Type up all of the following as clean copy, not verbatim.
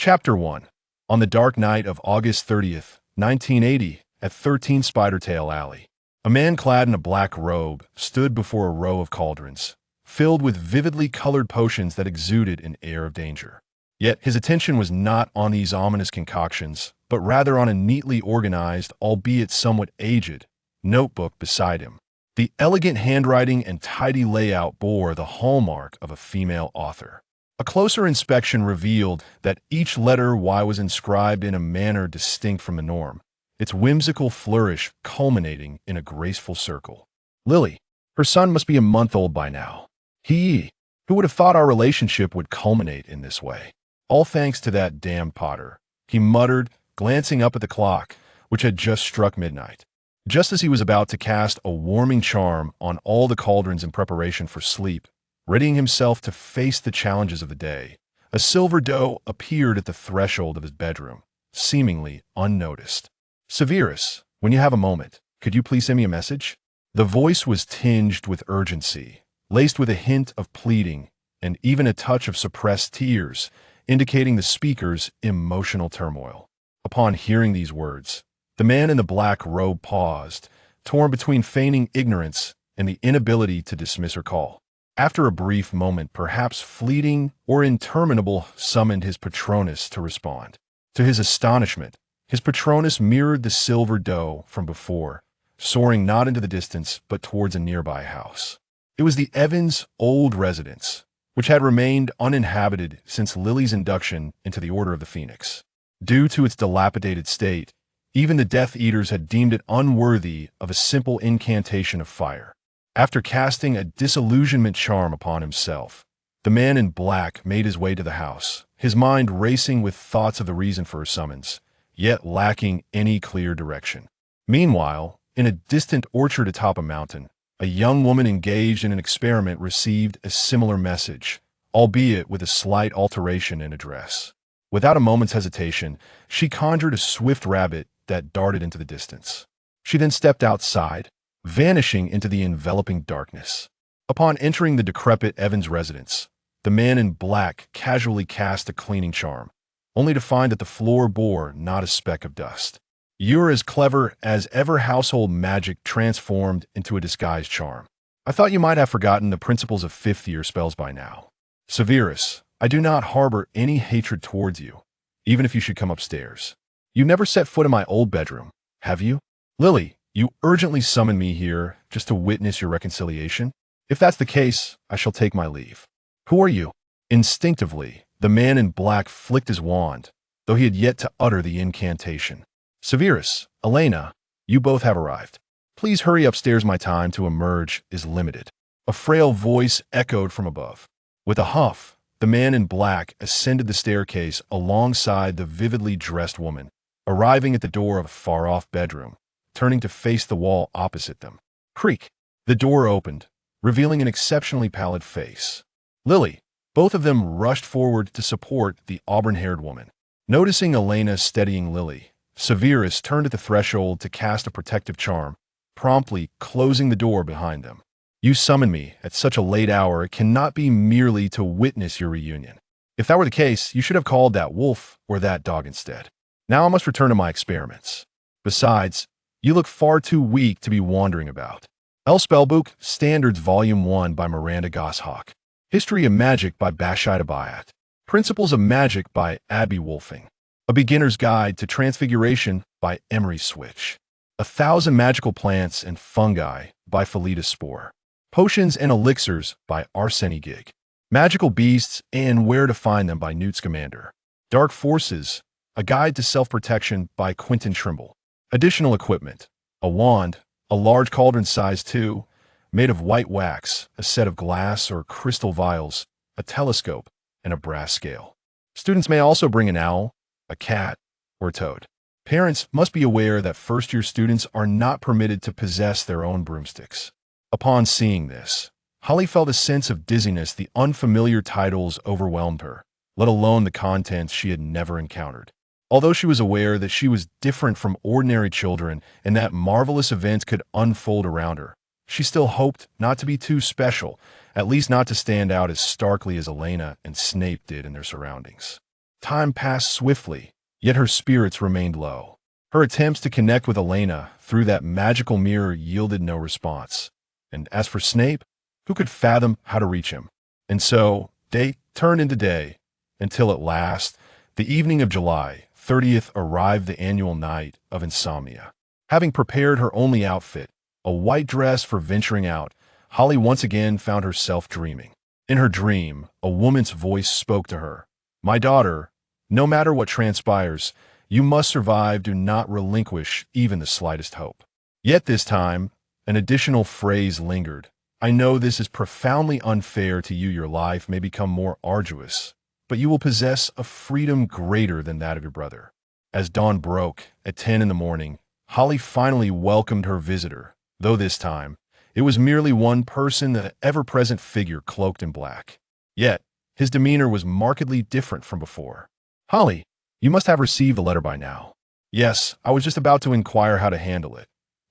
Chapter 1. On the dark night of August 30th, 1980, at 13 Spidertail Alley, a man clad in a black robe stood before a row of cauldrons, filled with vividly colored potions that exuded an air of danger. Yet his attention was not on these ominous concoctions, but rather on a neatly organized, albeit somewhat aged, notebook beside him. The elegant handwriting and tidy layout bore the hallmark of a female author. A closer inspection revealed that each letter Y was inscribed in a manner distinct from the norm, its whimsical flourish culminating in a graceful circle. Lily. Her son must be a month old by now. Who would have thought our relationship would culminate in this way? All thanks to that damn Potter, he muttered, glancing up at the clock, which had just struck midnight. Just as he was about to cast a warming charm on all the cauldrons in preparation for sleep, readying himself to face the challenges of the day, a silver doe appeared at the threshold of his bedroom, seemingly unnoticed. Severus, when you have a moment, could you please send me a message? The voice was tinged with urgency, laced with a hint of pleading, and even a touch of suppressed tears, indicating the speaker's emotional turmoil. Upon hearing these words, the man in the black robe paused, torn between feigning ignorance and the inability to dismiss her call. After a brief moment, perhaps fleeting or interminable, summoned his Patronus to respond. To his astonishment, his Patronus mirrored the silver doe from before, soaring not into the distance but towards a nearby house. It was the Evans' old residence, which had remained uninhabited since Lily's induction into the Order of the Phoenix. Due to its dilapidated state, even the Death Eaters had deemed it unworthy of a simple incantation of fire. After casting a disillusionment charm upon himself, the man in black made his way to the house, his mind racing with thoughts of the reason for her summons, yet lacking any clear direction. Meanwhile, in a distant orchard atop a mountain, a young woman engaged in an experiment received a similar message, albeit with a slight alteration in address. Without a moment's hesitation, she conjured a swift rabbit that darted into the distance. She then stepped outside, vanishing into the enveloping darkness. Upon entering the decrepit Evans residence, the man in black casually cast a cleaning charm, only to find that the floor bore not a speck of dust. "You're as clever as ever household magic transformed into a disguised charm. I thought you might have forgotten the principles of fifth-year spells by now. Severus, I do not harbor any hatred towards you, even if you should come upstairs. You've never set foot in my old bedroom, have you? Lily, you urgently summoned me here just to witness your reconciliation? If that's the case, I shall take my leave. Who are you?" Instinctively, the man in black flicked his wand, though he had yet to utter the incantation. "Severus, Elena, you both have arrived. Please hurry upstairs, my time to emerge is limited." A frail voice echoed from above. With a huff, the man in black ascended the staircase alongside the vividly dressed woman, arriving at the door of a far-off bedroom, turning to face the wall opposite them. Creak! The door opened, revealing an exceptionally pallid face. Lily. Both of them rushed forward to support the auburn-haired woman. Noticing Elena steadying Lily, Severus turned at the threshold to cast a protective charm, promptly closing the door behind them. "You summoned me at such a late hour. It cannot be merely to witness your reunion. If that were the case, you should have called that wolf or that dog instead. Now I must return to my experiments. Besides, you look far too weak to be wandering about." El Spellbook, Standards Volume 1 by Miranda Goshawk. History of Magic by Bashida Bayat. Principles of Magic by Abby Wolfing. A Beginner's Guide to Transfiguration by Emery Switch. 1,000 Magical Plants and Fungi by Felita Spore. Potions and Elixirs by Arseni Gig. Magical Beasts and Where to Find Them by Newt Scamander. Dark Forces, A Guide to Self-Protection by Quentin Trimble. Additional equipment: a wand, a large cauldron size 2, made of white wax, a set of glass or crystal vials, a telescope, and a brass scale. Students may also bring an owl, a cat, or a toad. Parents must be aware that first-year students are not permitted to possess their own broomsticks. Upon seeing this, Holly felt a sense of dizziness. The unfamiliar titles overwhelmed her, let alone the contents she had never encountered. Although she was aware that she was different from ordinary children and that marvelous events could unfold around her, she still hoped not to be too special, at least not to stand out as starkly as Elena and Snape did in their surroundings. Time passed swiftly, yet her spirits remained low. Her attempts to connect with Elena through that magical mirror yielded no response. And as for Snape, who could fathom how to reach him? And so, day turned into day, until at last, the evening of July 30th arrived, the annual night of insomnia. Having prepared her only outfit, a white dress for venturing out, Holly once again found herself dreaming. In her dream, a woman's voice spoke to her. "My daughter, no matter what transpires, you must survive. Do not relinquish even the slightest hope." Yet this time, an additional phrase lingered. "I know this is profoundly unfair to you. Your life may become more arduous, but you will possess a freedom greater than that of your brother." As dawn broke at 10 in the morning, Holly finally welcomed her visitor, though this time, it was merely one person, the ever-present figure cloaked in black. Yet, his demeanor was markedly different from before. "Holly, you must have received the letter by now." "Yes, I was just about to inquire how to handle it,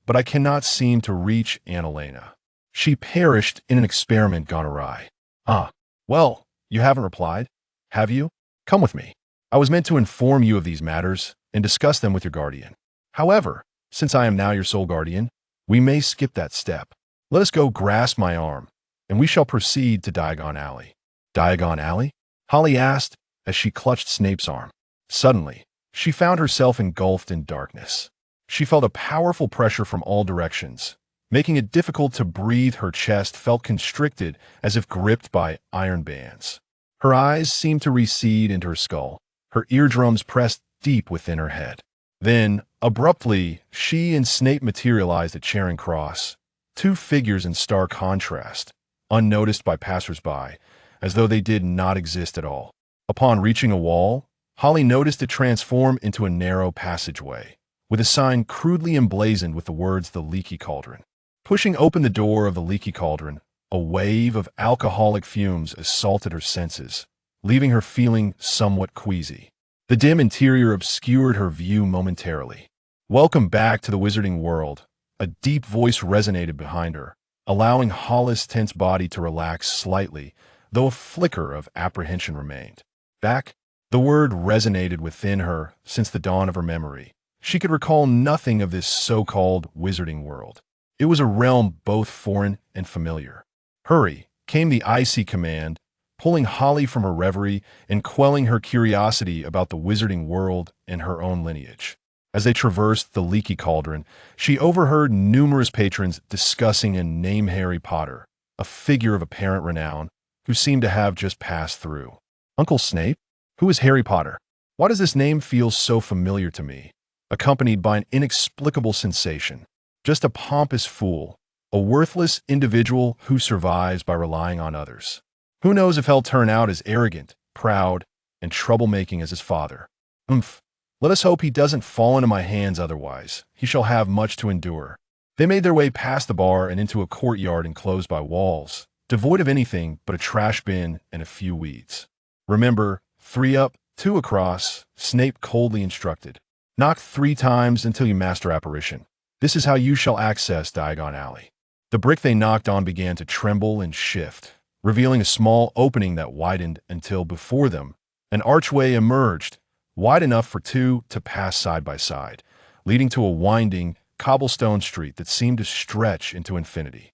but I cannot seem to reach Aunt Elena. She perished in an experiment gone awry." "Ah, well, you haven't replied, have you? Come with me. I was meant to inform you of these matters and discuss them with your guardian. However, since I am now your sole guardian, we may skip that step. Let us go. Grasp my arm, and we shall proceed to Diagon Alley." "Diagon Alley?" Holly asked as she clutched Snape's arm. Suddenly, she found herself engulfed in darkness. She felt a powerful pressure from all directions, making it difficult to breathe. Her chest felt constricted as if gripped by iron bands. Her eyes seemed to recede into her skull, her eardrums pressed deep within her head. Then, abruptly, she and Snape materialized at Charing Cross, two figures in stark contrast, unnoticed by passers-by, as though they did not exist at all. Upon reaching a wall, Holly noticed it transform into a narrow passageway, with a sign crudely emblazoned with the words "The Leaky Cauldron." Pushing open the door of the Leaky Cauldron, a wave of alcoholic fumes assaulted her senses, leaving her feeling somewhat queasy. The dim interior obscured her view momentarily. "Welcome back to the wizarding world," a deep voice resonated behind her, allowing Hollis' tense body to relax slightly, though a flicker of apprehension remained. "Back?" The word resonated within her since the dawn of her memory. She could recall nothing of this so-called wizarding world. It was a realm both foreign and familiar. "Hurry," came the icy command, pulling Holly from her reverie and quelling her curiosity about the wizarding world and her own lineage. As they traversed the Leaky Cauldron, she overheard numerous patrons discussing and name Harry Potter, a figure of apparent renown, who seemed to have just passed through. "Uncle Snape? Who is Harry Potter? Why does this name feel so familiar to me?" Accompanied by an inexplicable sensation. Just a pompous fool, a worthless individual who survives by relying on others. Who knows if he'll turn out as arrogant, proud, and troublemaking as his father. Let us hope he doesn't fall into my hands, otherwise he shall have much to endure. They made their way past the bar and into a courtyard enclosed by walls, devoid of anything but a trash bin and a few weeds. "Remember, 3 up, 2 across," Snape coldly instructed. "Knock 3 times until you master apparition. This is how you shall access Diagon Alley." The brick they knocked on began to tremble and shift, revealing a small opening that widened until before them an archway emerged, wide enough for 2 to pass side by side, leading to a winding, cobblestone street that seemed to stretch into infinity.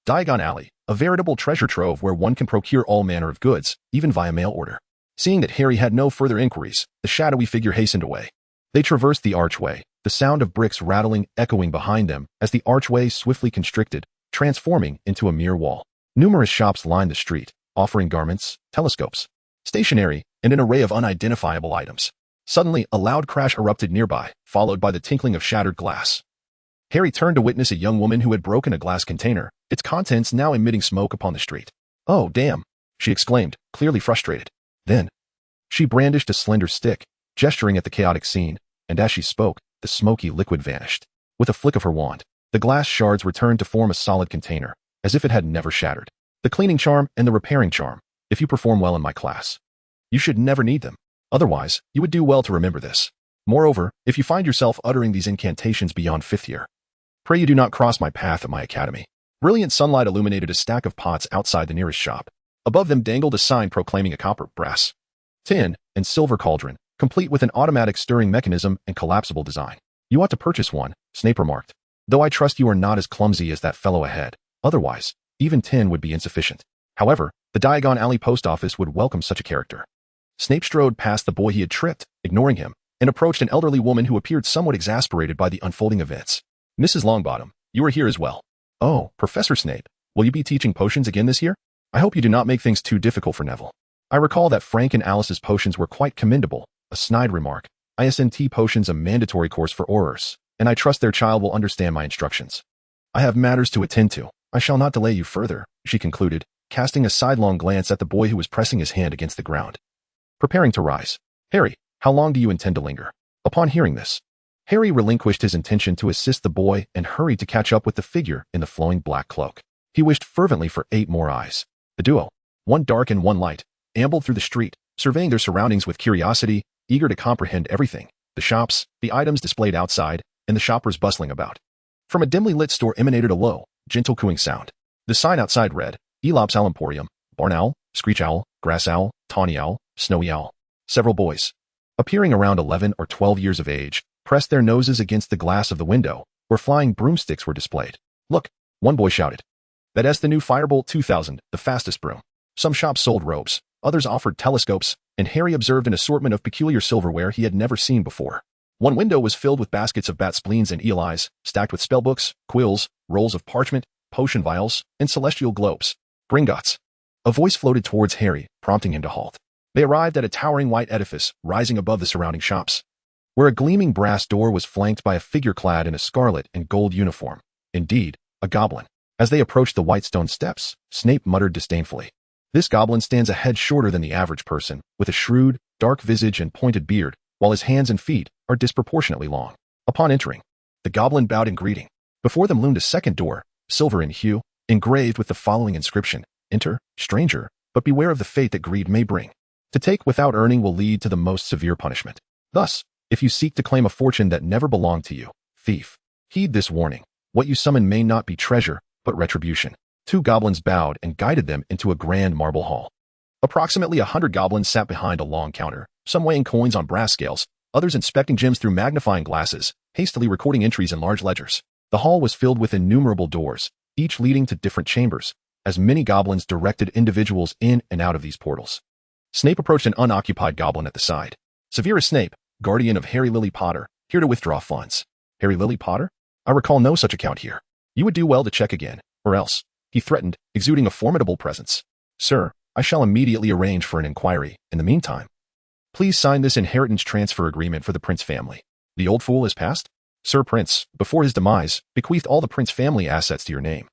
Diagon Alley, a veritable treasure trove where one can procure all manner of goods, even via mail order. Seeing that Harry had no further inquiries, the shadowy figure hastened away. They traversed the archway, the sound of bricks rattling echoing behind them as the archway swiftly constricted, transforming into a mere wall. Numerous shops lined the street, offering garments, telescopes, stationery, and an array of unidentifiable items. Suddenly, a loud crash erupted nearby, followed by the tinkling of shattered glass. Harry turned to witness a young woman who had broken a glass container, its contents now emitting smoke upon the street. "Oh, damn!" she exclaimed, clearly frustrated. Then, she brandished a slender stick, gesturing at the chaotic scene, and as she spoke, the smoky liquid vanished. With a flick of her wand, the glass shards returned to form a solid container, as if it had never shattered. The cleaning charm and the repairing charm, if you perform well in my class. You should never need them. Otherwise, you would do well to remember this. Moreover, if you find yourself uttering these incantations beyond 5th year, pray you do not cross my path at my academy. Brilliant sunlight illuminated a stack of pots outside the nearest shop. Above them dangled a sign proclaiming a copper brass tin, and silver cauldron, complete with an automatic stirring mechanism and collapsible design. You ought to purchase one, Snape remarked. Though I trust you are not as clumsy as that fellow ahead. Otherwise, even tin would be insufficient. However, the Diagon Alley post office would welcome such a character. Snape strode past the boy he had tripped, ignoring him, and approached an elderly woman who appeared somewhat exasperated by the unfolding events. Mrs. Longbottom, you are here as well. Oh, Professor Snape, will you be teaching potions again this year? I hope you do not make things too difficult for Neville. I recall that Frank and Alice's potions were quite commendable, a snide remark. ISNT potions a mandatory course for Aurors, and I trust their child will understand my instructions. I have matters to attend to. I shall not delay you further, she concluded, casting a sidelong glance at the boy who was pressing his hand against the ground. Preparing to rise. Harry, how long do you intend to linger? Upon hearing this, Harry relinquished his intention to assist the boy and hurried to catch up with the figure in the flowing black cloak. He wished fervently for 8 more eyes. The duo, one dark and one light, ambled through the street, surveying their surroundings with curiosity, eager to comprehend everything, the shops, the items displayed outside, and the shoppers bustling about. From a dimly lit store emanated a low, gentle cooing sound. The sign outside read, Elop's Owl Emporium, Barn Owl, Screech Owl, Grass Owl, Tawny Owl, Snowy Owl. Several boys, appearing around 11 or 12 years of age, pressed their noses against the glass of the window, where flying broomsticks were displayed. Look, one boy shouted. That's the new Firebolt 2000, the fastest broom. Some shops sold robes, others offered telescopes, and Harry observed an assortment of peculiar silverware he had never seen before. One window was filled with baskets of bat spleens and eelies, stacked with spellbooks, quills, rolls of parchment, potion vials, and celestial globes. Gringotts. A voice floated towards Harry, prompting him to halt. They arrived at a towering white edifice, rising above the surrounding shops, where a gleaming brass door was flanked by a figure clad in a scarlet and gold uniform. Indeed, a goblin. As they approached the white stone steps, Snape muttered disdainfully. This goblin stands a head shorter than the average person, with a shrewd, dark visage and pointed beard, while his hands and feet are disproportionately long. Upon entering, the goblin bowed in greeting. Before them loomed a second door, silver in hue, engraved with the following inscription, Enter, stranger, but beware of the fate that greed may bring. To take without earning will lead to the most severe punishment. Thus, if you seek to claim a fortune that never belonged to you, thief, heed this warning. What you summon may not be treasure, but retribution. 2 goblins bowed and guided them into a grand marble hall. Approximately 100 goblins sat behind a long counter, some weighing coins on brass scales, others inspecting gems through magnifying glasses, hastily recording entries in large ledgers. The hall was filled with innumerable doors, each leading to different chambers, as many goblins directed individuals in and out of these portals. Snape approached an unoccupied goblin at the side. Severus Snape, guardian of Harry Lily Potter, here to withdraw funds. Harry Lily Potter? I recall no such account here. You would do well to check again, or else, he threatened, exuding a formidable presence. Sir, I shall immediately arrange for an inquiry. In the meantime, please sign this inheritance transfer agreement for the Prince family. The old fool has passed? Sir Prince, before his demise, bequeathed all the Prince family assets to your name,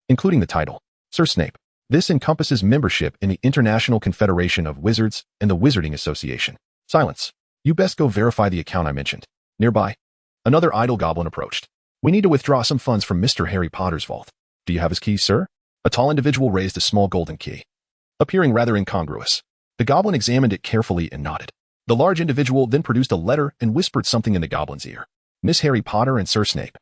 including the title. Sir Snape, this encompasses membership in the International Confederation of Wizards and the Wizarding Association. Silence. You best go verify the account I mentioned. Nearby, another idle goblin approached. We need to withdraw some funds from Mr. Harry Potter's vault. Do you have his keys, sir? A tall individual raised a small golden key, appearing rather incongruous. The goblin examined it carefully and nodded. The large individual then produced a letter and whispered something in the goblin's ear. Miss Harry Potter and Sir Snape.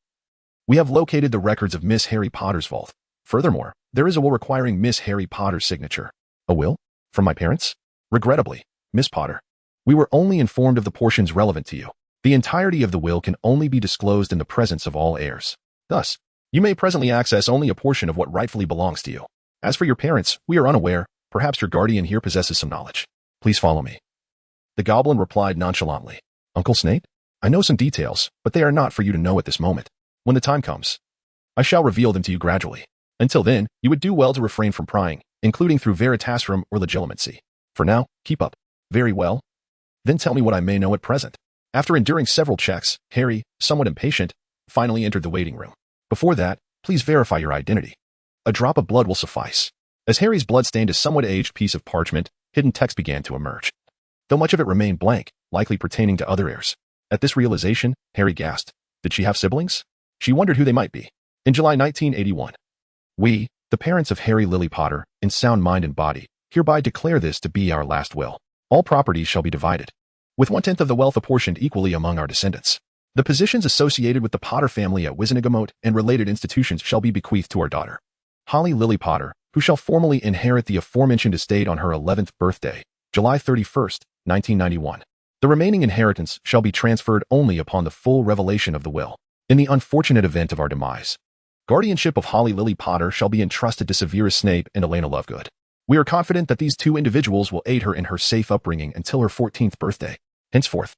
We have located the records of Miss Harry Potter's vault. Furthermore, there is a will requiring Miss Harry Potter's signature. A will? From my parents? Regrettably, Miss Potter, we were only informed of the portions relevant to you. The entirety of the will can only be disclosed in the presence of all heirs. Thus, you may presently access only a portion of what rightfully belongs to you. As for your parents, we are unaware. Perhaps your guardian here possesses some knowledge. Please follow me. The goblin replied nonchalantly. Uncle Snape? I know some details, but they are not for you to know at this moment. When the time comes, I shall reveal them to you gradually. Until then, you would do well to refrain from prying, including through veritasrum or legilimency. For now, keep up. Very well. Then tell me what I may know at present. After enduring several checks, Harry, somewhat impatient, finally entered the waiting room. Before that, please verify your identity. A drop of blood will suffice. As Harry's blood stained a somewhat aged piece of parchment, hidden text began to emerge, though much of it remained blank, likely pertaining to other heirs. At this realization, Harry gasped. Did she have siblings? She wondered who they might be. In July 1981, we, the parents of Harry Lily Potter, in sound mind and body, hereby declare this to be our last will. All property shall be divided, with 1/10 of the wealth apportioned equally among our descendants. The positions associated with the Potter family at Wizengamot and related institutions shall be bequeathed to our daughter, Holly Lily Potter, who shall formally inherit the aforementioned estate on her 11th birthday, July 31st, 1991. The remaining inheritance shall be transferred only upon the full revelation of the will. In the unfortunate event of our demise, guardianship of Holly Lily Potter shall be entrusted to Severus Snape and Elena Lovegood. We are confident that these two individuals will aid her in her safe upbringing until her 14th birthday. Henceforth,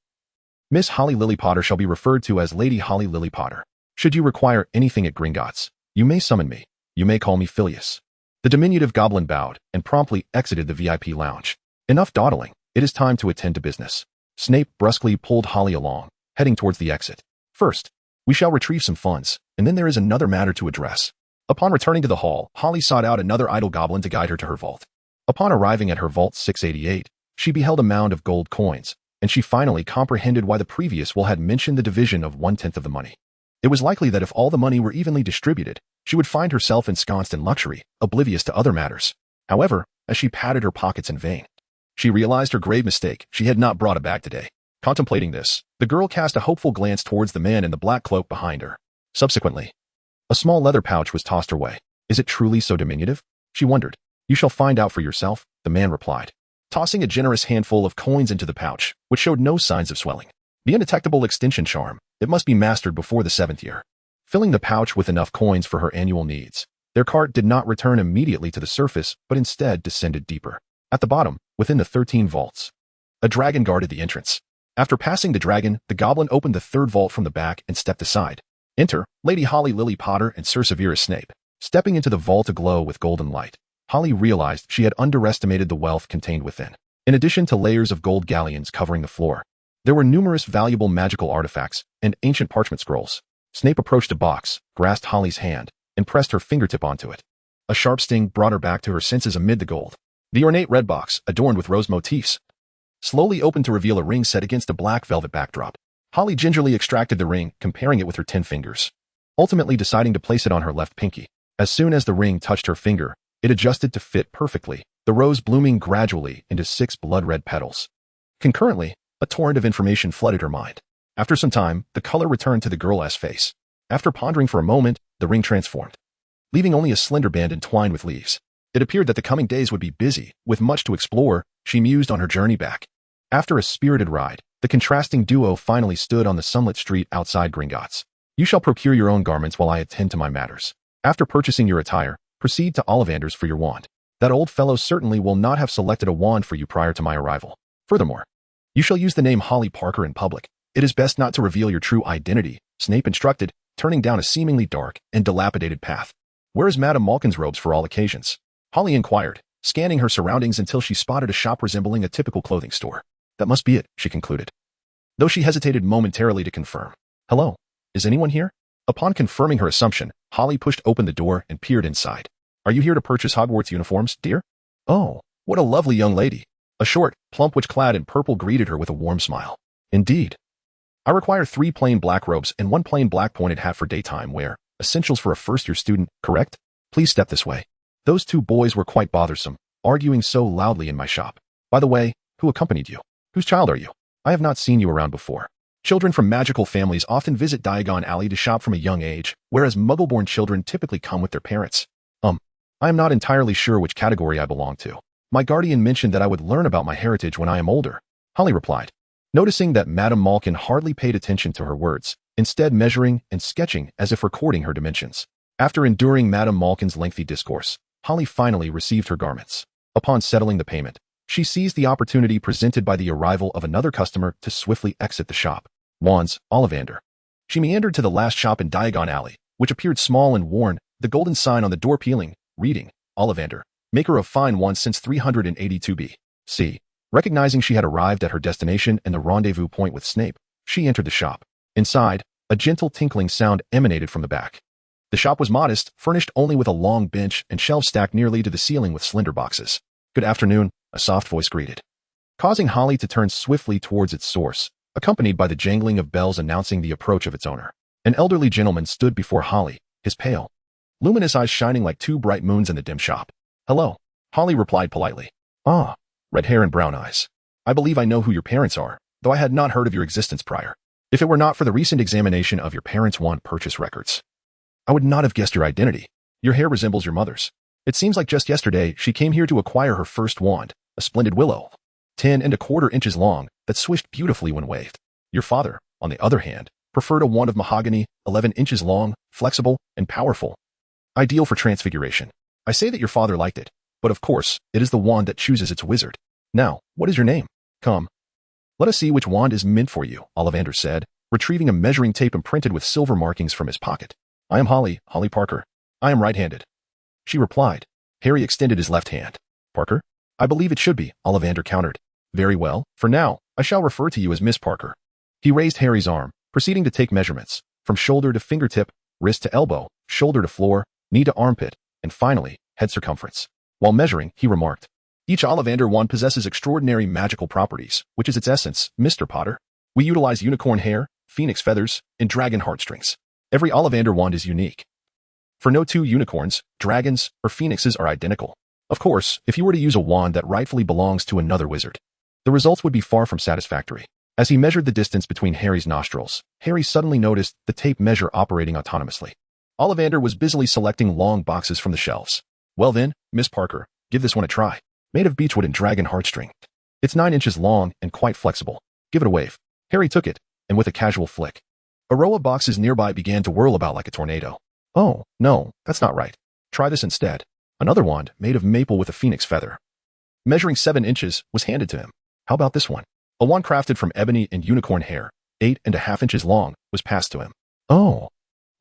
Miss Holly Lily Potter shall be referred to as Lady Holly Lily Potter. Should you require anything at Gringotts, you may summon me. You may call me Phileas. The diminutive goblin bowed and promptly exited the VIP lounge. Enough dawdling. It is time to attend to business. Snape brusquely pulled Holly along, heading towards the exit. First, we shall retrieve some funds, and then there is another matter to address. Upon returning to the hall, Holly sought out another idle goblin to guide her to her vault. Upon arriving at her vault 688, she beheld a mound of gold coins, and she finally comprehended why the previous will had mentioned the division of 1/10 of the money. It was likely that if all the money were evenly distributed, she would find herself ensconced in luxury, oblivious to other matters. However, as she patted her pockets in vain, she realized her grave mistake. She had not brought a bag today. Contemplating this, the girl cast a hopeful glance towards the man in the black cloak behind her. Subsequently, a small leather pouch was tossed her way. Is it truly so diminutive? She wondered. You shall find out for yourself, the man replied, tossing a generous handful of coins into the pouch, which showed no signs of swelling. The undetectable extension charm, it must be mastered before the 7th year. Filling the pouch with enough coins for her annual needs, their cart did not return immediately to the surface, but instead descended deeper. At the bottom, within the 13 vaults, a dragon guarded the entrance. After passing the dragon, the goblin opened the 3rd vault from the back and stepped aside. Enter, Lady Holly Lily Potter and Sir Severus Snape. Stepping into the vault aglow with golden light, Holly realized she had underestimated the wealth contained within. In addition to layers of gold galleons covering the floor, there were numerous valuable magical artifacts and ancient parchment scrolls. Snape approached a box, grasped Holly's hand, and pressed her fingertip onto it. A sharp sting brought her back to her senses amid the gold. The ornate red box, adorned with rose motifs, slowly opened to reveal a ring set against a black velvet backdrop. Holly gingerly extracted the ring, comparing it with her 10 fingers, ultimately deciding to place it on her left pinky. As soon as the ring touched her finger, it adjusted to fit perfectly, the rose blooming gradually into 6 blood-red petals. Concurrently, a torrent of information flooded her mind. After some time, the color returned to the girl's face. After pondering for a moment, the ring transformed, leaving only a slender band entwined with leaves. It appeared that the coming days would be busy. With much to explore, she mused on her journey back. After a spirited ride, the contrasting duo finally stood on the sunlit street outside Gringotts. You shall procure your own garments while I attend to my matters. After purchasing your attire, proceed to Ollivander's for your wand. That old fellow certainly will not have selected a wand for you prior to my arrival. Furthermore, you shall use the name Holly Parker in public. It is best not to reveal your true identity, Snape instructed, turning down a seemingly dark and dilapidated path. Where is Madame Malkin's robes for all occasions? Holly inquired, scanning her surroundings until she spotted a shop resembling a typical clothing store. That must be it, she concluded, though she hesitated momentarily to confirm. Hello, is anyone here? Upon confirming her assumption, Holly pushed open the door and peered inside. Are you here to purchase Hogwarts uniforms, dear? Oh, what a lovely young lady. A short, plump witch clad in purple greeted her with a warm smile. Indeed. I require 3 plain black robes and 1 plain black pointed hat for daytime wear, essentials for a first-year student, correct? Please step this way. Those 2 boys were quite bothersome, arguing so loudly in my shop. By the way, who accompanied you? Whose child are you? I have not seen you around before. Children from magical families often visit Diagon Alley to shop from a young age, whereas muggle-born children typically come with their parents. I am not entirely sure which category I belong to. My guardian mentioned that I would learn about my heritage when I am older, Holly replied, noticing that Madame Malkin hardly paid attention to her words, instead measuring and sketching as if recording her dimensions. After enduring Madame Malkin's lengthy discourse, Holly finally received her garments. Upon settling the payment, she seized the opportunity presented by the arrival of another customer to swiftly exit the shop. Wands, Ollivander. She meandered to the last shop in Diagon Alley, which appeared small and worn, the golden sign on the door peeling, reading, Ollivander, maker of fine wands since 382 B.C. Recognizing she had arrived at her destination and the rendezvous point with Snape, she entered the shop. Inside, a gentle tinkling sound emanated from the back. The shop was modest, furnished only with a long bench and shelves stacked nearly to the ceiling with slender boxes. Good afternoon, a soft voice greeted, causing Holly to turn swiftly towards its source, accompanied by the jangling of bells announcing the approach of its owner. An elderly gentleman stood before Holly, his pale, luminous eyes shining like 2 bright moons in the dim shop. Hello, Holly replied politely. Ah, red hair and brown eyes. I believe I know who your parents are, though I had not heard of your existence prior. If it were not for the recent examination of your parents' wand purchase records, I would not have guessed your identity. Your hair resembles your mother's. It seems like just yesterday she came here to acquire her first wand, a splendid willow. 10¼ inches long, that swished beautifully when waved. Your father, on the other hand, preferred a wand of mahogany, 11 inches long, flexible, and powerful. Ideal for transfiguration. I say that your father liked it, but of course, it is the wand that chooses its wizard. Now, what is your name? Come. Let us see which wand is meant for you, Ollivander said, retrieving a measuring tape imprinted with silver markings from his pocket. I am Holly Parker. I am right-handed. She replied. Harry extended his left hand. Parker? I believe it should be, Ollivander countered. Very well, for now, I shall refer to you as Miss Parker. He raised Harry's arm, proceeding to take measurements, from shoulder to fingertip, wrist to elbow, shoulder to floor, knee to armpit, and finally, head circumference. While measuring, he remarked, each Ollivander wand possesses extraordinary magical properties, which is its essence, Mr. Potter. We utilize unicorn hair, phoenix feathers, and dragon heartstrings. Every Ollivander wand is unique. For no two unicorns, dragons, or phoenixes are identical. Of course, if you were to use a wand that rightfully belongs to another wizard, the results would be far from satisfactory. As he measured the distance between Harry's nostrils, Harry suddenly noticed the tape measure operating autonomously. Ollivander was busily selecting long boxes from the shelves. Well then, Miss Parker, give this one a try. Made of beechwood and dragon heartstring. It's 9 inches long and quite flexible. Give it a wave. Harry took it, and with a casual flick, a row of boxes nearby began to whirl about like a tornado. Oh, no, that's not right. Try this instead. Another wand, made of maple with a phoenix feather, measuring 7 inches, was handed to him. How about this one? A wand crafted from ebony and unicorn hair, 8½ inches long, was passed to him. Oh.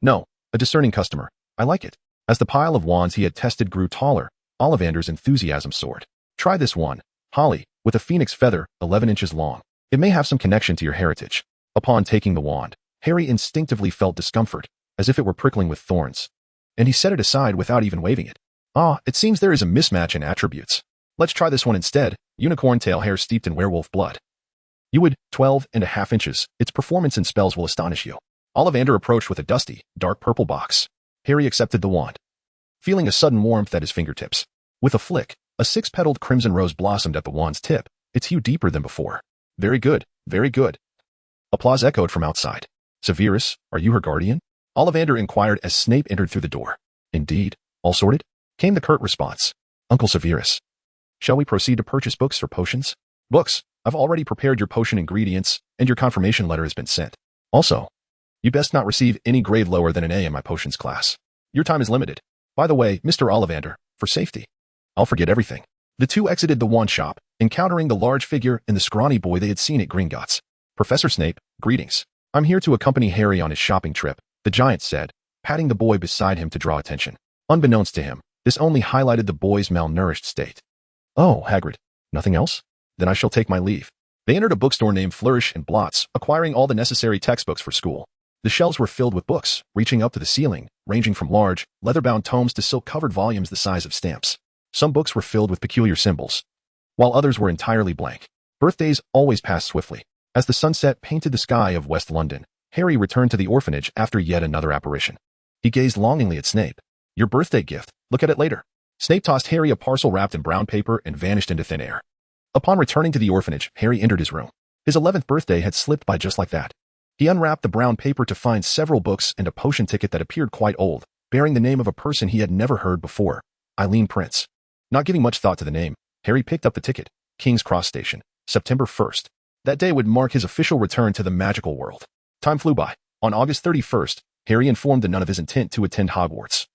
No, a discerning customer. I like it. As the pile of wands he had tested grew taller, Ollivander's enthusiasm soared. Try this one, Holly, with a phoenix feather, 11 inches long. It may have some connection to your heritage. Upon taking the wand, Harry instinctively felt discomfort, as if it were prickling with thorns, and he set it aside without even waving it. Ah, it seems there is a mismatch in attributes. Let's try this one instead, unicorn tail hair steeped in werewolf blood. You would, 12½ inches. Its performance and spells will astonish you. Ollivander approached with a dusty, dark purple box. Harry accepted the wand, feeling a sudden warmth at his fingertips. With a flick, a 6-petaled crimson rose blossomed at the wand's tip, its hue deeper than before. Very good, very good. Applause echoed from outside. Severus, are you her guardian? Ollivander inquired as Snape entered through the door. Indeed. All sorted? Came the curt response. Uncle Severus. Shall we proceed to purchase books or potions? Books. I've already prepared your potion ingredients, and your confirmation letter has been sent. Also, you best not receive any grade lower than an A in my potions class. Your time is limited. By the way, Mr. Ollivander, for safety, I'll forget everything. The two exited the wand shop, encountering the large figure and the scrawny boy they had seen at Gringotts. Professor Snape, greetings. I'm here to accompany Harry on his shopping trip, the giant said, patting the boy beside him to draw attention. Unbeknownst to him, this only highlighted the boy's malnourished state. Oh, Hagrid. Nothing else? Then I shall take my leave. They entered a bookstore named Flourish and Blots, acquiring all the necessary textbooks for school. The shelves were filled with books, reaching up to the ceiling, ranging from large, leather-bound tomes to silk-covered volumes the size of stamps. Some books were filled with peculiar symbols, while others were entirely blank. Birthdays always passed swiftly. As the sunset painted the sky of West London, Harry returned to the orphanage after yet another apparition. He gazed longingly at Snape. Your birthday gift. Look at it later. Snape tossed Harry a parcel wrapped in brown paper and vanished into thin air. Upon returning to the orphanage, Harry entered his room. His 11th birthday had slipped by just like that. He unwrapped the brown paper to find several books and a potion ticket that appeared quite old, bearing the name of a person he had never heard before, Eileen Prince. Not giving much thought to the name, Harry picked up the ticket. King's Cross Station, September 1st. That day would mark his official return to the magical world. Time flew by. On August 31st, Harry informed the nun of his intent to attend Hogwarts,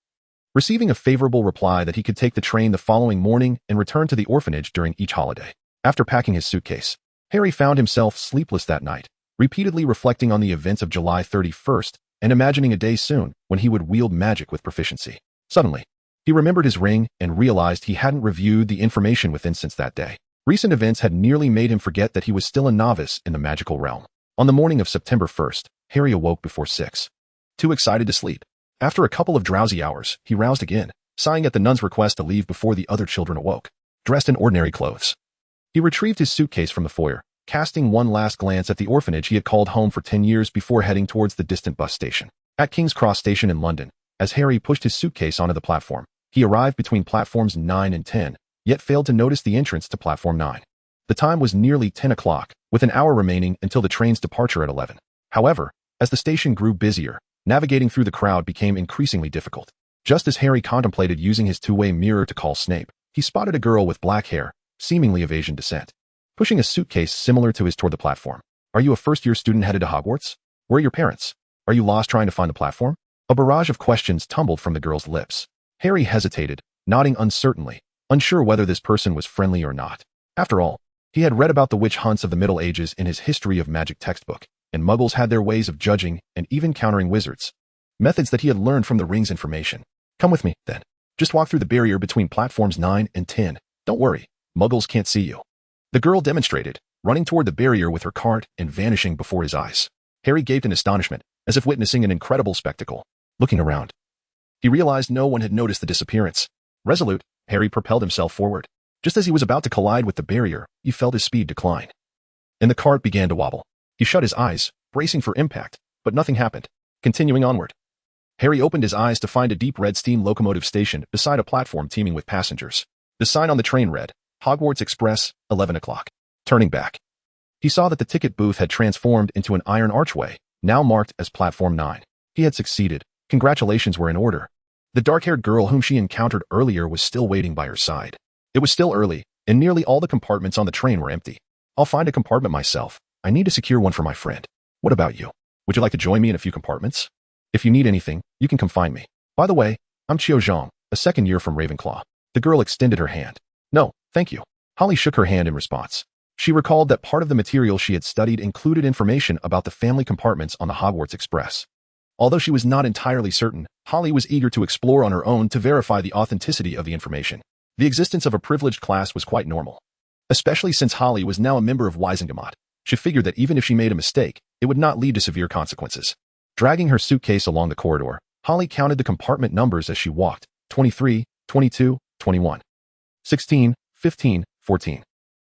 receiving a favorable reply that he could take the train the following morning and return to the orphanage during each holiday. After packing his suitcase, Harry found himself sleepless that night, repeatedly reflecting on the events of July 31st and imagining a day soon when he would wield magic with proficiency. Suddenly, he remembered his ring and realized he hadn't reviewed the information within since that day. Recent events had nearly made him forget that he was still a novice in the magical realm. On the morning of September 1st, Harry awoke before 6. Too excited to sleep. After a couple of drowsy hours, he roused again, sighing at the nun's request to leave before the other children awoke. Dressed in ordinary clothes, he retrieved his suitcase from the foyer, casting one last glance at the orphanage he had called home for 10 years before heading towards the distant bus station. At King's Cross Station in London, as Harry pushed his suitcase onto the platform, he arrived between platforms 9 and 10, yet failed to notice the entrance to platform 9. The time was nearly 10 o'clock, with an hour remaining until the train's departure at 11. However, as the station grew busier, navigating through the crowd became increasingly difficult. Just as Harry contemplated using his two-way mirror to call Snape, he spotted a girl with black hair, seemingly of Asian descent. pushing a suitcase similar to his toward the platform. Are you a first-year student headed to Hogwarts? Where are your parents? Are you lost trying to find the platform? A barrage of questions tumbled from the girl's lips. Harry hesitated, nodding uncertainly, unsure whether this person was friendly or not. After all, he had read about the witch hunts of the Middle Ages in his History of Magic textbook, and Muggles had their ways of judging and even countering wizards. Methods that he had learned from the ring's information. Come with me, then. Just walk through the barrier between platforms 9 and 10. Don't worry, Muggles can't see you. The girl demonstrated, running toward the barrier with her cart and vanishing before his eyes. Harry gaped in astonishment, as if witnessing an incredible spectacle. Looking around, he realized no one had noticed the disappearance. Resolute, Harry propelled himself forward. Just as he was about to collide with the barrier, he felt his speed decline, and the cart began to wobble. He shut his eyes, bracing for impact, but nothing happened. Continuing onward, Harry opened his eyes to find a deep red steam locomotive stationed beside a platform teeming with passengers. The sign on the train read, Hogwarts Express, 11 o'clock. Turning back, he saw that the ticket booth had transformed into an iron archway, now marked as Platform 9. He had succeeded. Congratulations were in order. The dark-haired girl whom she encountered earlier was still waiting by her side. It was still early, and nearly all the compartments on the train were empty. I'll find a compartment myself. I need to secure one for my friend. What about you? Would you like to join me in a few compartments? If you need anything, you can come find me. By the way, I'm Qiu Zhang, a second year from Ravenclaw. The girl extended her hand. No, thank you. Holly shook her hand in response. She recalled that part of the material she had studied included information about the family compartments on the Hogwarts Express. Although she was not entirely certain, Holly was eager to explore on her own to verify the authenticity of the information. The existence of a privileged class was quite normal, especially since Holly was now a member of Wisengamot. She figured that even if she made a mistake, it would not lead to severe consequences. Dragging her suitcase along the corridor, Holly counted the compartment numbers as she walked. 23, 22, 21, 16, 15, 14.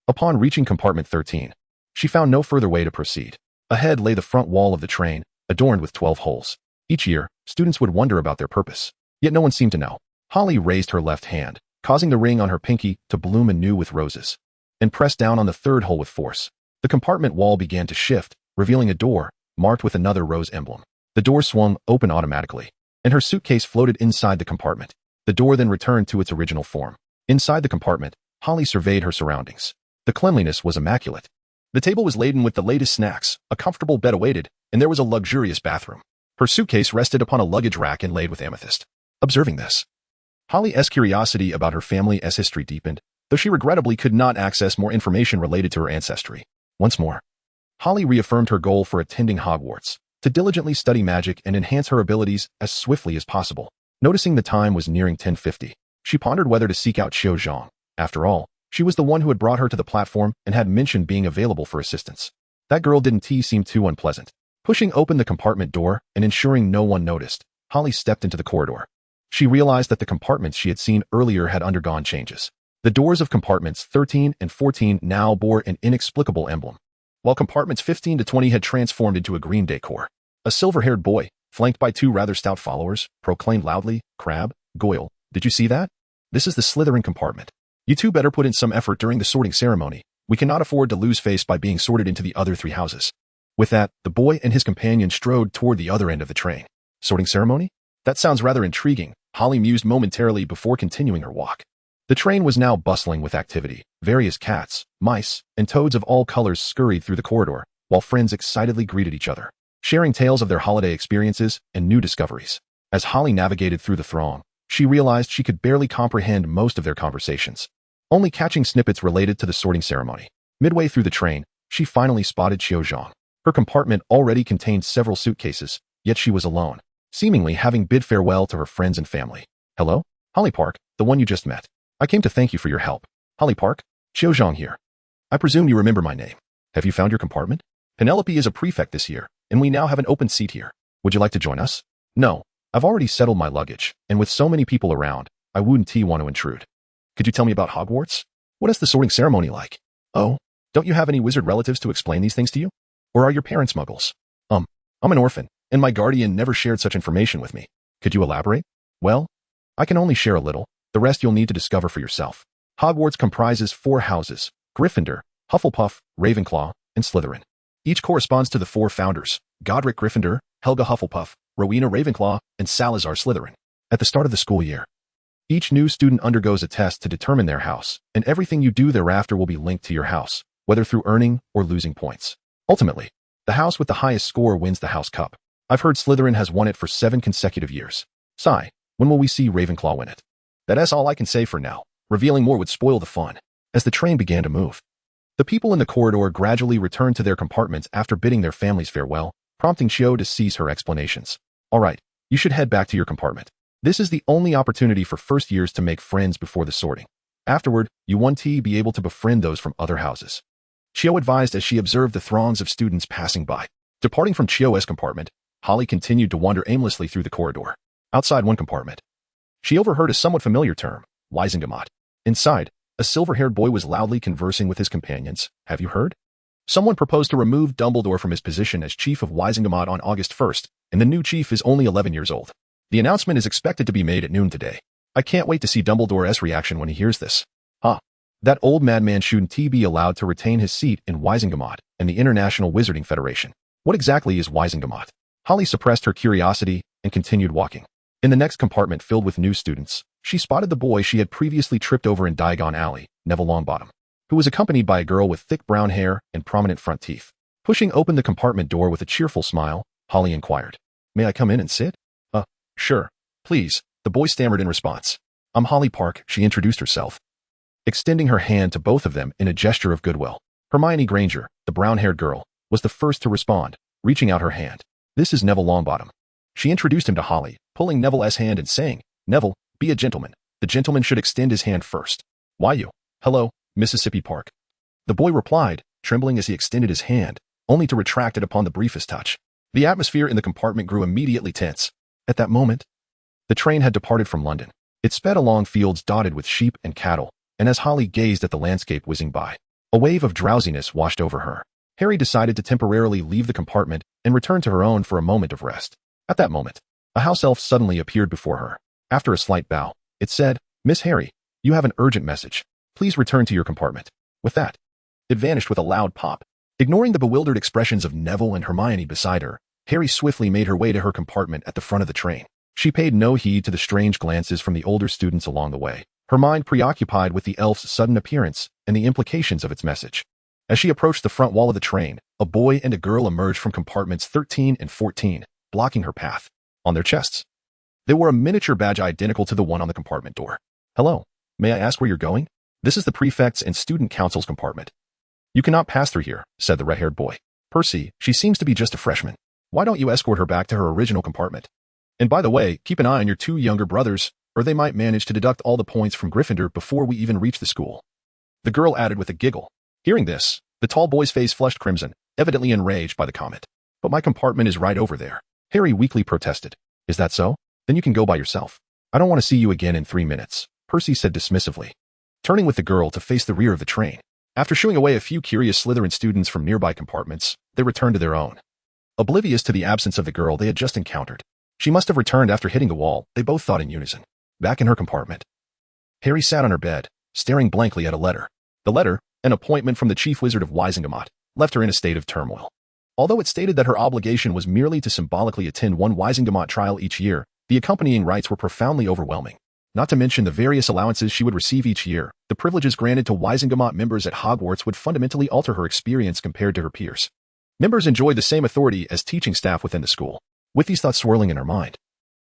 Upon reaching compartment 13, she found no further way to proceed. Ahead lay the front wall of the train, adorned with 12 holes. Each year, students would wonder about their purpose, yet no one seemed to know. Holly raised her left hand, causing the ring on her pinky to bloom anew with roses, and pressed down on the third hole with force. The compartment wall began to shift, revealing a door, marked with another rose emblem. The door swung open automatically, and her suitcase floated inside the compartment. The door then returned to its original form. Inside the compartment, Holly surveyed her surroundings. The cleanliness was immaculate. The table was laden with the latest snacks, a comfortable bed awaited, and there was a luxurious bathroom. Her suitcase rested upon a luggage rack inlaid with amethyst. Observing this, Holly's curiosity about her family's history deepened, though she regrettably could not access more information related to her ancestry. Once more, Holly reaffirmed her goal for attending Hogwarts, to diligently study magic and enhance her abilities as swiftly as possible. Noticing the time was nearing 10:50, she pondered whether to seek out Qiu Zhang. After all, she was the one who had brought her to the platform and had mentioned being available for assistance. That girl didn't seem too unpleasant. Pushing open the compartment door and ensuring no one noticed, Holly stepped into the corridor. She realized that the compartments she had seen earlier had undergone changes. The doors of compartments 13 and 14 now bore an inexplicable emblem, while compartments 15 to 20 had transformed into a green decor. A silver-haired boy, flanked by two rather stout followers, proclaimed loudly, Crabbe, Goyle, did you see that? This is the Slytherin compartment. You two better put in some effort during the sorting ceremony. We cannot afford to lose face by being sorted into the other 3 houses. With that, the boy and his companion strode toward the other end of the train. Sorting ceremony? That sounds rather intriguing, Holly mused momentarily before continuing her walk. The train was now bustling with activity. Various cats, mice, and toads of all colors scurried through the corridor, while friends excitedly greeted each other, sharing tales of their holiday experiences and new discoveries. As Holly navigated through the throng, she realized she could barely comprehend most of their conversations, only catching snippets related to the sorting ceremony. Midway through the train, she finally spotted Qiu Zhang. Her compartment already contained several suitcases, yet she was alone, seemingly having bid farewell to her friends and family. Hello? Holly Park, the one you just met. I came to thank you for your help. Holly Park, Qiu Zhang here. I presume you remember my name. Have you found your compartment? Penelope is a prefect this year, and we now have an open seat here. Would you like to join us? No, I've already settled my luggage, and with so many people around, I wouldn't want to intrude. Could you tell me about Hogwarts? What is the sorting ceremony like? Oh, don't you have any wizard relatives to explain these things to you? Or are your parents muggles? I'm an orphan, and my guardian never shared such information with me. Could you elaborate? Well, I can only share a little. The rest you'll need to discover for yourself. Hogwarts comprises 4 houses: Gryffindor, Hufflepuff, Ravenclaw, and Slytherin. Each corresponds to the 4 founders: Godric Gryffindor, Helga Hufflepuff, Rowena Ravenclaw, and Salazar Slytherin. At the start of the school year, each new student undergoes a test to determine their house, and everything you do thereafter will be linked to your house. whether through earning or losing points. Ultimately, the house with the highest score wins the House Cup. I've heard Slytherin has won it for 7 consecutive years. Sigh, when will we see Ravenclaw win it? That's all I can say for now. Revealing more would spoil the fun. As the train began to move, the people in the corridor gradually returned to their compartments after bidding their families farewell, prompting Chio to cease her explanations. All right, you should head back to your compartment. This is the only opportunity for first years to make friends before the sorting. Afterward, you won't be able to befriend those from other houses. Chio advised as she observed the throngs of students passing by. Departing from Chio's compartment, Holly continued to wander aimlessly through the corridor. Outside one compartment, she overheard a somewhat familiar term, Wisingamot. Inside, a silver-haired boy was loudly conversing with his companions. Have you heard? Someone proposed to remove Dumbledore from his position as chief of Wisingamot on August 1st, and the new chief is only 11 years old. The announcement is expected to be made at noon today. I can't wait to see Dumbledore's reaction when he hears this. That old madman shouldn't be allowed to retain his seat in Wisingamot and the International Wizarding Federation. What exactly is Wisingamot? Holly suppressed her curiosity and continued walking. In the next compartment filled with new students, she spotted the boy she had previously tripped over in Diagon Alley, Neville Longbottom, who was accompanied by a girl with thick brown hair and prominent front teeth. Pushing open the compartment door with a cheerful smile, Holly inquired, "May I come in and sit?" Sure, please," the boy stammered in response. "I'm Holly Park," she introduced herself, extending her hand to both of them in a gesture of goodwill. Hermione Granger, the brown-haired girl, was the first to respond, reaching out her hand. "This is Neville Longbottom." She introduced him to Holly, pulling Neville's hand and saying, "Neville, be a gentleman. The gentleman should extend his hand first." "Why you? Hello, Mississippi Park." The boy replied, trembling as he extended his hand, only to retract it upon the briefest touch. The atmosphere in the compartment grew immediately tense. At that moment, the train had departed from London. It sped along fields dotted with sheep and cattle, and as Holly gazed at the landscape whizzing by, a wave of drowsiness washed over her. Harry decided to temporarily leave the compartment and return to her own for a moment of rest. At that moment, a house elf suddenly appeared before her. After a slight bow, it said, "Miss Harry, you have an urgent message. Please return to your compartment." With that, it vanished with a loud pop. Ignoring the bewildered expressions of Neville and Hermione beside her, Harry swiftly made her way to her compartment at the front of the train. She paid no heed to the strange glances from the older students along the way, her mind preoccupied with the elf's sudden appearance and the implications of its message. As she approached the front wall of the train, a boy and a girl emerged from compartments 13 and 14, blocking her path. On their chests, they wore a miniature badge identical to the one on the compartment door. "Hello, may I ask where you're going?" "This is the prefect's and student council's compartment." "You cannot pass through here," said the red-haired boy. "Percy, she seems to be just a freshman. Why don't you escort her back to her original compartment? And by the way, keep an eye on your 2 younger brothers, or they might manage to deduct all the points from Gryffindor before we even reach the school." The girl added with a giggle. Hearing this, the tall boy's face flushed crimson, evidently enraged by the comment. "But my compartment is right over there," Harry weakly protested. "Is that so? Then you can go by yourself. I don't want to see you again in 3 minutes," Percy said dismissively, turning with the girl to face the rear of the train. After shooing away a few curious Slytherin students from nearby compartments, they returned to their own, oblivious to the absence of the girl they had just encountered. She must have returned after hitting the wall, they both thought in unison. Back in her compartment, Harry sat on her bed, staring blankly at a letter. The letter, an appointment from the chief wizard of Wisingamot, left her in a state of turmoil. Although it stated that her obligation was merely to symbolically attend one Wisingamot trial each year, the accompanying rites were profoundly overwhelming. Not to mention the various allowances she would receive each year, the privileges granted to Wisingamot members at Hogwarts would fundamentally alter her experience compared to her peers. Members enjoyed the same authority as teaching staff within the school. With these thoughts swirling in her mind,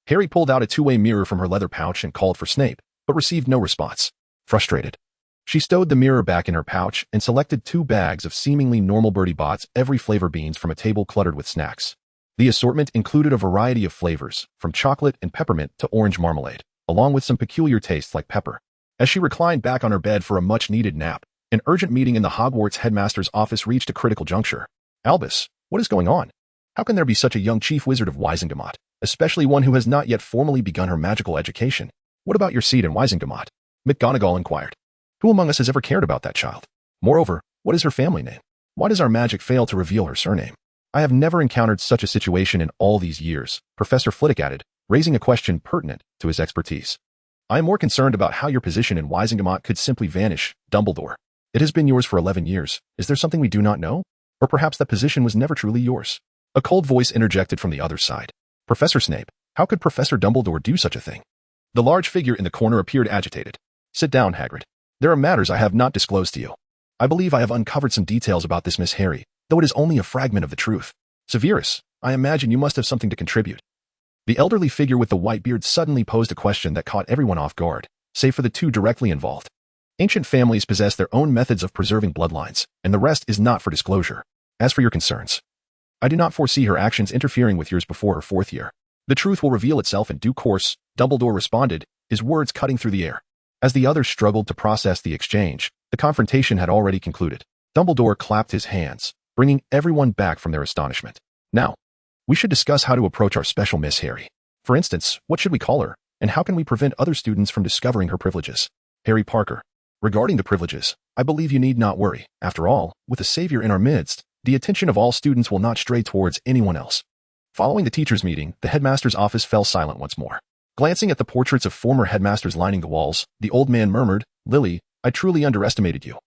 Harry pulled out a 2-way mirror from her leather pouch and called for Snape, but received no response. Frustrated, she stowed the mirror back in her pouch and selected 2 bags of seemingly normal Bertie Bott's every flavor beans from a table cluttered with snacks. The assortment included a variety of flavors, from chocolate and peppermint to orange marmalade, along with some peculiar tastes like pepper. As she reclined back on her bed for a much-needed nap, an urgent meeting in the Hogwarts headmaster's office reached a critical juncture. "Albus, what is going on? How can there be such a young chief wizard of Wisingamot, especially one who has not yet formally begun her magical education? What about your seat in Wisingamot?" McGonagall inquired. "Who among us has ever cared about that child? Moreover, what is her family name? Why does our magic fail to reveal her surname?" "I have never encountered such a situation in all these years," Professor Flitwick added, raising a question pertinent to his expertise. "I am more concerned about how your position in Wisingamot could simply vanish, Dumbledore. It has been yours for 11 years. Is there something we do not know? Or perhaps that position was never truly yours?" A cold voice interjected from the other side. "Professor Snape, how could Professor Dumbledore do such a thing?" The large figure in the corner appeared agitated. "Sit down, Hagrid. There are matters I have not disclosed to you." I believe I have uncovered some details about this Miss Harry, though it is only a fragment of the truth. Severus, I imagine you must have something to contribute. The elderly figure with the white beard suddenly posed a question that caught everyone off guard, save for the two directly involved. Ancient families possess their own methods of preserving bloodlines, and the rest is not for disclosure. As for your concerns, I do not foresee her actions interfering with yours before her 4th year. The truth will reveal itself in due course, Dumbledore responded, his words cutting through the air. As the others struggled to process the exchange, the confrontation had already concluded. Dumbledore clapped his hands, bringing everyone back from their astonishment. Now, we should discuss how to approach our special Miss Harry. For instance, what should we call her, and how can we prevent other students from discovering her privileges? Harry Parker. Regarding the privileges, I believe you need not worry. After all, with a savior in our midst, the attention of all students will not stray towards anyone else. Following the teachers' meeting, the headmaster's office fell silent once more. Glancing at the portraits of former headmasters lining the walls, the old man murmured, Lily, I truly underestimated you.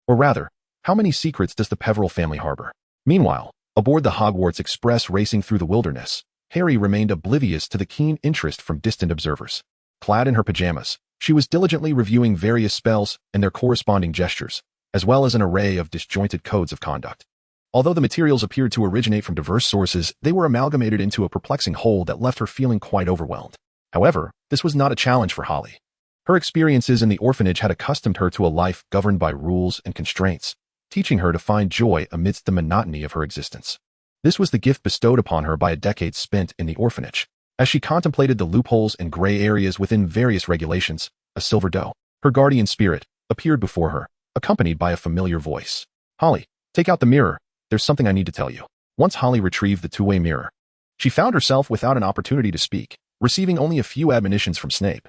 Or rather, how many secrets does the Peveril family harbor? Meanwhile, aboard the Hogwarts Express racing through the wilderness, Harry remained oblivious to the keen interest from distant observers. Clad in her pajamas, she was diligently reviewing various spells and their corresponding gestures, as well as an array of disjointed codes of conduct. Although the materials appeared to originate from diverse sources, they were amalgamated into a perplexing whole that left her feeling quite overwhelmed. However, this was not a challenge for Holly. Her experiences in the orphanage had accustomed her to a life governed by rules and constraints, teaching her to find joy amidst the monotony of her existence. This was the gift bestowed upon her by a decade spent in the orphanage. As she contemplated the loopholes and gray areas within various regulations, a silver doe, her guardian spirit, appeared before her, accompanied by a familiar voice. Holly, take out the mirror. There's something I need to tell you. Once Holly retrieved the two-way mirror, she found herself without an opportunity to speak, receiving only a few admonitions from Snape.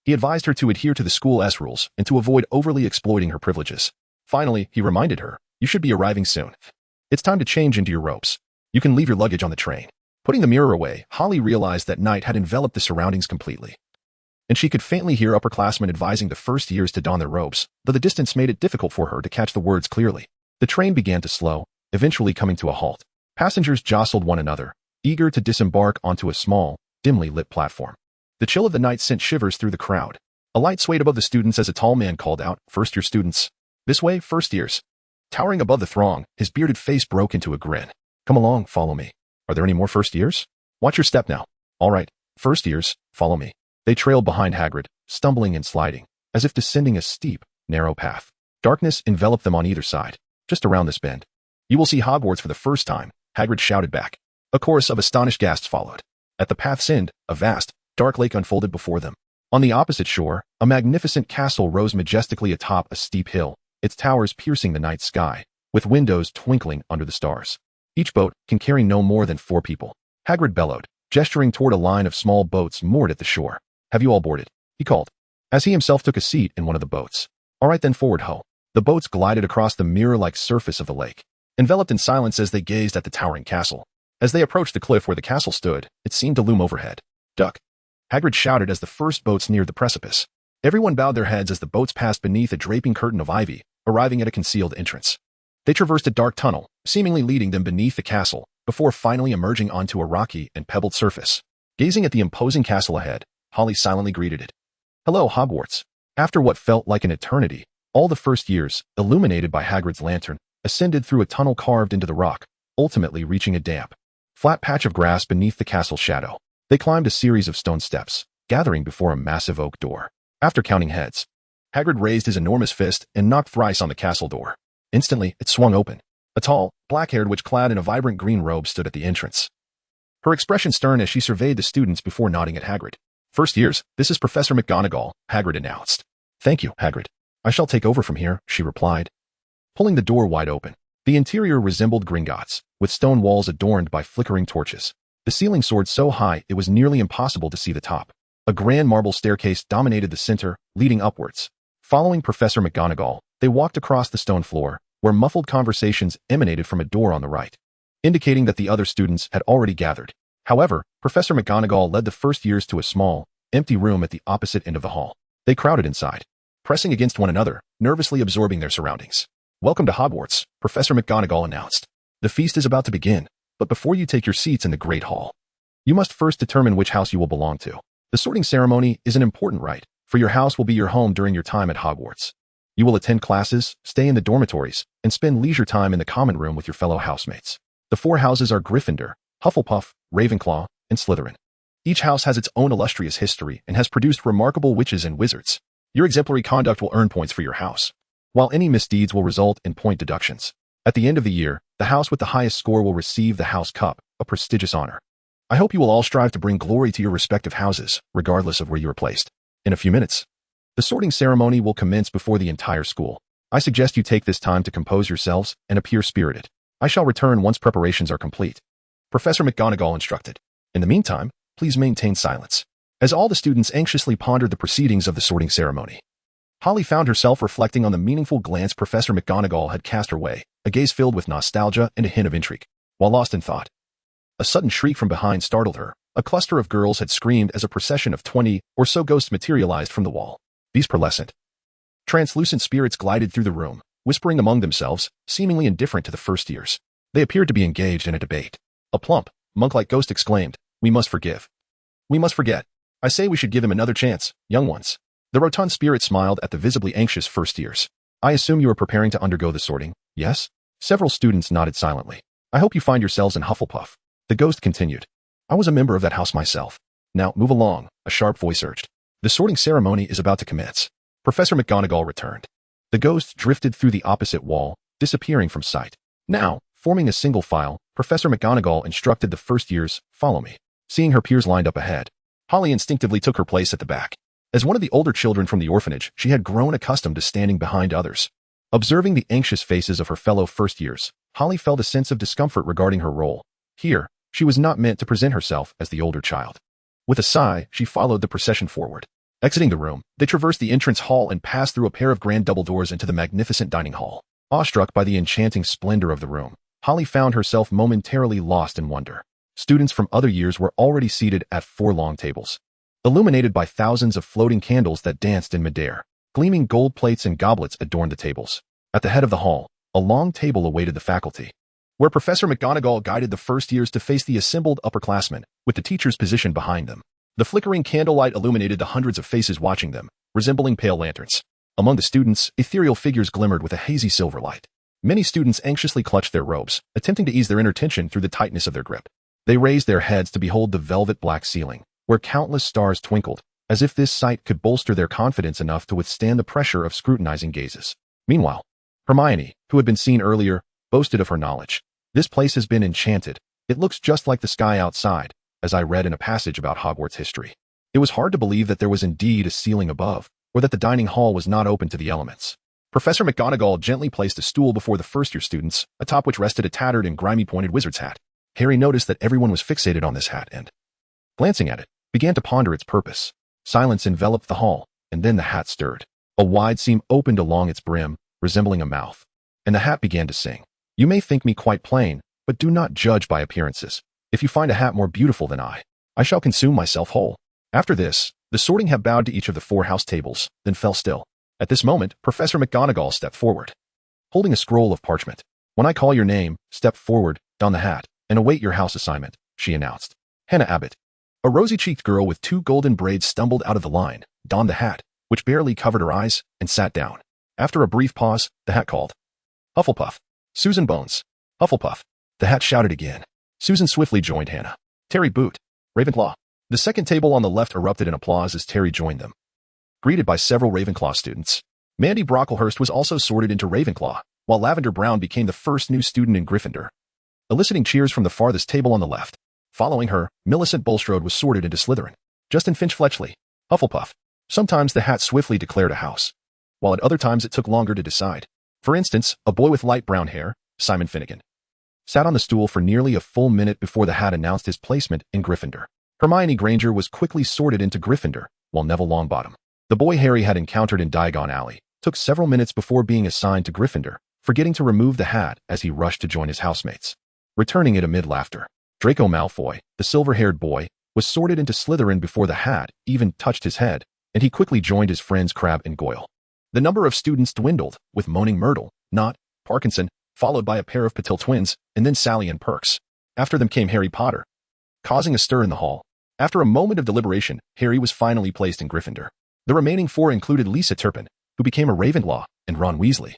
He advised her to adhere to the school's rules and to avoid overly exploiting her privileges. Finally, he reminded her, you should be arriving soon. It's time to change into your robes. You can leave your luggage on the train. Putting the mirror away, Holly realized that night had enveloped the surroundings completely. And she could faintly hear upperclassmen advising the first years to don their robes, though the distance made it difficult for her to catch the words clearly. The train began to slow, eventually coming to a halt. Passengers jostled one another, eager to disembark onto a small, dimly lit platform. The chill of the night sent shivers through the crowd. A light swayed above the students as a tall man called out, First-year students. This way, first years. Towering above the throng, his bearded face broke into a grin. Come along, follow me. Are there any more first years? Watch your step now. All right, first years, follow me. They trailed behind Hagrid, stumbling and sliding, as if descending a steep, narrow path. Darkness enveloped them on either side. Just around this bend. You will see Hogwarts for the first time, Hagrid shouted back. A chorus of astonished gasps followed. At the path's end, a vast, dark lake unfolded before them. On the opposite shore, a magnificent castle rose majestically atop a steep hill, its towers piercing the night sky, with windows twinkling under the stars. Each boat can carry no more than 4 people. Hagrid bellowed, gesturing toward a line of small boats moored at the shore. Have you all boarded? He called, as he himself took a seat in one of the boats. All right then, forward ho. The boats glided across the mirror-like surface of the lake, enveloped in silence as they gazed at the towering castle. As they approached the cliff where the castle stood, it seemed to loom overhead. Duck! Hagrid shouted as the first boats neared the precipice. Everyone bowed their heads as the boats passed beneath a draping curtain of ivy, arriving at a concealed entrance. They traversed a dark tunnel, seemingly leading them beneath the castle, before finally emerging onto a rocky and pebbled surface. Gazing at the imposing castle ahead, Holly silently greeted it. Hello, Hogwarts. After what felt like an eternity, all the first years, illuminated by Hagrid's lantern, ascended through a tunnel carved into the rock, ultimately reaching a damp, flat patch of grass beneath the castle's shadow. They climbed a series of stone steps, gathering before a massive oak door. After counting heads, Hagrid raised his enormous fist and knocked thrice on the castle door. Instantly, it swung open. A tall, black-haired witch clad in a vibrant green robe stood at the entrance. Her expression stern as she surveyed the students before nodding at Hagrid. First years, this is Professor McGonagall, Hagrid announced. Thank you, Hagrid. I shall take over from here, she replied, pulling the door wide open. The interior resembled Gringotts, with stone walls adorned by flickering torches. The ceiling soared so high it was nearly impossible to see the top. A grand marble staircase dominated the center, leading upwards. Following Professor McGonagall, they walked across the stone floor, where muffled conversations emanated from a door on the right, indicating that the other students had already gathered. However, Professor McGonagall led the first years to a small, empty room at the opposite end of the hall. They crowded inside, pressing against one another, nervously absorbing their surroundings. Welcome to Hogwarts, Professor McGonagall announced. The feast is about to begin, but before you take your seats in the Great Hall, you must first determine which house you will belong to. The sorting ceremony is an important rite, for your house will be your home during your time at Hogwarts. You will attend classes, stay in the dormitories, and spend leisure time in the common room with your fellow housemates. The four houses are Gryffindor, Hufflepuff, Ravenclaw, and Slytherin. Each house has its own illustrious history and has produced remarkable witches and wizards. Your exemplary conduct will earn points for your house, while any misdeeds will result in point deductions. At the end of the year, the house with the highest score will receive the House Cup, a prestigious honor. I hope you will all strive to bring glory to your respective houses, regardless of where you are placed. In a few minutes, the sorting ceremony will commence before the entire school. I suggest you take this time to compose yourselves and appear spirited. I shall return once preparations are complete. Professor McGonagall instructed. In the meantime, please maintain silence. As all the students anxiously pondered the proceedings of the sorting ceremony, Holly found herself reflecting on the meaningful glance Professor McGonagall had cast her way, a gaze filled with nostalgia and a hint of intrigue. While lost in thought, a sudden shriek from behind startled her. A cluster of girls had screamed as a procession of 20 or so ghosts materialized from the wall. These pearlescent, translucent spirits glided through the room, whispering among themselves, seemingly indifferent to the first years. They appeared to be engaged in a debate. A plump, monk-like ghost exclaimed, "We must forgive. We must forget. I say we should give him another chance, young ones." The rotund spirit smiled at the visibly anxious first years. "I assume you are preparing to undergo the sorting, yes?" Several students nodded silently. "I hope you find yourselves in Hufflepuff." The ghost continued. "I was a member of that house myself. Now, move along," a sharp voice urged. "The sorting ceremony is about to commence." Professor McGonagall returned. The ghost drifted through the opposite wall, disappearing from sight. Now, forming a single file, Professor McGonagall instructed the first years, "Follow me." Seeing her peers lined up ahead, Holly instinctively took her place at the back. As one of the older children from the orphanage, she had grown accustomed to standing behind others. Observing the anxious faces of her fellow first years, Holly felt a sense of discomfort regarding her role. Here, she was not meant to present herself as the older child. With a sigh, she followed the procession forward. Exiting the room, they traversed the entrance hall and passed through a pair of grand double doors into the magnificent dining hall. Awestruck by the enchanting splendor of the room, Holly found herself momentarily lost in wonder. Students from other years were already seated at 4 long tables, illuminated by thousands of floating candles that danced in midair. Gleaming gold plates and goblets adorned the tables. At the head of the hall, a long table awaited the faculty, where Professor McGonagall guided the first years to face the assembled upperclassmen, with the teachers positioned behind them. The flickering candlelight illuminated the hundreds of faces watching them, resembling pale lanterns. Among the students, ethereal figures glimmered with a hazy silver light. Many students anxiously clutched their robes, attempting to ease their inner tension through the tightness of their grip. They raised their heads to behold the velvet black ceiling, where countless stars twinkled, as if this sight could bolster their confidence enough to withstand the pressure of scrutinizing gazes. Meanwhile, Hermione, who had been seen earlier, boasted of her knowledge. "This place has been enchanted. It looks just like the sky outside, as I read in a passage about Hogwarts history." It was hard to believe that there was indeed a ceiling above, or that the dining hall was not open to the elements. Professor McGonagall gently placed a stool before the first-year students, atop which rested a tattered and grimy pointed wizard's hat. Harry noticed that everyone was fixated on this hat and, glancing at it, began to ponder its purpose. Silence enveloped the hall, and then the hat stirred. A wide seam opened along its brim, resembling a mouth, and the hat began to sing. "You may think me quite plain, but do not judge by appearances. If you find a hat more beautiful than I shall consume myself whole." After this, the sorting hat bowed to each of the 4 house tables, then fell still. At this moment, Professor McGonagall stepped forward, holding a scroll of parchment. "When I call your name, step forward, don the hat, and await your house assignment," she announced. Hannah Abbott, a rosy-cheeked girl with 2 golden braids, stumbled out of the line, donned the hat, which barely covered her eyes, and sat down. After a brief pause, the hat called, "Hufflepuff." "Susan Bones." "Hufflepuff." The hat shouted again. Susan swiftly joined Hannah. "Terry Boot." "Ravenclaw." The second table on the left erupted in applause as Terry joined them, greeted by several Ravenclaw students. Mandy Brocklehurst was also sorted into Ravenclaw, while Lavender Brown became the first new student in Gryffindor, eliciting cheers from the farthest table on the left. Following her, Millicent Bulstrode was sorted into Slytherin. Justin Finch Fletchley, Hufflepuff. Sometimes the hat swiftly declared a house, while at other times it took longer to decide. For instance, a boy with light brown hair, Simon Finnegan, sat on the stool for nearly a full minute before the hat announced his placement in Gryffindor. Hermione Granger was quickly sorted into Gryffindor, while Neville Longbottom, the boy Harry had encountered in Diagon Alley, took several minutes before being assigned to Gryffindor, forgetting to remove the hat as he rushed to join his housemates, returning it amid laughter. Draco Malfoy, the silver-haired boy, was sorted into Slytherin before the hat even touched his head, and he quickly joined his friends Crabbe and Goyle. The number of students dwindled, with Moaning Myrtle, Nott, Parkinson, followed by a pair of Patil twins, and then Sally and Perks. After them came Harry Potter, causing a stir in the hall. After a moment of deliberation, Harry was finally placed in Gryffindor. The remaining 4 included Lisa Turpin, who became a Ravenclaw, and Ron Weasley,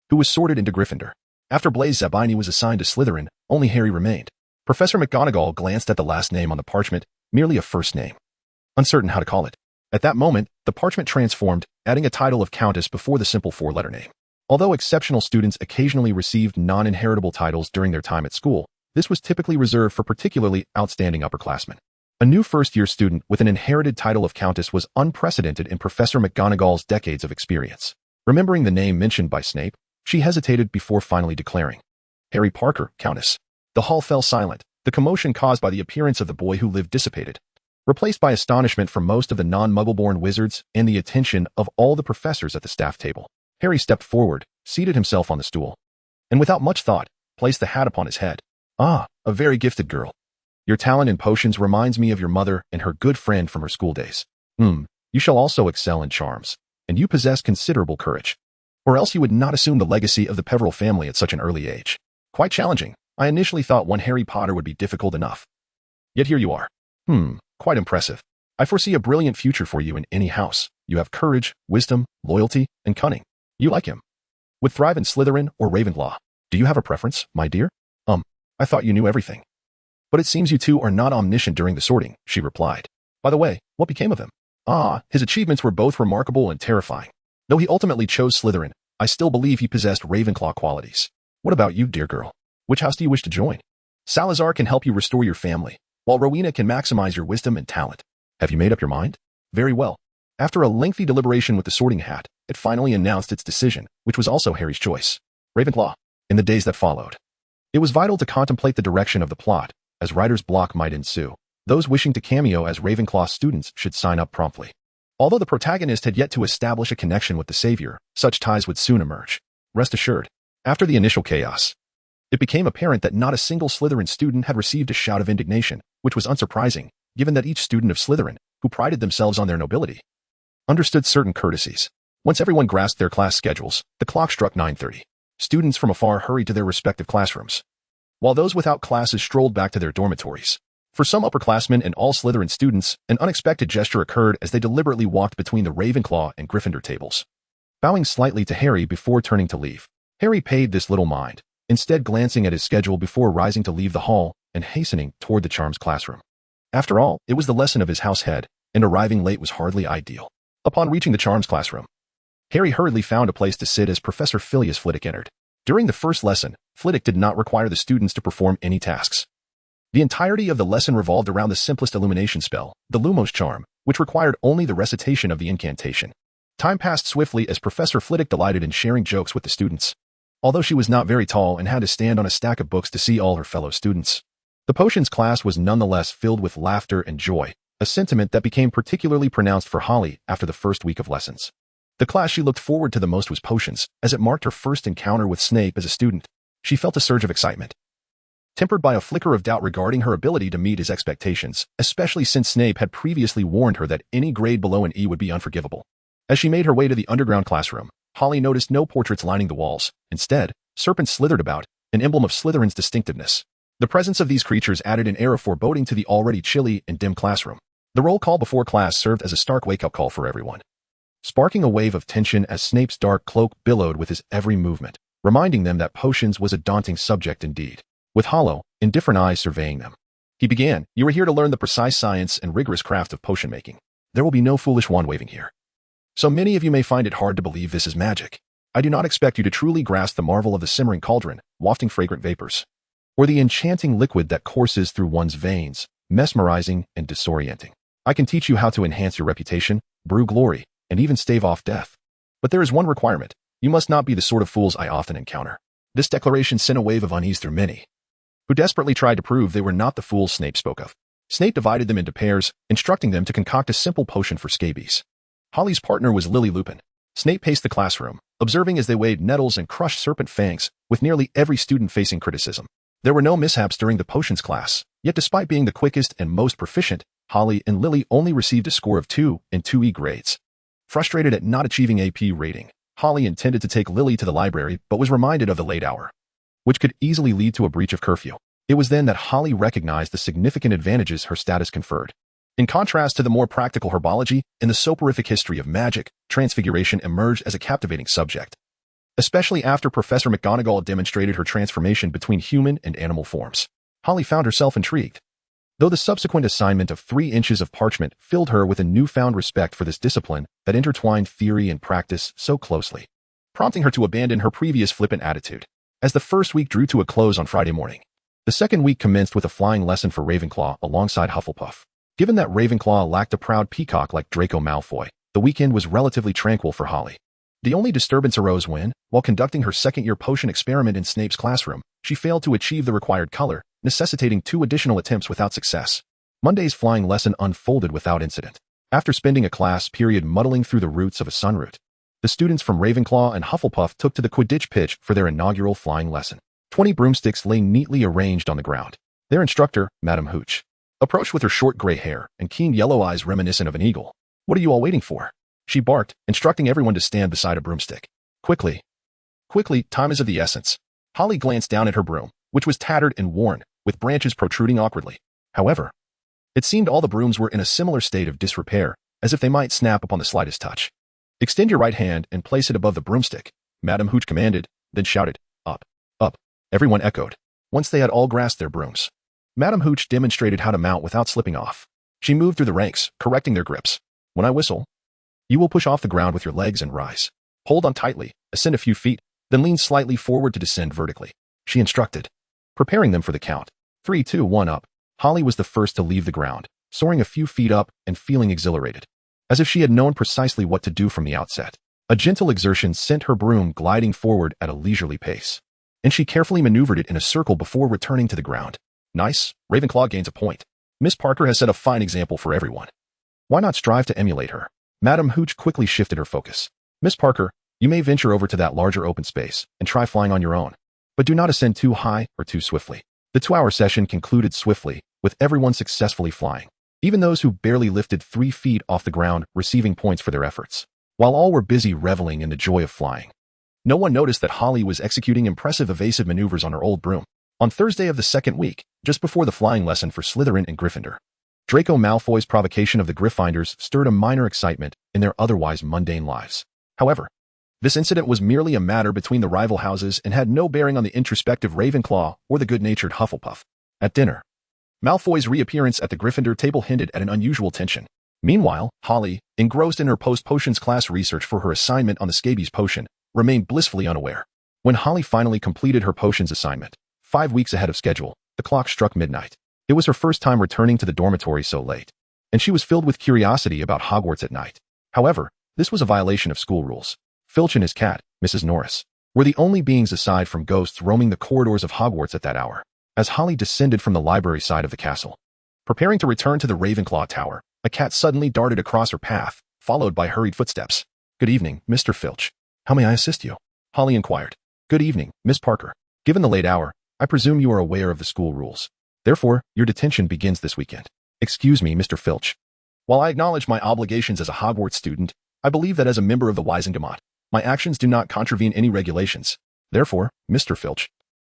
who was sorted into Gryffindor. After Blaise Zabini was assigned to Slytherin, only Harry remained. Professor McGonagall glanced at the last name on the parchment, merely a first name, uncertain how to call it. At that moment, the parchment transformed, adding a title of Countess before the simple four-letter name. Although exceptional students occasionally received non-inheritable titles during their time at school, this was typically reserved for particularly outstanding upperclassmen. A new first-year student with an inherited title of Countess was unprecedented in Professor McGonagall's decades of experience. Remembering the name mentioned by Snape, she hesitated before finally declaring, "Harry Parker, Countess." The hall fell silent, the commotion caused by the appearance of the boy who lived dissipated, replaced by astonishment from most of the non-Muggle-born wizards and the attention of all the professors at the staff table. Harry stepped forward, seated himself on the stool, and without much thought, placed the hat upon his head. "Ah, a very gifted girl. Your talent in potions reminds me of your mother and her good friend from her school days. You shall also excel in charms, and you possess considerable courage. Or else you would not assume the legacy of the Peveril family at such an early age. Quite challenging. I initially thought one Harry Potter would be difficult enough. Yet here you are. Quite impressive. I foresee a brilliant future for you in any house. You have courage, wisdom, loyalty, and cunning. You like him. Would thrive in Slytherin or Ravenclaw. Do you have a preference, my dear? I thought you knew everything. But it seems you two are not omniscient during the sorting, she replied. By the way, what became of him? His achievements were both remarkable and terrifying. Though he ultimately chose Slytherin, I still believe he possessed Ravenclaw qualities. What about you, dear girl? Which house do you wish to join? Salazar can help you restore your family, while Rowena can maximize your wisdom and talent. Have you made up your mind? Very well. After a lengthy deliberation with the sorting hat, it finally announced its decision, which was also Harry's choice. Ravenclaw. In the days that followed, it was vital to contemplate the direction of the plot, as writer's block might ensue. Those wishing to cameo as Ravenclaw students should sign up promptly. Although the protagonist had yet to establish a connection with the Savior, such ties would soon emerge. Rest assured, after the initial chaos, it became apparent that not a single Slytherin student had received a shout of indignation, which was unsurprising, given that each student of Slytherin, who prided themselves on their nobility, understood certain courtesies. Once everyone grasped their class schedules, the clock struck 9:30. Students from afar hurried to their respective classrooms, while those without classes strolled back to their dormitories. For some upperclassmen and all Slytherin students, an unexpected gesture occurred as they deliberately walked between the Ravenclaw and Gryffindor tables, bowing slightly to Harry before turning to leave. Harry paid this little mind, instead glancing at his schedule before rising to leave the hall and hastening toward the charms classroom. After all, it was the lesson of his house head, and arriving late was hardly ideal. Upon reaching the charms classroom, Harry hurriedly found a place to sit as Professor Phileas Flitwick entered. During the first lesson, Flitwick did not require the students to perform any tasks. The entirety of the lesson revolved around the simplest illumination spell, the Lumos charm, which required only the recitation of the incantation. Time passed swiftly as Professor Flitwick delighted in sharing jokes with the students. Although she was not very tall and had to stand on a stack of books to see all her fellow students, the potions class was nonetheless filled with laughter and joy, a sentiment that became particularly pronounced for Holly after the first week of lessons. The class she looked forward to the most was potions, as it marked her first encounter with Snape as a student. She felt a surge of excitement, tempered by a flicker of doubt regarding her ability to meet his expectations, especially since Snape had previously warned her that any grade below an E would be unforgivable. As she made her way to the underground classroom, Holly noticed no portraits lining the walls. Instead, serpents slithered about, an emblem of Slytherin's distinctiveness. The presence of these creatures added an air of foreboding to the already chilly and dim classroom. The roll call before class served as a stark wake-up call for everyone, sparking a wave of tension as Snape's dark cloak billowed with his every movement, reminding them that potions was a daunting subject indeed. With hollow, indifferent eyes surveying them, he began, "You are here to learn the precise science and rigorous craft of potion making. There will be no foolish wand-waving here. So many of you may find it hard to believe this is magic. I do not expect you to truly grasp the marvel of the simmering cauldron, wafting fragrant vapors, or the enchanting liquid that courses through one's veins, mesmerizing and disorienting. I can teach you how to enhance your reputation, brew glory, and even stave off death. But there is one requirement. You must not be the sort of fools I often encounter." This declaration sent a wave of unease through many, who desperately tried to prove they were not the fools Snape spoke of. Snape divided them into pairs, instructing them to concoct a simple potion for scabies. Holly's partner was Lily Lupin. Snape paced the classroom, observing as they weighed nettles and crushed serpent fangs, with nearly every student facing criticism. There were no mishaps during the potions class, yet despite being the quickest and most proficient, Holly and Lily only received a score of 2 and 2E grades. Frustrated at not achieving AP rating, Holly intended to take Lily to the library but was reminded of the late hour, which could easily lead to a breach of curfew. It was then that Holly recognized the significant advantages her status conferred. In contrast to the more practical herbology, in the soporific history of magic, transfiguration emerged as a captivating subject, especially after Professor McGonagall demonstrated her transformation between human and animal forms. Holly found herself intrigued, though the subsequent assignment of 3 inches of parchment filled her with a newfound respect for this discipline that intertwined theory and practice so closely, prompting her to abandon her previous flippant attitude. As the first week drew to a close on Friday morning, the second week commenced with a flying lesson for Ravenclaw alongside Hufflepuff. Given that Ravenclaw lacked a proud peacock like Draco Malfoy, the weekend was relatively tranquil for Holly. The only disturbance arose when, while conducting her second-year potion experiment in Snape's classroom, she failed to achieve the required color, necessitating 2 additional attempts without success. Monday's flying lesson unfolded without incident. After spending a class period muddling through the roots of a sunroot, the students from Ravenclaw and Hufflepuff took to the Quidditch pitch for their inaugural flying lesson. 20 broomsticks lay neatly arranged on the ground. Their instructor, Madame Hooch, approached with her short gray hair and keen yellow eyes reminiscent of an eagle. "What are you all waiting for?" she barked, instructing everyone to stand beside a broomstick. Quickly, time is of the essence." Holly glanced down at her broom, which was tattered and worn, with branches protruding awkwardly. However, it seemed all the brooms were in a similar state of disrepair, as if they might snap upon the slightest touch. "Extend your right hand and place it above the broomstick," Madame Hooch commanded, then shouted, "Up, up." Everyone echoed. Once they had all grasped their brooms, Madame Hooch demonstrated how to mount without slipping off. She moved through the ranks, correcting their grips. "When I whistle, you will push off the ground with your legs and rise. Hold on tightly, ascend a few feet, then lean slightly forward to descend vertically," she instructed, preparing them for the count. 3, 2, 1 up. Holly was the first to leave the ground, soaring a few feet up and feeling exhilarated, as if she had known precisely what to do from the outset. A gentle exertion sent her broom gliding forward at a leisurely pace, and she carefully maneuvered it in a circle before returning to the ground. "Nice, Ravenclaw gains a point. Miss Parker has set a fine example for everyone. Why not strive to emulate her?" Madame Hooch quickly shifted her focus. "Miss Parker, you may venture over to that larger open space and try flying on your own, but do not ascend too high or too swiftly." The 2-hour session concluded swiftly, with everyone successfully flying, even those who barely lifted 3 feet off the ground receiving points for their efforts. While all were busy reveling in the joy of flying, no one noticed that Holly was executing impressive evasive maneuvers on her old broom. On Thursday of the second week, just before the flying lesson for Slytherin and Gryffindor, Draco Malfoy's provocation of the Gryffindors stirred a minor excitement in their otherwise mundane lives. However, this incident was merely a matter between the rival houses and had no bearing on the introspective Ravenclaw or the good-natured Hufflepuff. At dinner, Malfoy's reappearance at the Gryffindor table hinted at an unusual tension. Meanwhile, Holly, engrossed in her post-potions class research for her assignment on the scabies potion, remained blissfully unaware. When Holly finally completed her potions assignment, 5 weeks ahead of schedule, the clock struck midnight. It was her first time returning to the dormitory so late, and she was filled with curiosity about Hogwarts at night. However, this was a violation of school rules. Filch and his cat, Mrs. Norris, were the only beings aside from ghosts roaming the corridors of Hogwarts at that hour. As Holly descended from the library side of the castle, preparing to return to the Ravenclaw Tower, a cat suddenly darted across her path, followed by hurried footsteps. "Good evening, Mr. Filch. How may I assist you?" Holly inquired. "Good evening, Miss Parker. Given the late hour, I presume you are aware of the school rules. Therefore, your detention begins this weekend." "Excuse me, Mr. Filch. While I acknowledge my obligations as a Hogwarts student, I believe that as a member of the Wisengamot, my actions do not contravene any regulations. Therefore, Mr. Filch,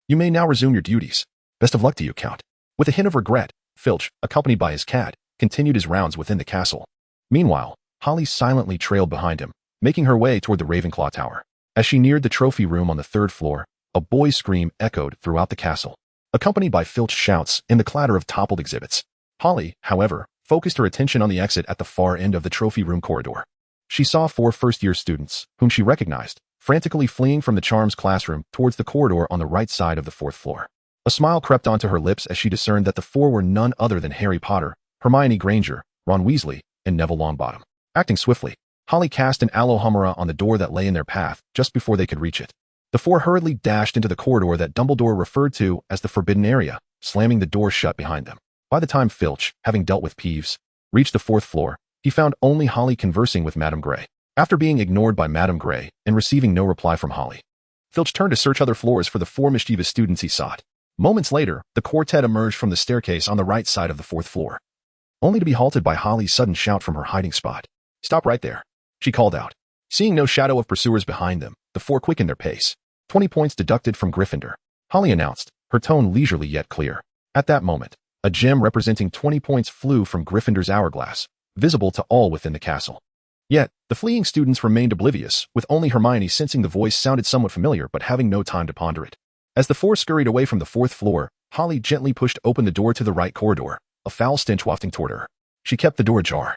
you may now resume your duties. Best of luck to you, Count." With a hint of regret, Filch, accompanied by his cat, continued his rounds within the castle. Meanwhile, Holly silently trailed behind him, making her way toward the Ravenclaw Tower. As she neared the trophy room on the 3rd floor, a boy's scream echoed throughout the castle, accompanied by Filch shouts and the clatter of toppled exhibits. Holly, however, focused her attention on the exit at the far end of the trophy room corridor. She saw 4 first-year students, whom she recognized, frantically fleeing from the charms classroom towards the corridor on the right side of the 4th floor. A smile crept onto her lips as she discerned that the 4 were none other than Harry Potter, Hermione Granger, Ron Weasley, and Neville Longbottom. Acting swiftly, Holly cast an Alohomora on the door that lay in their path just before they could reach it. The 4 hurriedly dashed into the corridor that Dumbledore referred to as the Forbidden Area, slamming the door shut behind them. By the time Filch, having dealt with Peeves, reached the 4th floor, he found only Holly conversing with Madame Grey. After being ignored by Madame Grey and receiving no reply from Holly, Filch turned to search other floors for the 4 mischievous students he sought. Moments later, the quartet emerged from the staircase on the right side of the 4th floor, only to be halted by Holly's sudden shout from her hiding spot. "Stop right there," she called out. Seeing no shadow of pursuers behind them, the 4 quickened their pace. 20 points deducted from Gryffindor, Holly announced, her tone leisurely yet clear. At that moment, A gem representing 20 points flew from Gryffindor's hourglass, visible to all within the castle. Yet, the fleeing students remained oblivious, with only Hermione sensing the voice sounded somewhat familiar but having no time to ponder it. As the four scurried away from the fourth floor, Holly gently pushed open the door to the right corridor, a foul stench wafting toward her. She kept the door ajar,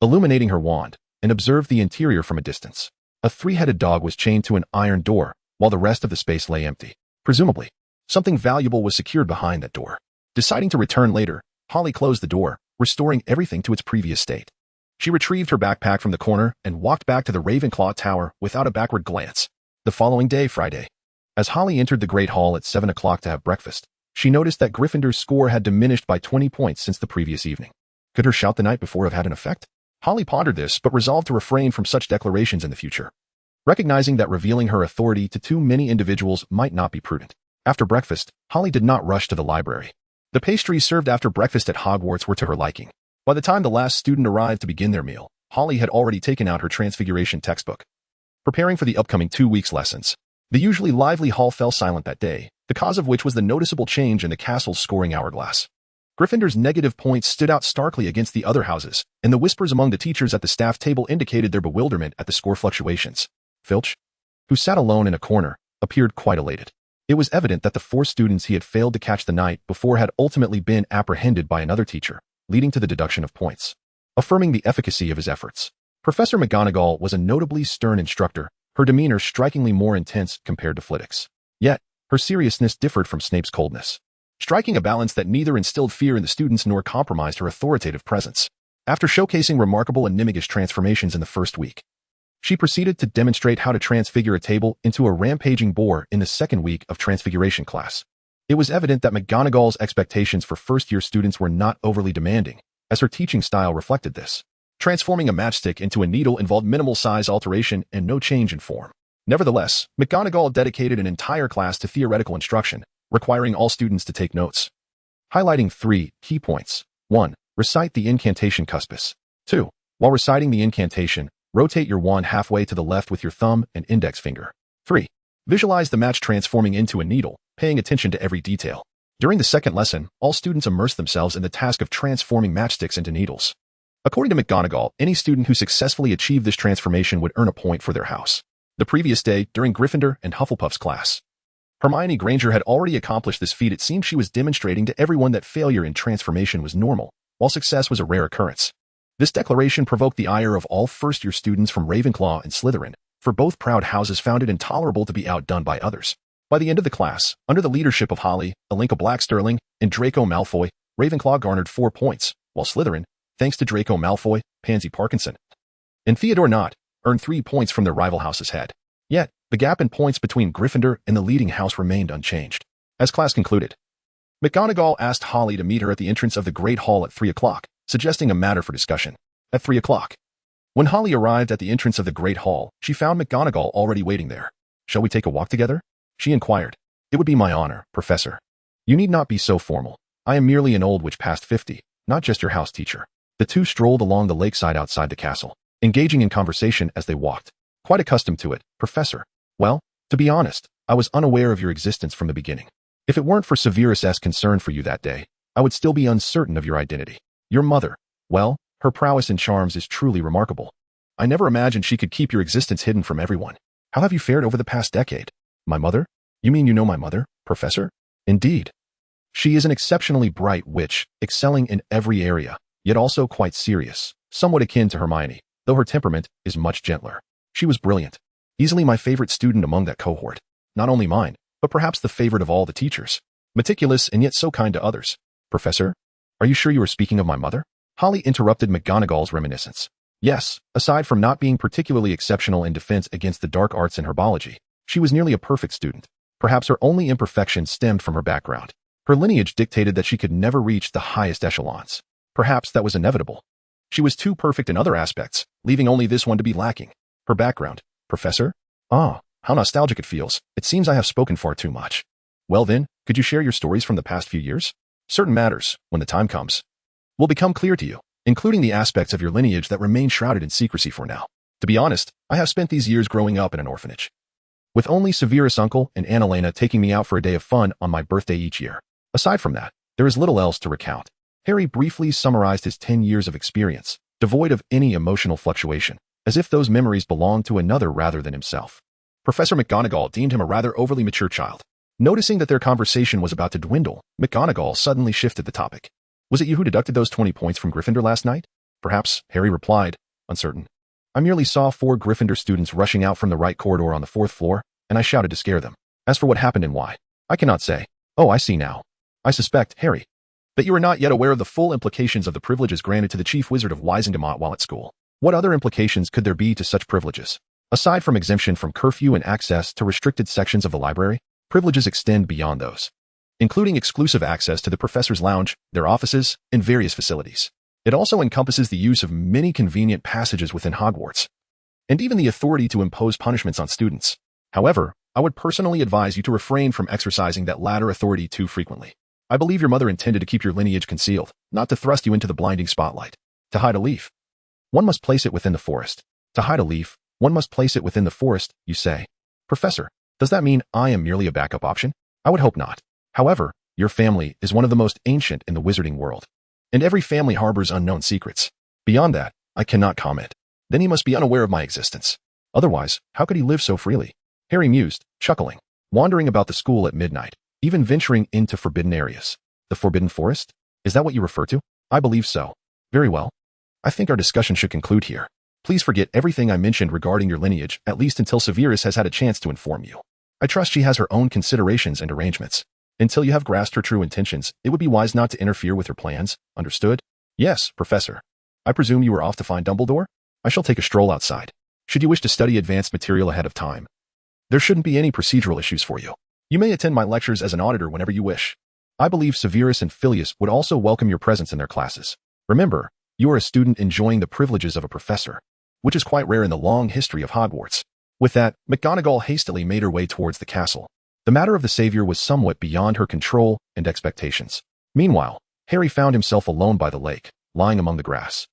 illuminating her wand, and observed the interior from a distance. A three-headed dog was chained to an iron door, while the rest of the space lay empty. Presumably, something valuable was secured behind that door. Deciding to return later, Holly closed the door, restoring everything to its previous state. She retrieved her backpack from the corner and walked back to the Ravenclaw Tower without a backward glance. The following day, Friday. As Holly entered the Great Hall at 7 o'clock to have breakfast, she noticed that Gryffindor's score had diminished by 20 points since the previous evening. Could her shout the night before have had an effect? Holly pondered this but resolved to refrain from such declarations in the future, recognizing that revealing her authority to too many individuals might not be prudent. After breakfast, Holly did not rush to the library. The pastries served after breakfast at Hogwarts were to her liking. By the time the last student arrived to begin their meal, Holly had already taken out her Transfiguration textbook, preparing for the upcoming 2 weeks' lessons. The usually lively hall fell silent that day, the cause of which was the noticeable change in the castle's scoring hourglass. Gryffindor's negative points stood out starkly against the other houses, and the whispers among the teachers at the staff table indicated their bewilderment at the score fluctuations. Filch, who sat alone in a corner, appeared quite elated. It was evident that the 4 students he had failed to catch the night before had ultimately been apprehended by another teacher, leading to the deduction of points, affirming the efficacy of his efforts. Professor McGonagall was a notably stern instructor, her demeanor strikingly more intense compared to Flitwick's. Yet, her seriousness differed from Snape's coldness, striking a balance that neither instilled fear in the students nor compromised her authoritative presence. After showcasing remarkable and Animagus transformations in the first week, she proceeded to demonstrate how to transfigure a table into a rampaging boar in the second week of Transfiguration class. It was evident that McGonagall's expectations for first-year students were not overly demanding, as her teaching style reflected this. Transforming a matchstick into a needle involved minimal size alteration and no change in form. Nevertheless, McGonagall dedicated an entire class to theoretical instruction, requiring all students to take notes, highlighting 3 key points. 1. Recite the incantation cuspis. 2. While reciting the incantation, rotate your wand halfway to the left with your thumb and index finger. 3. Visualize the match transforming into a needle, paying attention to every detail. During the second lesson, all students immersed themselves in the task of transforming matchsticks into needles. According to McGonagall, any student who successfully achieved this transformation would earn a point for their house. The previous day, during Gryffindor and Hufflepuff's class, Hermione Granger had already accomplished this feat. It seemed she was demonstrating to everyone that failure in transformation was normal, while success was a rare occurrence. This declaration provoked the ire of all first-year students from Ravenclaw and Slytherin, for both proud houses found it intolerable to be outdone by others. By the end of the class, under the leadership of Holly, Alinka Blacksterling, and Draco Malfoy, Ravenclaw garnered 4 points, while Slytherin, thanks to Draco Malfoy, Pansy Parkinson, and Theodore Nott, earned 3 points from their rival house's head. Yet, the gap in points between Gryffindor and the leading house remained unchanged. As class concluded, McGonagall asked Holly to meet her at the entrance of the Great Hall at 3 o'clock, suggesting a matter for discussion. At 3 o'clock, when Holly arrived at the entrance of the Great Hall, she found McGonagall already waiting there. "Shall we take a walk together?" she inquired. "It would be my honor, Professor." "You need not be so formal. I am merely an old witch past 50, not just your house teacher." The two strolled along the lakeside outside the castle, engaging in conversation as they walked. "Quite accustomed to it, Professor. Well, to be honest, I was unaware of your existence from the beginning. If it weren't for Severus's concern for you that day, I would still be uncertain of your identity. Your mother, well, her prowess in charms is truly remarkable. I never imagined she could keep your existence hidden from everyone. How have you fared over the past decade?" "My mother? You mean you know my mother, Professor?" "Indeed. She is an exceptionally bright witch, excelling in every area, yet also quite serious, somewhat akin to Hermione, though her temperament is much gentler. She was brilliant, easily my favorite student among that cohort. Not only mine, but perhaps the favorite of all the teachers. Meticulous and yet so kind to others." "Professor, are you sure you are speaking of my mother?" Holly interrupted McGonagall's reminiscence. "Yes, aside from not being particularly exceptional in defense against the dark arts and herbology, she was nearly a perfect student. Perhaps her only imperfection stemmed from her background. Her lineage dictated that she could never reach the highest echelons. Perhaps that was inevitable. She was too perfect in other aspects, leaving only this one to be lacking. Her background, Professor? Ah, how nostalgic it feels. It seems I have spoken far too much. Well then, could you share your stories from the past few years? Certain matters, when the time comes, will become clear to you, including the aspects of your lineage that remain shrouded in secrecy for now. To be honest, I have spent these years growing up in an orphanage, with only Severus' uncle and Annalena taking me out for a day of fun on my birthday each year. Aside from that, There is little else to recount. Harry briefly summarized his 10 years of experience, devoid of any emotional fluctuation, as if those memories belonged to another rather than himself. Professor McGonagall deemed him a rather overly mature child. Noticing that their conversation was about to dwindle, McGonagall suddenly shifted the topic. Was it you who deducted those 20 points from Gryffindor last night? Perhaps, Harry replied, uncertain. I merely saw 4 Gryffindor students rushing out from the right corridor on the 4th floor, and I shouted to scare them. As for what happened and why, I cannot say. Oh, I see now. I suspect, Harry, that you are not yet aware of the full implications of the privileges granted to the Chief Wizard of Wisingamot while at school. What other implications could there be to such privileges? Aside from exemption from curfew and access to restricted sections of the library, privileges extend beyond those, including exclusive access to the professor's lounge, their offices, and various facilities. It also encompasses the use of many convenient passages within Hogwarts, and even the authority to impose punishments on students. However, I would personally advise you to refrain from exercising that latter authority too frequently. I believe your mother intended to keep your lineage concealed, not to thrust you into the blinding spotlight. To hide a leaf, one must place it within the forest. To hide a leaf, one must place it within the forest, you say. Professor, does that mean I am merely a backup option? I would hope not. However, your family is one of the most ancient in the wizarding world, and every family harbors unknown secrets. Beyond that, I cannot comment. Then he must be unaware of my existence. Otherwise, how could he live so freely? Harry mused, chuckling, wandering about the school at midnight, even venturing into forbidden areas. The Forbidden Forest? Is that what you refer to? I believe so. Very well. I think our discussion should conclude here. Please forget everything I mentioned regarding your lineage, at least until Severus has had a chance to inform you. I trust she has her own considerations and arrangements. Until you have grasped her true intentions, it would be wise not to interfere with her plans. Understood? Yes, Professor. I presume you are off to find Dumbledore? I shall take a stroll outside. Should you wish to study advanced material ahead of time, there shouldn't be any procedural issues for you. You may attend my lectures as an auditor whenever you wish. I believe Severus and Filius would also welcome your presence in their classes. Remember, you are a student enjoying the privileges of a professor, which is quite rare in the long history of Hogwarts. With that, McGonagall hastily made her way towards the castle. The matter of the Savior was somewhat beyond her control and expectations. Meanwhile, Harry found himself alone by the lake, lying among the grass.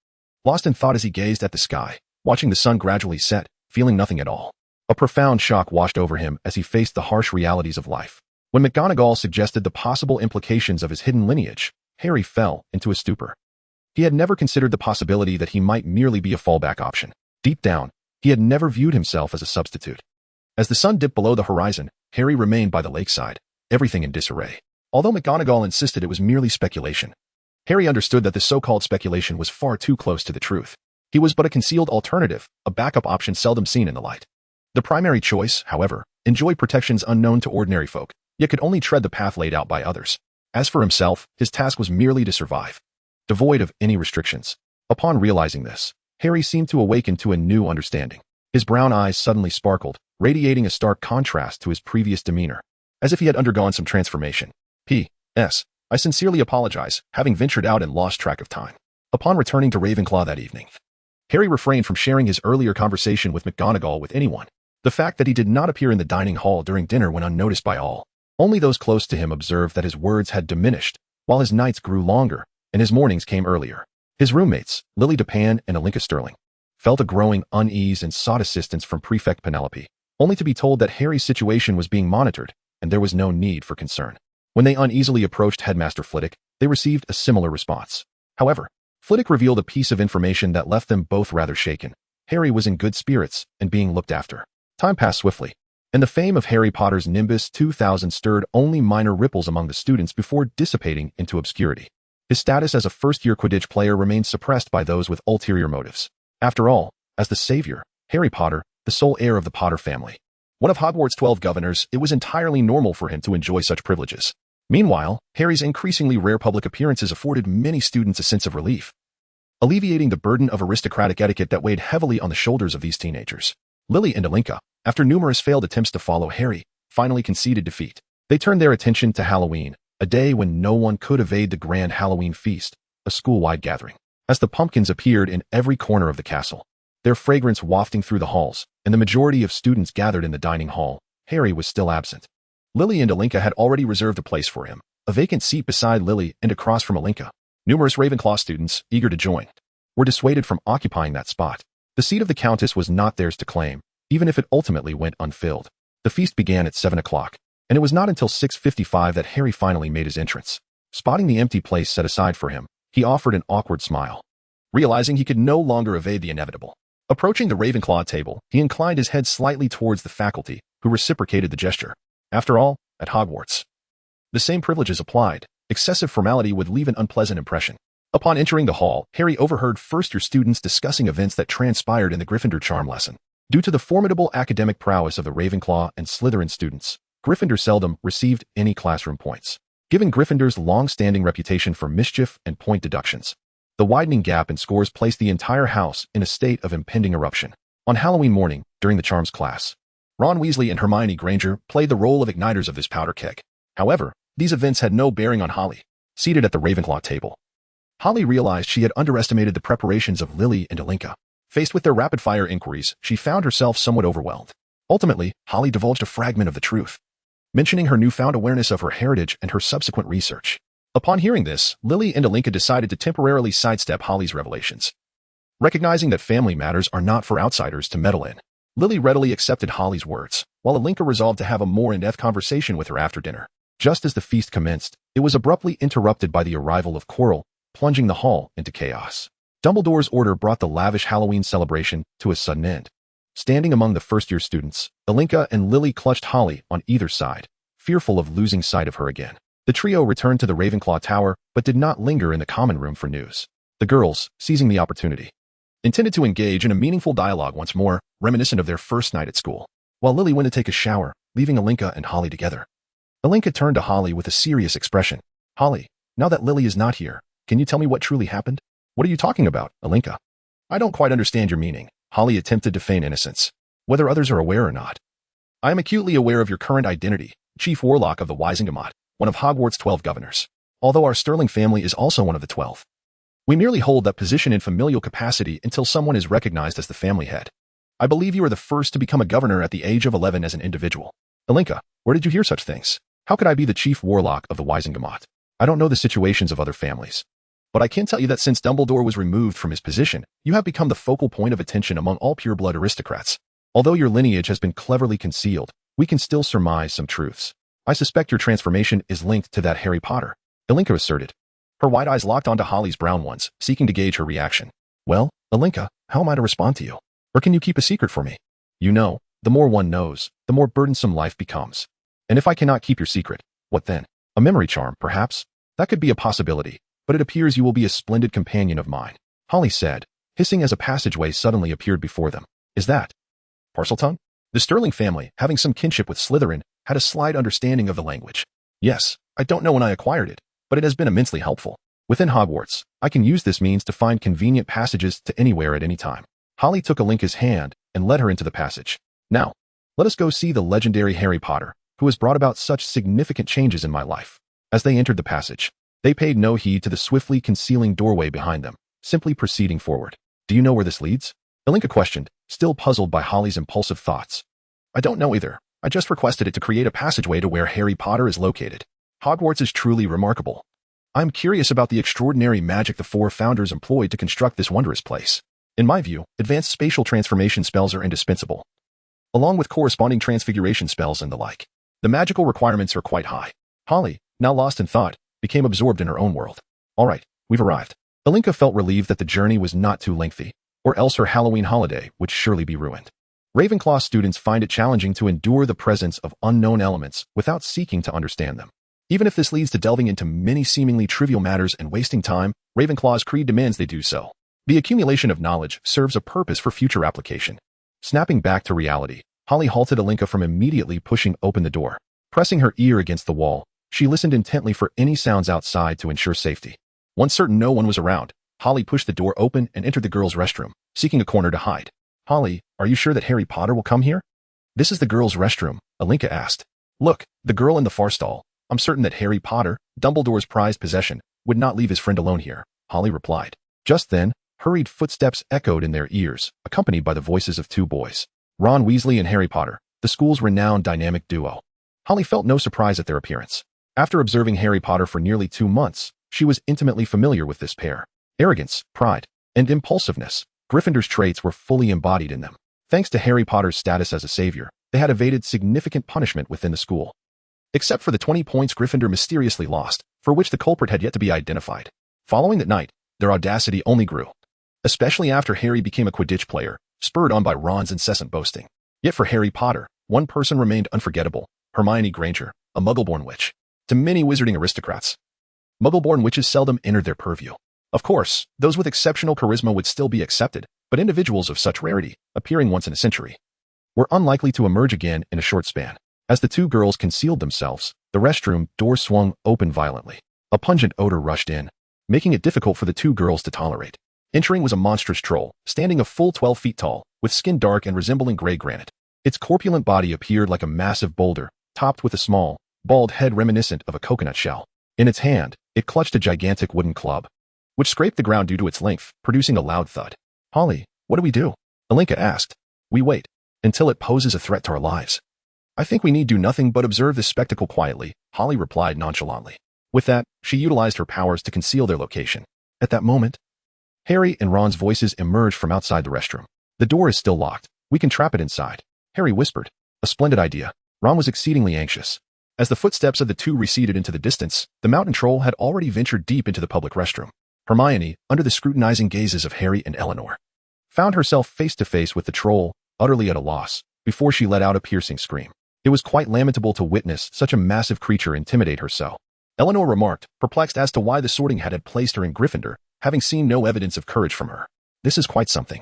Lost in thought as he gazed at the sky, watching the sun gradually set, feeling nothing at all. A profound shock washed over him as he faced the harsh realities of life. When McGonagall suggested the possible implications of his hidden lineage, Harry fell into a stupor. He had never considered the possibility that he might merely be a fallback option. Deep down, he had never viewed himself as a substitute. As the sun dipped below the horizon, Harry remained by the lakeside, everything in disarray. Although McGonagall insisted it was merely speculation, Harry understood that this so-called speculation was far too close to the truth. He was but a concealed alternative, a backup option seldom seen in the light. The primary choice, however, enjoyed protections unknown to ordinary folk, yet could only tread the path laid out by others. As for himself, his task was merely to survive, devoid of any restrictions. Upon realizing this, Harry seemed to awaken to a new understanding. His brown eyes suddenly sparkled, radiating a stark contrast to his previous demeanor, as if he had undergone some transformation. P.S. I sincerely apologize, having ventured out and lost track of time. Upon returning to Ravenclaw that evening, Harry refrained from sharing his earlier conversation with McGonagall with anyone. The fact that he did not appear in the dining hall during dinner went unnoticed by all. Only those close to him observed that his words had diminished, while his nights grew longer, and his mornings came earlier. His roommates, Lily Depan and Alinka Sterling, felt a growing unease and sought assistance from Prefect Penelope, only to be told that Harry's situation was being monitored, and there was no need for concern. When they uneasily approached Headmaster Flitwick, they received a similar response. However, Flitwick revealed a piece of information that left them both rather shaken. Harry was in good spirits and being looked after. Time passed swiftly, and the fame of Harry Potter's Nimbus 2000 stirred only minor ripples among the students before dissipating into obscurity. His status as a first-year Quidditch player remained suppressed by those with ulterior motives. After all, as the savior, Harry Potter, the sole heir of the Potter family, one of Hogwarts' 12 governors, it was entirely normal for him to enjoy such privileges. Meanwhile, Harry's increasingly rare public appearances afforded many students a sense of relief, alleviating the burden of aristocratic etiquette that weighed heavily on the shoulders of these teenagers. Lily and Alinka, after numerous failed attempts to follow Harry, finally conceded defeat. They turned their attention to Halloween, a day when no one could evade the grand Halloween feast, a school-wide gathering. As the pumpkins appeared in every corner of the castle, their fragrance wafting through the halls, and the majority of students gathered in the dining hall, Harry was still absent. Lily and Alinka had already reserved a place for him, a vacant seat beside Lily and across from Alinka. Numerous Ravenclaw students, eager to join, were dissuaded from occupying that spot. The seat of the Countess was not theirs to claim, even if it ultimately went unfilled. The feast began at 7 o'clock, and it was not until 6:55 that Harry finally made his entrance. Spotting the empty place set aside for him, he offered an awkward smile, realizing he could no longer evade the inevitable. Approaching the Ravenclaw table, he inclined his head slightly towards the faculty, who reciprocated the gesture. After all, at Hogwarts, the same privileges applied. Excessive formality would leave an unpleasant impression. Upon entering the hall, Harry overheard first-year students discussing events that transpired in the Gryffindor charm lesson. Due to the formidable academic prowess of the Ravenclaw and Slytherin students, Gryffindor seldom received any classroom points, giving Gryffindor's long-standing reputation for mischief and point deductions. The widening gap in scores placed the entire house in a state of impending eruption. On Halloween morning, during the charms class, Ron Weasley and Hermione Granger played the role of igniters of this powder keg. However, these events had no bearing on Holly, seated at the Ravenclaw table. Holly realized she had underestimated the preparations of Lily and Alinka. Faced with their rapid-fire inquiries, she found herself somewhat overwhelmed. Ultimately, Holly divulged a fragment of the truth, mentioning her newfound awareness of her heritage and her subsequent research. Upon hearing this, Lily and Alinka decided to temporarily sidestep Holly's revelations. Recognizing that family matters are not for outsiders to meddle in, Lily readily accepted Holly's words, while Alinka resolved to have a more in-depth conversation with her after dinner. Just as the feast commenced, it was abruptly interrupted by the arrival of Quirrell, plunging the hall into chaos. Dumbledore's order brought the lavish Halloween celebration to a sudden end. Standing among the first-year students, Alinka and Lily clutched Holly on either side, fearful of losing sight of her again. The trio returned to the Ravenclaw Tower, but did not linger in the common room for news. The girls, seizing the opportunity, intended to engage in a meaningful dialogue once more, reminiscent of their first night at school. While Lily went to take a shower, leaving Alinka and Holly together, Alinka turned to Holly with a serious expression. Holly, now that Lily is not here, can you tell me what truly happened? What are you talking about, Alinka? I don't quite understand your meaning. Holly attempted to feign innocence, whether others are aware or not. I am acutely aware of your current identity, Chief Warlock of the Wisengamot, one of Hogwarts' 12 governors. Although our Sterling family is also one of the 12. We merely hold that position in familial capacity until someone is recognized as the family head. I believe you are the first to become a governor at the age of 11 as an individual. Alinka, where did you hear such things? How could I be the Chief Warlock of the Wisengamot? I don't know the situations of other families, but I can tell you that since Dumbledore was removed from his position, you have become the focal point of attention among all pureblood aristocrats. Although your lineage has been cleverly concealed, we can still surmise some truths. I suspect your transformation is linked to that Harry Potter, Alinka asserted. Her wide eyes locked onto Holly's brown ones, seeking to gauge her reaction. Well, Alinka, how am I to respond to you? Or can you keep a secret for me? You know, the more one knows, the more burdensome life becomes. And if I cannot keep your secret, what then? A memory charm, perhaps? That could be a possibility, but it appears you will be a splendid companion of mine, Holly said, hissing as a passageway suddenly appeared before them. Is that Parseltongue? The Sterling family, having some kinship with Slytherin, had a slight understanding of the language. Yes, I don't know when I acquired it, but it has been immensely helpful. Within Hogwarts, I can use this means to find convenient passages to anywhere at any time. Holly took Alinka's hand and led her into the passage. Now, let us go see the legendary Harry Potter, who has brought about such significant changes in my life. As they entered the passage, they paid no heed to the swiftly concealing doorway behind them, simply proceeding forward. Do you know where this leads? Alinka questioned, still puzzled by Holly's impulsive thoughts. I don't know either. I just requested it to create a passageway to where Harry Potter is located. Hogwarts is truly remarkable. I'm curious about the extraordinary magic the four founders employed to construct this wondrous place. In my view, advanced spatial transformation spells are indispensable, along with corresponding transfiguration spells and the like. The magical requirements are quite high. Holly, now lost in thought, became absorbed in her own world. All right, we've arrived. Alinka felt relieved that the journey was not too lengthy, or else her Halloween holiday would surely be ruined. Ravenclaw students find it challenging to endure the presence of unknown elements without seeking to understand them. Even if this leads to delving into many seemingly trivial matters and wasting time, Ravenclaw's creed demands they do so. The accumulation of knowledge serves a purpose for future application. Snapping back to reality, Holly halted Alinka from immediately pushing open the door. Pressing her ear against the wall, she listened intently for any sounds outside to ensure safety. Once certain no one was around, Holly pushed the door open and entered the girls' restroom, seeking a corner to hide. Holly, are you sure that Harry Potter will come here? This is the girls' restroom, Alinka asked. Look, the girl in the far stall. I'm certain that Harry Potter, Dumbledore's prized possession, would not leave his friend alone here, Holly replied. Just then, hurried footsteps echoed in their ears, accompanied by the voices of two boys. Ron Weasley and Harry Potter, the school's renowned dynamic duo. Holly felt no surprise at their appearance. After observing Harry Potter for nearly 2 months, she was intimately familiar with this pair. Arrogance, pride, and impulsiveness, Gryffindor's traits were fully embodied in them. Thanks to Harry Potter's status as a savior, they had evaded significant punishment within the school. except for the 20 points Gryffindor mysteriously lost, for which the culprit had yet to be identified. Following that night, their audacity only grew, especially after Harry became a Quidditch player, spurred on by Ron's incessant boasting. Yet for Harry Potter, one person remained unforgettable: Hermione Granger, a Muggle-born witch. To many wizarding aristocrats, Muggle-born witches seldom entered their purview. Of course, those with exceptional charisma would still be accepted, but individuals of such rarity, appearing once in a century, were unlikely to emerge again in a short span. As the two girls concealed themselves, the restroom door swung open violently. A pungent odor rushed in, making it difficult for the two girls to tolerate. Entering was a monstrous troll, standing a full 12 feet tall, with skin dark and resembling gray granite. Its corpulent body appeared like a massive boulder, topped with a small, bald head reminiscent of a coconut shell. In its hand, it clutched a gigantic wooden club, which scraped the ground due to its length, producing a loud thud. "Holly, what do we do?" Alinka asked. "We wait until it poses a threat to our lives." "I think we need do nothing but observe this spectacle quietly," Holly replied nonchalantly. With that, she utilized her powers to conceal their location. At that moment, Harry and Ron's voices emerged from outside the restroom. "The door is still locked. We can trap it inside," Harry whispered. "A splendid idea." Ron was exceedingly anxious. As the footsteps of the two receded into the distance, the mountain troll had already ventured deep into the public restroom. Hermione, under the scrutinizing gazes of Harry and Eleanor, found herself face to face with the troll, utterly at a loss, before she let out a piercing scream. It was quite lamentable to witness such a massive creature intimidate her so. Eleanor remarked, perplexed as to why the Sorting Hat had placed her in Gryffindor, having seen no evidence of courage from her. "This is quite something.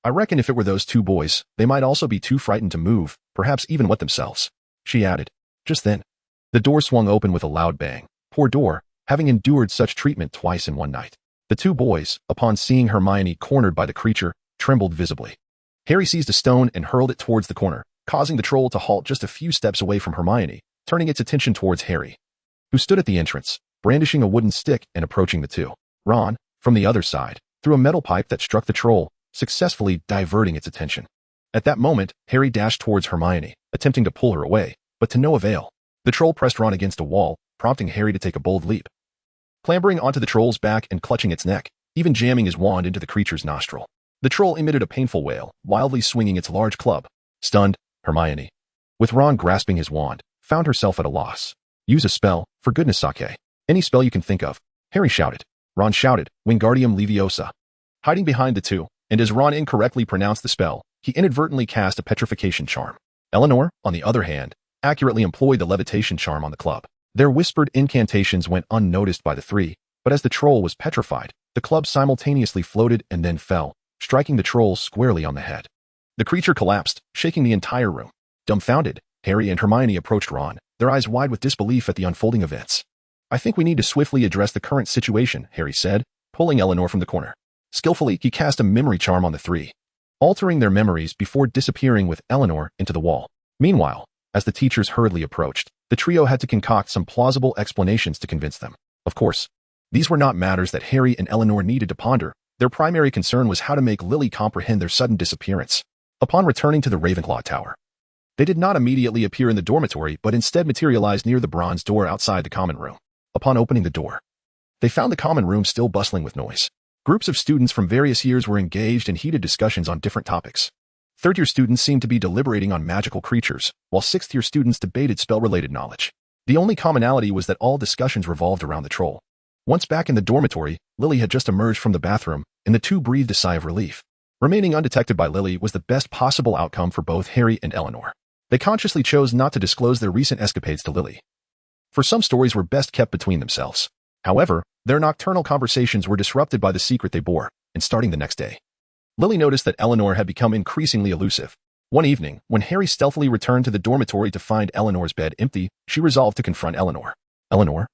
I reckon if it were those two boys, they might also be too frightened to move, perhaps even wet themselves," she added. Just then, the door swung open with a loud bang. Poor door, having endured such treatment twice in one night. The two boys, upon seeing Hermione cornered by the creature, trembled visibly. Harry seized a stone and hurled it towards the corner, causing the troll to halt just a few steps away from Hermione, turning its attention towards Harry, who stood at the entrance, brandishing a wooden stick and approaching the two. Ron, from the other side, threw a metal pipe that struck the troll, successfully diverting its attention. At that moment, Harry dashed towards Hermione, attempting to pull her away, but to no avail. The troll pressed Ron against a wall, prompting Harry to take a bold leap. Clambering onto the troll's back and clutching its neck, even jamming his wand into the creature's nostril, the troll emitted a painful wail, wildly swinging its large club. Stunned, Hermione, with Ron grasping his wand, found herself at a loss. "Use a spell, for goodness sake. Any spell you can think of," Harry shouted. Ron shouted, "Wingardium Leviosa." Hiding behind the two, and as Ron incorrectly pronounced the spell, he inadvertently cast a petrification charm. Eleanor, on the other hand, accurately employed the levitation charm on the club. Their whispered incantations went unnoticed by the three, but as the troll was petrified, the club simultaneously floated and then fell, striking the troll squarely on the head. The creature collapsed, shaking the entire room. Dumbfounded, Harry and Hermione approached Ron, their eyes wide with disbelief at the unfolding events. "I think we need to swiftly address the current situation," Harry said, pulling Eleanor from the corner. Skillfully, he cast a memory charm on the three, altering their memories before disappearing with Eleanor into the wall. Meanwhile, as the teachers hurriedly approached, the trio had to concoct some plausible explanations to convince them. Of course, these were not matters that Harry and Eleanor needed to ponder. Their primary concern was how to make Lily comprehend their sudden disappearance. Upon returning to the Ravenclaw Tower, they did not immediately appear in the dormitory but instead materialized near the bronze door outside the common room. Upon opening the door, they found the common room still bustling with noise. Groups of students from various years were engaged in heated discussions on different topics. Third-year students seemed to be deliberating on magical creatures, while sixth-year students debated spell-related knowledge. The only commonality was that all discussions revolved around the troll. Once back in the dormitory, Lily had just emerged from the bathroom, and the two breathed a sigh of relief. Remaining undetected by Lily was the best possible outcome for both Harry and Eleanor. They consciously chose not to disclose their recent escapades to Lily, for some stories were best kept between themselves. However, their nocturnal conversations were disrupted by the secret they bore, and starting the next day, Lily noticed that Eleanor had become increasingly elusive. One evening, when Harry stealthily returned to the dormitory to find Eleanor's bed empty, she resolved to confront Eleanor. "Eleanor,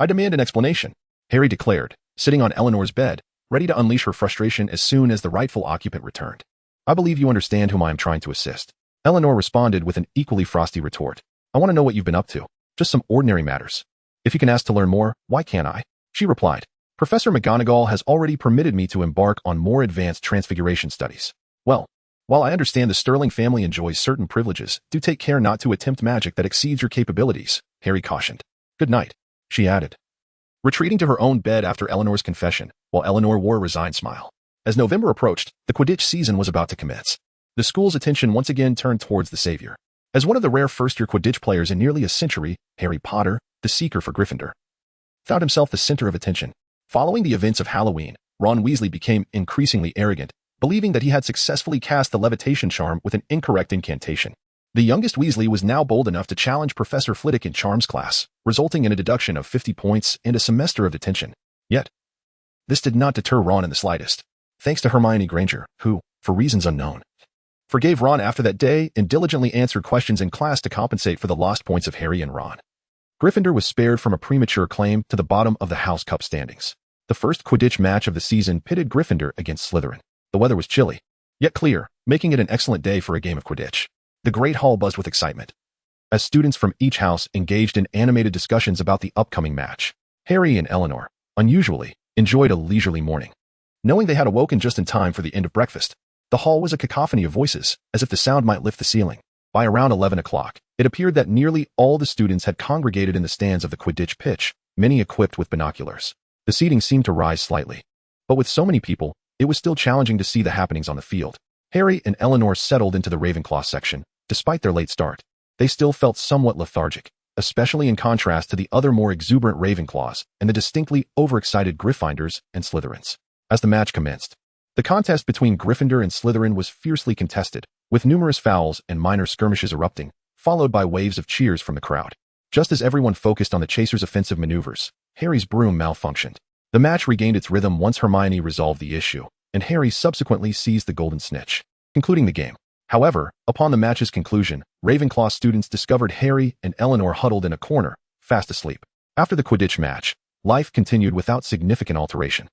I demand an explanation," Harry declared, sitting on Eleanor's bed, ready to unleash her frustration as soon as the rightful occupant returned. "I believe you understand whom I am trying to assist." Eleanor responded with an equally frosty retort. "I want to know what you've been up to. Just some ordinary matters. If you can ask to learn more, why can't I?" She replied. "Professor McGonagall has already permitted me to embark on more advanced transfiguration studies. Well, while I understand the Sterling family enjoys certain privileges, do take care not to attempt magic that exceeds your capabilities," Harry cautioned. "Good night," she added, retreating to her own bed after Eleanor's confession, while Eleanor wore a resigned smile. As November approached, the Quidditch season was about to commence. The school's attention once again turned towards the savior. As one of the rare first-year Quidditch players in nearly a century, Harry Potter, the Seeker for Gryffindor, found himself the center of attention. Following the events of Halloween, Ron Weasley became increasingly arrogant, believing that he had successfully cast the levitation charm with an incorrect incantation. The youngest Weasley was now bold enough to challenge Professor Flitwick in Charms class, resulting in a deduction of 50 points and a semester of detention. Yet, this did not deter Ron in the slightest, thanks to Hermione Granger, who, for reasons unknown, forgave Ron after that day and diligently answered questions in class to compensate for the lost points of Harry and Ron. Gryffindor was spared from a premature claim to the bottom of the House Cup standings. The first Quidditch match of the season pitted Gryffindor against Slytherin. The weather was chilly, yet clear, making it an excellent day for a game of Quidditch. The Great Hall buzzed with excitement, as students from each house engaged in animated discussions about the upcoming match. Harry and Eleanor, unusually, enjoyed a leisurely morning. Knowing they had awoken just in time for the end of breakfast, the hall was a cacophony of voices, as if the sound might lift the ceiling. By around 11 o'clock, it appeared that nearly all the students had congregated in the stands of the Quidditch pitch, many equipped with binoculars. The seating seemed to rise slightly, but with so many people, it was still challenging to see the happenings on the field. Harry and Eleanor settled into the Ravenclaw section. Despite their late start, they still felt somewhat lethargic, especially in contrast to the other more exuberant Ravenclaws and the distinctly overexcited Gryffindors and Slytherins. As the match commenced, the contest between Gryffindor and Slytherin was fiercely contested, with numerous fouls and minor skirmishes erupting, followed by waves of cheers from the crowd. Just as everyone focused on the chasers' offensive maneuvers, Harry's broom malfunctioned. The match regained its rhythm once Hermione resolved the issue, and Harry subsequently seized the golden snitch, concluding the game. However, upon the match's conclusion, Ravenclaw students discovered Harry and Eleanor huddled in a corner, fast asleep. After the Quidditch match, life continued without significant alteration.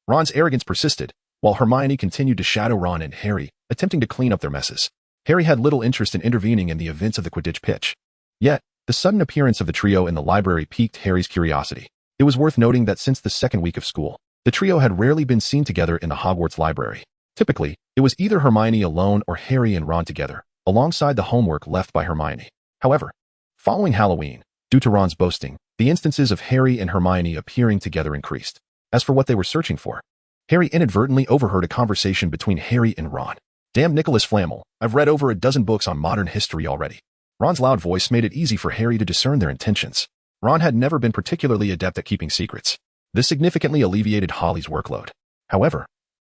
Ron's arrogance persisted, while Hermione continued to shadow Ron and Harry, attempting to clean up their messes. Harry had little interest in intervening in the events of the Quidditch pitch. Yet, the sudden appearance of the trio in the library piqued Harry's curiosity. It was worth noting that since the second week of school, the trio had rarely been seen together in the Hogwarts library. Typically, it was either Hermione alone or Harry and Ron together, alongside the homework left by Hermione. However, following Halloween, due to Ron's boasting, the instances of Harry and Hermione appearing together increased. As for what they were searching for, Harry inadvertently overheard a conversation between Harry and Ron. "Damn Nicholas Flamel, I've read over a dozen books on modern history already." Ron's loud voice made it easy for Harry to discern their intentions. Ron had never been particularly adept at keeping secrets. This significantly alleviated Holly's workload. However,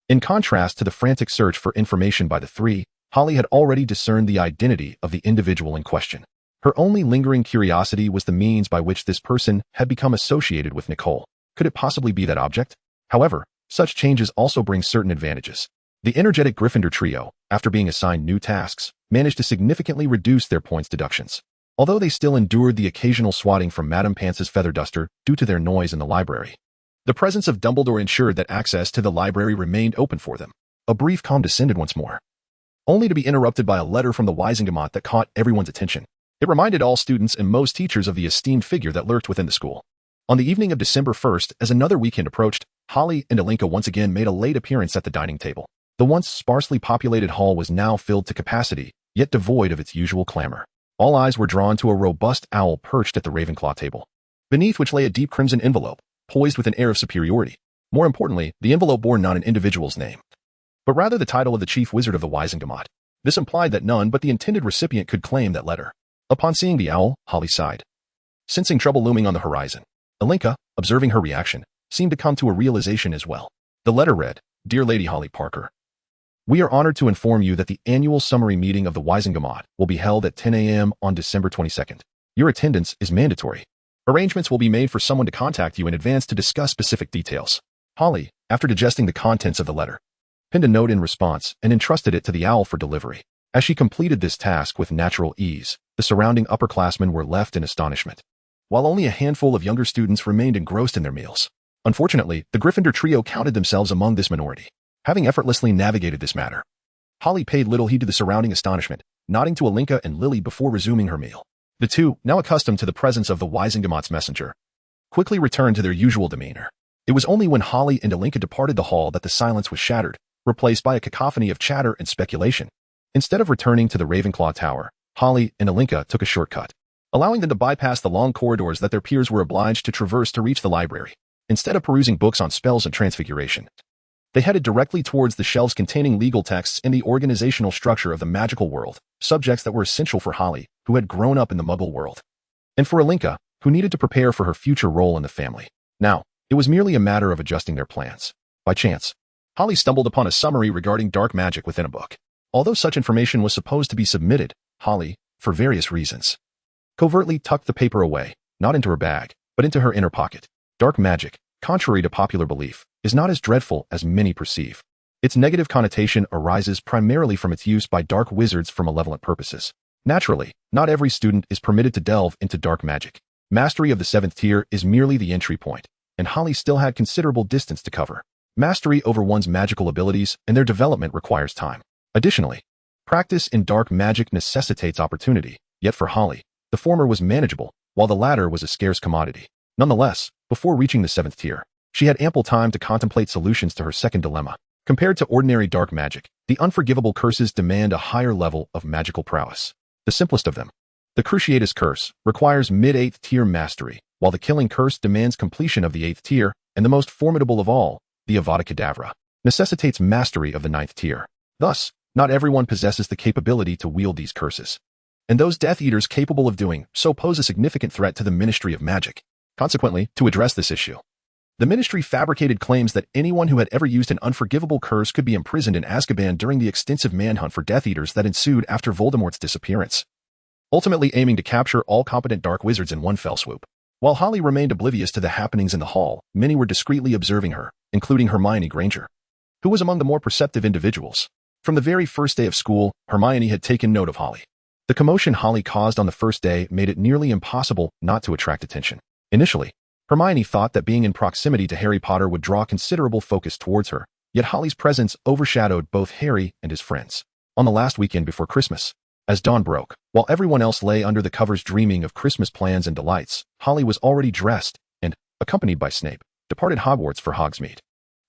in contrast to the frantic search for information by the three, Holly had already discerned the identity of the individual in question. Her only lingering curiosity was the means by which this person had become associated with Nicole. Could it possibly be that object? However, such changes also bring certain advantages. The energetic Gryffindor trio, after being assigned new tasks, managed to significantly reduce their points deductions. Although they still endured the occasional swatting from Madame Pance's feather duster due to their noise in the library, the presence of Dumbledore ensured that access to the library remained open for them. A brief calm descended once more, only to be interrupted by a letter from the Wisengamot that caught everyone's attention. It reminded all students and most teachers of the esteemed figure that lurked within the school. On the evening of December 1st, as another weekend approached, Holly and Alinka once again made a late appearance at the dining table. The once sparsely populated hall was now filled to capacity, yet devoid of its usual clamor. All eyes were drawn to a robust owl perched at the Ravenclaw table, beneath which lay a deep crimson envelope, poised with an air of superiority. More importantly, the envelope bore not an individual's name, but rather the title of the chief wizard of the Wisengamot. This implied that none but the intended recipient could claim that letter. Upon seeing the owl, Holly sighed, sensing trouble looming on the horizon. Alinka, observing her reaction, seemed to come to a realization as well. The letter read, "Dear Lady Holly Parker, we are honored to inform you that the annual summary meeting of the Wisengamot will be held at 10 a.m. on December 22nd. Your attendance is mandatory. Arrangements will be made for someone to contact you in advance to discuss specific details." Holly, after digesting the contents of the letter, penned a note in response and entrusted it to the owl for delivery. As she completed this task with natural ease, the surrounding upperclassmen were left in astonishment, while only a handful of younger students remained engrossed in their meals. Unfortunately, the Gryffindor trio counted themselves among this minority. Having effortlessly navigated this matter, Holly paid little heed to the surrounding astonishment, nodding to Alinka and Lily before resuming her meal. The two, now accustomed to the presence of the Wisengamot's messenger, quickly returned to their usual demeanor. It was only when Holly and Alinka departed the hall that the silence was shattered, replaced by a cacophony of chatter and speculation. Instead of returning to the Ravenclaw Tower, Holly and Alinka took a shortcut, allowing them to bypass the long corridors that their peers were obliged to traverse to reach the library. Instead of perusing books on spells and transfiguration, They headed directly towards the shelves containing legal texts and the organizational structure of the magical world, subjects that were essential for Holly, who had grown up in the Muggle world, and for Alinka, who needed to prepare for her future role in the family. Now, it was merely a matter of adjusting their plans. By chance, Holly stumbled upon a summary regarding dark magic within a book. Although such information was supposed to be submitted, Holly, for various reasons, covertly tucked the paper away, not into her bag, but into her inner pocket. Dark magic, contrary to popular belief, is not as dreadful as many perceive. Its negative connotation arises primarily from its use by dark wizards for malevolent purposes. Naturally, not every student is permitted to delve into dark magic. Mastery of the 7th tier is merely the entry point, and Holly still had considerable distance to cover. Mastery over one's magical abilities and their development requires time. Additionally, practice in dark magic necessitates opportunity, yet for Holly, the former was manageable, while the latter was a scarce commodity. Nonetheless, before reaching the 7th tier, she had ample time to contemplate solutions to her second dilemma. Compared to ordinary dark magic, the unforgivable curses demand a higher level of magical prowess. The simplest of them, the Cruciatus Curse, requires mid-8th tier mastery, while the Killing Curse demands completion of the 8th tier, and the most formidable of all, the Avada Kedavra, necessitates mastery of the 9th tier. Thus, not everyone possesses the capability to wield these curses, and those Death Eaters capable of doing so pose a significant threat to the Ministry of Magic. Consequently, to address this issue, the Ministry fabricated claims that anyone who had ever used an unforgivable curse could be imprisoned in Azkaban during the extensive manhunt for Death Eaters that ensued after Voldemort's disappearance, ultimately aiming to capture all competent dark wizards in one fell swoop. While Holly remained oblivious to the happenings in the hall, many were discreetly observing her, including Hermione Granger, who was among the more perceptive individuals. From the very first day of school, Hermione had taken note of Holly. The commotion Holly caused on the first day made it nearly impossible not to attract attention. Initially, Hermione thought that being in proximity to Harry Potter would draw considerable focus towards her, yet Holly's presence overshadowed both Harry and his friends. On the last weekend before Christmas, as dawn broke, while everyone else lay under the covers dreaming of Christmas plans and delights, Holly was already dressed and, accompanied by Snape, departed Hogwarts for Hogsmeade.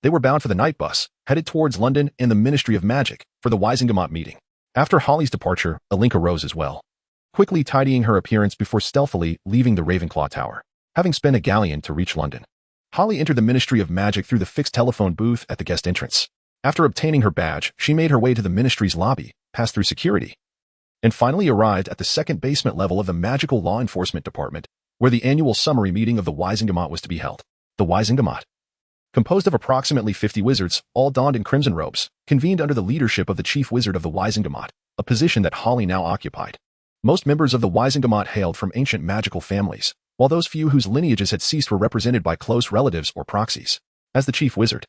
They were bound for the night bus, headed towards London and the Ministry of Magic for the Wisingamot meeting. After Holly's departure, Alinka rose as well, quickly tidying her appearance before stealthily leaving the Ravenclaw Tower. Having spent a galleon to reach London, Holly entered the Ministry of Magic through the fixed telephone booth at the guest entrance. After obtaining her badge, she made her way to the Ministry's lobby, passed through security, and finally arrived at the second basement level of the Magical Law Enforcement Department, where the annual summary meeting of the Wisingamot was to be held. The Wisingamot, composed of approximately 50 wizards, all donned in crimson robes, convened under the leadership of the Chief Wizard of the Wisingamot, a position that Holly now occupied. Most members of the Wisingamot hailed from ancient magical families, while those few whose lineages had ceased were represented by close relatives or proxies. As the Chief Wizard,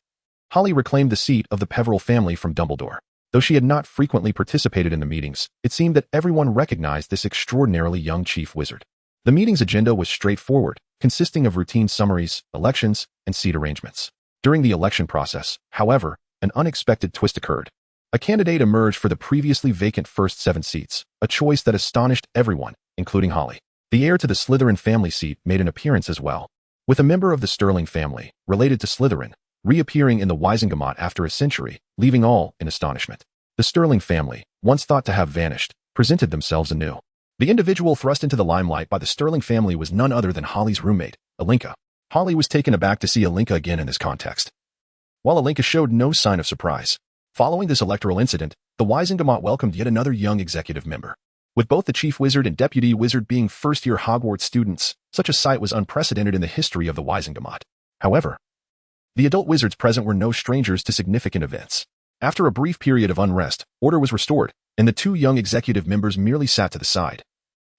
Holly reclaimed the seat of the Peveril family from Dumbledore. Though she had not frequently participated in the meetings, it seemed that everyone recognized this extraordinarily young Chief Wizard. The meeting's agenda was straightforward, consisting of routine summaries, elections, and seat arrangements. During the election process, however, an unexpected twist occurred. A candidate emerged for the previously vacant first 7 seats, a choice that astonished everyone, including Holly. The heir to the Slytherin family seat made an appearance as well, with a member of the Sterling family, related to Slytherin, reappearing in the Wisingamot after a century, leaving all in astonishment. The Sterling family, once thought to have vanished, presented themselves anew. The individual thrust into the limelight by the Sterling family was none other than Holly's roommate, Alinka. Holly was taken aback to see Alinka again in this context, while Alinka showed no sign of surprise. Following this electoral incident, the Wisingamot welcomed yet another young executive member. With both the Chief Wizard and Deputy Wizard being first-year Hogwarts students, such a sight was unprecedented in the history of the Wisingamot. However, the adult wizards present were no strangers to significant events. After a brief period of unrest, order was restored, and the 2 young executive members merely sat to the side,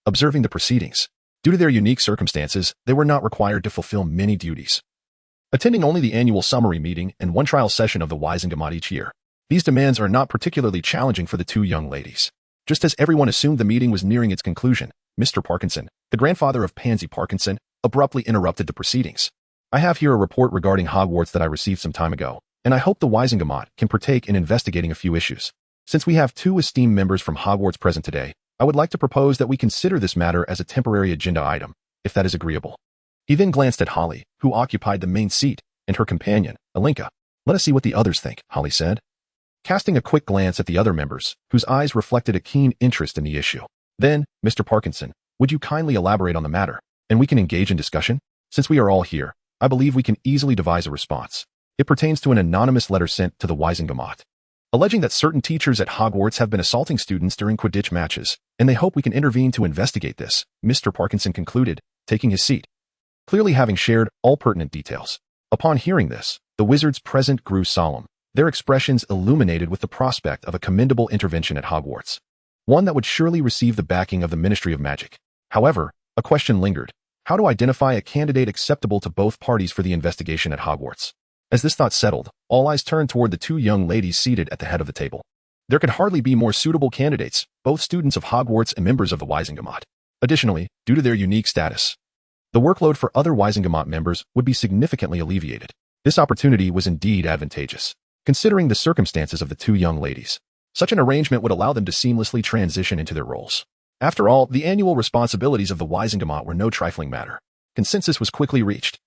observing the proceedings. Due to their unique circumstances, they were not required to fulfill many duties, attending only the annual summary meeting and 1 trial session of the Wisingamot each year. These demands are not particularly challenging for the 2 young ladies. Just as everyone assumed the meeting was nearing its conclusion, Mr. Parkinson, the grandfather of Pansy Parkinson, abruptly interrupted the proceedings. I have here a report regarding Hogwarts that I received some time ago, and I hope the Wisingamot can partake in investigating a few issues. Since we have 2 esteemed members from Hogwarts present today, I would like to propose that we consider this matter as a temporary agenda item, if that is agreeable. He then glanced at Holly, who occupied the main seat, and her companion, Alinka. Let us see what the others think, Holly said, casting a quick glance at the other members, whose eyes reflected a keen interest in the issue. Then, Mr. Parkinson, would you kindly elaborate on the matter, and we can engage in discussion? Since we are all here, I believe we can easily devise a response. It pertains to an anonymous letter sent to the Wisengamot, alleging that certain teachers at Hogwarts have been assaulting students during Quidditch matches, and they hope we can intervene to investigate this, Mr. Parkinson concluded, taking his seat, clearly having shared all pertinent details. Upon hearing this, the wizards present grew solemn, their expressions illuminated with the prospect of a commendable intervention at Hogwarts, one that would surely receive the backing of the Ministry of Magic. However, a question lingered: how to identify a candidate acceptable to both parties for the investigation at Hogwarts? As this thought settled, all eyes turned toward the two young ladies seated at the head of the table. There could hardly be more suitable candidates, both students of Hogwarts and members of the Wisengamot. Additionally, due to their unique status, the workload for other Wisengamot members would be significantly alleviated. This opportunity was indeed advantageous, considering the circumstances of the two young ladies. Such an arrangement would allow them to seamlessly transition into their roles. After all, the annual responsibilities of the Wisengamot were no trifling matter. Consensus was quickly reached,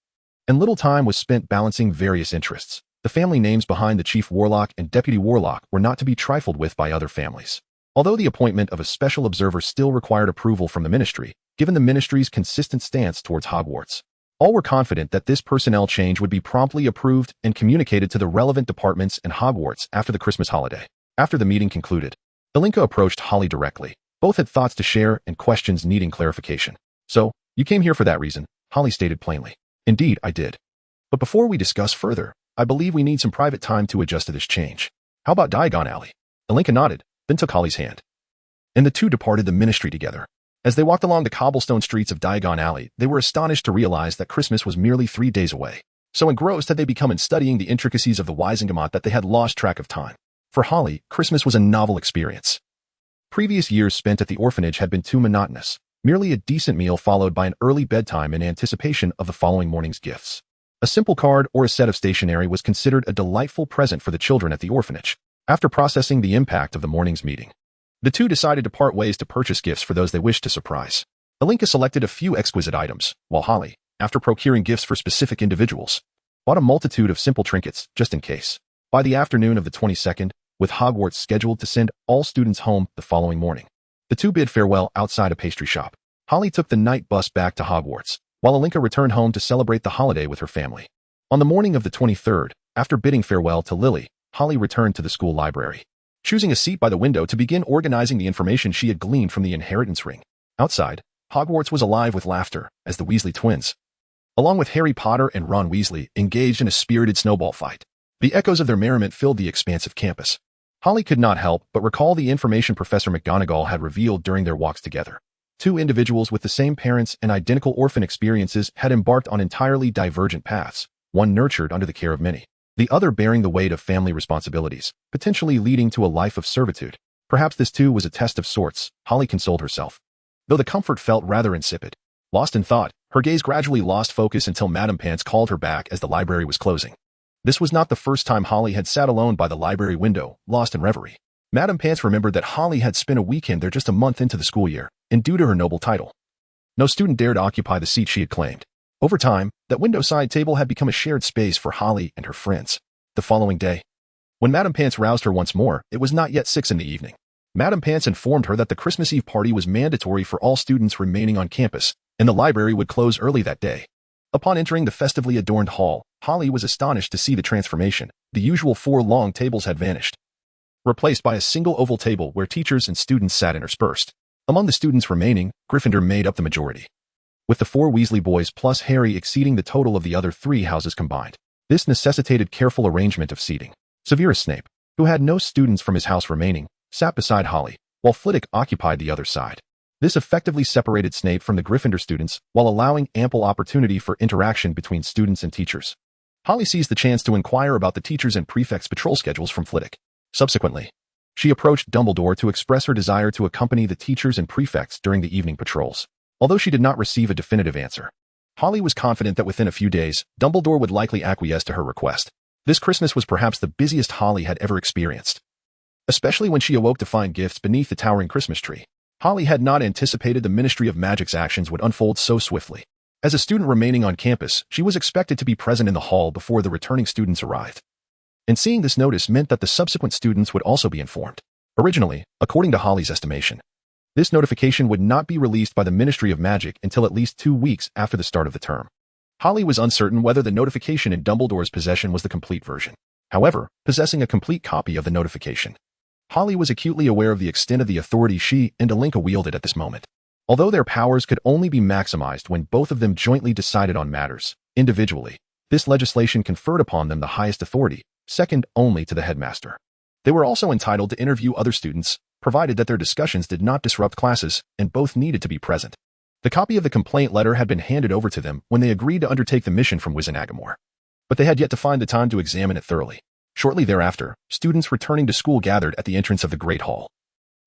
and little time was spent balancing various interests. The family names behind the Chief Warlock and Deputy Warlock were not to be trifled with by other families. Although the appointment of a special observer still required approval from the Ministry, given the Ministry's consistent stance towards Hogwarts, all were confident that this personnel change would be promptly approved and communicated to the relevant departments in Hogwarts after the Christmas holiday. After the meeting concluded, Alinka approached Holly directly. Both had thoughts to share and questions needing clarification. "So, you came here for that reason," Holly stated plainly. "Indeed, I did. But before we discuss further, I believe we need some private time to adjust to this change. How about Diagon Alley?" Alinka nodded, then took Holly's hand, and the two departed the Ministry together. As they walked along the cobblestone streets of Diagon Alley, they were astonished to realize that Christmas was merely 3 days away. So engrossed had they become in studying the intricacies of the Wisengamot that they had lost track of time. For Holly, Christmas was a novel experience. Previous years spent at the orphanage had been too monotonous, merely a decent meal followed by an early bedtime in anticipation of the following morning's gifts. A simple card or a set of stationery was considered a delightful present for the children at the orphanage. After processing the impact of the morning's meeting, the two decided to part ways to purchase gifts for those they wished to surprise. Alinka selected a few exquisite items, while Holly, after procuring gifts for specific individuals, bought a multitude of simple trinkets, just in case. By the afternoon of the 22nd, with Hogwarts scheduled to send all students home the following morning, the two bid farewell outside a pastry shop. Holly took the night bus back to Hogwarts, while Alinka returned home to celebrate the holiday with her family. On the morning of the 23rd, after bidding farewell to Lily, Holly returned to the school library, choosing a seat by the window to begin organizing the information she had gleaned from the inheritance ring. Outside, Hogwarts was alive with laughter as the Weasley twins, along with Harry Potter and Ron Weasley, engaged in a spirited snowball fight. The echoes of their merriment filled the expansive campus. Holly could not help but recall the information Professor McGonagall had revealed during their walks together. Two individuals with the same parents and identical orphan experiences had embarked on entirely divergent paths, one nurtured under the care of many, the other bearing the weight of family responsibilities, potentially leading to a life of servitude. Perhaps this too was a test of sorts, Holly consoled herself, though the comfort felt rather insipid. Lost in thought, her gaze gradually lost focus until Madame Pants called her back as the library was closing. This was not the first time Holly had sat alone by the library window, lost in reverie. Madame Pants remembered that Holly had spent a weekend there just a month into the school year, and due to her noble title, no student dared occupy the seat she had claimed. Over time, that window-side table had become a shared space for Holly and her friends. The following day, when Madame Pants roused her once more, it was not yet 6 in the evening. Madame Pants informed her that the Christmas Eve party was mandatory for all students remaining on campus, and the library would close early that day. Upon entering the festively adorned hall, Holly was astonished to see the transformation. The usual 4 long tables had vanished, replaced by a single oval table where teachers and students sat interspersed. Among the students remaining, Gryffindor made up the majority, with the 4 Weasley boys plus Harry exceeding the total of the other 3 houses combined. This necessitated careful arrangement of seating. Severus Snape, who had no students from his house remaining, sat beside Holly, while Flitwick occupied the other side. This effectively separated Snape from the Gryffindor students while allowing ample opportunity for interaction between students and teachers. Holly seized the chance to inquire about the teachers' and prefects' patrol schedules from Flitwick. Subsequently, she approached Dumbledore to express her desire to accompany the teachers and prefects during the evening patrols. Although she did not receive a definitive answer, Holly was confident that within a few days, Dumbledore would likely acquiesce to her request. This Christmas was perhaps the busiest Holly had ever experienced, especially when she awoke to find gifts beneath the towering Christmas tree. Holly had not anticipated the Ministry of Magic's actions would unfold so swiftly. As a student remaining on campus, she was expected to be present in the hall before the returning students arrived. And seeing this notice meant that the subsequent students would also be informed. Originally, according to Holly's estimation, this notification would not be released by the Ministry of Magic until at least 2 weeks after the start of the term. Holly was uncertain whether the notification in Dumbledore's possession was the complete version. However, possessing a complete copy of the notification, Holly was acutely aware of the extent of the authority she and Alinka wielded at this moment. Although their powers could only be maximized when both of them jointly decided on matters, individually, this legislation conferred upon them the highest authority, second only to the headmaster. They were also entitled to interview other students, provided that their discussions did not disrupt classes, and both needed to be present. The copy of the complaint letter had been handed over to them when they agreed to undertake the mission from Wizenagamore. But they had yet to find the time to examine it thoroughly. Shortly thereafter, students returning to school gathered at the entrance of the Great Hall.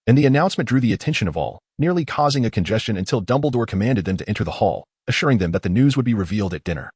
And the announcement drew the attention of all, nearly causing a congestion until Dumbledore commanded them to enter the hall, assuring them that the news would be revealed at dinner,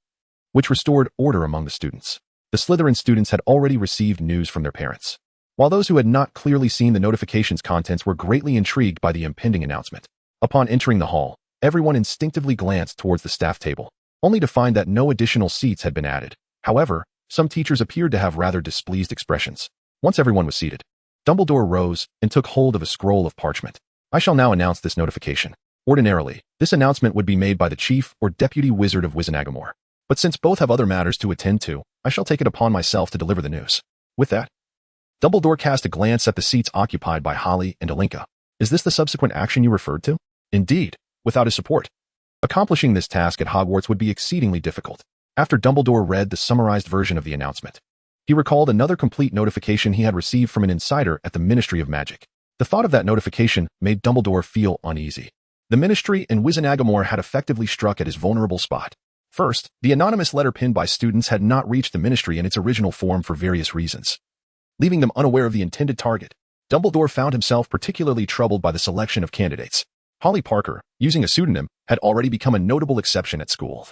which restored order among the students. The Slytherin students had already received news from their parents, while those who had not clearly seen the notification's contents were greatly intrigued by the impending announcement. Upon entering the hall, everyone instinctively glanced towards the staff table, only to find that no additional seats had been added. However, some teachers appeared to have rather displeased expressions. Once everyone was seated, Dumbledore rose and took hold of a scroll of parchment. I shall now announce this notification. Ordinarily, this announcement would be made by the Chief or Deputy Wizard of Wizenagamore. But since both have other matters to attend to, I shall take it upon myself to deliver the news. With that, Dumbledore cast a glance at the seats occupied by Holly and Alinka. Is this the subsequent action you referred to? Indeed, without his support. Accomplishing this task at Hogwarts would be exceedingly difficult. After Dumbledore read the summarized version of the announcement, he recalled another complete notification he had received from an insider at the Ministry of Magic. The thought of that notification made Dumbledore feel uneasy. The Ministry and Wizenagamore had effectively struck at his vulnerable spot. First, the anonymous letter pinned by students had not reached the Ministry in its original form for various reasons, leaving them unaware of the intended target. Dumbledore found himself particularly troubled by the selection of candidates. Holly Parker, using a pseudonym, had already become a notable exception at school,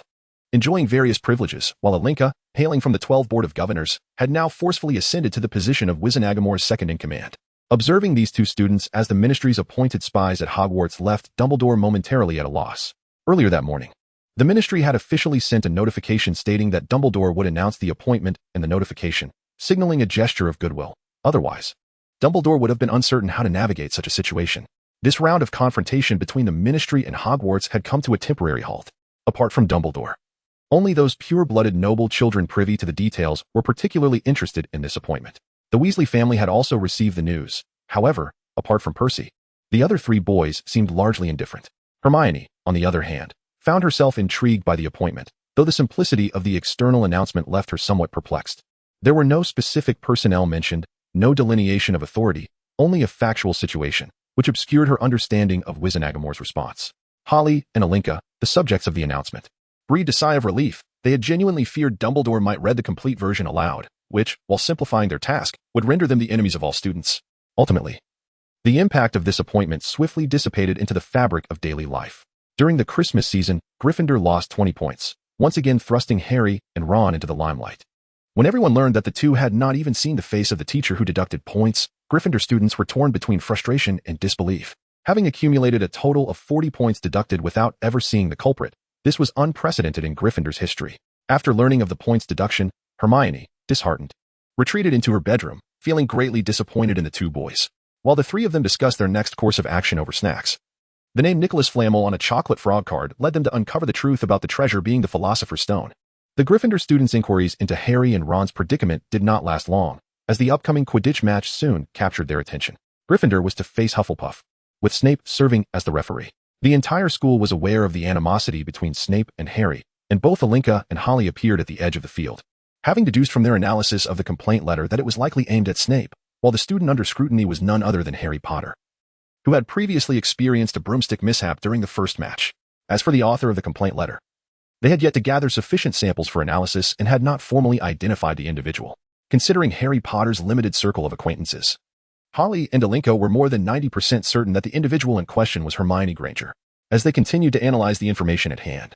enjoying various privileges, while Alinka, hailing from the 12 Board of Governors, had now forcefully ascended to the position of Wizenagamore's second-in-command. Observing these two students as the Ministry's appointed spies at Hogwarts left Dumbledore momentarily at a loss. Earlier that morning, the Ministry had officially sent a notification stating that Dumbledore would announce the appointment and the notification, signaling a gesture of goodwill. Otherwise, Dumbledore would have been uncertain how to navigate such a situation. This round of confrontation between the Ministry and Hogwarts had come to a temporary halt. Apart from Dumbledore, only those pure-blooded noble children privy to the details were particularly interested in this appointment. The Weasley family had also received the news. However, apart from Percy, the other three boys seemed largely indifferent. Hermione, on the other hand, found herself intrigued by the appointment, though the simplicity of the external announcement left her somewhat perplexed. There were no specific personnel mentioned, no delineation of authority, only a factual situation, which obscured her understanding of Wizenagamore's response. Holly and Alinka, the subjects of the announcement, breathed a sigh of relief. They had genuinely feared Dumbledore might read the complete version aloud, which, while simplifying their task, would render them the enemies of all students. Ultimately, the impact of this appointment swiftly dissipated into the fabric of daily life. During the Christmas season, Gryffindor lost 20 points, once again thrusting Harry and Ron into the limelight. When everyone learned that the two had not even seen the face of the teacher who deducted points, Gryffindor students were torn between frustration and disbelief. Having accumulated a total of 40 points deducted without ever seeing the culprit, this was unprecedented in Gryffindor's history. After learning of the points deduction, Hermione, disheartened, retreated into her bedroom, feeling greatly disappointed in the two boys. While the three of them discussed their next course of action over snacks, the name Nicholas Flamel on a chocolate frog card led them to uncover the truth about the treasure being the Philosopher's Stone. The Gryffindor students' inquiries into Harry and Ron's predicament did not last long, as the upcoming Quidditch match soon captured their attention. Gryffindor was to face Hufflepuff, with Snape serving as the referee. The entire school was aware of the animosity between Snape and Harry, and both Alinka and Holly appeared at the edge of the field, having deduced from their analysis of the complaint letter that it was likely aimed at Snape, while the student under scrutiny was none other than Harry Potter, who had previously experienced a broomstick mishap during the first match. As for the author of the complaint letter, they had yet to gather sufficient samples for analysis and had not formally identified the individual. Considering Harry Potter's limited circle of acquaintances, Holly and Alinka were more than 90% certain that the individual in question was Hermione Granger. As they continued to analyze the information at hand,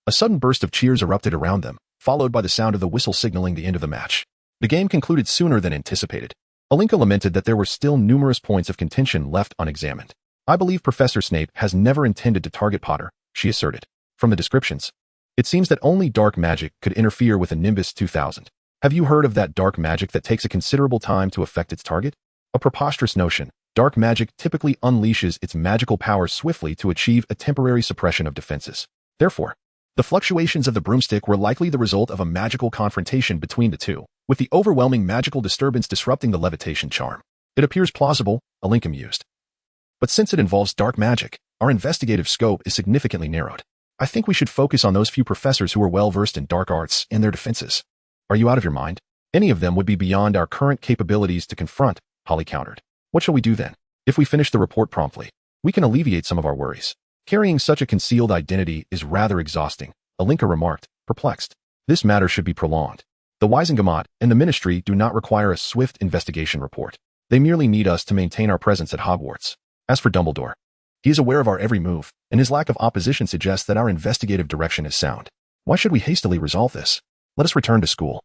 a sudden burst of cheers erupted around them, followed by the sound of the whistle signaling the end of the match. The game concluded sooner than anticipated. Alinka lamented that there were still numerous points of contention left unexamined. I believe Professor Snape has never intended to target Potter, she asserted. From the descriptions, it seems that only dark magic could interfere with a Nimbus 2000. Have you heard of that dark magic that takes a considerable time to affect its target? A preposterous notion. Dark magic typically unleashes its magical powers swiftly to achieve a temporary suppression of defenses. Therefore, The fluctuations of the broomstick were likely the result of a magical confrontation between the two, with the overwhelming magical disturbance disrupting the levitation charm. It appears plausible, Alinka mused. But since it involves dark magic, our investigative scope is significantly narrowed. I think we should focus on those few professors who are well-versed in dark arts and their defenses. Are you out of your mind? Any of them would be beyond our current capabilities to confront, Holly countered. What shall we do then? If we finish the report promptly, we can alleviate some of our worries. Carrying such a concealed identity is rather exhausting, Alinka remarked, perplexed. This matter should be prolonged. The Wisengamot and the Ministry do not require a swift investigation report. They merely need us to maintain our presence at Hogwarts. As for Dumbledore, he is aware of our every move, and his lack of opposition suggests that our investigative direction is sound. Why should we hastily resolve this? Let us return to school.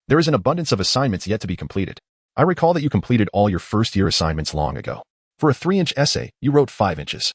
There is an abundance of assignments yet to be completed. I recall that you completed all your first-year assignments long ago. For a 3-inch essay, you wrote 5 inches.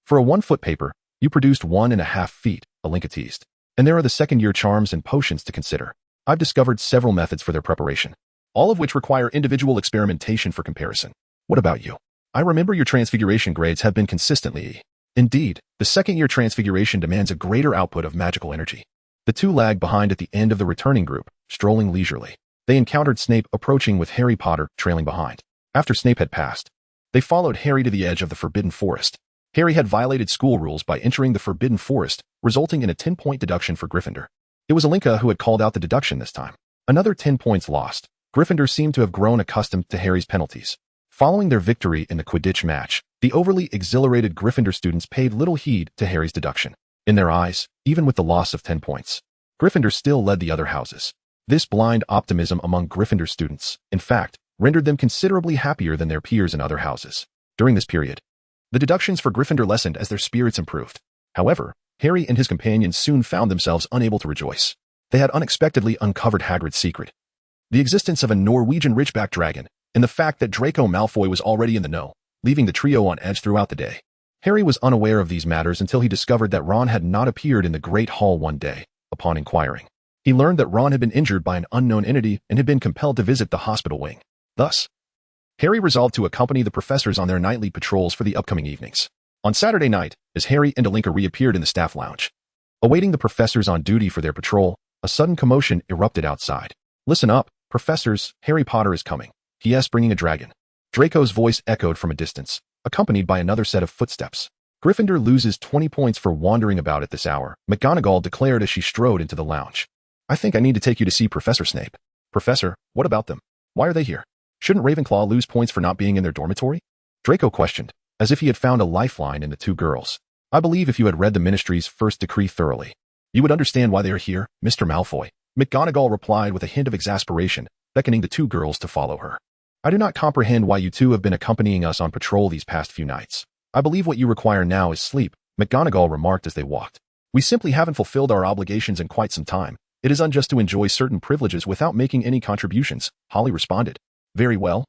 For a 1-foot paper, you produced 1.5 feet, Alinka teased. And there are the second-year charms and potions to consider. I've discovered several methods for their preparation, all of which require individual experimentation for comparison. What about you? I remember your transfiguration grades have been consistently E. Indeed, the second-year transfiguration demands a greater output of magical energy. The two lagged behind at the end of the returning group, strolling leisurely. They encountered Snape approaching with Harry Potter trailing behind. After Snape had passed, they followed Harry to the edge of the Forbidden Forest. Harry had violated school rules by entering the Forbidden Forest, resulting in a 10-point deduction for Gryffindor. It was Alinka who had called out the deduction this time. Another 10 points lost. Gryffindor seemed to have grown accustomed to Harry's penalties. Following their victory in the Quidditch match, the overly exhilarated Gryffindor students paid little heed to Harry's deduction. In their eyes, even with the loss of 10 points, Gryffindor still led the other houses. This blind optimism among Gryffindor students, in fact, rendered them considerably happier than their peers in other houses. During this period, the deductions for Gryffindor lessened as their spirits improved. However, Harry and his companions soon found themselves unable to rejoice. They had unexpectedly uncovered Hagrid's secret. The existence of a Norwegian Ridgeback dragon, and the fact that Draco Malfoy was already in the know, leaving the trio on edge throughout the day. Harry was unaware of these matters until he discovered that Ron had not appeared in the Great Hall one day. Upon inquiring, he learned that Ron had been injured by an unknown entity and had been compelled to visit the hospital wing. Thus, Harry resolved to accompany the professors on their nightly patrols for the upcoming evenings. On Saturday night, as Harry and Alinka reappeared in the staff lounge, awaiting the professors on duty for their patrol, a sudden commotion erupted outside. Listen up, professors, Harry Potter is coming. P.S. bringing a dragon. Draco's voice echoed from a distance, accompanied by another set of footsteps. Gryffindor loses 20 points for wandering about at this hour, McGonagall declared as she strode into the lounge. I think I need to take you to see Professor Snape. Professor, what about them? Why are they here? Shouldn't Ravenclaw lose points for not being in their dormitory? Draco questioned, as if he had found a lifeline in the two girls. I believe if you had read the Ministry's first decree thoroughly, you would understand why they are here, Mr. Malfoy. McGonagall replied with a hint of exasperation, beckoning the two girls to follow her. I do not comprehend why you two have been accompanying us on patrol these past few nights. I believe what you require now is sleep, McGonagall remarked as they walked. We simply haven't fulfilled our obligations in quite some time. It is unjust to enjoy certain privileges without making any contributions, Holly responded. Very well.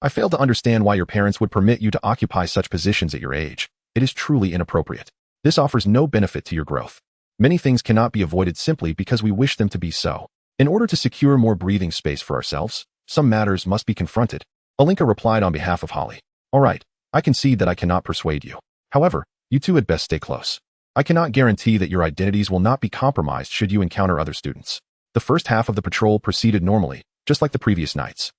I fail to understand why your parents would permit you to occupy such positions at your age. It is truly inappropriate. This offers no benefit to your growth. Many things cannot be avoided simply because we wish them to be so. In order to secure more breathing space for ourselves, some matters must be confronted. Alinka replied on behalf of Holly. All right, I concede that I cannot persuade you. However, you two had best stay close. I cannot guarantee that your identities will not be compromised should you encounter other students. The first half of the patrol proceeded normally, just like the previous nights,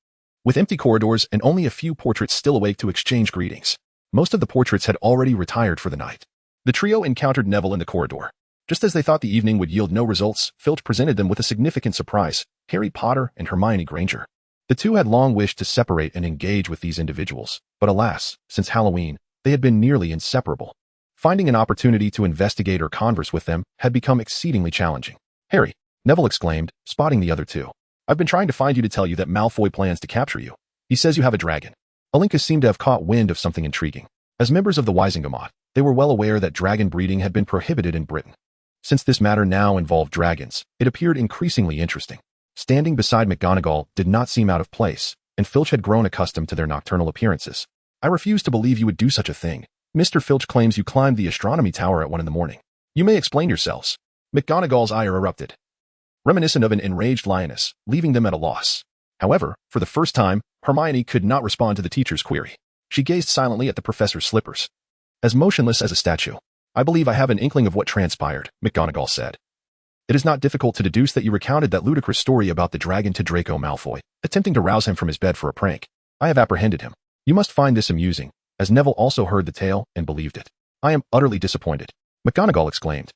with empty corridors and only a few portraits still awake to exchange greetings. Most of the portraits had already retired for the night. The trio encountered Neville in the corridor. Just as they thought the evening would yield no results, Filch presented them with a significant surprise, Harry Potter and Hermione Granger. The two had long wished to separate and engage with these individuals, but alas, since Halloween, they had been nearly inseparable. Finding an opportunity to investigate or converse with them had become exceedingly challenging. Harry, Neville exclaimed, spotting the other two. I've been trying to find you to tell you that Malfoy plans to capture you. He says you have a dragon. Alinka seemed to have caught wind of something intriguing. As members of the Wisengamot, they were well aware that dragon breeding had been prohibited in Britain. Since this matter now involved dragons, it appeared increasingly interesting. Standing beside McGonagall did not seem out of place, and Filch had grown accustomed to their nocturnal appearances. I refuse to believe you would do such a thing. Mr. Filch claims you climbed the astronomy tower at 1 a.m. You may explain yourselves. McGonagall's ire erupted, reminiscent of an enraged lioness, leaving them at a loss. However, for the first time, Hermione could not respond to the teacher's query. She gazed silently at the professor's slippers, as motionless as a statue. I believe I have an inkling of what transpired, McGonagall said. It is not difficult to deduce that you recounted that ludicrous story about the dragon to Draco Malfoy, attempting to rouse him from his bed for a prank. I have apprehended him. You must find this amusing, as Neville also heard the tale and believed it. I am utterly disappointed, McGonagall exclaimed.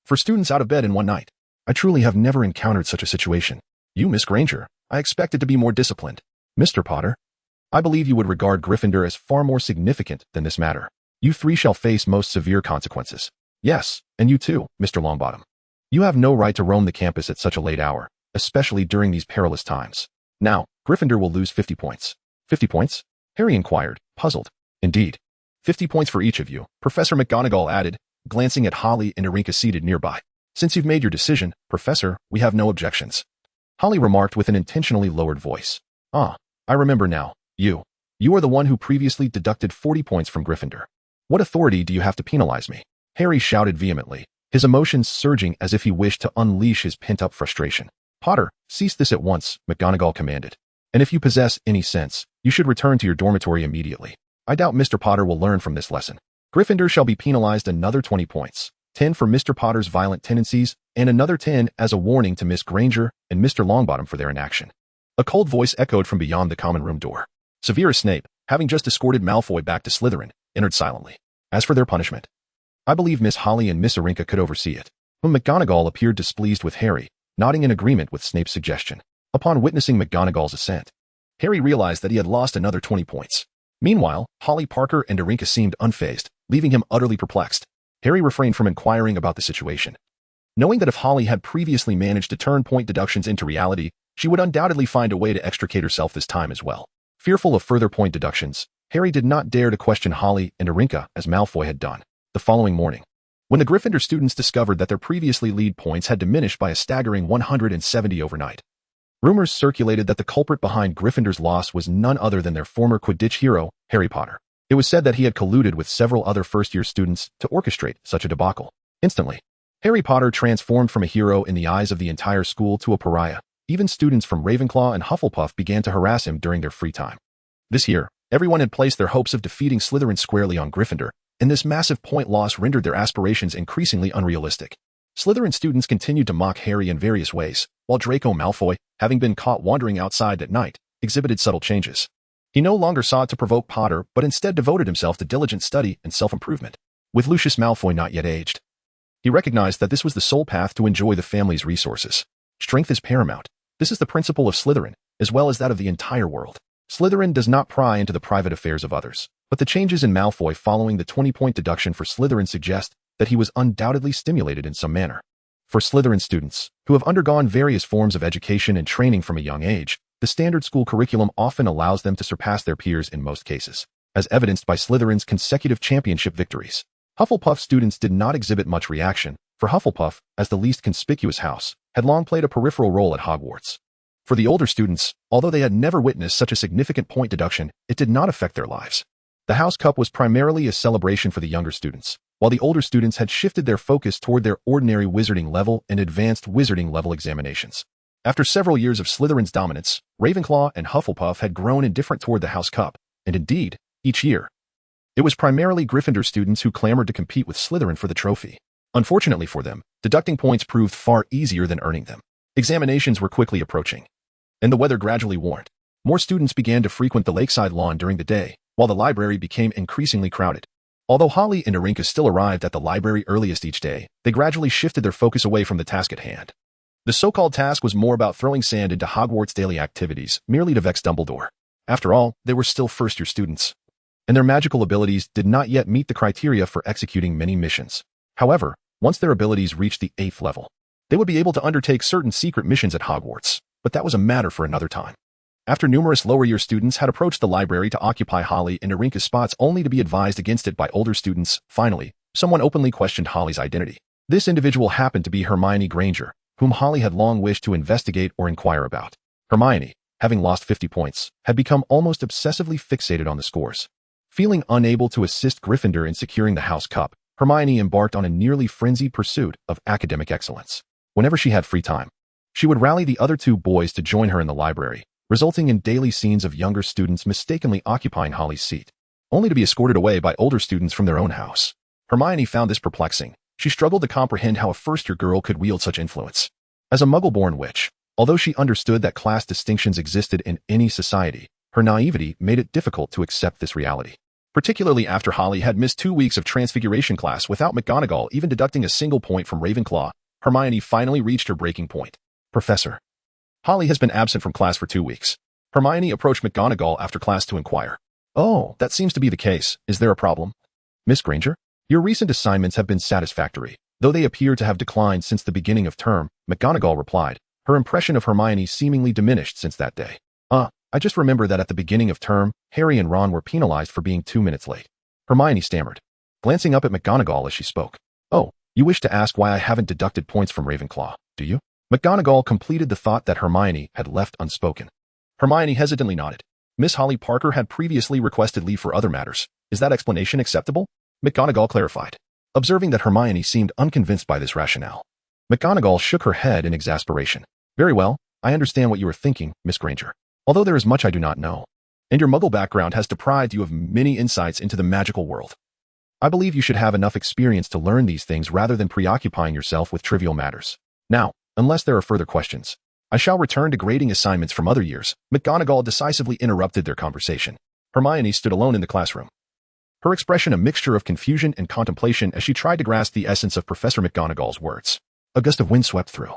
For students out of bed in one night, I truly have never encountered such a situation. You, Miss Granger, I expected to be more disciplined. Mr. Potter, I believe you would regard Gryffindor as far more significant than this matter. You three shall face most severe consequences. Yes, and you too, Mr. Longbottom. You have no right to roam the campus at such a late hour, especially during these perilous times. Now, Gryffindor will lose 50 points. 50 points? Harry inquired, puzzled. Indeed. 50 points for each of you, Professor McGonagall added, glancing at Holly and Irinka seated nearby. Since you've made your decision, Professor, we have no objections. Holly remarked with an intentionally lowered voice. Ah, I remember now. You are the one who previously deducted 40 points from Gryffindor. What authority do you have to penalize me? Harry shouted vehemently, his emotions surging as if he wished to unleash his pent-up frustration. Potter, cease this at once, McGonagall commanded. And if you possess any sense, you should return to your dormitory immediately. I doubt Mr. Potter will learn from this lesson. Gryffindor shall be penalized another 20 points, 10 for Mr. Potter's violent tendencies, and another 10 as a warning to Miss Granger and Mr. Longbottom for their inaction. A cold voice echoed from beyond the common room door. Severus Snape, having just escorted Malfoy back to Slytherin, entered silently. As for their punishment, I believe Miss Holly and Miss Irinka could oversee it. McGonagall appeared displeased with Harry, nodding in agreement with Snape's suggestion. Upon witnessing McGonagall's assent, Harry realized that he had lost another 20 points. Meanwhile, Holly, Parker, and Irinka seemed unfazed, leaving him utterly perplexed. Harry refrained from inquiring about the situation. Knowing that if Holly had previously managed to turn point deductions into reality, she would undoubtedly find a way to extricate herself this time as well. Fearful of further point deductions, Harry did not dare to question Holly and Irinka as Malfoy had done. The following morning, when the Gryffindor students discovered that their previously lead points had diminished by a staggering 170 overnight, rumors circulated that the culprit behind Gryffindor's loss was none other than their former Quidditch hero, Harry Potter. It was said that he had colluded with several other first-year students to orchestrate such a debacle. Instantly, Harry Potter transformed from a hero in the eyes of the entire school to a pariah. Even students from Ravenclaw and Hufflepuff began to harass him during their free time. This year, everyone had placed their hopes of defeating Slytherin squarely on Gryffindor, and this massive point loss rendered their aspirations increasingly unrealistic. Slytherin students continued to mock Harry in various ways, while Draco Malfoy, having been caught wandering outside at night, exhibited subtle changes. He no longer sought to provoke Potter, but instead devoted himself to diligent study and self-improvement. With Lucius Malfoy not yet aged, he recognized that this was the sole path to enjoy the family's resources. Strength is paramount. This is the principle of Slytherin, as well as that of the entire world. Slytherin does not pry into the private affairs of others, but the changes in Malfoy following the 20-point deduction for Slytherin suggest that he was undoubtedly stimulated in some manner. For Slytherin students, who have undergone various forms of education and training from a young age, the standard school curriculum often allows them to surpass their peers in most cases, as evidenced by Slytherin's consecutive championship victories. Hufflepuff students did not exhibit much reaction, for Hufflepuff, as the least conspicuous house, had long played a peripheral role at Hogwarts. For the older students, although they had never witnessed such a significant point deduction, it did not affect their lives. The House Cup was primarily a celebration for the younger students, while the older students had shifted their focus toward their ordinary wizarding level and advanced wizarding level examinations. After several years of Slytherin's dominance, Ravenclaw and Hufflepuff had grown indifferent toward the House Cup, and indeed, each year, it was primarily Gryffindor students who clamored to compete with Slytherin for the trophy. Unfortunately for them, deducting points proved far easier than earning them. Examinations were quickly approaching, and the weather gradually warmed. More students began to frequent the lakeside lawn during the day, while the library became increasingly crowded. Although Holly and Irinka still arrived at the library earliest each day, they gradually shifted their focus away from the task at hand. The so-called task was more about throwing sand into Hogwarts' daily activities, merely to vex Dumbledore. After all, they were still first-year students, and their magical abilities did not yet meet the criteria for executing many missions. However, once their abilities reached the 8th level, they would be able to undertake certain secret missions at Hogwarts, but that was a matter for another time. After numerous lower-year students had approached the library to occupy Holly and Irinka's spots only to be advised against it by older students, finally, someone openly questioned Holly's identity. This individual happened to be Hermione Granger, whom Holly had long wished to investigate or inquire about. Hermione, having lost 50 points, had become almost obsessively fixated on the scores. Feeling unable to assist Gryffindor in securing the House Cup, Hermione embarked on a nearly frenzied pursuit of academic excellence. Whenever she had free time, she would rally the other two boys to join her in the library, resulting in daily scenes of younger students mistakenly occupying Holly's seat, only to be escorted away by older students from their own house. Hermione found this perplexing. She struggled to comprehend how a first-year girl could wield such influence. As a Muggle-born witch, although she understood that class distinctions existed in any society, her naivety made it difficult to accept this reality. Particularly after Holly had missed 2 weeks of Transfiguration class without McGonagall even deducting a single point from Ravenclaw, Hermione finally reached her breaking point. Professor. Holly has been absent from class for 2 weeks. Hermione approached McGonagall after class to inquire. Oh, that seems to be the case. Is there a problem? Miss Granger? Your recent assignments have been satisfactory, though they appear to have declined since the beginning of term, McGonagall replied, her impression of Hermione seemingly diminished since that day. I just remember that at the beginning of term, Harry and Ron were penalized for being 2 minutes late. Hermione stammered, glancing up at McGonagall as she spoke. Oh, you wish to ask why I haven't deducted points from Ravenclaw, do you? McGonagall completed the thought that Hermione had left unspoken. Hermione hesitantly nodded. Miss Holly Parker had previously requested leave for other matters. Is that explanation acceptable? McGonagall clarified, observing that Hermione seemed unconvinced by this rationale. McGonagall shook her head in exasperation. Very well, I understand what you are thinking, Miss Granger. Although there is much I do not know, and your Muggle background has deprived you of many insights into the magical world. I believe you should have enough experience to learn these things rather than preoccupying yourself with trivial matters. Now, unless there are further questions, I shall return to grading assignments from other years. McGonagall decisively interrupted their conversation. Hermione stood alone in the classroom, her expression a mixture of confusion and contemplation as she tried to grasp the essence of Professor McGonagall's words. A gust of wind swept through,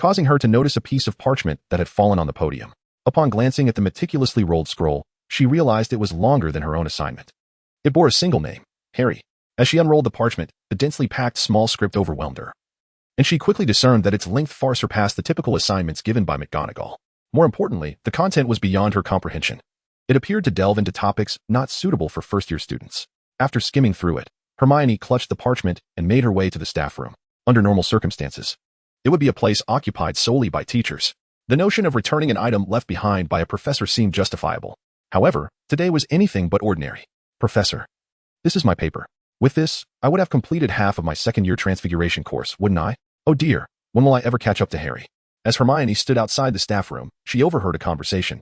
causing her to notice a piece of parchment that had fallen on the podium. Upon glancing at the meticulously rolled scroll, she realized it was longer than her own assignment. It bore a single name, Harry. As she unrolled the parchment, the densely packed small script overwhelmed her, and she quickly discerned that its length far surpassed the typical assignments given by McGonagall. More importantly, the content was beyond her comprehension. It appeared to delve into topics not suitable for first-year students. After skimming through it, Hermione clutched the parchment and made her way to the staff room. Under normal circumstances, it would be a place occupied solely by teachers. The notion of returning an item left behind by a professor seemed justifiable. However, today was anything but ordinary. Professor, this is my paper. With this, I would have completed half of my second-year Transfiguration course, wouldn't I? Oh dear, when will I ever catch up to Harry? As Hermione stood outside the staff room, she overheard a conversation.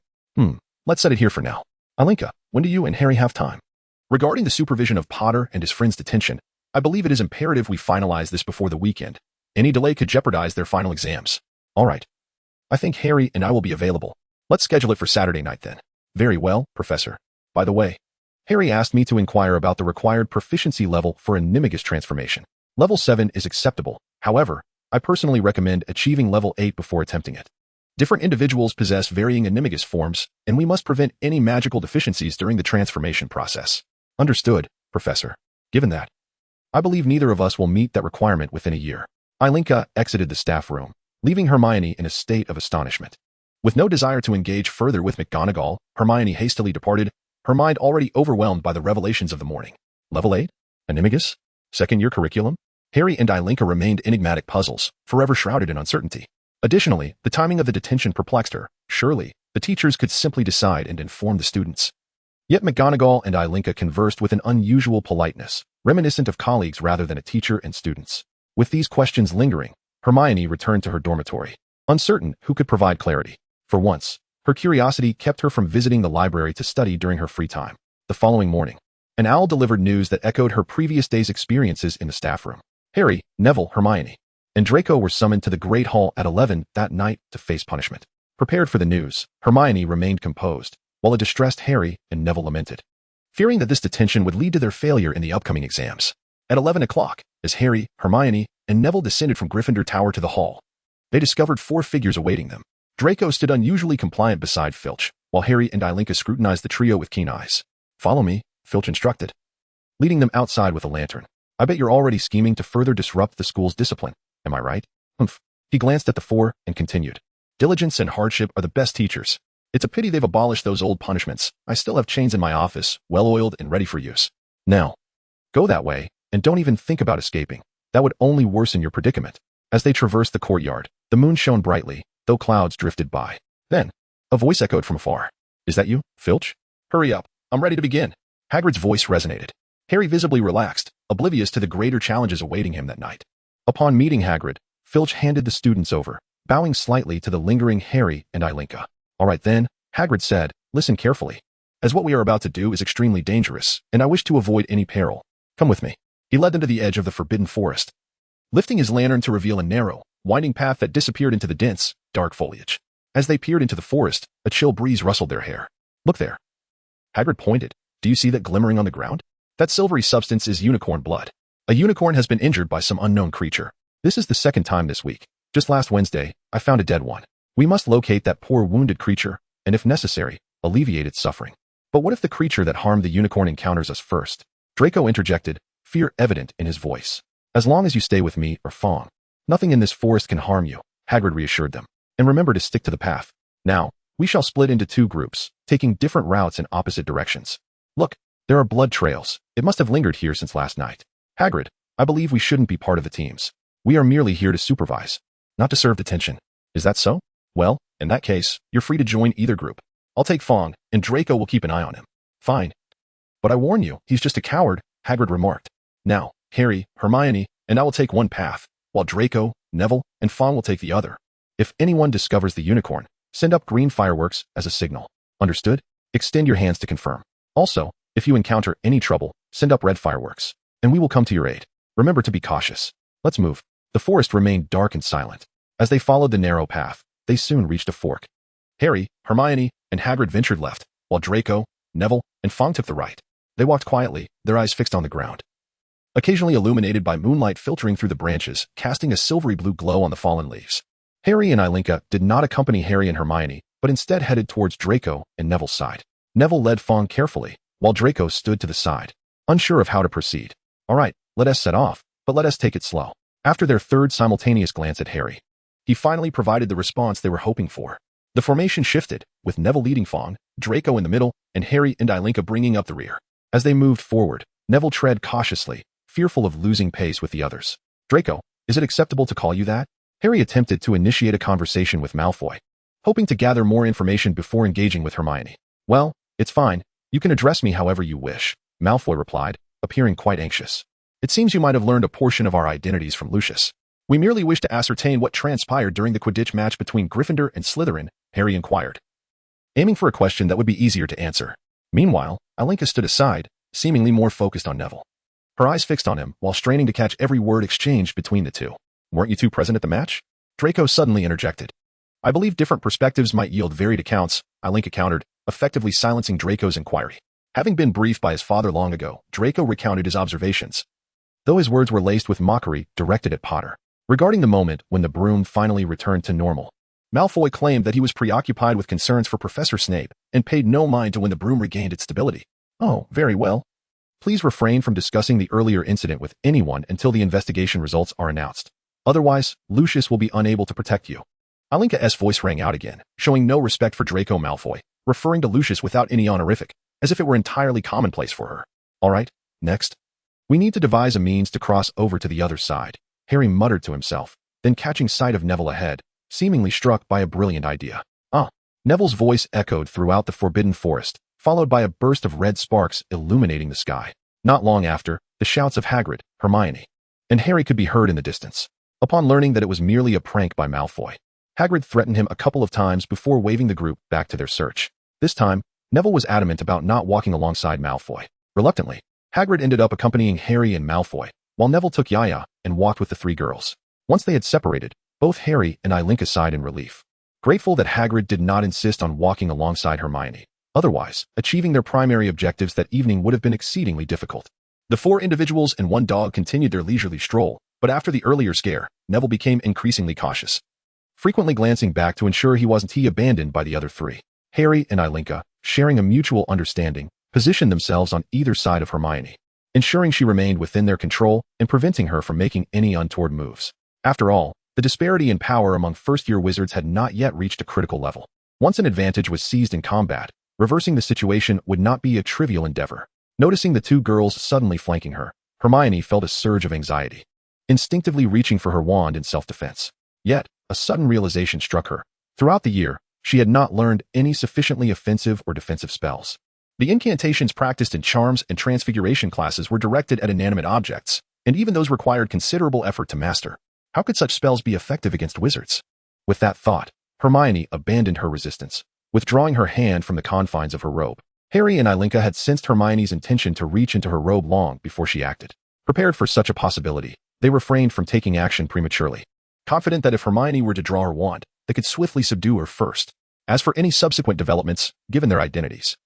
Let's set it here for now. Alinka, when do you and Harry have time? Regarding the supervision of Potter and his friend's detention, I believe it is imperative we finalize this before the weekend. Any delay could jeopardize their final exams. All right. I think Harry and I will be available. Let's schedule it for Saturday night then. Very well, Professor. By the way, Harry asked me to inquire about the required proficiency level for a Animagus transformation. Level 7 is acceptable. However, I personally recommend achieving level 8 before attempting it. Different individuals possess varying Animagus forms, and we must prevent any magical deficiencies during the transformation process. Understood, Professor. Given that, I believe neither of us will meet that requirement within a year. Alinka exited the staff room, leaving Hermione in a state of astonishment. With no desire to engage further with McGonagall, Hermione hastily departed, her mind already overwhelmed by the revelations of the morning. Level 8? Animagus? Second-year curriculum? Harry and Alinka remained enigmatic puzzles, forever shrouded in uncertainty. Additionally, the timing of the detention perplexed her. Surely, the teachers could simply decide and inform the students. Yet McGonagall and Alinka conversed with an unusual politeness, reminiscent of colleagues rather than a teacher and students. With these questions lingering, Hermione returned to her dormitory, uncertain who could provide clarity. For once, her curiosity kept her from visiting the library to study during her free time. The following morning, an owl delivered news that echoed her previous day's experiences in the staff room. Harry, Neville, Hermione, and Draco were summoned to the Great Hall at 11 that night to face punishment. Prepared for the news, Hermione remained composed, while a distressed Harry and Neville lamented, fearing that this detention would lead to their failure in the upcoming exams. At 11 o'clock, as Harry, Hermione, and Neville descended from Gryffindor Tower to the hall, they discovered 4 figures awaiting them. Draco stood unusually compliant beside Filch, while Harry and Alinka scrutinized the trio with keen eyes. Follow me, Filch instructed, leading them outside with a lantern. I bet you're already scheming to further disrupt the school's discipline. Am I right? Humph. He glanced at the 4 and continued. Diligence and hardship are the best teachers. It's a pity they've abolished those old punishments. I still have chains in my office, well-oiled and ready for use. Now, go that way, and don't even think about escaping. That would only worsen your predicament. As they traversed the courtyard, the moon shone brightly, though clouds drifted by. Then, a voice echoed from afar. Is that you, Filch? Hurry up, I'm ready to begin. Hagrid's voice resonated. Harry visibly relaxed, oblivious to the greater challenges awaiting him that night. Upon meeting Hagrid, Filch handed the students over, bowing slightly to the lingering Harry and Alinka. All right then, Hagrid said, listen carefully, as what we are about to do is extremely dangerous, and I wish to avoid any peril. Come with me. He led them to the edge of the forbidden forest, lifting his lantern to reveal a narrow, winding path that disappeared into the dense, dark foliage. As they peered into the forest, a chill breeze rustled their hair. "Look there." Hagrid pointed. "Do you see that glimmering on the ground? That silvery substance is unicorn blood. A unicorn has been injured by some unknown creature. This is the second time this week. Just last Wednesday, I found a dead one. We must locate that poor wounded creature, and if necessary, alleviate its suffering." "But what if the creature that harmed the unicorn encounters us first?" Draco interjected, fear evident in his voice. "As long as you stay with me or Fong, nothing in this forest can harm you," Hagrid reassured them. "And remember to stick to the path. Now, we shall split into two groups, taking different routes in opposite directions. Look, there are blood trails. It must have lingered here since last night. Hagrid, I believe we shouldn't be part of the teams. We are merely here to supervise, not to serve detention. Is that so? Well, in that case, you're free to join either group. I'll take Fong, and Draco will keep an eye on him." "Fine. But I warn you, he's just a coward," Hagrid remarked. "Now, Harry, Hermione, and I will take one path, while Draco, Neville, and Fong will take the other. If anyone discovers the unicorn, send up green fireworks as a signal. Understood? Extend your hands to confirm. Also, if you encounter any trouble, send up red fireworks, and we will come to your aid. Remember to be cautious. Let's move." The forest remained dark and silent. As they followed the narrow path, they soon reached a fork. Harry, Hermione, and Hagrid ventured left, while Draco, Neville, and Fong took the right. They walked quietly, their eyes fixed on the ground, occasionally illuminated by moonlight filtering through the branches, casting a silvery blue glow on the fallen leaves. Harry and Ilinka did not accompany Harry and Hermione, but instead headed towards Draco and Neville's side. Neville led Fong carefully, while Draco stood to the side, unsure of how to proceed. "All right, let us set off, but let us take it slow." After their third simultaneous glance at Harry, he finally provided the response they were hoping for. The formation shifted, with Neville leading Fong, Draco in the middle, and Harry and Ilinka bringing up the rear. As they moved forward, Neville tread cautiously, fearful of losing pace with the others. "Draco, is it acceptable to call you that?" Harry attempted to initiate a conversation with Malfoy, hoping to gather more information before engaging with Hermione. "Well, it's fine. You can address me however you wish," Malfoy replied, appearing quite anxious. "It seems you might have learned a portion of our identities from Lucius. We merely wish to ascertain what transpired during the Quidditch match between Gryffindor and Slytherin," Harry inquired, aiming for a question that would be easier to answer. Meanwhile, Ilinka stood aside, seemingly more focused on Neville, her eyes fixed on him while straining to catch every word exchanged between the two. "Weren't you two present at the match?" Draco suddenly interjected. "I believe different perspectives might yield varied accounts," Ilinka countered, effectively silencing Draco's inquiry. Having been briefed by his father long ago, Draco recounted his observations, though his words were laced with mockery directed at Potter. Regarding the moment when the broom finally returned to normal, Malfoy claimed that he was preoccupied with concerns for Professor Snape and paid no mind to when the broom regained its stability. "Oh, very well. Please refrain from discussing the earlier incident with anyone until the investigation results are announced. Otherwise, Lucius will be unable to protect you." Ilinka's voice rang out again, showing no respect for Draco Malfoy, referring to Lucius without any honorific, as if it were entirely commonplace for her. "All right, next. We need to devise a means to cross over to the other side," Harry muttered to himself, then catching sight of Neville ahead, seemingly struck by a brilliant idea. "Ah!" Neville's voice echoed throughout the forbidden forest, followed by a burst of red sparks illuminating the sky. Not long after, the shouts of Hagrid, Hermione, and Harry could be heard in the distance. Upon learning that it was merely a prank by Malfoy, Hagrid threatened him a couple of times before waving the group back to their search. This time, Neville was adamant about not walking alongside Malfoy. Reluctantly, Hagrid ended up accompanying Harry and Malfoy, while Neville took Yaya and walked with the three girls. Once they had separated, both Harry and Ilinka sighed in relief, grateful that Hagrid did not insist on walking alongside Hermione. Otherwise, achieving their primary objectives that evening would have been exceedingly difficult. The four individuals and one dog continued their leisurely stroll, but after the earlier scare, Neville became increasingly cautious, frequently glancing back to ensure he wasn't abandoned by the other three. Harry and Ilinka, sharing a mutual understanding, positioned themselves on either side of Hermione, ensuring she remained within their control and preventing her from making any untoward moves. After all, the disparity in power among first-year wizards had not yet reached a critical level. Once an advantage was seized in combat, reversing the situation would not be a trivial endeavor. Noticing the two girls suddenly flanking her, Hermione felt a surge of anxiety, instinctively reaching for her wand in self-defense. Yet, a sudden realization struck her. Throughout the year, she had not learned any sufficiently offensive or defensive spells. The incantations practiced in charms and transfiguration classes were directed at inanimate objects, and even those required considerable effort to master. How could such spells be effective against wizards? With that thought, Hermione abandoned her resistance, withdrawing her hand from the confines of her robe. Harry and Ilinka had sensed Hermione's intention to reach into her robe long before she acted, Prepared for such a possibility, they refrained from taking action prematurely, confident that if Hermione were to draw her wand, they could swiftly subdue her first. As for any subsequent developments, given their identities,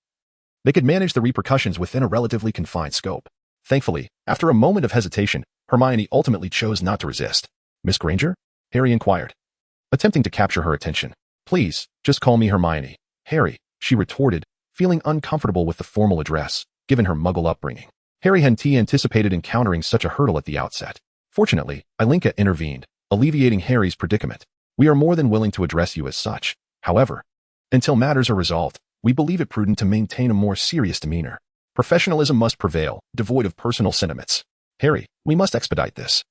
they could manage the repercussions within a relatively confined scope. Thankfully, after a moment of hesitation, Hermione ultimately chose not to resist. "Miss Granger?" Harry inquired, attempting to capture her attention. "Please, just call me Hermione." "Harry," she retorted, feeling uncomfortable with the formal address, given her Muggle upbringing. Harry hadn't anticipated encountering such a hurdle at the outset. Fortunately, Ilinka intervened, alleviating Harry's predicament. "We are more than willing to address you as such. However, until matters are resolved, we believe it prudent to maintain a more serious demeanor. Professionalism must prevail, devoid of personal sentiments. Harry, we must expedite this.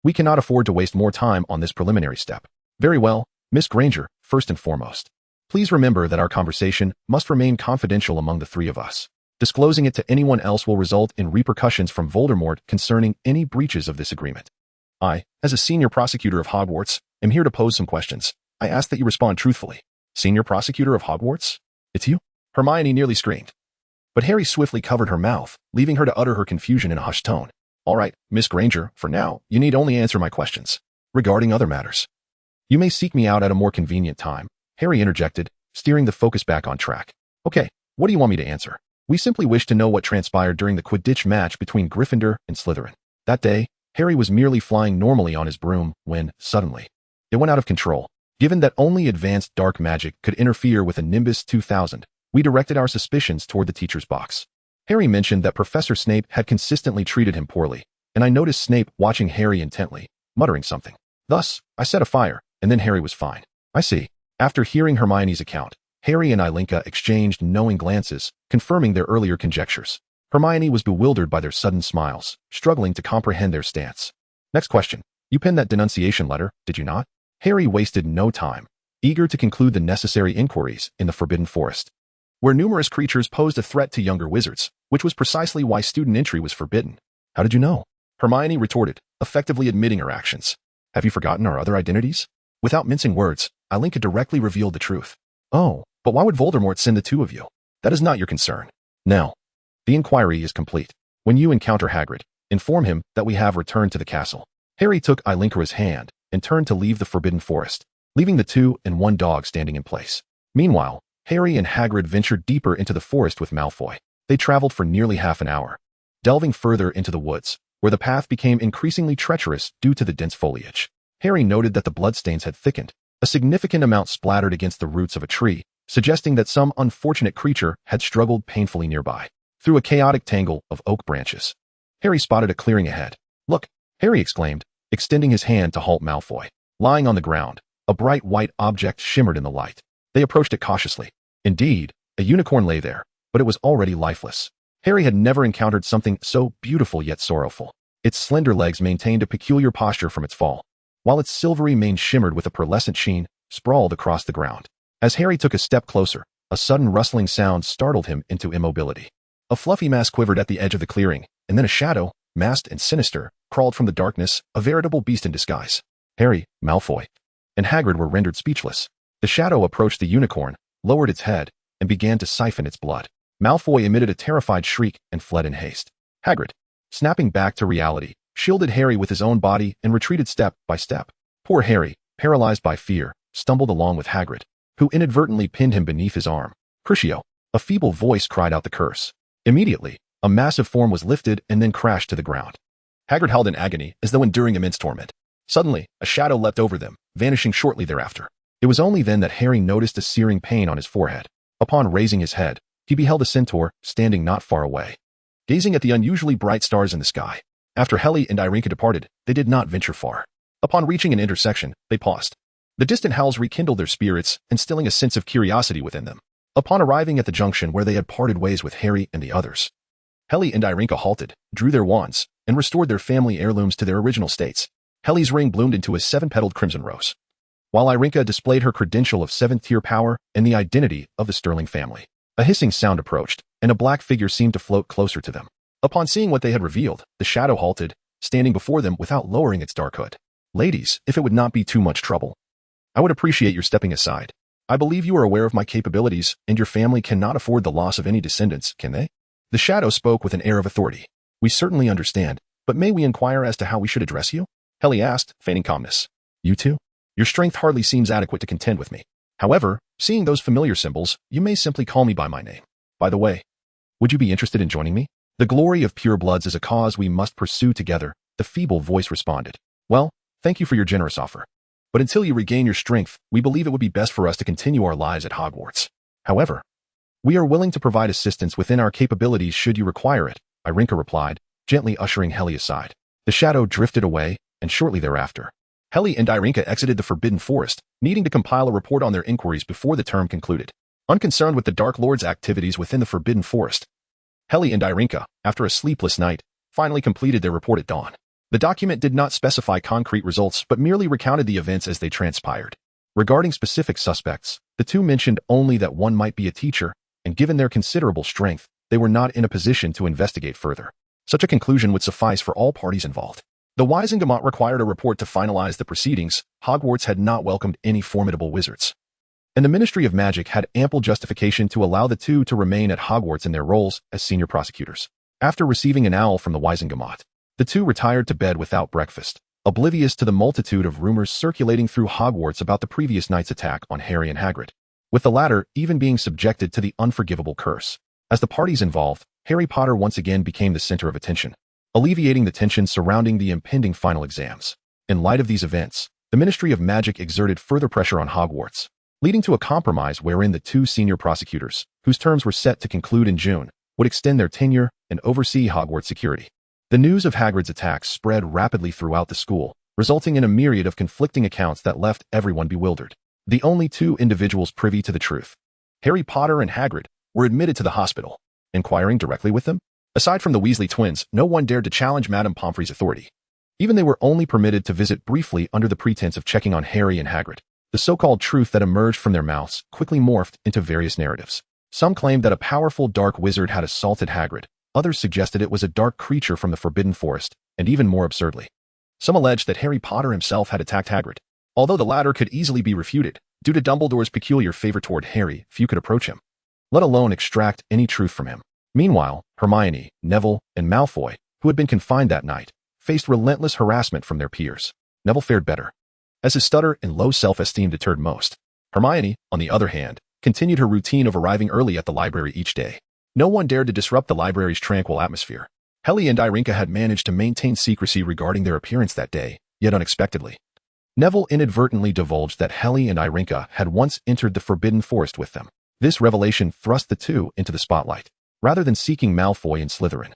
We cannot afford to waste more time on this preliminary step." "Very well, Miss Granger, first and foremost, please remember that our conversation must remain confidential among the three of us. Disclosing it to anyone else will result in repercussions from Voldemort concerning any breaches of this agreement. I, as a senior prosecutor of Hogwarts, am here to pose some questions. I ask that you respond truthfully." "Senior prosecutor of Hogwarts? It's you?" Hermione nearly screamed. But Harry swiftly covered her mouth, leaving her to utter her confusion in a hushed tone. "All right, Miss Granger, for now, you need only answer my questions. Regarding other matters, you may seek me out at a more convenient time," Harry interjected, steering the focus back on track. "Okay, what do you want me to answer?" "We simply wish to know what transpired during the Quidditch match between Gryffindor and Slytherin. That day, Harry was merely flying normally on his broom when, suddenly, it went out of control. Given that only advanced dark magic could interfere with a Nimbus 2000, we directed our suspicions toward the teacher's box. Harry mentioned that Professor Snape had consistently treated him poorly, and I noticed Snape watching Harry intently, muttering something. Thus, I set a fire, and then Harry was fine." "I see." After hearing Hermione's account, Harry and Ilinka exchanged knowing glances, confirming their earlier conjectures. Hermione was bewildered by their sudden smiles, struggling to comprehend their stance. "Next question. You penned that denunciation letter, did you not?" Harry wasted no time, eager to conclude the necessary inquiries in the Forbidden Forest, where numerous creatures posed a threat to younger wizards, which was precisely why student entry was forbidden. "How did you know?" Hermione retorted, effectively admitting her actions. "Have you forgotten our other identities?" Without mincing words, Ilinka directly revealed the truth. "Oh, but why would Voldemort send the two of you? That is not your concern. Now, the inquiry is complete. When you encounter Hagrid, inform him that we have returned to the castle." Harry took Ilinka's hand and turned to leave the Forbidden Forest, leaving the 2 and 1 dog standing in place. Meanwhile, Harry and Hagrid ventured deeper into the forest with Malfoy. They traveled for nearly half an hour, delving further into the woods, where the path became increasingly treacherous due to the dense foliage. Harry noted that the bloodstains had thickened. A significant amount splattered against the roots of a tree, suggesting that some unfortunate creature had struggled painfully nearby. Through a chaotic tangle of oak branches, Harry spotted a clearing ahead. "Look!" Harry exclaimed, extending his hand to halt Malfoy. Lying on the ground, a bright white object shimmered in the light. They approached it cautiously. Indeed, a unicorn lay there, but it was already lifeless. Harry had never encountered something so beautiful yet sorrowful. Its slender legs maintained a peculiar posture from its fall, while its silvery mane shimmered with a pearlescent sheen, sprawled across the ground. As Harry took a step closer, a sudden rustling sound startled him into immobility. A fluffy mass quivered at the edge of the clearing, and then a shadow, masked and sinister, crawled from the darkness, a veritable beast in disguise. Harry, Malfoy, and Hagrid were rendered speechless. The shadow approached the unicorn, lowered its head, and began to siphon its blood. Malfoy emitted a terrified shriek and fled in haste. Hagrid, snapping back to reality, shielded Harry with his own body and retreated step by step. Poor Harry, paralyzed by fear, stumbled along with Hagrid, who inadvertently pinned him beneath his arm. "Crucio!" A feeble voice cried out the curse. Immediately, a massive form was lifted and then crashed to the ground. Hagrid howled in agony as though enduring immense torment. Suddenly, a shadow leapt over them, vanishing shortly thereafter. It was only then that Harry noticed a searing pain on his forehead. Upon raising his head, he beheld a centaur standing not far away, gazing at the unusually bright stars in the sky. After Helly and Irinka departed, they did not venture far. Upon reaching an intersection, they paused. The distant howls rekindled their spirits, instilling a sense of curiosity within them. Upon arriving at the junction where they had parted ways with Harry and the others, Helly and Irinka halted, drew their wands, and restored their family heirlooms to their original states. Helly's ring bloomed into a 7-petaled crimson rose, while Irinka displayed her credential of 7th-tier power and the identity of the Sterling family. A hissing sound approached, and a black figure seemed to float closer to them. Upon seeing what they had revealed, the shadow halted, standing before them without lowering its dark hood. "Ladies, if it would not be too much trouble, I would appreciate your stepping aside. I believe you are aware of my capabilities, and your family cannot afford the loss of any descendants, can they?" The shadow spoke with an air of authority. "We certainly understand, But may we inquire as to how we should address you? Helly asked, feigning calmness. You two? Your strength hardly seems adequate to contend with me. However, seeing those familiar symbols, you may simply call me by my name. By the way, would you be interested in joining me? The glory of purebloods is a cause we must pursue together, the feeble voice responded. Well, thank you for your generous offer. But until you regain your strength, we believe it would be best for us to continue our lives at Hogwarts. However, we are willing to provide assistance within our capabilities should you require it, Irinka replied, gently ushering Helly aside. The shadow drifted away, and shortly thereafter, Helly and Irinka exited the Forbidden Forest, needing to compile a report on their inquiries before the term concluded. Unconcerned with the Dark Lord's activities within the Forbidden Forest, Helly and Irinka, after a sleepless night, finally completed their report at dawn. The document did not specify concrete results but merely recounted the events as they transpired. Regarding specific suspects, the two mentioned only that one might be a teacher, and given their considerable strength, they were not in a position to investigate further. Such a conclusion would suffice for all parties involved. The Wisengamot required a report to finalize the proceedings. Hogwarts had not welcomed any formidable wizards, and the Ministry of Magic had ample justification to allow the two to remain at Hogwarts in their roles as senior prosecutors. After receiving an owl from the Wisengamot, the two retired to bed without breakfast, oblivious to the multitude of rumors circulating through Hogwarts about the previous night's attack on Harry and Hagrid, with the latter even being subjected to the unforgivable curse. As the parties involved, Harry Potter once again became the center of attention, alleviating the tension surrounding the impending final exams. In light of these events, the Ministry of Magic exerted further pressure on Hogwarts, leading to a compromise wherein the two senior prosecutors, whose terms were set to conclude in June, would extend their tenure and oversee Hogwarts security. The news of Hagrid's attacks spread rapidly throughout the school, resulting in a myriad of conflicting accounts that left everyone bewildered. The only two individuals privy to the truth, Harry Potter and Hagrid, were admitted to the hospital. Inquiring directly with them, aside from the Weasley twins, no one dared to challenge Madame Pomfrey's authority. Even they were only permitted to visit briefly under the pretense of checking on Harry and Hagrid. The so-called truth that emerged from their mouths quickly morphed into various narratives. Some claimed that a powerful dark wizard had assaulted Hagrid. Others suggested it was a dark creature from the Forbidden Forest, and even more absurdly, some alleged that Harry Potter himself had attacked Hagrid. Although the latter could easily be refuted, due to Dumbledore's peculiar favor toward Harry, few could approach him, let alone extract any truth from him. Meanwhile, Hermione, Neville, and Malfoy, who had been confined that night, faced relentless harassment from their peers. Neville fared better, as his stutter and low self-esteem deterred most. Hermione, on the other hand, continued her routine of arriving early at the library each day. No one dared to disrupt the library's tranquil atmosphere. Helly and Irinka had managed to maintain secrecy regarding their appearance that day, yet unexpectedly, Neville inadvertently divulged that Helly and Irinka had once entered the Forbidden Forest with them. This revelation thrust the two into the spotlight, rather than seeking Malfoy and Slytherin.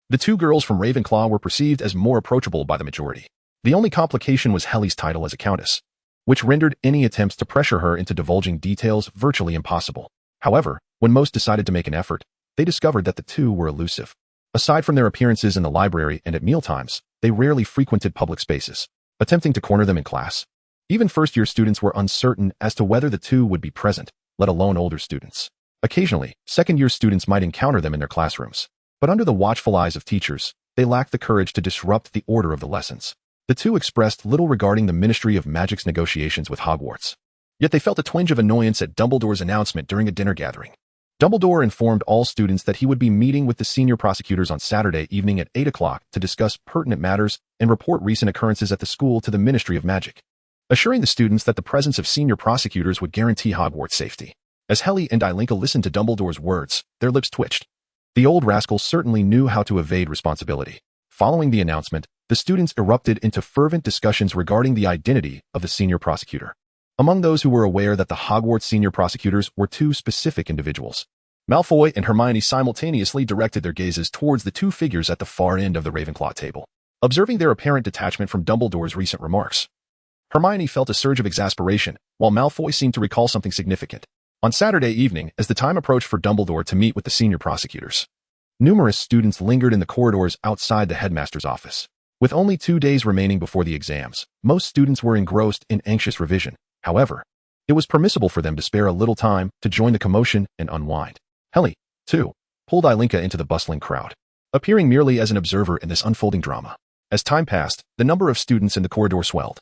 The two girls from Ravenclaw were perceived as more approachable by the majority. The only complication was Helly's title as a countess, which rendered any attempts to pressure her into divulging details virtually impossible. However, when most decided to make an effort, they discovered that the two were elusive. Aside from their appearances in the library and at mealtimes, they rarely frequented public spaces, attempting to corner them in class. Even first-year students were uncertain as to whether the two would be present, let alone older students. Occasionally, second-year students might encounter them in their classrooms, but under the watchful eyes of teachers, they lacked the courage to disrupt the order of the lessons. The two expressed little regarding the Ministry of Magic's negotiations with Hogwarts, yet they felt a twinge of annoyance at Dumbledore's announcement during a dinner gathering. Dumbledore informed all students that he would be meeting with the senior prosecutors on Saturday evening at 8 o'clock to discuss pertinent matters and report recent occurrences at the school to the Ministry of Magic, assuring the students that the presence of senior prosecutors would guarantee Hogwarts' safety. As Helly and Ilinka listened to Dumbledore's words, their lips twitched. The old rascal certainly knew how to evade responsibility. Following the announcement, the students erupted into fervent discussions regarding the identity of the senior prosecutor. Among those who were aware that the Hogwarts senior prosecutors were two specific individuals, Malfoy and Hermione simultaneously directed their gazes towards the two figures at the far end of the Ravenclaw table. Observing their apparent detachment from Dumbledore's recent remarks, Hermione felt a surge of exasperation, while Malfoy seemed to recall something significant. On Saturday evening, as the time approached for Dumbledore to meet with the senior prosecutors, numerous students lingered in the corridors outside the headmaster's office. With only 2 days remaining before the exams, most students were engrossed in anxious revision. However, it was permissible for them to spare a little time to join the commotion and unwind. Helly, too, pulled Ilinka into the bustling crowd, appearing merely as an observer in this unfolding drama. As time passed, the number of students in the corridor swelled,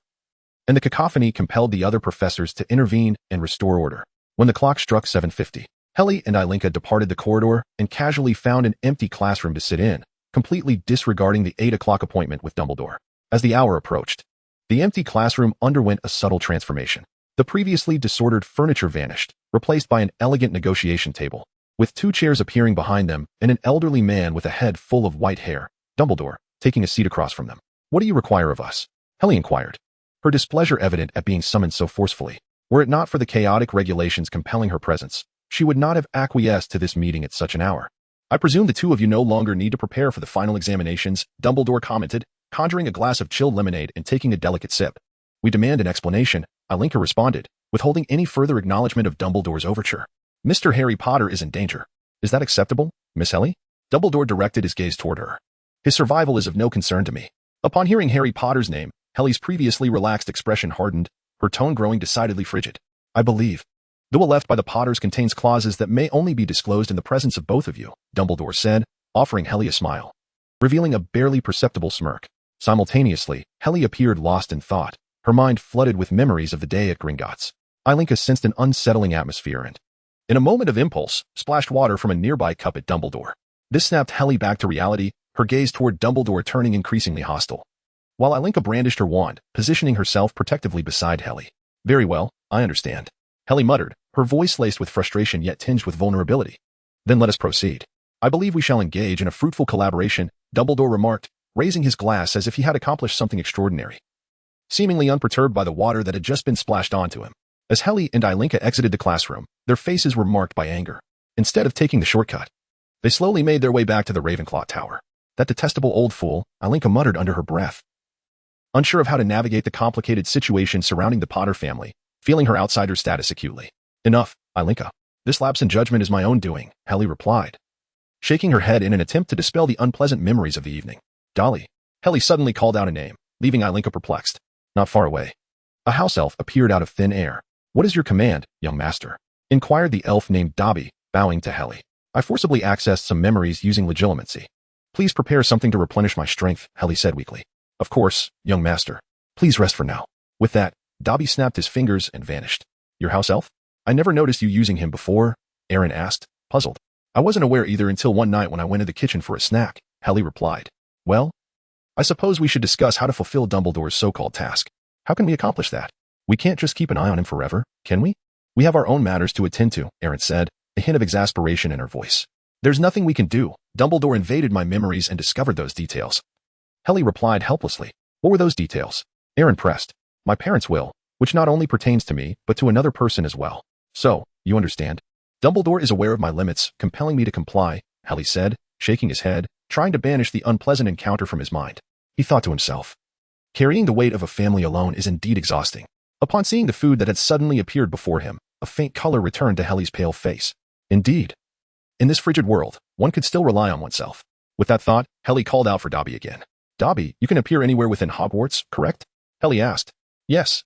and the cacophony compelled the other professors to intervene and restore order. When the clock struck 7:50, Helly and Ilinka departed the corridor and casually found an empty classroom to sit in, completely disregarding the 8 o'clock appointment with Dumbledore. As the hour approached, the empty classroom underwent a subtle transformation. The previously disordered furniture vanished, replaced by an elegant negotiation table, with 2 chairs appearing behind them and an elderly man with a head full of white hair, Dumbledore, taking a seat across from them. "What do you require of us?" Helly inquired, her displeasure evident at being summoned so forcefully. Were it not for the chaotic regulations compelling her presence, she would not have acquiesced to this meeting at such an hour. "I presume the 2 of you no longer need to prepare for the final examinations," Dumbledore commented, conjuring a glass of chilled lemonade and taking a delicate sip. "We demand an explanation," Alinka responded, withholding any further acknowledgement of Dumbledore's overture. "Mr. Harry Potter is in danger. Is that acceptable, Miss Helly?" Dumbledore directed his gaze toward her. "His survival is of no concern to me." Upon hearing Harry Potter's name, Helly's previously relaxed expression hardened, her tone growing decidedly frigid. "I believe the will left by the Potters contains clauses that may only be disclosed in the presence of both of you," Dumbledore said, offering Helly a smile, revealing a barely perceptible smirk. Simultaneously, Helly appeared lost in thought, her mind flooded with memories of the day at Gringotts. Alinka sensed an unsettling atmosphere and, in a moment of impulse, splashed water from a nearby cup at Dumbledore. This snapped Helly back to reality, her gaze toward Dumbledore turning increasingly hostile. While Alinka brandished her wand, positioning herself protectively beside Helly. "Very well, I understand," Helly muttered, her voice laced with frustration yet tinged with vulnerability. "Then let us proceed. I believe we shall engage in a fruitful collaboration," Dumbledore remarked, raising his glass as if he had accomplished something extraordinary, seemingly unperturbed by the water that had just been splashed onto him. As Helly and Alinka exited the classroom, their faces were marked by anger. Instead of taking the shortcut, they slowly made their way back to the Ravenclaw Tower. "That detestable old fool," Alinka muttered under her breath, unsure of how to navigate the complicated situation surrounding the Potter family, feeling her outsider status acutely. "Enough, Alinka. This lapse in judgment is my own doing," Helly replied, shaking her head in an attempt to dispel the unpleasant memories of the evening. "Dolly." Helly suddenly called out a name, leaving Alinka perplexed. Not far away, a house elf appeared out of thin air. "What is your command, young master?" inquired the elf named Dobby, bowing to Helly. "I forcibly accessed some memories using legilimency. Please prepare something to replenish my strength," Helly said weakly. "Of course, young master. Please rest for now." With that, Dobby snapped his fingers and vanished. "Your house elf? I never noticed you using him before," Aaron asked, puzzled. "I wasn't aware either until one night when I went to the kitchen for a snack," Helly replied. "Well, I suppose we should discuss how to fulfill Dumbledore's so-called task. How can we accomplish that? We can't just keep an eye on him forever, can we? We have our own matters to attend to," Aaron said, a hint of exasperation in her voice. "There's nothing we can do. Dumbledore invaded my memories and discovered those details." Helly replied helplessly. "What were those details?" Aaron pressed. "My parents' will, which not only pertains to me, but to another person as well. So, you understand? Dumbledore is aware of my limits, compelling me to comply," Helly said, shaking his head, trying to banish the unpleasant encounter from his mind. He thought to himself, carrying the weight of a family alone is indeed exhausting. Upon seeing the food that had suddenly appeared before him, a faint color returned to Helly's pale face. Indeed, in this frigid world, one could still rely on oneself. With that thought, Helly called out for Dobby again. "Dobby, you can appear anywhere within Hogwarts, correct?" Helly asked. "Yes,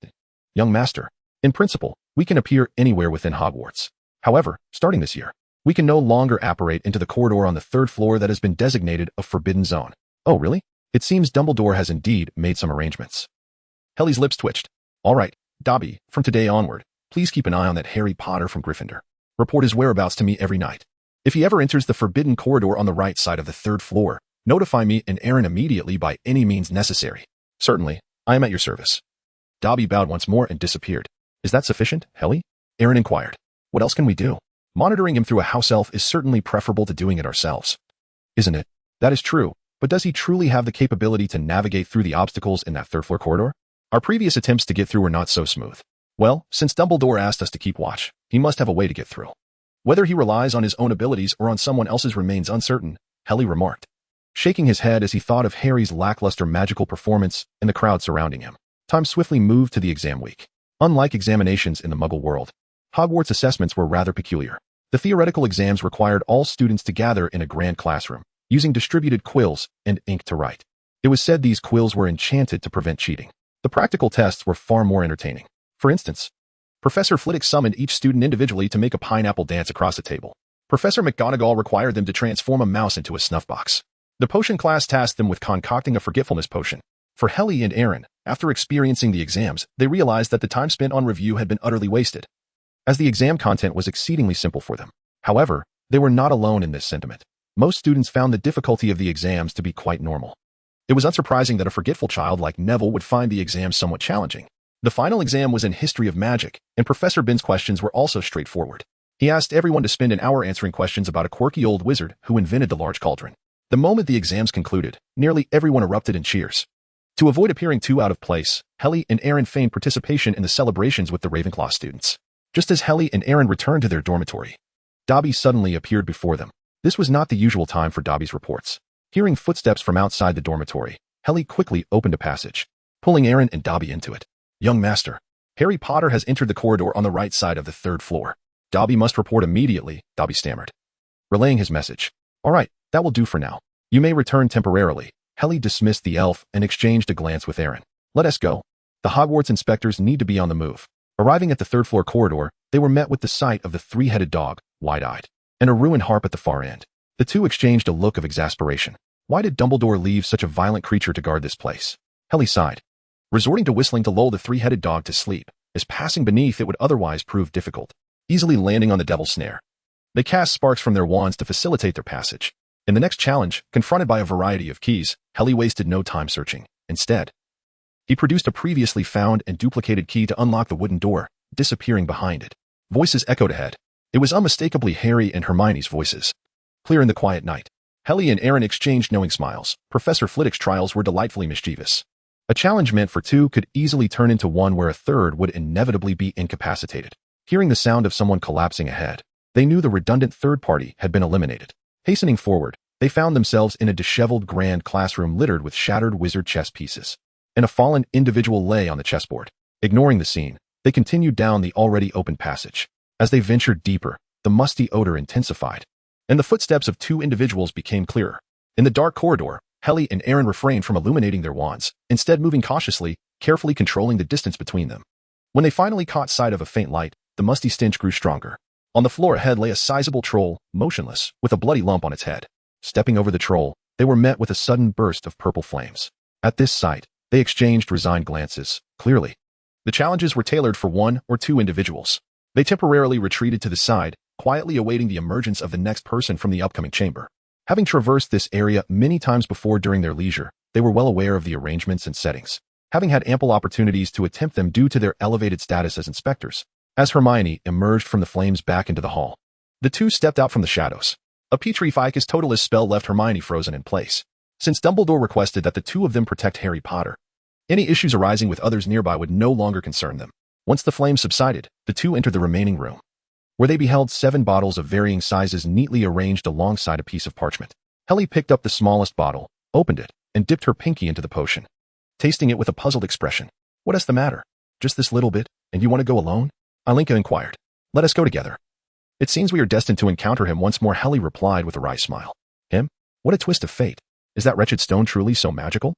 young master. In principle, we can appear anywhere within Hogwarts. However, starting this year, we can no longer apparate into the corridor on the 3rd floor that has been designated a forbidden zone." "Oh, really? It seems Dumbledore has indeed made some arrangements." Helly's lips twitched. "All right, Dobby, from today onward, please keep an eye on that Harry Potter from Gryffindor. Report his whereabouts to me every night. If he ever enters the forbidden corridor on the right side of the 3rd floor, notify me and Aaron immediately by any means necessary." "Certainly, I am at your service." Dobby bowed once more and disappeared. "Is that sufficient, Helly?" Aaron inquired. "What else can we do? Monitoring him through a house elf is certainly preferable to doing it ourselves." "Isn't it?" "That is true, but does he truly have the capability to navigate through the obstacles in that 3rd floor corridor? Our previous attempts to get through were not so smooth. Well, since Dumbledore asked us to keep watch, he must have a way to get through. Whether he relies on his own abilities or on someone else's remains uncertain," Helly remarked, shaking his head as he thought of Harry's lackluster magical performance and the crowd surrounding him. Time swiftly moved to the exam week. Unlike examinations in the Muggle world, Hogwarts assessments were rather peculiar. The theoretical exams required all students to gather in a grand classroom, using distributed quills and ink to write. It was said these quills were enchanted to prevent cheating. The practical tests were far more entertaining. For instance, Professor Flitwick summoned each student individually to make a pineapple dance across a table. Professor McGonagall required them to transform a mouse into a snuff box. The potion class tasked them with concocting a forgetfulness potion. For Helly and Aaron, after experiencing the exams, they realized that the time spent on review had been utterly wasted, as the exam content was exceedingly simple for them. However, they were not alone in this sentiment. Most students found the difficulty of the exams to be quite normal. It was unsurprising that a forgetful child like Neville would find the exam somewhat challenging. The final exam was in History of Magic, and Professor Bin's questions were also straightforward. He asked everyone to spend an hour answering questions about a quirky old wizard who invented the large cauldron. The moment the exams concluded, nearly everyone erupted in cheers. To avoid appearing too out of place, Helly and Aaron feigned participation in the celebrations with the Ravenclaw students. Just as Helly and Aaron returned to their dormitory, Dobby suddenly appeared before them. This was not the usual time for Dobby's reports. Hearing footsteps from outside the dormitory, Helly quickly opened a passage, pulling Aaron and Dobby into it. "Young master, Harry Potter has entered the corridor on the right side of the 3rd floor. Dobby must report immediately," Dobby stammered, relaying his message. "All right, that will do for now. You may return temporarily." Helly dismissed the elf and exchanged a glance with Aaron. "Let us go. The Hogwarts inspectors need to be on the move." Arriving at the 3rd floor corridor, they were met with the sight of the 3-headed dog, wide-eyed, and a ruined harp at the far end. The two exchanged a look of exasperation. Why did Dumbledore leave such a violent creature to guard this place? Helly sighed, resorting to whistling to lull the 3-headed dog to sleep, as passing beneath it would otherwise prove difficult, easily landing on the devil's snare. They cast sparks from their wands to facilitate their passage. In the next challenge, confronted by a variety of keys, Helly wasted no time searching. Instead, he produced a previously found and duplicated key to unlock the wooden door, disappearing behind it. Voices echoed ahead. It was unmistakably Harry and Hermione's voices. Clear in the quiet night, Helly and Aaron exchanged knowing smiles. Professor Flitwick's trials were delightfully mischievous. A challenge meant for two could easily turn into one where a third would inevitably be incapacitated. Hearing the sound of someone collapsing ahead, they knew the redundant third party had been eliminated. Hastening forward, they found themselves in a disheveled grand classroom littered with shattered wizard chess pieces, and a fallen individual lay on the chessboard. Ignoring the scene, they continued down the already open passage. As they ventured deeper, the musty odor intensified, and the footsteps of two individuals became clearer. In the dark corridor, Helly and Aaron refrained from illuminating their wands, instead moving cautiously, carefully controlling the distance between them. When they finally caught sight of a faint light, the musty stench grew stronger. On the floor ahead lay a sizable troll, motionless, with a bloody lump on its head. Stepping over the troll, they were met with a sudden burst of purple flames. At this sight, they exchanged resigned glances. Clearly, the challenges were tailored for one or two individuals. They temporarily retreated to the side, quietly awaiting the emergence of the next person from the upcoming chamber. Having traversed this area many times before during their leisure, they were well aware of the arrangements and settings, having had ample opportunities to attempt them due to their elevated status as inspectors. As Hermione emerged from the flames back into the hall, the two stepped out from the shadows. A Petrificus Totalis spell left Hermione frozen in place. Since Dumbledore requested that the two of them protect Harry Potter, any issues arising with others nearby would no longer concern them. Once the flames subsided, the two entered the remaining room, where they beheld 7 bottles of varying sizes neatly arranged alongside a piece of parchment. Helly picked up the smallest bottle, opened it, and dipped her pinky into the potion, tasting it with a puzzled expression. "What is the matter? Just this little bit, and you want to go alone?" Alinka inquired. "Let us go together. It seems we are destined to encounter him once more," Helly replied with a wry smile. "Him? What a twist of fate. Is that wretched stone truly so magical?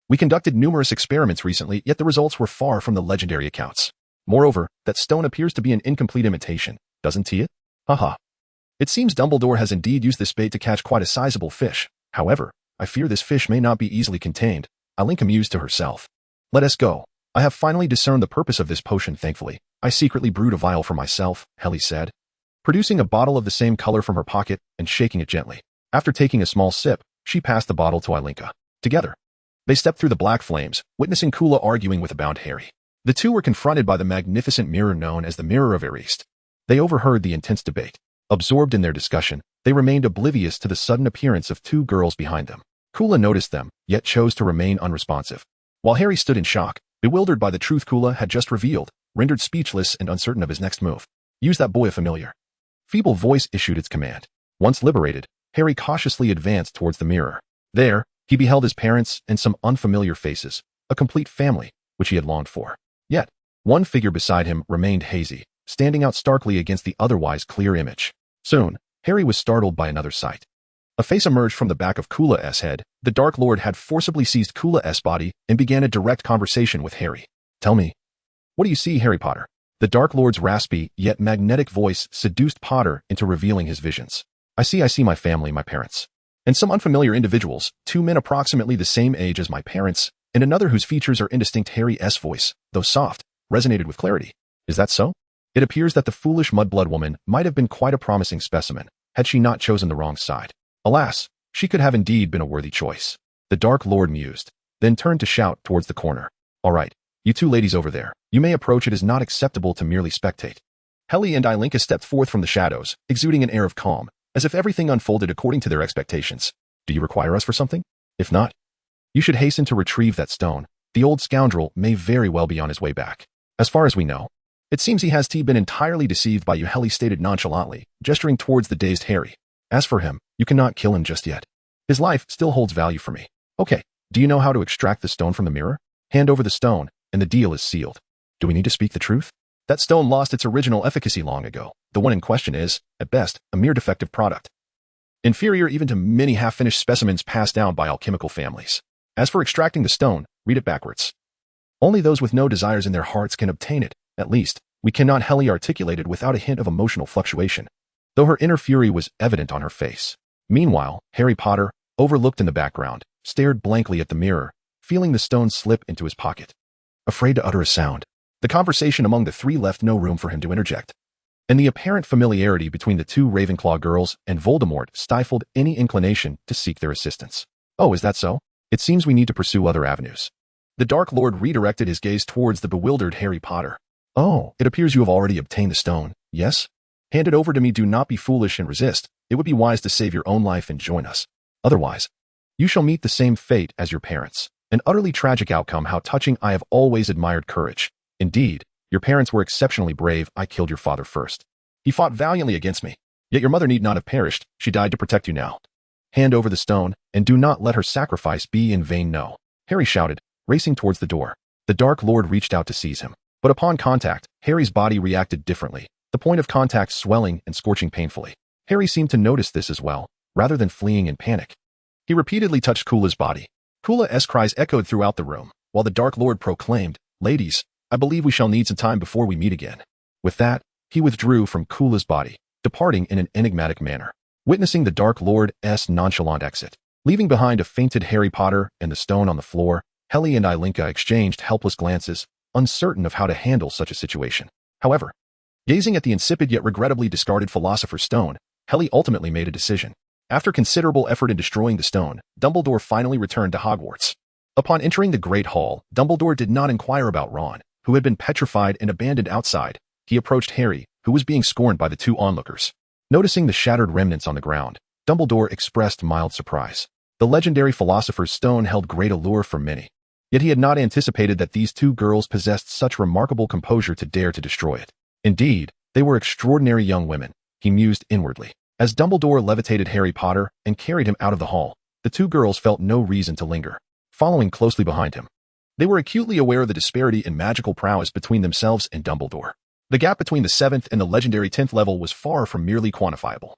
We conducted numerous experiments recently, yet the results were far from the legendary accounts. Moreover, that stone appears to be an incomplete imitation, doesn't it? Haha. It seems Dumbledore has indeed used this bait to catch quite a sizable fish. However, I fear this fish may not be easily contained." Alinka mused to herself. "Let us go. I have finally discerned the purpose of this potion, thankfully. I secretly brewed a vial for myself," Helly said, producing a bottle of the same color from her pocket and shaking it gently. After taking a small sip, she passed the bottle to Alinka. Together, they stepped through the black flames, witnessing Kula arguing with a bound Harry. The two were confronted by the magnificent mirror known as the Mirror of Earist. They overheard the intense debate. Absorbed in their discussion, they remained oblivious to the sudden appearance of 2 girls behind them. Kula noticed them, yet chose to remain unresponsive. While Harry stood in shock, bewildered by the truth Kula had just revealed, rendered speechless and uncertain of his next move. "Use that boy familiar." Feeble voice issued its command. Once liberated, Harry cautiously advanced towards the mirror. There, he beheld his parents and some unfamiliar faces, a complete family, which he had longed for. Yet, one figure beside him remained hazy, standing out starkly against the otherwise clear image. Soon, Harry was startled by another sight. A face emerged from the back of Kula's head. The Dark Lord had forcibly seized Kula's body and began a direct conversation with Harry. "Tell me, what do you see, Harry Potter?" The Dark Lord's raspy, yet magnetic voice seduced Potter into revealing his visions. I see my family, my parents, and some unfamiliar individuals, 2 men approximately the same age as my parents, and another whose features are indistinct." Harry's voice, though soft, resonated with clarity. "Is that so? It appears that the foolish mudblood woman might have been quite a promising specimen, had she not chosen the wrong side." Alas, she could have indeed been a worthy choice. The Dark Lord mused, then turned to shout towards the corner. All right, you two ladies over there, you may approach. It is not acceptable to merely spectate. Heli and Ilinka stepped forth from the shadows, exuding an air of calm, as if everything unfolded according to their expectations. Do you require us for something? If not, you should hasten to retrieve that stone. The old scoundrel may very well be on his way back. As far as we know, it seems he has been entirely deceived by you, Heli stated nonchalantly, gesturing towards the dazed Harry. As for him, you cannot kill him just yet. His life still holds value for me. Okay, do you know how to extract the stone from the mirror? Hand over the stone, and the deal is sealed. Do we need to speak the truth? That stone lost its original efficacy long ago. The one in question is, at best, a mere defective product. Inferior even to many half-finished specimens passed down by alchemical families. As for extracting the stone, read it backwards. Only those with no desires in their hearts can obtain it. At least, we cannot. Heli articulated without a hint of emotional fluctuation, though her inner fury was evident on her face. Meanwhile, Harry Potter, overlooked in the background, stared blankly at the mirror, feeling the stone slip into his pocket. Afraid to utter a sound, the conversation among the three left no room for him to interject, and the apparent familiarity between the two Ravenclaw girls and Voldemort stifled any inclination to seek their assistance. Oh, is that so? It seems we need to pursue other avenues. The Dark Lord redirected his gaze towards the bewildered Harry Potter. Oh, it appears you have already obtained the stone, yes? Hand it over to me. Do not be foolish and resist. It would be wise to save your own life and join us. Otherwise, you shall meet the same fate as your parents. An utterly tragic outcome. How touching. I have always admired courage. Indeed, your parents were exceptionally brave. I killed your father first. He fought valiantly against me. Yet your mother need not have perished. She died to protect you now. Hand over the stone, and do not let her sacrifice be in vain. No. Harry shouted, racing towards the door. The Dark Lord reached out to seize him. But upon contact, Harry's body reacted differently, the point of contact swelling and scorching painfully. Harry seemed to notice this as well, rather than fleeing in panic. He repeatedly touched Kula's body. Kula's cries echoed throughout the room, while the Dark Lord proclaimed, Ladies, I believe we shall need some time before we meet again. With that, he withdrew from Kula's body, departing in an enigmatic manner. Witnessing the Dark Lord's nonchalant exit, leaving behind a fainted Harry Potter and the stone on the floor, Heli and Ilinka exchanged helpless glances, uncertain of how to handle such a situation. However, gazing at the insipid yet regrettably discarded Philosopher's Stone, Heli ultimately made a decision. After considerable effort in destroying the stone, Dumbledore finally returned to Hogwarts. Upon entering the Great Hall, Dumbledore did not inquire about Ron, who had been petrified and abandoned outside. He approached Harry, who was being scorned by the two onlookers. Noticing the shattered remnants on the ground, Dumbledore expressed mild surprise. The legendary Philosopher's Stone held great allure for many, yet he had not anticipated that these two girls possessed such remarkable composure to dare to destroy it. Indeed, they were extraordinary young women, he mused inwardly. As Dumbledore levitated Harry Potter and carried him out of the hall, the two girls felt no reason to linger, following closely behind him. They were acutely aware of the disparity in magical prowess between themselves and Dumbledore. The gap between the 7th and the legendary 10th level was far from merely quantifiable.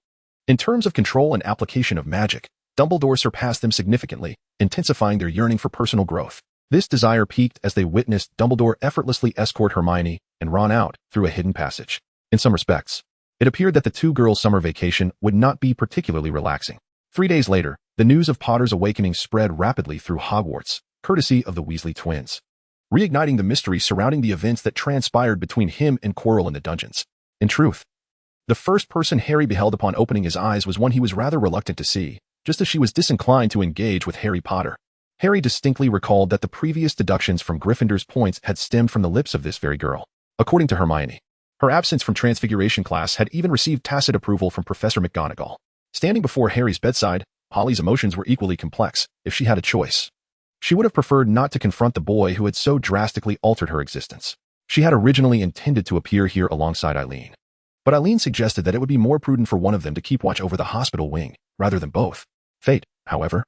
In terms of control and application of magic, Dumbledore surpassed them significantly, intensifying their yearning for personal growth. This desire peaked as they witnessed Dumbledore effortlessly escort Hermione and Ron out through a hidden passage. In some respects, it appeared that the two girls' summer vacation would not be particularly relaxing. 3 days later, the news of Potter's awakening spread rapidly through Hogwarts, courtesy of the Weasley twins, reigniting the mystery surrounding the events that transpired between him and Quirrell in the dungeons. In truth, the first person Harry beheld upon opening his eyes was one he was rather reluctant to see, just as she was disinclined to engage with Harry Potter. Harry distinctly recalled that the previous deductions from Gryffindor's points had stemmed from the lips of this very girl. According to Hermione, her absence from Transfiguration class had even received tacit approval from Professor McGonagall. Standing before Harry's bedside, Holly's emotions were equally complex. If she had a choice, she would have preferred not to confront the boy who had so drastically altered her existence. She had originally intended to appear here alongside Eileen, but Eileen suggested that it would be more prudent for one of them to keep watch over the hospital wing, rather than both. Fate, however,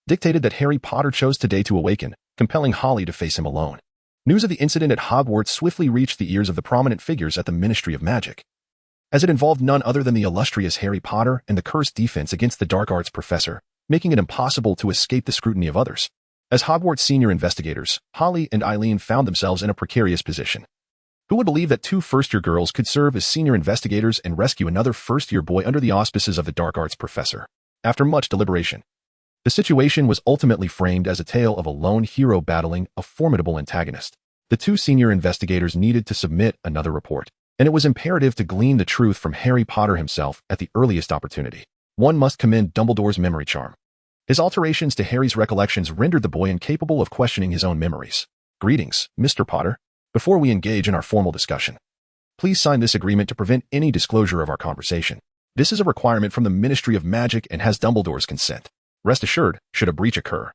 dictated that Harry Potter chose today to awaken, compelling Holly to face him alone. News of the incident at Hogwarts swiftly reached the ears of the prominent figures at the Ministry of Magic, as it involved none other than the illustrious Harry Potter and the cursed defense against the dark arts professor, making it impossible to escape the scrutiny of others. As Hogwarts senior investigators, Holly and Eileen found themselves in a precarious position. Who would believe that two first-year girls could serve as senior investigators and rescue another first-year boy under the auspices of the dark arts professor? After much deliberation, the situation was ultimately framed as a tale of a lone hero battling a formidable antagonist. The two senior investigators needed to submit another report, and it was imperative to glean the truth from Harry Potter himself at the earliest opportunity. one must commend Dumbledore's memory charm. His alterations to Harry's recollections rendered the boy incapable of questioning his own memories. Greetings, Mr. Potter. Before we engage in our formal discussion, please sign this agreement to prevent any disclosure of our conversation. This is a requirement from the Ministry of Magic and has Dumbledore's consent. Rest assured, should a breach occur,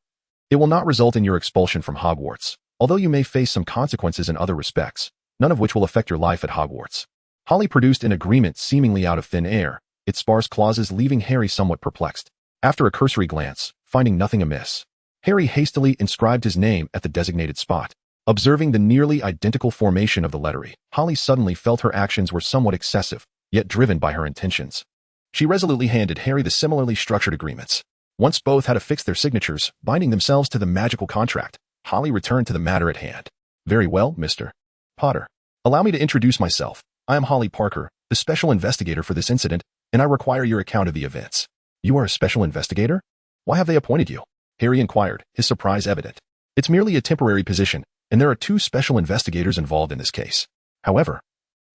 it will not result in your expulsion from Hogwarts, although you may face some consequences in other respects, none of which will affect your life at Hogwarts. Holly produced an agreement seemingly out of thin air, its sparse clauses leaving Harry somewhat perplexed. After a cursory glance, finding nothing amiss, Harry hastily inscribed his name at the designated spot. Observing the nearly identical formation of the lettering, Holly suddenly felt her actions were somewhat excessive, yet driven by her intentions. She resolutely handed Harry the similarly structured agreements. Once both had affixed their signatures, binding themselves to the magical contract, Holly returned to the matter at hand. Very well, Mr. Potter. Allow me to introduce myself. I am Holly Parker, the special investigator for this incident, and I require your account of the events. You are a special investigator? Why have they appointed you? Harry inquired, his surprise evident. It's merely a temporary position, and there are 2 special investigators involved in this case. However,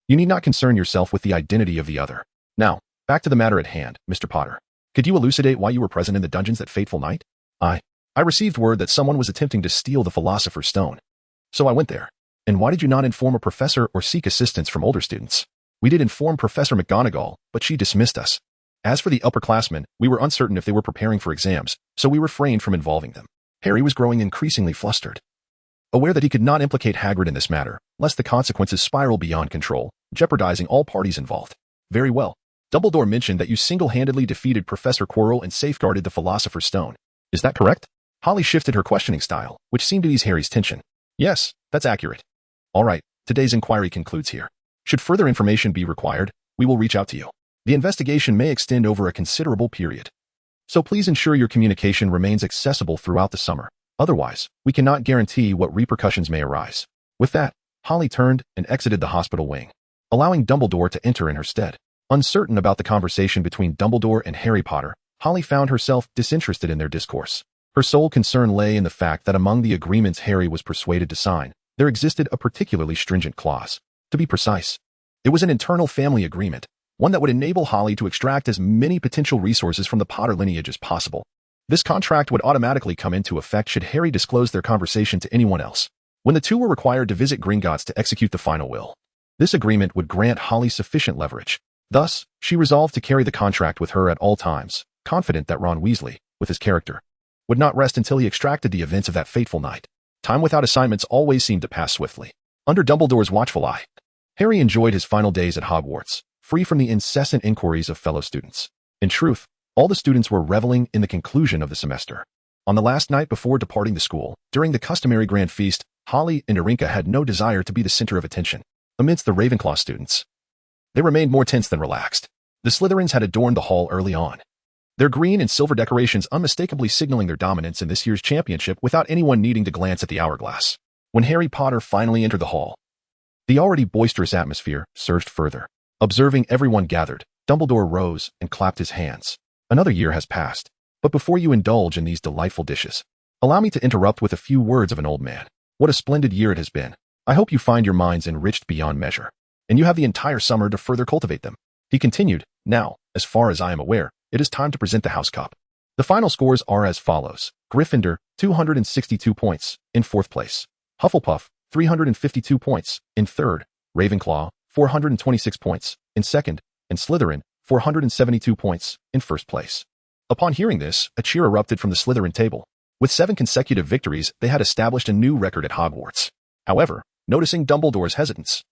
you need not concern yourself with the identity of the other. Now, back to the matter at hand, Mr. Potter. Could you elucidate why you were present in the dungeons that fateful night? I received word that someone was attempting to steal the Philosopher's Stone. So I went there. And why did you not inform a professor or seek assistance from older students? We did inform Professor McGonagall, but she dismissed us. As for the upperclassmen, we were uncertain if they were preparing for exams, so we refrained from involving them. Harry was growing increasingly flustered. Aware that he could not implicate Hagrid in this matter, lest the consequences spiral beyond control, jeopardizing all parties involved. Very well. Dumbledore mentioned that you single-handedly defeated Professor Quirrell and safeguarded the Philosopher's Stone. Is that correct? Holly shifted her questioning style, which seemed to ease Harry's tension. Yes, that's accurate. All right, today's inquiry concludes here. Should further information be required, we will reach out to you. The investigation may extend over a considerable period. So please ensure your communication remains accessible throughout the summer. Otherwise, we cannot guarantee what repercussions may arise. With that, Holly turned and exited the hospital wing, allowing Dumbledore to enter in her stead. Uncertain about the conversation between Dumbledore and Harry Potter, Holly found herself disinterested in their discourse. Her sole concern lay in the fact that among the agreements Harry was persuaded to sign, there existed a particularly stringent clause. To be precise, it was an internal family agreement, one that would enable Holly to extract as many potential resources from the Potter lineage as possible. This contract would automatically come into effect should Harry disclose their conversation to anyone else. When the two were required to visit Gringotts to execute the final will, this agreement would grant Holly sufficient leverage. Thus, she resolved to carry the contract with her at all times, confident that Ron Weasley, with his character, would not rest until he extracted the events of that fateful night. Time without assignments always seemed to pass swiftly. Under Dumbledore's watchful eye, Harry enjoyed his final days at Hogwarts, free from the incessant inquiries of fellow students. In truth, all the students were reveling in the conclusion of the semester. On the last night before departing the school, during the customary grand feast, Holly and Irinka had no desire to be the center of attention. Amidst the Ravenclaw students, they remained more tense than relaxed. The Slytherins had adorned the hall early on, their green and silver decorations unmistakably signaling their dominance in this year's championship without anyone needing to glance at the hourglass. When Harry Potter finally entered the hall, the already boisterous atmosphere surged further. Observing everyone gathered, Dumbledore rose and clapped his hands. Another year has passed, but before you indulge in these delightful dishes, allow me to interrupt with a few words of an old man. What a splendid year it has been. I hope you find your minds enriched beyond measure, and you have the entire summer to further cultivate them. He continued, now, as far as I am aware, it is time to present the House Cup. The final scores are as follows. Gryffindor, 262 points, in 4th place. Hufflepuff, 352 points, in 3rd. Ravenclaw, 426 points, in 2nd. And Slytherin, 472 points, in 1st place. Upon hearing this, a cheer erupted from the Slytherin table. With 7 consecutive victories, they had established a new record at Hogwarts. However, noticing Dumbledore's hesitance,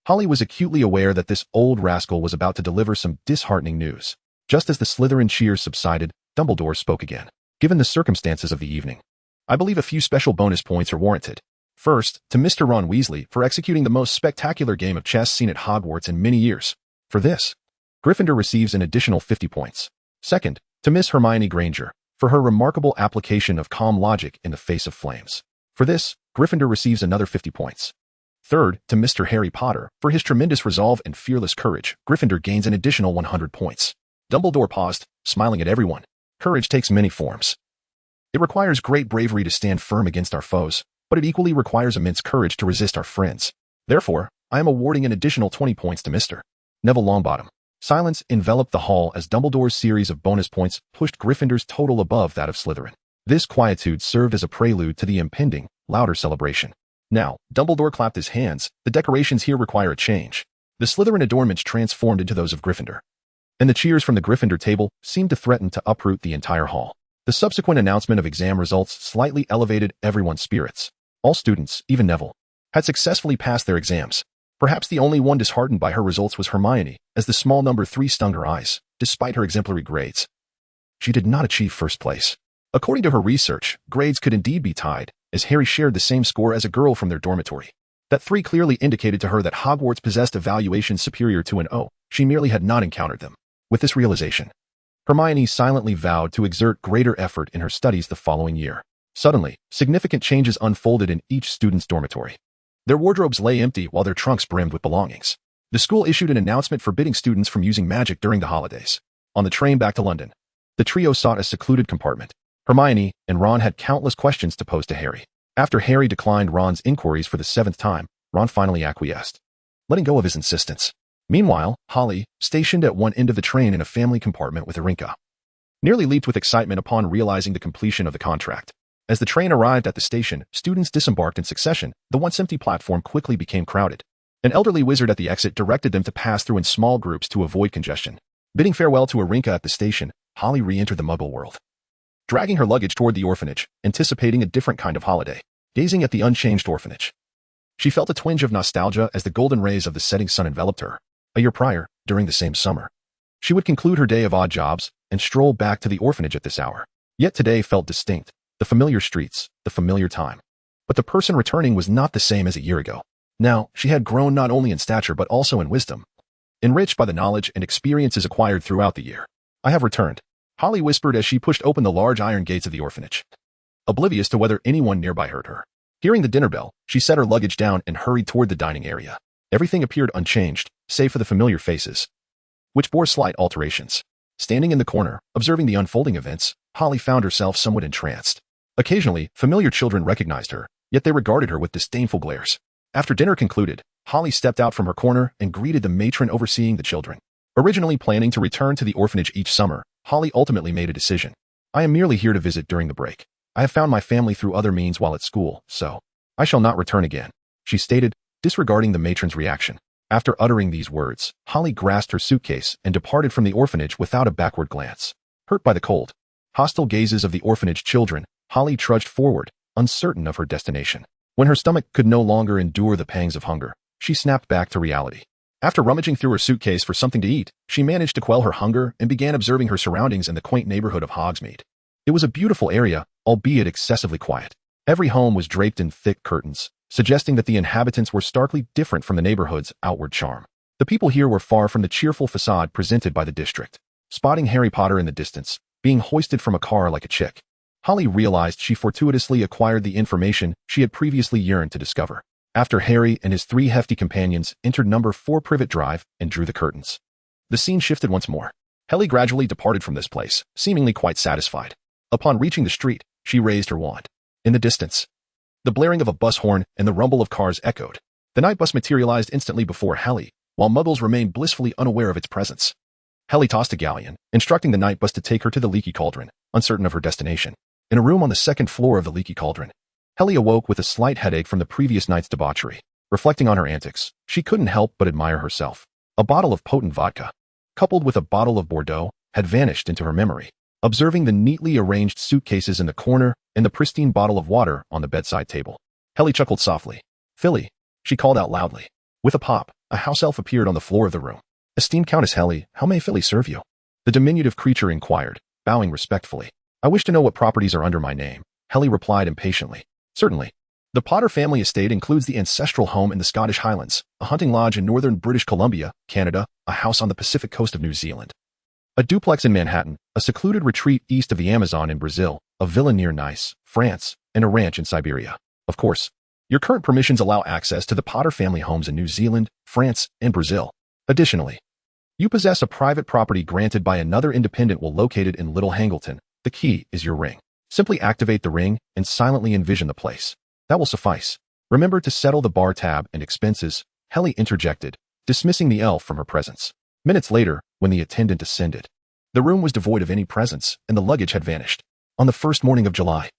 Holly was acutely aware that this old rascal was about to deliver some disheartening news. Just as the Slytherin cheers subsided, Dumbledore spoke again. Given the circumstances of the evening, I believe a few special bonus points are warranted. First, to Mr. Ron Weasley for executing the most spectacular game of chess seen at Hogwarts in many years. For this, Gryffindor receives an additional 50 points. Second, to Miss Hermione Granger for her remarkable application of calm logic in the face of flames. For this, Gryffindor receives another 50 points. Third, to Mr. Harry Potter for his tremendous resolve and fearless courage, Gryffindor gains an additional 100 points. Dumbledore paused, smiling at everyone. Courage takes many forms. It requires great bravery to stand firm against our foes, but it equally requires immense courage to resist our friends. Therefore, I am awarding an additional 20 points to Mr. Neville Longbottom Silence enveloped the hall as Dumbledore's series of bonus points pushed Gryffindor's total above that of Slytherin. This quietude served as a prelude to the impending, louder celebration. Now, Dumbledore clapped his hands. The decorations here require a change. The Slytherin adornments transformed into those of Gryffindor, and the cheers from the Gryffindor table seemed to threaten to uproot the entire hall. The subsequent announcement of exam results slightly elevated everyone's spirits. All students, even Neville, had successfully passed their exams. Perhaps the only one disheartened by her results was Hermione, as the small number 3 stung her eyes, despite her exemplary grades. She did not achieve first place. According to her research, grades could indeed be tied, as Harry shared the same score as a girl from their dormitory. That 3 clearly indicated to her that Hogwarts possessed evaluations superior to an O. She merely had not encountered them. With this realization, Hermione silently vowed to exert greater effort in her studies the following year. Suddenly, significant changes unfolded in each student's dormitory. Their wardrobes lay empty while their trunks brimmed with belongings. The school issued an announcement forbidding students from using magic during the holidays. On the train back to London, the trio sought a secluded compartment. Hermione and Ron had countless questions to pose to Harry. After Harry declined Ron's inquiries for the 7th time, Ron finally acquiesced, letting go of his insistence. Meanwhile, Holly, stationed at one end of the train in a family compartment with Irinka, nearly leaped with excitement upon realizing the completion of the contract. As the train arrived at the station, students disembarked in succession. The once empty platform quickly became crowded. An elderly wizard at the exit directed them to pass through in small groups to avoid congestion. Bidding farewell to Irinka at the station, Holly re-entered the Muggle world, dragging her luggage toward the orphanage, anticipating a different kind of holiday. Gazing at the unchanged orphanage, she felt a twinge of nostalgia as the golden rays of the setting sun enveloped her. A year prior, during the same summer, she would conclude her day of odd jobs and stroll back to the orphanage at this hour. Yet today felt distinct. The familiar streets, the familiar time. But the person returning was not the same as a year ago. Now, she had grown not only in stature but also in wisdom, enriched by the knowledge and experiences acquired throughout the year. I have returned, Holly whispered as she pushed open the large iron gates of the orphanage, oblivious to whether anyone nearby heard her. Hearing the dinner bell, she set her luggage down and hurried toward the dining area. Everything appeared unchanged, save for the familiar faces, which bore slight alterations. Standing in the corner, observing the unfolding events, Holly found herself somewhat entranced. Occasionally, familiar children recognized her, yet they regarded her with disdainful glares. After dinner concluded, Holly stepped out from her corner and greeted the matron overseeing the children. Originally planning to return to the orphanage each summer, Holly ultimately made a decision. I am merely here to visit during the break. I have found my family through other means while at school, so I shall not return again, she stated, disregarding the matron's reaction. After uttering these words, Holly grasped her suitcase and departed from the orphanage without a backward glance. Hurt by the cold, hostile gazes of the orphanage children, Holly trudged forward, uncertain of her destination. When her stomach could no longer endure the pangs of hunger, she snapped back to reality. After rummaging through her suitcase for something to eat, she managed to quell her hunger and began observing her surroundings in the quaint neighborhood of Hogsmeade. It was a beautiful area, albeit excessively quiet. Every home was draped in thick curtains, suggesting that the inhabitants were starkly different from the neighborhood's outward charm. The people here were far from the cheerful facade presented by the district. Spotting Harry Potter in the distance, being hoisted from a car like a chick, Holly realized she fortuitously acquired the information she had previously yearned to discover. After Harry and his 3 hefty companions entered number 4 Privet Drive and drew the curtains, the scene shifted once more. Helly gradually departed from this place, seemingly quite satisfied. Upon reaching the street, she raised her wand. In the distance, the blaring of a bus horn and the rumble of cars echoed. The night bus materialized instantly before Helly, while Muggles remained blissfully unaware of its presence. Helly tossed a galleon, instructing the night bus to take her to the Leaky Cauldron, uncertain of her destination. In a room on the 2nd floor of the Leaky Cauldron, Helly awoke with a slight headache from the previous night's debauchery. Reflecting on her antics, she couldn't help but admire herself. A bottle of potent vodka, coupled with a bottle of Bordeaux, had vanished into her memory. Observing the neatly arranged suitcases in the corner and the pristine bottle of water on the bedside table, Helly chuckled softly. Philly, she called out loudly. With a pop, a house elf appeared on the floor of the room. Esteemed Countess Helly, how may Philly serve you? The diminutive creature inquired, bowing respectfully. I wish to know what properties are under my name, Helly replied impatiently. Certainly. The Potter family estate includes the ancestral home in the Scottish Highlands, a hunting lodge in northern British Columbia, Canada, a house on the Pacific coast of New Zealand, a duplex in Manhattan, a secluded retreat east of the Amazon in Brazil, a villa near Nice, France, and a ranch in Siberia. Of course, your current permissions allow access to the Potter family homes in New Zealand, France, and Brazil. Additionally, you possess a private property granted by another independent will located in Little Hangleton. The key is your ring. Simply activate the ring and silently envision the place. That will suffice. Remember to settle the bar tab and expenses, Helly interjected, dismissing the elf from her presence. Minutes later, when the attendant ascended. The room was devoid of any presence, and the luggage had vanished. On the first morning of July,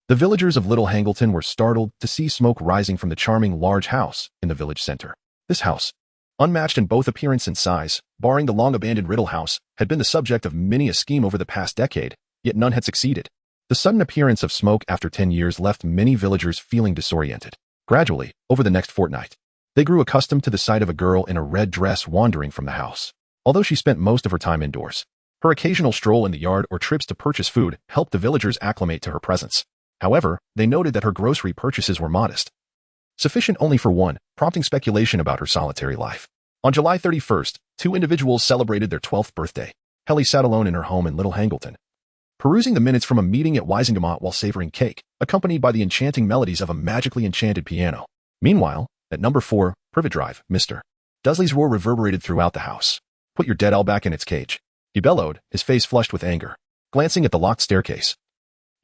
the villagers of Little Hangleton were startled to see smoke rising from the charming large house in the village center. This house, unmatched in both appearance and size, barring the long-abandoned Riddle House, had been the subject of many a scheme over the past decade, yet none had succeeded. The sudden appearance of smoke after 10 years left many villagers feeling disoriented. Gradually, over the next fortnight, they grew accustomed to the sight of a girl in a red dress wandering from the house. Although she spent most of her time indoors, her occasional stroll in the yard or trips to purchase food helped the villagers acclimate to her presence. However, they noted that her grocery purchases were modest, sufficient only for one, prompting speculation about her solitary life. On July 31st, two individuals celebrated their 12th birthday. Helly sat alone in her home in Little Hangleton, perusing the minutes from a meeting at Wisingamot while savoring cake, accompanied by the enchanting melodies of a magically enchanted piano. Meanwhile, at number 4, Privet Drive, Mr. Dudley's roar reverberated throughout the house. "Put your dead owl back in its cage," he bellowed, his face flushed with anger, glancing at the locked staircase.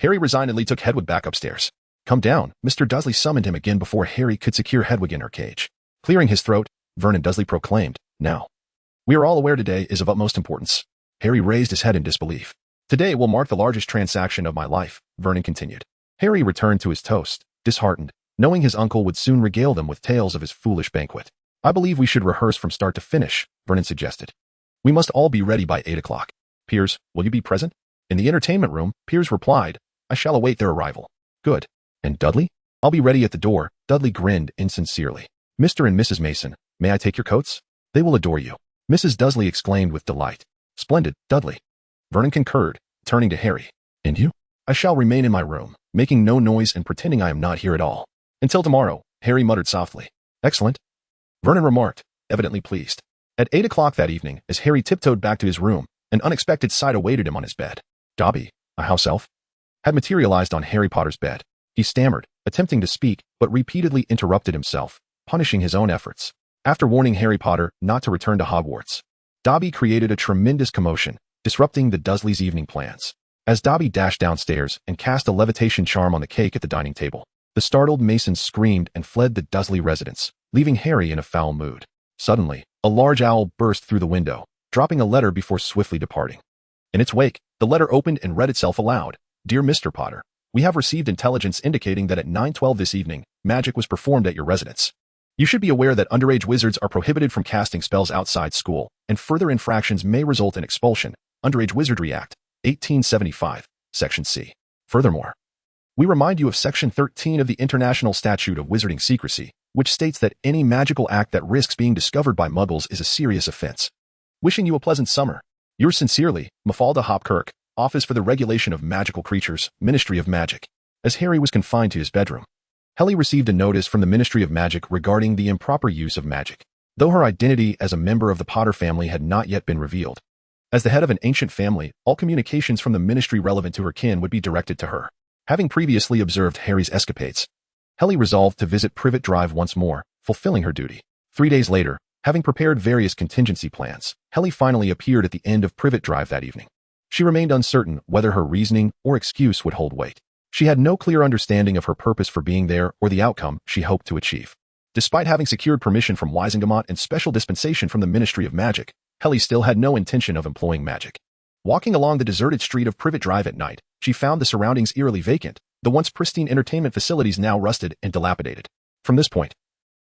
Harry resignedly took Hedwig back upstairs. "Come down." Mr. Dudley summoned him again before Harry could secure Hedwig in her cage. Clearing his throat, Vernon Dudley proclaimed, "Now, we are all aware today is of utmost importance." Harry raised his head in disbelief. "Today will mark the largest transaction of my life," Vernon continued. Harry returned to his toast, disheartened, knowing his uncle would soon regale them with tales of his foolish banquet. "I believe we should rehearse from start to finish," Vernon suggested. "We must all be ready by 8 o'clock. Piers, will you be present?" In the entertainment room, Piers replied, "I shall await their arrival." "Good. And Dudley?" "I'll be ready at the door." Dudley grinned insincerely. "Mr. and Mrs. Mason, may I take your coats? They will adore you." Mrs. Dudley exclaimed with delight. "Splendid, Dudley." Vernon concurred, turning to Harry. "And you?" "I shall remain in my room, making no noise and pretending I am not here at all. Until tomorrow," Harry muttered softly. "Excellent," Vernon remarked, evidently pleased. At 8 o'clock that evening, as Harry tiptoed back to his room, an unexpected sight awaited him on his bed. Dobby, a house elf, had materialized on Harry Potter's bed. He stammered, attempting to speak, but repeatedly interrupted himself, punishing his own efforts. After warning Harry Potter not to return to Hogwarts, Dobby created a tremendous commotion, disrupting the Dursleys' evening plans. As Dobby dashed downstairs and cast a levitation charm on the cake at the dining table, the startled Masons screamed and fled the Dursley residence, leaving Harry in a foul mood. Suddenly, a large owl burst through the window, dropping a letter before swiftly departing. In its wake, the letter opened and read itself aloud. "Dear Mr. Potter, we have received intelligence indicating that at 9:12 this evening, magic was performed at your residence. You should be aware that underage wizards are prohibited from casting spells outside school, and further infractions may result in expulsion. Underage Wizardry Act, 1875, Section C. Furthermore, we remind you of Section 13 of the International Statute of Wizarding Secrecy, which states that any magical act that risks being discovered by muggles is a serious offense. Wishing you a pleasant summer. Yours sincerely, Mafalda Hopkirk, Office for the Regulation of Magical Creatures, Ministry of Magic." As Harry was confined to his bedroom, Helly received a notice from the Ministry of Magic regarding the improper use of magic, though her identity as a member of the Potter family had not yet been revealed. As the head of an ancient family, all communications from the ministry relevant to her kin would be directed to her. Having previously observed Harry's escapades, Helly resolved to visit Privet Drive once more, fulfilling her duty. 3 days later, having prepared various contingency plans, Helly finally appeared at the end of Privet Drive that evening. She remained uncertain whether her reasoning or excuse would hold weight. She had no clear understanding of her purpose for being there or the outcome she hoped to achieve. Despite having secured permission from Wisingamot and special dispensation from the Ministry of Magic, Helly still had no intention of employing magic. Walking along the deserted street of Privet Drive at night, she found the surroundings eerily vacant, the once pristine entertainment facilities now rusted and dilapidated. From this point,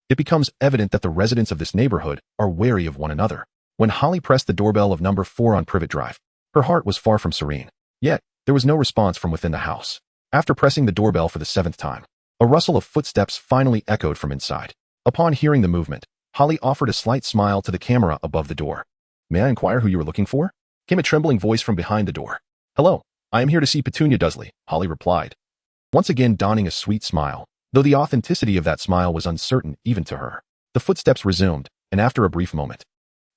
it becomes evident that the residents of this neighborhood are wary of one another. When Holly pressed the doorbell of number 4 on Privet Drive, her heart was far from serene. Yet, there was no response from within the house. After pressing the doorbell for the 7th time, a rustle of footsteps finally echoed from inside. Upon hearing the movement, Holly offered a slight smile to the camera above the door. "May I inquire who you were looking for?" came a trembling voice from behind the door. "Hello, I am here to see Petunia Dursley," Holly replied, once again donning a sweet smile, though the authenticity of that smile was uncertain even to her. The footsteps resumed, and after a brief moment,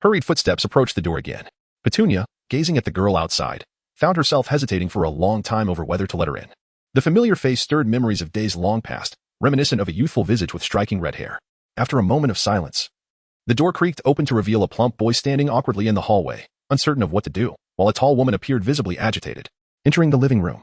hurried footsteps approached the door again. Petunia, gazing at the girl outside, found herself hesitating for a long time over whether to let her in. The familiar face stirred memories of days long past, reminiscent of a youthful visage with striking red hair. After a moment of silence, the door creaked open to reveal a plump boy standing awkwardly in the hallway, uncertain of what to do, while a tall woman appeared visibly agitated. Entering the living room,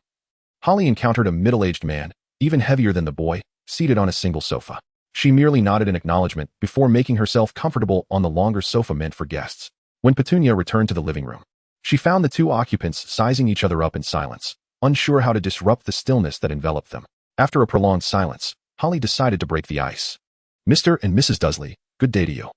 Holly encountered a middle-aged man, even heavier than the boy, seated on a single sofa. She merely nodded in acknowledgement before making herself comfortable on the longer sofa meant for guests. When Petunia returned to the living room, she found the two occupants sizing each other up in silence, unsure how to disrupt the stillness that enveloped them. After a prolonged silence, Holly decided to break the ice. "Mr. and Mrs. Dudley, good day to you.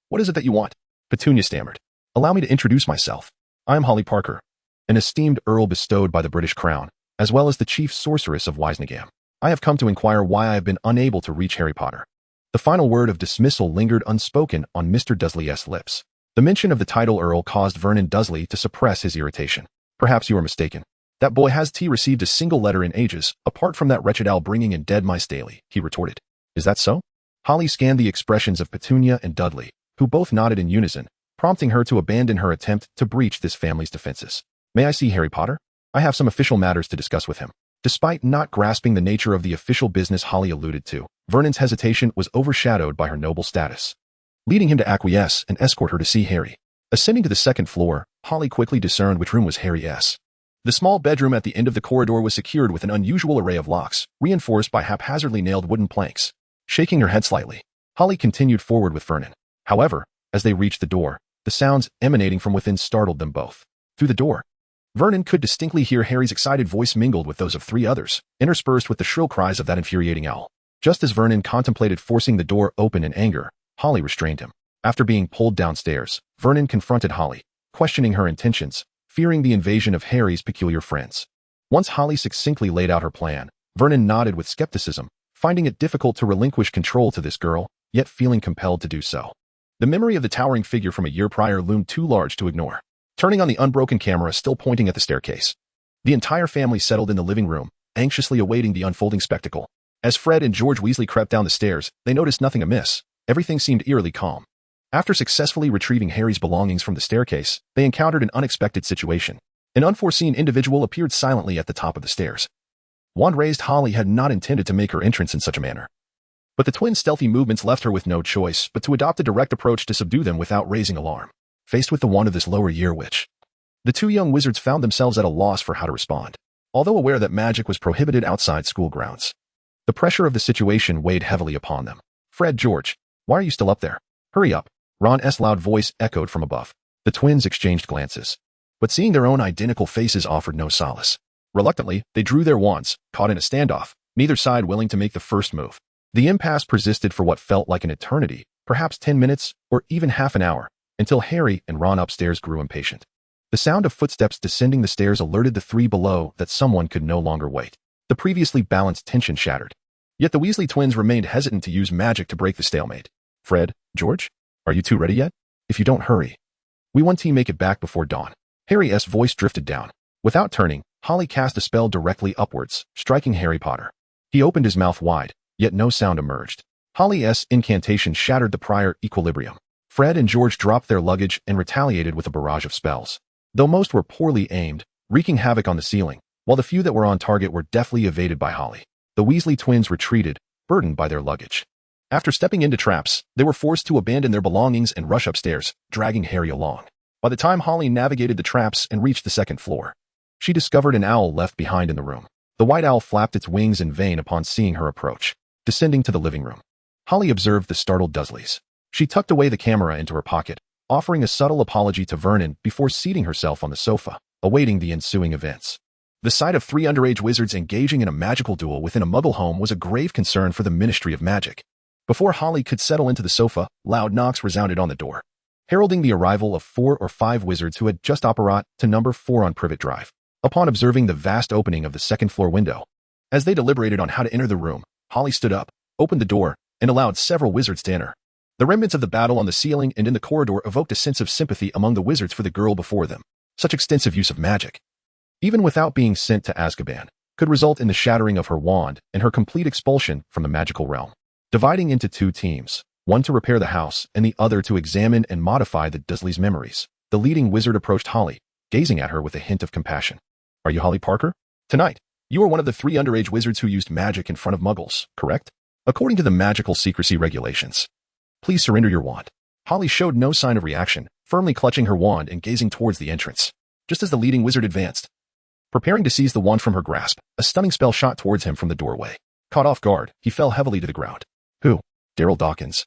What is it that you want?" Petunia stammered. "Allow me to introduce myself. I am Holly Parker, an esteemed earl bestowed by the British Crown, as well as the chief sorceress of Wisnagam. I have come to inquire why I have been unable to reach Harry Potter." The final word of dismissal lingered unspoken on Mr. Dudley's lips. The mention of the title Earl caused Vernon Dudley to suppress his irritation. "Perhaps you are mistaken. That boy has received a single letter in ages, apart from that wretched owl bringing in dead mice daily," he retorted. "Is that so?" Holly scanned the expressions of Petunia and Dudley, who both nodded in unison, prompting her to abandon her attempt to breach this family's defenses. "May I see Harry Potter? I have some official matters to discuss with him." Despite not grasping the nature of the official business Holly alluded to, Vernon's hesitation was overshadowed by her noble status, leading him to acquiesce and escort her to see Harry. Ascending to the second floor, Holly quickly discerned which room was Harry's. The small bedroom at the end of the corridor was secured with an unusual array of locks, reinforced by haphazardly nailed wooden planks. Shaking her head slightly, Holly continued forward with Vernon. However, as they reached the door, the sounds emanating from within startled them both. Through the door, Vernon could distinctly hear Harry's excited voice mingled with those of three others, interspersed with the shrill cries of that infuriating owl. Just as Vernon contemplated forcing the door open in anger, Holly restrained him. After being pulled downstairs, Vernon confronted Holly, questioning her intentions, fearing the invasion of Harry's peculiar friends. Once Holly succinctly laid out her plan, Vernon nodded with skepticism, finding it difficult to relinquish control to this girl, yet feeling compelled to do so. The memory of the towering figure from a year prior loomed too large to ignore. Turning on the unbroken camera still pointing at the staircase, the entire family settled in the living room, anxiously awaiting the unfolding spectacle. As Fred and George Weasley crept down the stairs, they noticed nothing amiss. Everything seemed eerily calm. After successfully retrieving Harry's belongings from the staircase, they encountered an unexpected situation. An unforeseen individual appeared silently at the top of the stairs. Wand-raised Holly had not intended to make her entrance in such a manner, but the twins' stealthy movements left her with no choice but to adopt a direct approach to subdue them without raising alarm. Faced with the wand of this lower-year witch, the two young wizards found themselves at a loss for how to respond. Although aware that magic was prohibited outside school grounds, the pressure of the situation weighed heavily upon them. "Fred, George, why are you still up there? Hurry up," Ron's loud voice echoed from above. The twins exchanged glances, but seeing their own identical faces offered no solace. Reluctantly, they drew their wands, caught in a standoff, neither side willing to make the first move. The impasse persisted for what felt like an eternity, perhaps 10 minutes, or even half an hour, until Harry and Ron upstairs grew impatient. The sound of footsteps descending the stairs alerted the three below that someone could no longer wait. The previously balanced tension shattered. Yet the Weasley twins remained hesitant to use magic to break the stalemate. "Fred, George, are you two ready yet? If you don't hurry, we want to make it back before dawn." Harry's voice drifted down. Without turning, Holly cast a spell directly upwards, striking Harry Potter. He opened his mouth wide, yet no sound emerged. Holly's incantation shattered the prior equilibrium. Fred and George dropped their luggage and retaliated with a barrage of spells. Though most were poorly aimed, wreaking havoc on the ceiling, while the few that were on target were deftly evaded by Holly. The Weasley twins retreated, burdened by their luggage. After stepping into traps, they were forced to abandon their belongings and rush upstairs, dragging Harry along. By the time Holly navigated the traps and reached the second floor, she discovered an owl left behind in the room. The white owl flapped its wings in vain upon seeing her approach. Descending to the living room, Holly observed the startled Dursleys. She tucked away the camera into her pocket, offering a subtle apology to Vernon before seating herself on the sofa, awaiting the ensuing events. The sight of three underage wizards engaging in a magical duel within a Muggle home was a grave concern for the Ministry of Magic. Before Holly could settle into the sofa, loud knocks resounded on the door, heralding the arrival of 4 or 5 wizards who had just apparat to number 4 on Privet Drive. Upon observing the vast opening of the second-floor window, as they deliberated on how to enter the room, Holly stood up, opened the door, and allowed several wizards to enter. The remnants of the battle on the ceiling and in the corridor evoked a sense of sympathy among the wizards for the girl before them. Such extensive use of magic, even without being sent to Azkaban, could result in the shattering of her wand and her complete expulsion from the magical realm. Dividing into 2 teams, one to repair the house and the other to examine and modify the Dursley's memories, the leading wizard approached Holly, gazing at her with a hint of compassion. "Are you Holly Parker? Tonight, you are one of the 3 underage wizards who used magic in front of Muggles, correct? According to the magical secrecy regulations, please surrender your wand." Holly showed no sign of reaction, firmly clutching her wand and gazing towards the entrance. Just as the leading wizard advanced, preparing to seize the wand from her grasp, a stunning spell shot towards him from the doorway. Caught off guard, he fell heavily to the ground. "Who?" "Daryl Dawkins."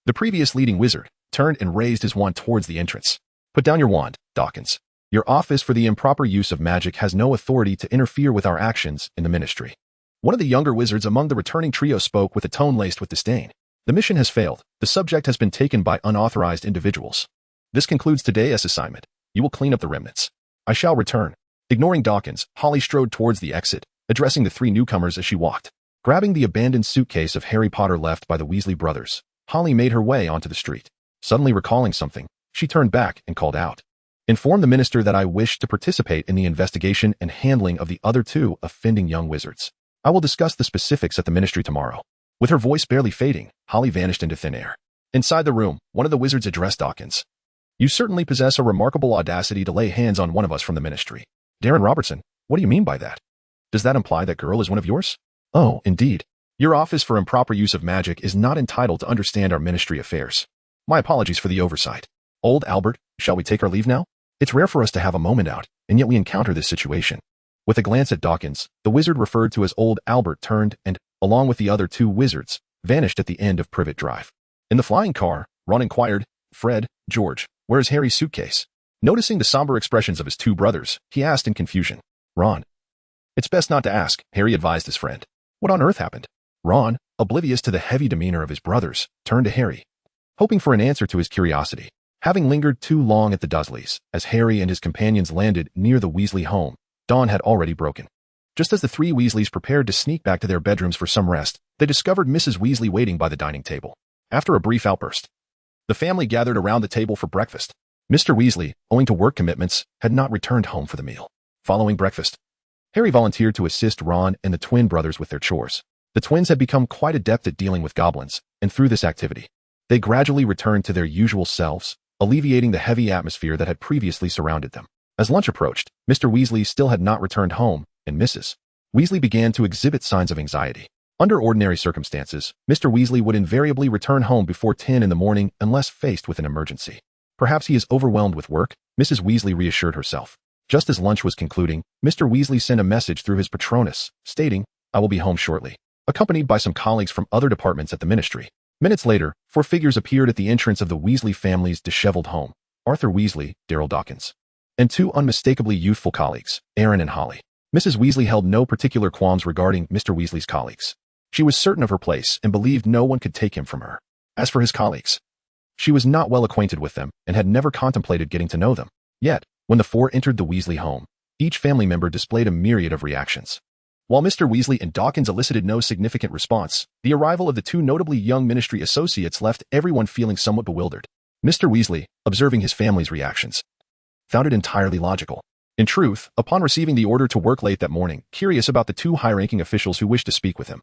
The previous leading wizard turned and raised his wand towards the entrance. Put down your wand, Dawkins. Your office for the improper use of magic has no authority to interfere with our actions in the ministry. One of the younger wizards among the returning trio spoke with a tone laced with disdain. The mission has failed. The subject has been taken by unauthorized individuals. This concludes today's assignment. You will clean up the remnants. I shall return. Ignoring Dawkins, Holly strode towards the exit, addressing the three newcomers as she walked. Grabbing the abandoned suitcase of Harry Potter left by the Weasley brothers, Holly made her way onto the street. Suddenly recalling something, she turned back and called out. Inform the minister that I wish to participate in the investigation and handling of the other two offending young wizards. I will discuss the specifics at the ministry tomorrow. With her voice barely fading, Holly vanished into thin air. Inside the room, one of the wizards addressed Dawkins. You certainly possess a remarkable audacity to lay hands on one of us from the ministry. Darren Robertson, what do you mean by that? Does that imply that girl is one of yours? Oh, indeed. Your office for improper use of magic is not entitled to understand our ministry affairs. My apologies for the oversight. Old Albert, shall we take our leave now? It's rare for us to have a moment out, and yet we encounter this situation. With a glance at Dawkins, the wizard referred to as Old Albert turned and, along with the other two wizards, vanished at the end of Privet Drive. In the flying car, Ron inquired, Fred, George, where is Harry's suitcase? Noticing the somber expressions of his two brothers, he asked in confusion. Ron. It's best not to ask, Harry advised his friend. What on earth happened? Ron, oblivious to the heavy demeanor of his brothers, turned to Harry, hoping for an answer to his curiosity. Having lingered too long at the Dursleys, as Harry and his companions landed near the Weasley home, dawn had already broken. Just as the three Weasleys prepared to sneak back to their bedrooms for some rest, they discovered Mrs. Weasley waiting by the dining table. After a brief outburst, the family gathered around the table for breakfast. Mr. Weasley, owing to work commitments, had not returned home for the meal. Following breakfast, Harry volunteered to assist Ron and the twin brothers with their chores. The twins had become quite adept at dealing with goblins, and through this activity, they gradually returned to their usual selves, alleviating the heavy atmosphere that had previously surrounded them. As lunch approached, Mr. Weasley still had not returned home, and Mrs. Weasley began to exhibit signs of anxiety. Under ordinary circumstances, Mr. Weasley would invariably return home before 10 in the morning unless faced with an emergency. Perhaps he is overwhelmed with work, Mrs. Weasley reassured herself. Just as lunch was concluding, Mr. Weasley sent a message through his Patronus, stating, I will be home shortly, accompanied by some colleagues from other departments at the ministry. Minutes later, 4 figures appeared at the entrance of the Weasley family's disheveled home. Arthur Weasley, Darryl Dawkins, and 2 unmistakably youthful colleagues, Aaron and Holly. Mrs. Weasley held no particular qualms regarding Mr. Weasley's colleagues. She was certain of her place and believed no one could take him from her. As for his colleagues, she was not well acquainted with them and had never contemplated getting to know them. Yet, when the 4 entered the Weasley home, each family member displayed a myriad of reactions. While Mr. Weasley and Dawkins elicited no significant response, the arrival of the 2 notably young ministry associates left everyone feeling somewhat bewildered. Mr. Weasley, observing his family's reactions, found it entirely logical. In truth, upon receiving the order to work late that morning, curious about the 2 high-ranking officials who wished to speak with him,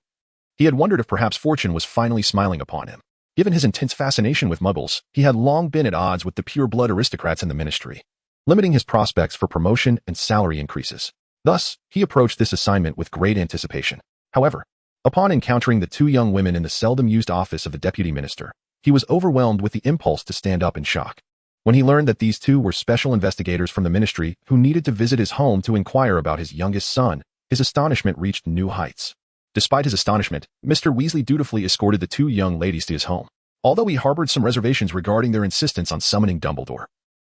he had wondered if perhaps fortune was finally smiling upon him. Given his intense fascination with muggles, he had long been at odds with the pure-blood aristocrats in the ministry, limiting his prospects for promotion and salary increases. Thus, he approached this assignment with great anticipation. However, upon encountering the 2 young women in the seldom-used office of the deputy minister, he was overwhelmed with the impulse to stand up in shock. When he learned that these 2 were special investigators from the ministry who needed to visit his home to inquire about his youngest son, his astonishment reached new heights. Despite his astonishment, Mr. Weasley dutifully escorted the 2 young ladies to his home. Although he harbored some reservations regarding their insistence on summoning Dumbledore,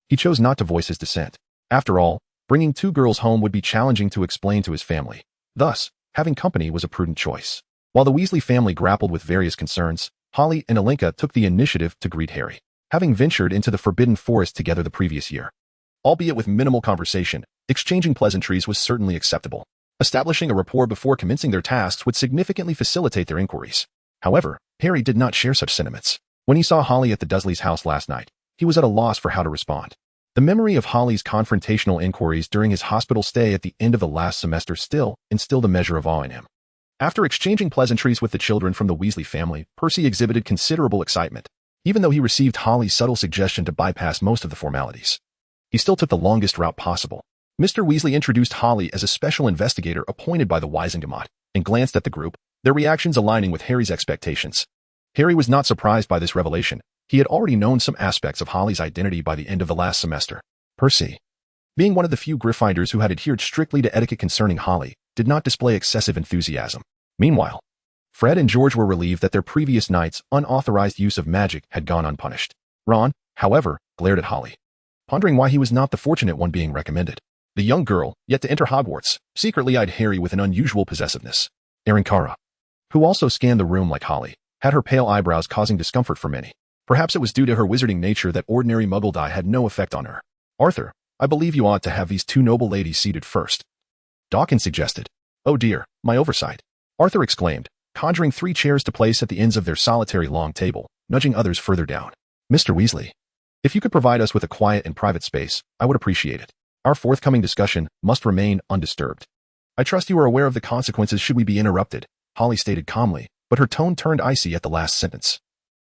he chose not to voice his dissent. After all, bringing 2 girls home would be challenging to explain to his family. Thus, having company was a prudent choice. While the Weasley family grappled with various concerns, Holly and Alinka took the initiative to greet Harry, having ventured into the Forbidden Forest together the previous year. Albeit with minimal conversation, exchanging pleasantries was certainly acceptable. Establishing a rapport before commencing their tasks would significantly facilitate their inquiries. However, Harry did not share such sentiments. When he saw Holly at the Dursleys' house last night, he was at a loss for how to respond. The memory of Holly's confrontational inquiries during his hospital stay at the end of the last semester still instilled a measure of awe in him. After exchanging pleasantries with the children from the Weasley family, Percy exhibited considerable excitement. Even though he received Holly's subtle suggestion to bypass most of the formalities, he still took the longest route possible. Mr. Weasley introduced Holly as a special investigator appointed by the Wisengamot, and glanced at the group, their reactions aligning with Harry's expectations. Harry was not surprised by this revelation. He had already known some aspects of Holly's identity by the end of the last semester. Percy, being one of the few Gryffindors who had adhered strictly to etiquette concerning Holly, did not display excessive enthusiasm. Meanwhile, Fred and George were relieved that their previous night's unauthorized use of magic had gone unpunished. Ron, however, glared at Holly, pondering why he was not the fortunate one being recommended. The young girl, yet to enter Hogwarts, secretly eyed Harry with an unusual possessiveness. Ankara, who also scanned the room like Holly, had her pale eyebrows causing discomfort for many. Perhaps it was due to her wizarding nature that ordinary muggle dye had no effect on her. Arthur, I believe you ought to have these two noble ladies seated first, Dawkins suggested. Oh dear, my oversight, Arthur exclaimed, conjuring 3 chairs to place at the ends of their solitary long table, nudging others further down. Mr. Weasley, if you could provide us with a quiet and private space, I would appreciate it. Our forthcoming discussion must remain undisturbed. I trust you are aware of the consequences should we be interrupted, Holly stated calmly, but her tone turned icy at the last sentence,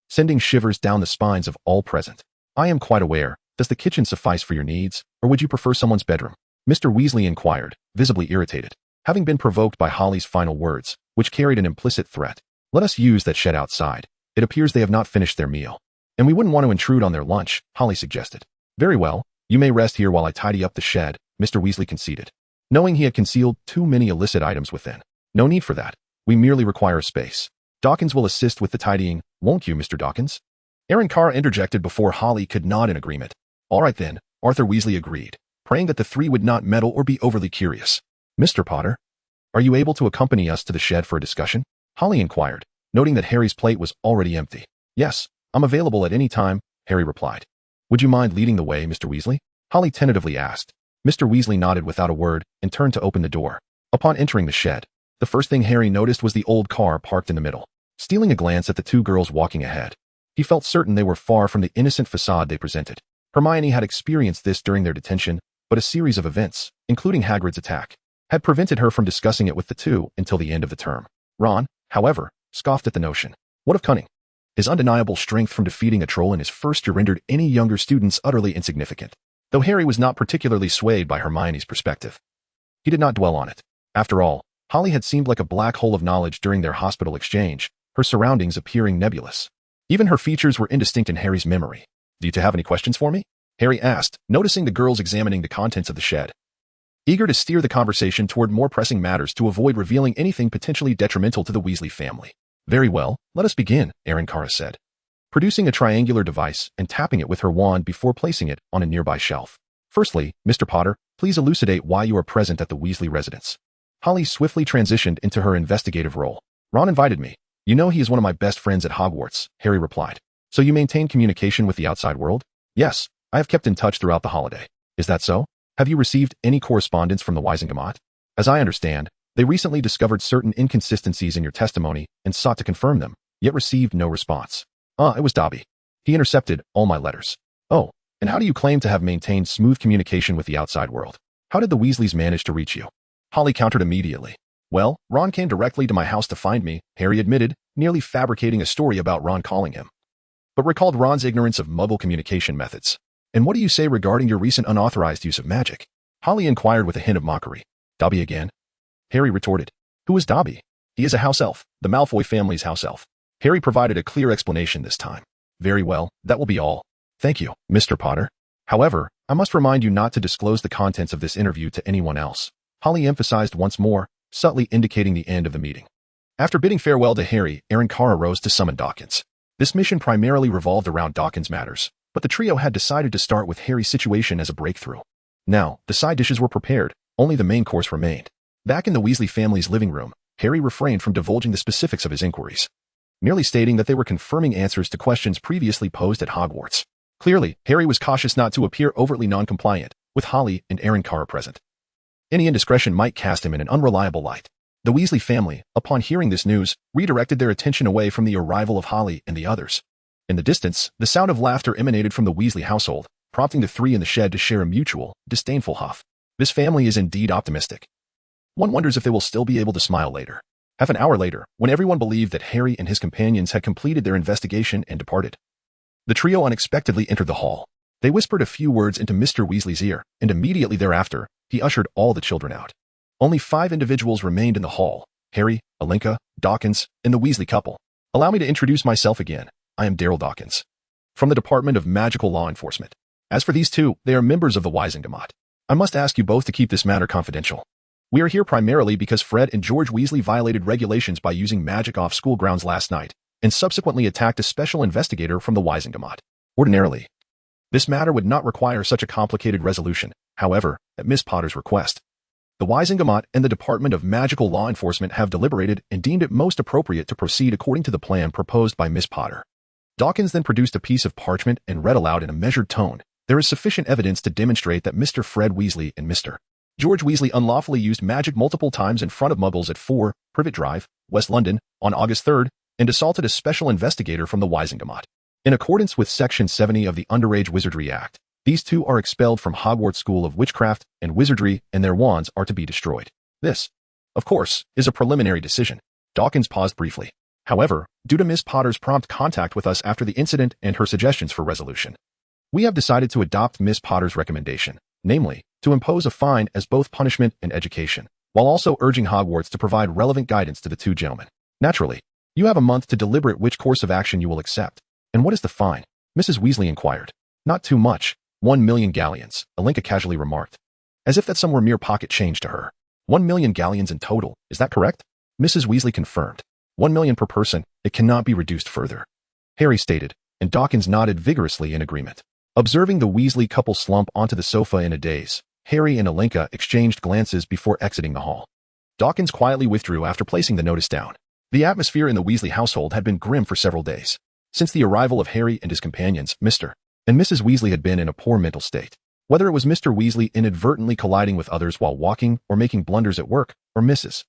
sending shivers down the spines of all present. I am quite aware. Does the kitchen suffice for your needs, or would you prefer someone's bedroom? Mr. Weasley inquired, visibly irritated, having been provoked by Holly's final words, which carried an implicit threat. Let us use that shed outside. It appears they have not finished their meal. And we wouldn't want to intrude on their lunch, Holly suggested. Very well, you may rest here while I tidy up the shed, Mr. Weasley conceded, knowing he had concealed too many illicit items within. No need for that. We merely require a space. Dawkins will assist with the tidying, won't you, Mr. Dawkins? Ankara interjected before Holly could nod in agreement. All right then, Arthur Weasley agreed, praying that the 3 would not meddle or be overly curious. Mr. Potter, are you able to accompany us to the shed for a discussion? Holly inquired, noting that Harry's plate was already empty. Yes, I'm available at any time, Harry replied. Would you mind leading the way, Mr. Weasley? Holly tentatively asked. Mr. Weasley nodded without a word and turned to open the door. Upon entering the shed, the first thing Harry noticed was the old car parked in the middle. Stealing a glance at the 2 girls walking ahead, he felt certain they were far from the innocent facade they presented. Hermione had experienced this during their detention, but a series of events, including Hagrid's attack, had prevented her from discussing it with the 2 until the end of the term. Ron, however, scoffed at the notion. What of cunning? His undeniable strength from defeating a troll in his first year rendered any younger students utterly insignificant. Though Harry was not particularly swayed by Hermione's perspective, he did not dwell on it. After all, Holly had seemed like a black hole of knowledge during their hospital exchange, her surroundings appearing nebulous. Even her features were indistinct in Harry's memory. Do you 2 have any questions for me? Harry asked, noticing the girls examining the contents of the shed, eager to steer the conversation toward more pressing matters to avoid revealing anything potentially detrimental to the Weasley family. Very well, let us begin, Ankara said, producing a triangular device and tapping it with her wand before placing it on a nearby shelf. Firstly, Mr. Potter, please elucidate why you are present at the Weasley residence. Holly swiftly transitioned into her investigative role. Ron invited me. You know he is one of my best friends at Hogwarts, Harry replied. So you maintain communication with the outside world? Yes, I have kept in touch throughout the holiday. Is that so? Have you received any correspondence from the Wisengamot? As I understand, they recently discovered certain inconsistencies in your testimony and sought to confirm them, yet received no response. It was Dobby. He intercepted all my letters. Oh, and how do you claim to have maintained smooth communication with the outside world? How did the Weasleys manage to reach you? Holly countered immediately. Well, Ron came directly to my house to find me, Harry admitted, nearly fabricating a story about Ron calling him, but recalled Ron's ignorance of Muggle communication methods. And what do you say regarding your recent unauthorized use of magic? Holly inquired with a hint of mockery. Dobby again? Harry retorted. Who is Dobby? He is a house elf, the Malfoy family's house elf. Harry provided a clear explanation this time. Very well, that will be all. Thank you, Mr. Potter. However, I must remind you not to disclose the contents of this interview to anyone else, Holly emphasized once more, subtly indicating the end of the meeting. After bidding farewell to Harry, Ankara rose to summon Dawkins. This mission primarily revolved around Dawkins' matters, but the trio had decided to start with Harry's situation as a breakthrough. Now, the side dishes were prepared, only the main course remained. Back in the Weasley family's living room, Harry refrained from divulging the specifics of his inquiries, merely stating that they were confirming answers to questions previously posed at Hogwarts. Clearly, Harry was cautious not to appear overtly non-compliant, with Holly and Ankara present. Any indiscretion might cast him in an unreliable light. The Weasley family, upon hearing this news, redirected their attention away from the arrival of Holly and the others. In the distance, the sound of laughter emanated from the Weasley household, prompting the 3 in the shed to share a mutual, disdainful huff. This family is indeed optimistic. One wonders if they will still be able to smile later. Half an hour later, when everyone believed that Harry and his companions had completed their investigation and departed, the trio unexpectedly entered the hall. They whispered a few words into Mr. Weasley's ear, and immediately thereafter, he ushered all the children out. Only 5 individuals remained in the hall: Harry, Alinka, Dawkins, and the Weasley couple. Allow me to introduce myself again. I am Daryl Dawkins, from the Department of Magical Law Enforcement. As for these 2, they are members of the Wisengamot. I must ask you both to keep this matter confidential. We are here primarily because Fred and George Weasley violated regulations by using magic off school grounds last night, and subsequently attacked a special investigator from the Wisengamot. Ordinarily, This matter would not require such a complicated resolution, however, at Miss Potter's request. The Wisingamot and the Department of Magical Law Enforcement have deliberated and deemed it most appropriate to proceed according to the plan proposed by Miss Potter. Dawkins then produced a piece of parchment and read aloud in a measured tone. There is sufficient evidence to demonstrate that Mr. Fred Weasley and Mr. George Weasley unlawfully used magic multiple times in front of Muggles at 4 Privet Drive, West London, on August 3rd, and assaulted a special investigator from the Wisingamot. In accordance with Section 70 of the Underage Wizardry Act, these two are expelled from Hogwarts School of Witchcraft and Wizardry, and their wands are to be destroyed. This, of course, is a preliminary decision. Dawkins paused briefly. However, due to Miss Potter's prompt contact with us after the incident and her suggestions for resolution, we have decided to adopt Miss Potter's recommendation, namely, to impose a fine as both punishment and education, while also urging Hogwarts to provide relevant guidance to the two gentlemen. Naturally, you have a month to deliberate which course of action you will accept. And what is the fine? Mrs. Weasley inquired. Not too much. 1,000,000 galleons, Alinka casually remarked. As if that sum were mere pocket change to her. 1,000,000 galleons in total, is that correct? Mrs. Weasley confirmed. 1,000,000 per person, it cannot be reduced further. Harry stated, and Dawkins nodded vigorously in agreement. Observing the Weasley couple slump onto the sofa in a daze, Harry and Alinka exchanged glances before exiting the hall. Dawkins quietly withdrew after placing the notice down. The atmosphere in the Weasley household had been grim for several days. Since the arrival of Harry and his companions, Mr. and Mrs. Weasley had been in a poor mental state. Whether it was Mr. Weasley inadvertently colliding with others while walking or making blunders at work, or Mrs.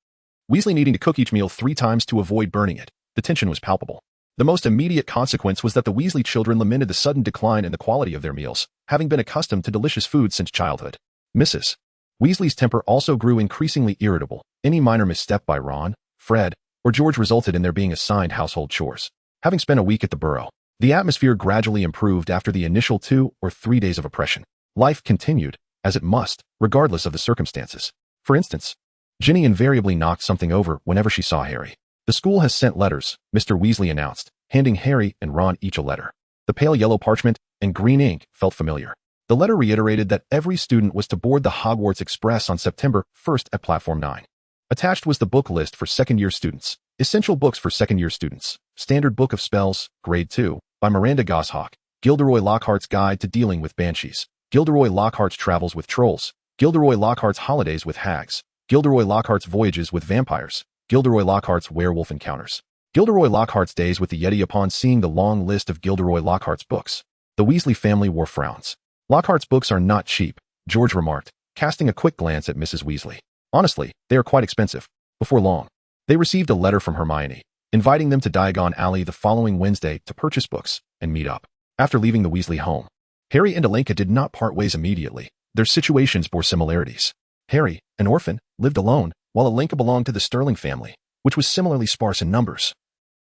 Weasley needing to cook each meal 3 times to avoid burning it, the tension was palpable. The most immediate consequence was that the Weasley children lamented the sudden decline in the quality of their meals, having been accustomed to delicious food since childhood. Mrs. Weasley's temper also grew increasingly irritable. Any minor misstep by Ron, Fred, or George resulted in their being assigned household chores. Having spent a week at the Burrow, the atmosphere gradually improved after the initial 2 or 3 days of oppression. Life continued, as it must, regardless of the circumstances. For instance, Ginny invariably knocked something over whenever she saw Harry. The school has sent letters, Mr. Weasley announced, handing Harry and Ron each a letter. The pale yellow parchment and green ink felt familiar. The letter reiterated that every student was to board the Hogwarts Express on September 1st at Platform 9. Attached was the book list for second-year students. Essential books for second-year students. Standard Book of Spells, Grade 2, by Miranda Goshawk. Gilderoy Lockhart's Guide to Dealing with Banshees. Gilderoy Lockhart's Travels with Trolls. Gilderoy Lockhart's Holidays with Hags. Gilderoy Lockhart's Voyages with Vampires. Gilderoy Lockhart's Werewolf Encounters. Gilderoy Lockhart's Days with the Yeti. Upon seeing the long list of Gilderoy Lockhart's books, the Weasley family wore frowns. Lockhart's books are not cheap, George remarked, casting a quick glance at Mrs. Weasley. Honestly, they are quite expensive. Before long, they received a letter from Hermione, inviting them to Diagon Alley the following Wednesday to purchase books and meet up. After leaving the Weasley home, Harry and Alinka did not part ways immediately. Their situations bore similarities. Harry, an orphan, lived alone, while Alinka belonged to the Sterling family, which was similarly sparse in numbers.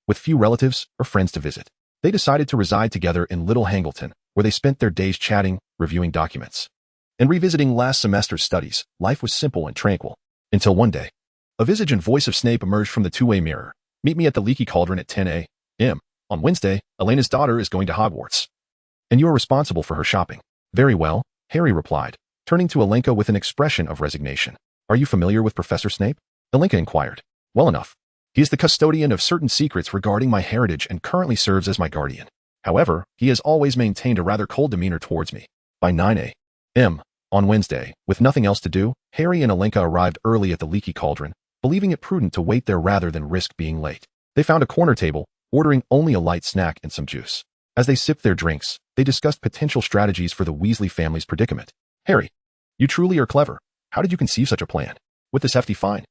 With few relatives or friends to visit, they decided to reside together in Little Hangleton, where they spent their days chatting, reviewing documents, and revisiting last semester's studies. Life was simple and tranquil, until one day, a visage and voice of Snape emerged from the two-way mirror. Meet me at the Leaky Cauldron at 10 a.m. On Wednesday, Elena's daughter is going to Hogwarts, and you are responsible for her shopping. Very well, Harry replied, turning to Alinka with an expression of resignation. Are you familiar with Professor Snape? Alinka inquired. Well enough. He is the custodian of certain secrets regarding my heritage and currently serves as my guardian. However, he has always maintained a rather cold demeanor towards me. By 9 a.m. on Wednesday, with nothing else to do, Harry and Alinka arrived early at the Leaky Cauldron, believing it prudent to wait there rather than risk being late. They found a corner table, ordering only a light snack and some juice. As they sipped their drinks, they discussed potential strategies for the Weasley family's predicament. Harry, you truly are clever. How did you conceive such a plan? With this hefty fine,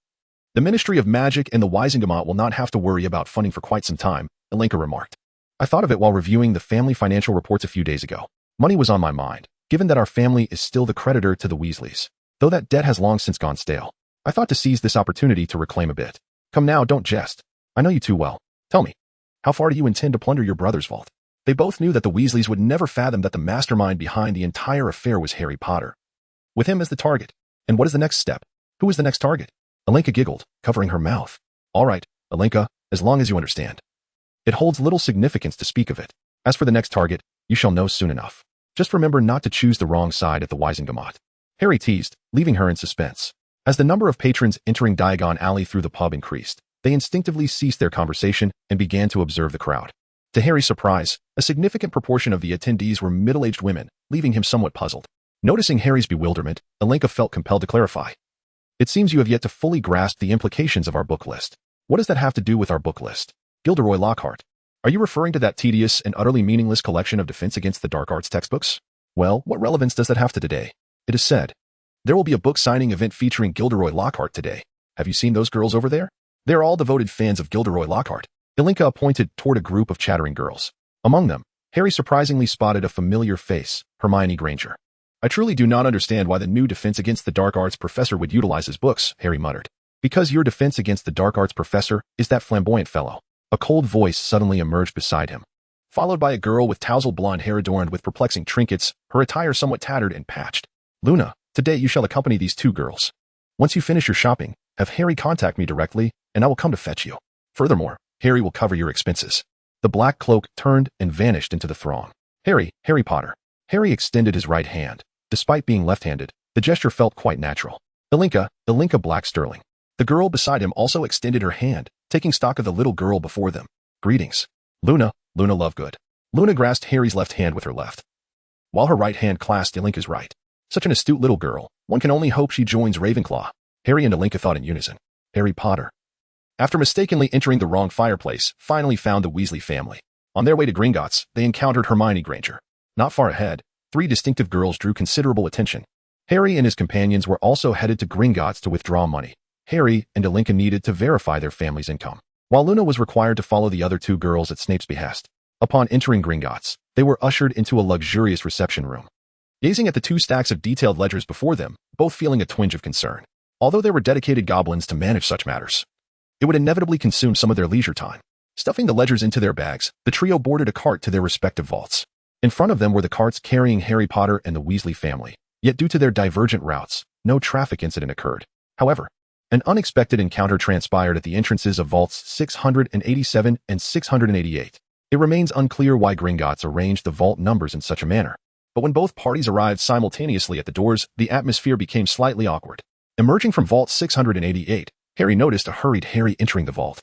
the Ministry of Magic and the Wisingamot will not have to worry about funding for quite some time, Alinka remarked. I thought of it while reviewing the family financial reports a few days ago. Money was on my mind, given that our family is still the creditor to the Weasleys. Though that debt has long since gone stale, I thought to seize this opportunity to reclaim a bit. Come now, don't jest. I know you too well. Tell me, how far do you intend to plunder your brother's vault? They both knew that the Weasleys would never fathom that the mastermind behind the entire affair was Harry Potter, with him as the target. And what is the next step? Who is the next target? Alinka giggled, covering her mouth. All right, Alinka, as long as you understand. It holds little significance to speak of it. As for the next target, you shall know soon enough. Just remember not to choose the wrong side at the Wisingamot. Harry teased, leaving her in suspense. As the number of patrons entering Diagon Alley through the pub increased, they instinctively ceased their conversation and began to observe the crowd. To Harry's surprise, a significant proportion of the attendees were middle-aged women, leaving him somewhat puzzled. Noticing Harry's bewilderment, Alenka felt compelled to clarify. It seems you have yet to fully grasp the implications of our book list. What does that have to do with our book list? Gilderoy Lockhart. Are you referring to that tedious and utterly meaningless collection of Defense Against the Dark Arts textbooks? Well, what relevance does that have to today? It is said, there will be a book signing event featuring Gilderoy Lockhart today. Have you seen those girls over there? They're all devoted fans of Gilderoy Lockhart. Alenka pointed toward a group of chattering girls. Among them, Harry surprisingly spotted a familiar face, Hermione Granger. I truly do not understand why the new Defense Against the Dark Arts professor would utilize his books, Harry muttered. Because your Defense Against the Dark Arts professor is that flamboyant fellow. A cold voice suddenly emerged beside him, followed by a girl with tousled blonde hair adorned with perplexing trinkets, her attire somewhat tattered and patched. Luna, today you shall accompany these two girls. Once you finish your shopping, have Harry contact me directly, and I will come to fetch you. Furthermore, Harry will cover your expenses. The black cloak turned and vanished into the throng. Harry Potter. Harry extended his right hand. Despite being left-handed, the gesture felt quite natural. Alenka Black Sterling. The girl beside him also extended her hand, taking stock of the little girl before them. Greetings. Luna Lovegood. Luna grasped Harry's left hand with her left, while her right hand clasped Alenka's right. Such an astute little girl, one can only hope she joins Ravenclaw. Harry and Alenka thought in unison. Harry Potter. After mistakenly entering the wrong fireplace, finally found the Weasley family. On their way to Gringotts, they encountered Hermione Granger. Not far ahead, three distinctive girls drew considerable attention. Harry and his companions were also headed to Gringotts to withdraw money. Harry and Alenka needed to verify their family's income, while Luna was required to follow the other two girls at Snape's behest. Upon entering Gringotts, they were ushered into a luxurious reception room. Gazing at the two stacks of detailed ledgers before them, both feeling a twinge of concern. Although they were dedicated goblins to manage such matters, it would inevitably consume some of their leisure time. Stuffing the ledgers into their bags, the trio boarded a cart to their respective vaults. In front of them were the carts carrying Harry Potter and the Weasley family. Yet due to their divergent routes, no traffic incident occurred. However, an unexpected encounter transpired at the entrances of vaults 687 and 688. It remains unclear why Gringotts arranged the vault numbers in such a manner. But when both parties arrived simultaneously at the doors, the atmosphere became slightly awkward. Emerging from vault 688, Harry noticed a hurried Harry entering the vault,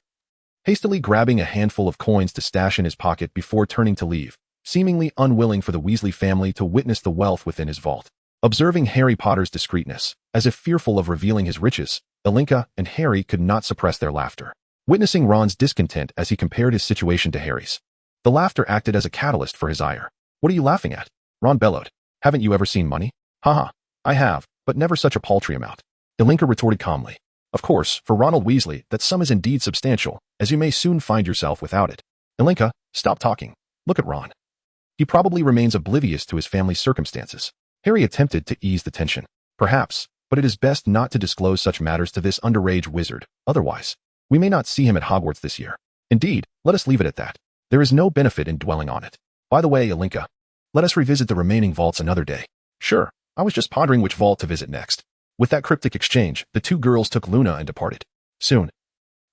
hastily grabbing a handful of coins to stash in his pocket before turning to leave, seemingly unwilling for the Weasley family to witness the wealth within his vault. Observing Harry Potter's discreetness, as if fearful of revealing his riches, Alenka and Harry could not suppress their laughter, witnessing Ron's discontent as he compared his situation to Harry's. The laughter acted as a catalyst for his ire. What are you laughing at? Ron bellowed. Haven't you ever seen money? Haha, I have, but never such a paltry amount. Alenka retorted calmly. Of course, for Ronald Weasley, that sum is indeed substantial, as you may soon find yourself without it. Alenka, stop talking. Look at Ron. He probably remains oblivious to his family's circumstances. Harry attempted to ease the tension. Perhaps, but it is best not to disclose such matters to this underage wizard. Otherwise, we may not see him at Hogwarts this year. Indeed, let us leave it at that. There is no benefit in dwelling on it. By the way, Alenka, let us revisit the remaining vaults another day. Sure, I was just pondering which vault to visit next. With that cryptic exchange, the two girls took Luna and departed. Soon,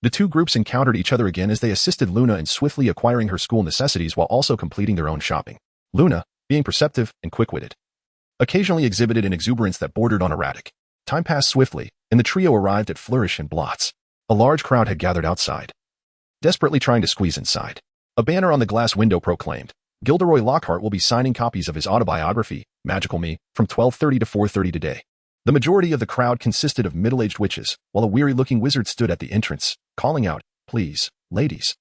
the two groups encountered each other again as they assisted Luna in swiftly acquiring her school necessities while also completing their own shopping. Luna, being perceptive and quick-witted, occasionally exhibited an exuberance that bordered on erratic. Time passed swiftly, and the trio arrived at Flourish and Blots. A large crowd had gathered outside, desperately trying to squeeze inside. A banner on the glass window proclaimed, Gilderoy Lockhart will be signing copies of his autobiography, Magical Me, from 12:30 to 4:30 today. The majority of the crowd consisted of middle-aged witches, while a weary-looking wizard stood at the entrance, calling out, Please, ladies,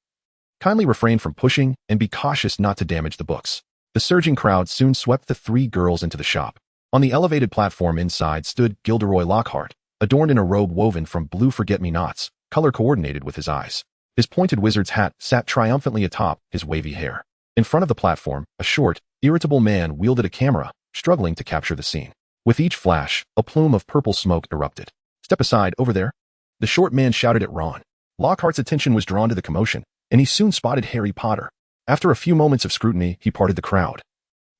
kindly refrain from pushing and be cautious not to damage the books. The surging crowd soon swept the three girls into the shop. On the elevated platform inside stood Gilderoy Lockhart, adorned in a robe woven from blue forget-me-nots, color-coordinated with his eyes. His pointed wizard's hat sat triumphantly atop his wavy hair. In front of the platform, a short, irritable man wielded a camera, struggling to capture the scene. With each flash, a plume of purple smoke erupted. Step aside, over there. The short man shouted at Ron. Lockhart's attention was drawn to the commotion, and he soon spotted Harry Potter. After a few moments of scrutiny, he parted the crowd,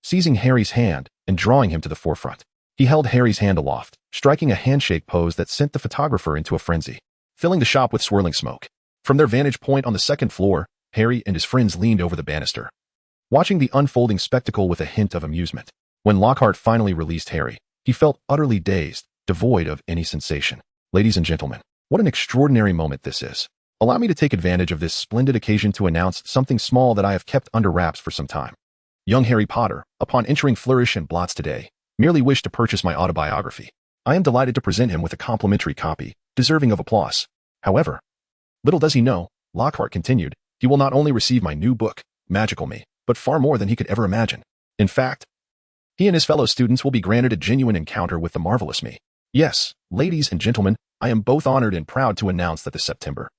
seizing Harry's hand and drawing him to the forefront. He held Harry's hand aloft, striking a handshake pose that sent the photographer into a frenzy, filling the shop with swirling smoke. From their vantage point on the second floor, Harry and his friends leaned over the banister, watching the unfolding spectacle with a hint of amusement. When Lockhart finally released Harry, he felt utterly dazed, devoid of any sensation. Ladies and gentlemen, what an extraordinary moment this is. Allow me to take advantage of this splendid occasion to announce something small that I have kept under wraps for some time. Young Harry Potter, upon entering Flourish and Blots today, merely wished to purchase my autobiography. I am delighted to present him with a complimentary copy, deserving of applause. However, little does he know, Lockhart continued, he will not only receive my new book, Magical Me, but far more than he could ever imagine. In fact, he and his fellow students will be granted a genuine encounter with the marvelous me. Yes, ladies and gentlemen, I am both honored and proud to announce that this September,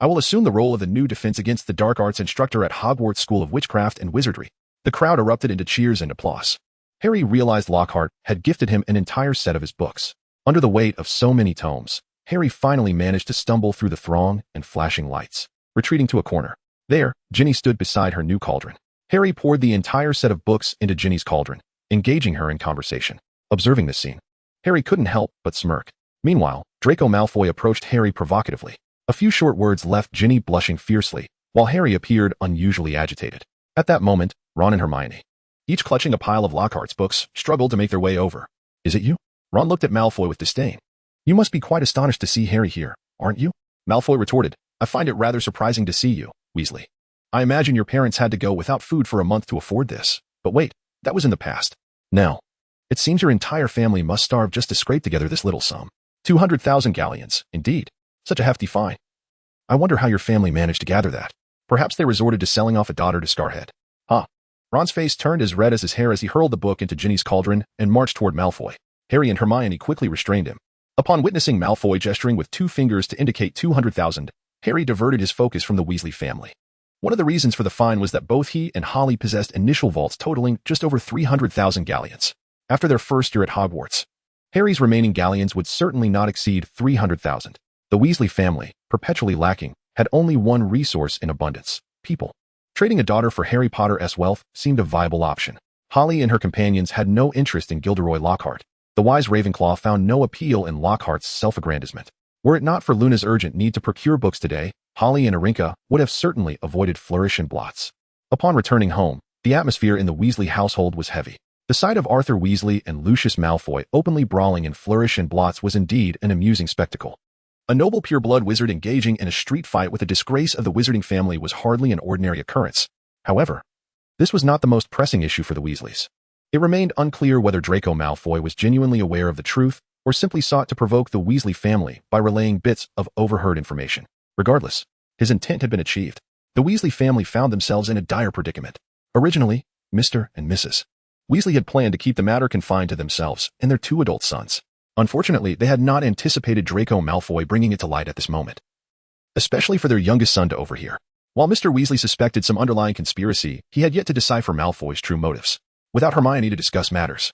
I will assume the role of the new Defense Against the Dark Arts instructor at Hogwarts School of Witchcraft and Wizardry. The crowd erupted into cheers and applause. Harry realized Lockhart had gifted him an entire set of his books. Under the weight of so many tomes, Harry finally managed to stumble through the throng and flashing lights, retreating to a corner. There, Ginny stood beside her new cauldron. Harry poured the entire set of books into Ginny's cauldron, engaging her in conversation. Observing this scene, Harry couldn't help but smirk. Meanwhile, Draco Malfoy approached Harry provocatively. A few short words left Ginny blushing fiercely, while Harry appeared unusually agitated. At that moment, Ron and Hermione, each clutching a pile of Lockhart's books, struggled to make their way over. Is it you? Ron looked at Malfoy with disdain. You must be quite astonished to see Harry here, aren't you? Malfoy retorted, I find it rather surprising to see you, Weasley. I imagine your parents had to go without food for a month to afford this. But wait, that was in the past. Now, it seems your entire family must starve just to scrape together this little sum. 200,000 galleons, indeed. Such a hefty fine. I wonder how your family managed to gather that. Perhaps they resorted to selling off a daughter to Scarhead. Huh. Ron's face turned as red as his hair as he hurled the book into Ginny's cauldron and marched toward Malfoy. Harry and Hermione quickly restrained him. Upon witnessing Malfoy gesturing with 2 fingers to indicate 200,000, Harry diverted his focus from the Weasley family. One of the reasons for the fine was that both he and Holly possessed initial vaults totaling just over 300,000 galleons. After their first year at Hogwarts, Harry's remaining galleons would certainly not exceed 300,000. The Weasley family, perpetually lacking, had only one resource in abundance: people. Trading a daughter for Harry Potter's wealth seemed a viable option. Holly and her companions had no interest in Gilderoy Lockhart. The wise Ravenclaw found no appeal in Lockhart's self-aggrandizement. Were it not for Luna's urgent need to procure books today, Holly and Arinka would have certainly avoided Flourish and Blots. Upon returning home, the atmosphere in the Weasley household was heavy. The sight of Arthur Weasley and Lucius Malfoy openly brawling in Flourish and Blots was indeed an amusing spectacle. A noble pure-blood wizard engaging in a street fight with a disgrace of the wizarding family was hardly an ordinary occurrence. However, this was not the most pressing issue for the Weasleys. It remained unclear whether Draco Malfoy was genuinely aware of the truth or simply sought to provoke the Weasley family by relaying bits of overheard information. Regardless, his intent had been achieved. The Weasley family found themselves in a dire predicament. Originally, Mr. and Mrs. Weasley had planned to keep the matter confined to themselves and their 2 adult sons. Unfortunately, they had not anticipated Draco Malfoy bringing it to light at this moment, especially for their youngest son to overhear. While Mr. Weasley suspected some underlying conspiracy, he had yet to decipher Malfoy's true motives. Without Hermione to discuss matters,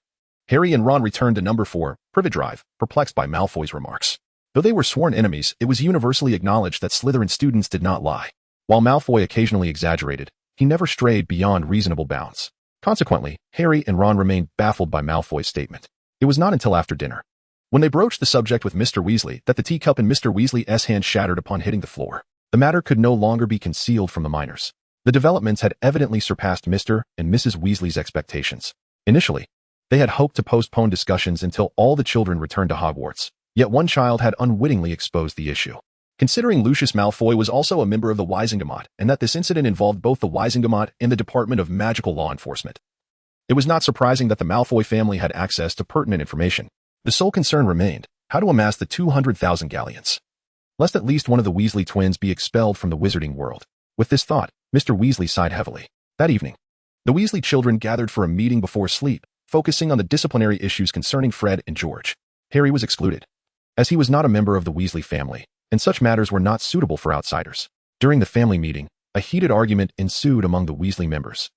Harry and Ron returned to number 4, Privet Drive, perplexed by Malfoy's remarks. Though they were sworn enemies, it was universally acknowledged that Slytherin students did not lie. While Malfoy occasionally exaggerated, he never strayed beyond reasonable bounds. Consequently, Harry and Ron remained baffled by Malfoy's statement. It was not until after dinner, when they broached the subject with Mr. Weasley, that the teacup in Mr. Weasley's hand shattered upon hitting the floor. The matter could no longer be concealed from the minors. The developments had evidently surpassed Mr. and Mrs. Weasley's expectations. Initially, they had hoped to postpone discussions until all the children returned to Hogwarts, yet one child had unwittingly exposed the issue. Considering Lucius Malfoy was also a member of the Wisingamot, and that this incident involved both the Wisingamot and the Department of Magical Law Enforcement, it was not surprising that the Malfoy family had access to pertinent information. The sole concern remained how to amass the 200,000 galleons, lest at least one of the Weasley twins be expelled from the wizarding world. With this thought, Mr. Weasley sighed heavily. That evening, the Weasley children gathered for a meeting before sleep, focusing on the disciplinary issues concerning Fred and George. Harry was excluded, as he was not a member of the Weasley family, and such matters were not suitable for outsiders. During the family meeting, a heated argument ensued among the Weasley members.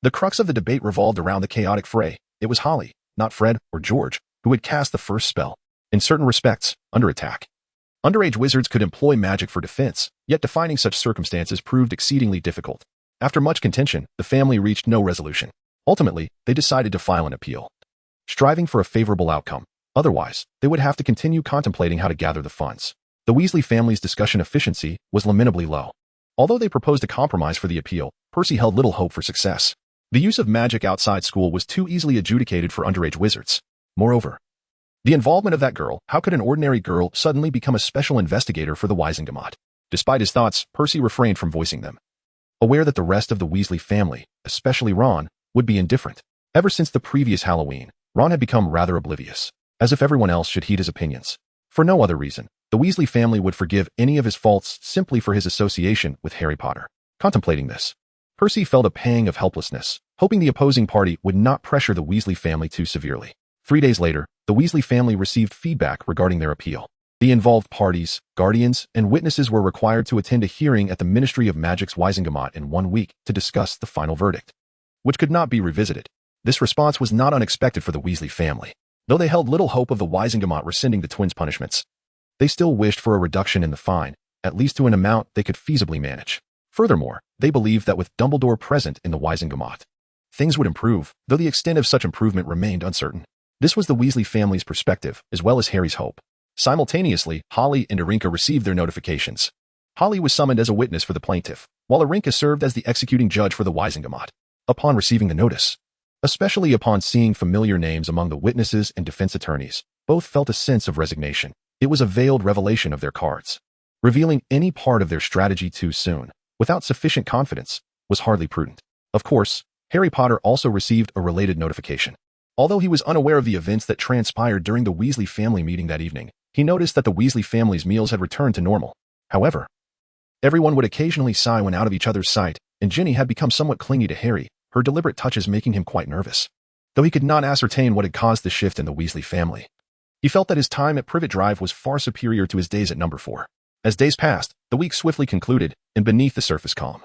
The crux of the debate revolved around the chaotic fray. It was Holly, not Fred or George, who had cast the first spell. In certain respects, under attack. Underage wizards could employ magic for defense, yet defining such circumstances proved exceedingly difficult. After much contention, the family reached no resolution. Ultimately, they decided to file an appeal, striving for a favorable outcome. Otherwise, they would have to continue contemplating how to gather the funds. The Weasley family's discussion efficiency was lamentably low. Although they proposed a compromise for the appeal, Percy held little hope for success. The use of magic outside school was too easily adjudicated for underage wizards. Moreover, the involvement of that girl, how could an ordinary girl suddenly become a special investigator for the Wisingamot? Despite his thoughts, Percy refrained from voicing them, aware that the rest of the Weasley family, especially Ron, would be indifferent. Ever since the previous Halloween, Ron had become rather oblivious, as if everyone else should heed his opinions. For no other reason, the Weasley family would forgive any of his faults simply for his association with Harry Potter. Contemplating this, Percy felt a pang of helplessness, hoping the opposing party would not pressure the Weasley family too severely. 3 days later, the Weasley family received feedback regarding their appeal. The involved parties, guardians, and witnesses were required to attend a hearing at the Ministry of Magic's Wizengamot in 1 week to discuss the final verdict, which could not be revisited. This response was not unexpected for the Weasley family. Though they held little hope of the Wizengamot rescinding the twins' punishments, they still wished for a reduction in the fine, at least to an amount they could feasibly manage. Furthermore, they believed that with Dumbledore present in the Wizengamot, things would improve, though the extent of such improvement remained uncertain. This was the Weasley family's perspective, as well as Harry's hope. Simultaneously, Holly and Arinka received their notifications. Holly was summoned as a witness for the plaintiff, while Arinka served as the executing judge for the Wizengamot. Upon receiving the notice, especially upon seeing familiar names among the witnesses and defense attorneys, both felt a sense of resignation. It was a veiled revelation of their cards. Revealing any part of their strategy too soon, without sufficient confidence, was hardly prudent. Of course, Harry Potter also received a related notification. Although he was unaware of the events that transpired during the Weasley family meeting that evening, he noticed that the Weasley family's meals had returned to normal. However, everyone would occasionally sigh when out of each other's sight, and Ginny had become somewhat clingy to Harry, her deliberate touches making him quite nervous. Though he could not ascertain what had caused the shift in the Weasley family, he felt that his time at Privet Drive was far superior to his days at Number 4. As days passed, the week swiftly concluded, and beneath the surface calm,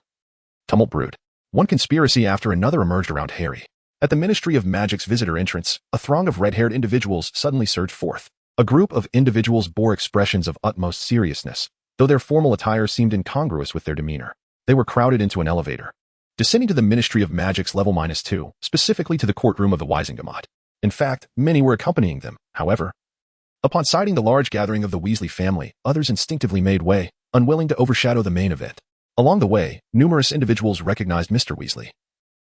tumult brewed. One conspiracy after another emerged around Harry. At the Ministry of Magic's visitor entrance, a throng of red-haired individuals suddenly surged forth. A group of individuals bore expressions of utmost seriousness, though their formal attire seemed incongruous with their demeanor. They were crowded into an elevator, descending to the Ministry of Magic's level -2, specifically to the courtroom of the Wizengamot. In fact, many were accompanying them, however. Upon sighting the large gathering of the Weasley family, others instinctively made way, unwilling to overshadow the main event. Along the way, numerous individuals recognized Mr. Weasley,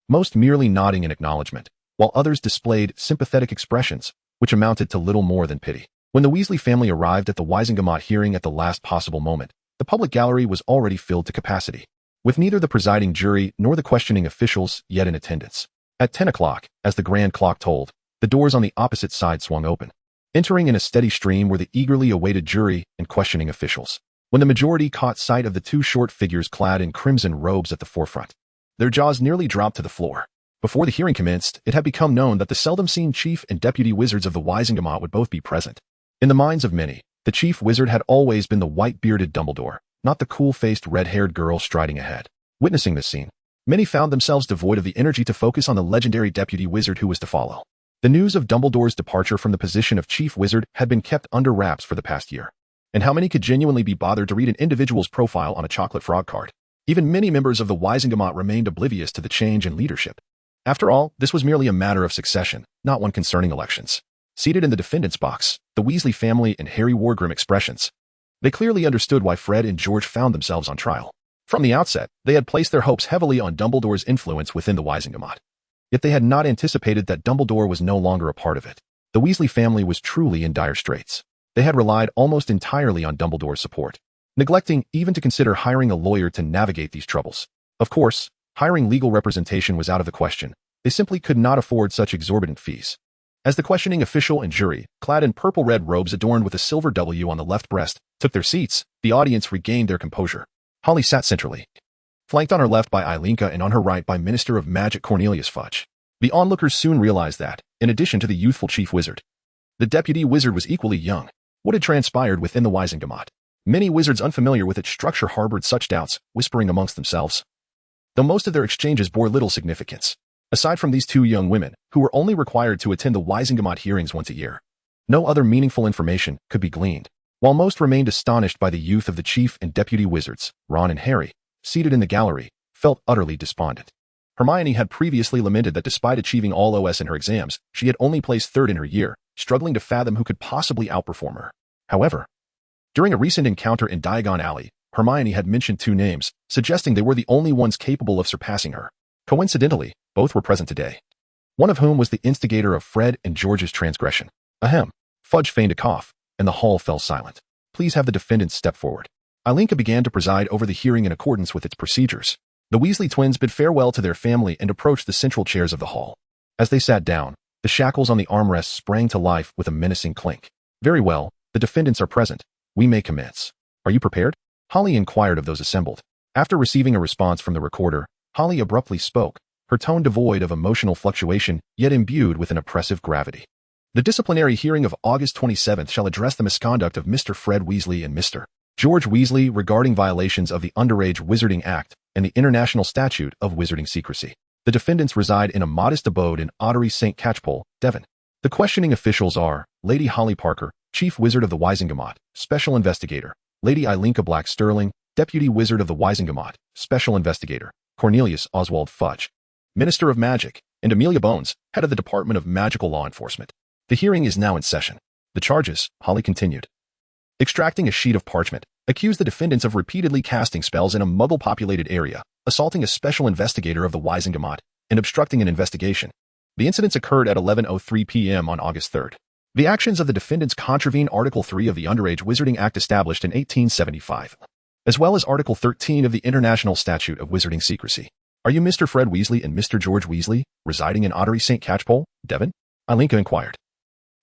most merely nodding in acknowledgement, while others displayed sympathetic expressions, which amounted to little more than pity. When the Weasley family arrived at the Wizengamot hearing at the last possible moment, the public gallery was already filled to capacity, with neither the presiding jury nor the questioning officials yet in attendance. At 10 o'clock, as the grand clock tolled, the doors on the opposite side swung open. Entering in a steady stream were the eagerly awaited jury and questioning officials. When the majority caught sight of the two short figures clad in crimson robes at the forefront, their jaws nearly dropped to the floor. Before the hearing commenced, it had become known that the seldom-seen chief and deputy wizards of the Wizengamot would both be present. In the minds of many, the chief wizard had always been the white-bearded Dumbledore, not the cool-faced red-haired girl striding ahead. Witnessing this scene, many found themselves devoid of the energy to focus on the legendary deputy wizard who was to follow. The news of Dumbledore's departure from the position of chief wizard had been kept under wraps for the past year. And how many could genuinely be bothered to read an individual's profile on a chocolate frog card? Even many members of the Wizengamot remained oblivious to the change in leadership. After all, this was merely a matter of succession, not one concerning elections. Seated in the defendant's box, the Weasley family and Harry wore grim expressions. They clearly understood why Fred and George found themselves on trial. From the outset, they had placed their hopes heavily on Dumbledore's influence within the Wizengamot. Yet they had not anticipated that Dumbledore was no longer a part of it. The Weasley family was truly in dire straits. They had relied almost entirely on Dumbledore's support, neglecting even to consider hiring a lawyer to navigate these troubles. Of course, hiring legal representation was out of the question. They simply could not afford such exorbitant fees. As the questioning official and jury, clad in purple-red robes adorned with a silver W on the left breast, took their seats, the audience regained their composure. Holly sat centrally, flanked on her left by Eilinka and on her right by Minister of Magic Cornelius Fudge. The onlookers soon realized that, in addition to the youthful chief wizard, the deputy wizard was equally young. What had transpired within the Wizengamot? Many wizards unfamiliar with its structure harbored such doubts, whispering amongst themselves, though most of their exchanges bore little significance. Aside from these two young women, who were only required to attend the Wizengamot hearings once a year, no other meaningful information could be gleaned. While most remained astonished by the youth of the chief and deputy wizards, Ron and Harry, seated in the gallery, felt utterly despondent. Hermione had previously lamented that despite achieving all OS in her exams, she had only placed third in her year, struggling to fathom who could possibly outperform her. However, during a recent encounter in Diagon Alley, Hermione had mentioned two names, suggesting they were the only ones capable of surpassing her. Coincidentally, both were present today, one of whom was the instigator of Fred and George's transgression. Ahem. Fudge feigned a cough, and the hall fell silent. Please have the defendants step forward. Ilinka began to preside over the hearing in accordance with its procedures. The Weasley twins bid farewell to their family and approached the central chairs of the hall. As they sat down, the shackles on the armrests sprang to life with a menacing clink. Very well, the defendants are present. We may commence. Are you prepared? Holly inquired of those assembled. After receiving a response from the recorder, Holly abruptly spoke, her tone devoid of emotional fluctuation, yet imbued with an oppressive gravity. The disciplinary hearing of August 27th shall address the misconduct of Mr. Fred Weasley and Mr. George Weasley regarding violations of the Underage Wizarding Act and the International Statute of Wizarding Secrecy. The defendants reside in a modest abode in Ottery St. Catchpole, Devon. The questioning officials are Lady Holly Parker, Chief Wizard of the Wizengamot, Special Investigator; Lady Ilinka Black Sterling, Deputy Wizard of the Wizengamot, Special Investigator; Cornelius Oswald Fudge, Minister of Magic; and Amelia Bones, Head of the Department of Magical Law Enforcement. The hearing is now in session. The charges, Holly continued. Extracting a sheet of parchment, accused the defendants of repeatedly casting spells in a Muggle-populated area, assaulting a special investigator of the Wizengamot, and obstructing an investigation. The incidents occurred at 11:03 p.m. on August 3rd. The actions of the defendants contravene Article 3 of the Underage Wizarding Act established in 1875, as well as Article 13 of the International Statute of Wizarding Secrecy. Are you Mr. Fred Weasley and Mr. George Weasley, residing in Ottery St. Catchpole, Devon? Ilinka inquired.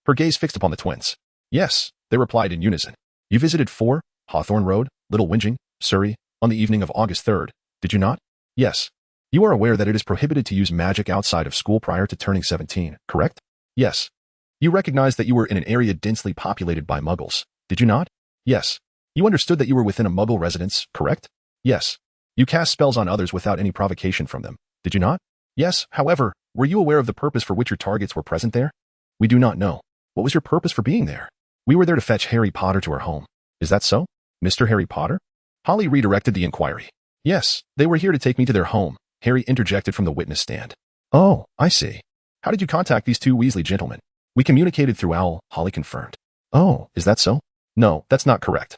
Her gaze fixed upon the twins. Yes, they replied in unison. You visited 4 Hawthorne Road, Little Whinging, Surrey, on the evening of August 3rd, did you not? Yes. You are aware that it is prohibited to use magic outside of school prior to turning 17, correct? Yes. You recognize that you were in an area densely populated by Muggles, did you not? Yes. You understood that you were within a Muggle residence, correct? Yes. You cast spells on others without any provocation from them, did you not? Yes. However, were you aware of the purpose for which your targets were present there? We do not know. What was your purpose for being there? We were there to fetch Harry Potter to our home. Is that so? Mr. Harry Potter? Holly redirected the inquiry. Yes, they were here to take me to their home, Harry interjected from the witness stand. Oh, I see. How did you contact these 2 Weasley gentlemen? We communicated through Owl, Holly confirmed. Oh, is that so? No, that's not correct.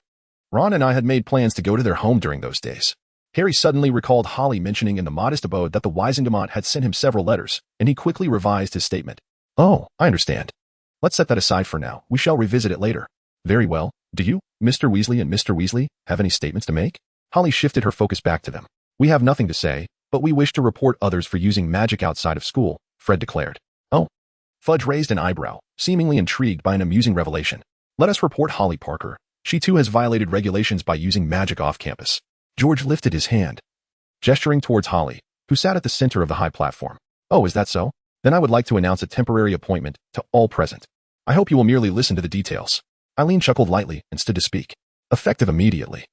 Ron and I had made plans to go to their home during those days. Harry suddenly recalled Holly mentioning in the modest abode that the Wizengamot had sent him several letters, and he quickly revised his statement. Oh, I understand. Let's set that aside for now. We shall revisit it later. Very well. Do you, Mr. Weasley and Mr. Weasley, have any statements to make? Holly shifted her focus back to them. We have nothing to say, but we wish to report others for using magic outside of school, Fred declared. Oh. Fudge raised an eyebrow, seemingly intrigued by an amusing revelation. Let us report Holly Parker. She too has violated regulations by using magic off campus. George lifted his hand, gesturing towards Holly, who sat at the center of the high platform. Oh, is that so? Then I would like to announce a temporary appointment to all present. I hope you will merely listen to the details. Eileen chuckled lightly and stood to speak. Effective immediately.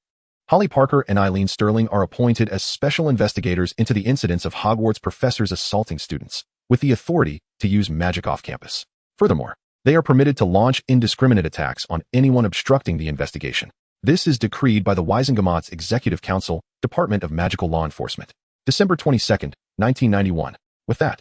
Holly Parker and Eileen Sterling are appointed as special investigators into the incidents of Hogwarts professors assaulting students, with the authority to use magic off campus. Furthermore, they are permitted to launch indiscriminate attacks on anyone obstructing the investigation. This is decreed by the Wizengamot's Executive Council, Department of Magical Law Enforcement. December 22nd, 1991. With that,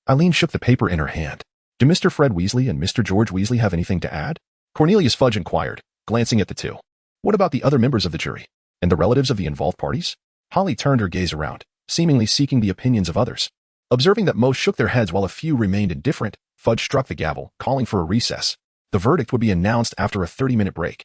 Eileen shook the paper in her hand. Do Mr. Fred Weasley and Mr. George Weasley have anything to add? Cornelius Fudge inquired, glancing at the two. What about the other members of the jury? And the relatives of the involved parties? Holly turned her gaze around, seemingly seeking the opinions of others. Observing that most shook their heads while a few remained indifferent, Fudge struck the gavel, calling for a recess. The verdict would be announced after a 30-minute break.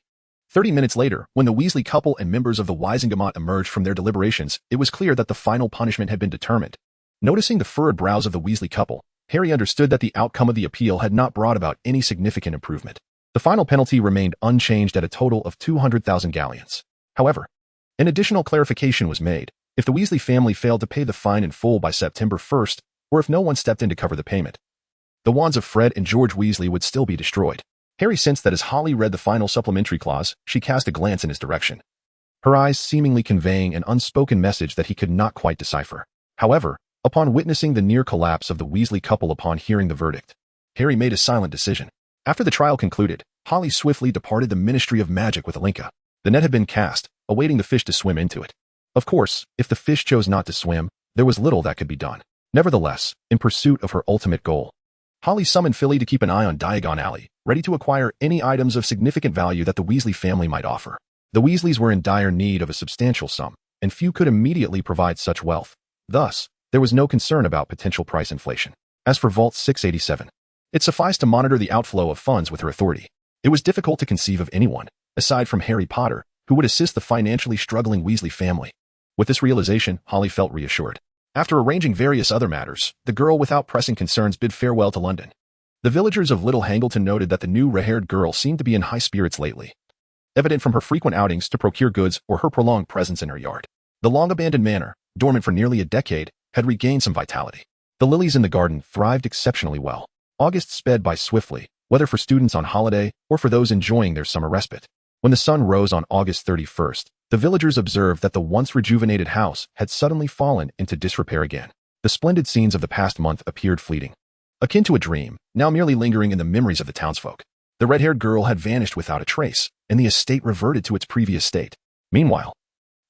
30 minutes later, when the Weasley couple and members of the Wizengamot emerged from their deliberations, it was clear that the final punishment had been determined. Noticing the furrowed brows of the Weasley couple, Harry understood that the outcome of the appeal had not brought about any significant improvement. The final penalty remained unchanged at a total of 200,000 galleons. However, an additional clarification was made. If the Weasley family failed to pay the fine in full by September 1st, or if no one stepped in to cover the payment, the wands of Fred and George Weasley would still be destroyed. Harry sensed that as Holly read the final supplementary clause, she cast a glance in his direction, her eyes seemingly conveying an unspoken message that he could not quite decipher. However, upon witnessing the near collapse of the Weasley couple upon hearing the verdict, Harry made a silent decision. After the trial concluded, Holly swiftly departed the Ministry of Magic with Alinka. The net had been cast, awaiting the fish to swim into it. Of course, if the fish chose not to swim, there was little that could be done. Nevertheless, in pursuit of her ultimate goal, Holly summoned Philly to keep an eye on Diagon Alley, ready to acquire any items of significant value that the Weasley family might offer. The Weasleys were in dire need of a substantial sum, and few could immediately provide such wealth. Thus, there was no concern about potential price inflation. As for Vault 687, it sufficed to monitor the outflow of funds with her authority. It was difficult to conceive of anyone, aside from Harry Potter, who would assist the financially struggling Weasley family. With this realization, Holly felt reassured. After arranging various other matters, the girl without pressing concerns bid farewell to London. The villagers of Little Hangleton noted that the new red-haired girl seemed to be in high spirits lately, evident from her frequent outings to procure goods or her prolonged presence in her yard. The long-abandoned manor, dormant for nearly a decade, had regained some vitality. The lilies in the garden thrived exceptionally well. August sped by swiftly, whether for students on holiday or for those enjoying their summer respite. When the sun rose on August 31st, the villagers observed that the once rejuvenated house had suddenly fallen into disrepair again. The splendid scenes of the past month appeared fleeting, akin to a dream, now merely lingering in the memories of the townsfolk. The red-haired girl had vanished without a trace, and the estate reverted to its previous state. Meanwhile,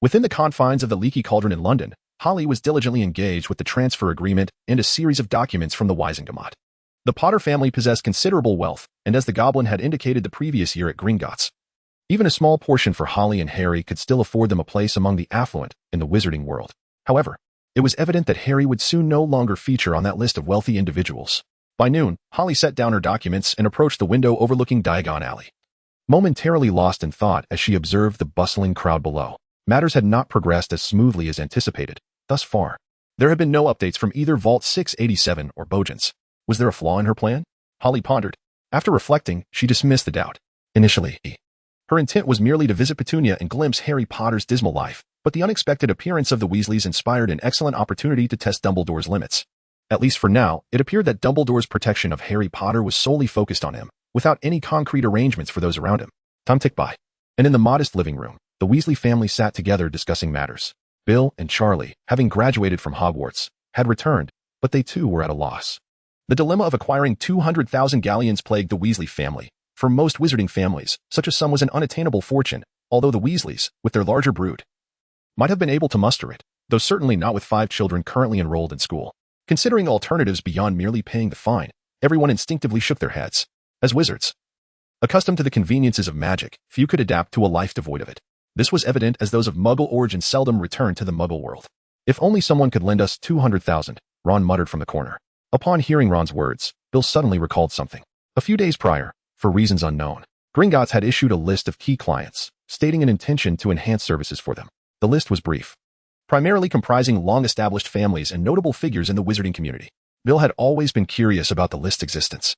within the confines of the Leaky Cauldron in London, Holly was diligently engaged with the transfer agreement and a series of documents from the Wisingamot. The Potter family possessed considerable wealth, and as the goblin had indicated the previous year at Gringotts, even a small portion for Holly and Harry could still afford them a place among the affluent in the wizarding world. However, it was evident that Harry would soon no longer feature on that list of wealthy individuals. By noon, Holly set down her documents and approached the window overlooking Diagon Alley. Momentarily lost in thought as she observed the bustling crowd below, matters had not progressed as smoothly as anticipated. Thus far, there had been no updates from either Vault 687 or Bojans. Was there a flaw in her plan? Holly pondered. After reflecting, she dismissed the doubt. Initially, her intent was merely to visit Petunia and glimpse Harry Potter's dismal life, but the unexpected appearance of the Weasleys inspired an excellent opportunity to test Dumbledore's limits. At least for now, it appeared that Dumbledore's protection of Harry Potter was solely focused on him, without any concrete arrangements for those around him. Time ticked by, and in the modest living room, the Weasley family sat together discussing matters. Bill and Charlie, having graduated from Hogwarts, had returned, but they too were at a loss. The dilemma of acquiring 200,000 galleons plagued the Weasley family. For most wizarding families, such a sum was an unattainable fortune, although the Weasleys, with their larger brood, might have been able to muster it, though certainly not with 5 children currently enrolled in school. Considering alternatives beyond merely paying the fine, everyone instinctively shook their heads. As wizards, accustomed to the conveniences of magic, few could adapt to a life devoid of it. This was evident as those of Muggle origin seldom returned to the Muggle world. If only someone could lend us 200,000, Ron muttered from the corner. Upon hearing Ron's words, Bill suddenly recalled something. A few days prior, for reasons unknown, Gringotts had issued a list of key clients, stating an intention to enhance services for them. The list was brief, primarily comprising long-established families and notable figures in the wizarding community. Bill had always been curious about the list's existence,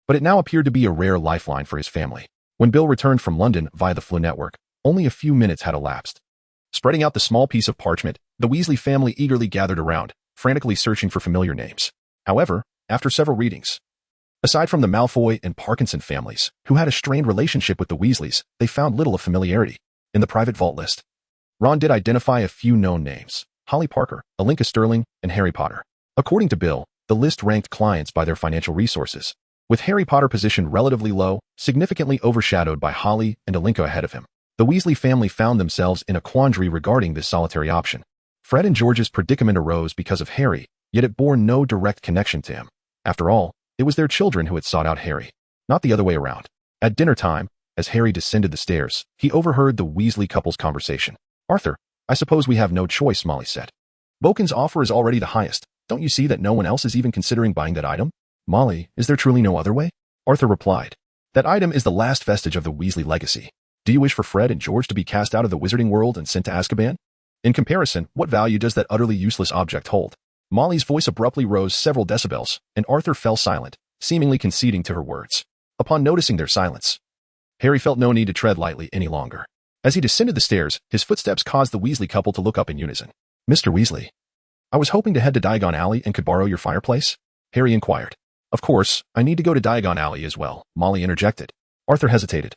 but it now appeared to be a rare lifeline for his family. When Bill returned from London via the Flu network, only a few minutes had elapsed. Spreading out the small piece of parchment, the Weasley family eagerly gathered around, frantically searching for familiar names. However, after several readings, aside from the Malfoy and Parkinson families, who had a strained relationship with the Weasleys, they found little of familiarity. In the private vault list, Ron did identify a few known names: Holly Parker, Alinka Sterling, and Harry Potter. According to Bill, the list ranked clients by their financial resources, with Harry Potter positioned relatively low, significantly overshadowed by Holly and Alinka ahead of him. The Weasley family found themselves in a quandary regarding this solitary option. Fred and George's predicament arose because of Harry, yet it bore no direct connection to him. After all, it was their children who had sought out Harry, not the other way around. At dinner time, as Harry descended the stairs, he overheard the Weasley couple's conversation. "Arthur, I suppose we have no choice," Molly said. "Boken's offer is already the highest. Don't you see that no one else is even considering buying that item?" "Molly, is there truly no other way?" Arthur replied. "That item is the last vestige of the Weasley legacy. Do you wish for Fred and George to be cast out of the wizarding world and sent to Azkaban? In comparison, what value does that utterly useless object hold?" Molly's voice abruptly rose several decibels, and Arthur fell silent, seemingly conceding to her words. Upon noticing their silence, Harry felt no need to tread lightly any longer. As he descended the stairs, his footsteps caused the Weasley couple to look up in unison. "Mr. Weasley, I was hoping to head to Diagon Alley and could borrow your fireplace?" Harry inquired. "Of course, I need to go to Diagon Alley as well," Molly interjected. Arthur hesitated,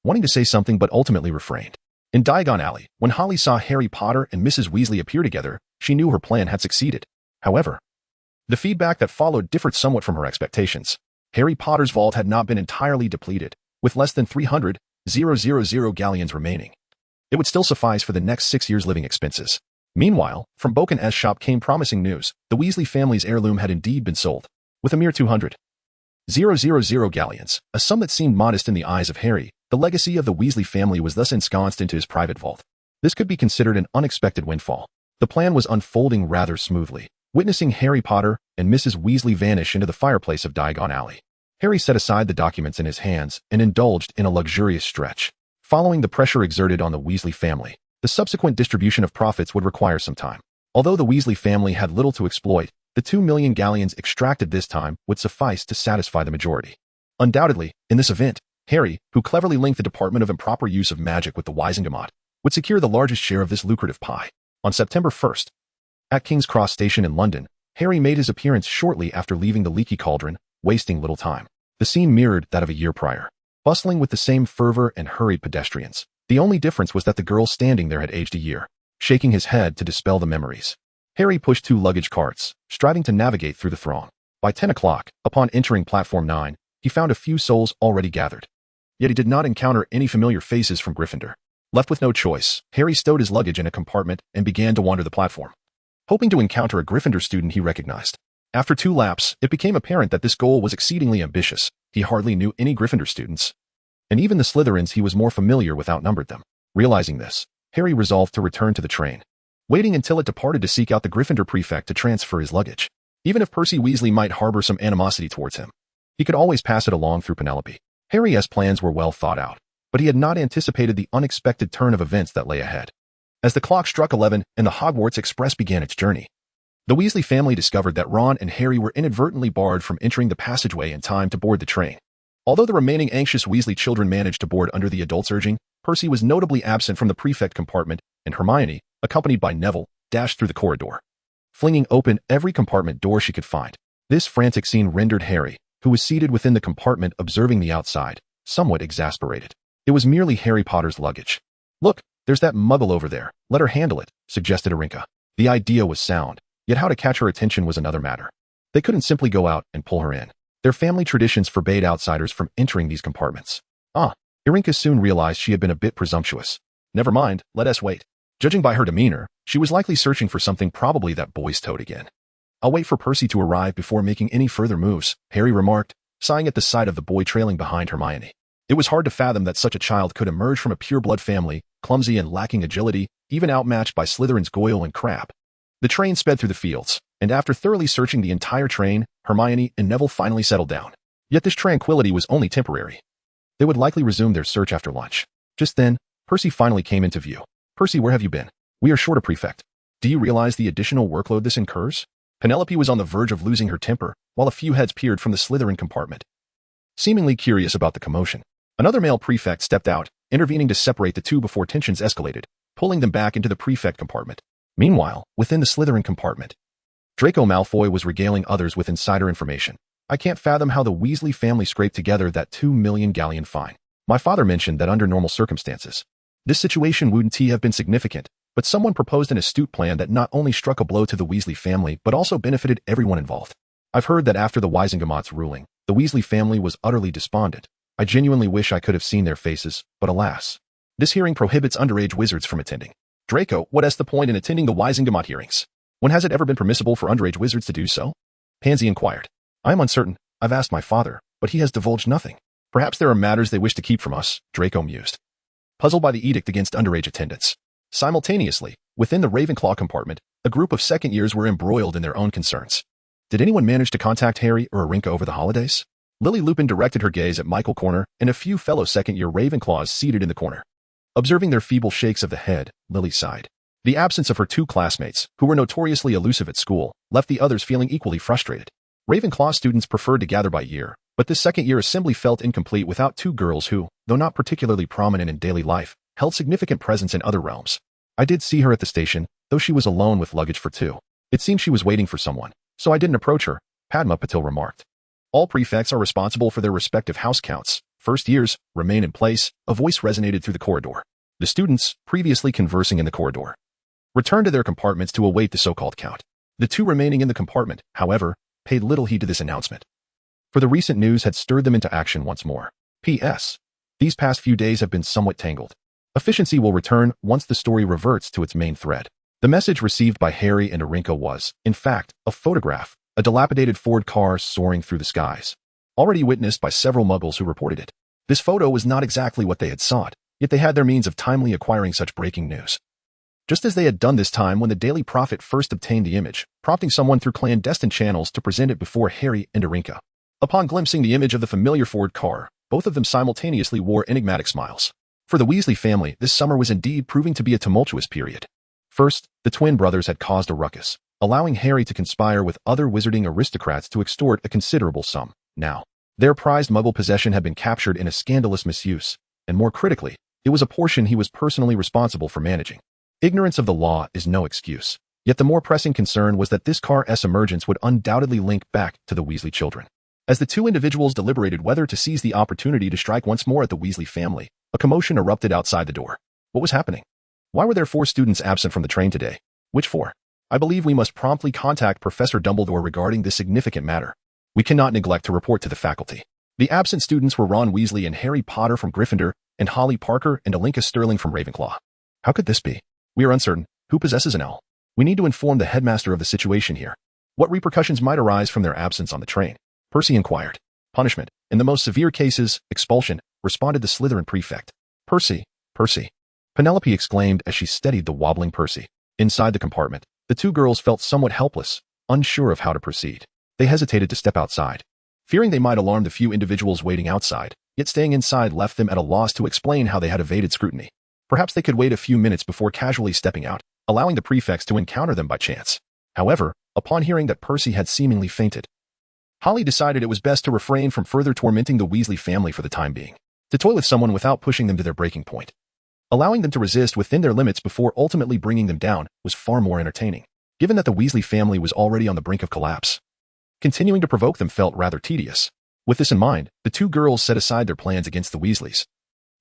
wanting to say something but ultimately refrained. In Diagon Alley, when Holly saw Harry Potter and Mrs. Weasley appear together, she knew her plan had succeeded. However, the feedback that followed differed somewhat from her expectations. Harry Potter's vault had not been entirely depleted, with less than 300,000 galleons remaining. It would still suffice for the next 6 years' living expenses. Meanwhile, from Boken's shop came promising news. The Weasley family's heirloom had indeed been sold, with a mere 200,000 galleons, a sum that seemed modest in the eyes of Harry. The legacy of the Weasley family was thus ensconced into his private vault. This could be considered an unexpected windfall. The plan was unfolding rather smoothly, witnessing Harry Potter and Mrs. Weasley vanish into the fireplace of Diagon Alley. Harry set aside the documents in his hands and indulged in a luxurious stretch. Following the pressure exerted on the Weasley family, the subsequent distribution of profits would require some time. Although the Weasley family had little to exploit, the 2 million galleons extracted this time would suffice to satisfy the majority. Undoubtedly, in this event, Harry, who cleverly linked the Department of Improper Use of Magic with the Wisengamot, would secure the largest share of this lucrative pie. On September 1st, at King's Cross Station in London, Harry made his appearance shortly after leaving the leaky cauldron, wasting little time. The scene mirrored that of a year prior, bustling with the same fervor and hurried pedestrians. The only difference was that the girl standing there had aged a year. Shaking his head to dispel the memories, Harry pushed 2 luggage carts, striving to navigate through the throng. By 10 o'clock, upon entering Platform 9, he found a few souls already gathered. Yet he did not encounter any familiar faces from Gryffindor. Left with no choice, Harry stowed his luggage in a compartment and began to wander the platform, hoping to encounter a Gryffindor student he recognized. After 2 laps, it became apparent that this goal was exceedingly ambitious. He hardly knew any Gryffindor students, and even the Slytherins he was more familiar with outnumbered them. Realizing this, Harry resolved to return to the train, waiting until it departed to seek out the Gryffindor prefect to transfer his luggage. Even if Percy Weasley might harbor some animosity towards him, he could always pass it along through Penelope. Harry's plans were well thought out, but he had not anticipated the unexpected turn of events that lay ahead. As the clock struck 11 and the Hogwarts Express began its journey, the Weasley family discovered that Ron and Harry were inadvertently barred from entering the passageway in time to board the train. Although the remaining anxious Weasley children managed to board under the adults' urging, Percy was notably absent from the prefect compartment, and Hermione, accompanied by Neville, dashed through the corridor, flinging open every compartment door she could find. This frantic scene rendered Harry, who was seated within the compartment observing the outside, somewhat exasperated. It was merely Harry Potter's luggage. "Look, there's that muggle over there. Let her handle it," suggested Arinka. The idea was sound, yet how to catch her attention was another matter. They couldn't simply go out and pull her in. Their family traditions forbade outsiders from entering these compartments. Arinka soon realized she had been a bit presumptuous. "Never mind, let us wait." Judging by her demeanor, she was likely searching for something, probably that boy's toad again. "I'll wait for Percy to arrive before making any further moves," Harry remarked, sighing at the sight of the boy trailing behind Hermione. It was hard to fathom that such a child could emerge from a pure-blood family, clumsy and lacking agility, even outmatched by Slytherin's Goyle and Crabbe. The train sped through the fields, and after thoroughly searching the entire train, Hermione and Neville finally settled down. Yet this tranquility was only temporary. They would likely resume their search after lunch. Just then, Percy finally came into view. "Percy, where have you been? We are short a prefect. Do you realize the additional workload this incurs?" Penelope was on the verge of losing her temper, while a few heads peered from the Slytherin compartment, seemingly curious about the commotion. Another male prefect stepped out, intervening to separate the two before tensions escalated, pulling them back into the prefect compartment. Meanwhile, within the Slytherin compartment, Draco Malfoy was regaling others with insider information. "I can't fathom how the Weasley family scraped together that 2 million galleon fine. My father mentioned that under normal circumstances, this situation wouldn't have been significant, but someone proposed an astute plan that not only struck a blow to the Weasley family but also benefited everyone involved. I've heard that after the Wisengamot's ruling, the Weasley family was utterly despondent. I genuinely wish I could have seen their faces, but alas, this hearing prohibits underage wizards from attending." "Draco, what is the point in attending the Wisengamot hearings? When has it ever been permissible for underage wizards to do so?" Pansy inquired. "I am uncertain. I've asked my father, but he has divulged nothing. Perhaps there are matters they wish to keep from us," Draco mused, puzzled by the edict against underage attendance. Simultaneously, within the Ravenclaw compartment, a group of second years were embroiled in their own concerns. Did anyone manage to contact Harry or Arinka over the holidays? Lily Lupin directed her gaze at Michael Corner and a few fellow second-year Ravenclaws seated in the corner. Observing their feeble shakes of the head, Lily sighed. The absence of her 2 classmates, who were notoriously elusive at school, left the others feeling equally frustrated. Ravenclaw students preferred to gather by year, but this second-year assembly felt incomplete without 2 girls who, though not particularly prominent in daily life, held significant presence in other realms. "I did see her at the station, though she was alone with luggage for 2. It seemed she was waiting for someone, so I didn't approach her," Padma Patil remarked. "All prefects are responsible for their respective house counts. First years, remain in place," a voice resonated through the corridor. The students, previously conversing in the corridor, returned to their compartments to await the so-called count. The 2 remaining in the compartment, however, paid little heed to this announcement, for the recent news had stirred them into action once more. P.S. These past few days have been somewhat tangled. Efficiency will return once the story reverts to its main thread. The message received by Harry and Arinka was, in fact, a photograph, a dilapidated Ford car soaring through the skies, already witnessed by several muggles who reported it. This photo was not exactly what they had sought, yet they had their means of timely acquiring such breaking news. Just as they had done this time when the Daily Prophet first obtained the image, prompting someone through clandestine channels to present it before Harry and Arinka. Upon glimpsing the image of the familiar Ford car, both of them simultaneously wore enigmatic smiles. For the Weasley family, this summer was indeed proving to be a tumultuous period. First, the twin brothers had caused a ruckus, allowing Harry to conspire with other wizarding aristocrats to extort a considerable sum. Now, their prized Muggle possession had been captured in a scandalous misuse, and more critically, it was a portion he was personally responsible for managing. Ignorance of the law is no excuse. Yet the more pressing concern was that this car's emergence would undoubtedly link back to the Weasley children. As the two individuals deliberated whether to seize the opportunity to strike once more at the Weasley family, a commotion erupted outside the door. What was happening? Why were there 4 students absent from the train today? Which 4? I believe we must promptly contact Professor Dumbledore regarding this significant matter. We cannot neglect to report to the faculty. The absent students were Ron Weasley and Harry Potter from Gryffindor, and Holly Parker and Alinka Sterling from Ravenclaw. How could this be? We are uncertain. Who possesses an owl? We need to inform the headmaster of the situation here. What repercussions might arise from their absence on the train? Percy inquired. Punishment. In the most severe cases, expulsion, responded the Slytherin prefect. Percy. Penelope exclaimed as she steadied the wobbling Percy. Inside the compartment, the 2 girls felt somewhat helpless, unsure of how to proceed. They hesitated to step outside, fearing they might alarm the few individuals waiting outside, yet staying inside left them at a loss to explain how they had evaded scrutiny. Perhaps they could wait a few minutes before casually stepping out, allowing the prefects to encounter them by chance. However, upon hearing that Percy had seemingly fainted, Holly decided it was best to refrain from further tormenting the Weasley family for the time being. To toy with someone without pushing them to their breaking point, allowing them to resist within their limits before ultimately bringing them down, was far more entertaining, given that the Weasley family was already on the brink of collapse. Continuing to provoke them felt rather tedious. With this in mind, the 2 girls set aside their plans against the Weasleys,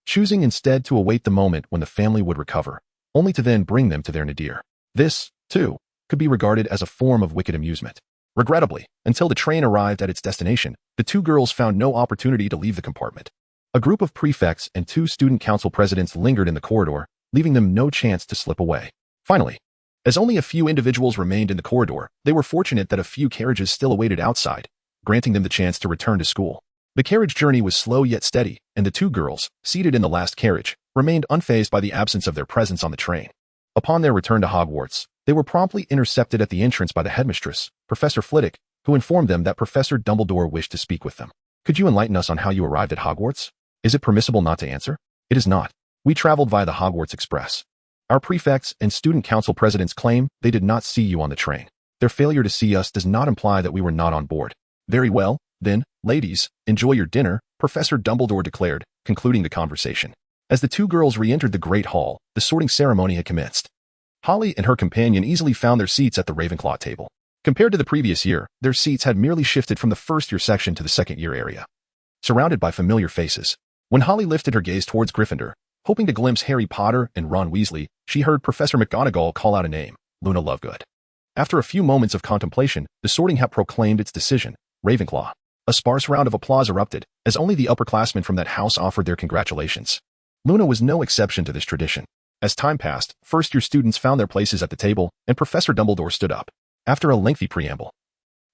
choosing instead to await the moment when the family would recover, only to then bring them to their nadir. This, too, could be regarded as a form of wicked amusement. Regrettably, until the train arrived at its destination, the 2 girls found no opportunity to leave the compartment. A group of prefects and 2 student council presidents lingered in the corridor, leaving them no chance to slip away. Finally, as only a few individuals remained in the corridor, they were fortunate that a few carriages still awaited outside, granting them the chance to return to school. The carriage journey was slow yet steady, and the 2 girls, seated in the last carriage, remained unfazed by the absence of their presence on the train. Upon their return to Hogwarts, they were promptly intercepted at the entrance by the headmistress, Professor Flitwick, who informed them that Professor Dumbledore wished to speak with them. Could you enlighten us on how you arrived at Hogwarts? Is it permissible not to answer? It is not. We traveled via the Hogwarts Express. Our prefects and student council presidents claim they did not see you on the train. Their failure to see us does not imply that we were not on board. Very well, then, ladies, enjoy your dinner, Professor Dumbledore declared, concluding the conversation. As the 2 girls re-entered the Great Hall, the sorting ceremony had commenced. Holly and her companion easily found their seats at the Ravenclaw table. Compared to the previous year, their seats had merely shifted from the first-year section to the second-year area. Surrounded by familiar faces, when Holly lifted her gaze towards Gryffindor, hoping to glimpse Harry Potter and Ron Weasley, she heard Professor McGonagall call out a name, Luna Lovegood. After a few moments of contemplation, the sorting hat proclaimed its decision, Ravenclaw. A sparse round of applause erupted, as only the upperclassmen from that house offered their congratulations. Luna was no exception to this tradition. As time passed, first-year students found their places at the table, and Professor Dumbledore stood up. After a lengthy preamble,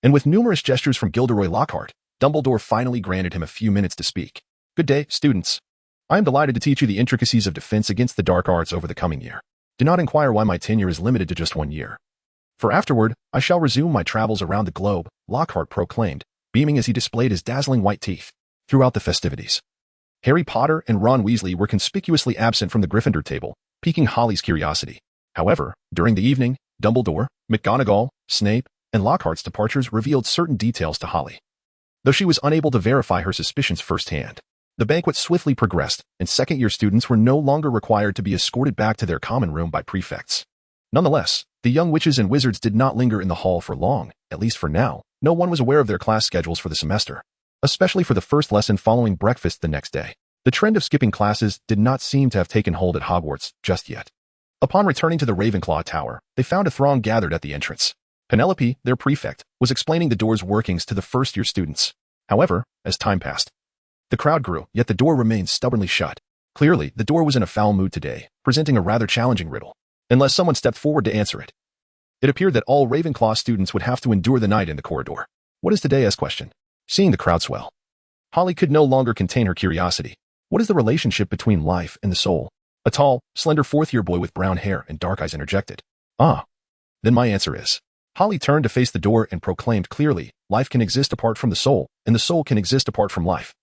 and with numerous gestures from Gilderoy Lockhart, Dumbledore finally granted him a few minutes to speak. Good day, students. I am delighted to teach you the intricacies of defense against the dark arts over the coming year. Do not inquire why my tenure is limited to just 1 year. For afterward, I shall resume my travels around the globe, Lockhart proclaimed, beaming as he displayed his dazzling white teeth. Throughout the festivities, Harry Potter and Ron Weasley were conspicuously absent from the Gryffindor table, piquing Holly's curiosity. However, during the evening, Dumbledore, McGonagall, Snape, and Lockhart's departures revealed certain details to Holly, though she was unable to verify her suspicions firsthand. The banquet swiftly progressed, and second-year students were no longer required to be escorted back to their common room by prefects. Nonetheless, the young witches and wizards did not linger in the hall for long, at least for now. No one was aware of their class schedules for the semester, especially for the first lesson following breakfast the next day. The trend of skipping classes did not seem to have taken hold at Hogwarts just yet. Upon returning to the Ravenclaw Tower, they found a throng gathered at the entrance. Penelope, their prefect, was explaining the door's workings to the first-year students. However, as time passed, the crowd grew, yet the door remained stubbornly shut. Clearly, the door was in a foul mood today, presenting a rather challenging riddle, unless someone stepped forward to answer it. It appeared that all Ravenclaw students would have to endure the night in the corridor. What is today's question? Seeing the crowd swell, Holly could no longer contain her curiosity. What is the relationship between life and the soul? A tall, slender fourth-year boy with brown hair and dark eyes interjected. Ah. Then my answer is. Holly turned to face the door and proclaimed clearly, life can exist apart from the soul, and the soul can exist apart from life.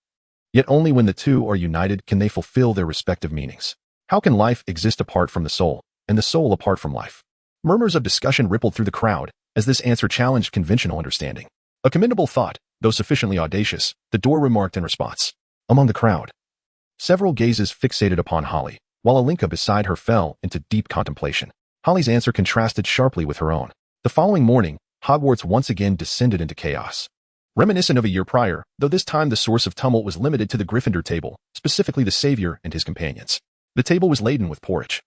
Yet only when the two are united can they fulfill their respective meanings. How can life exist apart from the soul, and the soul apart from life? Murmurs of discussion rippled through the crowd as this answer challenged conventional understanding. A commendable thought, though sufficiently audacious, the door remarked in response. Among the crowd, several gazes fixated upon Holly, while Alinka beside her fell into deep contemplation. Holly's answer contrasted sharply with her own. The following morning, Hogwarts once again descended into chaos. Reminiscent of a year prior, though this time the source of tumult was limited to the Gryffindor table, specifically the Savior and his companions. The table was laden with porridge,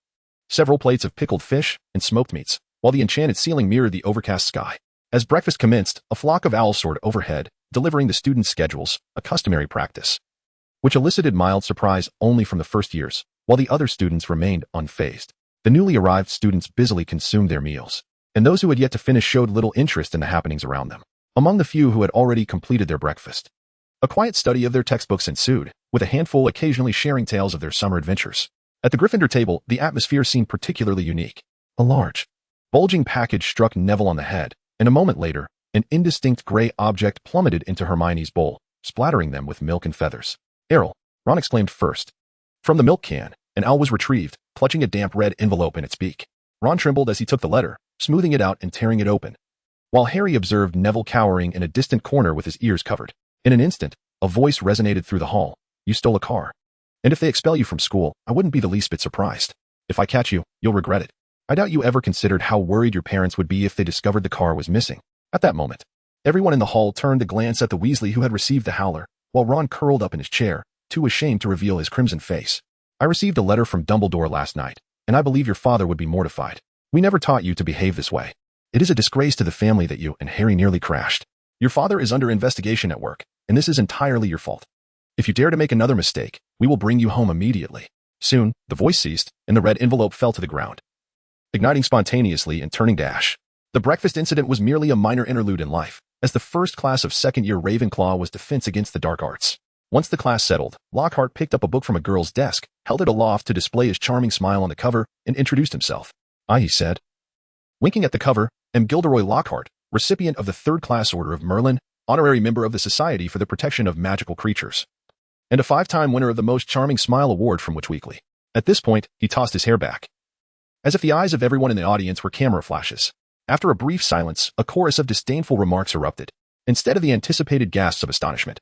several plates of pickled fish and smoked meats, while the enchanted ceiling mirrored the overcast sky. As breakfast commenced, a flock of owls soared overhead, delivering the students' schedules, a customary practice, which elicited mild surprise only from the first years, while the other students remained unfazed. The newly arrived students busily consumed their meals, and those who had yet to finish showed little interest in the happenings around them. Among the few who had already completed their breakfast, a quiet study of their textbooks ensued, with a handful occasionally sharing tales of their summer adventures. At the Gryffindor table, the atmosphere seemed particularly unique. A large, bulging package struck Neville on the head, and a moment later, an indistinct gray object plummeted into Hermione's bowl, splattering them with milk and feathers. "Errol," Ron exclaimed first. From the milk can, an owl was retrieved, clutching a damp red envelope in its beak. Ron trembled as he took the letter, smoothing it out and tearing it open, while Harry observed Neville cowering in a distant corner with his ears covered. In an instant, a voice resonated through the hall. "You stole a car. And if they expel you from school, I wouldn't be the least bit surprised. If I catch you, you'll regret it. I doubt you ever considered how worried your parents would be if they discovered the car was missing." At that moment, everyone in the hall turned to glance at the Weasley who had received the howler, while Ron curled up in his chair, too ashamed to reveal his crimson face. "I received a letter from Dumbledore last night, and I believe your father would be mortified. We never taught you to behave this way. It is a disgrace to the family that you and Harry nearly crashed. Your father is under investigation at work, and this is entirely your fault. If you dare to make another mistake, we will bring you home immediately." Soon, the voice ceased, and the red envelope fell to the ground, igniting spontaneously and turning to ash. The breakfast incident was merely a minor interlude in life, as the first class of second-year Ravenclaw was Defense Against the Dark Arts. Once the class settled, Lockhart picked up a book from a girl's desk, held it aloft to display his charming smile on the cover, and introduced himself. "I," he said, winking at the cover, "am Gilderoy Lockhart, recipient of the Third-Class Order of Merlin, honorary member of the Society for the Protection of Magical Creatures, and a 5-time winner of the Most Charming Smile Award from Witch Weekly." At this point, he tossed his hair back, as if the eyes of everyone in the audience were camera flashes. After a brief silence, a chorus of disdainful remarks erupted. Instead of the anticipated gasps of astonishment,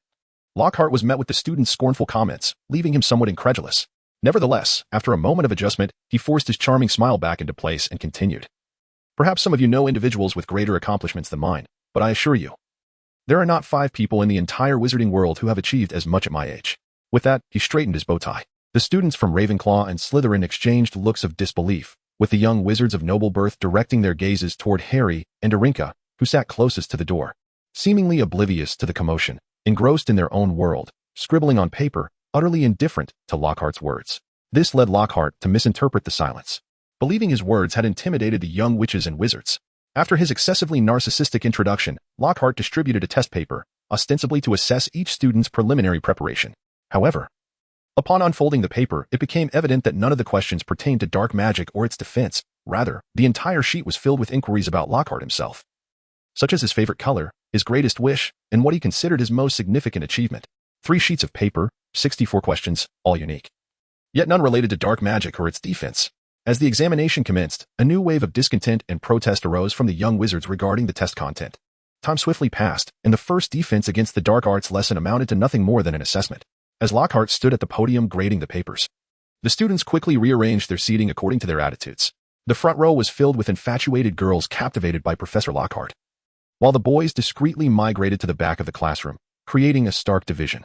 Lockhart was met with the students' scornful comments, leaving him somewhat incredulous. Nevertheless, after a moment of adjustment, he forced his charming smile back into place and continued. "Perhaps some of you know individuals with greater accomplishments than mine, but I assure you, there are not 5 people in the entire wizarding world who have achieved as much at my age." With that, he straightened his bow tie. The students from Ravenclaw and Slytherin exchanged looks of disbelief, with the young wizards of noble birth directing their gazes toward Harry and Arinka, who sat closest to the door, seemingly oblivious to the commotion, engrossed in their own world, scribbling on paper, utterly indifferent to Lockhart's words. This led Lockhart to misinterpret the silence, believing his words had intimidated the young witches and wizards. After his excessively narcissistic introduction, Lockhart distributed a test paper, ostensibly to assess each student's preliminary preparation. However, upon unfolding the paper, it became evident that none of the questions pertained to dark magic or its defense. Rather, the entire sheet was filled with inquiries about Lockhart himself, such as his favorite color, his greatest wish, and what he considered his most significant achievement. 3 sheets of paper, 64 questions, all unique, yet none related to dark magic or its defense. As the examination commenced, a new wave of discontent and protest arose from the young wizards regarding the test content. Time swiftly passed, and the first defense against the dark arts lesson amounted to nothing more than an assessment. As Lockhart stood at the podium grading the papers, the students quickly rearranged their seating according to their attitudes. The front row was filled with infatuated girls captivated by Professor Lockhart, while the boys discreetly migrated to the back of the classroom, creating a stark division.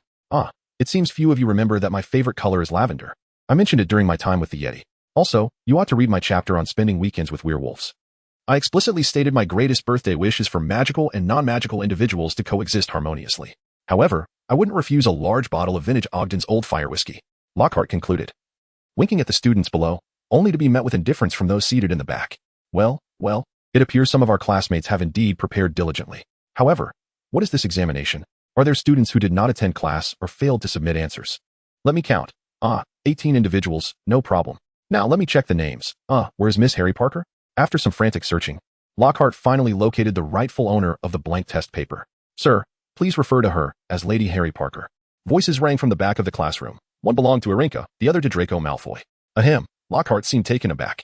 It seems few of you remember that my favorite color is lavender. I mentioned it during my time with the Yeti. Also, you ought to read my chapter on spending weekends with werewolves. I explicitly stated my greatest birthday wish is for magical and non-magical individuals to coexist harmoniously. However, I wouldn't refuse a large bottle of vintage Ogden's Old Fire whiskey," Lockhart concluded, winking at the students below, only to be met with indifference from those seated in the back. Well, it appears some of our classmates have indeed prepared diligently. However, what is this examination? Are there students who did not attend class or failed to submit answers? Let me count. 18 individuals, no problem. Now let me check the names. Where's Miss Harry Parker? After some frantic searching, Lockhart finally located the rightful owner of the blank test paper. "Sir, please refer to her as Lady Harry Parker." Voices rang from the back of the classroom. One belonged to Irinka, the other to Draco Malfoy. Ahem. Lockhart seemed taken aback.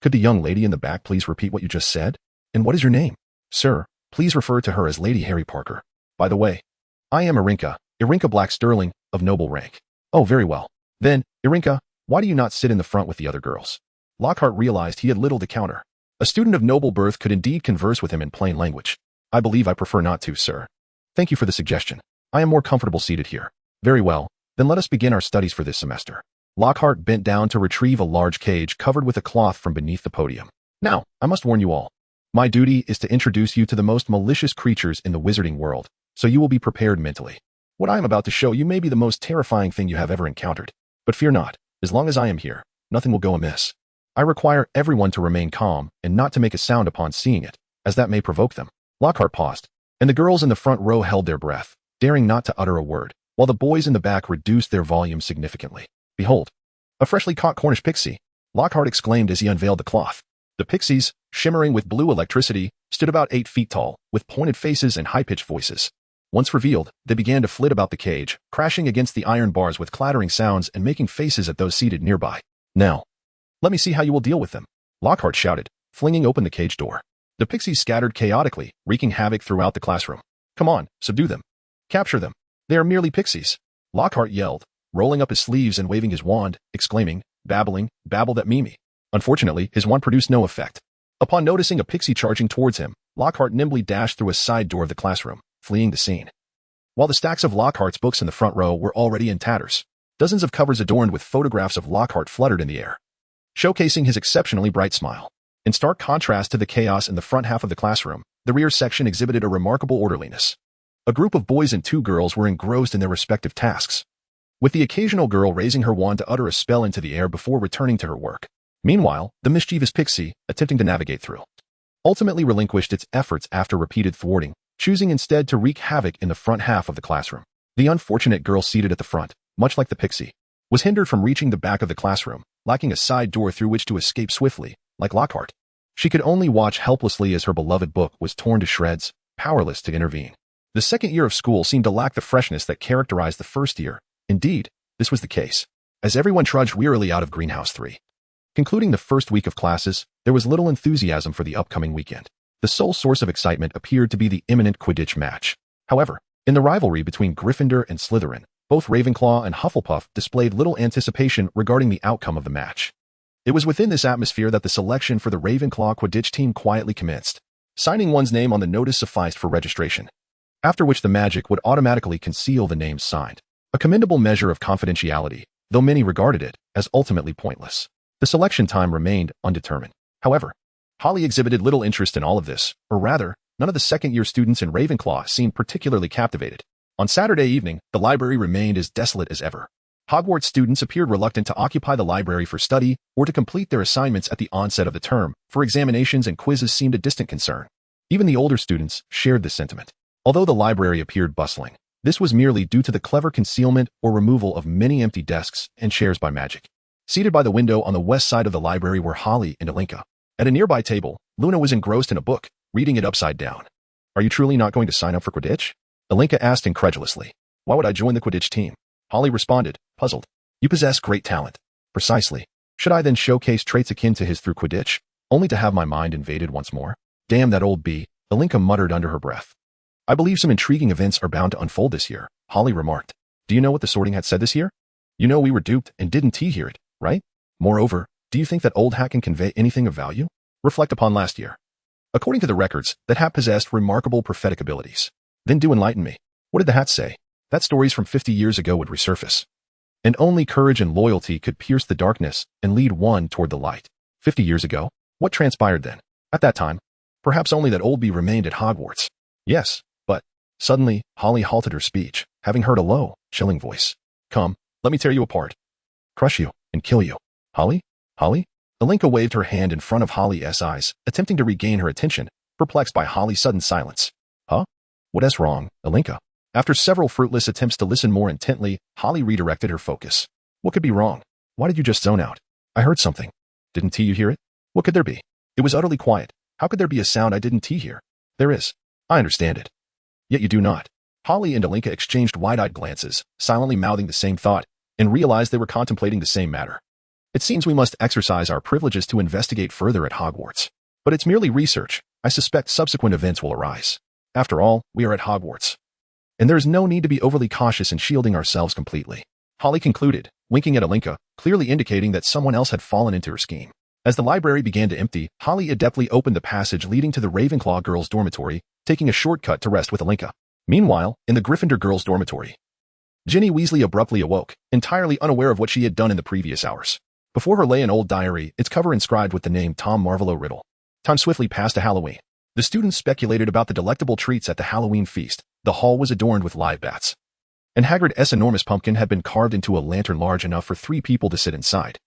Could the young lady in the back please repeat what you just said? And what is your name? Sir, please refer to her as Lady Harry Parker. By the way, I am Irinka Black Sterling, of noble rank. Oh, very well. Then, Irinka, why do you not sit in the front with the other girls? Lockhart realized he had little to counter. A student of noble birth could indeed converse with him in plain language. I believe I prefer not to, sir. Thank you for the suggestion. I am more comfortable seated here. Very well, then let us begin our studies for this semester. Lockhart bent down to retrieve a large cage covered with a cloth from beneath the podium. Now, I must warn you all. My duty is to introduce you to the most malicious creatures in the wizarding world, so you will be prepared mentally. What I am about to show you may be the most terrifying thing you have ever encountered. But fear not, as long as I am here, nothing will go amiss. I require everyone to remain calm and not to make a sound upon seeing it, as that may provoke them. Lockhart paused, and the girls in the front row held their breath, daring not to utter a word, while the boys in the back reduced their volume significantly. Behold, a freshly caught Cornish pixie, Lockhart exclaimed as he unveiled the cloth. The pixies, shimmering with blue electricity, stood about 8 feet tall, with pointed faces and high-pitched voices. Once revealed, they began to flit about the cage, crashing against the iron bars with clattering sounds and making faces at those seated nearby. Now, let me see how you will deal with them, Lockhart shouted, flinging open the cage door. The pixies scattered chaotically, wreaking havoc throughout the classroom. Come on, subdue them. Capture them. They are merely pixies, Lockhart yelled, rolling up his sleeves and waving his wand, exclaiming, babble that Mimi. Unfortunately, his wand produced no effect. Upon noticing a pixie charging towards him, Lockhart nimbly dashed through a side door of the classroom, fleeing the scene. While the stacks of Lockhart's books in the front row were already in tatters, dozens of covers adorned with photographs of Lockhart fluttered in the air, showcasing his exceptionally bright smile. In stark contrast to the chaos in the front half of the classroom, the rear section exhibited a remarkable orderliness. A group of boys and 2 girls were engrossed in their respective tasks, with the occasional girl raising her wand to utter a spell into the air before returning to her work. Meanwhile, the mischievous pixie, attempting to navigate through, ultimately relinquished its efforts after repeated thwarting, choosing instead to wreak havoc in the front half of the classroom. The unfortunate girl seated at the front, much like the pixie, was hindered from reaching the back of the classroom, lacking a side door through which to escape swiftly, like Lockhart. She could only watch helplessly as her beloved book was torn to shreds, powerless to intervene. The second year of school seemed to lack the freshness that characterized the first year. Indeed, this was the case, as everyone trudged wearily out of Greenhouse 3. Concluding the first week of classes, there was little enthusiasm for the upcoming weekend. The sole source of excitement appeared to be the imminent Quidditch match. However, in the rivalry between Gryffindor and Slytherin, both Ravenclaw and Hufflepuff displayed little anticipation regarding the outcome of the match. It was within this atmosphere that the selection for the Ravenclaw Quidditch team quietly commenced. Signing one's name on the notice sufficed for registration, after which the magic would automatically conceal the names signed. A commendable measure of confidentiality, though many regarded it as ultimately pointless. The selection time remained undetermined. However, Holly exhibited little interest in all of this, or rather, none of the second-year students in Ravenclaw seemed particularly captivated. On Saturday evening, the library remained as desolate as ever. Hogwarts students appeared reluctant to occupy the library for study or to complete their assignments at the onset of the term, for examinations and quizzes seemed a distant concern. Even the older students shared this sentiment. Although the library appeared bustling, this was merely due to the clever concealment or removal of many empty desks and chairs by magic. Seated by the window on the west side of the library were Holly and Alinka. At a nearby table, Luna was engrossed in a book, reading it upside down. Are you truly not going to sign up for Quidditch? Alinka asked incredulously. Why would I join the Quidditch team? Holly responded, puzzled. You possess great talent. Precisely. Should I then showcase traits akin to his through Quidditch, only to have my mind invaded once more? Damn that old bee, Alinka muttered under her breath. I believe some intriguing events are bound to unfold this year, Holly remarked. Do you know what the Sorting Hat said this year? You know we were duped and didn't hear it, right? Moreover, do you think that old hat can convey anything of value? Reflect upon last year. According to the records, that hat possessed remarkable prophetic abilities. Then do enlighten me. What did the hat say? That stories from 50 years ago would resurface. And only courage and loyalty could pierce the darkness and lead one toward the light. 50 years ago? What transpired then? At that time, perhaps only that Oldby remained at Hogwarts. Yes, but suddenly, Holly halted her speech, having heard a low, chilling voice. Come, let me tear you apart. Crush you, and kill you. Holly? Holly? Alinka waved her hand in front of Holly's eyes, attempting to regain her attention, perplexed by Holly's sudden silence. Huh? What is wrong, Alinka? After several fruitless attempts to listen more intently, Holly redirected her focus. What could be wrong? Why did you just zone out? I heard something. Didn't you hear it? What could there be? It was utterly quiet. How could there be a sound I didn't hear? There is. I understand it. Yet you do not. Holly and Alinka exchanged wide-eyed glances, silently mouthing the same thought, and realized they were contemplating the same matter. It seems we must exercise our privileges to investigate further at Hogwarts. But it's merely research. I suspect subsequent events will arise. After all, we are at Hogwarts. And there is no need to be overly cautious in shielding ourselves completely. Holly concluded, winking at Alinka, clearly indicating that someone else had fallen into her scheme. As the library began to empty, Holly adeptly opened the passage leading to the Ravenclaw girls' dormitory, taking a shortcut to rest with Alinka. Meanwhile, in the Gryffindor girls' dormitory, Ginny Weasley abruptly awoke, entirely unaware of what she had done in the previous hours. Before her lay an old diary, its cover inscribed with the name Tom Marvolo Riddle. Time swiftly passed to Halloween. The students speculated about the delectable treats at the Halloween feast. The hall was adorned with live bats. And Hagrid's enormous pumpkin had been carved into a lantern large enough for 3 people to sit inside.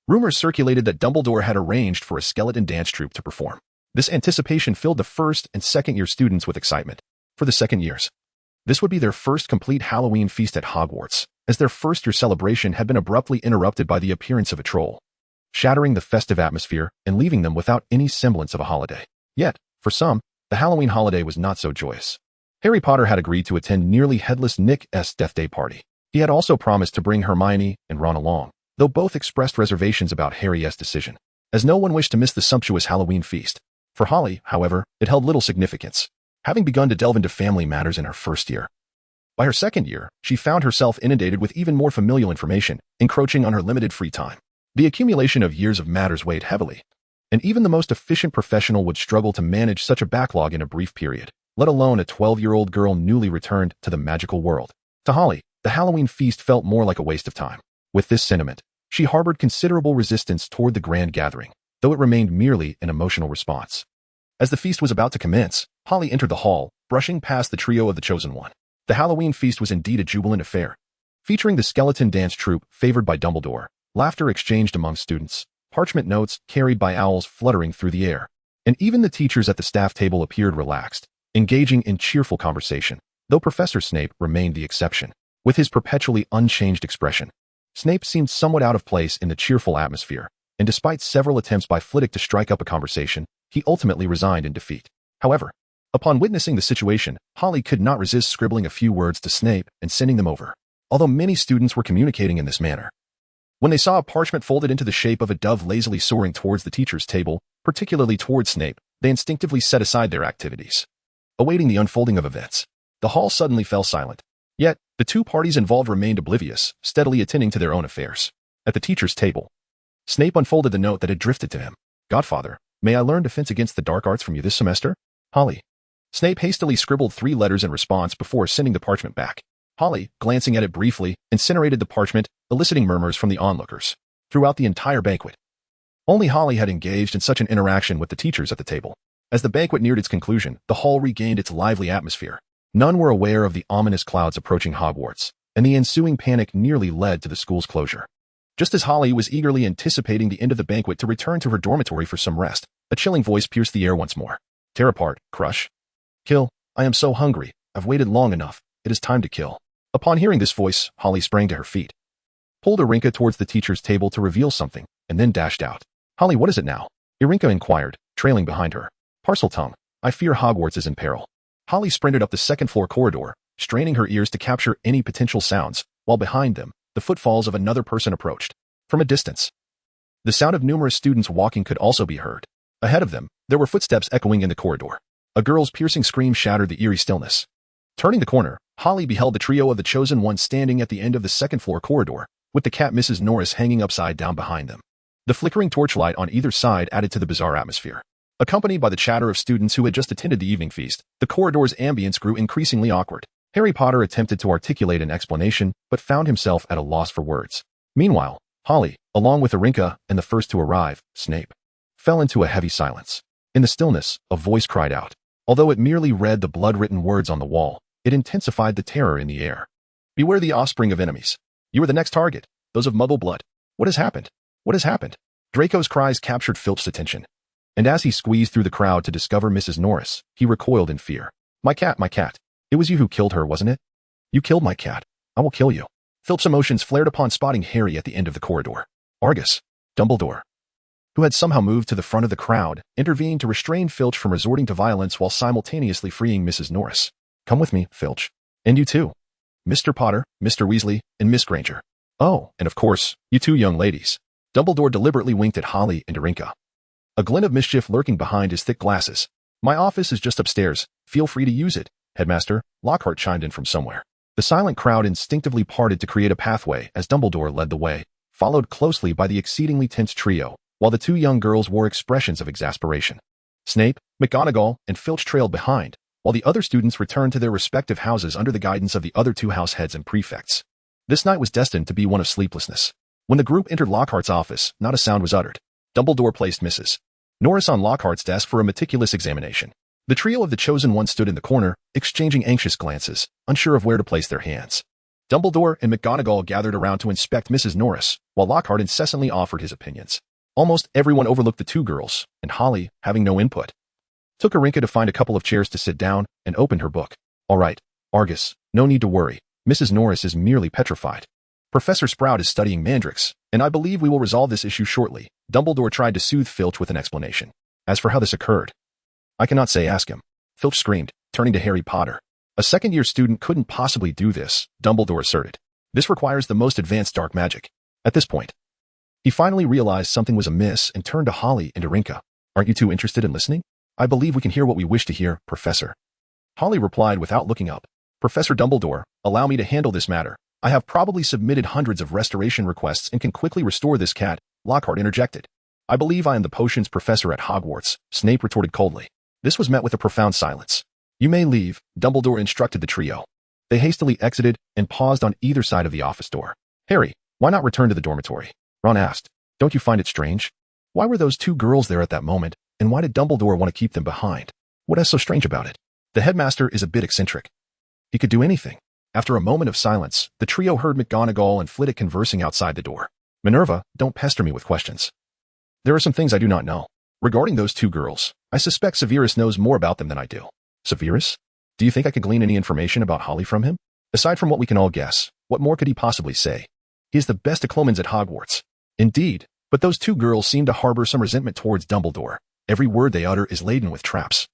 Rumors circulated that Dumbledore had arranged for a skeleton dance troupe to perform. This anticipation filled the first and second-year students with excitement. For the second years, this would be their first complete Halloween feast at Hogwarts, as their first-year celebration had been abruptly interrupted by the appearance of a troll, shattering the festive atmosphere and leaving them without any semblance of a holiday. Yet, for some, the Halloween holiday was not so joyous. Harry Potter had agreed to attend nearly headless Nick's death day party. He had also promised to bring Hermione and Ron along, though both expressed reservations about Harry's decision, as no one wished to miss the sumptuous Halloween feast. For Holly, however, it held little significance, having begun to delve into family matters in her first year. By her second year, she found herself inundated with even more familial information, encroaching on her limited free time. The accumulation of years of matters weighed heavily, and even the most efficient professional would struggle to manage such a backlog in a brief period, let alone a 12-year-old girl newly returned to the magical world. To Holly, the Halloween feast felt more like a waste of time. With this sentiment, she harbored considerable resistance toward the grand gathering, though it remained merely an emotional response. As the feast was about to commence, Holly entered the hall, brushing past the trio of the Chosen One. The Halloween feast was indeed a jubilant affair, featuring the skeleton dance troupe favored by Dumbledore, laughter exchanged among students, parchment notes carried by owls fluttering through the air, and even the teachers at the staff table appeared relaxed, engaging in cheerful conversation, though Professor Snape remained the exception. With his perpetually unchanged expression, Snape seemed somewhat out of place in the cheerful atmosphere, and despite several attempts by Flitwick to strike up a conversation, he ultimately resigned in defeat. However, upon witnessing the situation, Holly could not resist scribbling a few words to Snape and sending them over, although many students were communicating in this manner. When they saw a parchment folded into the shape of a dove lazily soaring towards the teacher's table, particularly towards Snape, they instinctively set aside their activities, awaiting the unfolding of events. The hall suddenly fell silent. Yet, the two parties involved remained oblivious, steadily attending to their own affairs. At the teacher's table, Snape unfolded the note that had drifted to him. Godfather, may I learn defense against the dark arts from you this semester? Holly. Snape hastily scribbled 3 letters in response before sending the parchment back. Holly, glancing at it briefly, incinerated the parchment, eliciting murmurs from the onlookers. Throughout the entire banquet, only Holly had engaged in such an interaction with the teachers at the table. As the banquet neared its conclusion, the hall regained its lively atmosphere. None were aware of the ominous clouds approaching Hogwarts, and the ensuing panic nearly led to the school's closure. Just as Holly was eagerly anticipating the end of the banquet to return to her dormitory for some rest, a chilling voice pierced the air once more. Tear apart, crush, kill. I am so hungry. I've waited long enough. It is time to kill. Upon hearing this voice, Holly sprang to her feet, pulled Irinka towards the teacher's table to reveal something, and then dashed out. Holly, what is it now? Irinka inquired, trailing behind her. Parseltongue, I fear Hogwarts is in peril. Holly sprinted up the second-floor corridor, straining her ears to capture any potential sounds, while behind them, the footfalls of another person approached. From a distance, the sound of numerous students walking could also be heard. Ahead of them, there were footsteps echoing in the corridor. A girl's piercing scream shattered the eerie stillness. Turning the corner, Holly beheld the trio of the Chosen One standing at the end of the second-floor corridor, with the cat Mrs. Norris hanging upside down behind them. The flickering torchlight on either side added to the bizarre atmosphere. Accompanied by the chatter of students who had just attended the evening feast, the corridor's ambience grew increasingly awkward. Harry Potter attempted to articulate an explanation, but found himself at a loss for words. Meanwhile, Holly, along with Irinka and the first to arrive, Snape, fell into a heavy silence. In the stillness, a voice cried out. Although it merely read the blood-written words on the wall, it intensified the terror in the air. Beware the offspring of enemies. You are the next target, those of Muggle blood. What has happened? What has happened? Draco's cries captured Filch's attention, and as he squeezed through the crowd to discover Mrs. Norris, he recoiled in fear. My cat, my cat. It was you who killed her, wasn't it? You killed my cat. I will kill you. Filch's emotions flared upon spotting Harry at the end of the corridor. Argus, Dumbledore, who had somehow moved to the front of the crowd, intervened to restrain Filch from resorting to violence while simultaneously freeing Mrs. Norris. Come with me, Filch. And you too. Mr. Potter, Mr. Weasley, and Miss Granger. Oh, and of course, you two young ladies. Dumbledore deliberately winked at Holly and Dorinka, a glint of mischief lurking behind his thick glasses. My office is just upstairs. Feel free to use it, Headmaster, Lockhart chimed in from somewhere. The silent crowd instinctively parted to create a pathway as Dumbledore led the way, followed closely by the exceedingly tense trio, while the two young girls wore expressions of exasperation. Snape, McGonagall, and Filch trailed behind, while the other students returned to their respective houses under the guidance of the other two house heads and prefects. This night was destined to be one of sleeplessness. When the group entered Lockhart's office, not a sound was uttered. Dumbledore placed Mrs. Norris on Lockhart's desk for a meticulous examination. The trio of the chosen ones stood in the corner, exchanging anxious glances, unsure of where to place their hands. Dumbledore and McGonagall gathered around to inspect Mrs. Norris, while Lockhart incessantly offered his opinions. Almost everyone overlooked the two girls, and Holly, having no input, took Arinka to find a couple of chairs to sit down and opened her book. All right, Argus, no need to worry. Mrs. Norris is merely petrified. Professor Sprout is studying mandrakes, and I believe we will resolve this issue shortly. Dumbledore tried to soothe Filch with an explanation. As for how this occurred, I cannot say, ask him. Filch screamed, turning to Harry Potter. A second-year student couldn't possibly do this, Dumbledore asserted. This requires the most advanced dark magic. At this point, he finally realized something was amiss and turned to Holly and Dorinka. Aren't you two interested in listening? I believe we can hear what we wish to hear, Professor. Holly replied without looking up. Professor Dumbledore, allow me to handle this matter. I have probably submitted hundreds of restoration requests and can quickly restore this cat, Lockhart interjected. I believe I am the potions professor at Hogwarts, Snape retorted coldly. This was met with a profound silence. You may leave, Dumbledore instructed the trio. They hastily exited and paused on either side of the office door. Harry, why not return to the dormitory? Ron asked. Don't you find it strange? Why were those two girls there at that moment, and why did Dumbledore want to keep them behind? What is so strange about it? The headmaster is a bit eccentric. He could do anything. After a moment of silence, the trio heard McGonagall and Flitwick conversing outside the door. Minerva, don't pester me with questions. There are some things I do not know. Regarding those two girls, I suspect Severus knows more about them than I do. Severus? Do you think I could glean any information about Holly from him? Aside from what we can all guess, what more could he possibly say? He is the best Occlumens at Hogwarts. Indeed, but those two girls seem to harbor some resentment towards Dumbledore. Every word they utter is laden with traps.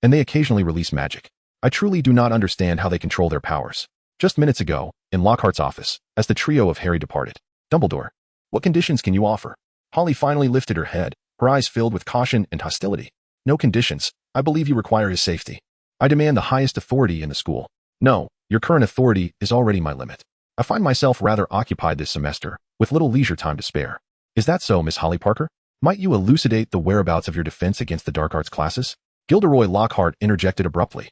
And they occasionally release magic. I truly do not understand how they control their powers. Just minutes ago, in Lockhart's office, as the trio of Harry departed. Dumbledore, what conditions can you offer? Holly finally lifted her head, her eyes filled with caution and hostility. No conditions. I believe you require his safety. I demand the highest authority in the school. No, your current authority is already my limit. I find myself rather occupied this semester, with little leisure time to spare. Is that so, Miss Holly Parker? Might you elucidate the whereabouts of your defense against the dark arts classes? Gilderoy Lockhart interjected abruptly,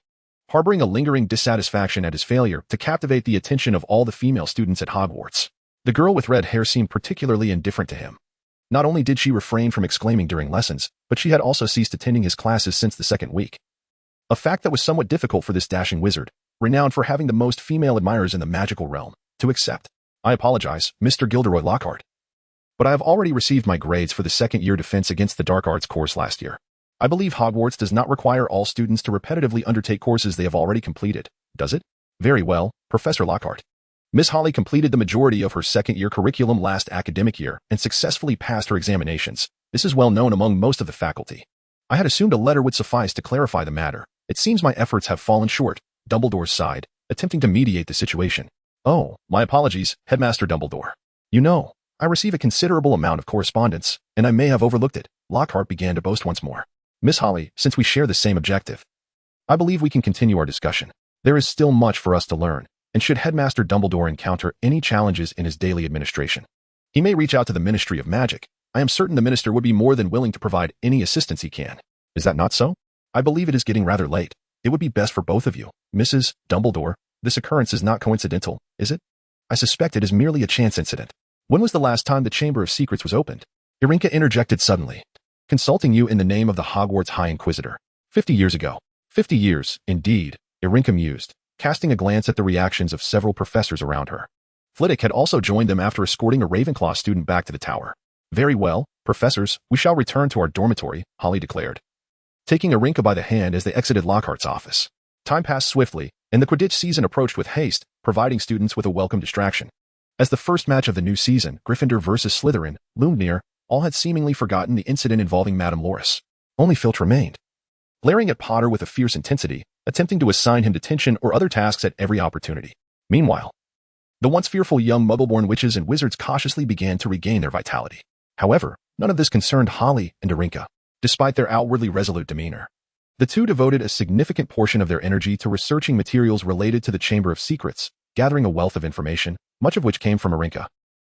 harboring a lingering dissatisfaction at his failure to captivate the attention of all the female students at Hogwarts. The girl with red hair seemed particularly indifferent to him. Not only did she refrain from exclaiming during lessons, but she had also ceased attending his classes since the second week. A fact that was somewhat difficult for this dashing wizard, renowned for having the most female admirers in the magical realm, to accept. I apologize, Mr. Gilderoy Lockhart, but I have already received my grades for the second-year defense against the dark arts course last year. I believe Hogwarts does not require all students to repetitively undertake courses they have already completed, does it? Very well, Professor Lockhart. Miss Holly completed the majority of her second-year curriculum last academic year and successfully passed her examinations. This is well known among most of the faculty. I had assumed a letter would suffice to clarify the matter. It seems my efforts have fallen short, Dumbledore sighed, attempting to mediate the situation. Oh, my apologies, Headmaster Dumbledore. You know, I receive a considerable amount of correspondence, and I may have overlooked it. Lockhart began to boast once more. Miss Holly, since we share the same objective, I believe we can continue our discussion. There is still much for us to learn, and should Headmaster Dumbledore encounter any challenges in his daily administration, he may reach out to the Ministry of Magic. I am certain the minister would be more than willing to provide any assistance he can. Is that not so? I believe it is getting rather late. It would be best for both of you. Mrs. Dumbledore, this occurrence is not coincidental, is it? I suspect it is merely a chance incident. When was the last time the Chamber of Secrets was opened? Irinka interjected suddenly. Consulting you in the name of the Hogwarts High Inquisitor. 50 years ago. 50 years, indeed, Irinka mused, casting a glance at the reactions of several professors around her. Flitwick had also joined them after escorting a Ravenclaw student back to the tower. Very well, professors, we shall return to our dormitory, Holly declared, taking Irinka by the hand as they exited Lockhart's office. Time passed swiftly, and the Quidditch season approached with haste, providing students with a welcome distraction. As the first match of the new season, Gryffindor versus Slytherin, loomed near, all had seemingly forgotten the incident involving Madame Loris. Only Filch remained. glaring at Potter with a fierce intensity, attempting to assign him detention or other tasks at every opportunity. Meanwhile, the once fearful young Muggle-born witches and wizards cautiously began to regain their vitality. However, none of this concerned Holly and Darinka, despite their outwardly resolute demeanor. The two devoted a significant portion of their energy to researching materials related to the Chamber of Secrets, gathering a wealth of information, much of which came from Darinka.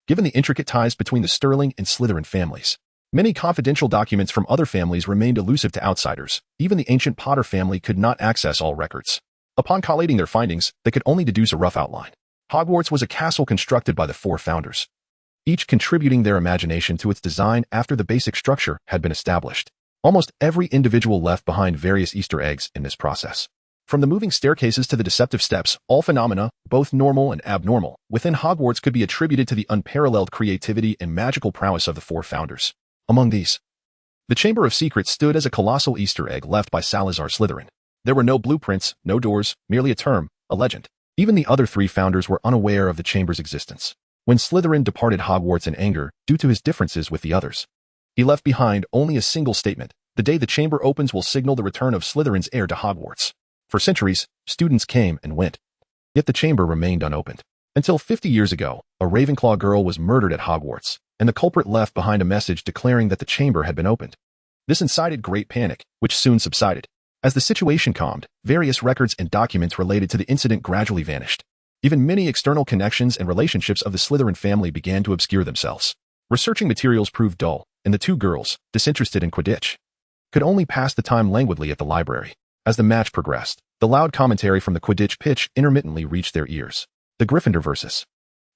Given the intricate ties between the Sterling and Slytherin families, many confidential documents from other families remained elusive to outsiders. Even the ancient Potter family could not access all records. Upon collating their findings, they could only deduce a rough outline. Hogwarts was a castle constructed by the four founders, each contributing their imagination to its design after the basic structure had been established. Almost every individual left behind various Easter eggs in this process. From the moving staircases to the deceptive steps, all phenomena, both normal and abnormal, within Hogwarts could be attributed to the unparalleled creativity and magical prowess of the four founders. Among these, the Chamber of Secrets stood as a colossal Easter egg left by Salazar Slytherin. There were no blueprints, no doors, merely a term, a legend. Even the other three founders were unaware of the chamber's existence. When Slytherin departed Hogwarts in anger due to his differences with the others, he left behind only a single statement: the day the chamber opens will signal the return of Slytherin's heir to Hogwarts. For centuries, students came and went, yet the chamber remained unopened. Until 50 years ago, a Ravenclaw girl was murdered at Hogwarts, and the culprit left behind a message declaring that the chamber had been opened. This incited great panic, which soon subsided. As the situation calmed, various records and documents related to the incident gradually vanished. Even many external connections and relationships of the Slytherin family began to obscure themselves. Researching materials proved dull, and the two girls, disinterested in Quidditch, could only pass the time languidly at the library. As the match progressed, the loud commentary from the Quidditch pitch intermittently reached their ears. The Gryffindor vs.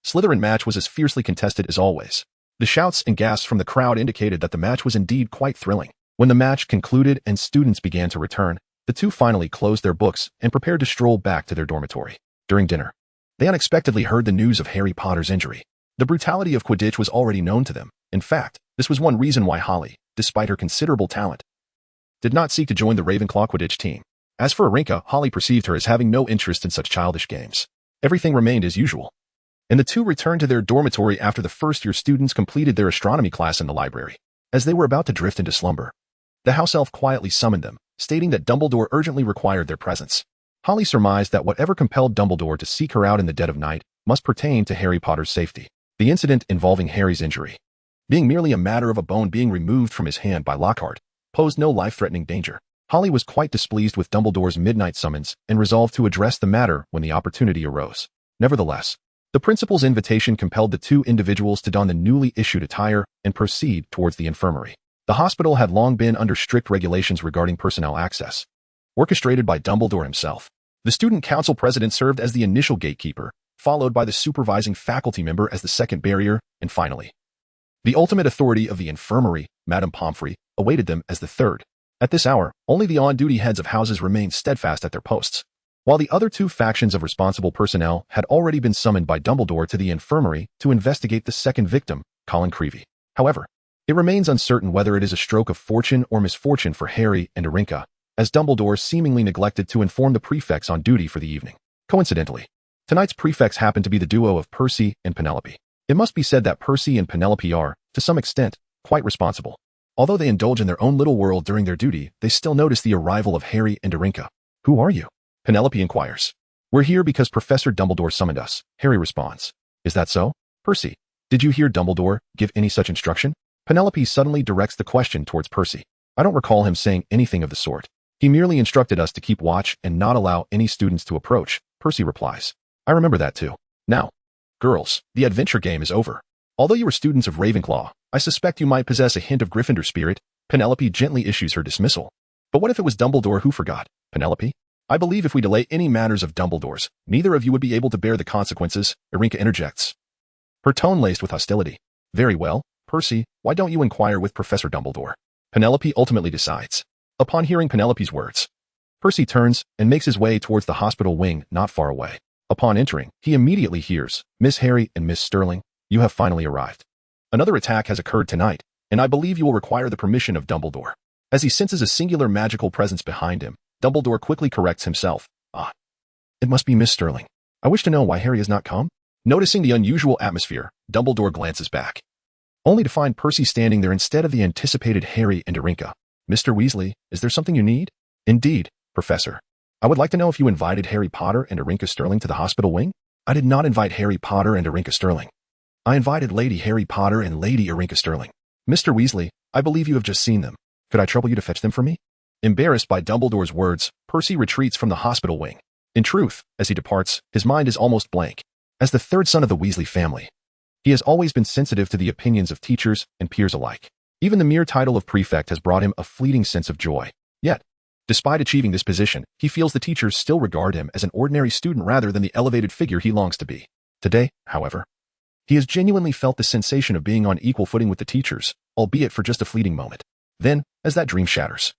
Slytherin match was as fiercely contested as always. The shouts and gasps from the crowd indicated that the match was indeed quite thrilling. When the match concluded and students began to return, the two finally closed their books and prepared to stroll back to their dormitory. During dinner, they unexpectedly heard the news of Harry Potter's injury. The brutality of Quidditch was already known to them. In fact, this was one reason why Holly, despite her considerable talent, did not seek to join the Ravenclaw Quidditch team. As for Arinka, Holly perceived her as having no interest in such childish games. Everything remained as usual, and the two returned to their dormitory after the first-year students completed their astronomy class in the library. As they were about to drift into slumber, the house elf quietly summoned them, stating that Dumbledore urgently required their presence. Holly surmised that whatever compelled Dumbledore to seek her out in the dead of night must pertain to Harry Potter's safety. The incident involving Harry's injury, being merely a matter of a bone being removed from his hand by Lockhart, posed no life-threatening danger. Holly was quite displeased with Dumbledore's midnight summons and resolved to address the matter when the opportunity arose. Nevertheless, the principal's invitation compelled the two individuals to don the newly issued attire and proceed towards the infirmary. The hospital had long been under strict regulations regarding personnel access, orchestrated by Dumbledore himself. The student council president served as the initial gatekeeper, followed by the supervising faculty member as the second barrier, and finally, the ultimate authority of the infirmary, Madame Pomfrey, awaited them as the third. At this hour, only the on-duty heads of houses remained steadfast at their posts, while the other two factions of responsible personnel had already been summoned by Dumbledore to the infirmary to investigate the second victim, Colin Creevey. However, it remains uncertain whether it is a stroke of fortune or misfortune for Harry and Arinka, as Dumbledore seemingly neglected to inform the prefects on duty for the evening. Coincidentally, tonight's prefects happen to be the duo of Percy and Penelope. It must be said that Percy and Penelope are, to some extent, quite responsible. Although they indulge in their own little world during their duty, they still notice the arrival of Harry and Arinka. "Who are you?" Penelope inquires. "We're here because Professor Dumbledore summoned us," Harry responds. "Is that so?" "Percy, did you hear Dumbledore give any such instruction?" Penelope suddenly directs the question towards Percy. "I don't recall him saying anything of the sort. He merely instructed us to keep watch and not allow any students to approach," Percy replies. "I remember that too. Now, girls, the adventure game is over. Although you are students of Ravenclaw, I suspect you might possess a hint of Gryffindor spirit." Penelope gently issues her dismissal. "But what if it was Dumbledore who forgot?" "Penelope, I believe if we delay any matters of Dumbledore's, neither of you would be able to bear the consequences," Arinka interjects, her tone laced with hostility. "Very well, Percy, why don't you inquire with Professor Dumbledore?" Penelope ultimately decides. Upon hearing Penelope's words, Percy turns and makes his way towards the hospital wing not far away. Upon entering, he immediately hears, "Miss Harry and Miss Sterling, you have finally arrived. Another attack has occurred tonight, and I believe you will require the permission of Dumbledore." As he senses a singular magical presence behind him, Dumbledore quickly corrects himself. "Ah, it must be Miss Sterling. I wish to know why Harry has not come." Noticing the unusual atmosphere, Dumbledore glances back, only to find Percy standing there instead of the anticipated Harry and Arinka. "Mr. Weasley, is there something you need?" Indeed, Professor. I would like to know if you invited Harry Potter and Arinka Sterling to the hospital wing? I did not invite Harry Potter and Arinka Sterling. I invited Lady Harry Potter and Lady Arinka Sterling. Mr. Weasley, I believe you have just seen them. Could I trouble you to fetch them for me? Embarrassed by Dumbledore's words, Percy retreats from the hospital wing. In truth, as he departs, his mind is almost blank. As the third son of the Weasley family, he has always been sensitive to the opinions of teachers and peers alike. Even the mere title of prefect has brought him a fleeting sense of joy. Yet, despite achieving this position, he feels the teachers still regard him as an ordinary student rather than the elevated figure he longs to be. Today, however, he has genuinely felt the sensation of being on equal footing with the teachers, albeit for just a fleeting moment. Then, as that dream shatters,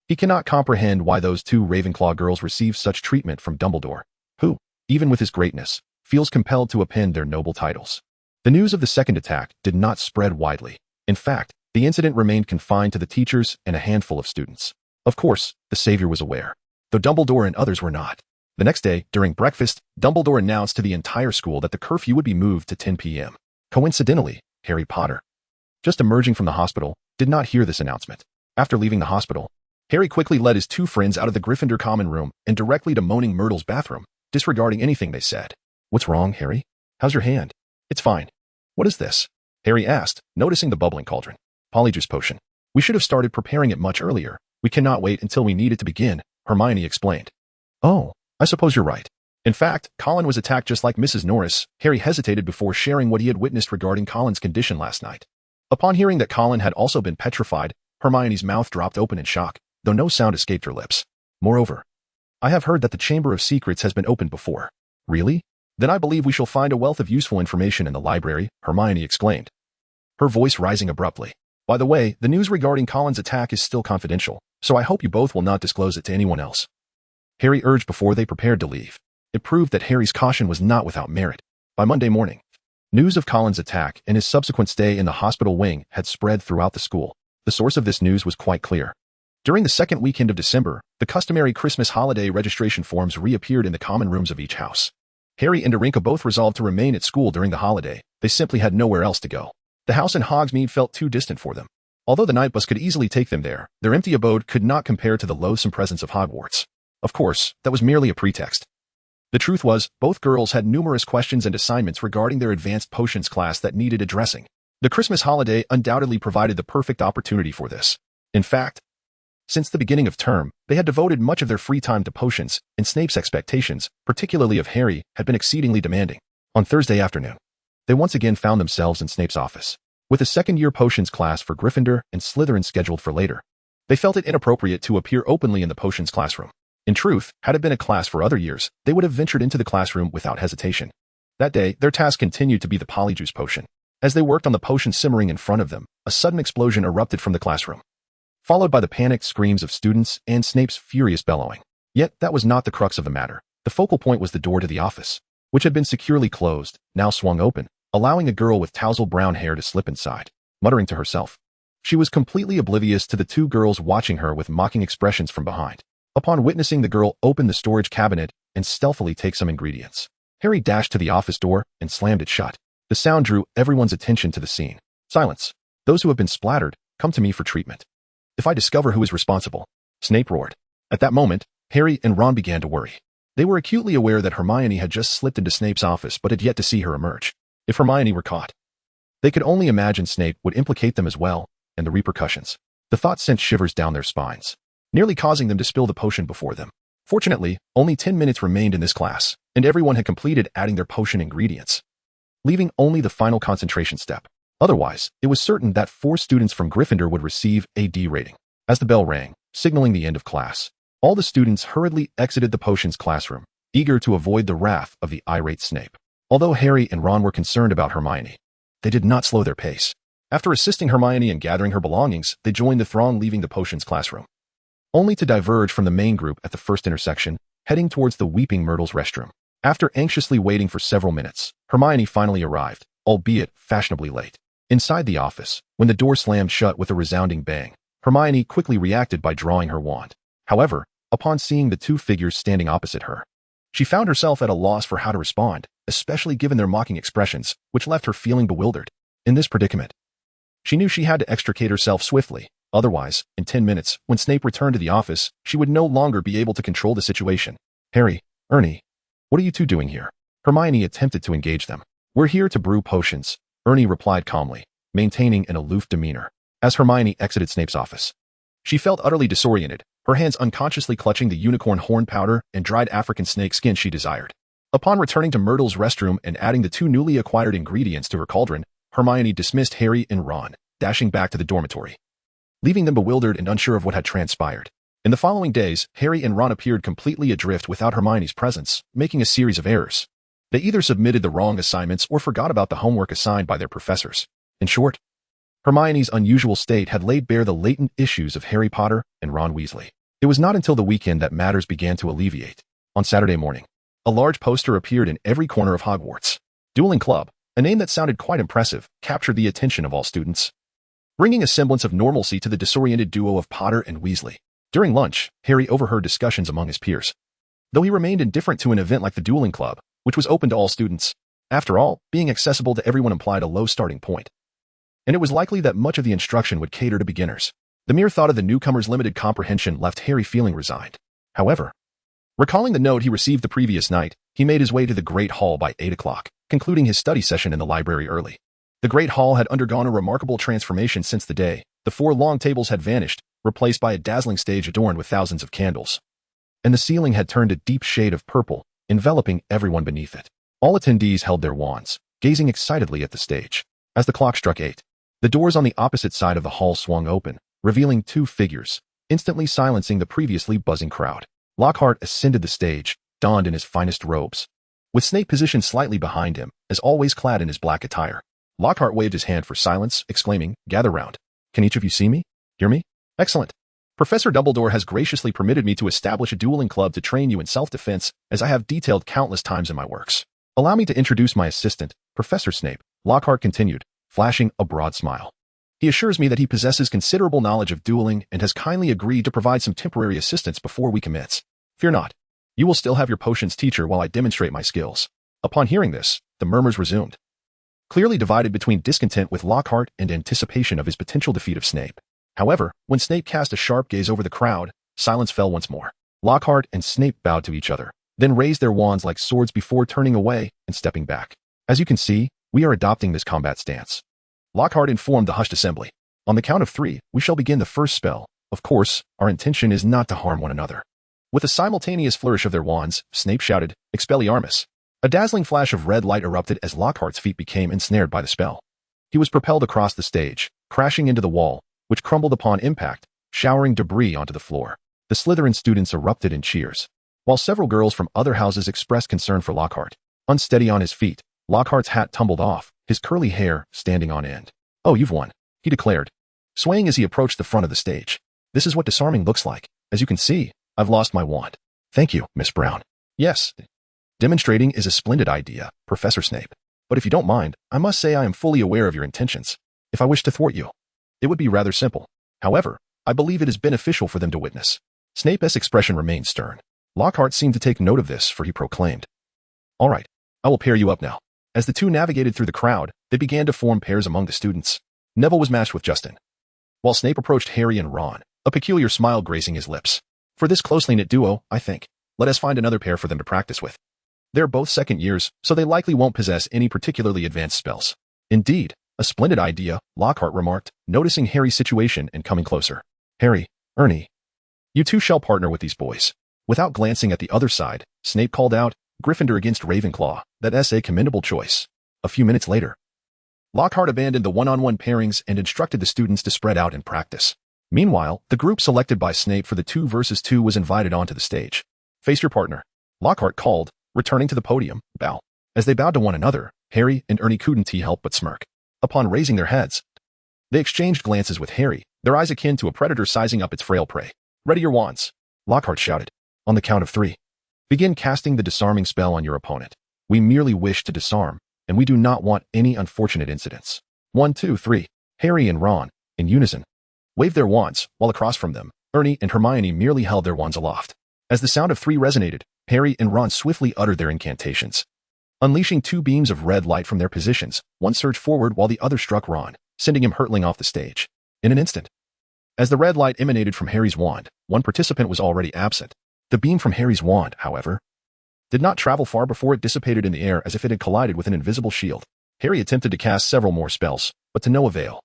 he cannot comprehend why those two Ravenclaw girls receive such treatment from Dumbledore, who, even with his greatness, feels compelled to append their noble titles. The news of the second attack did not spread widely. In fact, the incident remained confined to the teachers and a handful of students. Of course, the Savior was aware, though Dumbledore and others were not. The next day, during breakfast, Dumbledore announced to the entire school that the curfew would be moved to 10 p.m. Coincidentally, Harry Potter, just emerging from the hospital, did not hear this announcement. After leaving the hospital, Harry quickly led his two friends out of the Gryffindor common room and directly to Moaning Myrtle's bathroom, disregarding anything they said. What's wrong, Harry? How's your hand? It's fine. What is this? Harry asked, noticing the bubbling cauldron. Polyjuice potion. We should have started preparing it much earlier. We cannot wait until we need it to begin, Hermione explained. Oh, I suppose you're right. In fact, Colin was attacked just like Mrs. Norris. Harry hesitated before sharing what he had witnessed regarding Colin's condition last night. Upon hearing that Colin had also been petrified, Hermione's mouth dropped open in shock, though no sound escaped her lips. Moreover, I have heard that the Chamber of Secrets has been opened before. Really? Then I believe we shall find a wealth of useful information in the library, Hermione exclaimed, her voice rising abruptly. By the way, the news regarding Colin's attack is still confidential, so I hope you both will not disclose it to anyone else. Harry urged before they prepared to leave. It proved that Harry's caution was not without merit. By Monday morning, news of Colin's attack and his subsequent stay in the hospital wing had spread throughout the school. The source of this news was quite clear. During the second weekend of December, the customary Christmas holiday registration forms reappeared in the common rooms of each house. Harry and Arinka both resolved to remain at school during the holiday. They simply had nowhere else to go. The house in Hogsmeade felt too distant for them. Although the night bus could easily take them there, their empty abode could not compare to the loathsome presence of Hogwarts. Of course, that was merely a pretext. The truth was, both girls had numerous questions and assignments regarding their advanced potions class that needed addressing. The Christmas holiday undoubtedly provided the perfect opportunity for this. In fact, since the beginning of term, they had devoted much of their free time to potions, and Snape's expectations, particularly of Harry, had been exceedingly demanding. On Thursday afternoon, they once again found themselves in Snape's office. With a second-year potions class for Gryffindor and Slytherin scheduled for later, they felt it inappropriate to appear openly in the potions classroom. In truth, had it been a class for other years, they would have ventured into the classroom without hesitation. That day, their task continued to be the Polyjuice potion. As they worked on the potion simmering in front of them, a sudden explosion erupted from the classroom, followed by the panicked screams of students and Snape's furious bellowing. Yet, that was not the crux of the matter. The focal point was the door to the office, which had been securely closed, now swung open, allowing a girl with tousled brown hair to slip inside, muttering to herself. She was completely oblivious to the two girls watching her with mocking expressions from behind. Upon witnessing the girl open the storage cabinet and stealthily take some ingredients, Harry dashed to the office door and slammed it shut. The sound drew everyone's attention to the scene. Silence. Those who have been splattered, come to me for treatment. If I discover who is responsible, Snape roared. At that moment, Harry and Ron began to worry. They were acutely aware that Hermione had just slipped into Snape's office but had yet to see her emerge. If Hermione were caught, they could only imagine Snape would implicate them as well, and the repercussions. The thought sent shivers down their spines, nearly causing them to spill the potion before them. Fortunately, only 10 minutes remained in this class, and everyone had completed adding their potion ingredients, leaving only the final concentration step. Otherwise, it was certain that 4 students from Gryffindor would receive a D rating. As the bell rang, signaling the end of class, all the students hurriedly exited the potions classroom, eager to avoid the wrath of the irate Snape. Although Harry and Ron were concerned about Hermione, they did not slow their pace. After assisting Hermione in gathering her belongings, they joined the throng leaving the potions classroom, only to diverge from the main group at the first intersection, heading towards the Weeping Myrtle's restroom. After anxiously waiting for several minutes, Hermione finally arrived, albeit fashionably late. Inside the office, when the door slammed shut with a resounding bang, Hermione quickly reacted by drawing her wand. However, upon seeing the two figures standing opposite her, she found herself at a loss for how to respond, especially given their mocking expressions, which left her feeling bewildered. In this predicament, she knew she had to extricate herself swiftly. Otherwise, in 10 minutes, when Snape returned to the office, she would no longer be able to control the situation. Harry, Ernie, what are you two doing here? Hermione attempted to engage them. We're here to brew potions, Ernie replied calmly, maintaining an aloof demeanor. As Hermione exited Snape's office, she felt utterly disoriented, her hands unconsciously clutching the unicorn horn powder and dried African snake skin she desired. Upon returning to Myrtle's restroom and adding the two newly acquired ingredients to her cauldron, Hermione dismissed Harry and Ron, dashing back to the dormitory, leaving them bewildered and unsure of what had transpired. In the following days, Harry and Ron appeared completely adrift without Hermione's presence, making a series of errors. They either submitted the wrong assignments or forgot about the homework assigned by their professors. In short, Hermione's unusual state had laid bare the latent issues of Harry Potter and Ron Weasley. It was not until the weekend that matters began to alleviate. On Saturday morning, a large poster appeared in every corner of Hogwarts. Dueling Club, a name that sounded quite impressive, captured the attention of all students, bringing a semblance of normalcy to the disoriented duo of Potter and Weasley. During lunch, Harry overheard discussions among his peers, though he remained indifferent to an event like the Dueling Club, which was open to all students. After all, being accessible to everyone implied a low starting point, and it was likely that much of the instruction would cater to beginners. The mere thought of the newcomer's limited comprehension left Harry feeling resigned. However, recalling the note he received the previous night, he made his way to the Great Hall by 8 o'clock, concluding his study session in the library early. The Great Hall had undergone a remarkable transformation since the day. The 4 long tables had vanished, replaced by a dazzling stage adorned with thousands of candles, and the ceiling had turned a deep shade of purple, enveloping everyone beneath it. All attendees held their wands, gazing excitedly at the stage. As the clock struck 8, the doors on the opposite side of the hall swung open, revealing 2 figures, instantly silencing the previously buzzing crowd. Lockhart ascended the stage, donned in his finest robes, with Snape positioned slightly behind him, as always clad in his black attire. Lockhart waved his hand for silence, exclaiming, "Gather round. Can each of you see me? Hear me? Excellent. Professor Dumbledore has graciously permitted me to establish a dueling club to train you in self-defense, as I have detailed countless times in my works. Allow me to introduce my assistant, Professor Snape," Lockhart continued, flashing a broad smile. "He assures me that he possesses considerable knowledge of dueling and has kindly agreed to provide some temporary assistance before we commence. Fear not. You will still have your potions teacher while I demonstrate my skills." Upon hearing this, the murmurs resumed, clearly divided between discontent with Lockhart and anticipation of his potential defeat of Snape. However, when Snape cast a sharp gaze over the crowd, silence fell once more. Lockhart and Snape bowed to each other, then raised their wands like swords before turning away and stepping back. "As you can see, we are adopting this combat stance," Lockhart informed the hushed assembly. "On the count of 3, we shall begin the first spell. Of course, our intention is not to harm one another." With a simultaneous flourish of their wands, Snape shouted, "Expelliarmus!" A dazzling flash of red light erupted as Lockhart's feet became ensnared by the spell. He was propelled across the stage, crashing into the wall, which crumbled upon impact, showering debris onto the floor. The Slytherin students erupted in cheers, while several girls from other houses expressed concern for Lockhart. Unsteady on his feet, Lockhart's hat tumbled off, his curly hair standing on end. "Oh, you've won," he declared, swaying as he approached the front of the stage. "This is what disarming looks like. As you can see, I've lost my wand." "Thank you, Miss Brown." "Yes, demonstrating is a splendid idea, Professor Snape. But if you don't mind, I must say I am fully aware of your intentions. If I wish to thwart you, it would be rather simple. However, I believe it is beneficial for them to witness." Snape's expression remained stern. Lockhart seemed to take note of this, for he proclaimed, "All right, I will pair you up now." As the two navigated through the crowd, they began to form pairs among the students. Neville was matched with Justin, while Snape approached Harry and Ron, a peculiar smile gracing his lips. "For this closely knit duo, I think, let us find another pair for them to practice with. They're both second years, so they likely won't possess any particularly advanced spells." "Indeed, a splendid idea," Lockhart remarked, noticing Harry's situation and coming closer. "Harry, Ernie, you two shall partner with these boys." Without glancing at the other side, Snape called out, "Gryffindor against Ravenclaw, that's a commendable choice." A few minutes later, Lockhart abandoned the one-on-one pairings and instructed the students to spread out and practice. Meanwhile, the group selected by Snape for the 2 versus 2 was invited onto the stage. "Face your partner," Lockhart called, returning to the podium. "Bow." As they bowed to one another, Harry and Ernie couldn't help but smirk. Upon raising their heads, they exchanged glances with Harry, their eyes akin to a predator sizing up its frail prey. "Ready your wands," Lockhart shouted. "On the count of 3. Begin casting the disarming spell on your opponent. We merely wish to disarm, and we do not want any unfortunate incidents. 1, 2, 3. Harry and Ron, in unison, waved their wands, while across from them, Ernie and Hermione merely held their wands aloft. As the sound of 3 resonated, Harry and Ron swiftly uttered their incantations, unleashing 2 beams of red light from their positions. One surged forward while the other struck Ron, sending him hurtling off the stage. In an instant, As the red light emanated from Harry's wand, one participant was already absent. The beam from Harry's wand, however, did not travel far before it dissipated in the air as if it had collided with an invisible shield. Harry attempted to cast several more spells, but to no avail.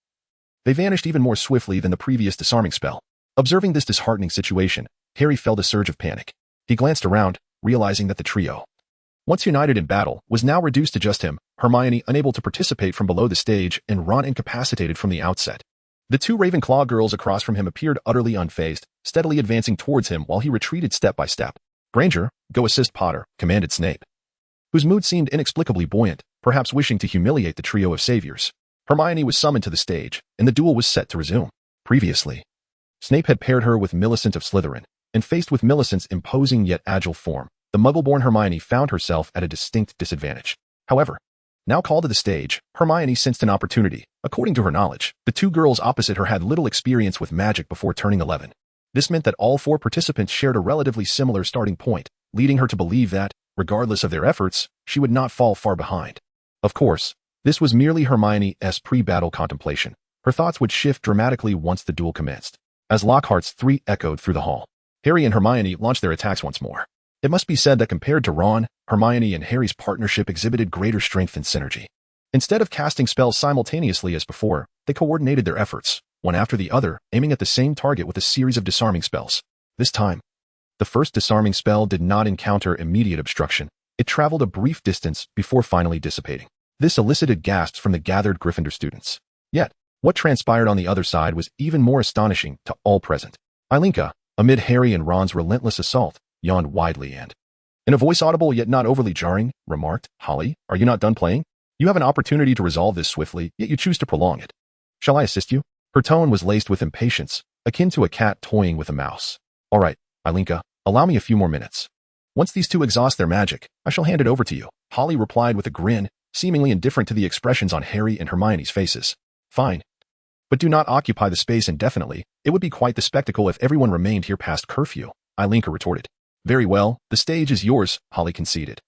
They vanished even more swiftly than the previous disarming spell. Observing this disheartening situation, Harry felt a surge of panic. He glanced around, realizing that the trio, once united in battle, was now reduced to just him, Hermione unable to participate from below the stage, and Ron incapacitated from the outset. The two Ravenclaw girls across from him appeared utterly unfazed, steadily advancing towards him while he retreated step by step. "Granger, go assist Potter," commanded Snape, whose mood seemed inexplicably buoyant, perhaps wishing to humiliate the trio of saviors. Hermione was summoned to the stage, and the duel was set to resume. Previously, Snape had paired her with Millicent of Slytherin, and faced with Millicent's imposing yet agile form, the Muggle-born Hermione found herself at a distinct disadvantage. However, now called to the stage, Hermione sensed an opportunity. According to her knowledge, the two girls opposite her had little experience with magic before turning 11. This meant that all four participants shared a relatively similar starting point, leading her to believe that, regardless of their efforts, she would not fall far behind. Of course, this was merely Hermione's pre-battle contemplation. Her thoughts would shift dramatically once the duel commenced. As Lockhart's three echoed through the hall, Harry and Hermione launched their attacks once more. It must be said that compared to Ron, Hermione and Harry's partnership exhibited greater strength and synergy. Instead of casting spells simultaneously as before, they coordinated their efforts, one after the other, aiming at the same target with a series of disarming spells. This time, the first disarming spell did not encounter immediate obstruction. It traveled a brief distance before finally dissipating. This elicited gasps from the gathered Gryffindor students. Yet, what transpired on the other side was even more astonishing to all present. Ilinka, amid Harry and Ron's relentless assault, yawned widely and, in a voice audible yet not overly jarring, remarked, "Holly, are you not done playing? You have an opportunity to resolve this swiftly, yet you choose to prolong it. Shall I assist you?" Her tone was laced with impatience, akin to a cat toying with a mouse. "All right, Ilinka, allow me a few more minutes. Once these two exhaust their magic, I shall hand it over to you," Holly replied with a grin, seemingly indifferent to the expressions on Harry and Hermione's faces. "Fine. But do not occupy the space indefinitely. It would be quite the spectacle if everyone remained here past curfew," Ilinka retorted. "Very well, the stage is yours," Holly conceded,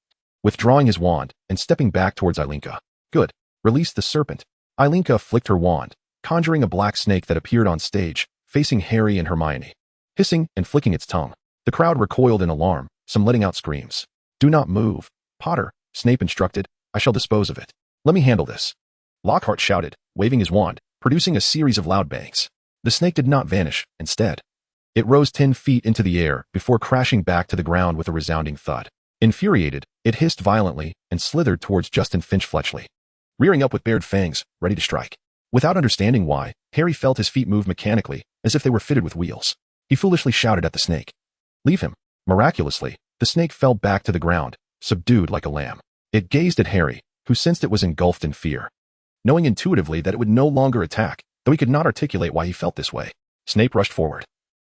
withdrawing his wand and stepping back towards Ilinka. "Good. Release the serpent." Ilinka flicked her wand, conjuring a black snake that appeared on stage, facing Harry and Hermione. Hissing and flicking its tongue, the crowd recoiled in alarm, some letting out screams. "Do not move, Potter," Snape instructed. "I shall dispose of it. Let me handle this." Lockhart shouted, waving his wand, producing a series of loud bangs. The snake did not vanish. Instead, it rose 10 feet into the air before crashing back to the ground with a resounding thud. Infuriated, it hissed violently and slithered towards Justin Finch-Fletchley, rearing up with bared fangs, ready to strike. Without understanding why, Harry felt his feet move mechanically, as if they were fitted with wheels. He foolishly shouted at the snake, "Leave him." Miraculously, the snake fell back to the ground, subdued like a lamb. It gazed at Harry, who sensed it was engulfed in fear, knowing intuitively that it would no longer attack, though he could not articulate why he felt this way. Snape rushed forward,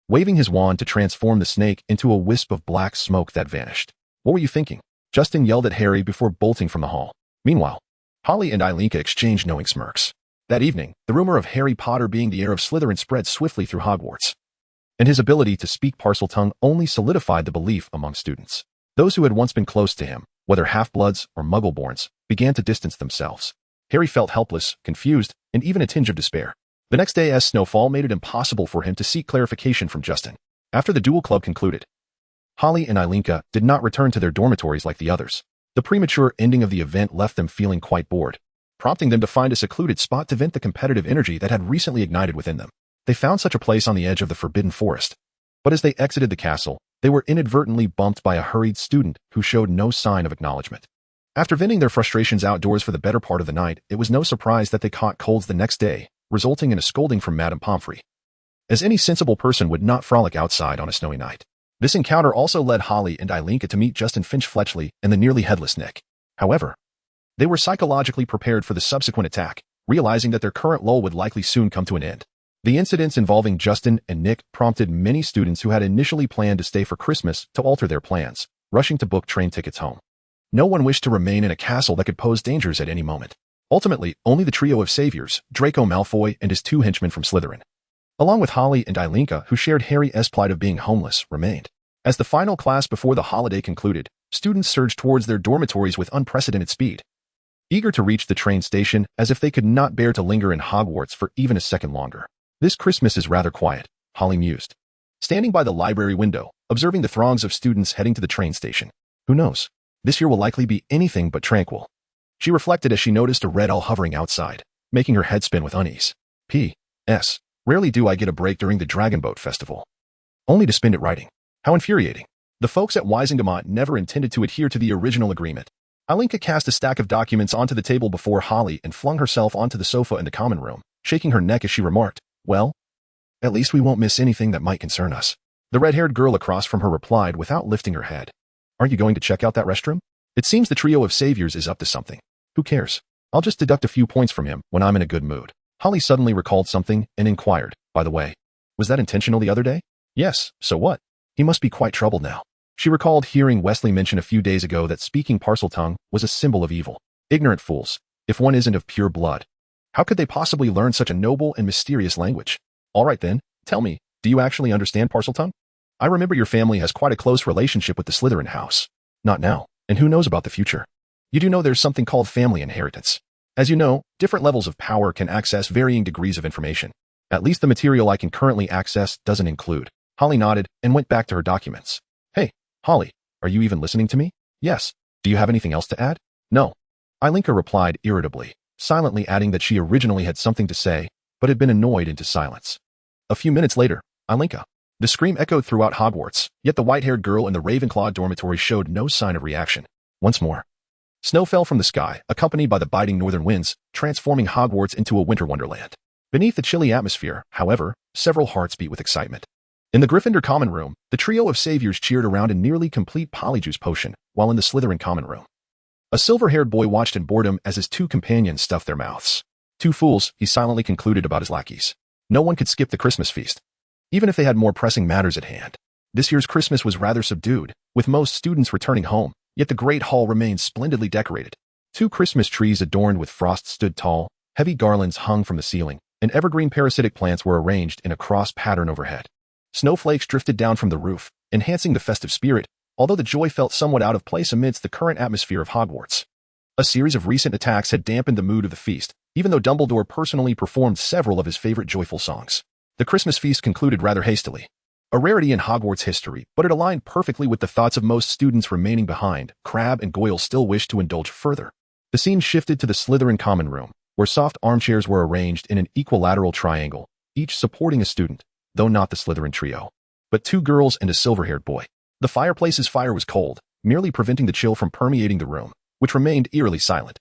waving his wand to transform the snake into a wisp of black smoke that vanished. "What were you thinking?" Justin yelled at Harry before bolting from the hall. Meanwhile, Holly and Ilinka exchanged knowing smirks. That evening, the rumor of Harry Potter being the heir of Slytherin spread swiftly through Hogwarts, and his ability to speak Parseltongue only solidified the belief among students. Those who had once been close to him, whether half-bloods or Muggle-borns, began to distance themselves. Harry felt helpless, confused, and even a tinge of despair. The next day, as snowfall made it impossible for him to seek clarification from Justin. After the duel club concluded, Holly and Ilinka did not return to their dormitories like the others. The premature ending of the event left them feeling quite bored, prompting them to find a secluded spot to vent the competitive energy that had recently ignited within them. They found such a place on the edge of the Forbidden Forest. But as they exited the castle, they were inadvertently bumped by a hurried student who showed no sign of acknowledgement. After venting their frustrations outdoors for the better part of the night, it was no surprise that they caught colds the next day, resulting in a scolding from Madame Pomfrey, as any sensible person would not frolic outside on a snowy night. This encounter also led Holly and Ilinka to meet Justin Finch-Fletchley and the nearly headless Nick. However, they were psychologically prepared for the subsequent attack, realizing that their current lull would likely soon come to an end. The incidents involving Justin and Nick prompted many students who had initially planned to stay for Christmas to alter their plans, rushing to book train tickets home. No one wished to remain in a castle that could pose dangers at any moment. Ultimately, only the trio of saviors, Draco Malfoy and his two henchmen from Slytherin, along with Holly and Ilinka, who shared Harry's plight of being homeless, remained. As the final class before the holiday concluded, students surged towards their dormitories with unprecedented speed, eager to reach the train station as if they could not bear to linger in Hogwarts for even a second longer. This Christmas is rather quiet, Holly mused. Standing by the library window, observing the throngs of students heading to the train station. Who knows? This year will likely be anything but tranquil. She reflected as she noticed a red owl hovering outside, making her head spin with unease. P.S. Rarely do I get a break during the Dragon Boat Festival. Only to spend it writing. How infuriating. The folks at Wisingamot never intended to adhere to the original agreement. Alinka cast a stack of documents onto the table before Holly and flung herself onto the sofa in the common room, shaking her neck as she remarked, "Well, at least we won't miss anything that might concern us." The red-haired girl across from her replied without lifting her head. "Aren't you going to check out that restroom? It seems the trio of saviors is up to something. Who cares? I'll just deduct a few points from him when I'm in a good mood." Holly suddenly recalled something and inquired, "By the way, was that intentional the other day?" "Yes, so what? He must be quite troubled now." She recalled hearing Wesley mention a few days ago that speaking Parseltongue was a symbol of evil. Ignorant fools. If one isn't of pure blood, how could they possibly learn such a noble and mysterious language? All right then, tell me, do you actually understand Parseltongue? I remember your family has quite a close relationship with the Slytherin house. Not now, and who knows about the future? You do know there's something called family inheritance. As you know, different levels of power can access varying degrees of information. At least the material I can currently access doesn't include. Holly nodded and went back to her documents. Hey, Holly, are you even listening to me? Yes. Do you have anything else to add? No. Ilinka replied irritably, silently adding that she originally had something to say, but had been annoyed into silence. A few minutes later, Ilinka. The scream echoed throughout Hogwarts, yet the white-haired girl in the Ravenclaw dormitory showed no sign of reaction. Once more. Snow fell from the sky, accompanied by the biting northern winds, transforming Hogwarts into a winter wonderland. Beneath the chilly atmosphere, however, several hearts beat with excitement. In the Gryffindor common room, the trio of saviors cheered around a nearly complete polyjuice potion, while in the Slytherin common room. A silver-haired boy watched in boredom as his two companions stuffed their mouths. Two fools, he silently concluded about his lackeys. No one could skip the Christmas feast, even if they had more pressing matters at hand. This year's Christmas was rather subdued, with most students returning home, yet the Great Hall remained splendidly decorated. Two Christmas trees adorned with frost stood tall, heavy garlands hung from the ceiling, and evergreen parasitic plants were arranged in a cross pattern overhead. Snowflakes drifted down from the roof, enhancing the festive spirit, although the joy felt somewhat out of place amidst the current atmosphere of Hogwarts. A series of recent attacks had dampened the mood of the feast, even though Dumbledore personally performed several of his favorite joyful songs. The Christmas feast concluded rather hastily. A rarity in Hogwarts history, but it aligned perfectly with the thoughts of most students remaining behind. Crabbe and Goyle still wished to indulge further. The scene shifted to the Slytherin common room, where soft armchairs were arranged in an equilateral triangle, each supporting a student, though not the Slytherin trio, but two girls and a silver-haired boy. The fireplace's fire was cold, merely preventing the chill from permeating the room, which remained eerily silent.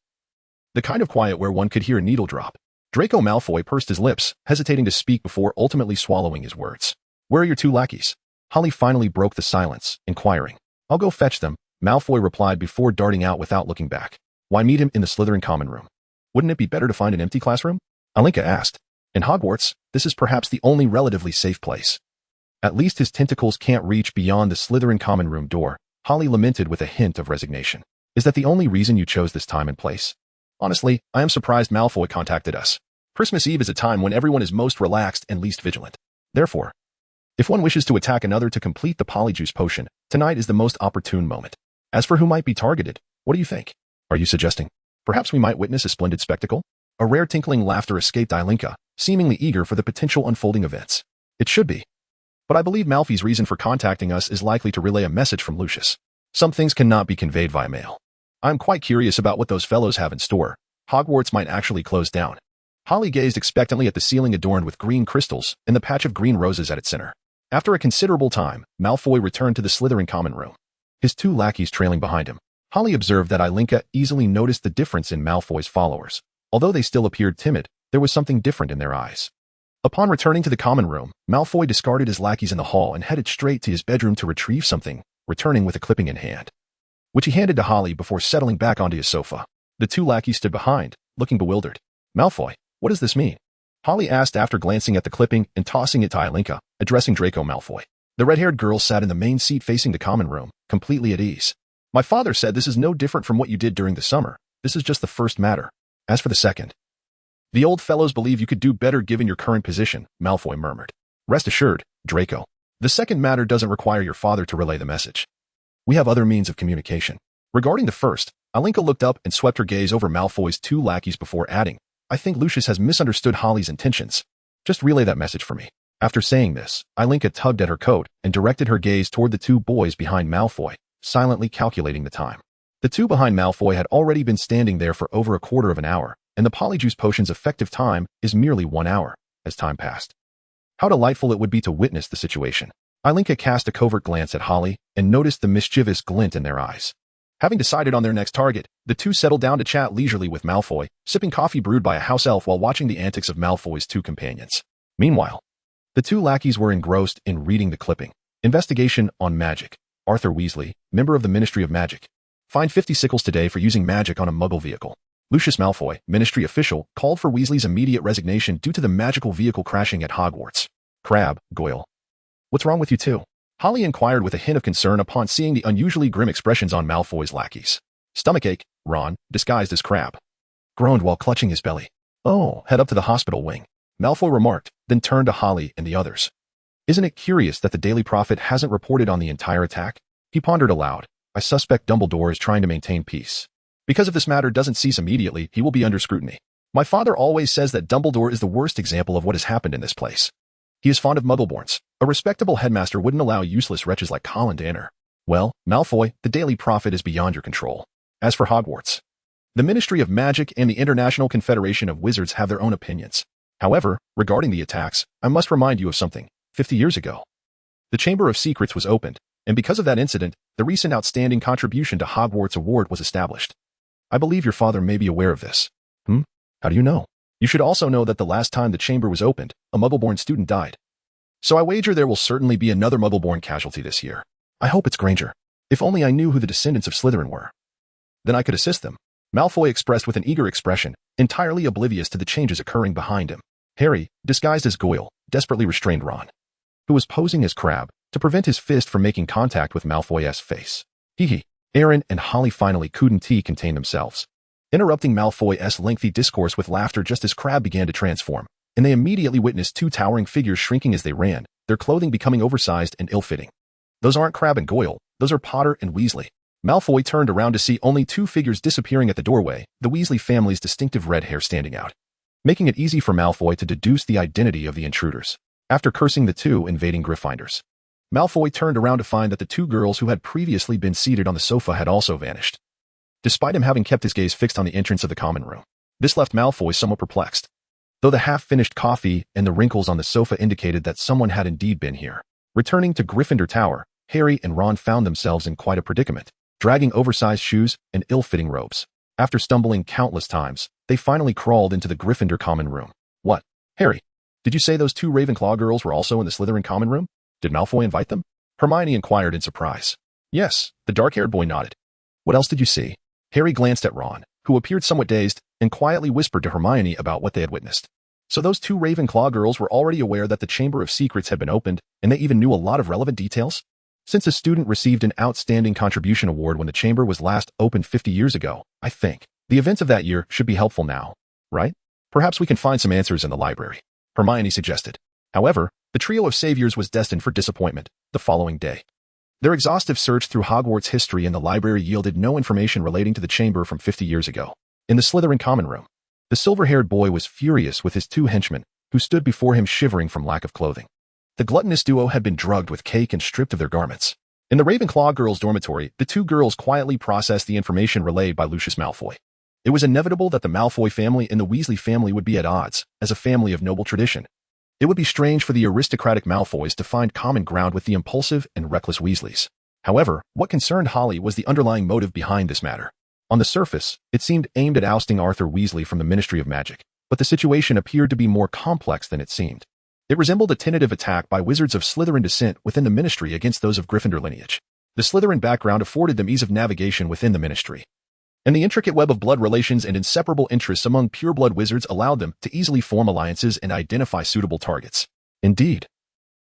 The kind of quiet where one could hear a needle drop. Draco Malfoy pursed his lips, hesitating to speak before ultimately swallowing his words. "Where are your two lackeys?" Holly finally broke the silence, inquiring. "I'll go fetch them," Malfoy replied before darting out without looking back. "Why meet him in the Slytherin common room? Wouldn't it be better to find an empty classroom?" Alinka asked. "In Hogwarts, this is perhaps the only relatively safe place. At least his tentacles can't reach beyond the Slytherin common room door," Holly lamented with a hint of resignation. "Is that the only reason you chose this time and place? Honestly, I am surprised Malfoy contacted us. Christmas Eve is a time when everyone is most relaxed and least vigilant. Therefore, if one wishes to attack another to complete the polyjuice potion, tonight is the most opportune moment. As for who might be targeted, what do you think? Are you suggesting perhaps we might witness a splendid spectacle?" A rare tinkling laughter escaped Ilinka, seemingly eager for the potential unfolding events. "It should be. But I believe Malfoy's reason for contacting us is likely to relay a message from Lucius. Some things cannot be conveyed via mail. I'm quite curious about what those fellows have in store. Hogwarts might actually close down." Holly gazed expectantly at the ceiling adorned with green crystals and the patch of green roses at its center. After a considerable time, Malfoy returned to the Slytherin common room, his two lackeys trailing behind him. Holly observed that Ilinka easily noticed the difference in Malfoy's followers. Although they still appeared timid, there was something different in their eyes. Upon returning to the common room, Malfoy discarded his lackeys in the hall and headed straight to his bedroom to retrieve something, returning with a clipping in hand, which he handed to Holly before settling back onto his sofa. The two lackeys stood behind, looking bewildered. "Malfoy, what does this mean?" Holly asked after glancing at the clipping and tossing it to Ilinka, addressing Draco Malfoy. The red-haired girl sat in the main seat facing the common room, completely at ease. "My father said this is no different from what you did during the summer. This is just the first matter. As for the second, the old fellows believe you could do better given your current position," Malfoy murmured. "Rest assured, Draco, the second matter doesn't require your father to relay the message. We have other means of communication. Regarding the first," Alinka looked up and swept her gaze over Malfoy's two lackeys before adding, "I think Lucius has misunderstood Holly's intentions. Just relay that message for me. After saying this, Ilinka tugged at her coat and directed her gaze toward the two boys behind Malfoy, silently calculating the time. The two behind Malfoy had already been standing there for over a quarter of an hour, and the Polyjuice Potion's effective time is merely 1 hour, as time passed. How delightful it would be to witness the situation. Ilinka cast a covert glance at Holly and noticed the mischievous glint in their eyes. Having decided on their next target, the two settled down to chat leisurely with Malfoy, sipping coffee brewed by a house elf while watching the antics of Malfoy's two companions. Meanwhile, the two lackeys were engrossed in reading the clipping. Investigation on magic. Arthur Weasley, member of the Ministry of Magic. Fined 50 sickles today for using magic on a muggle vehicle. Lucius Malfoy, Ministry official, called for Weasley's immediate resignation due to the magical vehicle crashing at Hogwarts. Crabbe, Goyle. What's wrong with you two? Holly inquired with a hint of concern upon seeing the unusually grim expressions on Malfoy's lackeys. Stomachache, Ron, disguised as Crabbe, groaned while clutching his belly. Oh, head up to the hospital wing, Malfoy remarked, then turned to Holly and the others. Isn't it curious that the Daily Prophet hasn't reported on the entire attack? He pondered aloud. I suspect Dumbledore is trying to maintain peace. Because if this matter doesn't cease immediately, he will be under scrutiny. My father always says that Dumbledore is the worst example of what has happened in this place. He is fond of Muggleborns. A respectable headmaster wouldn't allow useless wretches like Colin to enter. Well, Malfoy, the Daily Prophet is beyond your control. As for Hogwarts, the Ministry of Magic and the International Confederation of Wizards have their own opinions. However, regarding the attacks, I must remind you of something. 50 years ago, the Chamber of Secrets was opened, and because of that incident, the recent Outstanding Contribution to Hogwarts Award was established. I believe your father may be aware of this. How do you know? You should also know that the last time the chamber was opened, a Muggleborn student died. So I wager there will certainly be another Muggleborn casualty this year. I hope it's Granger. If only I knew who the descendants of Slytherin were. Then I could assist them. Malfoy expressed with an eager expression, entirely oblivious to the changes occurring behind him. Harry, disguised as Goyle, desperately restrained Ron, who was posing as Crabbe, to prevent his fist from making contact with Malfoy's face. Aaron and Holly finally couldn't contain themselves, interrupting Malfoy's lengthy discourse with laughter just as Crabbe began to transform, and they immediately witnessed two towering figures shrinking as they ran, their clothing becoming oversized and ill-fitting. Those aren't Crabbe and Goyle, those are Potter and Weasley. Malfoy turned around to see only two figures disappearing at the doorway, the Weasley family's distinctive red hair standing out, making it easy for Malfoy to deduce the identity of the intruders. After cursing the two invading Gryffindors, Malfoy turned around to find that the two girls who had previously been seated on the sofa had also vanished, despite him having kept his gaze fixed on the entrance of the common room. This left Malfoy somewhat perplexed, though the half-finished coffee and the wrinkles on the sofa indicated that someone had indeed been here. Returning to Gryffindor Tower, Harry and Ron found themselves in quite a predicament, dragging oversized shoes and ill-fitting robes. After stumbling countless times, they finally crawled into the Gryffindor common room. What? Harry, did you say those two Ravenclaw girls were also in the Slytherin common room? Did Malfoy invite them? Hermione inquired in surprise. Yes, the dark-haired boy nodded. What else did you see? Harry glanced at Ron, who appeared somewhat dazed, and quietly whispered to Hermione about what they had witnessed. So those two Ravenclaw girls were already aware that the Chamber of Secrets had been opened, and they even knew a lot of relevant details? Since a student received an Outstanding Contribution Award when the Chamber was last opened 50 years ago, I think the events of that year should be helpful now, right? Perhaps we can find some answers in the library, Hermione suggested. However, the trio of saviors was destined for disappointment the following day. Their exhaustive search through Hogwarts history in the library yielded no information relating to the chamber from 50 years ago. In the Slytherin common room, the silver-haired boy was furious with his two henchmen, who stood before him shivering from lack of clothing. The gluttonous duo had been drugged with cake and stripped of their garments. In the Ravenclaw girls' dormitory, the two girls quietly processed the information relayed by Lucius Malfoy. It was inevitable that the Malfoy family and the Weasley family would be at odds, as a family of noble tradition. It would be strange for the aristocratic Malfoys to find common ground with the impulsive and reckless Weasleys. However, what concerned Holly was the underlying motive behind this matter. On the surface, it seemed aimed at ousting Arthur Weasley from the Ministry of Magic, but the situation appeared to be more complex than it seemed. It resembled a tentative attack by wizards of Slytherin descent within the Ministry against those of Gryffindor lineage. The Slytherin background afforded them ease of navigation within the Ministry, and the intricate web of blood relations and inseparable interests among pureblood wizards allowed them to easily form alliances and identify suitable targets. Indeed,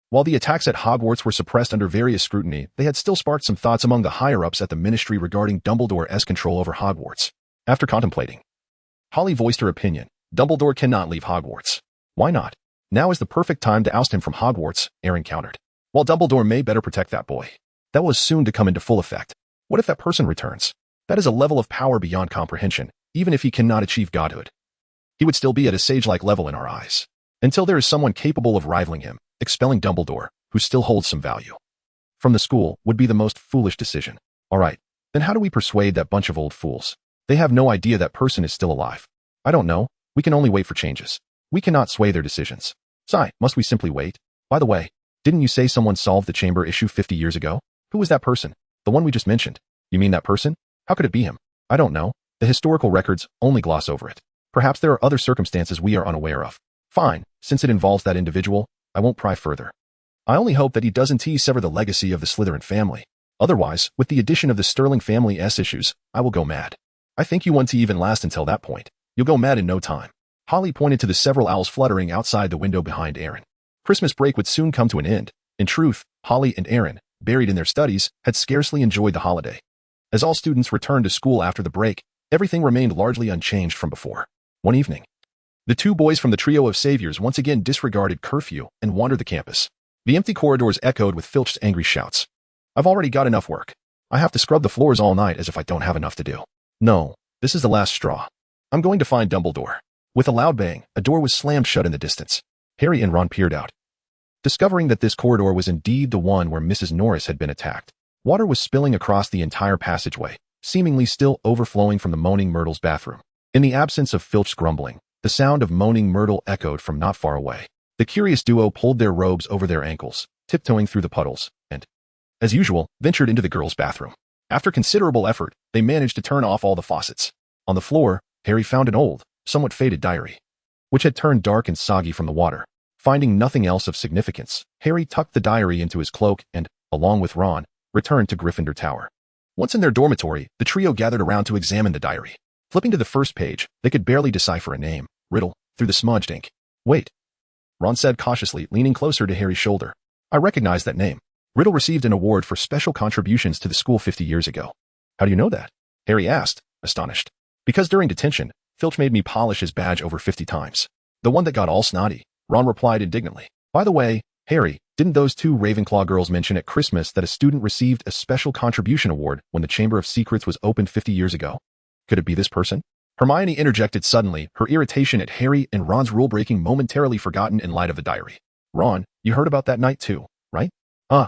while the attacks at Hogwarts were suppressed under various scrutiny, they had still sparked some thoughts among the higher-ups at the Ministry regarding Dumbledore's control over Hogwarts. After contemplating, Holly voiced her opinion. Dumbledore cannot leave Hogwarts. Why not? Now is the perfect time to oust him from Hogwarts, Aaron countered. While Dumbledore may better protect that boy, that was soon to come into full effect. What if that person returns? That is a level of power beyond comprehension, even if he cannot achieve godhood. He would still be at a sage-like level in our eyes. Until there is someone capable of rivaling him, expelling Dumbledore, who still holds some value from the school, would be the most foolish decision. All right, then how do we persuade that bunch of old fools? They have no idea that person is still alive. I don't know. We can only wait for changes. We cannot sway their decisions. Sigh, must we simply wait? By the way, didn't you say someone solved the chamber issue 50 years ago? Who was that person? The one we just mentioned. You mean that person? How could it be him? I don't know. The historical records only gloss over it. Perhaps there are other circumstances we are unaware of. Fine, since it involves that individual, I won't pry further. I only hope that he doesn't sever the legacy of the Slytherin family. Otherwise, with the addition of the Sterling family issues, I will go mad. I think you want to even last until that point. You'll go mad in no time. Holly pointed to the several owls fluttering outside the window behind Aaron. Christmas break would soon come to an end. In truth, Holly and Aaron, buried in their studies, had scarcely enjoyed the holiday. As all students returned to school after the break, everything remained largely unchanged from before. One evening, the two boys from the trio of saviors once again disregarded curfew and wandered the campus. The empty corridors echoed with Filch's angry shouts. I've already got enough work. I have to scrub the floors all night as if I don't have enough to do. No, this is the last straw. I'm going to find Dumbledore. With a loud bang, a door was slammed shut in the distance. Harry and Ron peered out, discovering that this corridor was indeed the one where Mrs. Norris had been attacked. Water was spilling across the entire passageway, seemingly still overflowing from the Moaning Myrtle's bathroom. In the absence of Filch's grumbling, the sound of Moaning Myrtle echoed from not far away. The curious duo pulled their robes over their ankles, tiptoeing through the puddles, and, as usual, ventured into the girls' bathroom. After considerable effort, they managed to turn off all the faucets. On the floor, Harry found an old, somewhat faded diary, which had turned dark and soggy from the water. Finding nothing else of significance, Harry tucked the diary into his cloak and, along with Ron, returned to Gryffindor Tower. Once in their dormitory, the trio gathered around to examine the diary. Flipping to the first page, they could barely decipher a name, Riddle, through the smudged ink. Wait, Ron said cautiously, leaning closer to Harry's shoulder. I recognize that name. Riddle received an award for special contributions to the school 50 years ago. How do you know that? Harry asked, astonished. Because during detention, Filch made me polish his badge over 50 times. The one that got all snotty, Ron replied indignantly. By the way, Harry, didn't those two Ravenclaw girls mention at Christmas that a student received a special contribution award when the Chamber of Secrets was opened 50 years ago? Could it be this person? Hermione interjected suddenly, her irritation at Harry and Ron's rule-breaking momentarily forgotten in light of the diary. Ron, you heard about that night too, right?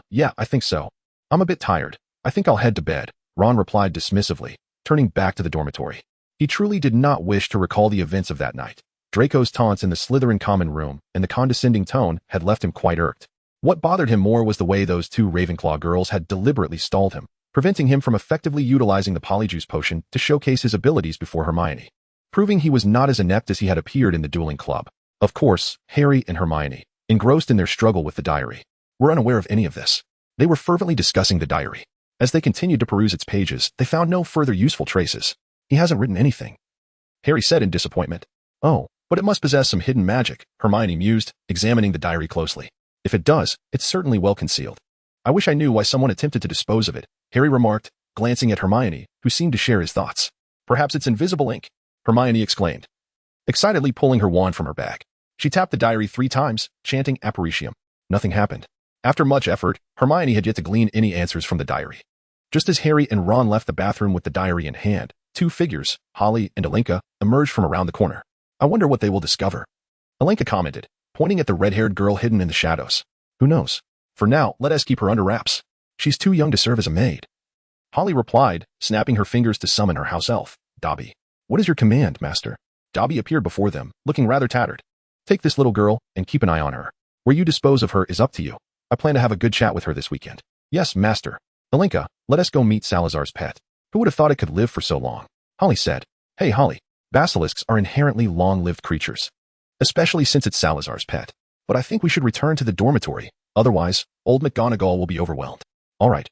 Yeah, I think so. I'm a bit tired. I think I'll head to bed, Ron replied dismissively, turning back to the dormitory. He truly did not wish to recall the events of that night. Draco's taunts in the Slytherin common room and the condescending tone had left him quite irked. What bothered him more was the way those two Ravenclaw girls had deliberately stalled him, preventing him from effectively utilizing the Polyjuice potion to showcase his abilities before Hermione, proving he was not as inept as he had appeared in the dueling club. Of course, Harry and Hermione, engrossed in their struggle with the diary, were unaware of any of this. They were fervently discussing the diary. As they continued to peruse its pages, they found no further useful traces. He hasn't written anything, Harry said in disappointment. Oh, but it must possess some hidden magic, Hermione mused, examining the diary closely. If it does, it's certainly well concealed. I wish I knew why someone attempted to dispose of it, Harry remarked, glancing at Hermione, who seemed to share his thoughts. Perhaps it's invisible ink, Hermione exclaimed, excitedly pulling her wand from her bag. She tapped the diary 3 times, chanting Apparitium. Nothing happened. After much effort, Hermione had yet to glean any answers from the diary. Just as Harry and Ron left the bathroom with the diary in hand, 2 figures, Holly and Alenka, emerged from around the corner. I wonder what they will discover, Alenka commented, pointing at the red-haired girl hidden in the shadows. Who knows? For now, let us keep her under wraps. She's too young to serve as a maid, Holly replied, snapping her fingers to summon her house elf, Dobby. What is your command, master? Dobby appeared before them, looking rather tattered. Take this little girl and keep an eye on her. Where you dispose of her is up to you. I plan to have a good chat with her this weekend. Yes, master. Alenka, let us go meet Salazar's pet. Who would have thought it could live for so long? Holly said. Hey, Holly. Basilisks are inherently long-lived creatures, especially since it's Salazar's pet. But I think we should return to the dormitory. Otherwise, old McGonagall will be overwhelmed. All right.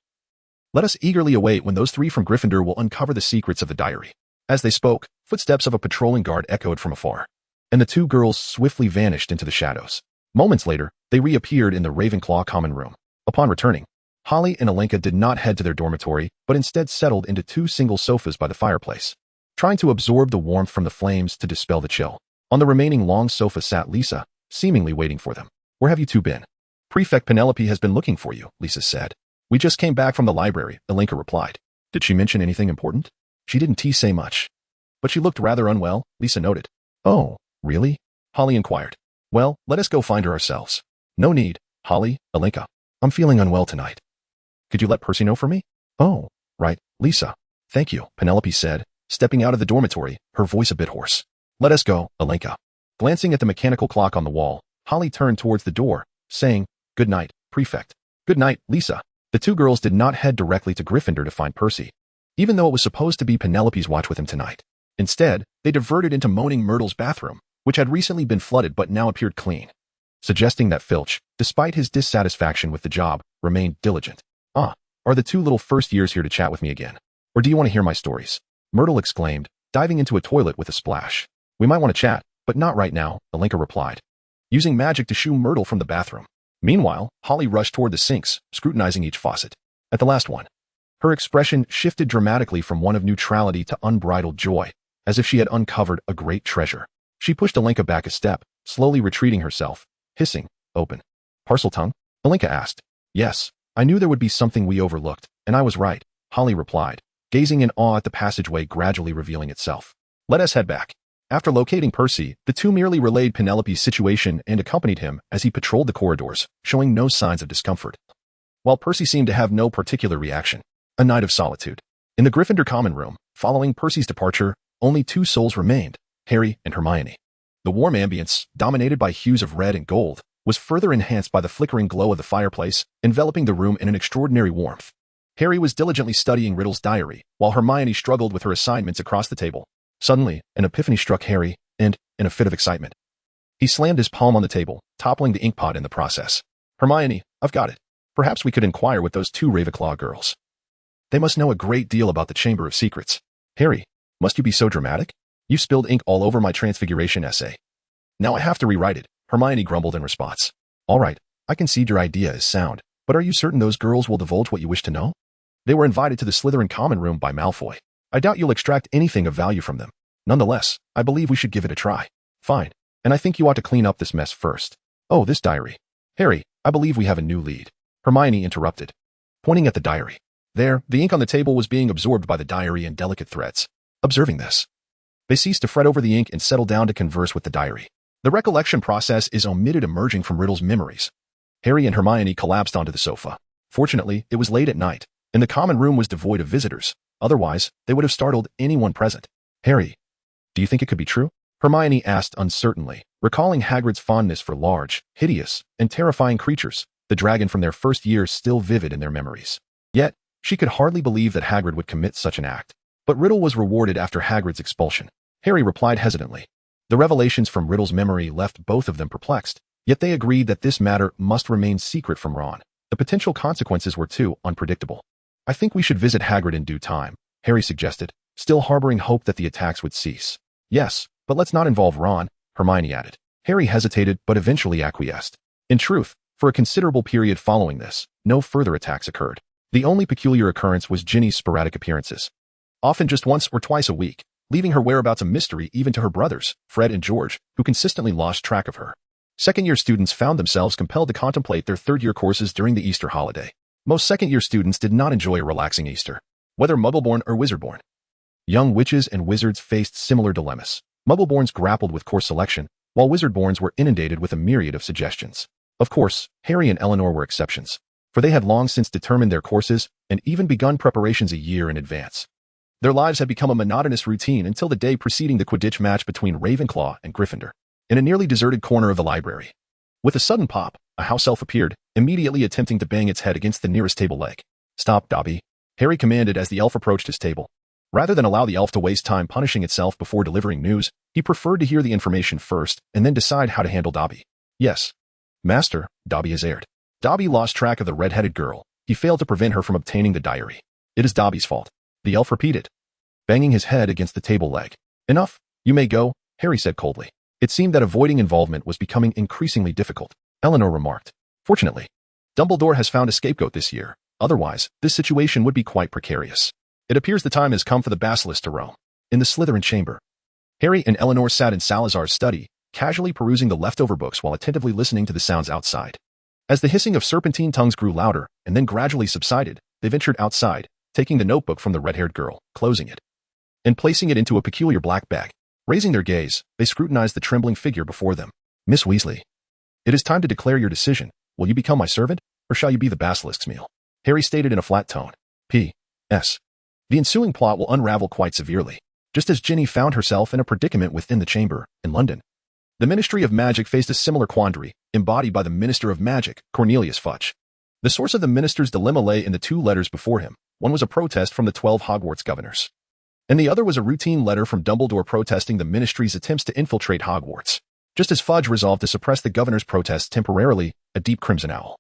Let us eagerly await when those 3 from Gryffindor will uncover the secrets of the diary. As they spoke, footsteps of a patrolling guard echoed from afar, and the 2 girls swiftly vanished into the shadows. Moments later, they reappeared in the Ravenclaw common room. Upon returning, Holly and Alenka did not head to their dormitory, but instead settled into 2 single sofas by the fireplace, trying to absorb the warmth from the flames to dispel the chill. On the remaining long sofa sat Lisa, seemingly waiting for them. Where have you 2 been? Prefect Penelope has been looking for you, Lisa said. We just came back from the library, Alenka replied. Did she mention anything important? She didn't say much, but she looked rather unwell, Lisa noted. Oh, really? Holly inquired. Well, let us go find her ourselves. No need, Holly, Alenka. I'm feeling unwell tonight. Could you let Percy know for me? Oh, right, Lisa. Thank you, Penelope said, stepping out of the dormitory, her voice a bit hoarse. Let us go, Alenka. Glancing at the mechanical clock on the wall, Holly turned towards the door, saying, Good night, Prefect. Good night, Lisa. The two girls did not head directly to Gryffindor to find Percy, even though it was supposed to be Penelope's watch with him tonight. Instead, they diverted into Moaning Myrtle's bathroom, which had recently been flooded but now appeared clean, suggesting that Filch, despite his dissatisfaction with the job, remained diligent. Are the two little first years here to chat with me again? Or do you want to hear my stories? Myrtle exclaimed, diving into a toilet with a splash. We might want to chat, but not right now, Alenka replied, using magic to shoo Myrtle from the bathroom. Meanwhile, Holly rushed toward the sinks, scrutinizing each faucet. At the last one, her expression shifted dramatically from one of neutrality to unbridled joy, as if she had uncovered a great treasure. She pushed Alenka back a step, slowly retreating herself, hissing, Open. Parcel tongue? Alenka asked. Yes, I knew there would be something we overlooked, and I was right, Holly replied, gazing in awe at the passageway gradually revealing itself. Let us head back. After locating Percy, the two merely relayed Penelope's situation and accompanied him as he patrolled the corridors, showing no signs of discomfort. While Percy seemed to have no particular reaction. A night of solitude. In the Gryffindor common room, following Percy's departure, only two souls remained, Harry and Hermione. The warm ambience, dominated by hues of red and gold, was further enhanced by the flickering glow of the fireplace, enveloping the room in an extraordinary warmth. Harry was diligently studying Riddle's diary, while Hermione struggled with her assignments across the table. Suddenly, an epiphany struck Harry, and, in a fit of excitement, he slammed his palm on the table, toppling the inkpot in the process. Hermione, I've got it. Perhaps we could inquire with those two Ravenclaw girls. They must know a great deal about the Chamber of Secrets. Harry, must you be so dramatic? You spilled ink all over my Transfiguration essay. Now I have to rewrite it, Hermione grumbled in response. All right, I concede your idea is sound, but are you certain those girls will divulge what you wish to know? They were invited to the Slytherin common room by Malfoy. I doubt you'll extract anything of value from them. Nonetheless, I believe we should give it a try. Fine, and I think you ought to clean up this mess first. Oh, this diary. Harry, I believe we have a new lead. Hermione interrupted, pointing at the diary. There, the ink on the table was being absorbed by the diary in delicate threads. Observing this, they ceased to fret over the ink and settled down to converse with the diary. The recollection process is omitted emerging from Riddle's memories. Harry and Hermione collapsed onto the sofa. Fortunately, it was late at night, and the common room was devoid of visitors. Otherwise, they would have startled anyone present. Harry, do you think it could be true? Hermione asked uncertainly, recalling Hagrid's fondness for large, hideous, and terrifying creatures, the dragon from their first year still vivid in their memories. Yet, she could hardly believe that Hagrid would commit such an act. But Riddle was rewarded after Hagrid's expulsion. Harry replied hesitantly. The revelations from Riddle's memory left both of them perplexed, yet they agreed that this matter must remain secret from Ron. The potential consequences were too unpredictable. I think we should visit Hagrid in due time, Harry suggested, still harboring hope that the attacks would cease. Yes, but let's not involve Ron, Hermione added. Harry hesitated but eventually acquiesced. In truth, for a considerable period following this, no further attacks occurred. The only peculiar occurrence was Ginny's sporadic appearances, often just once or twice a week, leaving her whereabouts a mystery even to her brothers, Fred and George, who consistently lost track of her. Second-year students found themselves compelled to contemplate their third-year courses during the Easter holiday. Most second-year students did not enjoy a relaxing Easter, whether Muggleborn or Wizardborn. Young witches and wizards faced similar dilemmas. Muggleborns grappled with course selection, while Wizardborns were inundated with a myriad of suggestions. Of course, Harry and Eleanor were exceptions, for they had long since determined their courses and even begun preparations a year in advance. Their lives had become a monotonous routine until the day preceding the Quidditch match between Ravenclaw and Gryffindor. In a nearly deserted corner of the library, with a sudden pop, a house elf appeared, immediately attempting to bang its head against the nearest table leg. Stop, Dobby, Harry commanded as the elf approached his table. Rather than allow the elf to waste time punishing itself before delivering news, he preferred to hear the information first and then decide how to handle Dobby. Yes, Master, Dobby has erred. Dobby lost track of the red-headed girl. He failed to prevent her from obtaining the diary. It is Dobby's fault, the elf repeated, banging his head against the table leg. Enough, you may go, Harry said coldly. It seemed that avoiding involvement was becoming increasingly difficult. Eleanor remarked. Fortunately, Dumbledore has found a scapegoat this year. Otherwise, this situation would be quite precarious. It appears the time has come for the basilisk to roam. In the Slytherin chamber, Harry and Eleanor sat in Salazar's study, casually perusing the leftover books while attentively listening to the sounds outside. As the hissing of serpentine tongues grew louder and then gradually subsided, they ventured outside, taking the notebook from the red-haired girl, closing it, and placing it into a peculiar black bag. Raising their gaze, they scrutinized the trembling figure before them. Miss Weasley, it is time to declare your decision. Will you become my servant, or shall you be the basilisk's meal? Harry stated in a flat tone. P.S. The ensuing plot will unravel quite severely, just as Ginny found herself in a predicament within the chamber in London. The Ministry of Magic faced a similar quandary, embodied by the Minister of Magic, Cornelius Fudge. The source of the minister's dilemma lay in the two letters before him. One was a protest from the 12 Hogwarts governors, and the other was a routine letter from Dumbledore protesting the ministry's attempts to infiltrate Hogwarts. Just as Fudge resolved to suppress the governor's protests temporarily, a deep crimson owl,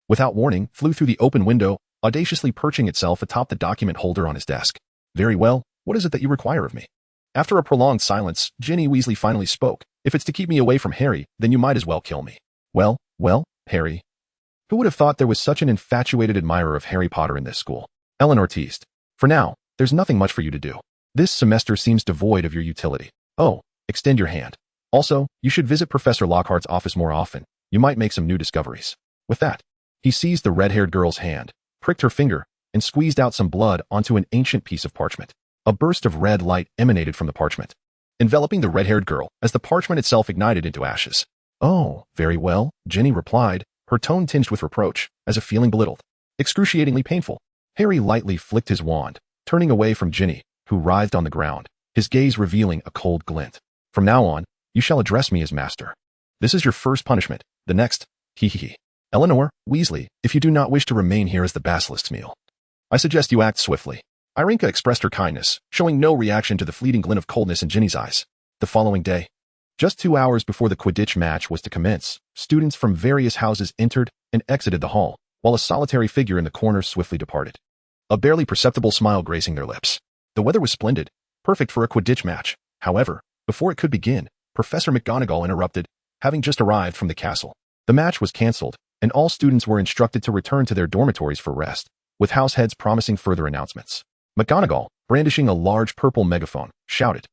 without warning, flew through the open window, audaciously perching itself atop the document holder on his desk. Very well, what is it that you require of me? After a prolonged silence, Ginny Weasley finally spoke. If it's to keep me away from Harry, then you might as well kill me. Well, Harry. Who would have thought there was such an infatuated admirer of Harry Potter in this school? Eleanor teased. For now, there's nothing much for you to do. This semester seems devoid of your utility. Oh, extend your hand. Also, you should visit Professor Lockhart's office more often. You might make some new discoveries. With that, he seized the red-haired girl's hand, pricked her finger, and squeezed out some blood onto an ancient piece of parchment. A burst of red light emanated from the parchment, enveloping the red-haired girl as the parchment itself ignited into ashes. Oh, very well, Ginny replied, her tone tinged with reproach, as if feeling belittled. Excruciatingly painful. Harry lightly flicked his wand, turning away from Ginny, who writhed on the ground, his gaze revealing a cold glint. From now on, you shall address me as master. This is your first punishment. The next, Eleanor, Weasley, if you do not wish to remain here as the basilisk's meal, I suggest you act swiftly. Irinka expressed her kindness, showing no reaction to the fleeting glint of coldness in Ginny's eyes. The following day, just 2 hours before the Quidditch match was to commence, students from various houses entered and exited the hall, while a solitary figure in the corner swiftly departed, a barely perceptible smile gracing their lips. The weather was splendid, perfect for a Quidditch match. However, before it could begin, Professor McGonagall interrupted, having just arrived from the castle. The match was cancelled, and all students were instructed to return to their dormitories for rest, with house heads promising further announcements. McGonagall, brandishing a large purple megaphone, shouted,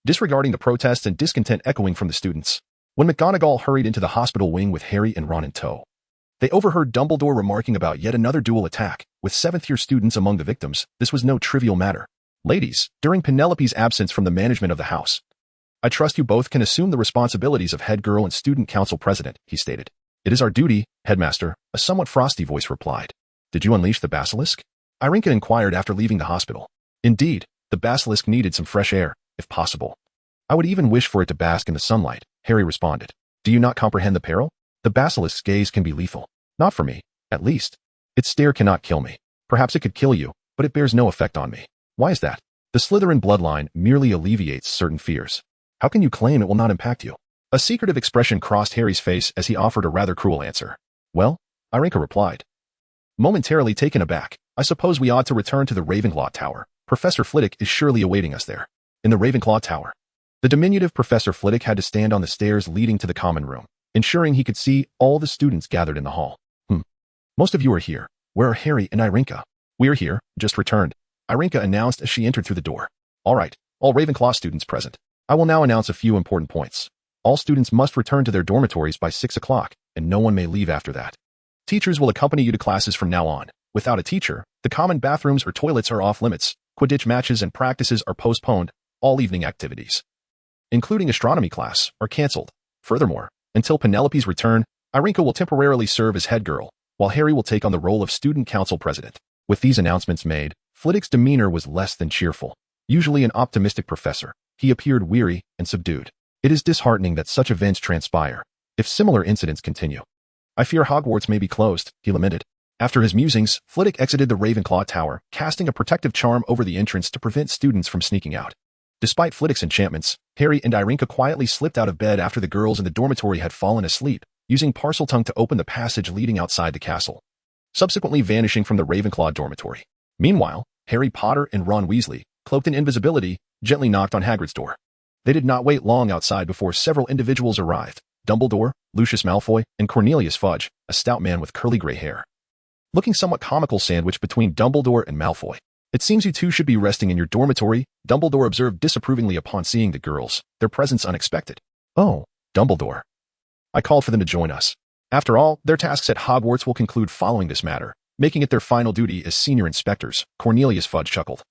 disregarding the protests and discontent echoing from the students. When McGonagall hurried into the hospital wing with Harry and Ron in tow, they overheard Dumbledore remarking about yet another dual attack, with 7th-year students among the victims. This was no trivial matter. Ladies, during Penelope's absence from the management of the house, I trust you both can assume the responsibilities of head girl and student council president, he stated. It is our duty, headmaster, a somewhat frosty voice replied. Did you unleash the basilisk? Irinka inquired after leaving the hospital. Indeed, the basilisk needed some fresh air, if possible. I would even wish for it to bask in the sunlight, Harry responded. Do you not comprehend the peril? The basilisk's gaze can be lethal. Not for me, at least. Its stare cannot kill me. Perhaps it could kill you, but it bears no effect on me. Why is that? The Slytherin bloodline merely alleviates certain fears. How can you claim it will not impact you? A secretive expression crossed Harry's face as he offered a rather cruel answer. Well, Irinka replied. Momentarily taken aback, I suppose we ought to return to the Ravenclaw Tower. Professor Flitwick is surely awaiting us there. In the Ravenclaw Tower. The diminutive Professor Flitwick had to stand on the stairs leading to the common room, ensuring he could see all the students gathered in the hall. Most of you are here. Where are Harry and Irinka? We are here, just returned, Irinka announced as she entered through the door. All right, all Ravenclaw students present. I will now announce a few important points. All students must return to their dormitories by 6 o'clock, and no one may leave after that. Teachers will accompany you to classes from now on. Without a teacher, the common bathrooms or toilets are off limits. Quidditch matches and practices are postponed. All evening activities, including astronomy class, are cancelled. Furthermore, until Penelope's return, Irinka will temporarily serve as head girl, while Harry will take on the role of student council president. With these announcements made, Flitwick's demeanor was less than cheerful. Usually an optimistic professor, he appeared weary and subdued. It is disheartening that such events transpire. If similar incidents continue, I fear Hogwarts may be closed, he lamented. After his musings, Flitwick exited the Ravenclaw Tower, casting a protective charm over the entrance to prevent students from sneaking out. Despite Flitwick's enchantments, Harry and Irinka quietly slipped out of bed after the girls in the dormitory had fallen asleep, using Parseltongue to open the passage leading outside the castle, subsequently vanishing from the Ravenclaw dormitory. Meanwhile, Harry Potter and Ron Weasley, cloaked in invisibility, gently knocked on Hagrid's door. They did not wait long outside before several individuals arrived: Dumbledore, Lucius Malfoy, and Cornelius Fudge, a stout man with curly gray hair, looking somewhat comical sandwiched between Dumbledore and Malfoy. It seems you two should be resting in your dormitory, Dumbledore observed disapprovingly upon seeing the girls, their presence unexpected. Oh, Dumbledore. I called for them to join us. After all, their tasks at Hogwarts will conclude following this matter, making it their final duty as senior inspectors, Cornelius Fudge chuckled,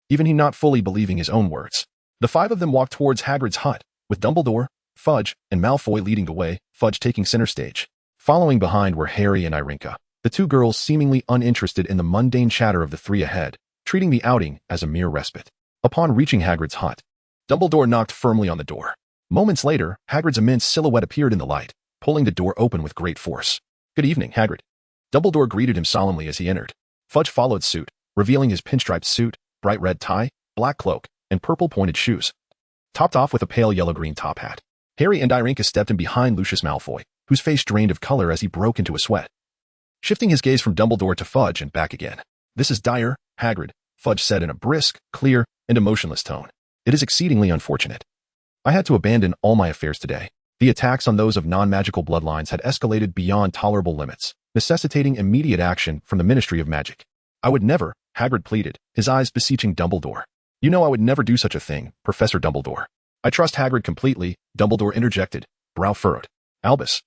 even he not fully believing his own words. The 5 of them walked towards Hagrid's hut, with Dumbledore, Fudge and Malfoy leading the way, Fudge taking center stage. Following behind were Harry and Irinka, the two girls seemingly uninterested in the mundane chatter of the three ahead, treating the outing as a mere respite. Upon reaching Hagrid's hut, Dumbledore knocked firmly on the door. Moments later, Hagrid's immense silhouette appeared in the light, pulling the door open with great force. "Good evening, Hagrid." Dumbledore greeted him solemnly as he entered. Fudge followed suit, revealing his pinstriped suit, bright red tie, black cloak, and purple-pointed shoes, topped off with a pale yellow-green top hat. Harry and Irinka stepped in behind Lucius Malfoy, whose face drained of color as he broke into a sweat. Shifting his gaze from Dumbledore to Fudge and back again. "This is dire, Hagrid," Fudge said in a brisk, clear, and emotionless tone. "It is exceedingly unfortunate. I had to abandon all my affairs today. The attacks on those of non-magical bloodlines had escalated beyond tolerable limits, necessitating immediate action from the Ministry of Magic. I would never," Hagrid pleaded, his eyes beseeching Dumbledore. "You know I would never do such a thing, Professor Dumbledore." "I trust Hagrid completely," Dumbledore interjected, brow furrowed. "Albus."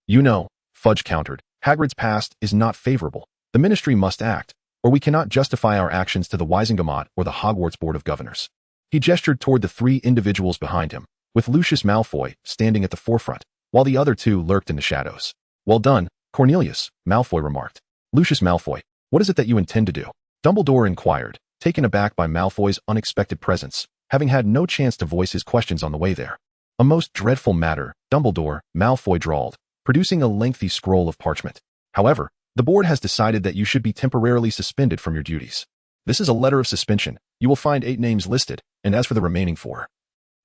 "You know," Fudge countered, "Hagrid's past is not favorable. The Ministry must act, or we cannot justify our actions to the Wisengamot or the Hogwarts Board of Governors." He gestured toward the three individuals behind him, with Lucius Malfoy standing at the forefront, while the other two lurked in the shadows. "Well done, Cornelius," Malfoy remarked. "Lucius Malfoy, what is it that you intend to do?" Dumbledore inquired, taken aback by Malfoy's unexpected presence, having had no chance to voice his questions on the way there. "A most dreadful matter, Dumbledore," Malfoy drawled, producing a lengthy scroll of parchment. "However, the board has decided that you should be temporarily suspended from your duties. This is a letter of suspension. You will find 8 names listed, and as for the remaining 4,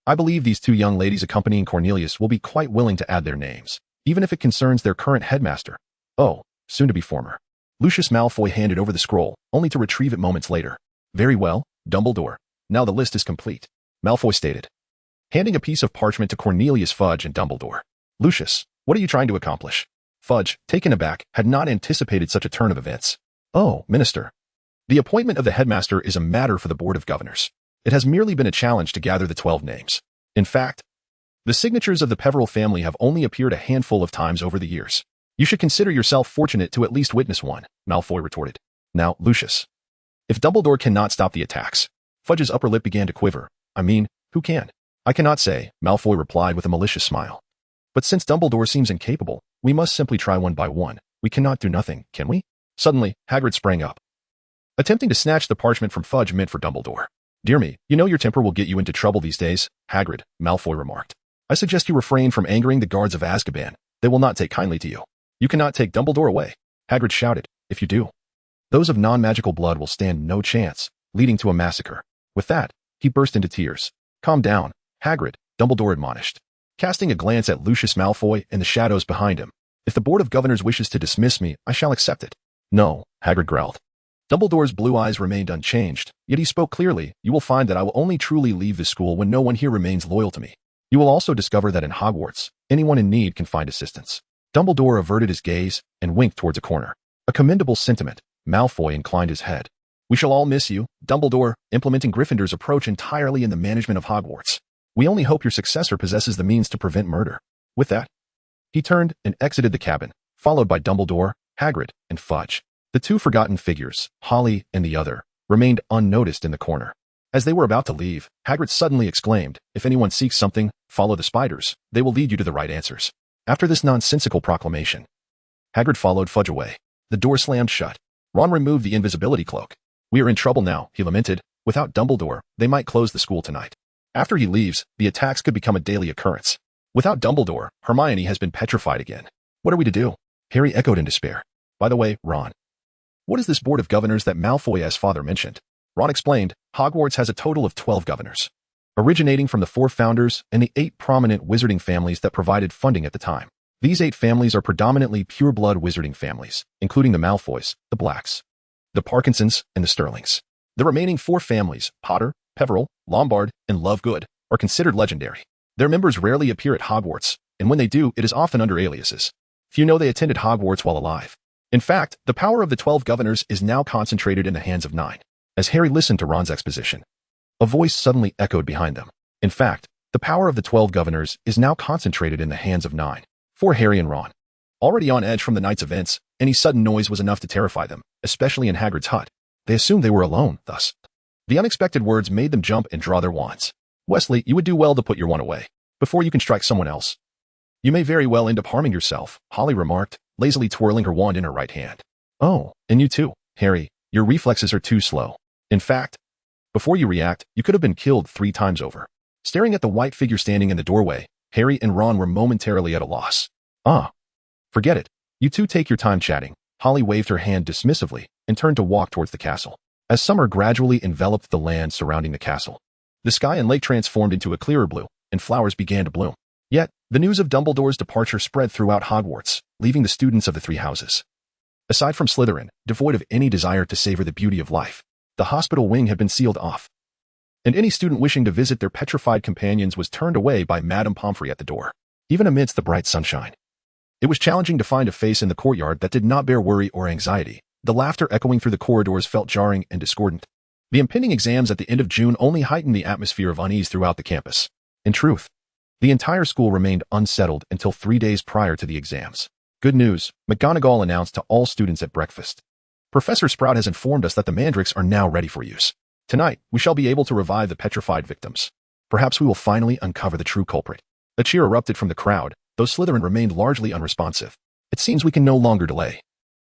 I believe these 2 young ladies accompanying Cornelius will be quite willing to add their names, even if it concerns their current headmaster. Oh, soon to be former." Lucius Malfoy handed over the scroll, only to retrieve it moments later. "Very well, Dumbledore. Now the list is complete," Malfoy stated, handing a piece of parchment to Cornelius, Fudge, and Dumbledore. "Lucius, what are you trying to accomplish?" Fudge, taken aback, had not anticipated such a turn of events. "Oh, Minister. The appointment of the headmaster is a matter for the Board of Governors. It has merely been a challenge to gather the 12 names. In fact, the signatures of the Peverell family have only appeared a handful of times over the years. You should consider yourself fortunate to at least witness one," Malfoy retorted. "Now, Lucius, if Dumbledore cannot stop the attacks," Fudge's upper lip began to quiver. "I mean, who can?" "I cannot say," Malfoy replied with a malicious smile. "But since Dumbledore seems incapable, we must simply try one by one. We cannot do nothing, can we?" Suddenly, Hagrid sprang up, attempting to snatch the parchment from Fudge meant for Dumbledore. "Dear me, you know your temper will get you into trouble these days, Hagrid," Malfoy remarked. "I suggest you refrain from angering the guards of Azkaban. They will not take kindly to you." "You cannot take Dumbledore away," Hagrid shouted. "If you do, those of non-magical blood will stand no chance, leading to a massacre." With that, he burst into tears. "Calm down, Hagrid," Dumbledore admonished, casting a glance at Lucius Malfoy and the shadows behind him. "If the Board of Governors wishes to dismiss me, I shall accept it." "No," Hagrid growled. Dumbledore's blue eyes remained unchanged, yet he spoke clearly. "You will find that I will only truly leave the school when no one here remains loyal to me. You will also discover that in Hogwarts, anyone in need can find assistance." Dumbledore averted his gaze and winked towards a corner. "A commendable sentiment," Malfoy inclined his head. "We shall all miss you, Dumbledore, implementing Gryffindor's approach entirely in the management of Hogwarts. We only hope your successor possesses the means to prevent murder." With that, he turned and exited the cabin, followed by Dumbledore, Hagrid, and Fudge. The 2 forgotten figures, Holly and the other, remained unnoticed in the corner. As they were about to leave, Hagrid suddenly exclaimed, "If anyone seeks something, follow the spiders. They will lead you to the right answers." After this nonsensical proclamation, Hagrid followed Fudge away. The door slammed shut. Ron removed the invisibility cloak. "We are in trouble now," he lamented. "Without Dumbledore, they might close the school tonight. After he leaves, the attacks could become a daily occurrence. Without Dumbledore, Hermione has been petrified again. What are we to do?" Harry echoed in despair. "By the way, Ron, what is this Board of Governors that Malfoy's father mentioned?" Ron explained. "Hogwarts has a total of 12 governors, originating from the 4 founders and the 8 prominent wizarding families that provided funding at the time. These 8 families are predominantly pure-blood wizarding families, including the Malfoys, the Blacks, the Parkinsons, and the Sterlings. The remaining 4 families, Potter, Peverell, Lombard, and Lovegood, are considered legendary. Their members rarely appear at Hogwarts, and when they do, it is often under aliases. Few know they attended Hogwarts while alive. In fact, the power of the 12 governors is now concentrated in the hands of 9. As Harry listened to Ron's exposition, a voice suddenly echoed behind them. In fact, the power of the 12 governors is now concentrated in the hands of 9. For Harry and Ron, already on edge from the night's events, any sudden noise was enough to terrify them, especially in Hagrid's hut. They assumed they were alone, thus. The unexpected words made them jump and draw their wands. "Wesley, you would do well to put your one away," before you can strike someone else. You may very well end up harming yourself, Holly remarked, lazily twirling her wand in her right hand. Oh, and you too, Harry. Your reflexes are too slow. In fact, before you react, you could have been killed 3 times over. Staring at the white figure standing in the doorway, Harry and Ron were momentarily at a loss. Ah, forget it. You two take your time chatting. Holly waved her hand dismissively and turned to walk towards the castle. As summer gradually enveloped the land surrounding the castle, the sky and lake transformed into a clearer blue, and flowers began to bloom. Yet, the news of Dumbledore's departure spread throughout Hogwarts, leaving the students of the 3 houses. Aside from Slytherin, devoid of any desire to savor the beauty of life, the hospital wing had been sealed off, and any student wishing to visit their petrified companions was turned away by Madame Pomfrey at the door. Even amidst the bright sunshine, it was challenging to find a face in the courtyard that did not bear worry or anxiety. The laughter echoing through the corridors felt jarring and discordant. The impending exams at the end of June only heightened the atmosphere of unease throughout the campus. In truth, the entire school remained unsettled until 3 days prior to the exams. Good news, McGonagall announced to all students at breakfast. Professor Sprout has informed us that the mandrakes are now ready for use. Tonight, we shall be able to revive the petrified victims. Perhaps we will finally uncover the true culprit. A cheer erupted from the crowd, though Slytherin remained largely unresponsive. It seems we can no longer delay.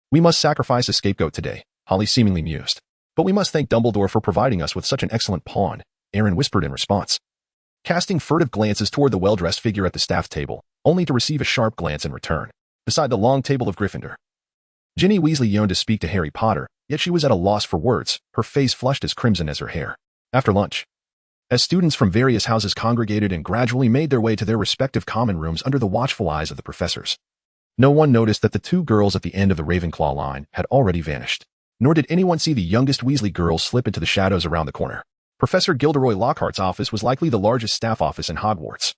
We must sacrifice a scapegoat today, Holly seemingly mused. But we must thank Dumbledore for providing us with such an excellent pawn, Aaron whispered in response. Casting furtive glances toward the well-dressed figure at the staff table, only to receive a sharp glance in return. Beside the long table of Gryffindor, Ginny Weasley yearned to speak to Harry Potter, yet she was at a loss for words, her face flushed as crimson as her hair. After lunch, as students from various houses congregated and gradually made their way to their respective common rooms under the watchful eyes of the professors, no one noticed that the 2 girls at the end of the Ravenclaw line had already vanished. Nor did anyone see the youngest Weasley girl slip into the shadows around the corner. Professor Gilderoy Lockhart's office was likely the largest staff office in Hogwarts,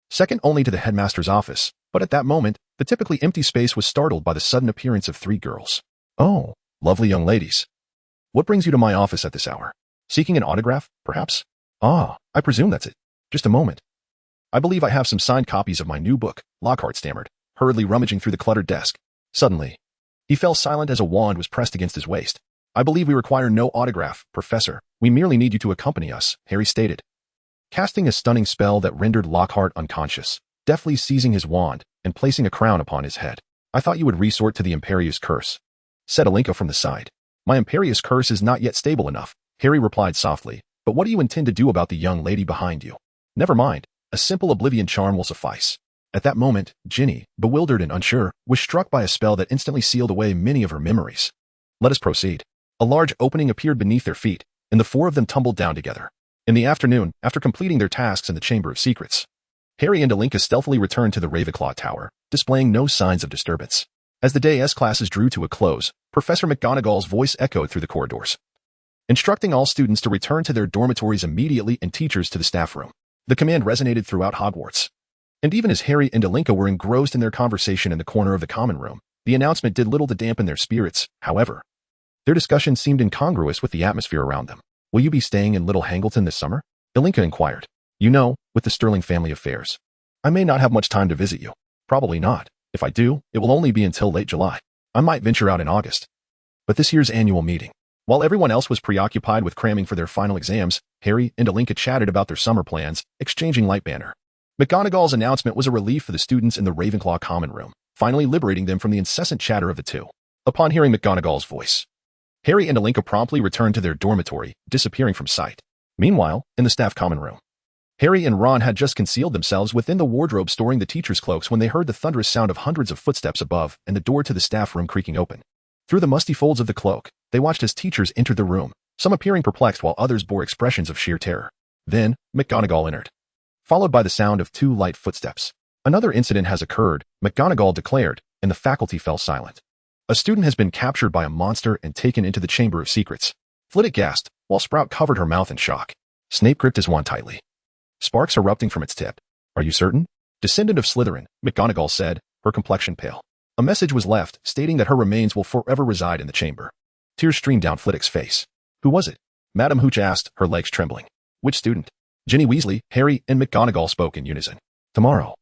second only to the headmaster's office, but at that moment, the typically empty space was startled by the sudden appearance of 3 girls. Oh, lovely young ladies. What brings you to my office at this hour? Seeking an autograph, perhaps? Ah, I presume that's it. Just a moment. I believe I have some signed copies of my new book, Lockhart stammered, hurriedly rummaging through the cluttered desk. Suddenly, he fell silent as a wand was pressed against his waist. I believe we require no autograph, Professor. We merely need you to accompany us, Harry stated. Casting a stunning spell that rendered Lockhart unconscious, deftly seizing his wand and placing a crown upon his head. I thought you would resort to the Imperious Curse, said Alinka from the side. My Imperious Curse is not yet stable enough, Harry replied softly, but what do you intend to do about the young lady behind you? Never mind, a simple Oblivion charm will suffice. At that moment, Ginny, bewildered and unsure, was struck by a spell that instantly sealed away many of her memories. Let us proceed. A large opening appeared beneath their feet, and the 4 of them tumbled down together. In the afternoon, after completing their tasks in the Chamber of Secrets, Harry and Alinka stealthily returned to the Ravenclaw Tower, displaying no signs of disturbance. As the day's classes drew to a close, Professor McGonagall's voice echoed through the corridors, instructing all students to return to their dormitories immediately and teachers to the staff room. The command resonated throughout Hogwarts. And even as Harry and Alinka were engrossed in their conversation in the corner of the common room, the announcement did little to dampen their spirits. However, their discussion seemed incongruous with the atmosphere around them. Will you be staying in Little Hangleton this summer? Alinka inquired. You know, with the Sterling family affairs, I may not have much time to visit you. Probably not. If I do, it will only be until late July. I might venture out in August. But this year's annual meeting, while everyone else was preoccupied with cramming for their final exams, Harry and Alinka chatted about their summer plans, exchanging light banter. McGonagall's announcement was a relief for the students in the Ravenclaw common room, finally liberating them from the incessant chatter of the 2. Upon hearing McGonagall's voice, Harry and Alinka promptly returned to their dormitory, disappearing from sight. Meanwhile, in the staff common room, Harry and Ron had just concealed themselves within the wardrobe storing the teachers' cloaks when they heard the thunderous sound of hundreds of footsteps above and the door to the staff room creaking open. Through the musty folds of the cloak, they watched as teachers entered the room, some appearing perplexed while others bore expressions of sheer terror. Then, McGonagall entered, followed by the sound of 2 light footsteps. Another incident has occurred, McGonagall declared, and the faculty fell silent. A student has been captured by a monster and taken into the Chamber of Secrets. Flitwick gasped, while Sprout covered her mouth in shock. Snape gripped his wand tightly, sparks erupting from its tip. Are you certain? Descendant of Slytherin, McGonagall said, her complexion pale. A message was left, stating that her remains will forever reside in the chamber. Tears streamed down Flitwick's face. Who was it? Madame Hooch asked, her legs trembling. Which student? Ginny Weasley, Harry, and McGonagall spoke in unison. Tomorrow.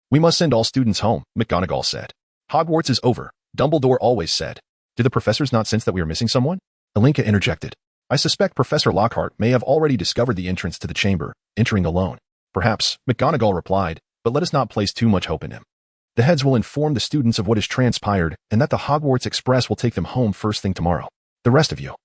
We must send all students home, McGonagall said. Hogwarts is over, Dumbledore always said. Do the professors not sense that we are missing someone? Alinka interjected. I suspect Professor Lockhart may have already discovered the entrance to the chamber, entering alone. Perhaps, McGonagall replied, but let us not place too much hope in him. The heads will inform the students of what has transpired and that the Hogwarts Express will take them home first thing tomorrow. The rest of you,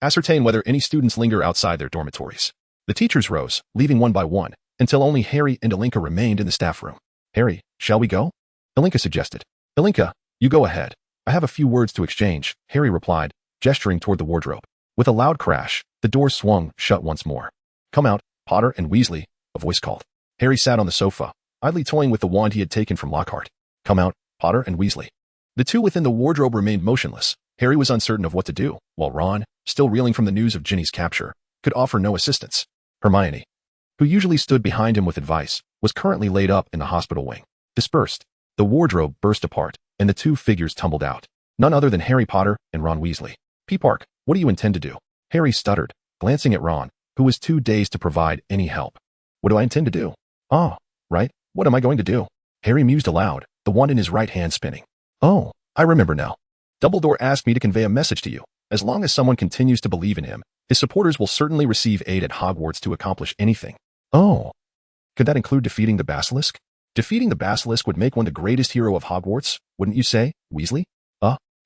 ascertain whether any students linger outside their dormitories. The teachers rose, leaving one by one, until only Harry and Alinka remained in the staff room. Harry, shall we go? Alinka suggested. Alinka, you go ahead. I have a few words to exchange, Harry replied, gesturing toward the wardrobe. With a loud crash, the door swung shut once more. Come out, Potter and Weasley, a voice called. Harry sat on the sofa, idly toying with the wand he had taken from Lockhart. Come out, Potter and Weasley. The two within the wardrobe remained motionless. Harry was uncertain of what to do, while Ron, still reeling from the news of Ginny's capture, could offer no assistance. Hermione, who usually stood behind him with advice, was currently laid up in the hospital wing. Dispersed, the wardrobe burst apart, and the two figures tumbled out. None other than Harry Potter and Ron Weasley. P. Park, what do you intend to do? Harry stuttered, glancing at Ron, who was too dazed to provide any help. What do I intend to do? Oh, right, what am I going to do? Harry mused aloud, the wand in his right hand spinning. Oh, I remember now. Dumbledore asked me to convey a message to you. As long as someone continues to believe in him, his supporters will certainly receive aid at Hogwarts to accomplish anything. Oh. Could that include defeating the Basilisk? Defeating the Basilisk would make one the greatest hero of Hogwarts, wouldn't you say, Weasley?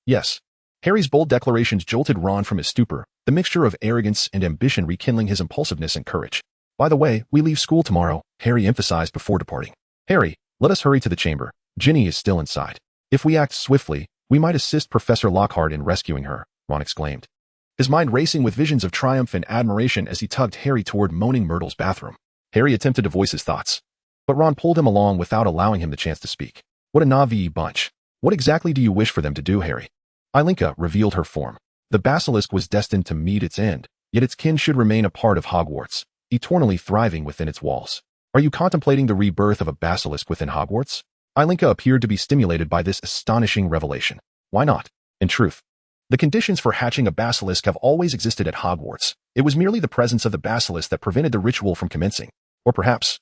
Yes. Harry's bold declarations jolted Ron from his stupor, the mixture of arrogance and ambition rekindling his impulsiveness and courage. By the way, we leave school tomorrow, Harry emphasized before departing. Harry, let us hurry to the chamber. Ginny is still inside. If we act swiftly, we might assist Professor Lockhart in rescuing her, Ron exclaimed, his mind racing with visions of triumph and admiration as he tugged Harry toward Moaning Myrtle's bathroom. Harry attempted to voice his thoughts, but Ron pulled him along without allowing him the chance to speak. What a Na'vi bunch. What exactly do you wish for them to do, Harry? Alinka revealed her form. The basilisk was destined to meet its end, yet its kin should remain a part of Hogwarts, eternally thriving within its walls. Are you contemplating the rebirth of a basilisk within Hogwarts? Alinka appeared to be stimulated by this astonishing revelation. Why not? In truth, the conditions for hatching a basilisk have always existed at Hogwarts. It was merely the presence of the basilisk that prevented the ritual from commencing. Or perhaps,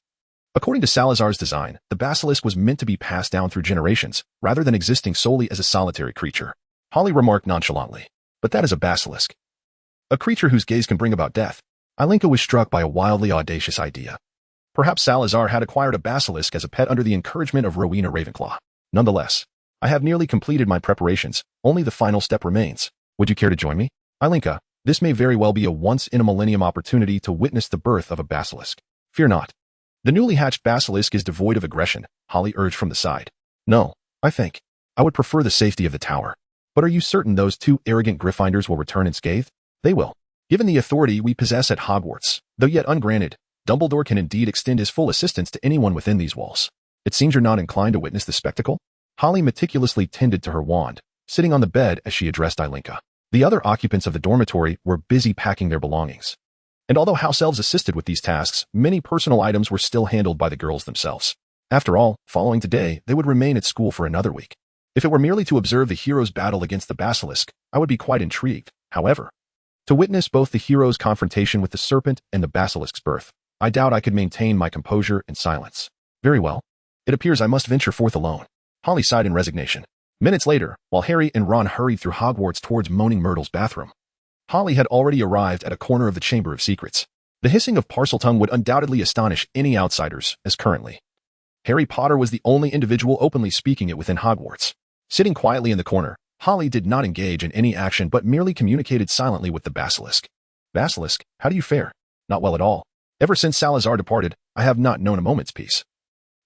according to Salazar's design, the basilisk was meant to be passed down through generations, rather than existing solely as a solitary creature. Holly remarked nonchalantly, but that is a basilisk. A creature whose gaze can bring about death. Alinka was struck by a wildly audacious idea. Perhaps Salazar had acquired a basilisk as a pet under the encouragement of Rowena Ravenclaw. Nonetheless, I have nearly completed my preparations, only the final step remains. Would you care to join me? Alinka, this may very well be a once-in-a-millennium opportunity to witness the birth of a basilisk. Fear not. The newly hatched basilisk is devoid of aggression, Holly urged from the side. No, I think. I would prefer the safety of the tower. But are you certain those two arrogant Gryffindors will return unscathed? They will. Given the authority we possess at Hogwarts, though yet ungranted, Dumbledore can indeed extend his full assistance to anyone within these walls. It seems you're not inclined to witness the spectacle? Holly meticulously tended to her wand, sitting on the bed as she addressed Alinka. The other occupants of the dormitory were busy packing their belongings. And although house elves assisted with these tasks, many personal items were still handled by the girls themselves. After all, following today, they would remain at school for another week. If it were merely to observe the heroes' battle against the basilisk, I would be quite intrigued. However, to witness both the heroes' confrontation with the serpent and the basilisk's birth, I doubt I could maintain my composure and silence. Very well. It appears I must venture forth alone. Holly sighed in resignation. Minutes later, while Harry and Ron hurried through Hogwarts towards Moaning Myrtle's bathroom, Holly had already arrived at a corner of the Chamber of Secrets. The hissing of Parseltongue would undoubtedly astonish any outsiders, as currently Harry Potter was the only individual openly speaking it within Hogwarts. Sitting quietly in the corner, Holly did not engage in any action but merely communicated silently with the basilisk. Basilisk, how do you fare? Not well at all. Ever since Salazar departed, I have not known a moment's peace.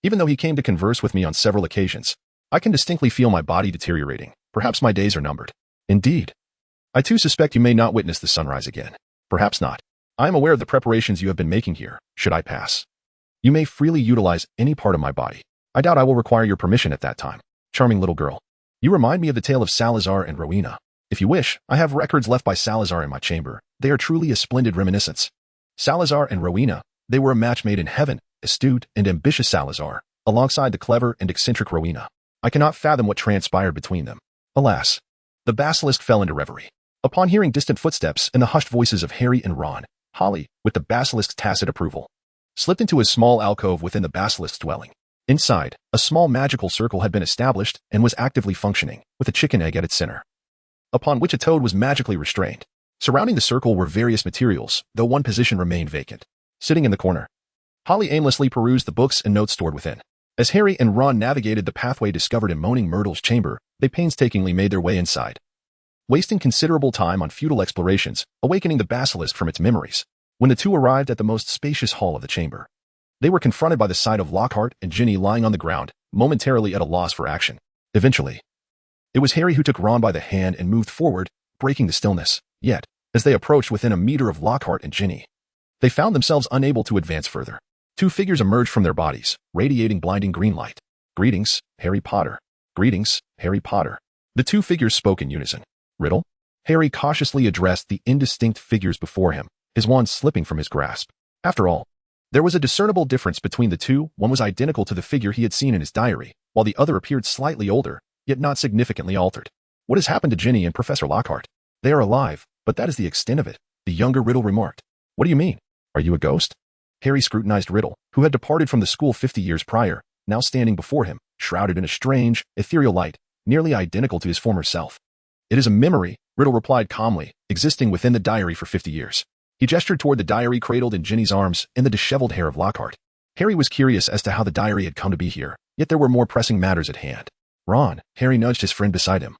Even though he came to converse with me on several occasions, I can distinctly feel my body deteriorating. Perhaps my days are numbered. Indeed. I too suspect you may not witness the sunrise again. Perhaps not. I am aware of the preparations you have been making here, should I pass. You may freely utilize any part of my body. I doubt I will require your permission at that time. Charming little girl. You remind me of the tale of Salazar and Rowena. If you wish, I have records left by Salazar in my chamber. They are truly a splendid reminiscence. Salazar and Rowena, they were a match made in heaven, astute and ambitious Salazar, alongside the clever and eccentric Rowena. I cannot fathom what transpired between them. Alas. The basilisk fell into reverie. Upon hearing distant footsteps and the hushed voices of Harry and Ron, Holly, with the basilisk's tacit approval, slipped into a small alcove within the basilisk's dwelling. Inside, a small magical circle had been established and was actively functioning, with a chicken egg at its center, upon which a toad was magically restrained. Surrounding the circle were various materials, though one position remained vacant. Sitting in the corner, Holly aimlessly perused the books and notes stored within. As Harry and Ron navigated the pathway discovered in Moaning Myrtle's chamber, they painstakingly made their way inside, wasting considerable time on futile explorations, awakening the basilisk from its memories. When the two arrived at the most spacious hall of the chamber, they were confronted by the sight of Lockhart and Ginny lying on the ground, momentarily at a loss for action. Eventually, it was Harry who took Ron by the hand and moved forward, breaking the stillness. Yet, as they approached within a meter of Lockhart and Ginny, they found themselves unable to advance further. Two figures emerged from their bodies, radiating blinding green light. "Greetings, Harry Potter. Greetings, Harry Potter." The two figures spoke in unison. "Riddle?" Harry cautiously addressed the indistinct figures before him, his wand slipping from his grasp. After all, there was a discernible difference between the two. One was identical to the figure he had seen in his diary, while the other appeared slightly older, yet not significantly altered. "What has happened to Ginny and Professor Lockhart?" "They are alive, but that is the extent of it," the younger Riddle remarked. "What do you mean? Are you a ghost?" Harry scrutinized Riddle, who had departed from the school 50 years prior, now standing before him, shrouded in a strange, ethereal light, nearly identical to his former self. "It is a memory," Riddle replied calmly, "existing within the diary for 50 years. He gestured toward the diary cradled in Ginny's arms and the disheveled hair of Lockhart. Harry was curious as to how the diary had come to be here, yet there were more pressing matters at hand. "Ron," Harry nudged his friend beside him,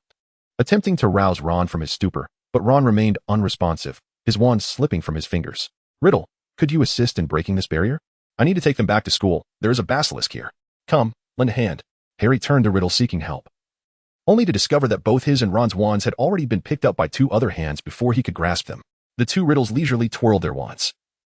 attempting to rouse Ron from his stupor, but Ron remained unresponsive, his wand slipping from his fingers. "Riddle, could you assist in breaking this barrier? I need to take them back to school. There is a basilisk here. Come, lend a hand." Harry turned to Riddle seeking help, only to discover that both his and Ron's wands had already been picked up by two other hands before he could grasp them. The two Riddles leisurely twirled their wands,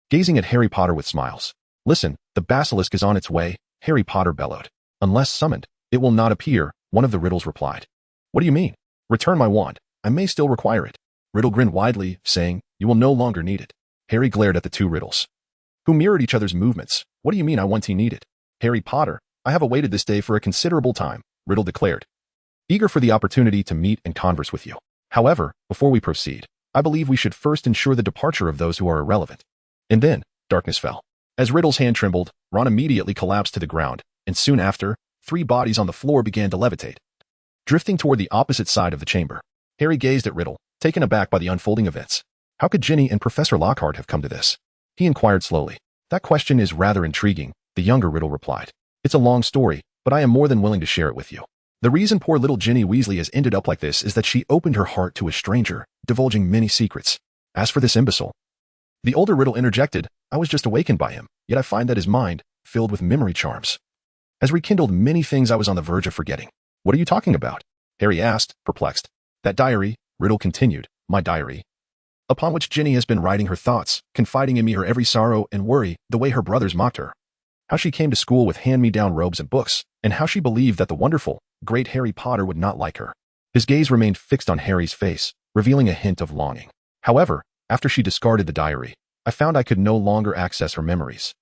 gazing at Harry Potter with smiles. "Listen, the basilisk is on its way," Harry Potter bellowed. "Unless summoned, it will not appear," one of the Riddles replied. "What do you mean? Return my wand. I may still require it." Riddle grinned widely, saying, "You will no longer need it." Harry glared at the two Riddles, who mirrored each other's movements. "What do you mean I want to need it?" "Harry Potter, I have awaited this day for a considerable time," Riddle declared, eager for the opportunity to meet and converse with you. "However, before we proceed, I believe we should first ensure the departure of those who are irrelevant." And then, darkness fell. As Riddle's hand trembled, Ron immediately collapsed to the ground, and soon after, 3 bodies on the floor began to levitate, drifting toward the opposite side of the chamber. Harry gazed at Riddle, taken aback by the unfolding events. How could Ginny and Professor Lockhart have come to this? He inquired slowly. "That question is rather intriguing," the younger Riddle replied. "It's a long story, but I am more than willing to share it with you. The reason poor little Ginny Weasley has ended up like this is that she opened her heart to a stranger, divulging many secrets. As for this imbecile," the older Riddle interjected, "I was just awakened by him, yet I find that his mind, filled with memory charms, has rekindled many things I was on the verge of forgetting." "What are you talking about?" Harry asked, perplexed. "That diary," Riddle continued, "my diary, upon which Ginny has been writing her thoughts, confiding in me her every sorrow and worry, the way her brothers mocked her, how she came to school with hand-me-down robes and books, and how she believed that the wonderful, great Harry Potter would not like her." His gaze remained fixed on Harry's face, revealing a hint of longing. "However, after she discarded the diary, I found I could no longer access her memories.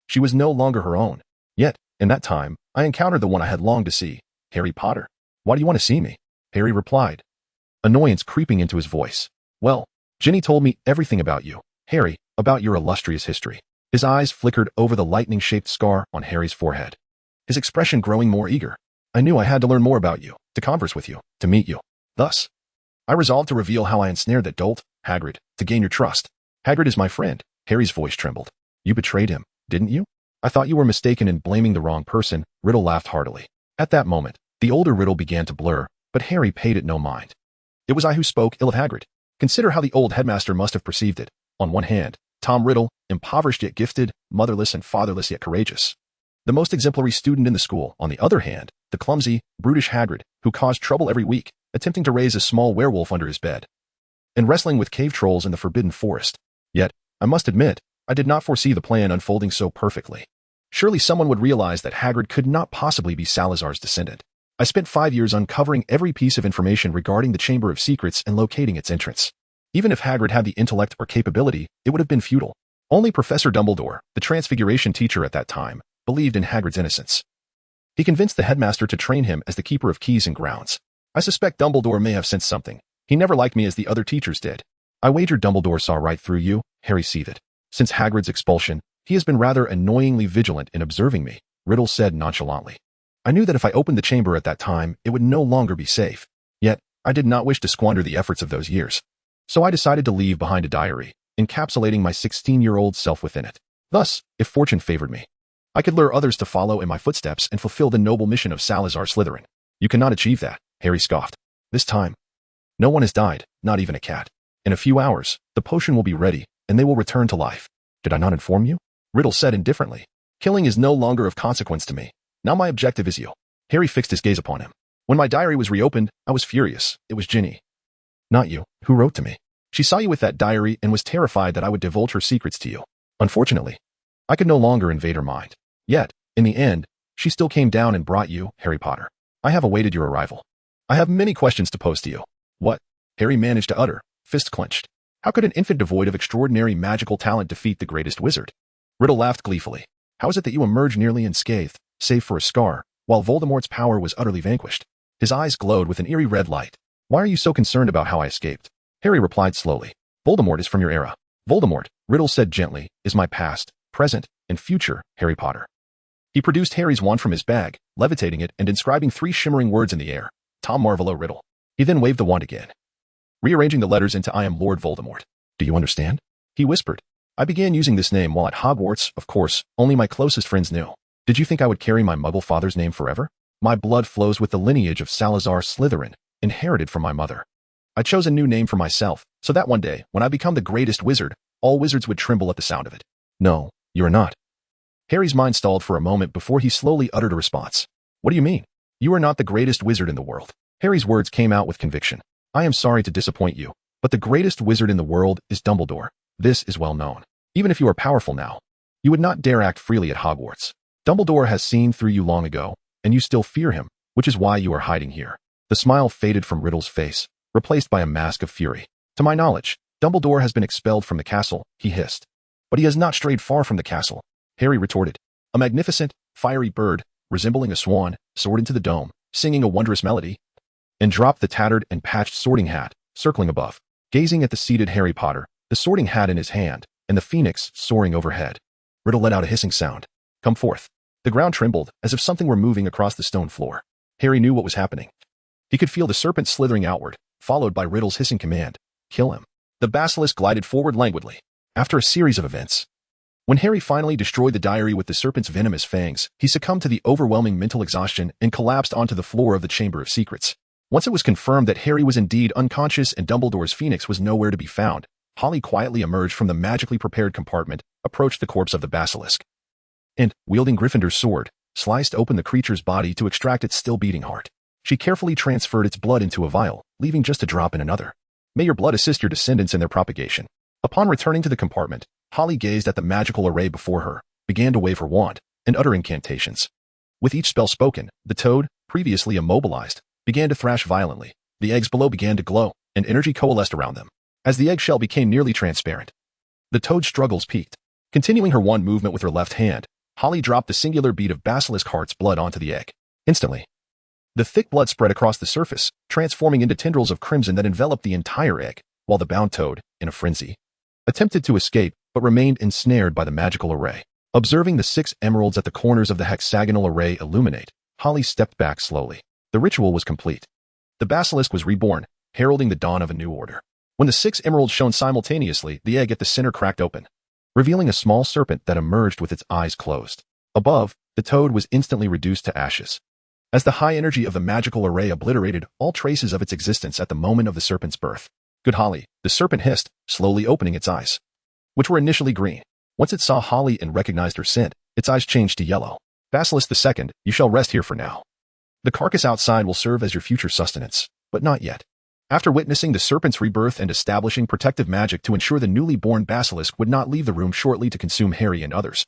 She was no longer her own. Yet, in that time, I encountered the one I had longed to see, Harry Potter." "Why do you want to see me?" Harry replied, annoyance creeping into his voice. "Well, Ginny told me everything about you, Harry, about your illustrious history." His eyes flickered over the lightning-shaped scar on Harry's forehead, his expression growing more eager. "I knew I had to learn more about you, to converse with you, to meet you. Thus, I resolved to reveal how I ensnared that dolt, Hagrid, to gain your trust." "Hagrid is my friend," Harry's voice trembled. "You betrayed him, didn't you?" "I thought you were mistaken in blaming the wrong person," Riddle laughed heartily. At that moment, the older Riddle began to blur, but Harry paid it no mind. "It was I who spoke ill of Hagrid. Consider how the old headmaster must have perceived it. On one hand, Tom Riddle, impoverished yet gifted, motherless and fatherless yet courageous, the most exemplary student in the school. On the other hand, the clumsy, brutish Hagrid, who caused trouble every week, attempting to raise a small werewolf under his bed, and wrestling with cave trolls in the Forbidden Forest. Yet, I must admit, I did not foresee the plan unfolding so perfectly. Surely someone would realize that Hagrid could not possibly be Salazar's descendant. I spent 5 years uncovering every piece of information regarding the Chamber of Secrets and locating its entrance. Even if Hagrid had the intellect or capability, it would have been futile. Only Professor Dumbledore, the Transfiguration teacher at that time, believed in Hagrid's innocence. He convinced the headmaster to train him as the keeper of keys and grounds. I suspect Dumbledore may have sensed something. He never liked me as the other teachers did. "I wager Dumbledore saw right through you," Harry seethed. "Since Hagrid's expulsion, he has been rather annoyingly vigilant in observing me," Riddle said nonchalantly. "I knew that if I opened the chamber at that time, it would no longer be safe. Yet, I did not wish to squander the efforts of those years. So I decided to leave behind a diary, encapsulating my 16-year-old self within it. Thus, if fortune favored me, I could lure others to follow in my footsteps and fulfill the noble mission of Salazar Slytherin. You cannot achieve that, Harry scoffed. This time, no one has died, not even a cat. In a few hours, the potion will be ready, and they will return to life. Did I not inform you? Riddle said indifferently. Killing is no longer of consequence to me. Now my objective is you. Harry fixed his gaze upon him. When my diary was reopened, I was furious. It was Ginny, not you, who wrote to me. She saw you with that diary and was terrified that I would divulge her secrets to you. Unfortunately, I could no longer invade her mind. Yet, in the end, she still came down and brought you, Harry Potter. I have awaited your arrival. I have many questions to pose to you. What? Harry managed to utter, fist clenched. How could an infant devoid of extraordinary magical talent defeat the greatest wizard? Riddle laughed gleefully. How is it that you emerged nearly unscathed, save for a scar, while Voldemort's power was utterly vanquished? His eyes glowed with an eerie red light. Why are you so concerned about how I escaped? Harry replied slowly. Voldemort is from your era. Voldemort, Riddle said gently, is my past, present, and future, Harry Potter. He produced Harry's wand from his bag, levitating it and inscribing 3 shimmering words in the air. Tom Marvolo Riddle. He then waved the wand again, rearranging the letters into I am Lord Voldemort. Do you understand? He whispered. I began using this name while at Hogwarts, of course, only my closest friends knew. Did you think I would carry my muggle father's name forever? My blood flows with the lineage of Salazar Slytherin, inherited from my mother. I chose a new name for myself, so that one day, when I become the greatest wizard, all wizards would tremble at the sound of it. No, you are not. Harry's mind stalled for a moment before he slowly uttered a response. What do you mean? You are not the greatest wizard in the world. Harry's words came out with conviction. I am sorry to disappoint you, but the greatest wizard in the world is Dumbledore. This is well known. Even if you are powerful now, you would not dare act freely at Hogwarts. Dumbledore has seen through you long ago, and you still fear him, which is why you are hiding here. The smile faded from Riddle's face, replaced by a mask of fury. To my knowledge, Dumbledore has been expelled from the castle, he hissed. But he has not strayed far from the castle, Harry retorted. A magnificent, fiery bird, resembling a swan, soared into the dome, singing a wondrous melody, and dropped the tattered and patched sorting hat, circling above. Gazing at the seated Harry Potter, the sorting hat in his hand, and the phoenix soaring overhead, Riddle let out a hissing sound. Come forth. The ground trembled, as if something were moving across the stone floor. Harry knew what was happening. He could feel the serpent slithering outward, followed by Riddle's hissing command. Kill him. The basilisk glided forward languidly. After a series of events, when Harry finally destroyed the diary with the serpent's venomous fangs, he succumbed to the overwhelming mental exhaustion and collapsed onto the floor of the Chamber of Secrets. Once it was confirmed that Harry was indeed unconscious and Dumbledore's phoenix was nowhere to be found, Holly quietly emerged from the magically prepared compartment, approached the corpse of the basilisk, and, wielding Gryffindor's sword, sliced open the creature's body to extract its still-beating heart. She carefully transferred its blood into a vial, leaving just a drop in another. May your blood assist your descendants in their propagation. Upon returning to the compartment, Holly gazed at the magical array before her, began to wave her wand, and utter incantations. With each spell spoken, the toad, previously immobilized, began to thrash violently. The eggs below began to glow, and energy coalesced around them. As the eggshell became nearly transparent, the toad's struggles peaked. Continuing her wand movement with her left hand, Holly dropped the singular bead of basilisk heart's blood onto the egg. Instantly, the thick blood spread across the surface, transforming into tendrils of crimson that enveloped the entire egg, while the bound toad, in a frenzy, attempted to escape but remained ensnared by the magical array. Observing the 6 emeralds at the corners of the hexagonal array illuminate, Holly stepped back slowly. The ritual was complete. The basilisk was reborn, heralding the dawn of a new order. When the 6 emeralds shone simultaneously, the egg at the center cracked open, revealing a small serpent that emerged with its eyes closed. Above, the toad was instantly reduced to ashes, as the high energy of the magical array obliterated all traces of its existence at the moment of the serpent's birth. Good Holly, the serpent hissed, slowly opening its eyes, which were initially green. Once it saw Holly and recognized her scent, its eyes changed to yellow. Basilisk II, you shall rest here for now. The carcass outside will serve as your future sustenance, but not yet. After witnessing the serpent's rebirth and establishing protective magic to ensure the newly born basilisk would not leave the room shortly to consume Harry and others,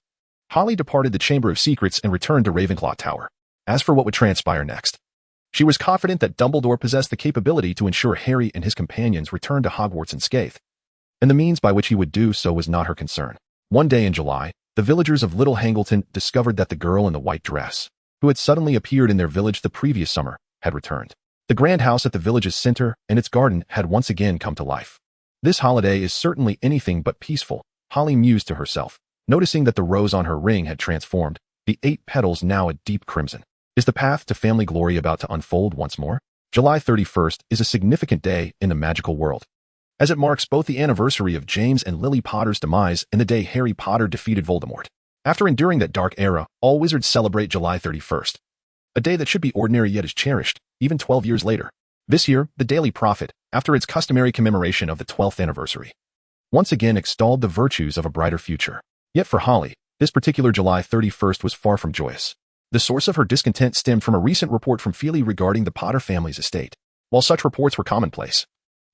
Holly departed the Chamber of Secrets and returned to Ravenclaw Tower. As for what would transpire next, she was confident that Dumbledore possessed the capability to ensure Harry and his companions returned to Hogwarts unscathed, and the means by which he would do so was not her concern. One day in July, the villagers of Little Hangleton discovered that the girl in the white dress, who had suddenly appeared in their village the previous summer, had returned. The grand house at the village's center and its garden had once again come to life. This holiday is certainly anything but peaceful, Holly mused to herself, noticing that the rose on her ring had transformed, the 8 petals now a deep crimson. Is the path to family glory about to unfold once more? July 31st is a significant day in the magical world. as it marks both the anniversary of James and Lily Potter's demise and the day Harry Potter defeated Voldemort. After enduring that dark era, all wizards celebrate July 31st, a day that should be ordinary yet is cherished, even 12 years later. This year, the Daily Prophet, after its customary commemoration of the 12th anniversary, once again extolled the virtues of a brighter future. Yet for Holly, this particular July 31st was far from joyous. The source of her discontent stemmed from a recent report from Feely regarding the Potter family's estate. While such reports were commonplace,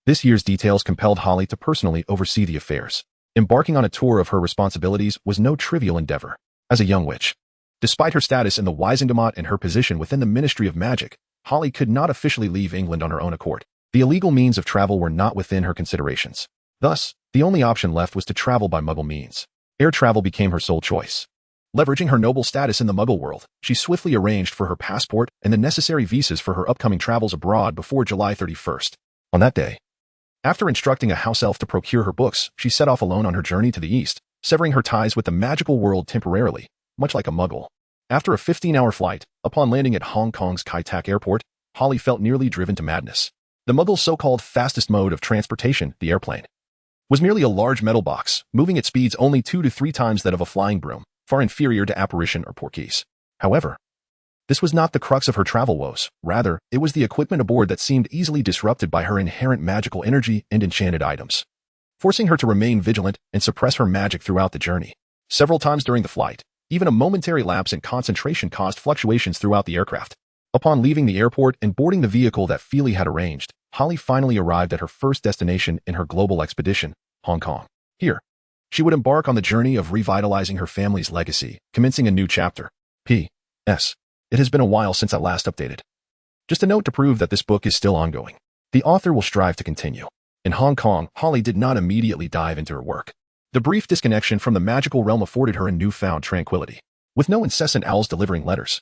this year's details compelled Holly to personally oversee the affairs. Embarking on a tour of her responsibilities was no trivial endeavor. As a young witch, despite her status in the Wisendamat and her position within the Ministry of Magic, Holly could not officially leave England on her own accord. The illegal means of travel were not within her considerations. Thus, the only option left was to travel by Muggle means. Air travel became her sole choice. Leveraging her noble status in the Muggle world, she swiftly arranged for her passport and the necessary visas for her upcoming travels abroad before July 31st. On that day, after instructing a house elf to procure her books, she set off alone on her journey to the east, severing her ties with the magical world temporarily, much like a Muggle. After a 15-hour flight, upon landing at Hong Kong's Kai Tak Airport, Holly felt nearly driven to madness. The Muggles' so-called fastest mode of transportation, the airplane, was merely a large metal box, moving at speeds only 2 to 3 times that of a flying broom, far inferior to apparition or porkies. However, this was not the crux of her travel woes. Rather, it was the equipment aboard that seemed easily disrupted by her inherent magical energy and enchanted items, forcing her to remain vigilant and suppress her magic throughout the journey. Several times during the flight, even a momentary lapse in concentration caused fluctuations throughout the aircraft. Upon leaving the airport and boarding the vehicle that Feely had arranged, Holly finally arrived at her first destination in her global expedition, Hong Kong. Here, she would embark on the journey of revitalizing her family's legacy, commencing a new chapter. P.S. It has been a while since I last updated. Just a note to prove that this book is still ongoing. The author will strive to continue. In Hong Kong, Holly did not immediately dive into her work. The brief disconnection from the magical realm afforded her a newfound tranquility. With no incessant owls delivering letters,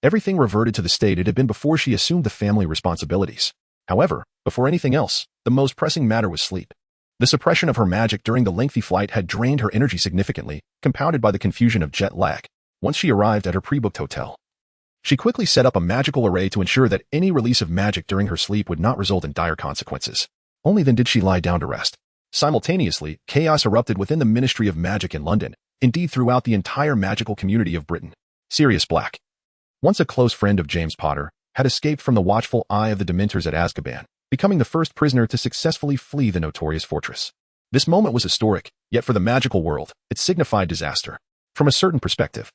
everything reverted to the state it had been before she assumed the family responsibilities. However, before anything else, the most pressing matter was sleep. The suppression of her magic during the lengthy flight had drained her energy significantly, compounded by the confusion of jet lag. Once she arrived at her pre-booked hotel, she quickly set up a magical array to ensure that any release of magic during her sleep would not result in dire consequences. Only then did she lie down to rest. Simultaneously, chaos erupted within the Ministry of Magic in London, indeed throughout the entire magical community of Britain. Sirius Black, once a close friend of James Potter, had escaped from the watchful eye of the Dementors at Azkaban, becoming the first prisoner to successfully flee the notorious fortress. This moment was historic, yet for the magical world, it signified disaster. From a certain perspective,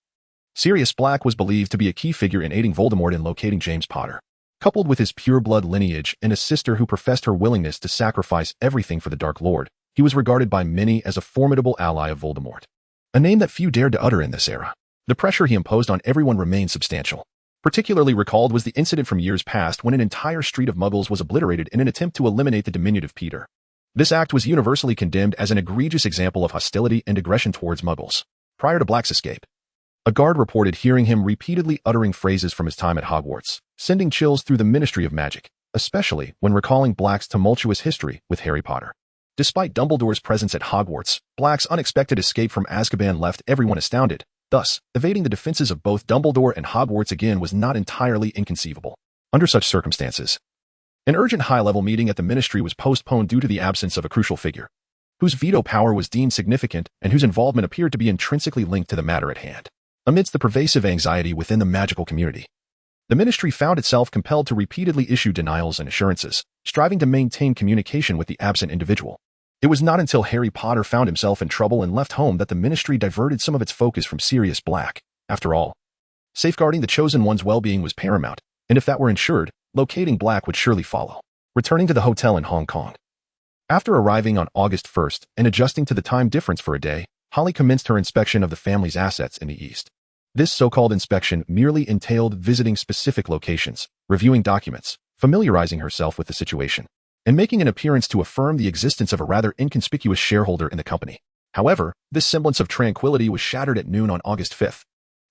Sirius Black was believed to be a key figure in aiding Voldemort in locating James Potter. Coupled with his pure-blood lineage and a sister who professed her willingness to sacrifice everything for the Dark Lord, he was regarded by many as a formidable ally of Voldemort. A name that few dared to utter in this era. The pressure he imposed on everyone remained substantial. Particularly recalled was the incident from years past when an entire street of Muggles was obliterated in an attempt to eliminate the diminutive Peter. This act was universally condemned as an egregious example of hostility and aggression towards Muggles. Prior to Black's escape, a guard reported hearing him repeatedly uttering phrases from his time at Hogwarts, sending chills through the Ministry of Magic, especially when recalling Black's tumultuous history with Harry Potter. Despite Dumbledore's presence at Hogwarts, Black's unexpected escape from Azkaban left everyone astounded. Thus, evading the defenses of both Dumbledore and Hogwarts again was not entirely inconceivable. Under such circumstances, an urgent high-level meeting at the Ministry was postponed due to the absence of a crucial figure, whose veto power was deemed significant and whose involvement appeared to be intrinsically linked to the matter at hand. Amidst the pervasive anxiety within the magical community, the Ministry found itself compelled to repeatedly issue denials and assurances, striving to maintain communication with the absent individual. It was not until Harry Potter found himself in trouble and left home that the Ministry diverted some of its focus from Sirius Black. After all, safeguarding the Chosen One's well-being was paramount, and if that were ensured, locating Black would surely follow. Returning to the hotel in Hong Kong. After arriving on August 1st and adjusting to the time difference for a day, Holly commenced her inspection of the family's assets in the East. This so-called inspection merely entailed visiting specific locations, reviewing documents, familiarizing herself with the situation, and making an appearance to affirm the existence of a rather inconspicuous shareholder in the company. However, this semblance of tranquility was shattered at noon on August 5th.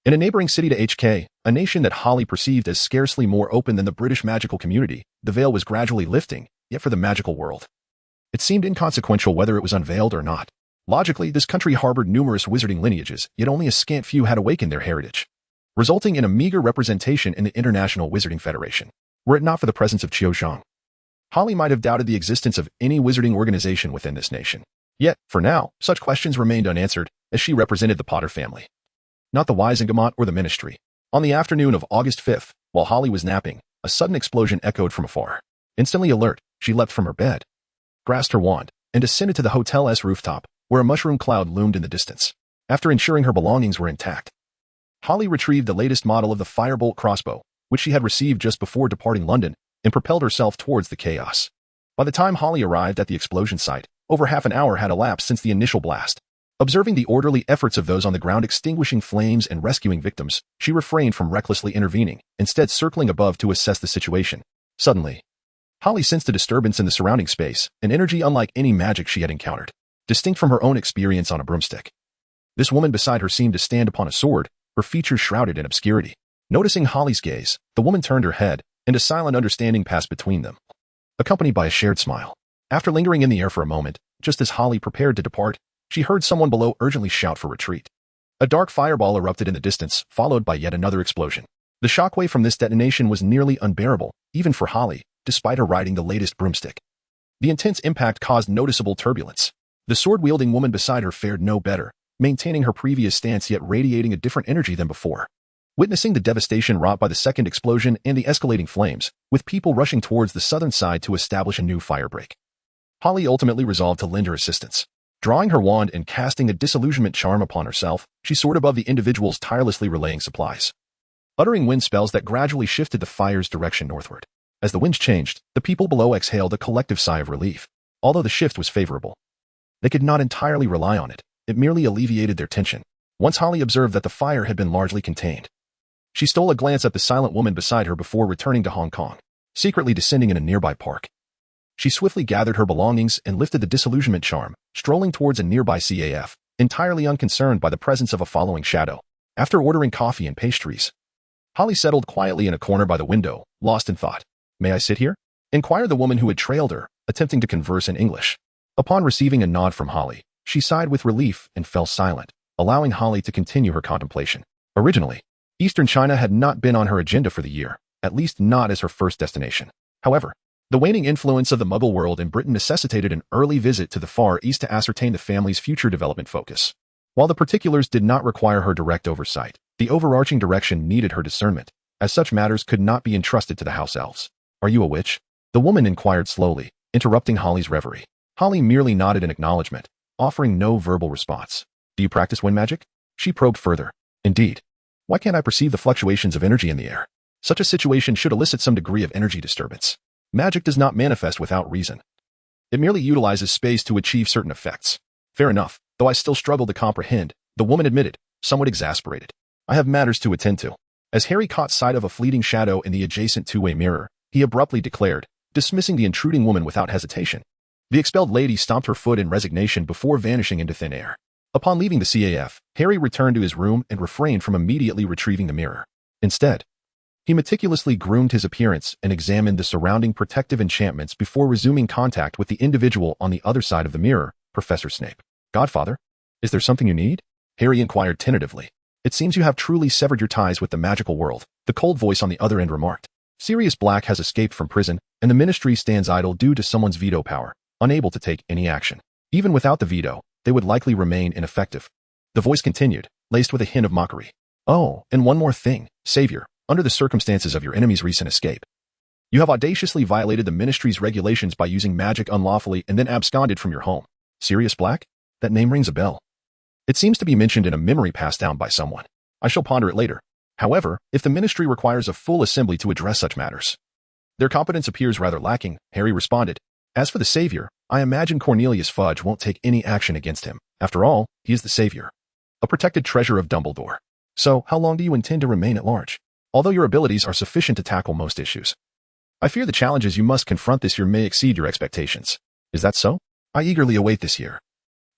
In a neighboring city to HK, a nation that Holly perceived as scarcely more open than the British magical community, the veil was gradually lifting, yet for the magical world, it seemed inconsequential whether it was unveiled or not. Logically, this country harbored numerous wizarding lineages, yet only a scant few had awakened their heritage, resulting in a meager representation in the International Wizarding Federation. Were it not for the presence of Qiu Zhang, Holly might have doubted the existence of any wizarding organization within this nation. Yet, for now, such questions remained unanswered, as she represented the Potter family, not the Wisengamot or the Ministry. On the afternoon of August 5th, while Holly was napping, a sudden explosion echoed from afar. Instantly alert, she leapt from her bed, grasped her wand, and descended to the hotel's rooftop, where a mushroom cloud loomed in the distance. After ensuring her belongings were intact, Holly retrieved the latest model of the firebolt crossbow, which she had received just before departing London, and propelled herself towards the chaos. By the time Holly arrived at the explosion site, over half an hour had elapsed since the initial blast. Observing the orderly efforts of those on the ground extinguishing flames and rescuing victims, she refrained from recklessly intervening, instead circling above to assess the situation. Suddenly, Holly sensed a disturbance in the surrounding space, an energy unlike any magic she had encountered, distinct from her own experience on a broomstick. This woman beside her seemed to stand upon a sword, her features shrouded in obscurity. Noticing Holly's gaze, the woman turned her head, and a silent understanding passed between them, accompanied by a shared smile. After lingering in the air for a moment, just as Holly prepared to depart, she heard someone below urgently shout for retreat. A dark fireball erupted in the distance, followed by yet another explosion. The shockwave from this detonation was nearly unbearable, even for Holly, despite her riding the latest broomstick. The intense impact caused noticeable turbulence. The sword-wielding woman beside her fared no better, maintaining her previous stance yet radiating a different energy than before. Witnessing the devastation wrought by the second explosion and the escalating flames, with people rushing towards the southern side to establish a new firebreak, Holly ultimately resolved to lend her assistance. Drawing her wand and casting a disillusionment charm upon herself, she soared above the individuals tirelessly relaying supplies, uttering wind spells that gradually shifted the fire's direction northward. As the winds changed, the people below exhaled a collective sigh of relief. Although the shift was favorable, they could not entirely rely on it. It merely alleviated their tension. Once Holly observed that the fire had been largely contained, she stole a glance at the silent woman beside her before returning to Hong Kong, secretly descending in a nearby park. She swiftly gathered her belongings and lifted the disillusionment charm, strolling towards a nearby CAF, entirely unconcerned by the presence of a following shadow. After ordering coffee and pastries, Holly settled quietly in a corner by the window, lost in thought. "May I sit here?" inquired the woman who had trailed her, attempting to converse in English. Upon receiving a nod from Holly, she sighed with relief and fell silent, allowing Holly to continue her contemplation. Originally, Eastern China had not been on her agenda for the year, at least not as her first destination. However, the waning influence of the Muggle world in Britain necessitated an early visit to the Far East to ascertain the family's future development focus. While the particulars did not require her direct oversight, the overarching direction needed her discernment, as such matters could not be entrusted to the house elves. "Are you a witch?" the woman inquired slowly, interrupting Holly's reverie. Holly merely nodded in acknowledgement, offering no verbal response. "Do you practice wind magic?" she probed further. "Indeed. Why can't I perceive the fluctuations of energy in the air? Such a situation should elicit some degree of energy disturbance. Magic does not manifest without reason. It merely utilizes space to achieve certain effects." "Fair enough, though I still struggle to comprehend," the woman admitted, somewhat exasperated. "I have matters to attend to." As Harry caught sight of a fleeting shadow in the adjacent two-way mirror, he abruptly declared, dismissing the intruding woman without hesitation. The expelled lady stomped her foot in resignation before vanishing into thin air. Upon leaving the CAF, Harry returned to his room and refrained from immediately retrieving the mirror. Instead, he meticulously groomed his appearance and examined the surrounding protective enchantments before resuming contact with the individual on the other side of the mirror, Professor Snape. "Godfather, is there something you need?" Harry inquired tentatively. "It seems you have truly severed your ties with the magical world," the cold voice on the other end remarked. "Sirius Black has escaped from prison, and the Ministry stands idle due to someone's veto power, unable to take any action. Even without the veto, they would likely remain ineffective." The voice continued, laced with a hint of mockery. "Oh, and one more thing, Savior. Under the circumstances of your enemy's recent escape, you have audaciously violated the Ministry's regulations by using magic unlawfully and then absconded from your home." "Sirius Black? That name rings a bell. It seems to be mentioned in a memory passed down by someone. I shall ponder it later. However, if the Ministry requires a full assembly to address such matters, their competence appears rather lacking," Harry responded. "As for the Savior, I imagine Cornelius Fudge won't take any action against him. After all, he is the Savior, a protected treasure of Dumbledore. So, how long do you intend to remain at large? Although your abilities are sufficient to tackle most issues, I fear the challenges you must confront this year may exceed your expectations." "Is that so? I eagerly await this year,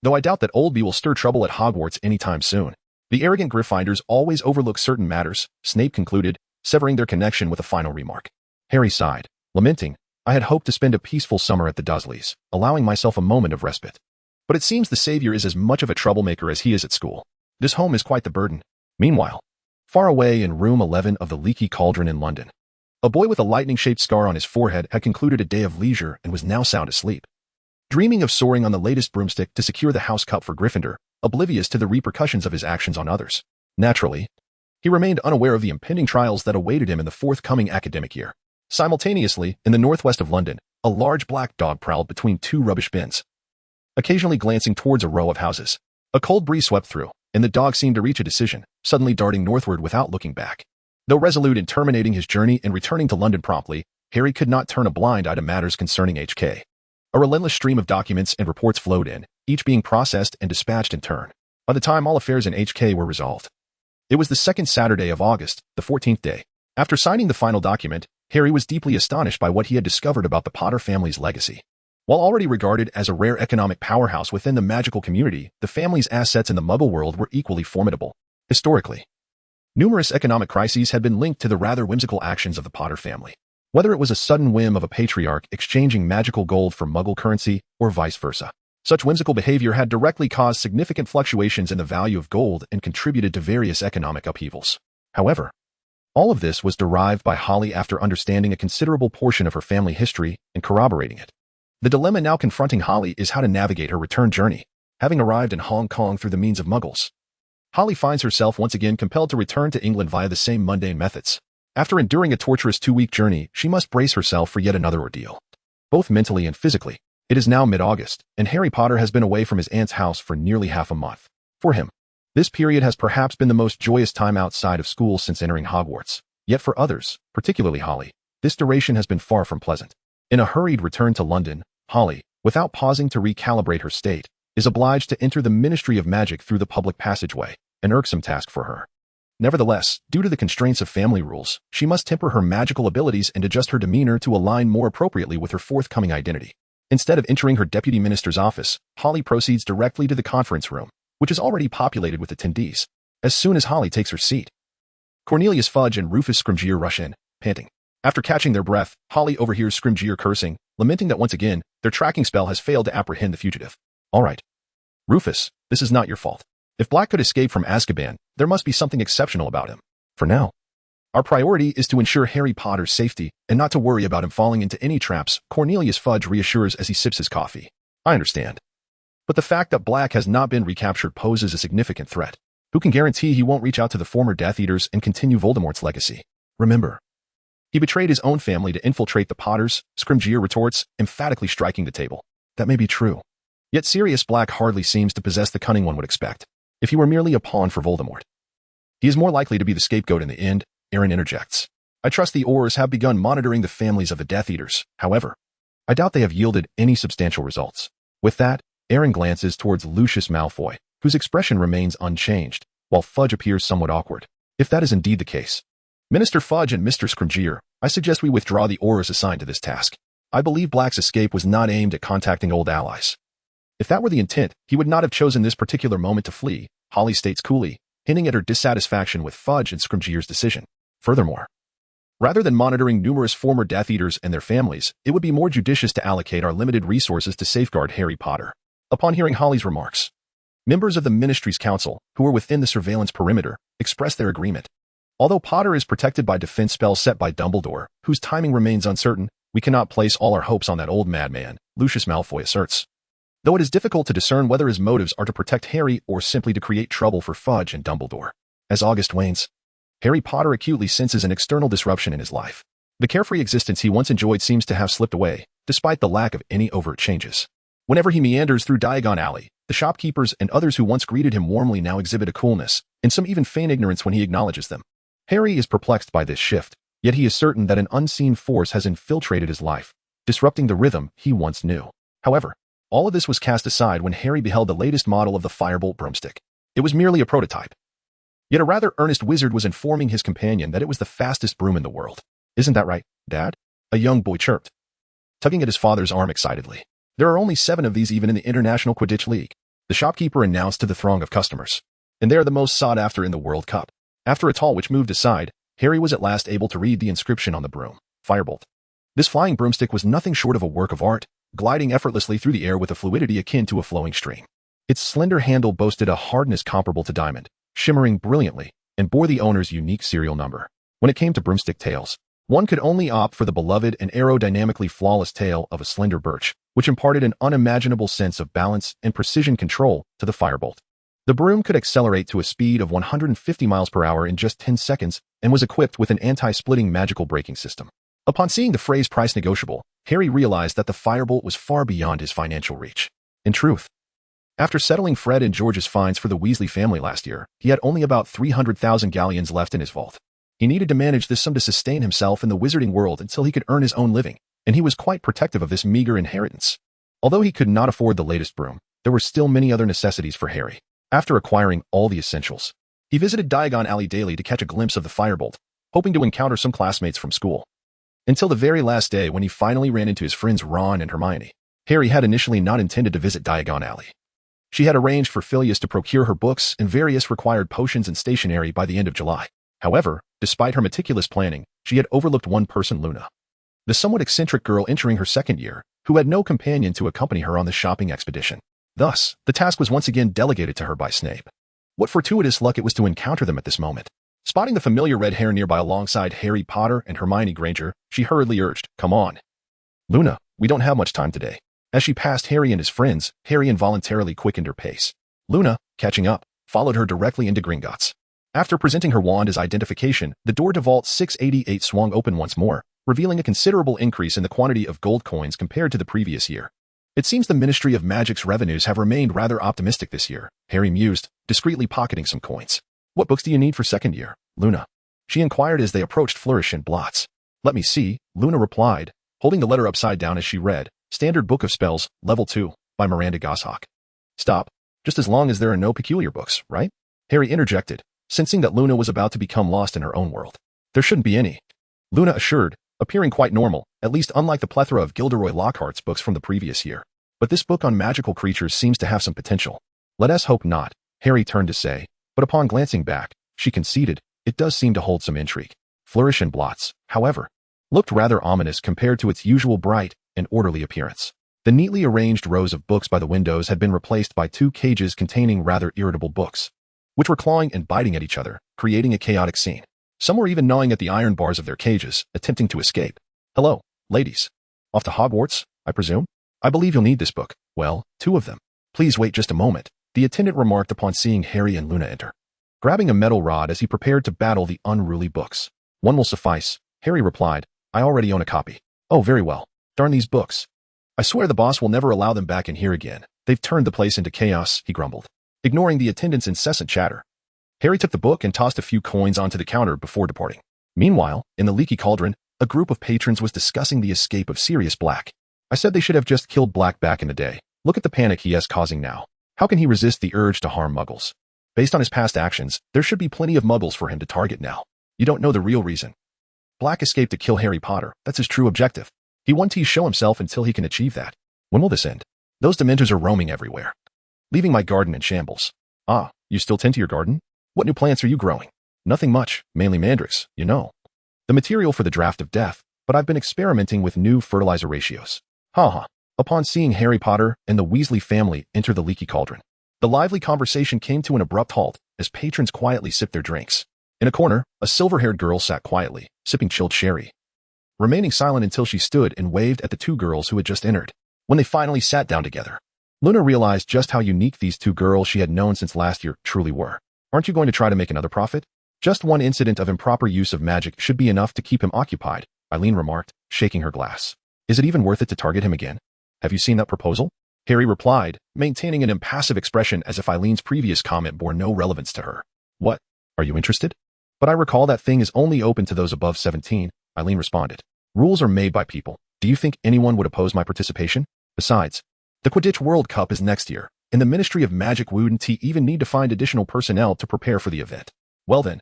though I doubt that Oldby will stir trouble at Hogwarts anytime soon. The arrogant Gryffindors always overlook certain matters," Snape concluded, severing their connection with a final remark. Harry sighed, lamenting, "I had hoped to spend a peaceful summer at the Dursleys, allowing myself a moment of respite. But it seems the Savior is as much of a troublemaker as he is at school. This home is quite the burden." Meanwhile, far away in room 11 of the Leaky Cauldron in London, A boy with a lightning-shaped scar on his forehead had concluded a day of leisure and was now sound asleep, dreaming of soaring on the latest broomstick to secure the house cup for Gryffindor, oblivious to the repercussions of his actions on others. Naturally, he remained unaware of the impending trials that awaited him in the forthcoming academic year. Simultaneously, in the northwest of London, a large black dog prowled between two rubbish bins, occasionally glancing towards a row of houses. A cold breeze swept through, and the dog seemed to reach a decision, suddenly darting northward without looking back. Though resolute in terminating his journey and returning to London promptly, Harry could not turn a blind eye to matters concerning HK. A relentless stream of documents and reports flowed in, each being processed and dispatched in turn. By the time all affairs in HK were resolved, it was the second Saturday of August, the 14th day. After signing the final document, Harry was deeply astonished by what he had discovered about the Potter family's legacy. While already regarded as a rare economic powerhouse within the magical community, the family's assets in the Muggle world were equally formidable. Historically, numerous economic crises had been linked to the rather whimsical actions of the Potter family. Whether it was a sudden whim of a patriarch exchanging magical gold for Muggle currency, or vice versa, such whimsical behavior had directly caused significant fluctuations in the value of gold and contributed to various economic upheavals. However, all of this was derived by Holly after understanding a considerable portion of her family history and corroborating it. The dilemma now confronting Holly is how to navigate her return journey. Having arrived in Hong Kong through the means of Muggles, Holly finds herself once again compelled to return to England via the same mundane methods. After enduring a torturous 2-week journey, she must brace herself for yet another ordeal, both mentally and physically. It is now mid-August, and Harry Potter has been away from his aunt's house for nearly half a month. For him, this period has perhaps been the most joyous time outside of school since entering Hogwarts. Yet for others, particularly Holly, this duration has been far from pleasant. In a hurried return to London, Holly, without pausing to recalibrate her state, is obliged to enter the Ministry of Magic through the public passageway, an irksome task for her. Nevertheless, due to the constraints of family rules, she must temper her magical abilities and adjust her demeanor to align more appropriately with her forthcoming identity. Instead of entering her deputy minister's office, Holly proceeds directly to the conference room, which is already populated with attendees. As soon as Holly takes her seat, Cornelius Fudge and Rufus Scrimgeour rush in, panting. After catching their breath, Holly overhears Scrimgeour cursing, lamenting that once again, their tracking spell has failed to apprehend the fugitive. All right, Rufus, this is not your fault. If Black could escape from Azkaban, there must be something exceptional about him. For now, our priority is to ensure Harry Potter's safety and not to worry about him falling into any traps, Cornelius Fudge reassures as he sips his coffee. I understand. But the fact that Black has not been recaptured poses a significant threat. Who can guarantee he won't reach out to the former Death Eaters and continue Voldemort's legacy? Remember, he betrayed his own family to infiltrate the Potters, Scrimgeour retorts, emphatically striking the table. That may be true. Yet Sirius Black hardly seems to possess the cunning one would expect. If he were merely a pawn for Voldemort, he is more likely to be the scapegoat in the end, Aaron interjects. I trust the Aurors have begun monitoring the families of the Death Eaters. However, I doubt they have yielded any substantial results. With that, Aaron glances towards Lucius Malfoy, whose expression remains unchanged, while Fudge appears somewhat awkward. If that is indeed the case, Minister Fudge and Mr. Scrimgeour, I suggest we withdraw the Aurors assigned to this task. I believe Black's escape was not aimed at contacting old allies. If that were the intent, he would not have chosen this particular moment to flee, Holly states coolly, hinting at her dissatisfaction with Fudge and Scrimgeour's decision. Furthermore, rather than monitoring numerous former Death Eaters and their families, it would be more judicious to allocate our limited resources to safeguard Harry Potter. Upon hearing Holly's remarks, members of the Ministry's Council, who were within the surveillance perimeter, expressed their agreement. Although Potter is protected by defense spells set by Dumbledore, whose timing remains uncertain, we cannot place all our hopes on that old madman, Lucius Malfoy asserts. Though it is difficult to discern whether his motives are to protect Harry or simply to create trouble for Fudge and Dumbledore. As August wanes, Harry Potter acutely senses an external disruption in his life. The carefree existence he once enjoyed seems to have slipped away, despite the lack of any overt changes. Whenever he meanders through Diagon Alley, the shopkeepers and others who once greeted him warmly now exhibit a coolness, and some even feign ignorance when he acknowledges them. Harry is perplexed by this shift, yet he is certain that an unseen force has infiltrated his life, disrupting the rhythm he once knew. However, all of this was cast aside when Harry beheld the latest model of the Firebolt broomstick. It was merely a prototype. Yet a rather earnest wizard was informing his companion that it was the fastest broom in the world. Isn't that right, Dad? A young boy chirped, tugging at his father's arm excitedly. There are only 7 of these even in the International Quidditch League, the shopkeeper announced to the throng of customers. And they are the most sought after in the World Cup. After a tall witch moved aside, Harry was at last able to read the inscription on the broom, Firebolt. This flying broomstick was nothing short of a work of art, gliding effortlessly through the air with a fluidity akin to a flowing stream. Its slender handle boasted a hardness comparable to diamond, shimmering brilliantly, and bore the owner's unique serial number. When it came to broomstick tales, One could only opt for the beloved and aerodynamically flawless tail of a slender birch, which imparted an unimaginable sense of balance and precision control to the firebolt. The broom could accelerate to a speed of 150 miles per hour in just 10 seconds and was equipped with an anti-splitting magical braking system. Upon seeing the phrase price negotiable, Harry realized that the firebolt was far beyond his financial reach. In truth, after settling Fred and George's fines for the Weasley family last year, he had only about 300,000 galleons left in his vault. He needed to manage this sum to sustain himself in the wizarding world until he could earn his own living, and he was quite protective of this meager inheritance. Although he could not afford the latest broom, there were still many other necessities for Harry. After acquiring all the essentials, he visited Diagon Alley daily to catch a glimpse of the firebolt, hoping to encounter some classmates from school. Until the very last day when he finally ran into his friends Ron and Hermione. Harry had initially not intended to visit Diagon Alley. She had arranged for Phileas to procure her books and various required potions and stationery by the end of July. However, despite her meticulous planning, she had overlooked one person, Luna, the somewhat eccentric girl entering her second year, who had no companion to accompany her on the shopping expedition. Thus, the task was once again delegated to her by Snape. What fortuitous luck it was to encounter them at this moment. Spotting the familiar red hair nearby alongside Harry Potter and Hermione Granger, she hurriedly urged, "Come on, Luna, we don't have much time today." As she passed Harry and his friends, Harry involuntarily quickened her pace. Luna, catching up, followed her directly into Gringotts. After presenting her wand as identification, the door to Vault 688 swung open once more, revealing a considerable increase in the quantity of gold coins compared to the previous year. It seems the Ministry of Magic's revenues have remained rather optimistic this year, Harry mused, discreetly pocketing some coins. "What books do you need for second year, Luna?" she inquired as they approached Flourish and Blots. "Let me see," Luna replied, holding the letter upside down as she read, "Standard Book of Spells, Level 2, by Miranda Goshawk." "Stop. Just as long as there are no peculiar books, right?" Harry interjected, sensing that Luna was about to become lost in her own world. "There shouldn't be any," Luna assured, appearing quite normal, at least unlike the plethora of Gilderoy Lockhart's books from the previous year. "But this book on magical creatures seems to have some potential." "Let us hope not," Harry turned to say, but upon glancing back, she conceded, "It does seem to hold some intrigue." Flourish and Blots, however, looked rather ominous compared to its usual bright and orderly appearance. The neatly arranged rows of books by the windows had been replaced by two cages containing rather irritable books, which were clawing and biting at each other, creating a chaotic scene. Some were even gnawing at the iron bars of their cages, attempting to escape. "Hello, ladies. Off to Hogwarts, I presume? I believe you'll need this book. Well, two of them. Please wait just a moment," the attendant remarked upon seeing Harry and Luna enter, grabbing a metal rod as he prepared to battle the unruly books. "One will suffice," Harry replied. "I already own a copy." "Oh, very well. Darn these books. I swear the boss will never allow them back in here again. They've turned the place into chaos," he grumbled, ignoring the attendant's incessant chatter. Harry took the book and tossed a few coins onto the counter before departing. Meanwhile, in the Leaky Cauldron, a group of patrons was discussing the escape of Sirius Black. "I said they should have just killed Black back in the day. Look at the panic he is causing now. How can he resist the urge to harm Muggles? Based on his past actions, there should be plenty of Muggles for him to target now. You don't know the real reason. Black escaped to kill Harry Potter. That's his true objective. He won't show himself until he can achieve that. When will this end? Those Dementors are roaming everywhere, leaving my garden in shambles." "Ah, you still tend to your garden? What new plants are you growing?" "Nothing much, mainly mandrakes, you know. The material for the draft of death, but I've been experimenting with new fertilizer ratios." "Ha ha." Upon seeing Harry Potter and the Weasley family enter the Leaky Cauldron, the lively conversation came to an abrupt halt as patrons quietly sipped their drinks. In a corner, a silver-haired girl sat quietly, sipping chilled sherry, remaining silent until she stood and waved at the two girls who had just entered. When they finally sat down together, Luna realized just how unique these two girls she had known since last year truly were. "Aren't you going to try to make another profit?" "Just one incident of improper use of magic should be enough to keep him occupied," Eileen remarked, shaking her glass. "Is it even worth it to target him again? Have you seen that proposal?" Harry replied, maintaining an impassive expression as if Eileen's previous comment bore no relevance to her. "What? Are you interested?" "But I recall that thing is only open to those above 17, Eileen responded. "Rules are made by people. Do you think anyone would oppose my participation? Besides, the Quidditch World Cup is next year, and the Ministry of Magic wouldn't even need to find additional personnel to prepare for the event." "Well then,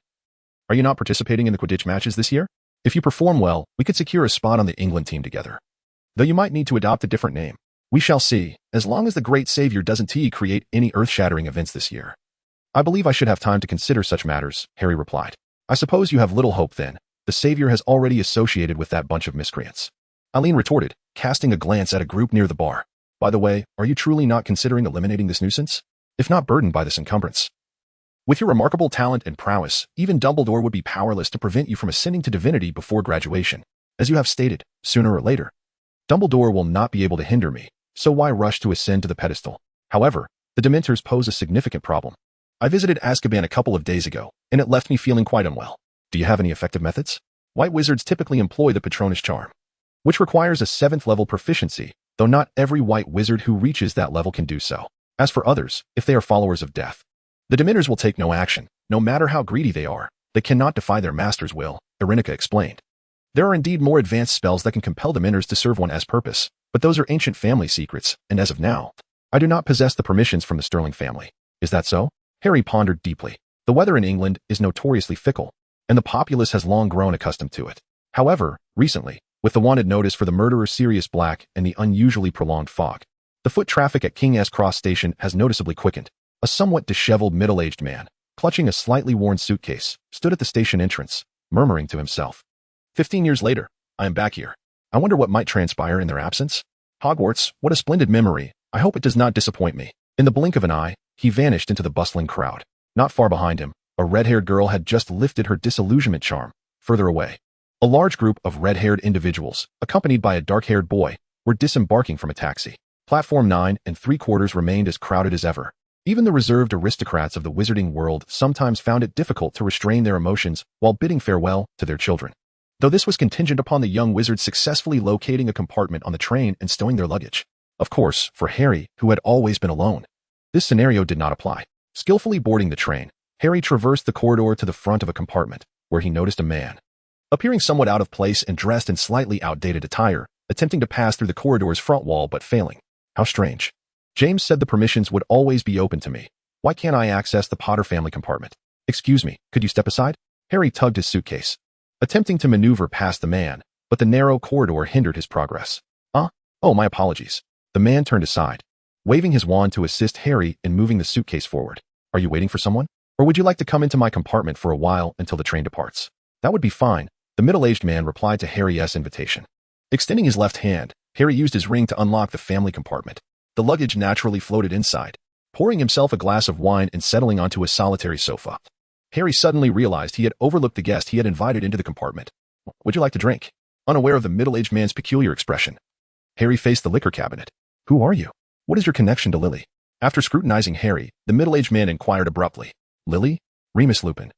are you not participating in the Quidditch matches this year? If you perform well, we could secure a spot on the England team together. Though you might need to adopt a different name. We shall see, as long as the Great Savior doesn't create any earth-shattering events this year." "I believe I should have time to consider such matters," Harry replied. "I suppose you have little hope then. The Savior has already associated with that bunch of miscreants," Eileen retorted, casting a glance at a group near the bar. "By the way, are you truly not considering eliminating this nuisance? If not burdened by this encumbrance?" With your remarkable talent and prowess, even Dumbledore would be powerless to prevent you from ascending to divinity before graduation. As you have stated, sooner or later, Dumbledore will not be able to hinder me, so why rush to ascend to the pedestal? However, the Dementors pose a significant problem. I visited Azkaban a couple of days ago, and it left me feeling quite unwell. Do you have any effective methods? White wizards typically employ the Patronus charm, which requires a 7th level proficiency, though not every white wizard who reaches that level can do so. As for others, if they are followers of death, the Dementors will take no action, no matter how greedy they are. They cannot defy their master's will, Irenica explained. There are indeed more advanced spells that can compel Dementors to serve one as purpose, but those are ancient family secrets, and as of now, I do not possess the permissions from the Sterling family. Is that so? Harry pondered deeply. The weather in England is notoriously fickle, and the populace has long grown accustomed to it. However, recently, with the wanted notice for the murderer Sirius Black and the unusually prolonged fog, the foot traffic at King's Cross Station has noticeably quickened. A somewhat disheveled middle-aged man, clutching a slightly worn suitcase, stood at the station entrance, murmuring to himself. 15 years later, I am back here. I wonder what might transpire in their absence. Hogwarts, what a splendid memory. I hope it does not disappoint me. In the blink of an eye, he vanished into the bustling crowd. Not far behind him, a red-haired girl had just lifted her disillusionment charm. Further away, a large group of red-haired individuals, accompanied by a dark-haired boy, were disembarking from a taxi. Platform 9 3/4 remained as crowded as ever. Even the reserved aristocrats of the wizarding world sometimes found it difficult to restrain their emotions while bidding farewell to their children. Though this was contingent upon the young wizards successfully locating a compartment on the train and stowing their luggage. Of course, for Harry, who had always been alone, this scenario did not apply. Skillfully boarding the train, Harry traversed the corridor to the front of a compartment, where he noticed a man, appearing somewhat out of place and dressed in slightly outdated attire, attempting to pass through the corridor's front wall but failing. How strange. James said the permissions would always be open to me. Why can't I access the Potter family compartment? Excuse me, could you step aside? Harry tugged his suitcase, attempting to maneuver past the man, but the narrow corridor hindered his progress. Oh, my apologies. The man turned aside, waving his wand to assist Harry in moving the suitcase forward. Are you waiting for someone? Or would you like to come into my compartment for a while until the train departs? That would be fine, the middle-aged man replied to Harry's invitation. Extending his left hand, Harry used his ring to unlock the family compartment. The luggage naturally floated inside, pouring himself a glass of wine and settling onto a solitary sofa. Harry suddenly realized he had overlooked the guest he had invited into the compartment. Would you like to drink? Unaware of the middle-aged man's peculiar expression, Harry faced the liquor cabinet. Who are you? What is your connection to Lily? After scrutinizing Harry, the middle-aged man inquired abruptly. Lily? Remus Lupin.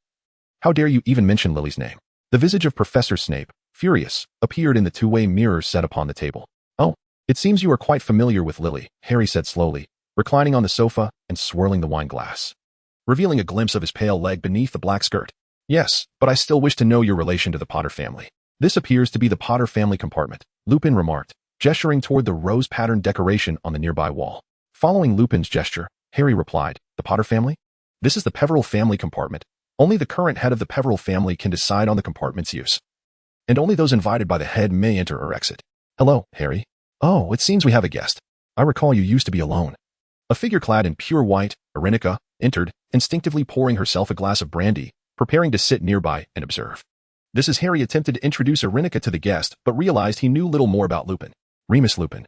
How dare you even mention Lily's name? The visage of Professor Snape, furious, appeared in the two-way mirror set upon the table. Oh, it seems you are quite familiar with Lily, Harry said slowly, reclining on the sofa and swirling the wine glass, revealing a glimpse of his pale leg beneath the black skirt. Yes, but I still wish to know your relation to the Potter family. This appears to be the Potter family compartment, Lupin remarked, gesturing toward the rose-patterned decoration on the nearby wall. Following Lupin's gesture, Harry replied, The Potter family? This is the Peverell family compartment. Only the current head of the Peverell family can decide on the compartment's use, and only those invited by the head may enter or exit. Hello, Harry. Oh, it seems we have a guest. I recall you used to be alone. A figure clad in pure white, Irenica, entered, instinctively pouring herself a glass of brandy, preparing to sit nearby and observe. This is Harry attempted to introduce Irenica to the guest, but realized he knew little more about Lupin. Remus Lupin.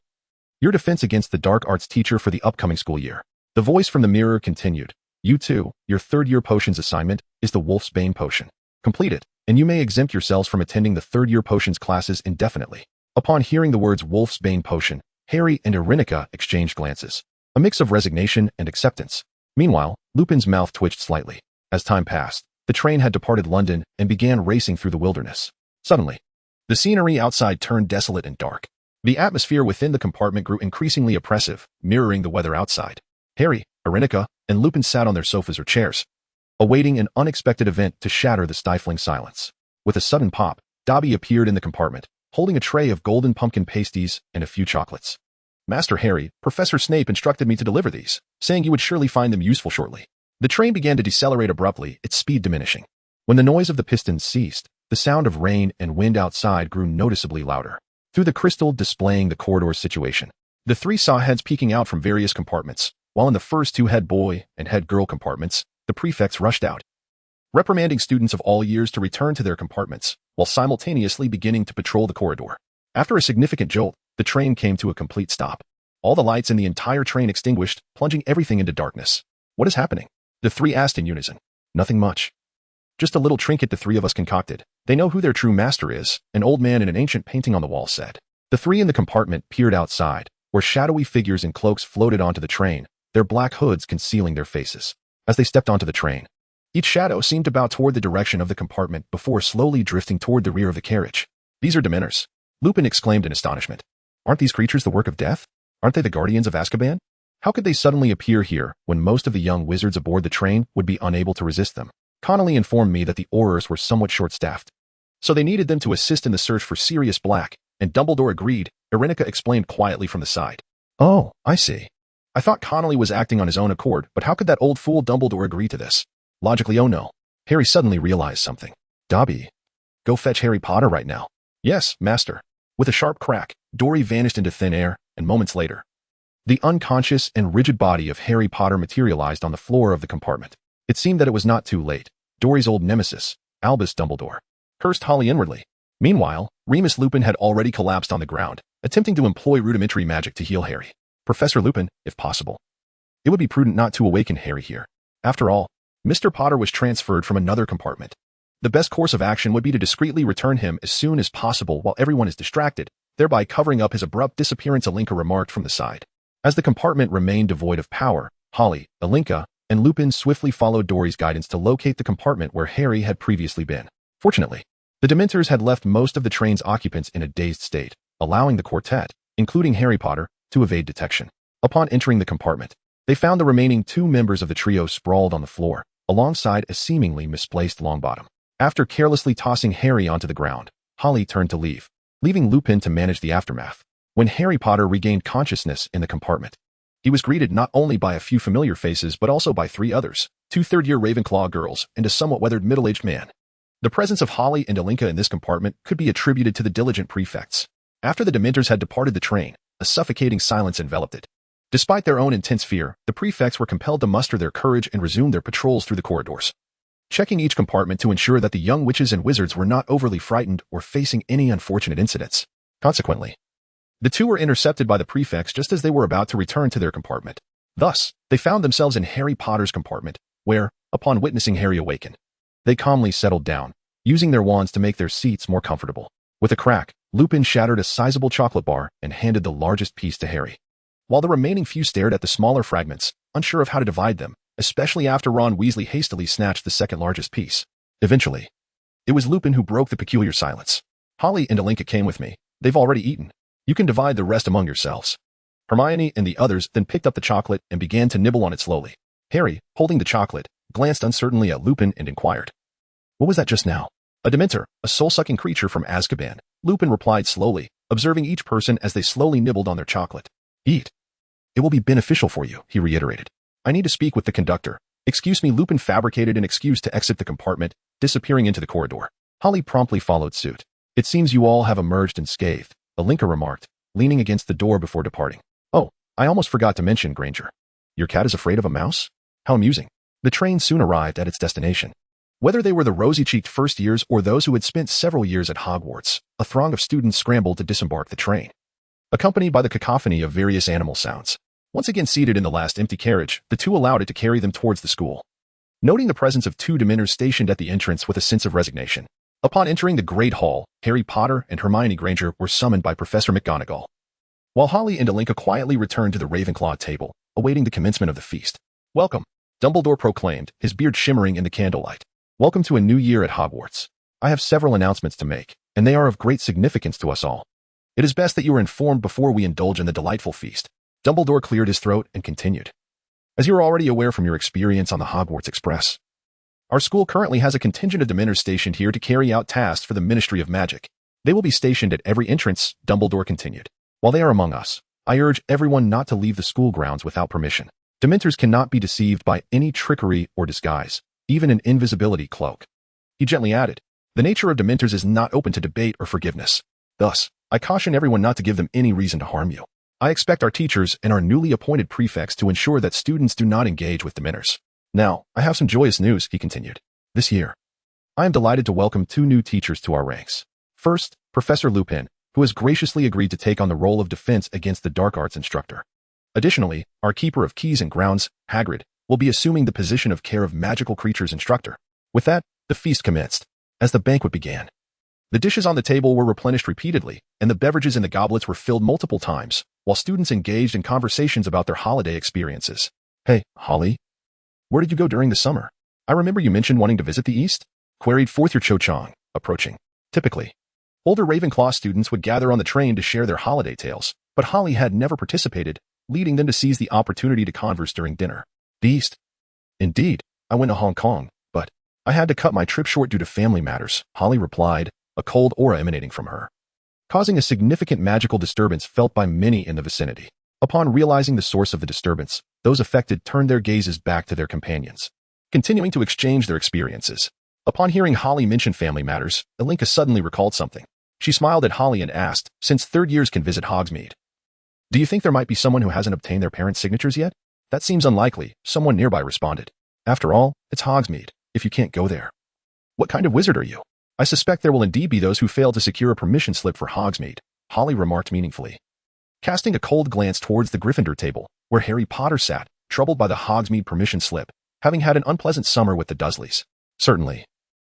Your defense against the dark arts teacher for the upcoming school year. The voice from the mirror continued. You too, your third-year potions assignment is the Wolf's Bane potion. Complete it, and you may exempt yourselves from attending the third-year potions classes indefinitely. Upon hearing the words Wolf's Bane potion, Harry and Irenica exchanged glances, a mix of resignation and acceptance. Meanwhile, Lupin's mouth twitched slightly. As time passed, the train had departed London and began racing through the wilderness. Suddenly, the scenery outside turned desolate and dark. The atmosphere within the compartment grew increasingly oppressive, mirroring the weather outside. Harry, Irenica, and Lupin sat on their sofas or chairs, awaiting an unexpected event to shatter the stifling silence. With a sudden pop, Dobby appeared in the compartment, holding a tray of golden pumpkin pasties and a few chocolates. Master Harry, Professor Snape instructed me to deliver these, saying you would surely find them useful shortly. The train began to decelerate abruptly, its speed diminishing. When the noise of the pistons ceased, the sound of rain and wind outside grew noticeably louder. Through the crystal displaying the corridor's situation, the three saw heads peeking out from various compartments, while in the first two head boy and head girl compartments, the prefects rushed out, reprimanding students of all years to return to their compartments, while simultaneously beginning to patrol the corridor. After a significant jolt, the train came to a complete stop. All the lights in the entire train extinguished, plunging everything into darkness. What is happening? The three asked in unison. Nothing much. Just a little trinket the three of us concocted. They know who their true master is, an old man in an ancient painting on the wall said. The three in the compartment peered outside, where shadowy figures in cloaks floated onto the train, their black hoods concealing their faces. As they stepped onto the train, each shadow seemed to bow toward the direction of the compartment before slowly drifting toward the rear of the carriage. These are Dementors, Lupin exclaimed in astonishment. Aren't these creatures the work of death? Aren't they the guardians of Azkaban? How could they suddenly appear here when most of the young wizards aboard the train would be unable to resist them? Connolly informed me that the Aurors were somewhat short-staffed, so they needed them to assist in the search for Sirius Black, and Dumbledore agreed, Irenica explained quietly from the side. Oh, I see. I thought Connolly was acting on his own accord, but how could that old fool Dumbledore agree to this? Logically, oh no. Harry suddenly realized something. Dobby, go fetch Harry Potter right now. Yes, master. With a sharp crack, Dory vanished into thin air, and moments later, the unconscious and rigid body of Harry Potter materialized on the floor of the compartment. It seemed that it was not too late. Dory's old nemesis, Albus Dumbledore, cursed Holly inwardly. Meanwhile, Remus Lupin had already collapsed on the ground, attempting to employ rudimentary magic to heal Harry. Professor Lupin, if possible. It would be prudent not to awaken Harry here. After all, Mr. Potter was transferred from another compartment. The best course of action would be to discreetly return him as soon as possible while everyone is distracted, thereby covering up his abrupt disappearance, Alinka remarked from the side. As the compartment remained devoid of power, Holly, Alinka, and Lupin swiftly followed Dory's guidance to locate the compartment where Harry had previously been. Fortunately, the Dementors had left most of the train's occupants in a dazed state, allowing the quartet, including Harry Potter, to evade detection. Upon entering the compartment, they found the remaining two members of the trio sprawled on the floor, alongside a seemingly misplaced Longbottom. After carelessly tossing Harry onto the ground, Holly turned to leave, leaving Lupin to manage the aftermath. When Harry Potter regained consciousness in the compartment, he was greeted not only by a few familiar faces but also by three others, two third-year Ravenclaw girls and a somewhat weathered middle-aged man. The presence of Holly and Alinka in this compartment could be attributed to the diligent prefects. After the Dementors had departed the train, a suffocating silence enveloped it. Despite their own intense fear, the prefects were compelled to muster their courage and resume their patrols through the corridors, checking each compartment to ensure that the young witches and wizards were not overly frightened or facing any unfortunate incidents. Consequently, the two were intercepted by the prefects just as they were about to return to their compartment. Thus, they found themselves in Harry Potter's compartment, where, upon witnessing Harry awaken, they calmly settled down, using their wands to make their seats more comfortable. With a crack, Lupin shattered a sizable chocolate bar and handed the largest piece to Harry, while the remaining few stared at the smaller fragments, unsure of how to divide them, especially after Ron Weasley hastily snatched the second largest piece. Eventually, it was Lupin who broke the peculiar silence. Holly and Alinka came with me. They've already eaten. You can divide the rest among yourselves. Hermione and the others then picked up the chocolate and began to nibble on it slowly. Harry, holding the chocolate, glanced uncertainly at Lupin and inquired, "What was that just now?" "A Dementor, a soul-sucking creature from Azkaban," Lupin replied slowly, observing each person as they slowly nibbled on their chocolate. "Eat. It will be beneficial for you," he reiterated. "I need to speak with the conductor." "Excuse me," Lupin fabricated an excuse to exit the compartment, disappearing into the corridor. Holly promptly followed suit. "It seems you all have emerged unscathed," Alinka remarked, leaning against the door before departing. "Oh, I almost forgot to mention, Granger. Your cat is afraid of a mouse? How amusing." The train soon arrived at its destination. Whether they were the rosy-cheeked first years or those who had spent several years at Hogwarts, a throng of students scrambled to disembark the train, accompanied by the cacophony of various animal sounds. Once again seated in the last empty carriage, the two allowed it to carry them towards the school, noting the presence of two Dementors stationed at the entrance with a sense of resignation. Upon entering the Great Hall, Harry Potter and Hermione Granger were summoned by Professor McGonagall, while Holly and Alinka quietly returned to the Ravenclaw table, awaiting the commencement of the feast. "Welcome," Dumbledore proclaimed, his beard shimmering in the candlelight. "Welcome to a new year at Hogwarts. I have several announcements to make, and they are of great significance to us all. It is best that you are informed before we indulge in the delightful feast." Dumbledore cleared his throat and continued. "As you are already aware from your experience on the Hogwarts Express, our school currently has a contingent of Dementors stationed here to carry out tasks for the Ministry of Magic. They will be stationed at every entrance," Dumbledore continued. "While they are among us, I urge everyone not to leave the school grounds without permission. Dementors cannot be deceived by any trickery or disguise, even an invisibility cloak." He gently added, "The nature of Dementors is not open to debate or forgiveness. Thus, I caution everyone not to give them any reason to harm you. I expect our teachers and our newly appointed prefects to ensure that students do not engage with Dementors. Now, I have some joyous news," he continued. "This year, I am delighted to welcome two new teachers to our ranks. First, Professor Lupin, who has graciously agreed to take on the role of defense against the dark arts instructor. Additionally, our keeper of keys and grounds, Hagrid, will be assuming the position of care of magical creatures instructor. With that, the feast commenced. As the banquet began, the dishes on the table were replenished repeatedly, and the beverages in the goblets were filled multiple times, while students engaged in conversations about their holiday experiences. "Hey, Holly, where did you go during the summer? I remember you mentioned wanting to visit the East," queried fourth year Cho Chang, approaching. Typically, older Ravenclaw students would gather on the train to share their holiday tales, but Holly had never participated, leading them to seize the opportunity to converse during dinner. "The East? Indeed, I went to Hong Kong, but I had to cut my trip short due to family matters," Holly replied, a cold aura emanating from her, causing a significant magical disturbance felt by many in the vicinity. Upon realizing the source of the disturbance, those affected turned their gazes back to their companions, continuing to exchange their experiences. Upon hearing Holly mention family matters, Elinka suddenly recalled something. She smiled at Holly and asked, "Since third years can visit Hogsmeade, do you think there might be someone who hasn't obtained their parents' signatures yet?" "That seems unlikely," someone nearby responded. "After all, it's Hogsmeade, if you can't go there. What kind of wizard are you?" "I suspect there will indeed be those who fail to secure a permission slip for Hogsmeade," Holly remarked meaningfully, casting a cold glance towards the Gryffindor table, where Harry Potter sat, troubled by the Hogsmeade permission slip, having had an unpleasant summer with the Dursleys. Certainly,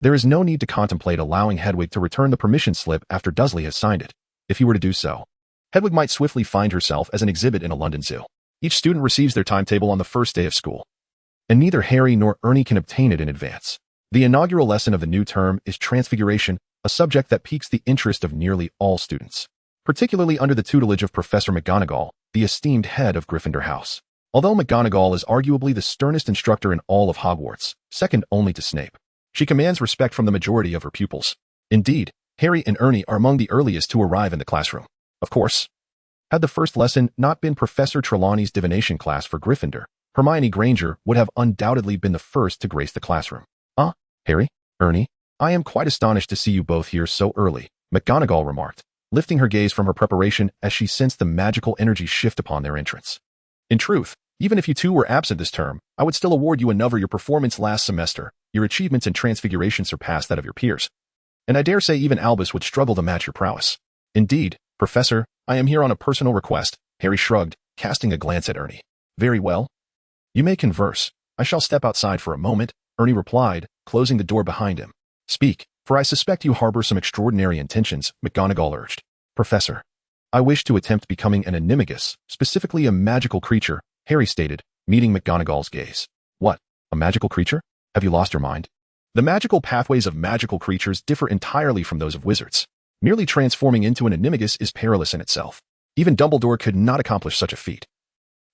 there is no need to contemplate allowing Hedwig to return the permission slip after Dursley has signed it. If he were to do so, Hedwig might swiftly find herself as an exhibit in a London zoo. Each student receives their timetable on the first day of school, and neither Harry nor Ernie can obtain it in advance. The inaugural lesson of the new term is Transfiguration, a subject that piques the interest of nearly all students, particularly under the tutelage of Professor McGonagall, the esteemed head of Gryffindor House. Although McGonagall is arguably the sternest instructor in all of Hogwarts, second only to Snape, she commands respect from the majority of her pupils. Indeed, Harry and Ernie are among the earliest to arrive in the classroom. Of course, had the first lesson not been Professor Trelawney's divination class for Gryffindor, Hermione Granger would have undoubtedly been the first to grace the classroom. Harry, Ernie, I am quite astonished to see you both here so early," McGonagall remarked, lifting her gaze from her preparation as she sensed the magical energy shift upon their entrance. "In truth, even if you two were absent this term, I would still award you another your performance last semester. Your achievements in Transfiguration surpass that of your peers, and I dare say even Albus would struggle to match your prowess." "Indeed, Professor, I am here on a personal request," Harry shrugged, casting a glance at Ernie. "Very well. You may converse. I shall step outside for a moment," Ernie replied, closing the door behind him. "Speak, for I suspect you harbor some extraordinary intentions," McGonagall urged. "Professor, I wish to attempt becoming an animagus, specifically a magical creature," Harry stated, meeting McGonagall's gaze. "What? A magical creature? Have you lost your mind?" The magical pathways of magical creatures differ entirely from those of wizards. Merely transforming into an animagus is perilous in itself. Even Dumbledore could not accomplish such a feat.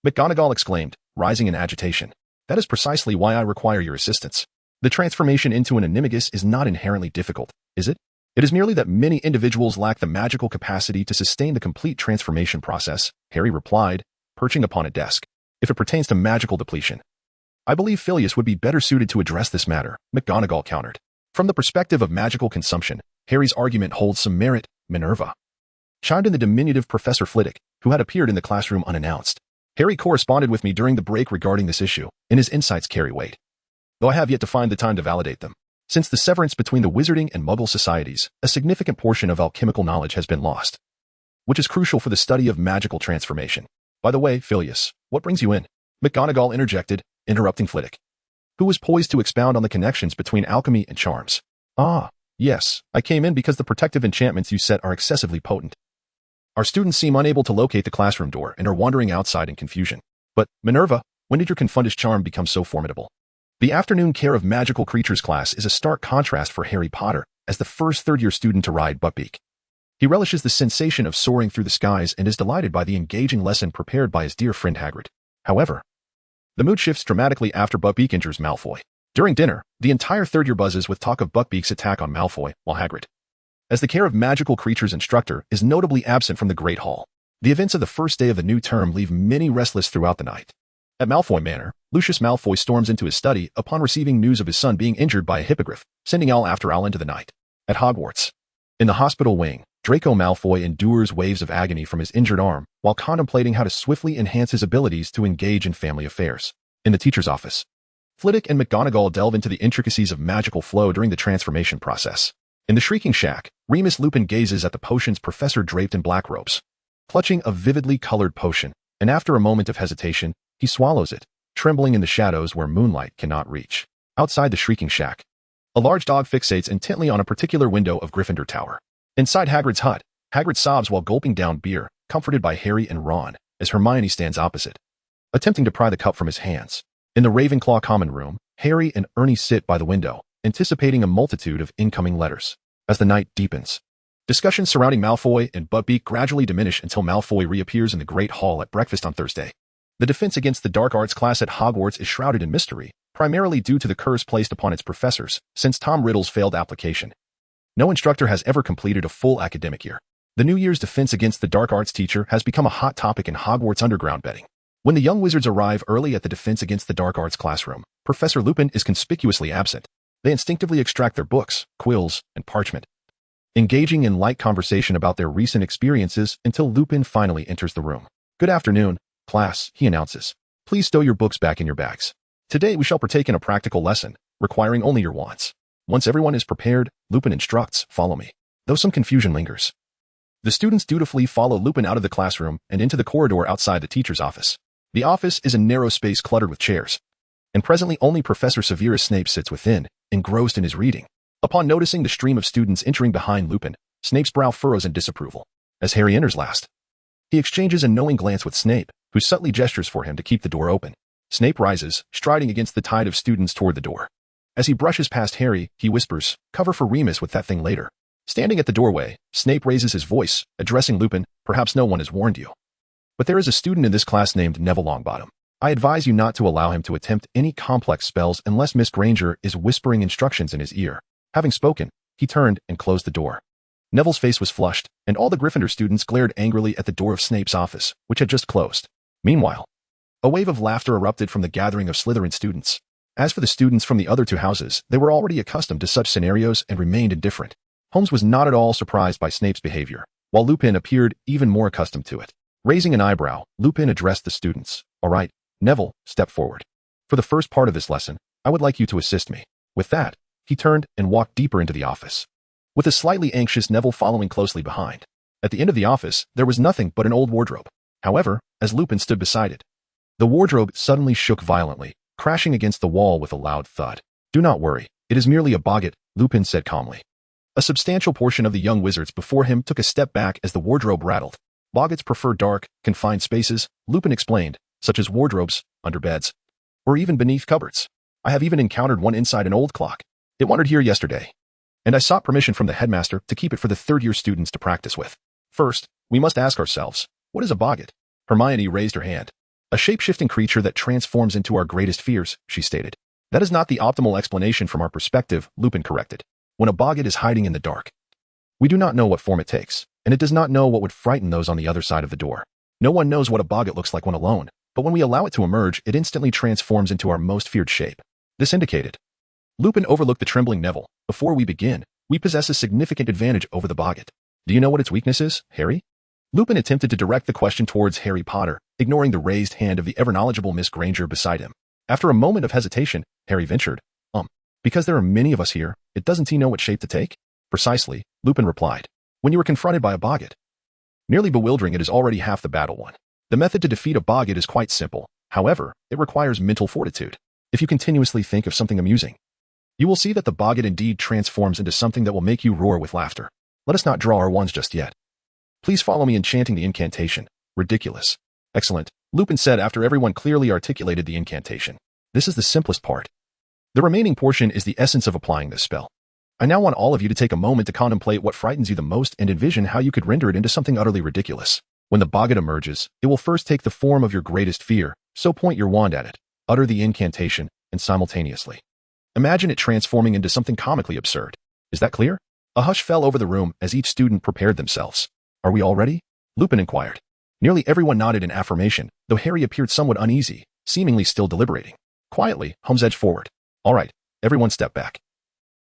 McGonagall exclaimed, rising in agitation. "That is precisely why I require your assistance. The transformation into an animagus is not inherently difficult, is it? It is merely that many individuals lack the magical capacity to sustain the complete transformation process," Harry replied, perching upon a desk. "If it pertains to magical depletion, I believe Phileas would be better suited to address this matter," McGonagall countered. From the perspective of magical consumption, Harry's argument holds some merit. "Minerva," chimed in the diminutive Professor Flitwick, who had appeared in the classroom unannounced. "Harry corresponded with me during the break regarding this issue, and his insights carry weight, though I have yet to find the time to validate them. Since the severance between the Wizarding and Muggle societies, a significant portion of alchemical knowledge has been lost, which is crucial for the study of magical transformation. By the way, Phileas, what brings you in?" McGonagall interjected, interrupting Flitwick, who was poised to expound on the connections between alchemy and charms. "Ah, yes, I came in because the protective enchantments you set are excessively potent. Our students seem unable to locate the classroom door and are wandering outside in confusion. But, Minerva, when did your Confundus charm become so formidable?" The afternoon care of magical creatures class is a stark contrast for Harry Potter as the first third-year student to ride Buckbeak. He relishes the sensation of soaring through the skies and is delighted by the engaging lesson prepared by his dear friend Hagrid. However, the mood shifts dramatically after Buckbeak injures Malfoy. During dinner, the entire third year buzzes with talk of Buckbeak's attack on Malfoy, while Hagrid, as the care of magical creatures instructor, is notably absent from the Great Hall. The events of the first day of the new term leave many restless throughout the night. At Malfoy Manor, Lucius Malfoy storms into his study upon receiving news of his son being injured by a hippogriff, sending owl after owl into the night. At Hogwarts, in the hospital wing, Draco Malfoy endures waves of agony from his injured arm while contemplating how to swiftly enhance his abilities to engage in family affairs. In the teacher's office, Flitwick and McGonagall delve into the intricacies of magical flow during the transformation process. In the Shrieking Shack, Remus Lupin gazes at the potion's professor draped in black robes, clutching a vividly colored potion, and after a moment of hesitation, he swallows it, trembling in the shadows where moonlight cannot reach. Outside the shrieking shack, a large dog fixates intently on a particular window of Gryffindor Tower. Inside Hagrid's hut, Hagrid sobs while gulping down beer, comforted by Harry and Ron, as Hermione stands opposite, attempting to pry the cup from his hands. In the Ravenclaw common room, Harry and Ernie sit by the window, anticipating a multitude of incoming letters. As the night deepens, discussions surrounding Malfoy and Buckbeak gradually diminish until Malfoy reappears in the Great Hall at breakfast on Thursday. The defense against the dark arts class at Hogwarts is shrouded in mystery, primarily due to the curse placed upon its professors, since Tom Riddle's failed application. No instructor has ever completed a full academic year. The New Year's defense against the dark arts teacher has become a hot topic in Hogwarts underground betting. When the young wizards arrive early at the defense against the dark arts classroom, Professor Lupin is conspicuously absent. They instinctively extract their books, quills, and parchment, engaging in light conversation about their recent experiences until Lupin finally enters the room. "Good afternoon, class," he announces. "Please stow your books back in your bags. Today we shall partake in a practical lesson, requiring only your wands." Once everyone is prepared, Lupin instructs, "Follow me." Though some confusion lingers, the students dutifully follow Lupin out of the classroom and into the corridor outside the teacher's office. The office is a narrow space cluttered with chairs, and presently only Professor Severus Snape sits within, engrossed in his reading. Upon noticing the stream of students entering behind Lupin, Snape's brow furrows in disapproval. As Harry enters last, he exchanges a knowing glance with Snape, who subtly gestures for him to keep the door open. Snape rises, striding against the tide of students toward the door. As he brushes past Harry, he whispers, "Cover for Remus with that thing later." Standing at the doorway, Snape raises his voice, addressing Lupin, "Perhaps no one has warned you, but there is a student in this class named Neville Longbottom. I advise you not to allow him to attempt any complex spells unless Miss Granger is whispering instructions in his ear." Having spoken, he turned and closed the door. Neville's face was flushed, and all the Gryffindor students glared angrily at the door of Snape's office, which had just closed. Meanwhile, a wave of laughter erupted from the gathering of Slytherin students. As for the students from the other two houses, they were already accustomed to such scenarios and remained indifferent. Holmes was not at all surprised by Snape's behavior, while Lupin appeared even more accustomed to it. Raising an eyebrow, Lupin addressed the students. "All right, Neville, step forward. For the first part of this lesson, I would like you to assist me." With that, he turned and walked deeper into the office, with a slightly anxious Neville following closely behind. At the end of the office, there was nothing but an old wardrobe. However, as Lupin stood beside it, the wardrobe suddenly shook violently, crashing against the wall with a loud thud. "Do not worry, it is merely a boggart," Lupin said calmly. A substantial portion of the young wizards before him took a step back as the wardrobe rattled. "Boggarts prefer dark, confined spaces," Lupin explained, "such as wardrobes, under beds, or even beneath cupboards. I have even encountered one inside an old clock. It wandered here yesterday, and I sought permission from the headmaster to keep it for the third-year students to practice with. First, we must ask ourselves, what is a boggart?" Hermione raised her hand. "A shape-shifting creature that transforms into our greatest fears," she stated. "That is not the optimal explanation from our perspective," Lupin corrected. "When a boggart is hiding in the dark, we do not know what form it takes, and it does not know what would frighten those on the other side of the door. No one knows what a boggart looks like when alone, but when we allow it to emerge, it instantly transforms into our most feared shape." This indicated. Lupin overlooked the trembling Neville. "Before we begin, we possess a significant advantage over the boggart. Do you know what its weakness is, Harry?" Lupin attempted to direct the question towards Harry Potter, ignoring the raised hand of the ever-knowledgeable Miss Granger beside him. After a moment of hesitation, Harry ventured, "Because there are many of us here, doesn't he know what shape to take?" "Precisely," Lupin replied. "When you are confronted by a boggart, nearly bewildering, it is already half the battle won. The method to defeat a boggart is quite simple. However, it requires mental fortitude. If you continuously think of something amusing, you will see that the boggart indeed transforms into something that will make you roar with laughter. Let us not draw our wands just yet. Please follow me in chanting the incantation." "Ridiculous." "Excellent," Lupin said after everyone clearly articulated the incantation. "This is the simplest part. The remaining portion is the essence of applying this spell. I now want all of you to take a moment to contemplate what frightens you the most and envision how you could render it into something utterly ridiculous. When the boggart emerges, it will first take the form of your greatest fear, so point your wand at it, utter the incantation, and simultaneously imagine it transforming into something comically absurd. Is that clear?" A hush fell over the room as each student prepared themselves. "Are we all ready?" Lupin inquired. Nearly everyone nodded in affirmation, though Harry appeared somewhat uneasy, seemingly still deliberating. Quietly, Holmes edged forward. "All right, everyone step back.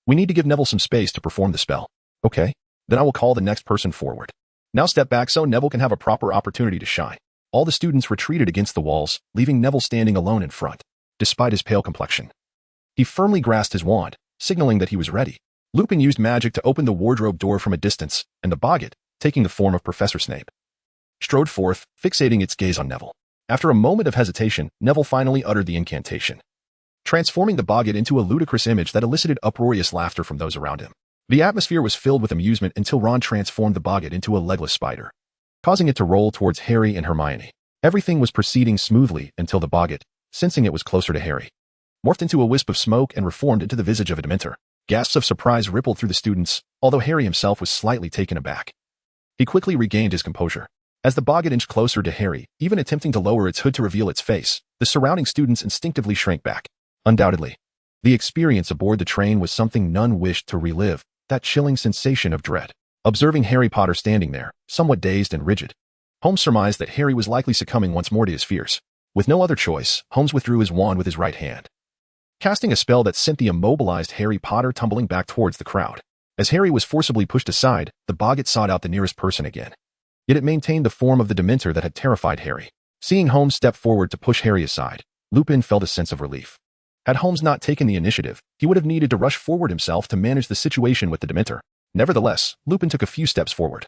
We need to give Neville some space to perform the spell." "Okay, then I will call the next person forward. Now step back so Neville can have a proper opportunity to shine." All the students retreated against the walls, leaving Neville standing alone in front. Despite his pale complexion, he firmly grasped his wand, signaling that he was ready. Lupin used magic to open the wardrobe door from a distance, and the boggart, taking the form of Professor Snape, strode forth, fixating its gaze on Neville. After a moment of hesitation, Neville finally uttered the incantation, transforming the boggart into a ludicrous image that elicited uproarious laughter from those around him. The atmosphere was filled with amusement until Ron transformed the boggart into a legless spider, causing it to roll towards Harry and Hermione. Everything was proceeding smoothly until the boggart, sensing it was closer to Harry, morphed into a wisp of smoke and reformed into the visage of a Dementor. Gasps of surprise rippled through the students, although Harry himself was slightly taken aback. He quickly regained his composure. As the boggart inched closer to Harry, even attempting to lower its hood to reveal its face, the surrounding students instinctively shrank back. Undoubtedly, the experience aboard the train was something none wished to relive, that chilling sensation of dread. Observing Harry Potter standing there, somewhat dazed and rigid, Holmes surmised that Harry was likely succumbing once more to his fears. With no other choice, Holmes withdrew his wand with his right hand, casting a spell that sent the immobilized Harry Potter tumbling back towards the crowd. As Harry was forcibly pushed aside, the boggart sought out the nearest person again. Yet it maintained the form of the Dementor that had terrified Harry. Seeing Holmes step forward to push Harry aside, Lupin felt a sense of relief. Had Holmes not taken the initiative, he would have needed to rush forward himself to manage the situation with the Dementor. Nevertheless, Lupin took a few steps forward,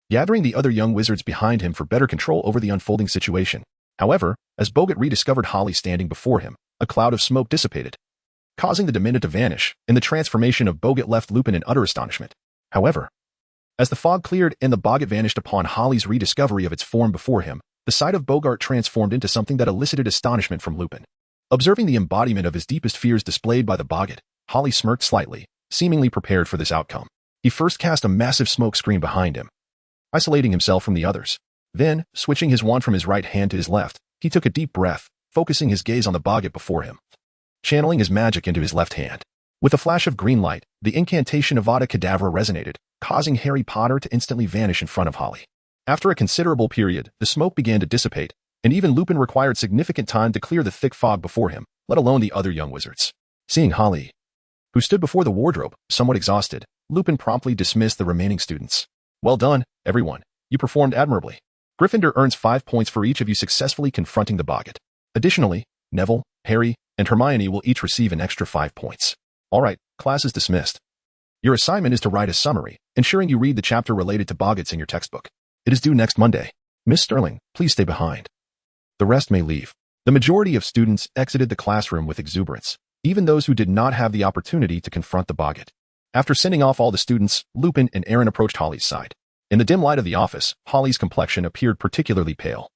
gathering the other young wizards behind him for better control over the unfolding situation. However, as Boggart rediscovered Holly standing before him, a cloud of smoke dissipated, causing the Dementor to vanish, and the transformation of Boggart left Lupin in utter astonishment. However, as the fog cleared and the boggart vanished upon Holly's rediscovery of its form before him, the sight of Boggart transformed into something that elicited astonishment from Lupin. Observing the embodiment of his deepest fears displayed by the boggart, Holly smirked slightly, seemingly prepared for this outcome. He first cast a massive smoke screen behind him, isolating himself from the others. Then, switching his wand from his right hand to his left, he took a deep breath, focusing his gaze on the boggart before him, channeling his magic into his left hand. With a flash of green light, the incantation Avada Kedavra resonated, causing Harry Potter to instantly vanish in front of Holly. After a considerable period, the smoke began to dissipate, and even Lupin required significant time to clear the thick fog before him, let alone the other young wizards. Seeing Holly, who stood before the wardrobe, somewhat exhausted, Lupin promptly dismissed the remaining students. Well done, everyone. You performed admirably. Gryffindor earns 5 points for each of you successfully confronting the boggart. Additionally, Neville, Harry, and Hermione will each receive an extra 5 points. All right, class is dismissed. Your assignment is to write a summary, ensuring you read the chapter related to boggarts in your textbook. It is due next Monday. Miss Sterling, please stay behind. The rest may leave. The majority of students exited the classroom with exuberance, even those who did not have the opportunity to confront the boggart. After sending off all the students, Lupin and Aaron approached Holly's side. In the dim light of the office, Holly's complexion appeared particularly pale,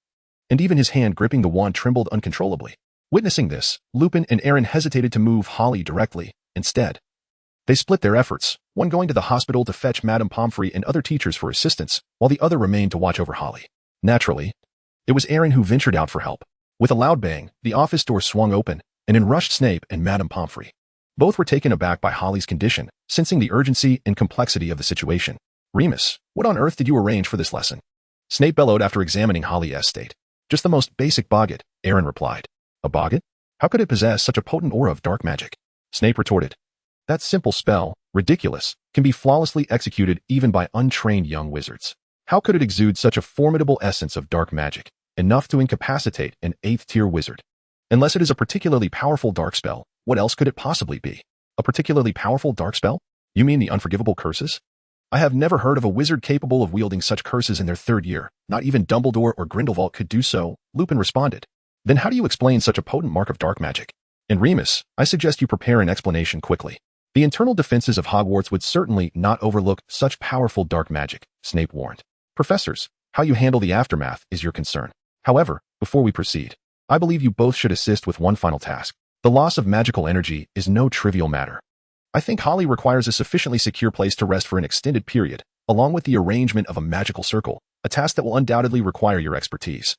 and even his hand gripping the wand trembled uncontrollably. Witnessing this, Lupin and Aaron hesitated to move Holly directly. Instead, they split their efforts, one going to the hospital to fetch Madame Pomfrey and other teachers for assistance, while the other remained to watch over Holly. Naturally, it was Aaron who ventured out for help. With a loud bang, the office door swung open, and in rushed Snape and Madame Pomfrey. Both were taken aback by Holly's condition, sensing the urgency and complexity of the situation. Remus, what on earth did you arrange for this lesson? Snape bellowed after examining Holly's state. Just the most basic boggart, Aaron replied. A boggart? How could it possess such a potent aura of dark magic? Snape retorted. That simple spell, ridiculous, can be flawlessly executed even by untrained young wizards. How could it exude such a formidable essence of dark magic, enough to incapacitate an 8th-tier wizard? Unless it is a particularly powerful dark spell, what else could it possibly be? A particularly powerful dark spell? You mean the unforgivable curses? I have never heard of a wizard capable of wielding such curses in their 3rd year. Not even Dumbledore or Grindelwald could do so, Lupin responded. Then how do you explain such a potent mark of dark magic? And Remus, I suggest you prepare an explanation quickly. The internal defenses of Hogwarts would certainly not overlook such powerful dark magic, Snape warned. Professors, how you handle the aftermath is your concern. However, before we proceed, I believe you both should assist with one final task. The loss of magical energy is no trivial matter. I think Holly requires a sufficiently secure place to rest for an extended period, along with the arrangement of a magical circle, a task that will undoubtedly require your expertise.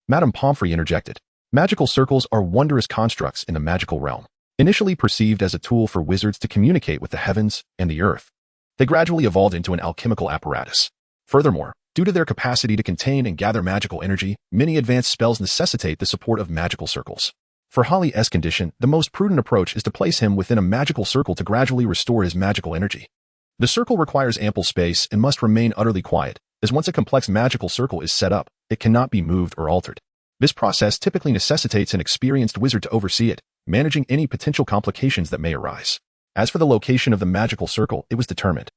Madame Pomfrey interjected. Magical circles are wondrous constructs in the magical realm. Initially perceived as a tool for wizards to communicate with the heavens and the earth, they gradually evolved into an alchemical apparatus. Furthermore, due to their capacity to contain and gather magical energy, many advanced spells necessitate the support of magical circles. For Holly's condition, the most prudent approach is to place him within a magical circle to gradually restore his magical energy. The circle requires ample space and must remain utterly quiet, as once a complex magical circle is set up, it cannot be moved or altered. This process typically necessitates an experienced wizard to oversee it, managing any potential complications that may arise. As for the location of the magical circle, it was determined,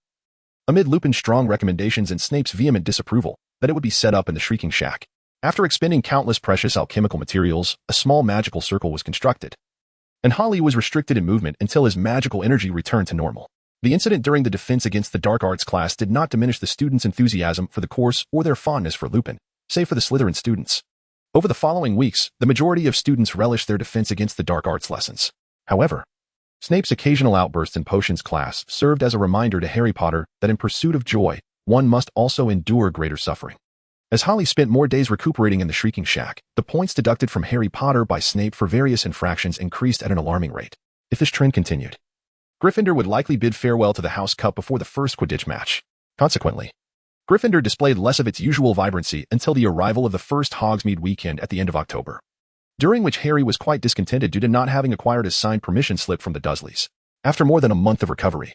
amid Lupin's strong recommendations and Snape's vehement disapproval, that it would be set up in the Shrieking Shack. After expending countless precious alchemical materials, a small magical circle was constructed, and Holly was restricted in movement until his magical energy returned to normal. The incident during the defense against the dark arts class did not diminish the students' enthusiasm for the course or their fondness for Lupin, save for the Slytherin students. Over the following weeks, the majority of students relished their defense against the dark arts lessons. However, Snape's occasional outbursts in potions class served as a reminder to Harry Potter that in pursuit of joy, one must also endure greater suffering. As Holly spent more days recuperating in the Shrieking Shack, the points deducted from Harry Potter by Snape for various infractions increased at an alarming rate. If this trend continued, Gryffindor would likely bid farewell to the House Cup before the first Quidditch match. Consequently, Gryffindor displayed less of its usual vibrancy until the arrival of the first Hogsmeade weekend at the end of October, during which Harry was quite discontented due to not having acquired his signed permission slip from the Dursleys. After more than a month of recovery,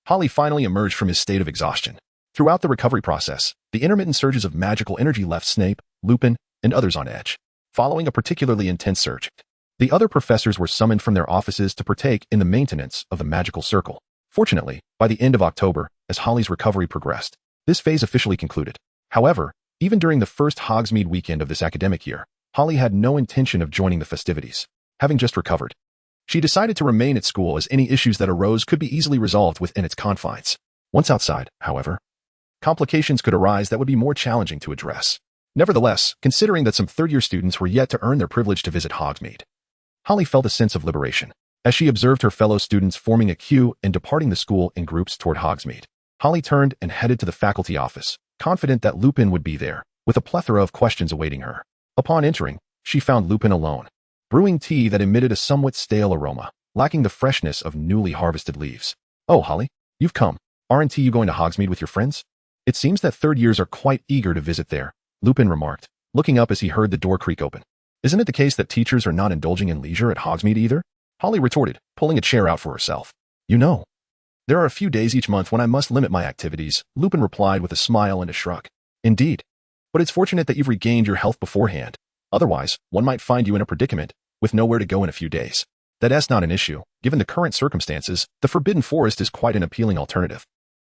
Holly finally emerged from his state of exhaustion. Throughout the recovery process, the intermittent surges of magical energy left Snape, Lupin, and others on edge. Following a particularly intense surge, the other professors were summoned from their offices to partake in the maintenance of the magical circle. Fortunately, by the end of October, as Holly's recovery progressed, this phase officially concluded. However, even during the first Hogsmeade weekend of this academic year, Holly had no intention of joining the festivities. Having just recovered, she decided to remain at school as any issues that arose could be easily resolved within its confines. Once outside, however, complications could arise that would be more challenging to address. Nevertheless, considering that some third-year students were yet to earn their privilege to visit Hogsmeade, Holly felt a sense of liberation. As she observed her fellow students forming a queue and departing the school in groups toward Hogsmeade, Holly turned and headed to the faculty office, confident that Lupin would be there, with a plethora of questions awaiting her. Upon entering, she found Lupin alone, brewing tea that emitted a somewhat stale aroma, lacking the freshness of newly harvested leaves. "Oh, Holly, you've come. Aren't you going to Hogsmeade with your friends? It seems that third years are quite eager to visit there," Lupin remarked, looking up as he heard the door creak open. "Isn't it the case that teachers are not indulging in leisure at Hogsmeade either?" Holly retorted, pulling a chair out for herself. "You know, there are a few days each month when I must limit my activities," Lupin replied with a smile and a shrug. "Indeed. But it's fortunate that you've regained your health beforehand. Otherwise, one might find you in a predicament, with nowhere to go in a few days. That's not an issue. Given the current circumstances, the Forbidden Forest is quite an appealing alternative.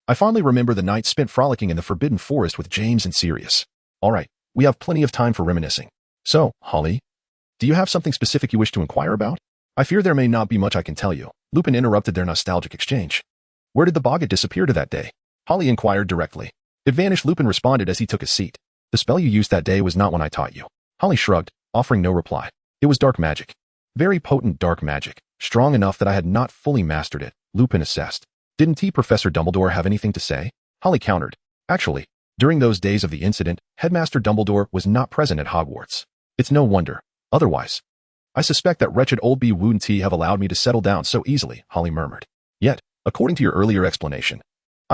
I fondly remember the nights spent frolicking in the Forbidden Forest with James and Sirius. All right, we have plenty of time for reminiscing. So, Holly, do you have something specific you wish to inquire about?" "I fear there may not be much I can tell you," Lupin interrupted their nostalgic exchange. "Where did the boggart disappear to that day?" Holly inquired directly. "It vanished," Lupin responded as he took a seat. "The spell you used that day was not one I taught you." Holly shrugged, offering no reply. "It was dark magic. Very potent dark magic, strong enough that I had not fully mastered it," Lupin assessed. "Didn't Professor Dumbledore have anything to say?" Holly countered. "Actually, during those days of the incident, Headmaster Dumbledore was not present at Hogwarts. It's no wonder. Otherwise, I suspect that wretched old B. Wouldn't he have allowed me to settle down so easily," Holly murmured. "Yet, according to your earlier explanation,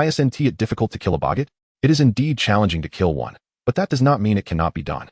isn't it difficult to kill a boggart? It is indeed challenging to kill one, but that does not mean it cannot be done.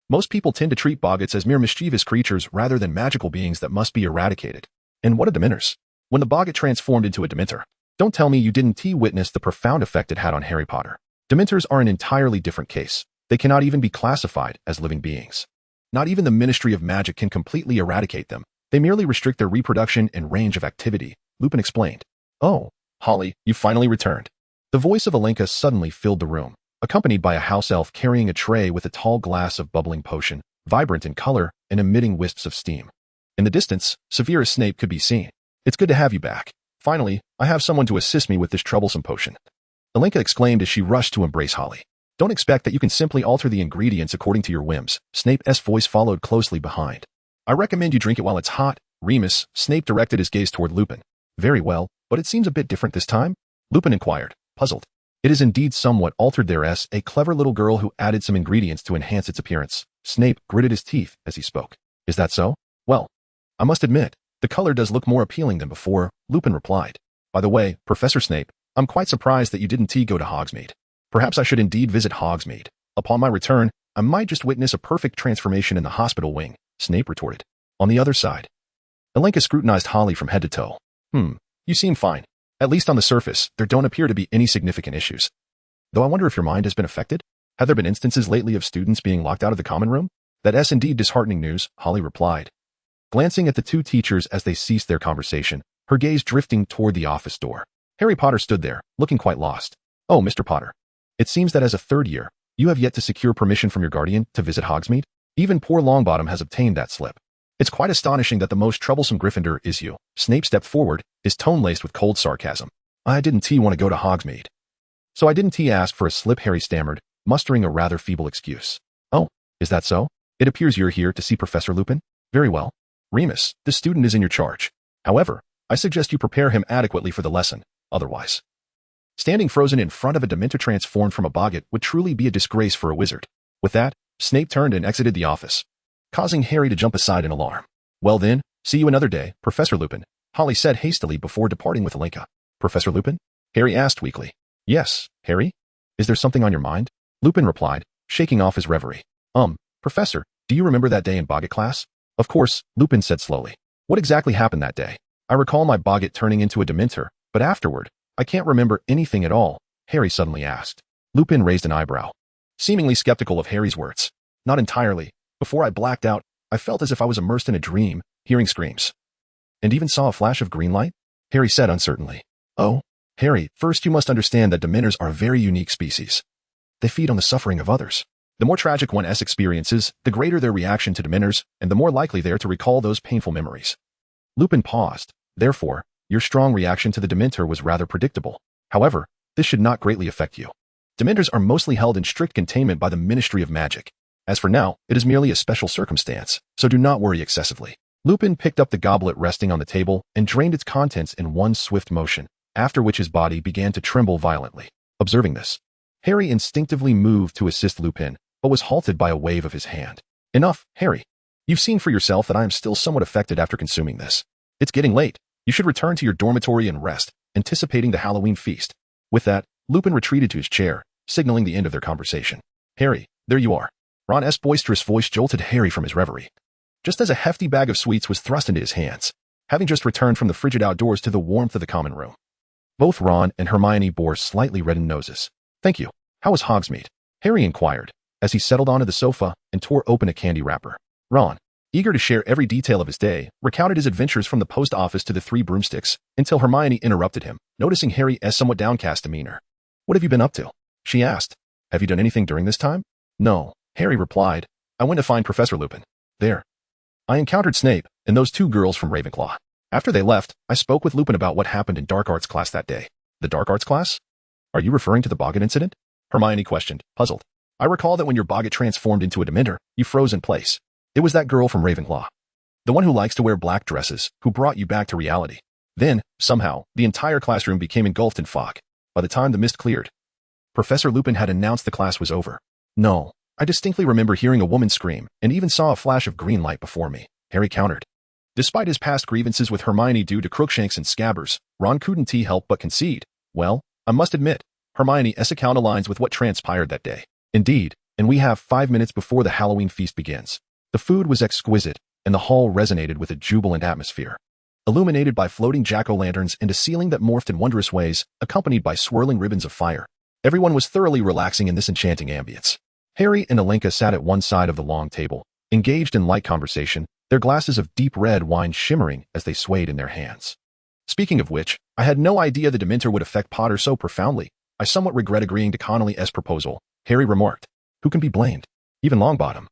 Most people tend to treat boggarts as mere mischievous creatures rather than magical beings that must be eradicated. And what are Dementors? When the boggart transformed into a Dementor, don't tell me you didn't witness the profound effect it had on Harry Potter. Dementors are an entirely different case. They cannot even be classified as living beings. Not even the Ministry of Magic can completely eradicate them. They merely restrict their reproduction and range of activity," Lupin explained. "Oh, Holly, you finally returned." The voice of Alenka suddenly filled the room, accompanied by a house elf carrying a tray with a tall glass of bubbling potion, vibrant in color and emitting wisps of steam. In the distance, Severus Snape could be seen. "It's good to have you back. Finally, I have someone to assist me with this troublesome potion," Alenka exclaimed as she rushed to embrace Holly. "Don't expect that you can simply alter the ingredients according to your whims," Snape's voice followed closely behind. "I recommend you drink it while it's hot." "Remus," Snape directed his gaze toward Lupin. "Very well, but it seems a bit different this time?" Lupin inquired, puzzled. "It is indeed somewhat altered. There's a clever little girl who added some ingredients to enhance its appearance." Snape gritted his teeth as he spoke. "Is that so?" "Well, I must admit, the color does look more appealing than before," Lupin replied. "By the way, Professor Snape, I'm quite surprised that you didn't go to Hogsmeade. Perhaps I should indeed visit Hogsmeade. Upon my return, I might just witness a perfect transformation in the hospital wing," Snape retorted. On the other side, Alenka scrutinized Holly from head to toe. You seem fine. At least on the surface, there don't appear to be any significant issues. Though I wonder if your mind has been affected? Have there been instances lately of students being locked out of the common room?" "That's indeed disheartening news," Holly replied, glancing at the two teachers as they ceased their conversation, her gaze drifting toward the office door. Harry Potter stood there, looking quite lost. "Oh, Mr. Potter. It seems that as a third year, You have yet to secure permission from your guardian to visit Hogsmeade? Even poor Longbottom has obtained that slip. It's quite astonishing that the most troublesome Gryffindor is you. Snape stepped forward, his tone laced with cold sarcasm. I didn't want to go to Hogsmeade. So I didn't ask for a slip, Harry stammered, mustering a rather feeble excuse. Oh, is that so? It appears you're here to see Professor Lupin? Very well. Remus, the student is in your charge. However, I suggest you prepare him adequately for the lesson, otherwise. Standing frozen in front of a Dementor transformed from a boggart would truly be a disgrace for a wizard. With that, Snape turned and exited the office, causing Harry to jump aside in alarm. Well then, see you another day, Professor Lupin, Holly said hastily before departing with Alenka. Professor Lupin? Harry asked weakly. Yes, Harry? Is there something on your mind? Lupin replied, shaking off his reverie. Professor, do you remember that day in boggart class? Of course, Lupin said slowly. What exactly happened that day? I recall my boggart turning into a Dementor, but afterward, I can't remember anything at all, Harry suddenly asked. Lupin raised an eyebrow, seemingly skeptical of Harry's words. Not entirely. Before I blacked out, I felt as if I was immersed in a dream, hearing screams. And even saw a flash of green light? Harry said uncertainly. Oh, Harry, first you must understand that Dementors are a very unique species. They feed on the suffering of others. The more tragic one experiences, the greater their reaction to Dementors, and the more likely they are to recall those painful memories. Lupin paused. Therefore, your strong reaction to the Dementor was rather predictable. However, this should not greatly affect you. Dementors are mostly held in strict containment by the Ministry of Magic. As for now, it is merely a special circumstance, so do not worry excessively. Lupin picked up the goblet resting on the table and drained its contents in one swift motion, after which his body began to tremble violently. Observing this, Harry instinctively moved to assist Lupin, but was halted by a wave of his hand. Enough, Harry. You've seen for yourself that I am still somewhat affected after consuming this. It's getting late. You should return to your dormitory and rest, anticipating the Halloween feast. With that, Lupin retreated to his chair, signaling the end of their conversation. Harry, there you are. Ron's boisterous voice jolted Harry from his reverie, just as a hefty bag of sweets was thrust into his hands, having just returned from the frigid outdoors to the warmth of the common room. Both Ron and Hermione bore slightly reddened noses. Thank you. How was Hogsmeade? Harry inquired, as he settled onto the sofa and tore open a candy wrapper. Ron, eager to share every detail of his day, recounted his adventures from the post office to the Three Broomsticks, until Hermione interrupted him, noticing Harry's somewhat downcast demeanor. What have you been up to? She asked. Have you done anything during this time? No, Harry replied. I went to find Professor Lupin. There. I encountered Snape and those two girls from Ravenclaw. After they left, I spoke with Lupin about what happened in Dark Arts class that day. The Dark Arts class? Are you referring to the boggart incident? Hermione questioned, puzzled. I recall that when your boggart transformed into a Dementor, you froze in place. It was that girl from Ravenclaw, the one who likes to wear black dresses, who brought you back to reality. Then, somehow, the entire classroom became engulfed in fog. By the time the mist cleared, Professor Lupin had announced the class was over. No, I distinctly remember hearing a woman scream, and even saw a flash of green light before me, Harry countered. Despite his past grievances with Hermione due to Crookshanks and Scabbers, Ron couldn't help but concede. Well, I must admit, Hermione's account aligns with what transpired that day. Indeed, and we have 5 minutes before the Halloween feast begins. The food was exquisite, and the hall resonated with a jubilant atmosphere, illuminated by floating jack-o'-lanterns and a ceiling that morphed in wondrous ways, accompanied by swirling ribbons of fire. Everyone was thoroughly relaxing in this enchanting ambience. Harry and Alenka sat at one side of the long table, engaged in light conversation, their glasses of deep red wine shimmering as they swayed in their hands. Speaking of which, I had no idea the Dementor would affect Potter so profoundly. I somewhat regret agreeing to Connolly's proposal, Harry remarked. Who can be blamed? Even Longbottom,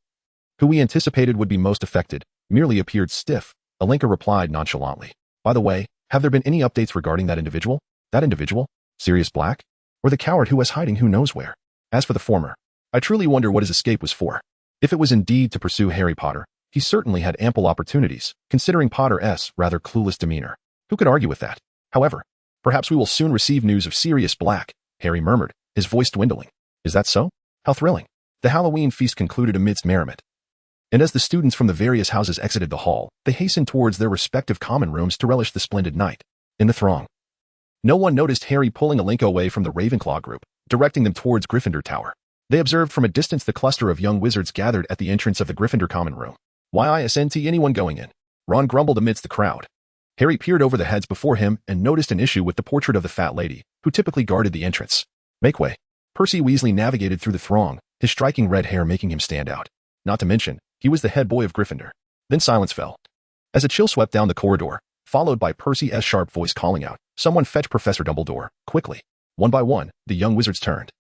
who we anticipated would be most affected, merely appeared stiff. Alenka replied nonchalantly. By the way, have there been any updates regarding that individual? That individual? Sirius Black? Or the coward who was hiding who knows where? As for the former, I truly wonder what his escape was for. If it was indeed to pursue Harry Potter, he certainly had ample opportunities, considering Potter's rather clueless demeanor. Who could argue with that? However, perhaps we will soon receive news of Sirius Black, Harry murmured, his voice dwindling. Is that so? How thrilling. The Halloween feast concluded amidst merriment, and as the students from the various houses exited the hall, they hastened towards their respective common rooms to relish the splendid night. In the throng, no one noticed Harry pulling Alenka away from the Ravenclaw group, directing them towards Gryffindor Tower. They observed from a distance the cluster of young wizards gathered at the entrance of the Gryffindor common room. Why isn't anyone going in? Ron grumbled amidst the crowd. Harry peered over the heads before him and noticed an issue with the portrait of the fat lady, who typically guarded the entrance. Make way. Percy Weasley navigated through the throng, his striking red hair making him stand out. Not to mention, he was the head boy of Gryffindor. Then silence fell, as a chill swept down the corridor, followed by Percy's sharp voice calling out, "Someone fetch Professor Dumbledore, quickly." One by one, the young wizards turned,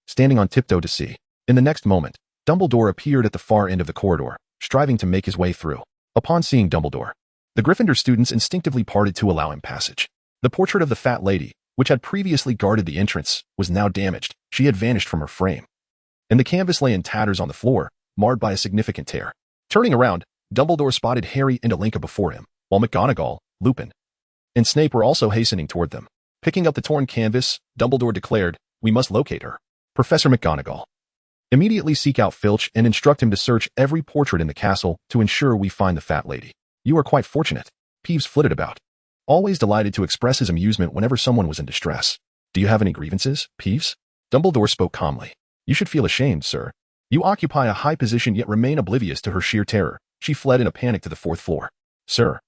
standing on tiptoe to see In the next moment, Dumbledore appeared at the far end of the corridor, striving to make his way through. Upon seeing Dumbledore, the Gryffindor students instinctively parted to allow him passage. The portrait of the fat lady, which had previously guarded the entrance, was now damaged. She had vanished from her frame, and the canvas lay in tatters on the floor, marred by a significant tear. Turning around, Dumbledore spotted Harry and Alinka before him, while McGonagall, Lupin, and Snape were also hastening toward them. Picking up the torn canvas, Dumbledore declared, "We must locate her. Professor McGonagall, immediately seek out Filch and instruct him to search every portrait in the castle to ensure we find the fat lady. You are quite fortunate." Peeves flitted about, always delighted to express his amusement whenever someone was in distress. "Do you have any grievances, Peeves?" Dumbledore spoke calmly. "You should feel ashamed, sir. You occupy a high position yet remain oblivious to her sheer terror." She fled in a panic to the 4th floor. "Sir,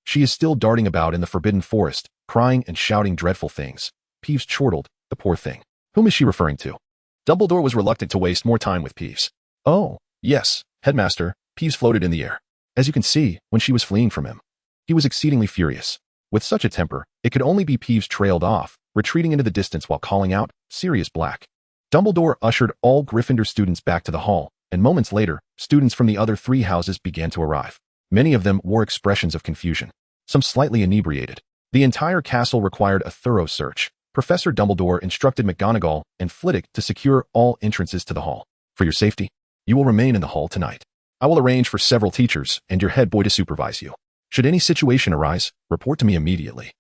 she is still darting about in the Forbidden Forest, crying and shouting dreadful things." Peeves chortled, "The poor thing. Whom is she referring to?" Dumbledore was reluctant to waste more time with Peeves. "Oh, yes, Headmaster." Peeves floated in the air. As you can see, when she was fleeing from him, he was exceedingly furious. With such a temper, it could only be Peeves trailed off, retreating into the distance while calling out, "Sirius Black." Dumbledore ushered all Gryffindor students back to the hall, and moments later, students from the other 3 houses began to arrive. Many of them wore expressions of confusion, some slightly inebriated. The entire castle required a thorough search. Professor Dumbledore instructed McGonagall and Flitwick to secure all entrances to the hall. "For your safety, you will remain in the hall tonight. I will arrange for several teachers and your head boy to supervise you. Should any situation arise, report to me immediately."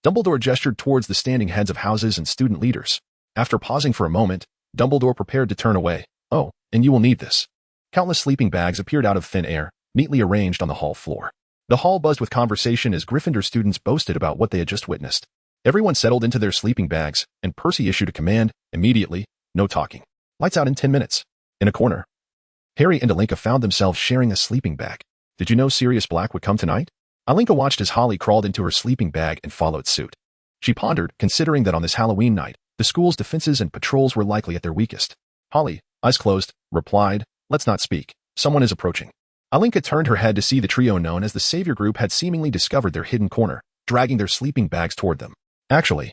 Dumbledore gestured towards the standing heads of houses and student leaders. After pausing for a moment, Dumbledore prepared to turn away. "Oh, and you will need this." Countless sleeping bags appeared out of thin air, neatly arranged on the hall floor. The hall buzzed with conversation as Gryffindor students boasted about what they had just witnessed. Everyone settled into their sleeping bags, and Percy issued a command, immediately, "No talking. Lights out in 10 minutes. In a corner, Harry and Alinka found themselves sharing a sleeping bag. "Did you know Sirius Black would come tonight?" Alinka watched as Holly crawled into her sleeping bag and followed suit. She pondered, considering that on this Halloween night, the school's defenses and patrols were likely at their weakest. Holly, eyes closed, replied, "Let's not speak. Someone is approaching." Alinka turned her head to see the trio known as the Savior Group had seemingly discovered their hidden corner, dragging their sleeping bags toward them. "Actually,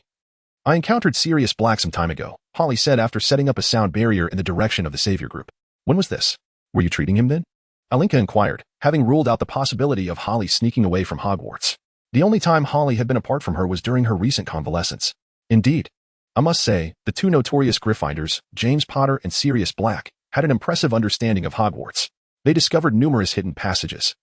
I encountered Sirius Black some time ago," Holly said after setting up a sound barrier in the direction of the Savior Group. "When was this? Were you treating him then?" Alinka inquired, having ruled out the possibility of Holly sneaking away from Hogwarts. The only time Holly had been apart from her was during her recent convalescence. Indeed, I must say, the 2 notorious Gryffindors, James Potter and Sirius Black, had an impressive understanding of Hogwarts. They discovered numerous hidden passages.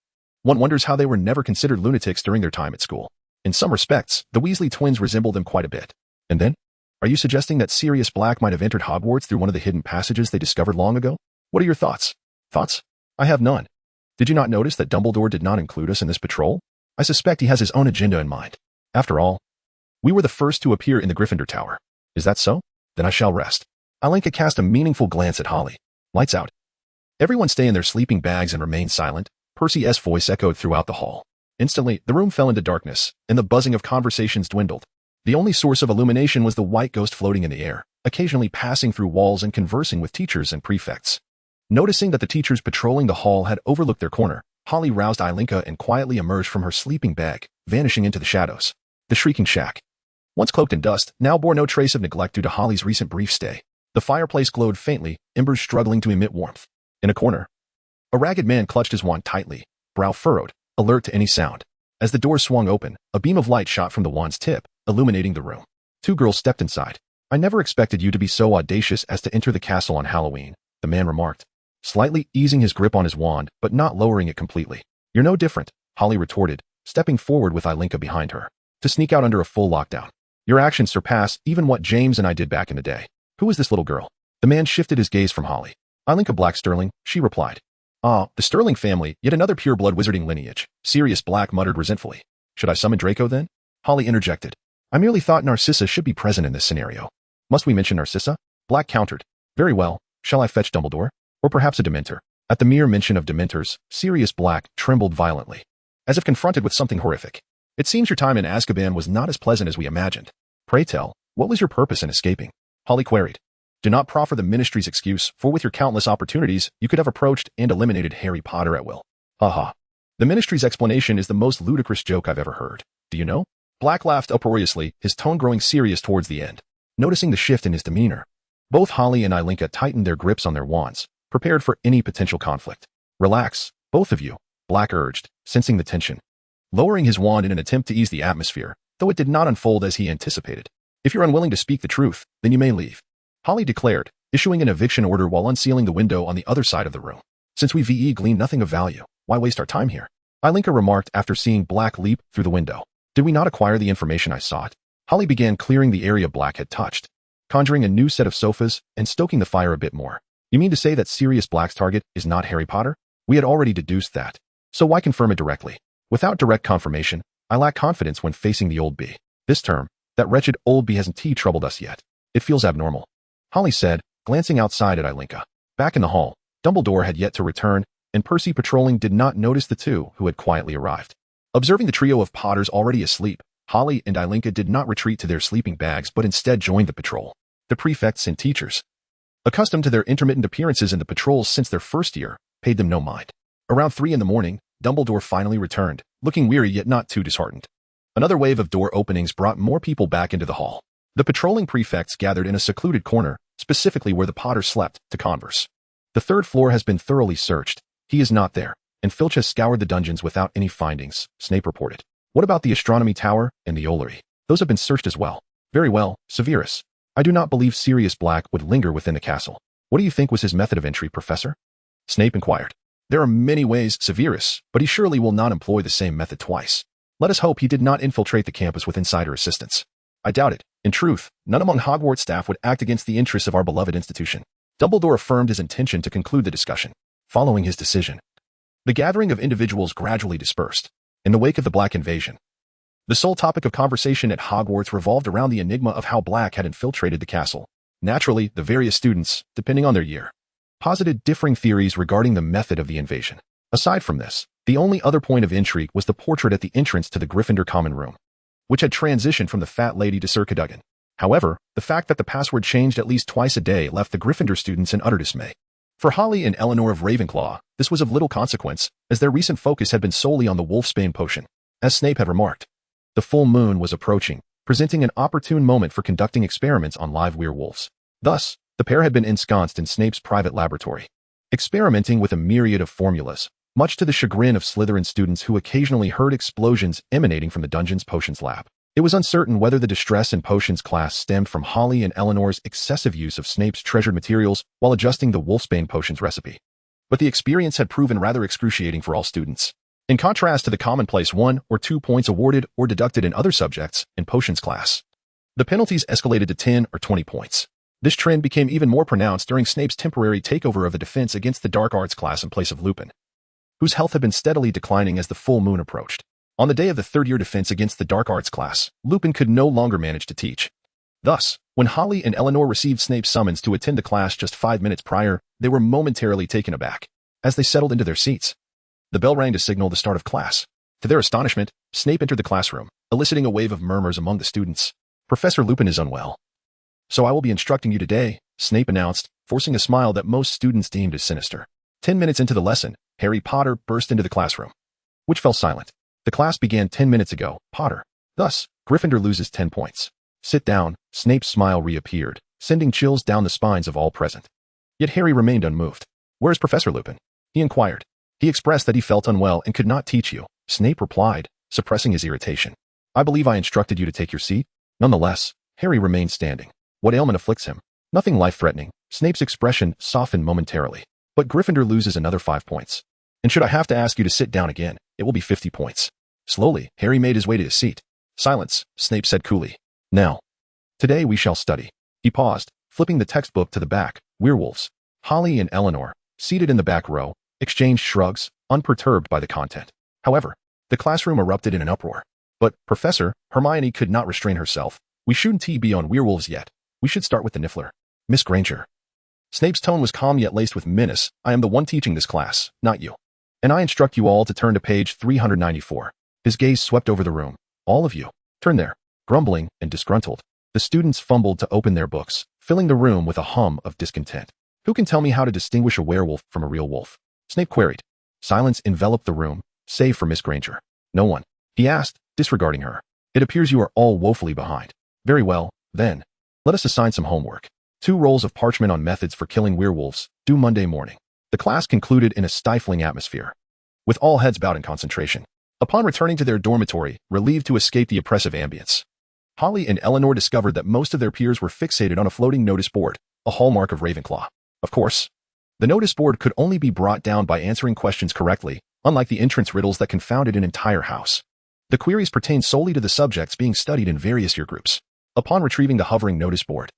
One wonders how they were never considered lunatics during their time at school. In some respects, the Weasley twins resembled them quite a bit. And then? Are you suggesting that Sirius Black might have entered Hogwarts through one of the hidden passages they discovered long ago? What are your thoughts? Thoughts? I have none. Did you not notice that Dumbledore did not include us in this patrol? I suspect he has his own agenda in mind. After all, we were the first to appear in the Gryffindor Tower. Is that so? Then I shall rest. Alinka cast a meaningful glance at Holly. Lights out. Everyone stay in their sleeping bags and remain silent. Percy's voice echoed throughout the hall. Instantly, the room fell into darkness, and the buzzing of conversations dwindled. The only source of illumination was the white ghost floating in the air, occasionally passing through walls and conversing with teachers and prefects. Noticing that the teachers patrolling the hall had overlooked their corner, Holly roused Alinka and quietly emerged from her sleeping bag, vanishing into the shadows. The Shrieking Shack, once cloaked in dust, now bore no trace of neglect due to Holly's recent brief stay. The fireplace glowed faintly, embers struggling to emit warmth. In a corner, a ragged man clutched his wand tightly, brow furrowed, alert to any sound. As the door swung open, a beam of light shot from the wand's tip, illuminating the room. 2 girls stepped inside. "I never expected you to be so audacious as to enter the castle on Halloween," the man remarked, slightly easing his grip on his wand, but not lowering it completely. "You're no different," Holly retorted, stepping forward with Alinka behind her. "To sneak out under a full lockdown. Your actions surpass even what James and I did back in the day. Who is this little girl?" The man shifted his gaze from Holly. "Alinka Black Sterling," she replied. "Ah, the Sterling family, yet another pure-blood wizarding lineage," Sirius Black muttered resentfully. "Should I summon Draco then?" Holly interjected. "I merely thought Narcissa should be present in this scenario." "Must we mention Narcissa?" Black countered. "Very well. Shall I fetch Dumbledore? Or perhaps a Dementor?" At the mere mention of Dementors, Sirius Black trembled violently, as if confronted with something horrific. "It seems your time in Azkaban was not as pleasant as we imagined. Pray tell, what was your purpose in escaping?" Holly queried. "Do not proffer the Ministry's excuse, for with your countless opportunities, you could have approached and eliminated Harry Potter at will." "Ha ha. The Ministry's explanation is the most ludicrous joke I've ever heard. Do you know?" Black laughed uproariously, his tone growing serious towards the end. Noticing the shift in his demeanor, Both Holly and Ilinka tightened their grips on their wands, prepared for any potential conflict. Relax, both of you, Black urged, sensing the tension. Lowering his wand in an attempt to ease the atmosphere, though it did not unfold as he anticipated. If you're unwilling to speak the truth, then you may leave, Holly declared, issuing an eviction order while unsealing the window on the other side of the room. Since we VE glean nothing of value, why waste our time here? Ilinka remarked after seeing Black leap through the window. Did we not acquire the information I sought? Holly began clearing the area Black had touched, conjuring a new set of sofas and stoking the fire a bit more. You mean to say that Sirius Black's target is not Harry Potter? We had already deduced that. So why confirm it directly? Without direct confirmation, I lack confidence when facing the old bee. This term, that wretched old bee hasn't troubled us yet. It feels abnormal, Holly said, glancing outside at Ilinka. Back in the hall, Dumbledore had yet to return, and Percy patrolling did not notice the two who had quietly arrived. Observing the trio of Potters already asleep, Holly and Ilinka did not retreat to their sleeping bags but instead joined the patrol. The prefects and teachers, accustomed to their intermittent appearances in the patrols since their first year, paid them no mind. Around 3 in the morning, Dumbledore finally returned, looking weary yet not too disheartened. Another wave of door openings brought more people back into the hall. The patrolling prefects gathered in a secluded corner, specifically where the Potters slept, to converse. The 3rd floor has been thoroughly searched. He is not there, and Filch has scoured the dungeons without any findings, Snape reported. What about the astronomy tower and the Ollery? Those have been searched as well. Very well, Severus. I do not believe Sirius Black would linger within the castle. What do you think was his method of entry, Professor? Snape inquired. There are many ways, Severus, but he surely will not employ the same method twice. Let us hope he did not infiltrate the campus with insider assistance. I doubt it. In truth, none among Hogwarts staff would act against the interests of our beloved institution. Dumbledore affirmed his intention to conclude the discussion. Following his decision, the gathering of individuals gradually dispersed. In the wake of the Black invasion, the sole topic of conversation at Hogwarts revolved around the enigma of how Black had infiltrated the castle. Naturally, the various students, depending on their year, posited differing theories regarding the method of the invasion. Aside from this, the only other point of intrigue was the portrait at the entrance to the Gryffindor common room, which had transitioned from the Fat Lady to Sir Cadogan. However, the fact that the password changed at least twice a day left the Gryffindor students in utter dismay. For Holly and Eleanor of Ravenclaw, this was of little consequence, as their recent focus had been solely on the Wolfsbane potion. As Snape had remarked, the full moon was approaching, presenting an opportune moment for conducting experiments on live werewolves. Thus, the pair had been ensconced in Snape's private laboratory, experimenting with a myriad of formulas, much to the chagrin of Slytherin students who occasionally heard explosions emanating from the dungeon's potions lab. It was uncertain whether the distress in potions class stemmed from Holly and Eleanor's excessive use of Snape's treasured materials while adjusting the Wolfsbane potions recipe. But the experience had proven rather excruciating for all students. In contrast to the commonplace 1 or 2 points awarded or deducted in other subjects in potions class, the penalties escalated to 10 or 20 points. This trend became even more pronounced during Snape's temporary takeover of the defense against the dark arts class in place of Lupin, whose health had been steadily declining as the full moon approached. On the day of the 3rd-year defense against the dark arts class, Lupin could no longer manage to teach. Thus, when Holly and Eleanor received Snape's summons to attend the class just 5 minutes prior, they were momentarily taken aback. As they settled into their seats, the bell rang to signal the start of class. To their astonishment, Snape entered the classroom, eliciting a wave of murmurs among the students. Professor Lupin is unwell, so I will be instructing you today, Snape announced, forcing a smile that most students deemed as sinister. 10 minutes into the lesson, Harry Potter burst into the classroom, which fell silent. The class began 10 minutes ago, Potter. Thus, Gryffindor loses 10 points. Sit down, Snape's smile reappeared, sending chills down the spines of all present. Yet Harry remained unmoved. Where is Professor Lupin? He inquired. He expressed that he felt unwell and could not teach you, Snape replied, suppressing his irritation. I believe I instructed you to take your seat. Nonetheless, Harry remained standing. What ailment afflicts him? Nothing life-threatening. Snape's expression softened momentarily. But Gryffindor loses another 5 points. And should I have to ask you to sit down again, it will be 50 points. Slowly, Harry made his way to his seat. Silence, Snape said coolly. Now, today we shall study. He paused, flipping the textbook to the back. Werewolves. Holly and Eleanor, seated in the back row, exchanged shrugs, unperturbed by the content. However, the classroom erupted in an uproar. But, Professor, Hermione could not restrain herself. We shouldn't be on werewolves yet. We should start with the Niffler. Miss Granger. Snape's tone was calm yet laced with menace. I am the one teaching this class, not you. And I instruct you all to turn to page 394. His gaze swept over the room. All of you. Turn there. Grumbling and disgruntled, the students fumbled to open their books, filling the room with a hum of discontent. Who can tell me how to distinguish a werewolf from a real wolf? Snape queried. Silence enveloped the room, save for Miss Granger. No one. He asked, disregarding her. It appears you are all woefully behind. Very well, then. Let us assign some homework. 2 rolls of parchment on methods for killing werewolves, due Monday morning. The class concluded in a stifling atmosphere, with all heads bowed in concentration. Upon returning to their dormitory, relieved to escape the oppressive ambience, Holly and Eleanor discovered that most of their peers were fixated on a floating notice board, a hallmark of Ravenclaw. Of course, the notice board could only be brought down by answering questions correctly, unlike the entrance riddles that confounded an entire house. The queries pertained solely to the subjects being studied in various year groups. Upon retrieving the hovering notice board,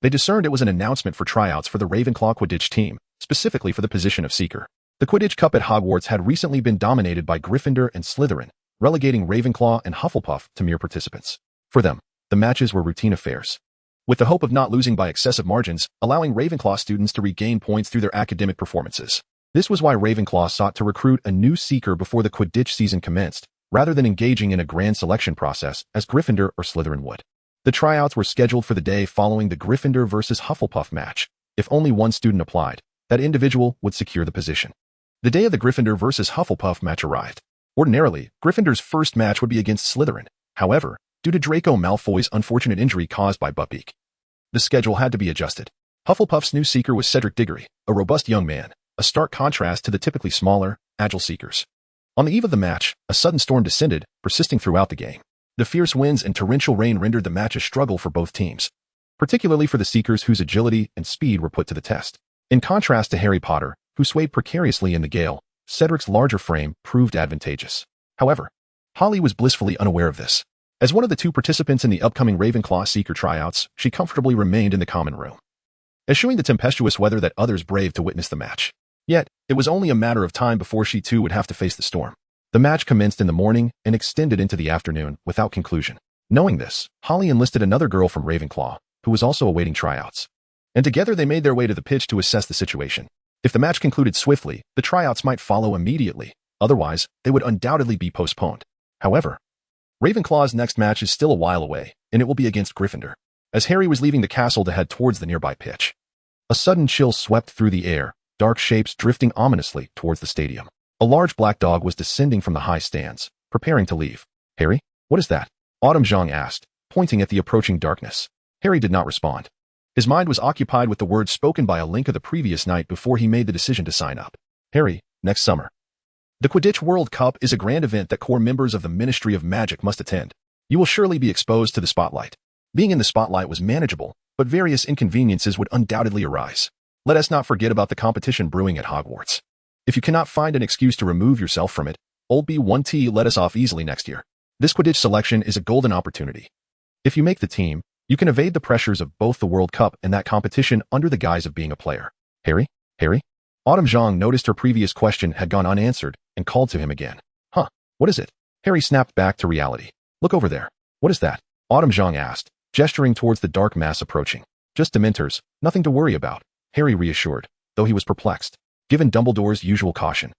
they discerned it was an announcement for tryouts for the Ravenclaw Quidditch team, specifically for the position of Seeker. The Quidditch Cup at Hogwarts had recently been dominated by Gryffindor and Slytherin, relegating Ravenclaw and Hufflepuff to mere participants. For them, the matches were routine affairs, with the hope of not losing by excessive margins, allowing Ravenclaw students to regain points through their academic performances. This was why Ravenclaw sought to recruit a new Seeker before the Quidditch season commenced, rather than engaging in a grand selection process as Gryffindor or Slytherin would. The tryouts were scheduled for the day following the Gryffindor versus Hufflepuff match. If only one student applied, that individual would secure the position. The day of the Gryffindor versus Hufflepuff match arrived. Ordinarily, Gryffindor's first match would be against Slytherin. However, due to Draco Malfoy's unfortunate injury caused by Buckbeak, the schedule had to be adjusted. Hufflepuff's new Seeker was Cedric Diggory, a robust young man, a stark contrast to the typically smaller, agile Seekers. On the eve of the match, a sudden storm descended, persisting throughout the game. The fierce winds and torrential rain rendered the match a struggle for both teams, particularly for the Seekers whose agility and speed were put to the test. In contrast to Harry Potter, who swayed precariously in the gale, Cedric's larger frame proved advantageous. However, Holly was blissfully unaware of this. As one of the 2 participants in the upcoming Ravenclaw Seeker tryouts, she comfortably remained in the common room, eschewing the tempestuous weather that others braved to witness the match. Yet, it was only a matter of time before she too would have to face the storm. The match commenced in the morning and extended into the afternoon without conclusion. Knowing this, Holly enlisted another girl from Ravenclaw, who was also awaiting tryouts, and together they made their way to the pitch to assess the situation. If the match concluded swiftly, the tryouts might follow immediately. Otherwise, they would undoubtedly be postponed. However, Ravenclaw's next match is still a while away, and it will be against Gryffindor. As Harry was leaving the castle to head towards the nearby pitch, a sudden chill swept through the air, dark shapes drifting ominously towards the stadium. A large black dog was descending from the high stands, preparing to leave. "Harry, what is that?" Autumn Zhang asked, pointing at the approaching darkness. Harry did not respond. His mind was occupied with the words spoken by Alinka the previous night before he made the decision to sign up. "Harry, next summer, the Quidditch World Cup is a grand event that core members of the Ministry of Magic must attend. You will surely be exposed to the spotlight." Being in the spotlight was manageable, but various inconveniences would undoubtedly arise. Let us not forget about the competition brewing at Hogwarts. If you cannot find an excuse to remove yourself from it, Old B1T let us off easily next year. This Quidditch selection is a golden opportunity. If you make the team, you can evade the pressures of both the World Cup and that competition under the guise of being a player. "Harry? Harry?" Autumn Zhang noticed her previous question had gone unanswered and called to him again. "Huh, what is it?" Harry snapped back to reality. "Look over there. What is that?" Autumn Zhang asked, gesturing towards the dark mass approaching. "Just Dementors, nothing to worry about," Harry reassured, though he was perplexed. Given Dumbledore's usual caution,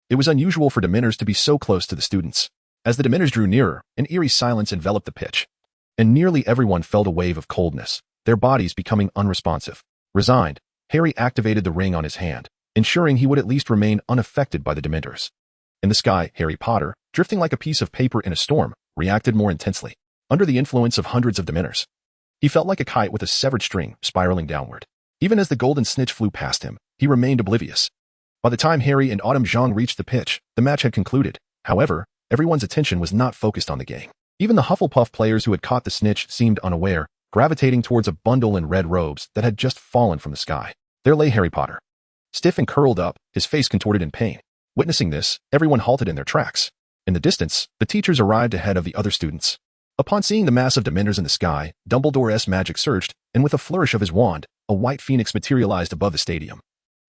it was unusual for Dementors to be so close to the students. As the Dementors drew nearer, an eerie silence enveloped the pitch, and nearly everyone felt a wave of coldness, their bodies becoming unresponsive. Resigned, Harry activated the ring on his hand, ensuring he would at least remain unaffected by the Dementors. In the sky, Harry Potter, drifting like a piece of paper in a storm, reacted more intensely. Under the influence of hundreds of Dementors, he felt like a kite with a severed string spiraling downward. Even as the golden snitch flew past him, he remained oblivious. By the time Harry and Autumn Zhang reached the pitch, the match had concluded. However, everyone's attention was not focused on the game. Even the Hufflepuff players who had caught the snitch seemed unaware, gravitating towards a bundle in red robes that had just fallen from the sky. There lay Harry Potter, stiff and curled up, his face contorted in pain. Witnessing this, everyone halted in their tracks. In the distance, the teachers arrived ahead of the other students. Upon seeing the mass of Dementors in the sky, Dumbledore's magic surged, and with a flourish of his wand, a white phoenix materialized above the stadium,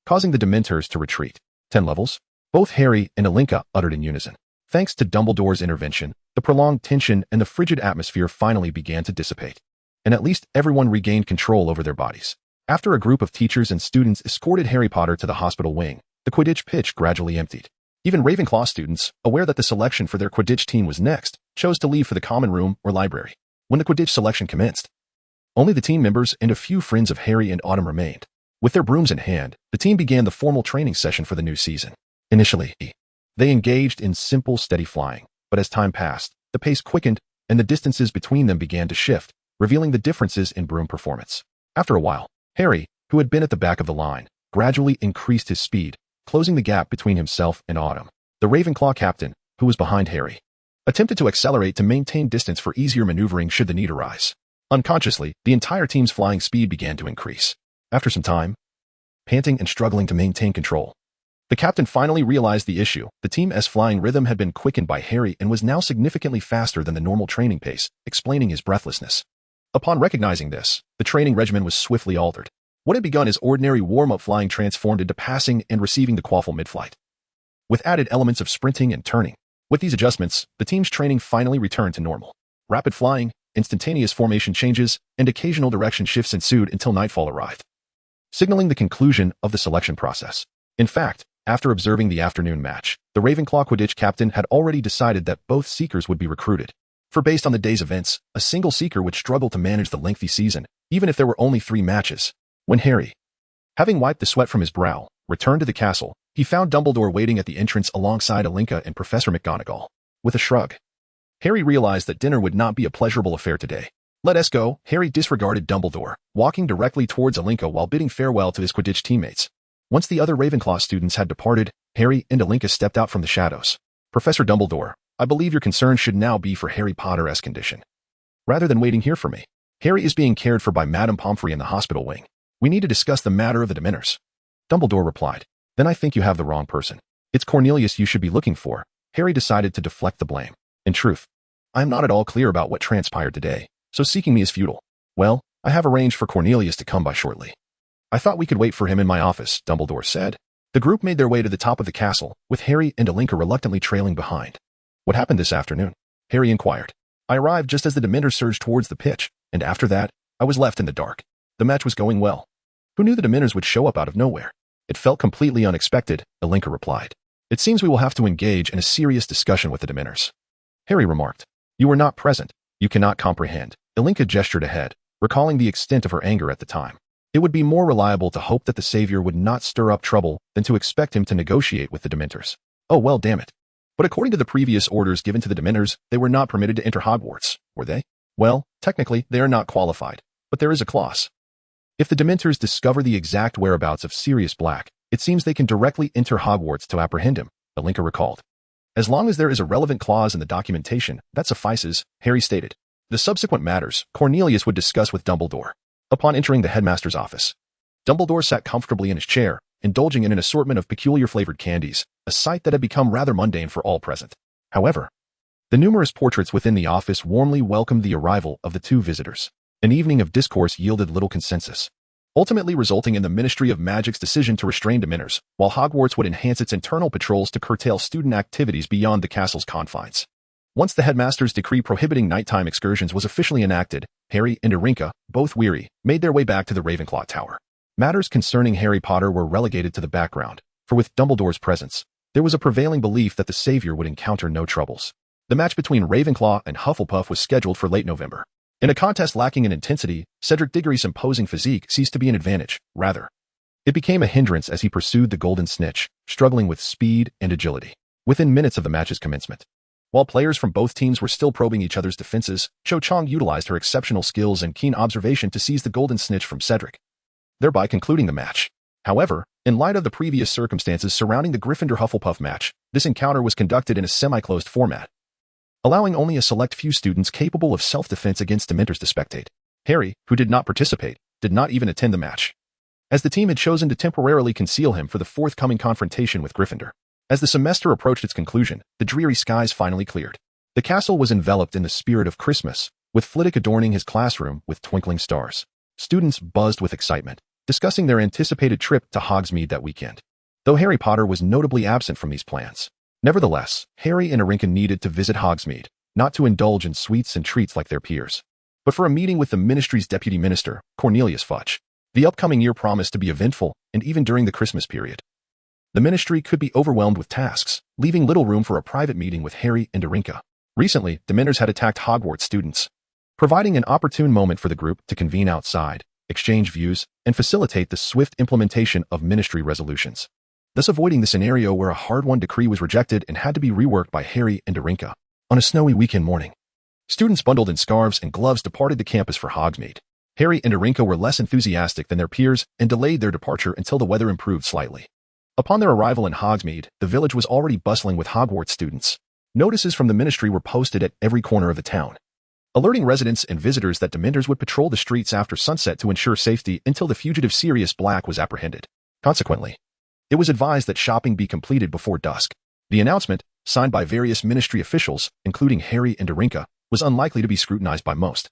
causing the Dementors to retreat. 10 levels? Both Harry and Alinka uttered in unison. Thanks to Dumbledore's intervention, the prolonged tension and the frigid atmosphere finally began to dissipate, and at least everyone regained control over their bodies. After a group of teachers and students escorted Harry Potter to the hospital wing, the Quidditch pitch gradually emptied. Even Ravenclaw students, aware that the selection for their Quidditch team was next, chose to leave for the common room or library. When the Quidditch selection commenced, only the team members and a few friends of Harry and Autumn remained. With their brooms in hand, the team began the formal training session for the new season. Initially, they engaged in simple, steady flying, but as time passed, the pace quickened and the distances between them began to shift, revealing the differences in broom performance. After a while, Harry, who had been at the back of the line, gradually increased his speed, closing the gap between himself and Autumn. The Ravenclaw captain, who was behind Harry, attempted to accelerate to maintain distance for easier maneuvering should the need arise. Unconsciously, the entire team's flying speed began to increase. After some time, panting and struggling to maintain control, the captain finally realized the issue. The team's flying rhythm had been quickened by Harry and was now significantly faster than the normal training pace, explaining his breathlessness. Upon recognizing this, the training regimen was swiftly altered. What had begun as ordinary warm-up flying transformed into passing and receiving the quaffle mid-flight, with added elements of sprinting and turning. With these adjustments, the team's training finally returned to normal. Rapid flying, instantaneous formation changes, and occasional direction shifts ensued until nightfall arrived, signaling the conclusion of the selection process. In fact, after observing the afternoon match, the Ravenclaw Quidditch captain had already decided that both seekers would be recruited. For based on the day's events, a single seeker would struggle to manage the lengthy season, even if there were only 3 matches. When Harry, having wiped the sweat from his brow, returned to the castle, he found Dumbledore waiting at the entrance alongside Alinka and Professor McGonagall. With a shrug, Harry realized that dinner would not be a pleasurable affair today. Let us go. Harry disregarded Dumbledore, walking directly towards Alinka while bidding farewell to his Quidditch teammates. Once the other Ravenclaw students had departed, Harry and Alinka stepped out from the shadows. Professor Dumbledore, I believe your concern should now be for Harry Potter's condition, rather than waiting here for me. Harry is being cared for by Madame Pomfrey in the hospital wing. We need to discuss the matter of the Dementors. Dumbledore replied. Then I think you have the wrong person. It's Cornelius you should be looking for. Harry decided to deflect the blame. In truth, I am not at all clear about what transpired today, so seeking me is futile. Well, I have arranged for Cornelius to come by shortly. I thought we could wait for him in my office, Dumbledore said. The group made their way to the top of the castle, with Harry and Alinka reluctantly trailing behind. What happened this afternoon? Harry inquired. I arrived just as the Dementors surged towards the pitch, and after that, I was left in the dark. The match was going well. Who knew the Dementors would show up out of nowhere? It felt completely unexpected, Alinka replied. It seems we will have to engage in a serious discussion with the Dementors. Harry remarked. You were not present. You cannot comprehend. Alinka gestured ahead, recalling the extent of her anger at the time. It would be more reliable to hope that the Savior would not stir up trouble than to expect him to negotiate with the Dementors. Oh well, damn it. But according to the previous orders given to the Dementors, they were not permitted to enter Hogwarts, were they? Well, technically, they are not qualified, but there is a clause. If the Dementors discover the exact whereabouts of Sirius Black, it seems they can directly enter Hogwarts to apprehend him, Alinka recalled. As long as there is a relevant clause in the documentation, that suffices, Harry stated. The subsequent matters, Cornelius would discuss with Dumbledore. Upon entering the headmaster's office, Dumbledore sat comfortably in his chair, indulging in an assortment of peculiar flavored candies, a sight that had become rather mundane for all present. However, the numerous portraits within the office warmly welcomed the arrival of the 2 visitors. An evening of discourse yielded little consensus, ultimately resulting in the Ministry of Magic's decision to restrain Dementors, while Hogwarts would enhance its internal patrols to curtail student activities beyond the castle's confines. Once the headmaster's decree prohibiting nighttime excursions was officially enacted, Harry and Alinka, both weary, made their way back to the Ravenclaw Tower. Matters concerning Harry Potter were relegated to the background, for with Dumbledore's presence, there was a prevailing belief that the Savior would encounter no troubles. The match between Ravenclaw and Hufflepuff was scheduled for late November. In a contest lacking in intensity, Cedric Diggory's imposing physique ceased to be an advantage. Rather, it became a hindrance as he pursued the Golden Snitch, struggling with speed and agility. Within minutes of the match's commencement, while players from both teams were still probing each other's defenses, Cho Chang utilized her exceptional skills and keen observation to seize the Golden Snitch from Cedric, thereby concluding the match. However, in light of the previous circumstances surrounding the Gryffindor-Hufflepuff match, this encounter was conducted in a semi-closed format, allowing only a select few students capable of self-defense against Dementors to spectate. Harry, who did not participate, did not even attend the match, as the team had chosen to temporarily conceal him for the forthcoming confrontation with Gryffindor. As the semester approached its conclusion, the dreary skies finally cleared. The castle was enveloped in the spirit of Christmas, with Flitwick adorning his classroom with twinkling stars. Students buzzed with excitement, discussing their anticipated trip to Hogsmeade that weekend. Though Harry Potter was notably absent from these plans, nevertheless, Harry and Alinka needed to visit Hogsmeade, not to indulge in sweets and treats like their peers, but for a meeting with the ministry's deputy minister, Cornelius Fudge. The upcoming year promised to be eventful, and even during the Christmas period, the ministry could be overwhelmed with tasks, leaving little room for a private meeting with Harry and Alinka. Recently, Dementors had attacked Hogwarts students, providing an opportune moment for the group to convene outside, exchange views, and facilitate the swift implementation of ministry resolutions, thus avoiding the scenario where a hard-won decree was rejected and had to be reworked by Harry and Alinka. On a snowy weekend morning, students bundled in scarves and gloves departed the campus for Hogsmeade. Harry and Arinka were less enthusiastic than their peers and delayed their departure until the weather improved slightly. Upon their arrival in Hogsmeade, the village was already bustling with Hogwarts students. Notices from the ministry were posted at every corner of the town, alerting residents and visitors that Dementors would patrol the streets after sunset to ensure safety until the fugitive Sirius Black was apprehended. Consequently, it was advised that shopping be completed before dusk. The announcement, signed by various ministry officials, including Harry and Arinka, was unlikely to be scrutinized by most,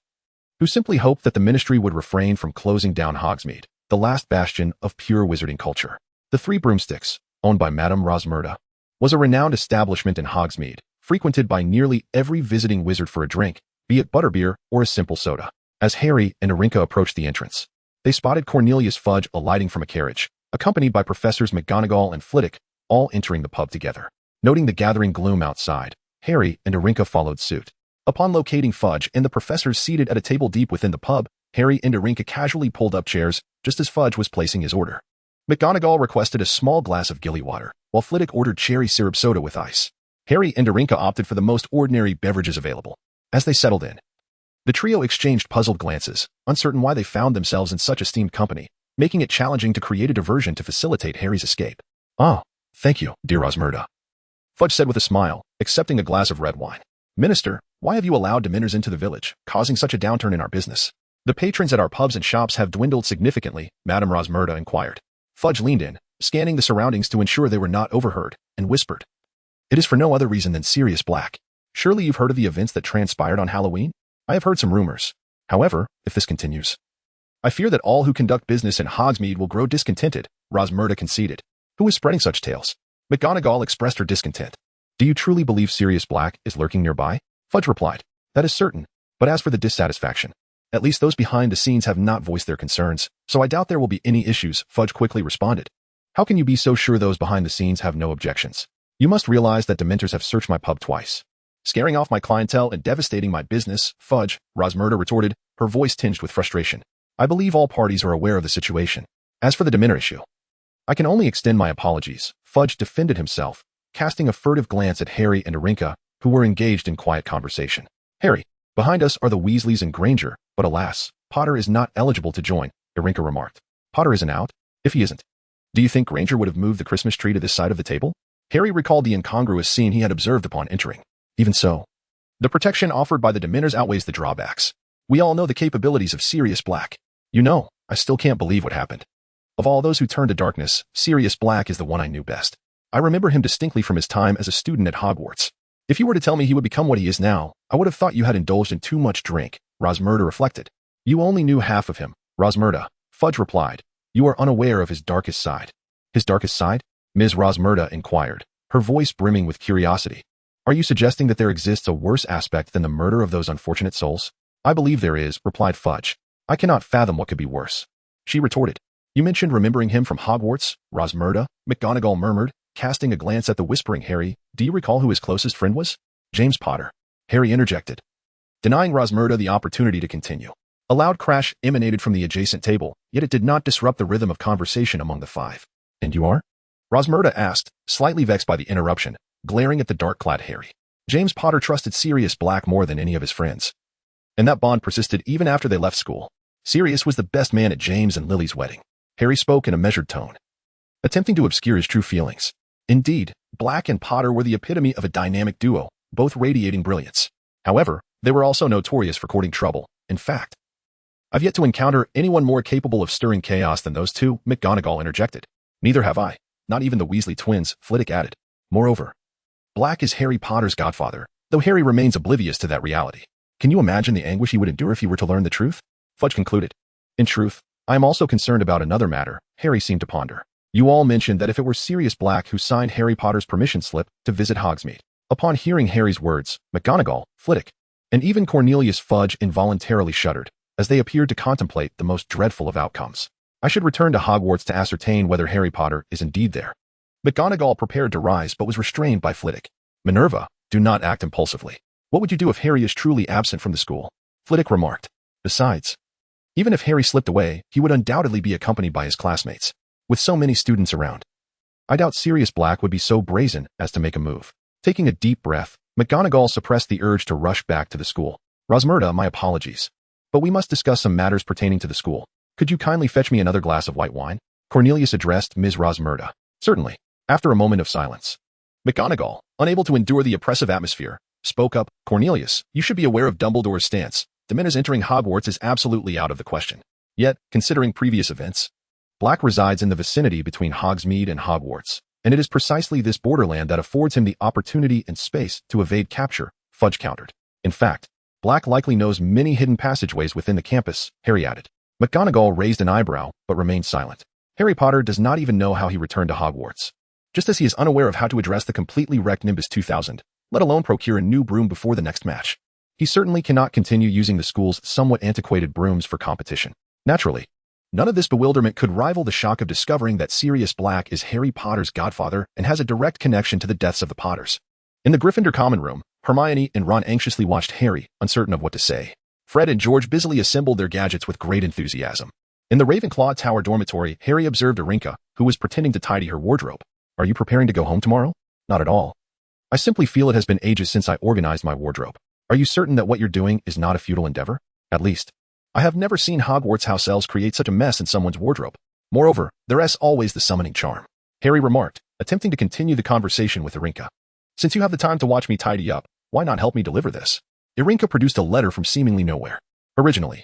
who simply hoped that the ministry would refrain from closing down Hogsmeade, the last bastion of pure wizarding culture. The Three Broomsticks, owned by Madame Rosmerta, was a renowned establishment in Hogsmeade, frequented by nearly every visiting wizard for a drink, be it butterbeer or a simple soda. As Harry and Arinka approached the entrance, they spotted Cornelius Fudge alighting from a carriage, accompanied by Professors McGonagall and Flitwick, all entering the pub together. Noting the gathering gloom outside, Harry and Arinka followed suit. Upon locating Fudge and the professors seated at a table deep within the pub, Harry and Arinka casually pulled up chairs just as Fudge was placing his order. McGonagall requested a small glass of gilly water, while Flitwick ordered cherry syrup soda with ice. Harry and Arinka opted for the most ordinary beverages available. As they settled in, the trio exchanged puzzled glances, uncertain why they found themselves in such esteemed company, making it challenging to create a diversion to facilitate Harry's escape. "Ah, thank you, dear Rosmerta," Fudge said with a smile, accepting a glass of red wine. "Minister, why have you allowed Dementors into the village, causing such a downturn in our business? The patrons at our pubs and shops have dwindled significantly," Madame Rosmerta inquired. Fudge leaned in, scanning the surroundings to ensure they were not overheard, and whispered, "It is for no other reason than Sirius Black. Surely you've heard of the events that transpired on Halloween? I have heard some rumors. However, if this continues, I fear that all who conduct business in Hogsmeade will grow discontented," Rosmerta conceded. "Who is spreading such tales?" McGonagall expressed her discontent. "Do you truly believe Sirius Black is lurking nearby?" Fudge replied, "That is certain. But as for the dissatisfaction, at least those behind the scenes have not voiced their concerns, so I doubt there will be any issues," Fudge quickly responded. "How can you be so sure those behind the scenes have no objections? You must realize that Dementors have searched my pub twice, scaring off my clientele and devastating my business." "Fudge," Rosmerta retorted, her voice tinged with frustration, "I believe all parties are aware of the situation. As for the Dementor issue, I can only extend my apologies." Fudge defended himself, casting a furtive glance at Harry and Arinka, who were engaged in quiet conversation. "Harry, behind us are the Weasleys and Granger, but alas, Potter is not eligible to join," Arinka remarked. "Potter isn't out? If he isn't, do you think Granger would have moved the Christmas tree to this side of the table?" Harry recalled the incongruous scene he had observed upon entering. "Even so, the protection offered by the Dementors outweighs the drawbacks. We all know the capabilities of Sirius Black. You know, I still can't believe what happened. Of all those who turned to darkness, Sirius Black is the one I knew best. I remember him distinctly from his time as a student at Hogwarts. If you were to tell me he would become what he is now, I would have thought you had indulged in too much drink," Rosmerta reflected. "You only knew half of him, Rosmerta," Fudge replied. "You are unaware of his darkest side." "His darkest side?" Ms. Rosmerta inquired, her voice brimming with curiosity. "Are you suggesting that there exists a worse aspect than the murder of those unfortunate souls?" "I believe there is," replied Fudge. "I cannot fathom what could be worse," she retorted. "You mentioned remembering him from Hogwarts, Rosmerta," McGonagall murmured, casting a glance at the whispering Harry. "Do you recall who his closest friend was?" "James Potter," Harry interjected, denying Rosmerta the opportunity to continue. A loud crash emanated from the adjacent table, yet it did not disrupt the rhythm of conversation among the five. "And you are?" Rosmerta asked, slightly vexed by the interruption, glaring at the dark-clad Harry. James Potter trusted Sirius Black more than any of his friends, and that bond persisted even after they left school. Sirius was the best man at James and Lily's wedding. Harry spoke in a measured tone, attempting to obscure his true feelings. Indeed, Black and Potter were the epitome of a dynamic duo, both radiating brilliance. However, they were also notorious for courting trouble. "In fact, I've yet to encounter anyone more capable of stirring chaos than those two," McGonagall interjected. "Neither have I, not even the Weasley twins," Flitwick added. "Moreover, Black is Harry Potter's godfather, though Harry remains oblivious to that reality. Can you imagine the anguish he would endure if he were to learn the truth?" Fudge concluded. "In truth, I am also concerned about another matter," Harry seemed to ponder. "You all mentioned that if it were Sirius Black who signed Harry Potter's permission slip to visit Hogsmeade." Upon hearing Harry's words, McGonagall, Flitwick, and even Cornelius Fudge involuntarily shuddered, as they appeared to contemplate the most dreadful of outcomes. "I should return to Hogwarts to ascertain whether Harry Potter is indeed there." McGonagall prepared to rise but was restrained by Flitwick. "Minerva, do not act impulsively. What would you do if Harry is truly absent from the school?" Flitwick remarked. "Besides, even if Harry slipped away, he would undoubtedly be accompanied by his classmates. With so many students around, I doubt Sirius Black would be so brazen as to make a move." Taking a deep breath, McGonagall suppressed the urge to rush back to the school. "Rosmerta, my apologies. but we must discuss some matters pertaining to the school. Could you kindly fetch me another glass of white wine? Cornelius addressed Ms. Rosmerda. Certainly. After a moment of silence, McGonagall, unable to endure the oppressive atmosphere, spoke up. Cornelius, you should be aware of Dumbledore's stance. Dementors entering Hogwarts is absolutely out of the question. Yet, considering previous events, Black resides in the vicinity between Hogsmeade and Hogwarts, and it is precisely this borderland that affords him the opportunity and space to evade capture, Fudge countered. In fact, Black likely knows many hidden passageways within the campus, Harry added. McGonagall raised an eyebrow, but remained silent. Harry Potter does not even know how he returned to Hogwarts. Just as he is unaware of how to address the completely wrecked Nimbus 2000, let alone procure a new broom before the next match. He certainly cannot continue using the school's somewhat antiquated brooms for competition. Naturally, none of this bewilderment could rival the shock of discovering that Sirius Black is Harry Potter's godfather and has a direct connection to the deaths of the Potters. In the Gryffindor common room, Hermione and Ron anxiously watched Harry, uncertain of what to say. Fred and George busily assembled their gadgets with great enthusiasm. In the Ravenclaw Tower dormitory, Harry observed Arinka, who was pretending to tidy her wardrobe. Are you preparing to go home tomorrow? Not at all. I simply feel it has been ages since I organized my wardrobe. Are you certain that what you're doing is not a futile endeavor? At least, I have never seen Hogwarts house elves create such a mess in someone's wardrobe. Moreover, there's always the summoning charm. Harry remarked, attempting to continue the conversation with Arinka. Since you have the time to watch me tidy up, why not help me deliver this? Arinka produced a letter from seemingly nowhere. Originally,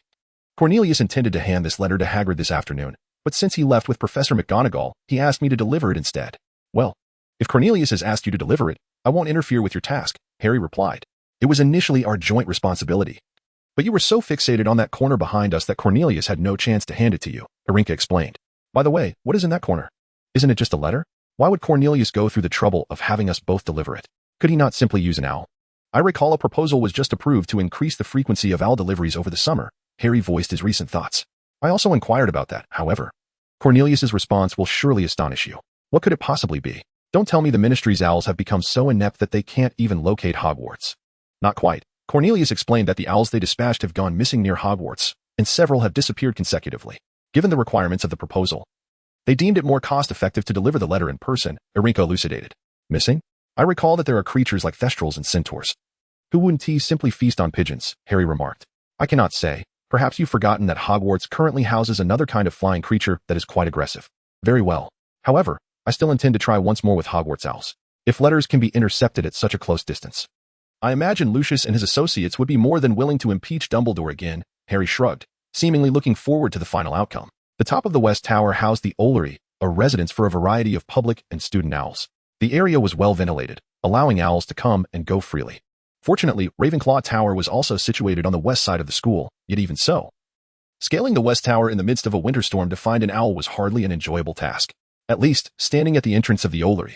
Cornelius intended to hand this letter to Hagrid this afternoon, but since he left with Professor McGonagall, he asked me to deliver it instead. Well, if Cornelius has asked you to deliver it, I won't interfere with your task, Harry replied. It was initially our joint responsibility. But you were so fixated on that corner behind us that Cornelius had no chance to hand it to you, Arinka explained. By the way, what is in that corner? Isn't it just a letter? Why would Cornelius go through the trouble of having us both deliver it? Could he not simply use an owl? I recall a proposal was just approved to increase the frequency of owl deliveries over the summer. Harry voiced his recent thoughts. I also inquired about that, however. Cornelius's response will surely astonish you. What could it possibly be? Don't tell me the Ministry's owls have become so inept that they can't even locate Hogwarts. Not quite. Cornelius explained that the owls they dispatched have gone missing near Hogwarts, and several have disappeared consecutively. Given the requirements of the proposal, they deemed it more cost-effective to deliver the letter in person, Arinka elucidated. Missing? I recall that there are creatures like thestrals and centaurs. Who wouldn't simply feast on pigeons? Harry remarked. I cannot say. Perhaps you've forgotten that Hogwarts currently houses another kind of flying creature that is quite aggressive. Very well. However, I still intend to try once more with Hogwarts owls. If letters can be intercepted at such a close distance. I imagine Lucius and his associates would be more than willing to impeach Dumbledore again, Harry shrugged, seemingly looking forward to the final outcome. The top of the West Tower housed the Owlery, a residence for a variety of public and student owls. The area was well ventilated, allowing owls to come and go freely. Fortunately, Ravenclaw Tower was also situated on the west side of the school, yet even so, scaling the West Tower in the midst of a winter storm to find an owl was hardly an enjoyable task. At least, standing at the entrance of the Owlery,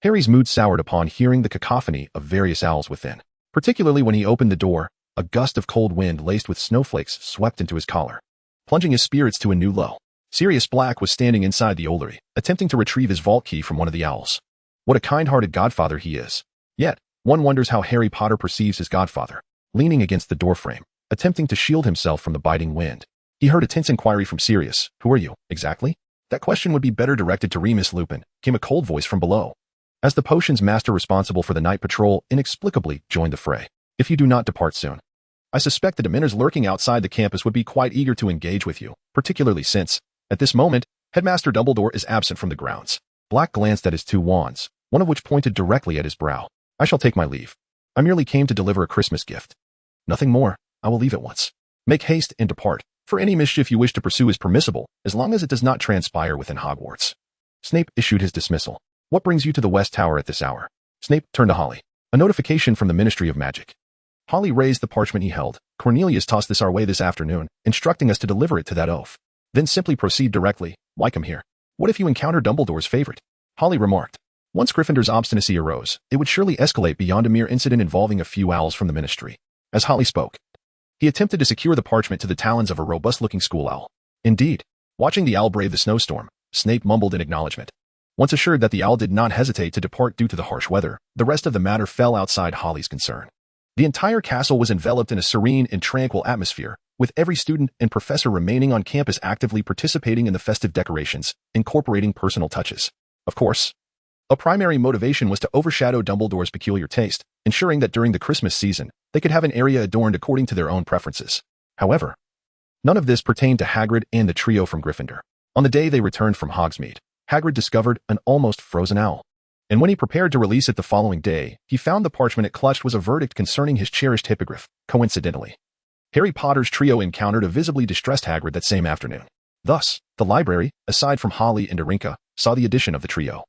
Harry's mood soured upon hearing the cacophony of various owls within. Particularly when he opened the door, a gust of cold wind laced with snowflakes swept into his collar, plunging his spirits to a new low. Sirius Black was standing inside the Owlery, attempting to retrieve his vault key from one of the owls. What a kind-hearted godfather he is. Yet, one wonders how Harry Potter perceives his godfather. Leaning against the doorframe, attempting to shield himself from the biting wind, he heard a tense inquiry from Sirius. Who are you, exactly? That question would be better directed to Remus Lupin, came a cold voice from below. As the potions master responsible for the night patrol inexplicably joined the fray. If you do not depart soon, I suspect the Dementors lurking outside the campus would be quite eager to engage with you, particularly since, at this moment, Headmaster Dumbledore is absent from the grounds. Black glanced at his two wands, one of which pointed directly at his brow. I shall take my leave. I merely came to deliver a Christmas gift. Nothing more. I will leave at once. Make haste and depart, for any mischief you wish to pursue is permissible, as long as it does not transpire within Hogwarts. Snape issued his dismissal. What brings you to the West Tower at this hour? Snape turned to Holly. A notification from the Ministry of Magic. Holly raised the parchment he held. Cornelius tossed this our way this afternoon, instructing us to deliver it to that oaf. Then simply proceed directly. Why come here? What if you encounter Dumbledore's favorite? Holly remarked. Once Gryffindor's obstinacy arose, it would surely escalate beyond a mere incident involving a few owls from the Ministry. As Holly spoke, he attempted to secure the parchment to the talons of a robust-looking school owl. Indeed, watching the owl brave the snowstorm, Snape mumbled in acknowledgement. Once assured that the owl did not hesitate to depart due to the harsh weather, the rest of the matter fell outside Holly's concern. The entire castle was enveloped in a serene and tranquil atmosphere, with every student and professor remaining on campus actively participating in the festive decorations, incorporating personal touches. Of course, a primary motivation was to overshadow Dumbledore's peculiar taste, ensuring that during the Christmas season, they could have an area adorned according to their own preferences. However, None of this pertained to Hagrid and the trio from Gryffindor. On the day they returned from Hogsmeade, Hagrid discovered an almost frozen owl. And when he prepared to release it the following day, he found the parchment it clutched was a verdict concerning his cherished hippogriff. Coincidentally, Harry Potter's trio encountered a visibly distressed Hagrid that same afternoon. Thus, the library, aside from Holly and Arinka, saw the addition of the trio.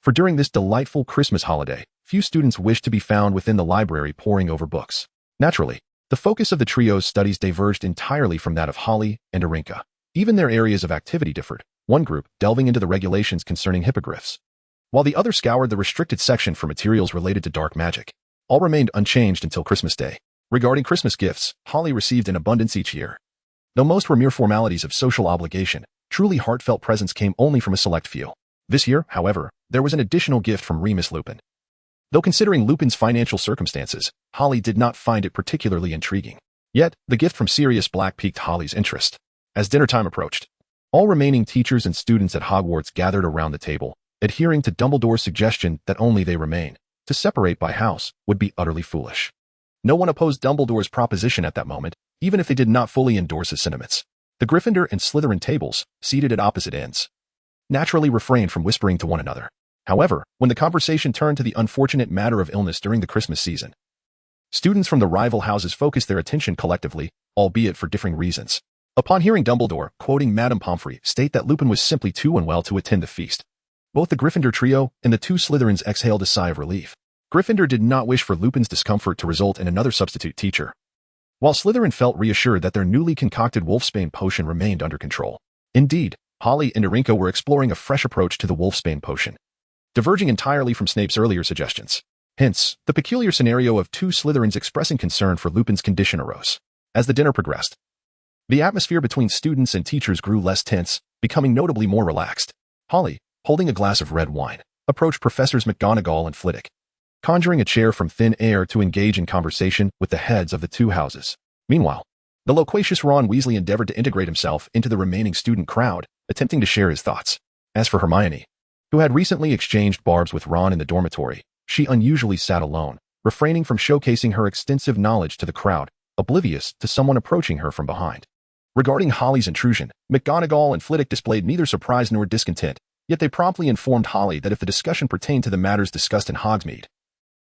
For during this delightful Christmas holiday, few students wished to be found within the library poring over books. Naturally, the focus of the trio's studies diverged entirely from that of Holly and Arinka. Even their areas of activity differed, one group delving into the regulations concerning hippogriffs, while the other scoured the restricted section for materials related to dark magic. All remained unchanged until Christmas Day. Regarding Christmas gifts, Holly received in abundance each year. Though most were mere formalities of social obligation, truly heartfelt presents came only from a select few. This year, however, there was an additional gift from Remus Lupin. Though considering Lupin's financial circumstances, Holly did not find it particularly intriguing. Yet, the gift from Sirius Black piqued Holly's interest. As dinner time approached, all remaining teachers and students at Hogwarts gathered around the table, adhering to Dumbledore's suggestion that only they remain. To separate by house would be utterly foolish. No one opposed Dumbledore's proposition at that moment, even if they did not fully endorse his sentiments. The Gryffindor and Slytherin tables, seated at opposite ends, naturally refrained from whispering to one another. However, when the conversation turned to the unfortunate matter of illness during the Christmas season, students from the rival houses focused their attention collectively, albeit for differing reasons. Upon hearing Dumbledore, quoting Madame Pomfrey, state that Lupin was simply too unwell to attend the feast, both the Gryffindor trio and the two Slytherins exhaled a sigh of relief. Gryffindor did not wish for Lupin's discomfort to result in another substitute teacher, while Slytherin felt reassured that their newly concocted Wolfsbane potion remained under control. Indeed, Holly and Arinka were exploring a fresh approach to the Wolfsbane potion, diverging entirely from Snape's earlier suggestions. Hence, the peculiar scenario of two Slytherins expressing concern for Lupin's condition arose. As the dinner progressed, the atmosphere between students and teachers grew less tense, becoming notably more relaxed. Holly, holding a glass of red wine, approached Professors McGonagall and Flitwick, conjuring a chair from thin air to engage in conversation with the heads of the two houses. Meanwhile, the loquacious Ron Weasley endeavored to integrate himself into the remaining student crowd, attempting to share his thoughts. As for Hermione, who had recently exchanged barbs with Ron in the dormitory, she unusually sat alone, refraining from showcasing her extensive knowledge to the crowd, oblivious to someone approaching her from behind. Regarding Holly's intrusion, McGonagall and Flitwick displayed neither surprise nor discontent, yet they promptly informed Holly that if the discussion pertained to the matters discussed in Hogsmeade,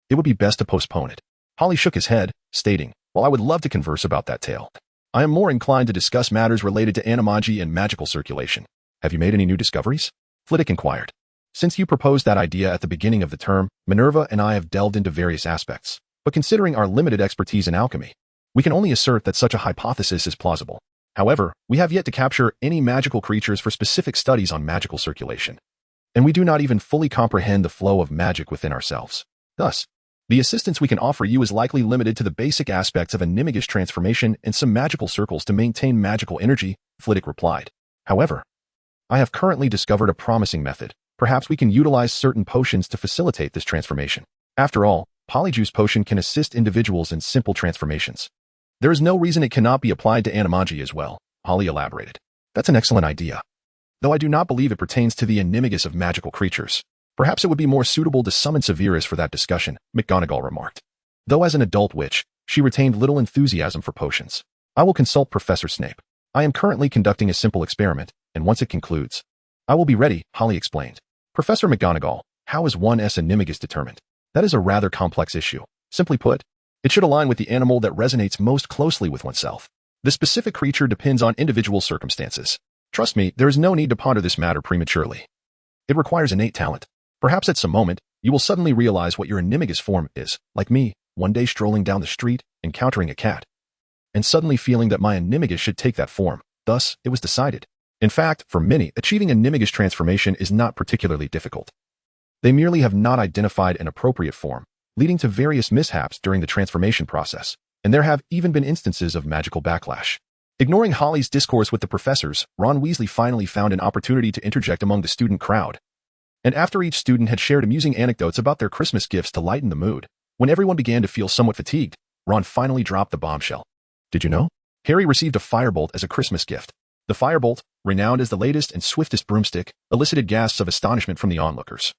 it would be best to postpone it. Holly shook his head, stating, "While I would love to converse about that tale, I am more inclined to discuss matters related to animagi and magical circulation. Have you made any new discoveries?" Flitwick inquired. "Since you proposed that idea at the beginning of the term, Minerva and I have delved into various aspects, but considering our limited expertise in alchemy, we can only assert that such a hypothesis is plausible. However, we have yet to capture any magical creatures for specific studies on magical circulation, and we do not even fully comprehend the flow of magic within ourselves. Thus, the assistance we can offer you is likely limited to the basic aspects of animagish transformation and some magical circles to maintain magical energy," Flitwick replied. "However, I have currently discovered a promising method. Perhaps we can utilize certain potions to facilitate this transformation. After all, Polyjuice Potion can assist individuals in simple transformations. There is no reason it cannot be applied to animagi as well," Holly elaborated. "That's an excellent idea, though I do not believe it pertains to the animagus of magical creatures. Perhaps it would be more suitable to summon Severus for that discussion," McGonagall remarked. Though as an adult witch, she retained little enthusiasm for potions. "I will consult Professor Snape. I am currently conducting a simple experiment, and once it concludes, I will be ready," Holly explained. "Professor McGonagall, how is one's animagus determined?" "That is a rather complex issue. Simply put, it should align with the animal that resonates most closely with oneself. The specific creature depends on individual circumstances. Trust me, there is no need to ponder this matter prematurely. It requires innate talent. Perhaps at some moment, you will suddenly realize what your animagus form is, like me, one day strolling down the street, encountering a cat, and suddenly feeling that my animagus should take that form. Thus, it was decided. In fact, for many, achieving animagus transformation is not particularly difficult. They merely have not identified an appropriate form, leading to various mishaps during the transformation process, and there have even been instances of magical backlash." Ignoring Holly's discourse with the professors, Ron Weasley finally found an opportunity to interject among the student crowd. And after each student had shared amusing anecdotes about their Christmas gifts to lighten the mood, when everyone began to feel somewhat fatigued, Ron finally dropped the bombshell. "Did you know? Harry received a firebolt as a Christmas gift." The firebolt, renowned as the latest and swiftest broomstick, elicited gasps of astonishment from the onlookers,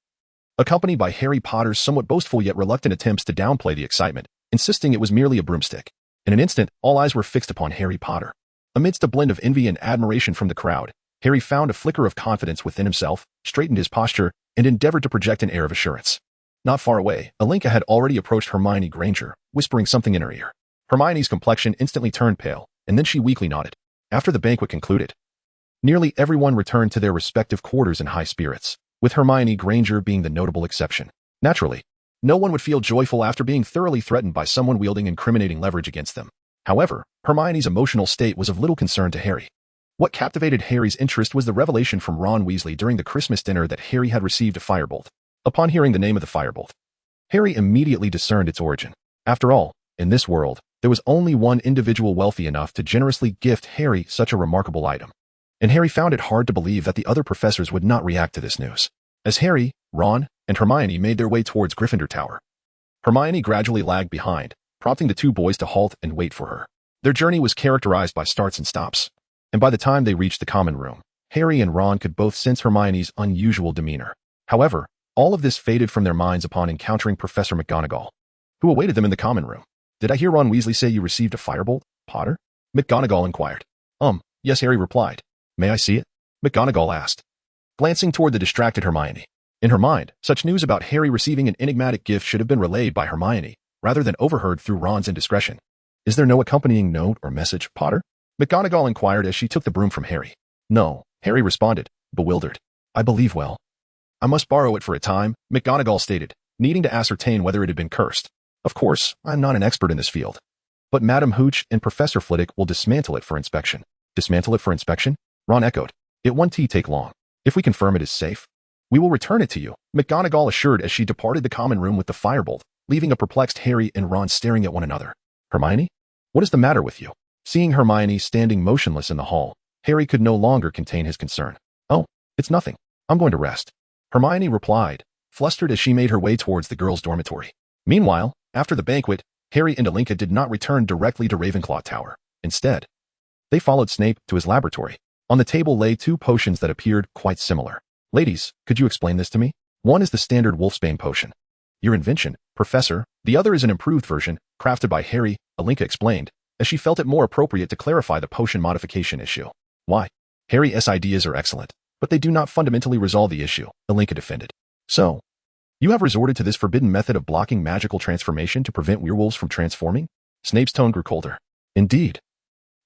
accompanied by Harry Potter's somewhat boastful yet reluctant attempts to downplay the excitement, insisting it was merely a broomstick. In an instant, all eyes were fixed upon Harry Potter. Amidst a blend of envy and admiration from the crowd, Harry found a flicker of confidence within himself, straightened his posture, and endeavored to project an air of assurance. Not far away, Alinka had already approached Hermione Granger, whispering something in her ear. Hermione's complexion instantly turned pale, and then she weakly nodded. After the banquet concluded, nearly everyone returned to their respective quarters in high spirits, with Hermione Granger being the notable exception. Naturally, no one would feel joyful after being thoroughly threatened by someone wielding incriminating leverage against them. However, Hermione's emotional state was of little concern to Harry. What captivated Harry's interest was the revelation from Ron Weasley during the Christmas dinner that Harry had received a firebolt. Upon hearing the name of the firebolt, Harry immediately discerned its origin. After all, in this world, there was only one individual wealthy enough to generously gift Harry such a remarkable item. And Harry found it hard to believe that the other professors would not react to this news. As Harry, Ron, and Hermione made their way towards Gryffindor Tower, Hermione gradually lagged behind, prompting the two boys to halt and wait for her. Their journey was characterized by starts and stops, and by the time they reached the common room, Harry and Ron could both sense Hermione's unusual demeanor. However, all of this faded from their minds upon encountering Professor McGonagall, who awaited them in the common room. "Did I hear Ron Weasley say you received a firebolt, Potter?" McGonagall inquired. Yes, Harry replied. "May I see it?" McGonagall asked, glancing toward the distracted Hermione. In her mind, such news about Harry receiving an enigmatic gift should have been relayed by Hermione, rather than overheard through Ron's indiscretion. "Is there no accompanying note or message, Potter?" McGonagall inquired as she took the broom from Harry. "No," Harry responded, bewildered. "I believe well. I must borrow it for a time," McGonagall stated, needing to ascertain whether it had been cursed. "Of course, I'm not an expert in this field. But Madam Hooch and Professor Flitwick will dismantle it for inspection." "Dismantle it for inspection?" Ron echoed. "It won't take long. If we confirm it is safe, we will return it to you," McGonagall assured as she departed the common room with the firebolt, leaving a perplexed Harry and Ron staring at one another. "Hermione? What is the matter with you?" Seeing Hermione standing motionless in the hall, Harry could no longer contain his concern. "Oh, it's nothing. I'm going to rest," Hermione replied, flustered as she made her way towards the girls' dormitory. Meanwhile, after the banquet, Harry and Alinka did not return directly to Ravenclaw Tower. Instead, they followed Snape to his laboratory. On the table lay two potions that appeared quite similar. "Ladies, could you explain this to me?" "One is the standard Wolfsbane potion. Your invention, Professor. The other is an improved version, crafted by Harry," Alinka explained, as she felt it more appropriate to clarify the potion modification issue. "Why? Harry's ideas are excellent, but they do not fundamentally resolve the issue," Alinka defended. "So, you have resorted to this forbidden method of blocking magical transformation to prevent werewolves from transforming?" Snape's tone grew colder. "Indeed.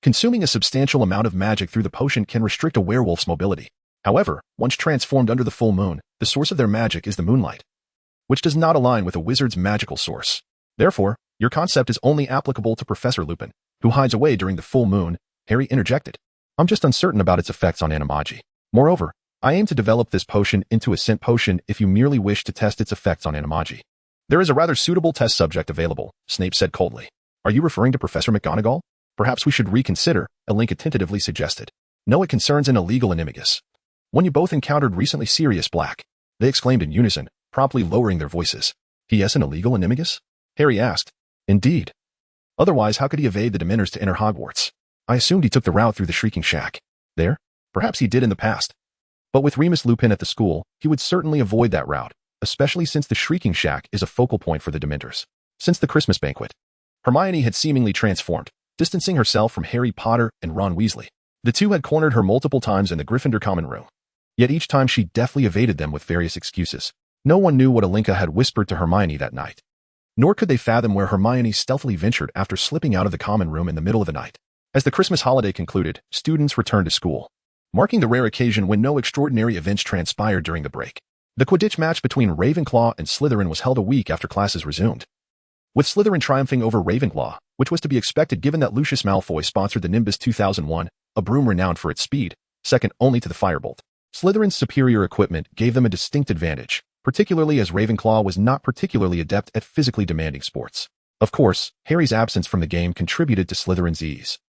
Consuming a substantial amount of magic through the potion can restrict a werewolf's mobility. However, once transformed under the full moon, the source of their magic is the moonlight, which does not align with a wizard's magical source. Therefore, your concept is only applicable to Professor Lupin, who hides away during the full moon," Harry interjected. "I'm just uncertain about its effects on animagi. Moreover, I aim to develop this potion into a scent potion if you merely wish to test its effects on animagi. There is a rather suitable test subject available," Snape said coldly. "Are you referring to Professor McGonagall?" "Perhaps we should reconsider," Alinka tentatively suggested. "No, it concerns an illegal animagus. When you both encountered recently Sirius Black," they exclaimed in unison, promptly lowering their voices. "He is an illegal animagus?" Harry asked. "Indeed. Otherwise, how could he evade the Dementors to enter Hogwarts? I assumed he took the route through the Shrieking Shack. There? Perhaps he did in the past. But with Remus Lupin at the school, he would certainly avoid that route, especially since the Shrieking Shack is a focal point for the Dementors." Since the Christmas banquet, Hermione had seemingly transformed, distancing herself from Harry Potter and Ron Weasley. The two had cornered her multiple times in the Gryffindor common room. Yet each time she deftly evaded them with various excuses. No one knew what Alinka had whispered to Hermione that night. Nor could they fathom where Hermione stealthily ventured after slipping out of the common room in the middle of the night. As the Christmas holiday concluded, students returned to school, marking the rare occasion when no extraordinary events transpired during the break. The Quidditch match between Ravenclaw and Slytherin was held a week after classes resumed, with Slytherin triumphing over Ravenclaw, which was to be expected given that Lucius Malfoy sponsored the Nimbus 2001, a broom renowned for its speed, second only to the Firebolt. Slytherin's superior equipment gave them a distinct advantage, particularly as Ravenclaw was not particularly adept at physically demanding sports. Of course, Harry's absence from the game contributed to Slytherin's ease.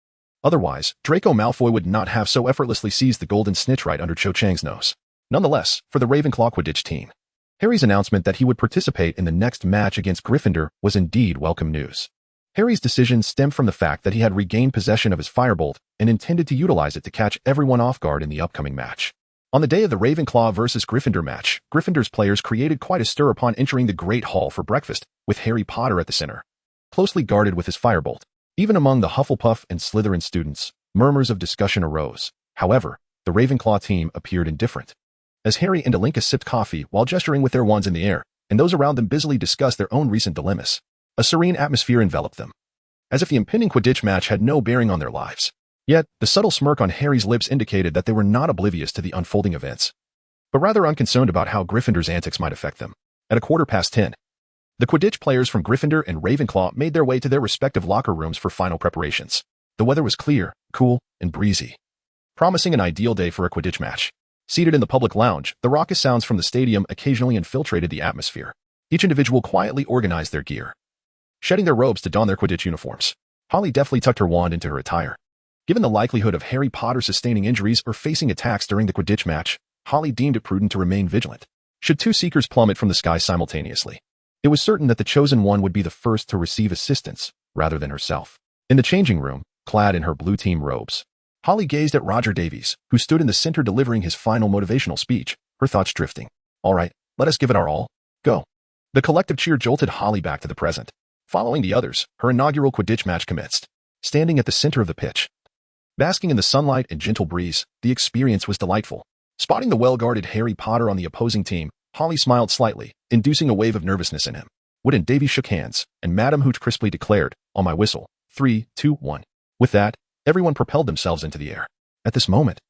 Otherwise, Draco Malfoy would not have so effortlessly seized the golden snitch right under Cho Chang's nose. Nonetheless, for the Ravenclaw Quidditch team, Harry's announcement that he would participate in the next match against Gryffindor was indeed welcome news. Harry's decision stemmed from the fact that he had regained possession of his Firebolt and intended to utilize it to catch everyone off guard in the upcoming match. On the day of the Ravenclaw versus Gryffindor match, Gryffindor's players created quite a stir upon entering the Great Hall for breakfast, with Harry Potter at the center, closely guarded with his Firebolt. Even among the Hufflepuff and Slytherin students, Murmurs of discussion arose. However, the Ravenclaw team appeared indifferent. As Harry and Alinka sipped coffee while gesturing with their wands in the air, and those around them busily discussed their own recent dilemmas, a serene atmosphere enveloped them, as if the impending Quidditch match had no bearing on their lives. Yet, the subtle smirk on Harry's lips indicated that they were not oblivious to the unfolding events, but rather unconcerned about how Gryffindor's antics might affect them. At 10:15, the Quidditch players from Gryffindor and Ravenclaw made their way to their respective locker rooms for final preparations. The weather was clear, cool, and breezy, promising an ideal day for a Quidditch match. Seated in the public lounge, the raucous sounds from the stadium occasionally infiltrated the atmosphere. Each individual quietly organized their gear, shedding their robes to don their Quidditch uniforms. Holly deftly tucked her wand into her attire. Given the likelihood of Harry Potter sustaining injuries or facing attacks during the Quidditch match, Holly deemed it prudent to remain vigilant. Should two seekers plummet from the sky simultaneously, it was certain that the chosen one would be the first to receive assistance, rather than herself. In the changing room, clad in her blue team robes, Holly gazed at Roger Davies, who stood in the center delivering his final motivational speech, her thoughts drifting. All right, let us give it our all. Go. The collective cheer jolted Holly back to the present. Following the others, her inaugural Quidditch match commenced. Standing at the center of the pitch, basking in the sunlight and gentle breeze, the experience was delightful. Spotting the well-guarded Harry Potter on the opposing team, Holly smiled slightly, inducing a wave of nervousness in him. Wood and Davies shook hands, and Madame Hooch crisply declared, "On my whistle. 3, 2, 1. With that, everyone propelled themselves into the air. At this moment,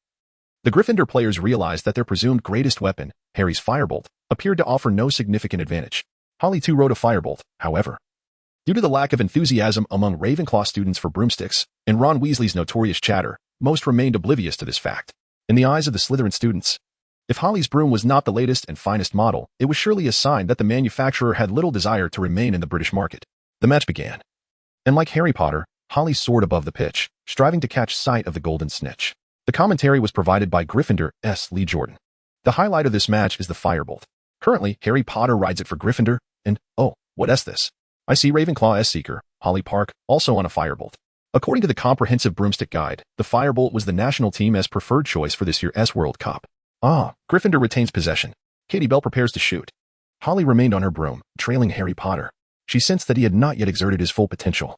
the Gryffindor players realized that their presumed greatest weapon, Harry's firebolt, appeared to offer no significant advantage. Holly too rode a firebolt, however. Due to the lack of enthusiasm among Ravenclaw students for broomsticks, and Ron Weasley's notorious chatter, most remained oblivious to this fact. In the eyes of the Slytherin students, if Holly's broom was not the latest and finest model, it was surely a sign that the manufacturer had little desire to remain in the British market. The match began. And like Harry Potter, Holly soared above the pitch, striving to catch sight of the golden snitch. The commentary was provided by Gryffindor's Lee Jordan. The highlight of this match is the firebolt. Currently, Harry Potter rides it for Gryffindor, and, oh, what's this? I see Ravenclaw's seeker, Holly Park, also on a firebolt. According to the comprehensive broomstick guide, the firebolt was the national team's preferred choice for this year's World Cup. Gryffindor retains possession. Katie Bell prepares to shoot. Holly remained on her broom, trailing Harry Potter. She sensed that he had not yet exerted his full potential,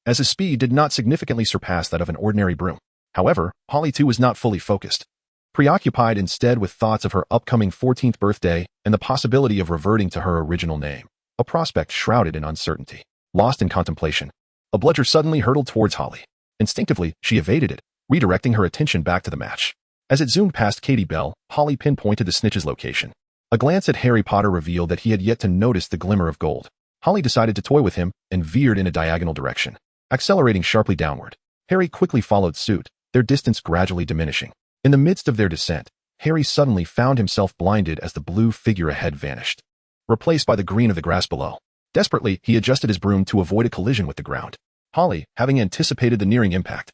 as his speed did not significantly surpass that of an ordinary broom. However, Holly too was not fully focused. Preoccupied instead with thoughts of her upcoming 14th birthday and the possibility of reverting to her original name, a prospect shrouded in uncertainty. Lost in contemplation, a bludger suddenly hurtled towards Holly. Instinctively, she evaded it, redirecting her attention back to the match. As it zoomed past Katie Bell, Holly pinpointed the snitch's location. A glance at Harry Potter revealed that he had yet to notice the glimmer of gold. Holly decided to toy with him and veered in a diagonal direction, accelerating sharply downward. Harry quickly followed suit, their distance gradually diminishing. In the midst of their descent, Harry suddenly found himself blinded as the blue figure ahead vanished, replaced by the green of the grass below. Desperately, he adjusted his broom to avoid a collision with the ground. Holly, having anticipated the nearing impact,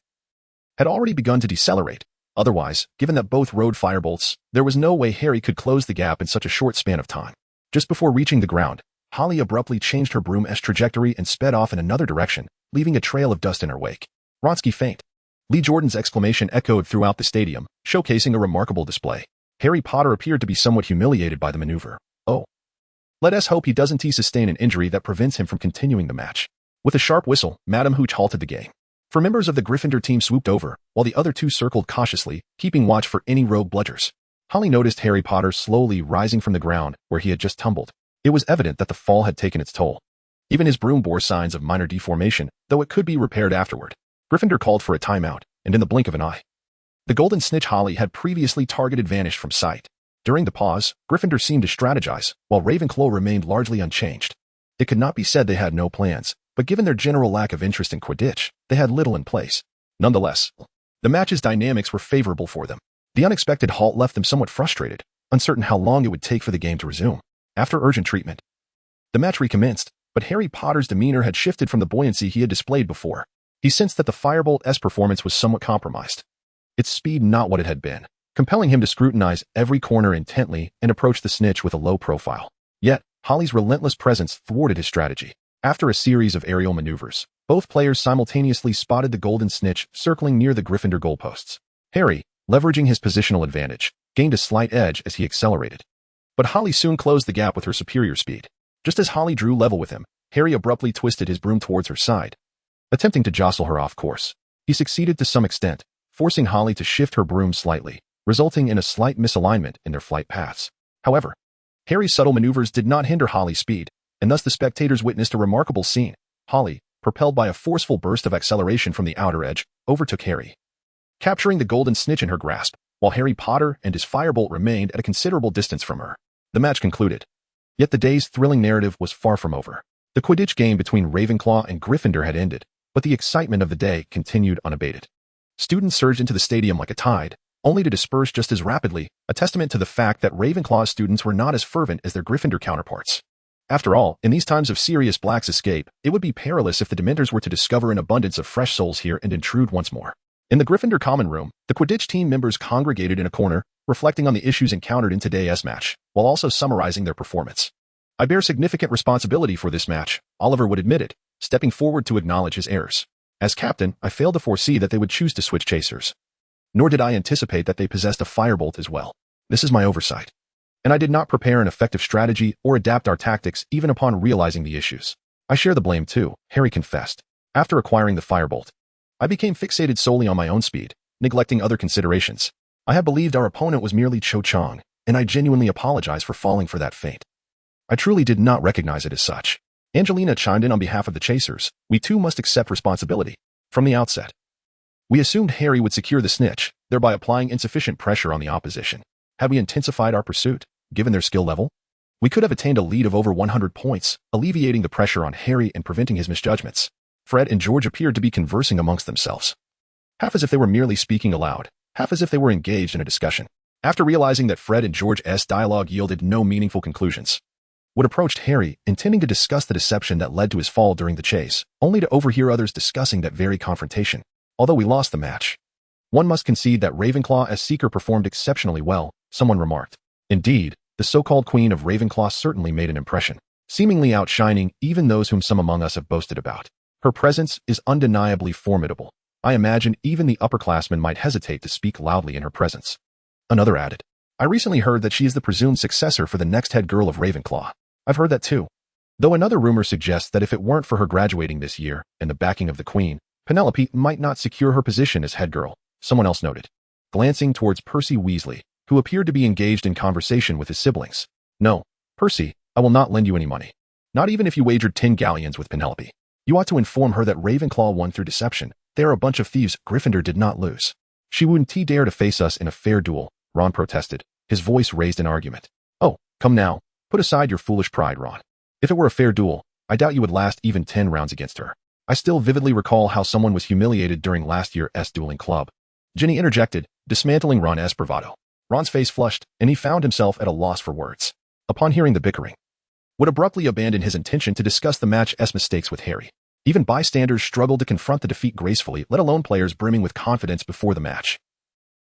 had already begun to decelerate. Otherwise, given that both rode firebolts, there was no way Harry could close the gap in such a short span of time. Just before reaching the ground, Holly abruptly changed her broom's trajectory and sped off in another direction, leaving a trail of dust in her wake. Wronski faint. Lee Jordan's exclamation echoed throughout the stadium, showcasing a remarkable display. Harry Potter appeared to be somewhat humiliated by the maneuver. Oh. Let us hope he doesn't sustain an injury that prevents him from continuing the match. With a sharp whistle, Madame Hooch halted the game. 4 members of the Gryffindor team swooped over, while the other 2 circled cautiously, keeping watch for any rogue bludgers. Holly noticed Harry Potter slowly rising from the ground where he had just tumbled. It was evident that the fall had taken its toll. Even his broom bore signs of minor deformation, though it could be repaired afterward. Gryffindor called for a timeout, and in the blink of an eye, the golden snitch Holly had previously targeted vanished from sight. During the pause, Gryffindor seemed to strategize, while Ravenclaw remained largely unchanged. It could not be said they had no plans, but given their general lack of interest in Quidditch, they had little in place. Nonetheless, the match's dynamics were favorable for them. The unexpected halt left them somewhat frustrated, uncertain how long it would take for the game to resume. After urgent treatment, the match recommenced, but Harry Potter's demeanor had shifted from the buoyancy he had displayed before. He sensed that the Firebolt's performance was somewhat compromised, its speed not what it had been, compelling him to scrutinize every corner intently and approach the snitch with a low profile. Yet, Holly's relentless presence thwarted his strategy. After a series of aerial maneuvers, both players simultaneously spotted the golden snitch circling near the Gryffindor goalposts. Harry, leveraging his positional advantage, gained a slight edge as he accelerated. But Holly soon closed the gap with her superior speed. Just as Holly drew level with him, Harry abruptly twisted his broom towards her side, attempting to jostle her off course. He succeeded to some extent, forcing Holly to shift her broom slightly, resulting in a slight misalignment in their flight paths. However, Harry's subtle maneuvers did not hinder Holly's speed, and thus the spectators witnessed a remarkable scene. Holly, propelled by a forceful burst of acceleration from the outer edge, overtook Harry, capturing the golden snitch in her grasp, while Harry Potter and his firebolt remained at a considerable distance from her. The match concluded. Yet the day's thrilling narrative was far from over. The Quidditch game between Ravenclaw and Gryffindor had ended, but the excitement of the day continued unabated. Students surged into the stadium like a tide, only to disperse just as rapidly, a testament to the fact that Ravenclaw's students were not as fervent as their Gryffindor counterparts. After all, in these times of Sirius Black's escape, it would be perilous if the Dementors were to discover an abundance of fresh souls here and intrude once more. In the Gryffindor common room, the Quidditch team members congregated in a corner, reflecting on the issues encountered in today's match, while also summarizing their performance. I bear significant responsibility for this match, Oliver would admit it, stepping forward to acknowledge his errors. As captain, I failed to foresee that they would choose to switch chasers. Nor did I anticipate that they possessed a firebolt as well. This is my oversight. And I did not prepare an effective strategy or adapt our tactics even upon realizing the issues. I share the blame too, Harry confessed. After acquiring the firebolt, I became fixated solely on my own speed, neglecting other considerations. I had believed our opponent was merely Cho Chang, and I genuinely apologize for falling for that fate. I truly did not recognize it as such. Angelina chimed in on behalf of the chasers. We too must accept responsibility. From the outset, we assumed Harry would secure the snitch, thereby applying insufficient pressure on the opposition. Had we intensified our pursuit, given their skill level, we could have attained a lead of over 100 points, alleviating the pressure on Harry and preventing his misjudgments. Fred and George appeared to be conversing amongst themselves, half as if they were merely speaking aloud, half as if they were engaged in a discussion. After realizing that Fred and George's dialogue yielded no meaningful conclusions, Wood approached Harry, intending to discuss the deception that led to his fall during the chase, only to overhear others discussing that very confrontation. Although we lost the match, one must concede that Ravenclaw as Seeker performed exceptionally well, someone remarked. Indeed, the so-called Queen of Ravenclaw certainly made an impression, seemingly outshining even those whom some among us have boasted about. Her presence is undeniably formidable. I imagine even the upperclassmen might hesitate to speak loudly in her presence. Another added, I recently heard that she is the presumed successor for the next head girl of Ravenclaw. I've heard that too. Though another rumor suggests that if it weren't for her graduating this year and the backing of the Queen, Penelope might not secure her position as head girl, someone else noted, glancing towards Percy Weasley, who appeared to be engaged in conversation with his siblings. No, Percy, I will not lend you any money. Not even if you wagered 10 galleons with Penelope. You ought to inform her that Ravenclaw won through deception. They are a bunch of thieves. Gryffindor did not lose. She wouldn't dare to face us in a fair duel, Ron protested, his voice raised in argument. Oh, come now, put aside your foolish pride, Ron. If it were a fair duel, I doubt you would last even 10 rounds against her. I still vividly recall how someone was humiliated during last year's dueling club. Ginny interjected, dismantling Ron's bravado. Ron's face flushed, and he found himself at a loss for words. Upon hearing the bickering, Wood abruptly abandoned his intention to discuss the match's mistakes with Harry. Even bystanders struggled to confront the defeat gracefully, let alone players brimming with confidence before the match.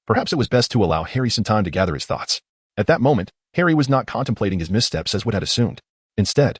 Perhaps it was best to allow Harry some time to gather his thoughts. At that moment, Harry was not contemplating his missteps as Wood had assumed. Instead,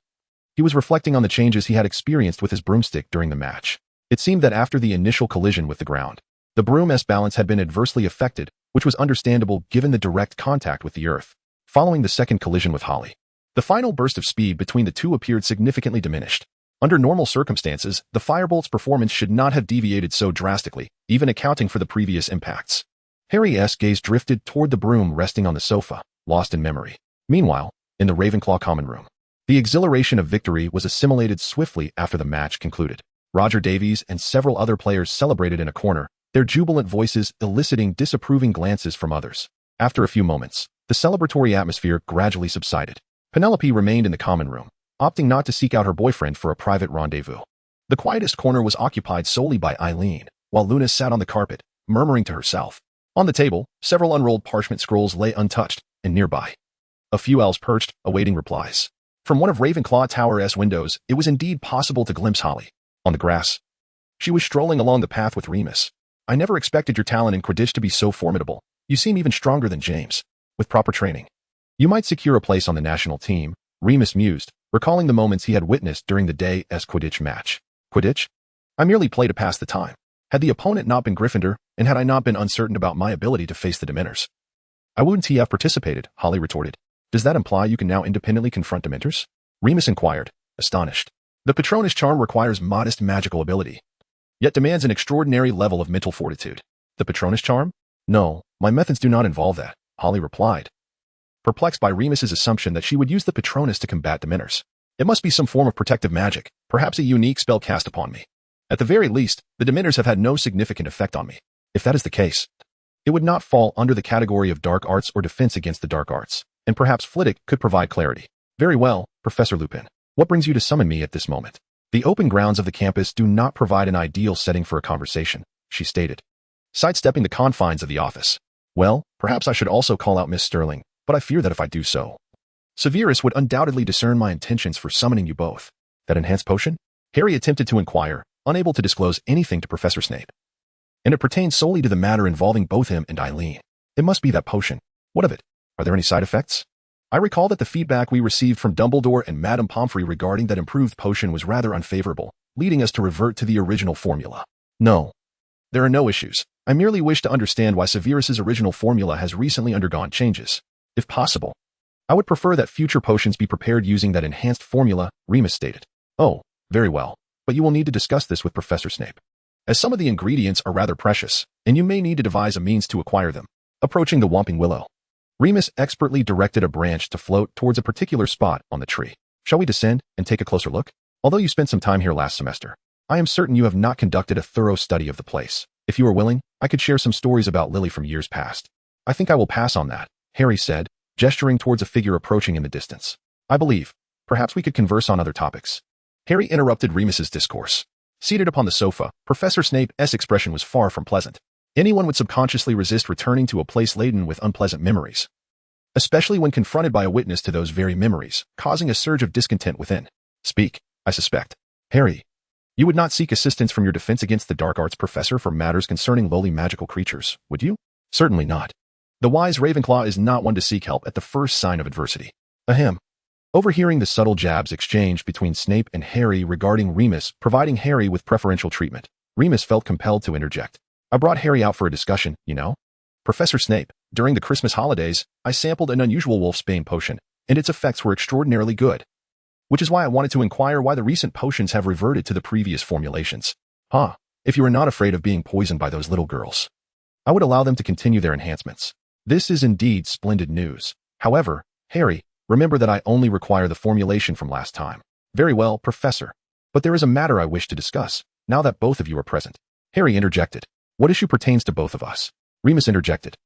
he was reflecting on the changes he had experienced with his broomstick during the match. It seemed that after the initial collision with the ground, the broom's balance had been adversely affected, which was understandable given the direct contact with the earth. Following the second collision with Holly, the final burst of speed between the two appeared significantly diminished. Under normal circumstances, the firebolt's performance should not have deviated so drastically, even accounting for the previous impacts. Harry's gaze drifted toward the broom resting on the sofa, lost in memory. Meanwhile, in the Ravenclaw common room, the exhilaration of victory was assimilated swiftly after the match concluded. Roger Davies and several other players celebrated in a corner, their jubilant voices eliciting disapproving glances from others. After a few moments, the celebratory atmosphere gradually subsided. Penelope remained in the common room, opting not to seek out her boyfriend for a private rendezvous. The quietest corner was occupied solely by Eileen, while Luna sat on the carpet, murmuring to herself. On the table, several unrolled parchment scrolls lay untouched, and nearby, a few owls perched, awaiting replies. From one of Ravenclaw Tower's windows, it was indeed possible to glimpse Holly. On the grass, she was strolling along the path with Remus. I never expected your talent in Quidditch to be so formidable. You seem even stronger than James. With proper training, you might secure a place on the national team, Remus mused, recalling the moments he had witnessed during the day's Quidditch match. Quidditch? I merely play to pass the time. Had the opponent not been Gryffindor, and had I not been uncertain about my ability to face the Dementors, I wouldn't have participated, Holly retorted. Does that imply you can now independently confront Dementors? Remus inquired, astonished. The Patronus charm requires modest magical ability, yet demands an extraordinary level of mental fortitude. The Patronus charm? No, my methods do not involve that, Holly replied, perplexed by Remus's assumption that she would use the Patronus to combat Dementors. It must be some form of protective magic, perhaps a unique spell cast upon me. At the very least, the Dementors have had no significant effect on me. If that is the case, it would not fall under the category of dark arts or defense against the dark arts, and perhaps Flitwick could provide clarity. Very well, Professor Lupin. What brings you to summon me at this moment? The open grounds of the campus do not provide an ideal setting for a conversation, she stated, sidestepping the confines of the office. Well, perhaps I should also call out Miss Sterling, but I fear that if I do so, Severus would undoubtedly discern my intentions for summoning you both. That enhanced potion? Harry attempted to inquire, unable to disclose anything to Professor Snape. And it pertains solely to the matter involving both him and Eileen. It must be that potion. What of it? Are there any side effects? I recall that the feedback we received from Dumbledore and Madame Pomfrey regarding that improved potion was rather unfavorable, leading us to revert to the original formula. No. There are no issues. I merely wish to understand why Severus's original formula has recently undergone changes. If possible, I would prefer that future potions be prepared using that enhanced formula, Remus stated. Oh, very well. But you will need to discuss this with Professor Snape, as some of the ingredients are rather precious, and you may need to devise a means to acquire them. Approaching the Whomping Willow, Remus expertly directed a branch to float towards a particular spot on the tree. Shall we descend and take a closer look? Although you spent some time here last semester, I am certain you have not conducted a thorough study of the place. If you are willing, I could share some stories about Lily from years past. I think I will pass on that, Harry said, gesturing towards a figure approaching in the distance. I believe, perhaps we could converse on other topics. Harry interrupted Remus's discourse. Seated upon the sofa, Professor Snape's expression was far from pleasant. Anyone would subconsciously resist returning to a place laden with unpleasant memories, especially when confronted by a witness to those very memories, causing a surge of discontent within. Speak, I suspect. Harry, you would not seek assistance from your defense against the dark arts professor for matters concerning lowly magical creatures, would you? Certainly not. The wise Ravenclaw is not one to seek help at the first sign of adversity. Ahem. Overhearing the subtle jabs exchanged between Snape and Harry regarding Remus providing Harry with preferential treatment, Remus felt compelled to interject. I brought Harry out for a discussion, you know? Professor Snape, during the Christmas holidays, I sampled an unusual wolfsbane potion, and its effects were extraordinarily good. Which is why I wanted to inquire why the recent potions have reverted to the previous formulations. If you are not afraid of being poisoned by those little girls, I would allow them to continue their enhancements. This is indeed splendid news. However, Harry, remember that I only require the formulation from last time. Very well, Professor. But there is a matter I wish to discuss, now that both of you are present. Harry interjected. What issue pertains to both of us? Remus interjected,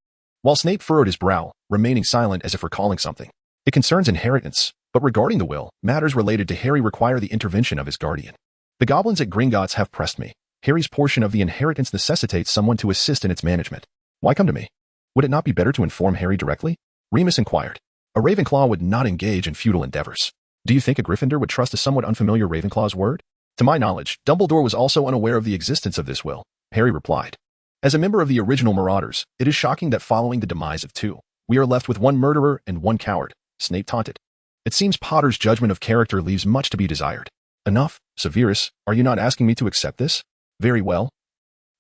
while Snape furrowed his brow, remaining silent as if recalling something. It concerns inheritance, but regarding the will, matters related to Harry require the intervention of his guardian. The goblins at Gringotts have pressed me. Harry's portion of the inheritance necessitates someone to assist in its management. Why come to me? Would it not be better to inform Harry directly? Remus inquired. A Ravenclaw would not engage in futile endeavors. Do you think a Gryffindor would trust a somewhat unfamiliar Ravenclaw's word? To my knowledge, Dumbledore was also unaware of the existence of this will, Harry replied. As a member of the original Marauders, it is shocking that following the demise of two, we are left with one murderer and one coward, Snape taunted. It seems Potter's judgment of character leaves much to be desired. Enough, Severus, are you not asking me to accept this? Very well.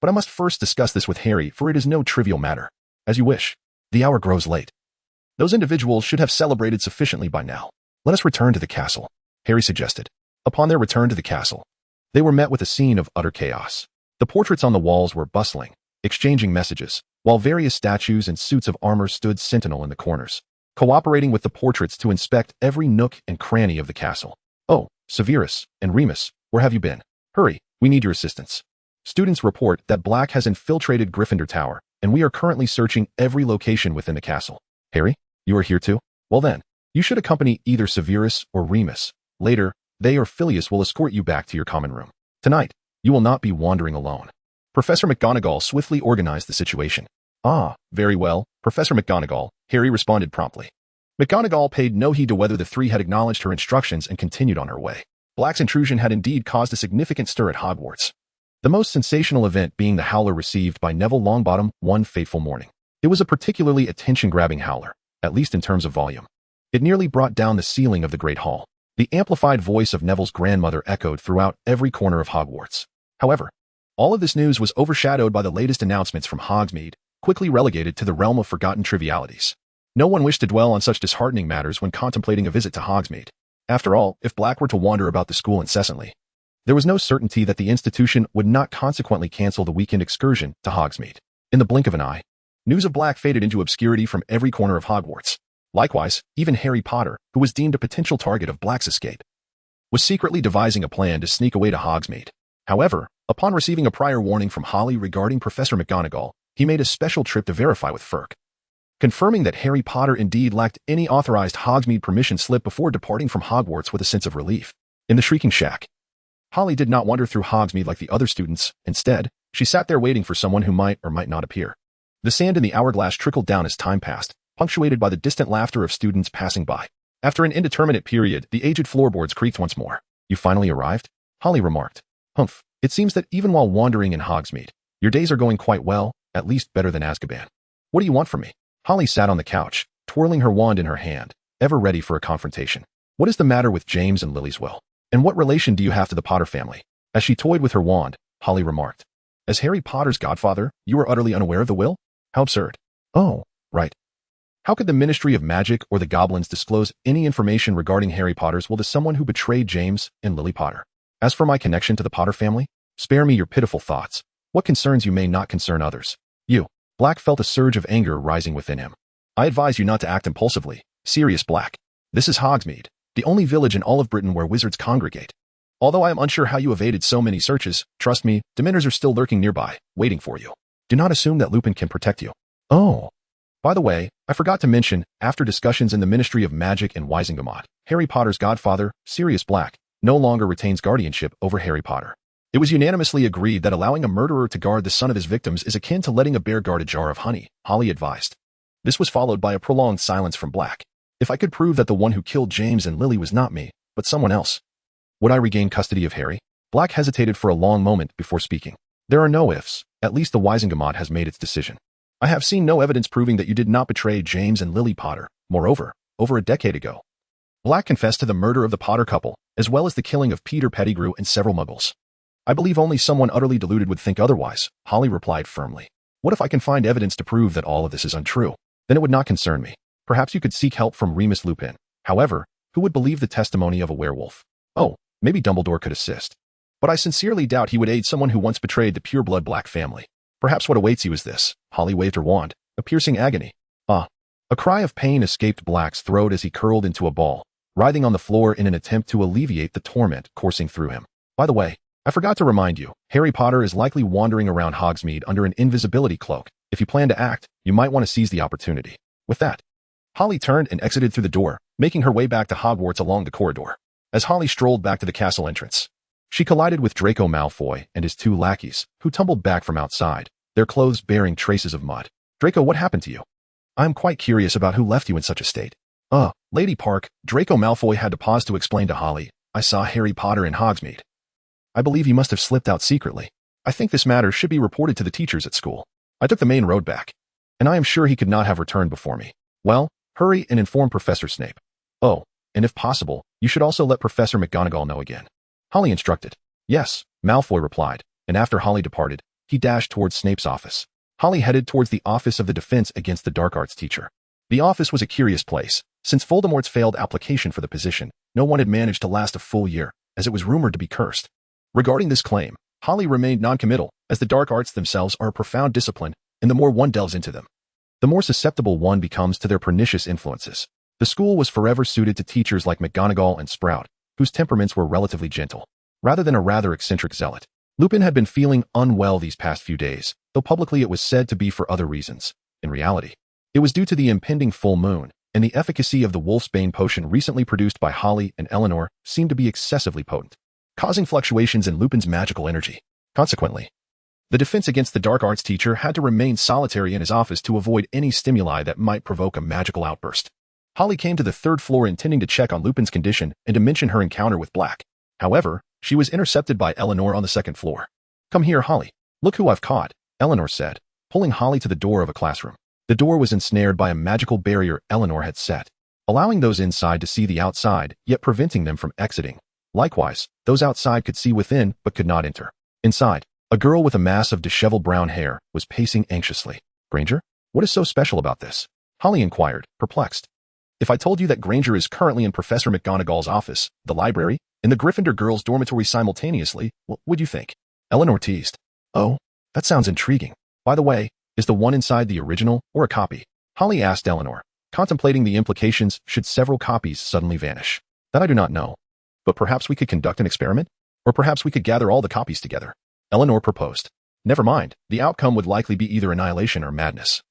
But I must first discuss this with Harry, for it is no trivial matter. As you wish. The hour grows late. Those individuals should have celebrated sufficiently by now. Let us return to the castle, Harry suggested. Upon their return to the castle, they were met with a scene of utter chaos. The portraits on the walls were bustling, exchanging messages, while various statues and suits of armor stood sentinel in the corners, cooperating with the portraits to inspect every nook and cranny of the castle. Oh, Severus and Remus, where have you been? Hurry, we need your assistance. Students report that Black has infiltrated Gryffindor Tower, and we are currently searching every location within the castle. Harry, you are here too? Well then, you should accompany either Severus or Remus. Later, they or Phileas will escort you back to your common room. Tonight, you will not be wandering alone. Professor McGonagall swiftly organized the situation. Ah, very well, Professor McGonagall, Harry responded promptly. McGonagall paid no heed to whether the three had acknowledged her instructions and continued on her way. Black's intrusion had indeed caused a significant stir at Hogwarts. The most sensational event being the howler received by Neville Longbottom one fateful morning. It was a particularly attention-grabbing howler, at least in terms of volume. It nearly brought down the ceiling of the Great Hall. The amplified voice of Neville's grandmother echoed throughout every corner of Hogwarts. However, all of this news was overshadowed by the latest announcements from Hogsmeade, quickly relegated to the realm of forgotten trivialities. No one wished to dwell on such disheartening matters when contemplating a visit to Hogsmeade. After all, if Black were to wander about the school incessantly, there was no certainty that the institution would not consequently cancel the weekend excursion to Hogsmeade. In the blink of an eye, news of Black faded into obscurity from every corner of Hogwarts. Likewise, even Harry Potter, who was deemed a potential target of Black's escape, was secretly devising a plan to sneak away to Hogsmeade. However, upon receiving a prior warning from Holly regarding Professor McGonagall, he made a special trip to verify with Ferk, confirming that Harry Potter indeed lacked any authorized Hogsmeade permission slip before departing from Hogwarts with a sense of relief. In the Shrieking Shack, Holly did not wander through Hogsmeade like the other students. Instead, she sat there waiting for someone who might or might not appear. The sand in the hourglass trickled down as time passed, punctuated by the distant laughter of students passing by. After an indeterminate period, the aged floorboards creaked once more. "You finally arrived?" Holly remarked. "Humph, it seems that even while wandering in Hogsmeade, your days are going quite well, at least better than Azkaban. What do you want from me?" Holly sat on the couch, twirling her wand in her hand, ever ready for a confrontation. "What is the matter with James and Lily's will? And what relation do you have to the Potter family?" As she toyed with her wand, Holly remarked, "As Harry Potter's godfather, you are utterly unaware of the will? How absurd." "Oh, right. How could the Ministry of Magic or the Goblins disclose any information regarding Harry Potter's will to someone who betrayed James and Lily Potter? As for my connection to the Potter family, spare me your pitiful thoughts. What concerns you may not concern others." "You." Black felt a surge of anger rising within him. "I advise you not to act impulsively, Sirius Black. This is Hogsmeade, the only village in all of Britain where wizards congregate. Although I am unsure how you evaded so many searches, trust me, Dementors are still lurking nearby, waiting for you. Do not assume that Lupin can protect you." "Oh. By the way, I forgot to mention, after discussions in the Ministry of Magic and Wisingamot, Harry Potter's godfather, Sirius Black, no longer retains guardianship over Harry Potter. It was unanimously agreed that allowing a murderer to guard the son of his victims is akin to letting a bear guard a jar of honey," Holly advised. This was followed by a prolonged silence from Black. "If I could prove that the one who killed James and Lily was not me, but someone else, would I regain custody of Harry?" Black hesitated for a long moment before speaking. "There are no ifs. At least the Wisingamot has made its decision. I have seen no evidence proving that you did not betray James and Lily Potter. Moreover, over a decade ago, Black confessed to the murder of the Potter couple, as well as the killing of Peter Pettigrew and several muggles." "I believe only someone utterly deluded would think otherwise," Holly replied firmly. "What if I can find evidence to prove that all of this is untrue? Then it would not concern me. Perhaps you could seek help from Remus Lupin. However, who would believe the testimony of a werewolf? Oh, maybe Dumbledore could assist. But I sincerely doubt he would aid someone who once betrayed the pureblood Black family. Perhaps what awaits you is this." Holly waved her wand, a piercing agony. "Ah." A cry of pain escaped Black's throat as he curled into a ball, writhing on the floor in an attempt to alleviate the torment coursing through him. "By the way, I forgot to remind you, Harry Potter is likely wandering around Hogsmeade under an invisibility cloak. If you plan to act, you might want to seize the opportunity." With that, Holly turned and exited through the door, making her way back to Hogwarts along the corridor. As Holly strolled back to the castle entrance, she collided with Draco Malfoy and his two lackeys, who tumbled back from outside, their clothes bearing traces of mud. "Draco, what happened to you? I am quite curious about who left you in such a state." Lady Park," Draco Malfoy had to pause to explain to Holly, "I saw Harry Potter in Hogsmeade. I believe he must have slipped out secretly. I think this matter should be reported to the teachers at school. I took the main road back, and I am sure he could not have returned before me. Well, hurry and inform Professor Snape. Oh, and if possible, you should also let Professor McGonagall know again." Holly instructed. "Yes," Malfoy replied, and after Holly departed, he dashed towards Snape's office. Holly headed towards the Office of the Defense Against the Dark Arts teacher. The office was a curious place. Since Voldemort's failed application for the position, no one had managed to last a full year, as it was rumored to be cursed. Regarding this claim, Holly remained non-committal, as the dark arts themselves are a profound discipline, and the more one delves into them, the more susceptible one becomes to their pernicious influences. The school was forever suited to teachers like McGonagall and Sprout, whose temperaments were relatively gentle, rather than a rather eccentric zealot. Lupin had been feeling unwell these past few days, though publicly it was said to be for other reasons. In reality, it was due to the impending full moon, and the efficacy of the Wolfsbane potion recently produced by Holly and Eleanor seemed to be excessively potent, causing fluctuations in Lupin's magical energy. Consequently, the Defense Against the Dark Arts teacher had to remain solitary in his office to avoid any stimuli that might provoke a magical outburst. Holly came to the third floor intending to check on Lupin's condition and to mention her encounter with Black. However, she was intercepted by Eleanor on the second floor. "Come here, Holly. Look who I've caught," Eleanor said, pulling Holly to the door of a classroom. The door was ensnared by a magical barrier Eleanor had set, allowing those inside to see the outside, yet preventing them from exiting. Likewise, those outside could see within, but could not enter. Inside, a girl with a mass of disheveled brown hair was pacing anxiously. "Granger? What is so special about this?" Holly inquired, perplexed. "If I told you that Granger is currently in Professor McGonagall's office, the library, and the Gryffindor girls' dormitory simultaneously, what would you think?" Eleanor teased. "Oh, that sounds intriguing. By the way, Is the one inside the original or a copy? Holly asked Eleanor, contemplating the implications should several copies suddenly vanish. That I do not know. But perhaps we could conduct an experiment? Or perhaps we could gather all the copies together. Eleanor proposed. Never mind, the outcome would likely be either annihilation or madness.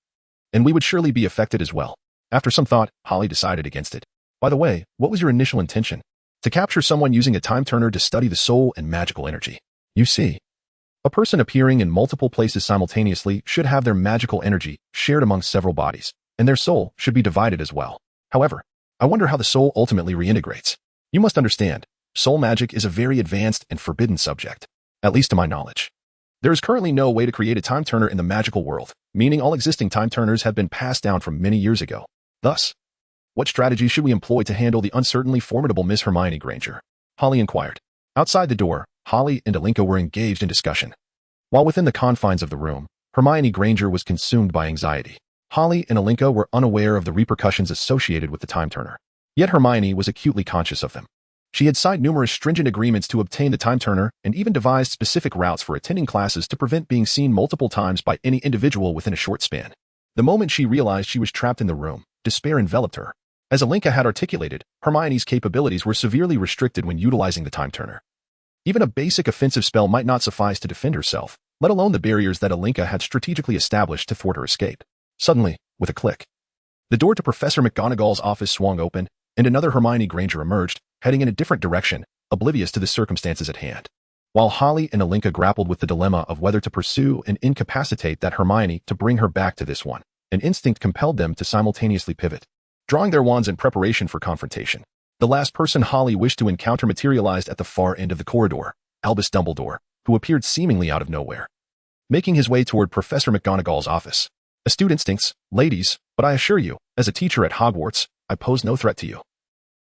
And we would surely be affected as well. After some thought, Holly decided against it. By the way, what was your initial intention? To capture someone using a time turner to study the soul and magical energy. You see, a person appearing in multiple places simultaneously should have their magical energy shared among several bodies, and their soul should be divided as well. However, I wonder how the soul ultimately reintegrates. You must understand, soul magic is a very advanced and forbidden subject, at least to my knowledge. There is currently no way to create a time turner in the magical world, meaning all existing time turners have been passed down from many years ago. Thus, what strategy should we employ to handle the uncertainly formidable Miss Hermione Granger? Holly inquired. Outside the door, Holly and Alinka were engaged in discussion. While within the confines of the room, Hermione Granger was consumed by anxiety. Holly and Alinka were unaware of the repercussions associated with the time turner. Yet Hermione was acutely conscious of them. She had signed numerous stringent agreements to obtain the time turner and even devised specific routes for attending classes to prevent being seen multiple times by any individual within a short span. The moment she realized she was trapped in the room, despair enveloped her. As Alinka had articulated, Hermione's capabilities were severely restricted when utilizing the time turner. Even a basic offensive spell might not suffice to defend herself, let alone the barriers that Alinka had strategically established to thwart her escape. Suddenly, with a click, the door to Professor McGonagall's office swung open, and another Hermione Granger emerged, heading in a different direction, oblivious to the circumstances at hand. While Holly and Alinka grappled with the dilemma of whether to pursue and incapacitate that Hermione to bring her back to this one, an instinct compelled them to simultaneously pivot, drawing their wands in preparation for confrontation. The last person Holly wished to encounter materialized at the far end of the corridor, Albus Dumbledore, who appeared seemingly out of nowhere, making his way toward Professor McGonagall's office. Astute instincts, ladies, but I assure you, as a teacher at Hogwarts, I pose no threat to you,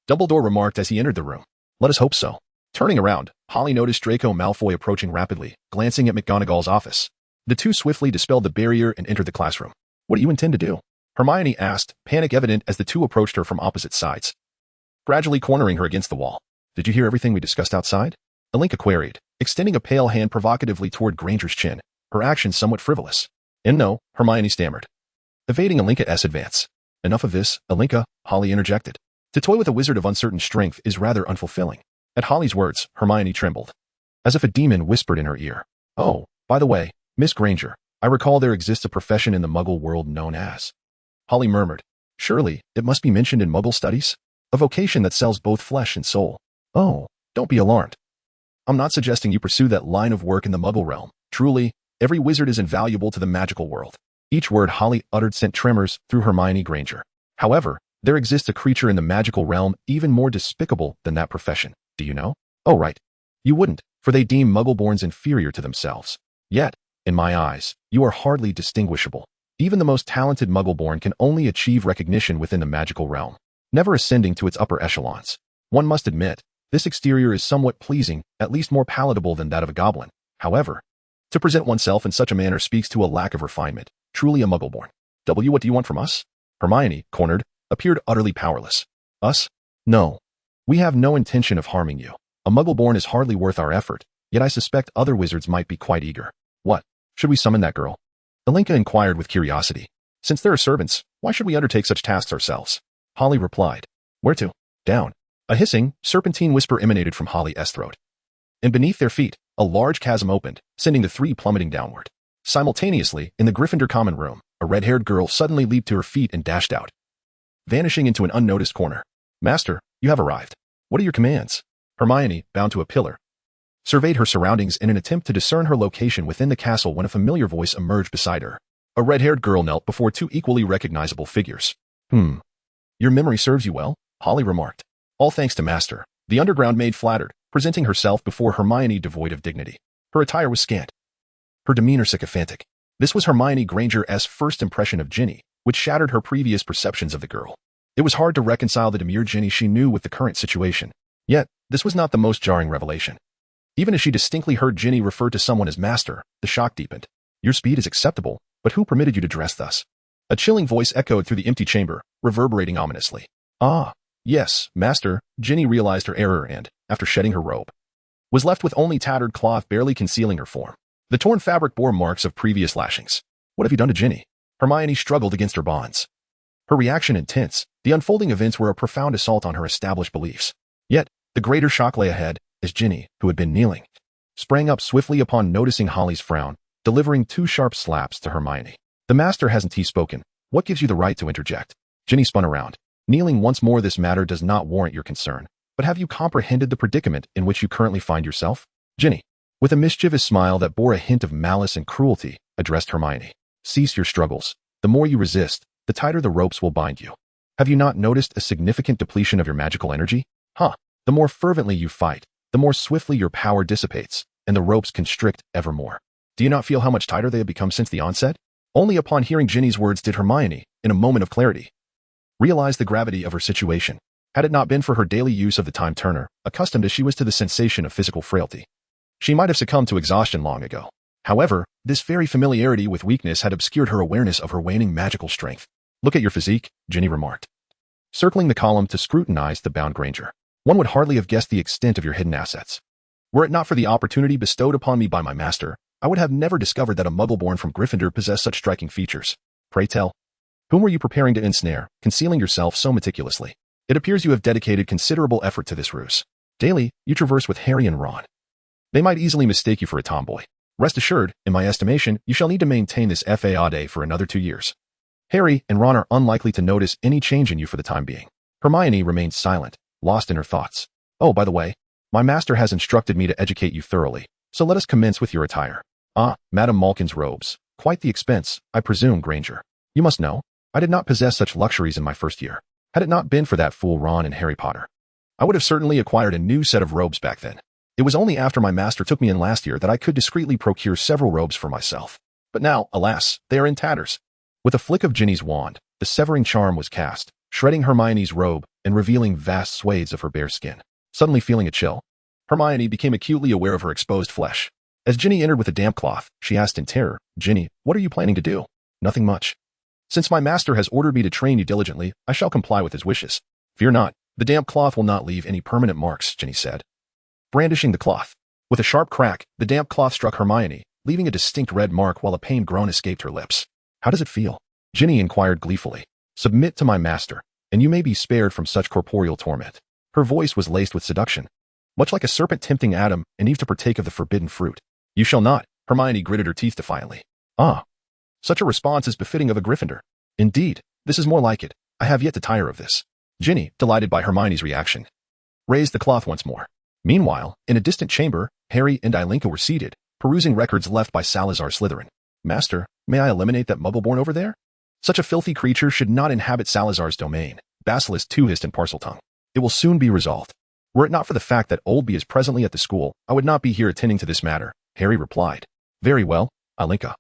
Dumbledore remarked as he entered the room. Let us hope so. Turning around, Holly noticed Draco Malfoy approaching rapidly, glancing at McGonagall's office. The two swiftly dispelled the barrier and entered the classroom. What do you intend to do? Hermione asked, panic evident as the two approached her from opposite sides, gradually cornering her against the wall. Did you hear everything we discussed outside? Alinka queried, extending a pale hand provocatively toward Granger's chin, her actions somewhat frivolous. And no, Hermione stammered, evading Alinka's advance. Enough of this, Alinka, Holly interjected. To toy with a wizard of uncertain strength is rather unfulfilling. At Holly's words, Hermione trembled, as if a demon whispered in her ear. Oh, by the way, Miss Granger, I recall there exists a profession in the Muggle world known as. Holly murmured, surely, it must be mentioned in Muggle studies? A vocation that sells both flesh and soul. Oh, don't be alarmed. I'm not suggesting you pursue that line of work in the Muggle realm. Truly, every wizard is invaluable to the magical world. Each word Holly uttered sent tremors through Hermione Granger. However, there exists a creature in the magical realm even more despicable than that profession. Do you know? Oh, right. You wouldn't, for they deem Muggle-borns inferior to themselves. Yet, in my eyes, you are hardly distinguishable. Even the most talented Muggle-born can only achieve recognition within the magical realm, never ascending to its upper echelons. One must admit, this exterior is somewhat pleasing, at least more palatable than that of a goblin. However, to present oneself in such a manner speaks to a lack of refinement, truly a Muggle-born. What do you want from us? Hermione, cornered, appeared utterly powerless. Us? No. We have no intention of harming you. A Muggle-born is hardly worth our effort, yet I suspect other wizards might be quite eager. What? Should we summon that girl? Alinka inquired with curiosity. Since there are servants, why should we undertake such tasks ourselves? Holly replied. Where to? Down. A hissing, serpentine whisper emanated from Holly's throat. And beneath their feet, a large chasm opened, sending the three plummeting downward. Simultaneously, in the Gryffindor common room, a red-haired girl suddenly leaped to her feet and dashed out, vanishing into an unnoticed corner. Master, you have arrived. What are your commands? Hermione, bound to a pillar, surveyed her surroundings in an attempt to discern her location within the castle when a familiar voice emerged beside her. A red-haired girl knelt before two equally recognizable figures. Your memory serves you well, Holly remarked. All thanks to Master, the underground maid flattered, presenting herself before Hermione devoid of dignity. Her attire was scant, her demeanor sycophantic. This was Hermione Granger's first impression of Ginny, which shattered her previous perceptions of the girl. It was hard to reconcile the demure Ginny she knew with the current situation. Yet, this was not the most jarring revelation. Even as she distinctly heard Ginny refer to someone as Master, the shock deepened. Your speed is acceptable, but who permitted you to dress thus? A chilling voice echoed through the empty chamber, reverberating ominously. Ah, yes, Master. Ginny realized her error and, after shedding her robe, was left with only tattered cloth barely concealing her form. The torn fabric bore marks of previous lashings. What have you done to Ginny? Hermione struggled against her bonds. Her reaction intense, the unfolding events were a profound assault on her established beliefs. Yet, the greater shock lay ahead, as Ginny, who had been kneeling, sprang up swiftly upon noticing Holly's frown, delivering 2 sharp slaps to Hermione. The master hasn't he spoken. What gives you the right to interject? Ginny spun around. Kneeling once more, this matter does not warrant your concern. But have you comprehended the predicament in which you currently find yourself? Ginny, with a mischievous smile that bore a hint of malice and cruelty, addressed Hermione. Cease your struggles. The more you resist, the tighter the ropes will bind you. Have you not noticed a significant depletion of your magical energy? The more fervently you fight, the more swiftly your power dissipates, and the ropes constrict evermore. Do you not feel how much tighter they have become since the onset? Only upon hearing Ginny's words did Hermione, in a moment of clarity, realize the gravity of her situation. Had it not been for her daily use of the time turner, accustomed as she was to the sensation of physical frailty, she might have succumbed to exhaustion long ago. However, this very familiarity with weakness had obscured her awareness of her waning magical strength. Look at your physique, Ginny remarked, circling the column to scrutinize the bound Granger. One would hardly have guessed the extent of your hidden assets. Were it not for the opportunity bestowed upon me by my master, I would have never discovered that a muggle born from Gryffindor possessed such striking features. Pray tell, whom were you preparing to ensnare, concealing yourself so meticulously? It appears you have dedicated considerable effort to this ruse. Daily, you traverse with Harry and Ron. They might easily mistake you for a tomboy. Rest assured, in my estimation, you shall need to maintain this fade for another 2 years. Harry and Ron are unlikely to notice any change in you for the time being. Hermione remained silent, lost in her thoughts. Oh, by the way, my master has instructed me to educate you thoroughly, so let us commence with your attire. Madame Malkin's robes. Quite the expense, I presume, Granger. You must know, I did not possess such luxuries in my first year. Had it not been for that fool Ron and Harry Potter, I would have certainly acquired a new set of robes back then. It was only after my master took me in last year that I could discreetly procure several robes for myself. But now, alas, they are in tatters. With a flick of Ginny's wand, the severing charm was cast, shredding Hermione's robe and revealing vast swathes of her bare skin. Suddenly feeling a chill, Hermione became acutely aware of her exposed flesh. As Ginny entered with a damp cloth, she asked in terror, Ginny, what are you planning to do? Nothing much. Since my master has ordered me to train you diligently, I shall comply with his wishes. Fear not, the damp cloth will not leave any permanent marks, Ginny said, brandishing the cloth. With a sharp crack, the damp cloth struck Hermione, leaving a distinct red mark while a pained groan escaped her lips. How does it feel? Ginny inquired gleefully. Submit to my master, and you may be spared from such corporeal torment. Her voice was laced with seduction, much like a serpent tempting Adam and Eve to partake of the forbidden fruit. You shall not, Hermione gritted her teeth defiantly. Such a response is befitting of a Gryffindor. Indeed, this is more like it. I have yet to tire of this. Ginny, delighted by Hermione's reaction, raised the cloth once more. Meanwhile, in a distant chamber, Harry and Ilinka were seated, perusing records left by Salazar Slytherin. Master, may I eliminate that muggle-born over there? Such a filthy creature should not inhabit Salazar's domain, Basilisk 2 hissed in Parseltongue. It will soon be resolved. Were it not for the fact that Oldby is presently at the school, I would not be here attending to this matter, Harry replied. Very well, Ilinka.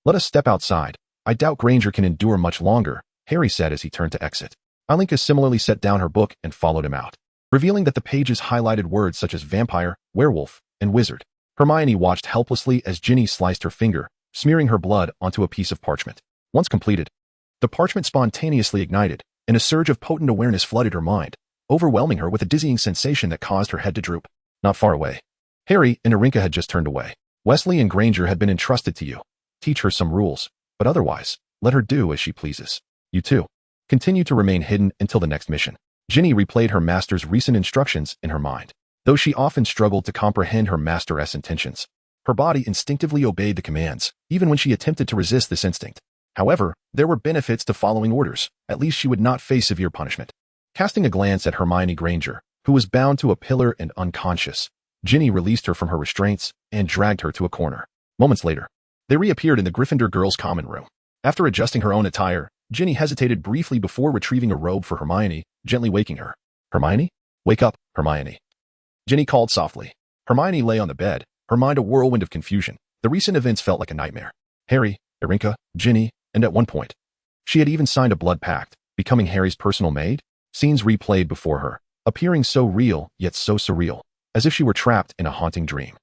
Let us step outside. I doubt Granger can endure much longer, Harry said as he turned to exit. Ilinka similarly set down her book and followed him out, revealing that the pages highlighted words such as vampire, werewolf, and wizard. Hermione watched helplessly as Ginny sliced her finger, smearing her blood onto a piece of parchment. Once completed, the parchment spontaneously ignited, and a surge of potent awareness flooded her mind, overwhelming her with a dizzying sensation that caused her head to droop. Not far away, Harry and Irinka had just turned away. Wesley and Granger had been entrusted to you. Teach her some rules, but otherwise, let her do as she pleases. You too, continue to remain hidden until the next mission. Ginny replayed her master's recent instructions in her mind. Though she often struggled to comprehend her master's intentions, her body instinctively obeyed the commands, even when she attempted to resist this instinct. However, there were benefits to following orders. At least she would not face severe punishment. Casting a glance at Hermione Granger, who was bound to a pillar and unconscious, Ginny released her from her restraints and dragged her to a corner. Moments later, they reappeared in the Gryffindor girls' common room. After adjusting her own attire, Ginny hesitated briefly before retrieving a robe for Hermione, gently waking her. Hermione? Wake up, Hermione. Ginny called softly. Hermione lay on the bed, her mind a whirlwind of confusion. The recent events felt like a nightmare. Harry, Irinka, Ginny, and at one point, she had even signed a blood pact, becoming Harry's personal maid. Scenes replayed before her, appearing so real yet so surreal, as if she were trapped in a haunting dream.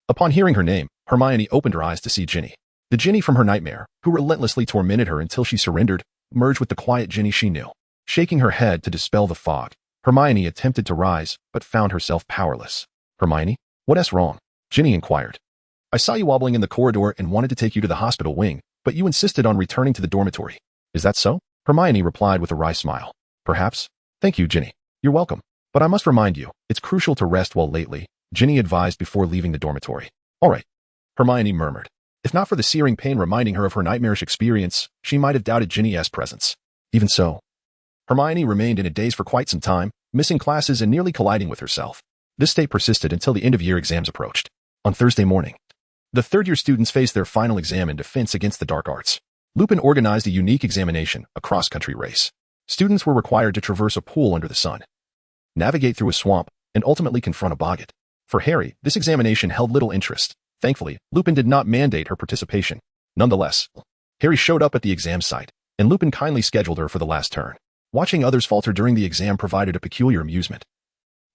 Upon hearing her name, Hermione opened her eyes to see Ginny. The Ginny from her nightmare, who relentlessly tormented her until she surrendered, merged with the quiet Ginny she knew. Shaking her head to dispel the fog, Hermione attempted to rise, but found herself powerless. Hermione, what's wrong? Ginny inquired. I saw you wobbling in the corridor and wanted to take you to the hospital wing, But you insisted on returning to the dormitory. Is that so? Hermione replied with a wry smile. Perhaps. Thank you, Ginny. You're welcome. But I must remind you, it's crucial to rest well lately, Ginny advised before leaving the dormitory. All right, Hermione murmured. If not for the searing pain reminding her of her nightmarish experience, she might have doubted Ginny's presence. Even so, Hermione remained in a daze for quite some time, missing classes and nearly colliding with herself. This state persisted until the end-of-year exams approached. On Thursday morning, the third-year students faced their final exam in defense against the dark arts. Lupin organized a unique examination, a cross-country race. Students were required to traverse a pool under the sun, navigate through a swamp, and ultimately confront a boggart. For Harry, this examination held little interest. Thankfully, Lupin did not mandate her participation. Nonetheless, Harry showed up at the exam site, and Lupin kindly scheduled her for the last turn. Watching others falter during the exam provided a peculiar amusement,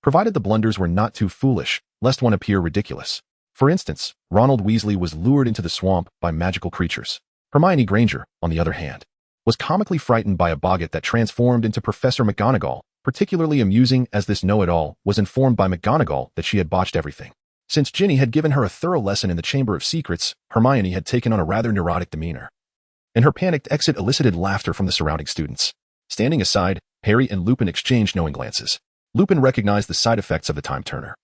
provided the blunders were not too foolish, lest one appear ridiculous. For instance, Ronald Weasley was lured into the swamp by magical creatures. Hermione Granger, on the other hand, was comically frightened by a boggart that transformed into Professor McGonagall, particularly amusing as this know-it-all was informed by McGonagall that she had botched everything. Since Ginny had given her a thorough lesson in the Chamber of Secrets, Hermione had taken on a rather neurotic demeanor, and her panicked exit elicited laughter from the surrounding students. Standing aside, Harry and Lupin exchanged knowing glances. Lupin recognized the side effects of the time turner,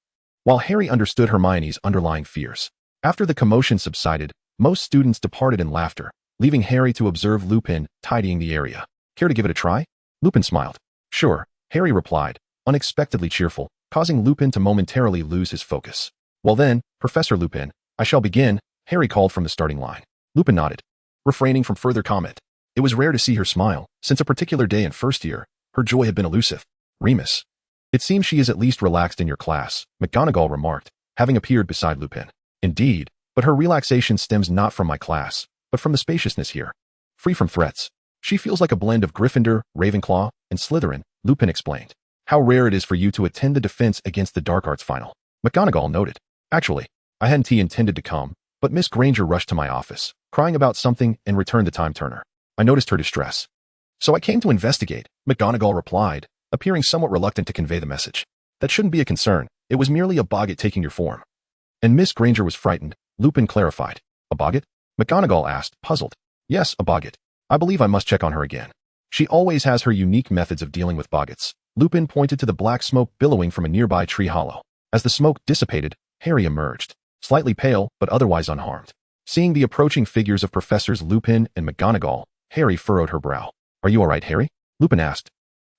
while Harry understood Hermione's underlying fears. After the commotion subsided, most students departed in laughter, leaving Harry to observe Lupin tidying the area. Care to give it a try? Lupin smiled. Sure, Harry replied, unexpectedly cheerful, causing Lupin to momentarily lose his focus. Well then, Professor Lupin, I shall begin, Harry called from the starting line. Lupin nodded, refraining from further comment. It was rare to see her smile. Since a particular day in first year, her joy had been elusive. Remus. It seems she is at least relaxed in your class, McGonagall remarked, having appeared beside Lupin. Indeed, but her relaxation stems not from my class, but from the spaciousness here. Free from threats. She feels like a blend of Gryffindor, Ravenclaw, and Slytherin, Lupin explained. How rare it is for you to attend the defense against the Dark Arts final. McGonagall noted. Actually, I hadn't intended to come, but Miss Granger rushed to my office, crying about something and returned the time turner. I noticed her distress. So I came to investigate, McGonagall replied, appearing somewhat reluctant to convey the message. That shouldn't be a concern. It was merely a boggart taking your form. And Miss Granger was frightened, Lupin clarified. A boggart? McGonagall asked, puzzled. Yes, a boggart. I believe I must check on her again. She always has her unique methods of dealing with boggarts. Lupin pointed to the black smoke billowing from a nearby tree hollow. As the smoke dissipated, Harry emerged, slightly pale but otherwise unharmed. Seeing the approaching figures of Professors Lupin and McGonagall, Harry furrowed her brow. Are you all right, Harry? Lupin asked,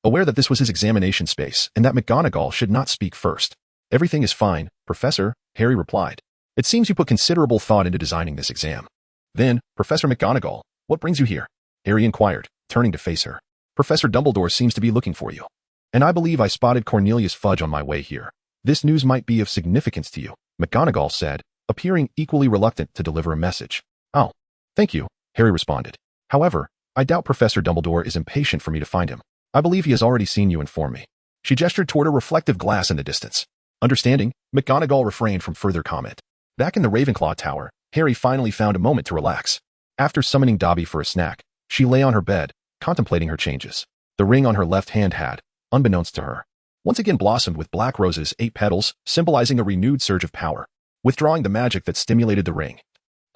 aware that this was his examination space and that McGonagall should not speak first. Everything is fine, Professor, Harry replied. It seems you put considerable thought into designing this exam. Then, Professor McGonagall, what brings you here? Harry inquired, turning to face her. Professor Dumbledore seems to be looking for you. And I believe I spotted Cornelius Fudge on my way here. This news might be of significance to you, McGonagall said, appearing equally reluctant to deliver a message. Oh, thank you, Harry responded. However, I doubt Professor Dumbledore is impatient for me to find him. I believe he has already seen you inform me. She gestured toward a reflective glass in the distance. Understanding, McGonagall refrained from further comment. Back in the Ravenclaw Tower, Harry finally found a moment to relax. After summoning Dobby for a snack, she lay on her bed, contemplating her changes. The ring on her left hand had, unbeknownst to her, once again blossomed with black roses, 8 petals, symbolizing a renewed surge of power. Withdrawing the magic that stimulated the ring,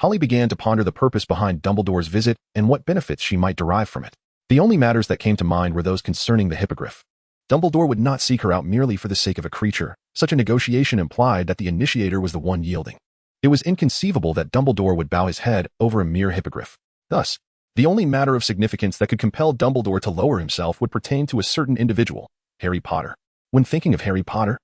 Holly began to ponder the purpose behind Dumbledore's visit and what benefits she might derive from it. The only matters that came to mind were those concerning the hippogriff. Dumbledore would not seek her out merely for the sake of a creature. Such a negotiation implied that the initiator was the one yielding. It was inconceivable that Dumbledore would bow his head over a mere hippogriff. Thus, the only matter of significance that could compel Dumbledore to lower himself would pertain to a certain individual, Harry Potter. When thinking of Harry Potter,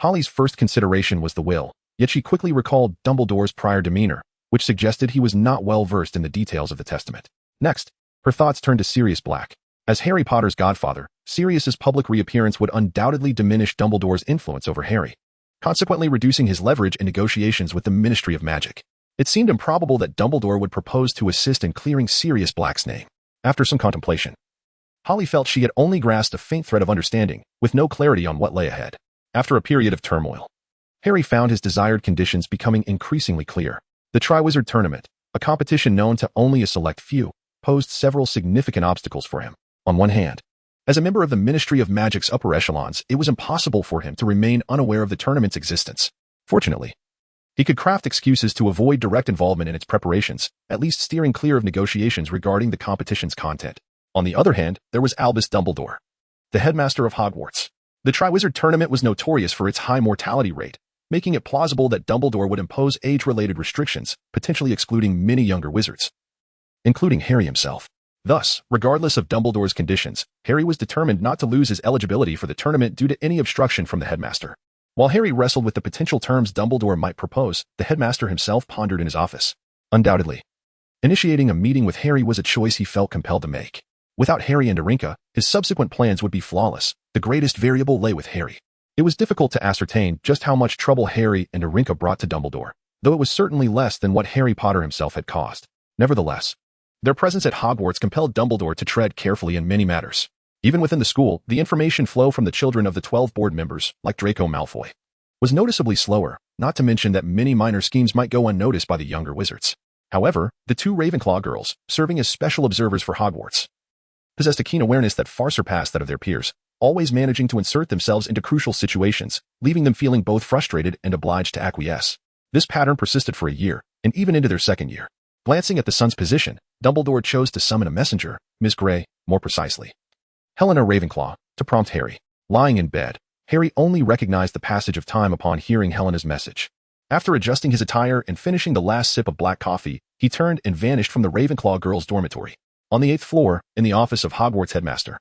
Holly's first consideration was the will, yet she quickly recalled Dumbledore's prior demeanor, which suggested he was not well versed in the details of the Testament. Next, her thoughts turned to Sirius Black. As Harry Potter's godfather, Sirius's public reappearance would undoubtedly diminish Dumbledore's influence over Harry, consequently reducing his leverage in negotiations with the Ministry of Magic. It seemed improbable that Dumbledore would propose to assist in clearing Sirius Black's name. After some contemplation, Holly felt she had only grasped a faint thread of understanding, with no clarity on what lay ahead. After a period of turmoil, Harry found his desired conditions becoming increasingly clear. The Triwizard Tournament, a competition known to only a select few, posed several significant obstacles for him. On one hand, as a member of the Ministry of Magic's upper echelons, it was impossible for him to remain unaware of the tournament's existence. Fortunately, He could craft excuses to avoid direct involvement in its preparations, at least steering clear of negotiations regarding the competition's content. On the other hand, there was Albus Dumbledore, the headmaster of Hogwarts. The Triwizard Tournament was notorious for its high mortality rate, making it plausible that Dumbledore would impose age-related restrictions, potentially excluding many younger wizards, including Harry himself. Thus, regardless of Dumbledore's conditions, Harry was determined not to lose his eligibility for the tournament due to any obstruction from the headmaster. While Harry wrestled with the potential terms Dumbledore might propose, the headmaster himself pondered in his office. Undoubtedly, initiating a meeting with Harry was a choice he felt compelled to make. Without Harry and Arinka, his subsequent plans would be flawless. The greatest variable lay with Harry. It was difficult to ascertain just how much trouble Harry and Arinka brought to Dumbledore, though it was certainly less than what Harry Potter himself had caused. Nevertheless, their presence at Hogwarts compelled Dumbledore to tread carefully in many matters. Even within the school, the information flow from the children of the 12 board members, like Draco Malfoy, was noticeably slower, not to mention that many minor schemes might go unnoticed by the younger wizards. However, the two Ravenclaw girls, serving as special observers for Hogwarts, possessed a keen awareness that far surpassed that of their peers, always managing to insert themselves into crucial situations, leaving them feeling both frustrated and obliged to acquiesce. This pattern persisted for a year, and even into their second year. Glancing at the son's position, Dumbledore chose to summon a messenger, Miss Grey, more precisely, Helena Ravenclaw, to prompt Harry. Lying in bed, Harry only recognized the passage of time upon hearing Helena's message. After adjusting his attire and finishing the last sip of black coffee, he turned and vanished from the Ravenclaw girls' dormitory. On the 8th floor, in the office of Hogwarts headmaster,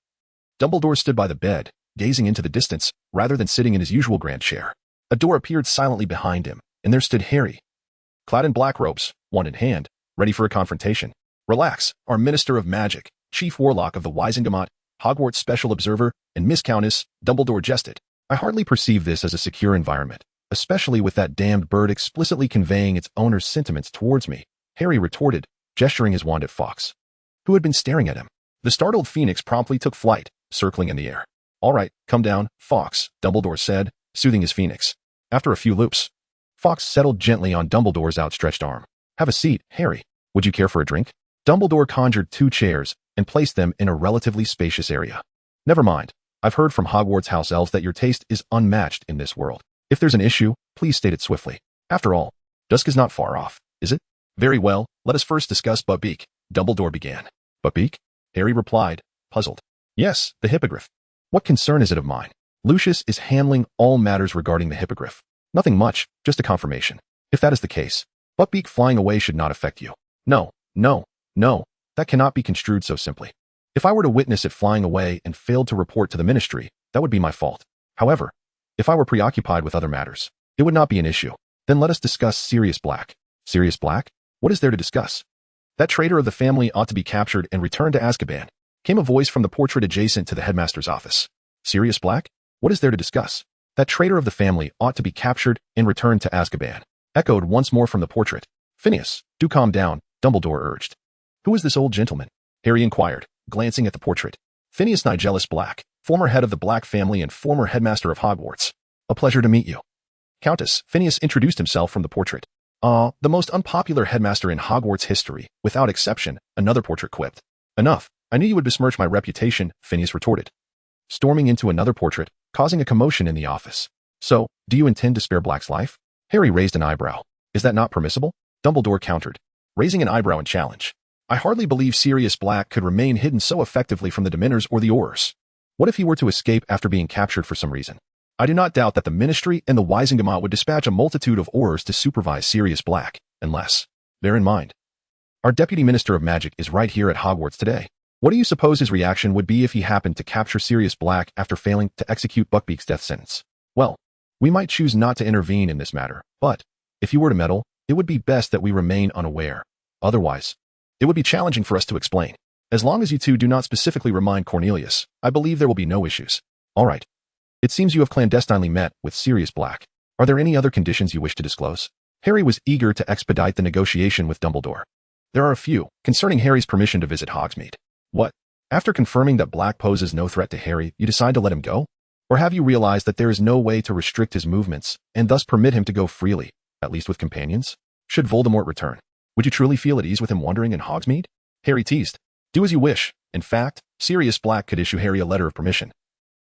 Dumbledore stood by the bed, gazing into the distance, rather than sitting in his usual grand chair. A door appeared silently behind him, and there stood Harry, clad in black robes, wand in hand, ready for a confrontation. Relax, our Minister of Magic, Chief Warlock of the Wizengamot, Hogwarts Special Observer, and Miss Countess, Dumbledore jested. I hardly perceive this as a secure environment, especially with that damned bird explicitly conveying its owner's sentiments towards me, Harry retorted, gesturing his wand at Fawkes, who had been staring at him. The startled phoenix promptly took flight, circling in the air. All right, come down, Fawkes, Dumbledore said, soothing his phoenix. After a few loops, Fawkes settled gently on Dumbledore's outstretched arm. Have a seat, Harry. Would you care for a drink? Dumbledore conjured 2 chairs and placed them in a relatively spacious area. Never mind. I've heard from Hogwarts house elves that your taste is unmatched in this world. If there's an issue, please state it swiftly. After all, dusk is not far off, is it? Very well, let us first discuss Buckbeak, Dumbledore began. Buckbeak? Harry replied, puzzled. Yes, the hippogriff. What concern is it of mine? Lucius is handling all matters regarding the hippogriff. Nothing much, just a confirmation. If that is the case, Buckbeak flying away should not affect you. No, that cannot be construed so simply. If I were to witness it flying away and failed to report to the ministry, that would be my fault. However, if I were preoccupied with other matters, it would not be an issue. Then let us discuss Sirius Black. Sirius Black? What is there to discuss? That traitor of the family ought to be captured and returned to Azkaban, came a voice from the portrait adjacent to the headmaster's office. Sirius Black? What is there to discuss? That traitor of the family ought to be captured and returned to Azkaban, echoed once more from the portrait. Phineas, do calm down, Dumbledore urged. Who is this old gentleman? Harry inquired, glancing at the portrait. Phineas Nigellus Black, former head of the Black family and former headmaster of Hogwarts. A pleasure to meet you. Countess, Phineas introduced himself from the portrait. The most unpopular headmaster in Hogwarts history, without exception, another portrait quipped. Enough, I knew you would besmirch my reputation, Phineas retorted, storming into another portrait, causing a commotion in the office. So, do you intend to spare Black's life? Harry raised an eyebrow. Is that not permissible? Dumbledore countered, raising an eyebrow in challenge. I hardly believe Sirius Black could remain hidden so effectively from the Dementors or the Aurors. What if he were to escape after being captured for some reason? I do not doubt that the Ministry and the Wizengamot would dispatch a multitude of Aurors to supervise Sirius Black, unless, bear in mind, our Deputy Minister of Magic is right here at Hogwarts today. What do you suppose his reaction would be if he happened to capture Sirius Black after failing to execute Buckbeak's death sentence? Well, we might choose not to intervene in this matter, but, if you were to meddle, it would be best that we remain unaware. Otherwise, it would be challenging for us to explain. As long as you two do not specifically remind Cornelius, I believe there will be no issues. All right. It seems you have clandestinely met with Sirius Black. Are there any other conditions you wish to disclose? Harry was eager to expedite the negotiation with Dumbledore. There are a few, concerning Harry's permission to visit Hogsmeade. What? After confirming that Black poses no threat to Harry, you decide to let him go? Or have you realized that there is no way to restrict his movements, and thus permit him to go freely, at least with companions? Should Voldemort return, would you truly feel at ease with him wandering in Hogsmeade? Harry teased. Do as you wish. In fact, Sirius Black could issue Harry a letter of permission.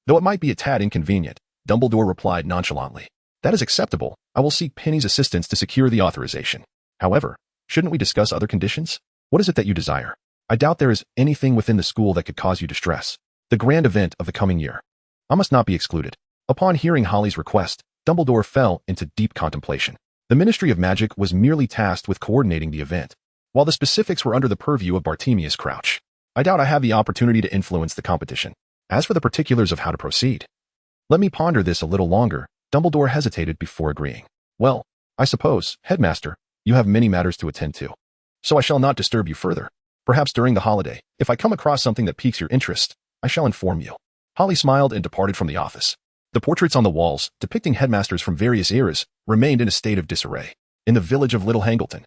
Though it might be a tad inconvenient, Dumbledore replied nonchalantly. That is acceptable. I will seek Penny's assistance to secure the authorization. However, shouldn't we discuss other conditions? What is it that you desire? I doubt there is anything within the school that could cause you distress. The grand event of the coming year. I must not be excluded. Upon hearing Holly's request, Dumbledore fell into deep contemplation. The Ministry of Magic was merely tasked with coordinating the event, while the specifics were under the purview of Bartemius Crouch. I doubt I have the opportunity to influence the competition. As for the particulars of how to proceed, let me ponder this a little longer. Dumbledore hesitated before agreeing. Well, I suppose, Headmaster, you have many matters to attend to, so I shall not disturb you further. Perhaps during the holiday, if I come across something that piques your interest, I shall inform you. Holly smiled and departed from the office. The portraits on the walls, depicting headmasters from various eras, remained in a state of disarray. In the village of Little Hangleton,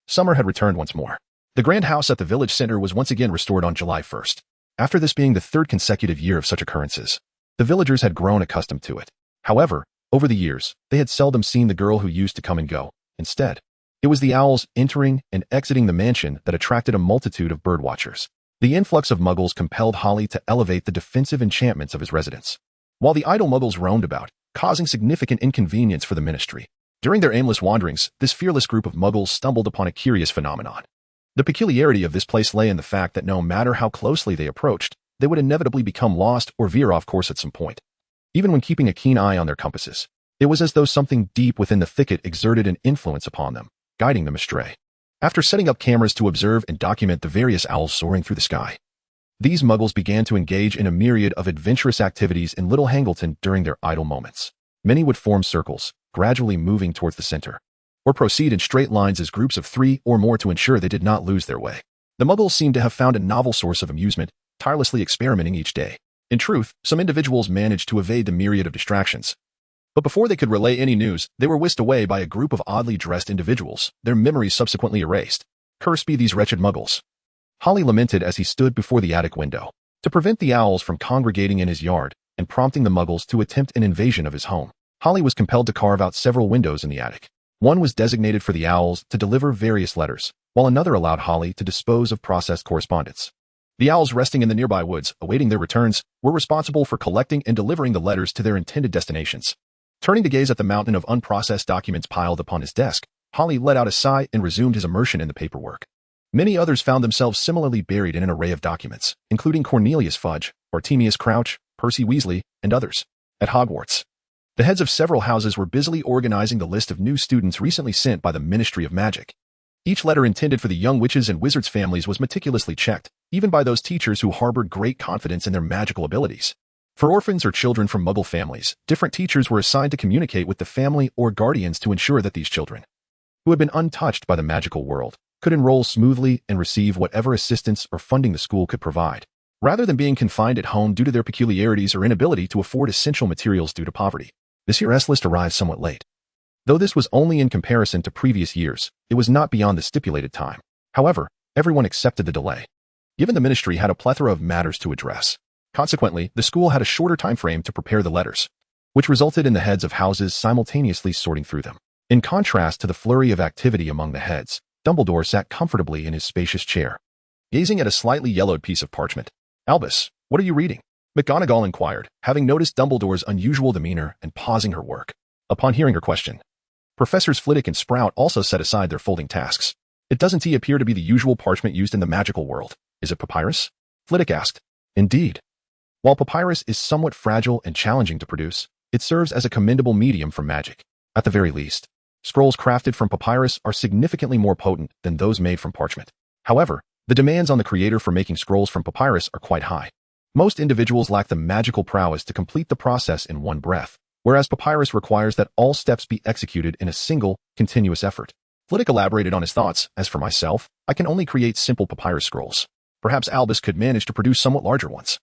summer had returned once more. The grand house at the village center was once again restored on July 1st. After this being the third consecutive year of such occurrences, the villagers had grown accustomed to it. However, over the years, they had seldom seen the girl who used to come and go. Instead, it was the owls entering and exiting the mansion that attracted a multitude of birdwatchers. The influx of muggles compelled Holly to elevate the defensive enchantments of his residence, while the idle muggles roamed about, causing significant inconvenience for the ministry. During their aimless wanderings, this fearless group of muggles stumbled upon a curious phenomenon. The peculiarity of this place lay in the fact that no matter how closely they approached, they would inevitably become lost or veer off course at some point. Even when keeping a keen eye on their compasses, it was as though something deep within the thicket exerted an influence upon them, guiding them astray. After setting up cameras to observe and document the various owls soaring through the sky, these muggles began to engage in a myriad of adventurous activities in Little Hangleton during their idle moments. Many would form circles, gradually moving towards the center, or proceed in straight lines as groups of 3 or more to ensure they did not lose their way. The muggles seemed to have found a novel source of amusement, tirelessly experimenting each day. In truth, some individuals managed to evade the myriad of distractions, but before they could relay any news, they were whisked away by a group of oddly dressed individuals, their memories subsequently erased. Cursed be these wretched muggles. Holly lamented as he stood before the attic window. To prevent the owls from congregating in his yard and prompting the muggles to attempt an invasion of his home, Holly was compelled to carve out several windows in the attic. One was designated for the owls to deliver various letters, while another allowed Holly to dispose of processed correspondence. The owls resting in the nearby woods, awaiting their returns, were responsible for collecting and delivering the letters to their intended destinations. Turning to gaze at the mountain of unprocessed documents piled upon his desk, Holly let out a sigh and resumed his immersion in the paperwork. Many others found themselves similarly buried in an array of documents, including Cornelius Fudge, Bartemius Crouch, Percy Weasley, and others. At Hogwarts, the heads of several houses were busily organizing the list of new students recently sent by the Ministry of Magic. Each letter intended for the young witches' and wizards' families was meticulously checked, even by those teachers who harbored great confidence in their magical abilities. For orphans or children from Muggle families, different teachers were assigned to communicate with the family or guardians to ensure that these children, who had been untouched by the magical world, could enroll smoothly and receive whatever assistance or funding the school could provide, rather than being confined at home due to their peculiarities or inability to afford essential materials due to poverty. This year's list arrived somewhat late. Though this was only in comparison to previous years, it was not beyond the stipulated time. However, everyone accepted the delay, given the ministry had a plethora of matters to address. Consequently, the school had a shorter time frame to prepare the letters, which resulted in the heads of houses simultaneously sorting through them. In contrast to the flurry of activity among the heads, Dumbledore sat comfortably in his spacious chair, gazing at a slightly yellowed piece of parchment. "Albus, what are you reading?" McGonagall inquired, having noticed Dumbledore's unusual demeanor and pausing her work. Upon hearing her question, Professors Flitwick and Sprout also set aside their folding tasks. "It doesn't appear to be the usual parchment used in the magical world. Is it papyrus?" Flitwick asked. "Indeed. While papyrus is somewhat fragile and challenging to produce, it serves as a commendable medium for magic. At the very least, scrolls crafted from papyrus are significantly more potent than those made from parchment. However, the demands on the creator for making scrolls from papyrus are quite high. Most individuals lack the magical prowess to complete the process in one breath, whereas papyrus requires that all steps be executed in a single, continuous effort." Flitwick elaborated on his thoughts. "As for myself, I can only create simple papyrus scrolls. Perhaps Albus could manage to produce somewhat larger ones.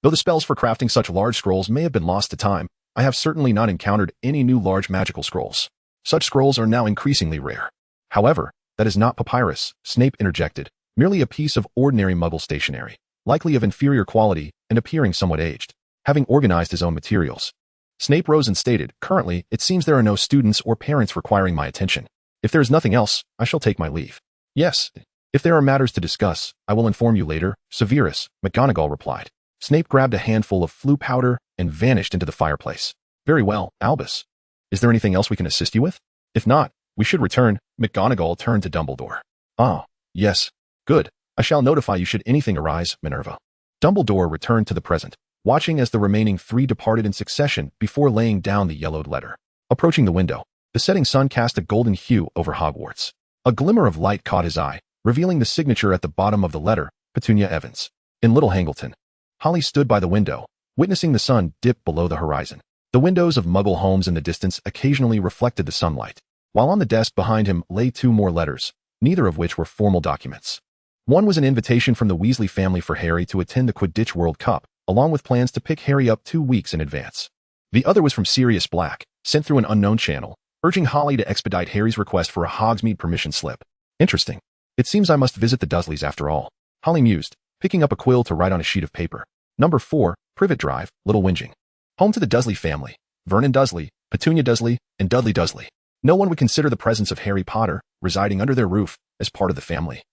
Though the spells for crafting such large scrolls may have been lost to time, I have certainly not encountered any new large magical scrolls. Such scrolls are now increasingly rare." "However, that is not papyrus," Snape interjected, "merely a piece of ordinary Muggle stationery, likely of inferior quality and appearing somewhat aged." Having organized his own materials, Snape rose and stated, "Currently, it seems there are no students or parents requiring my attention. If there is nothing else, I shall take my leave." "Yes, if there are matters to discuss, I will inform you later, Severus," McGonagall replied. Snape grabbed a handful of flue powder and vanished into the fireplace. "Very well, Albus. Is there anything else we can assist you with? If not, we should return. McGonagall turned to Dumbledore. Ah, yes. Good. I shall notify you should anything arise, Minerva. Dumbledore returned to the present, watching as the remaining three departed in succession before laying down the yellowed letter. Approaching the window, the setting sun cast a golden hue over Hogwarts. A glimmer of light caught his eye, revealing the signature at the bottom of the letter, Petunia Evans. In Little Hangleton, Holly stood by the window, witnessing the sun dip below the horizon. The windows of Muggle homes in the distance occasionally reflected the sunlight, while on the desk behind him lay two more letters, neither of which were formal documents. One was an invitation from the Weasley family for Harry to attend the Quidditch World Cup, along with plans to pick Harry up 2 weeks in advance. The other was from Sirius Black, sent through an unknown channel, urging Holly to expedite Harry's request for a Hogsmeade permission slip. Interesting. It seems I must visit the Dursleys after all. Holly mused, picking up a quill to write on a sheet of paper. Number 4, Privet Drive, Little Whinging. Home to the Dursley family, Vernon Dursley, Petunia Dursley, and Dudley Dursley. No one would consider the presence of Harry Potter, residing under their roof, as part of the family.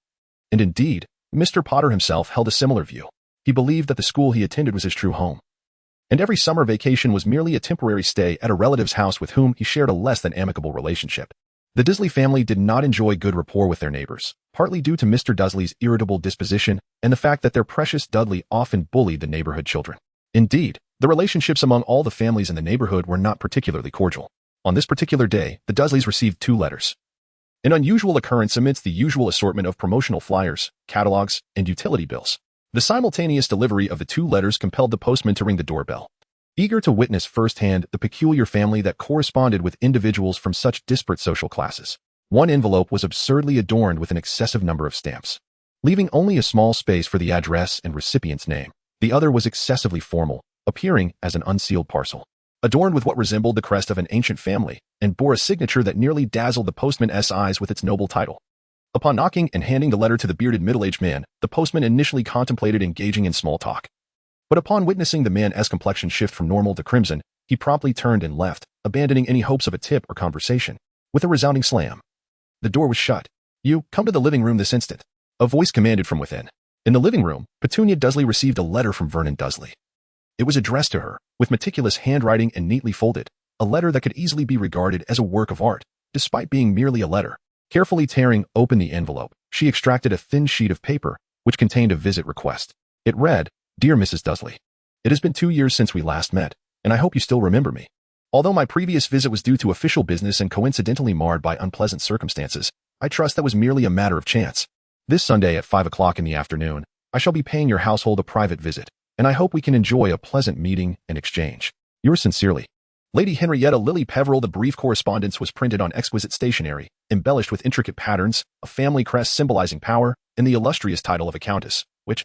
And indeed, Mr. Potter himself held a similar view. He believed that the school he attended was his true home. And every summer vacation was merely a temporary stay at a relative's house with whom he shared a less than amicable relationship. The Dursley family did not enjoy good rapport with their neighbors, partly due to Mr. Dursley's irritable disposition and the fact that their precious Dudley often bullied the neighborhood children. Indeed, the relationships among all the families in the neighborhood were not particularly cordial. On this particular day, the Dursleys received 2 letters. An unusual occurrence amidst the usual assortment of promotional flyers, catalogs, and utility bills. The simultaneous delivery of the 2 letters compelled the postman to ring the doorbell. Eager to witness firsthand the peculiar family that corresponded with individuals from such disparate social classes, one envelope was absurdly adorned with an excessive number of stamps, leaving only a small space for the address and recipient's name. The other was excessively formal, appearing as an unsealed parcel, adorned with what resembled the crest of an ancient family, and bore a signature that nearly dazzled the postman's eyes with its noble title. Upon knocking and handing the letter to the bearded middle-aged man, the postman initially contemplated engaging in small talk. But upon witnessing the man's complexion shift from normal to crimson, he promptly turned and left, abandoning any hopes of a tip or conversation. With a resounding slam, the door was shut. "You, come to the living room this instant," a voice commanded from within. In the living room, Petunia Dursley received a letter from Vernon Dursley. It was addressed to her, with meticulous handwriting and neatly folded, a letter that could easily be regarded as a work of art, despite being merely a letter. Carefully tearing open the envelope, she extracted a thin sheet of paper, which contained a visit request. It read, "Dear Mrs. Dursley, it has been 2 years since we last met, and I hope you still remember me. Although my previous visit was due to official business and coincidentally marred by unpleasant circumstances, I trust that was merely a matter of chance. This Sunday at 5 o'clock in the afternoon, I shall be paying your household a private visit, and I hope we can enjoy a pleasant meeting and exchange. Yours sincerely, Lady Henrietta Lily Peveril." The brief correspondence was printed on exquisite stationery, embellished with intricate patterns, a family crest symbolizing power, and the illustrious title of a countess, which,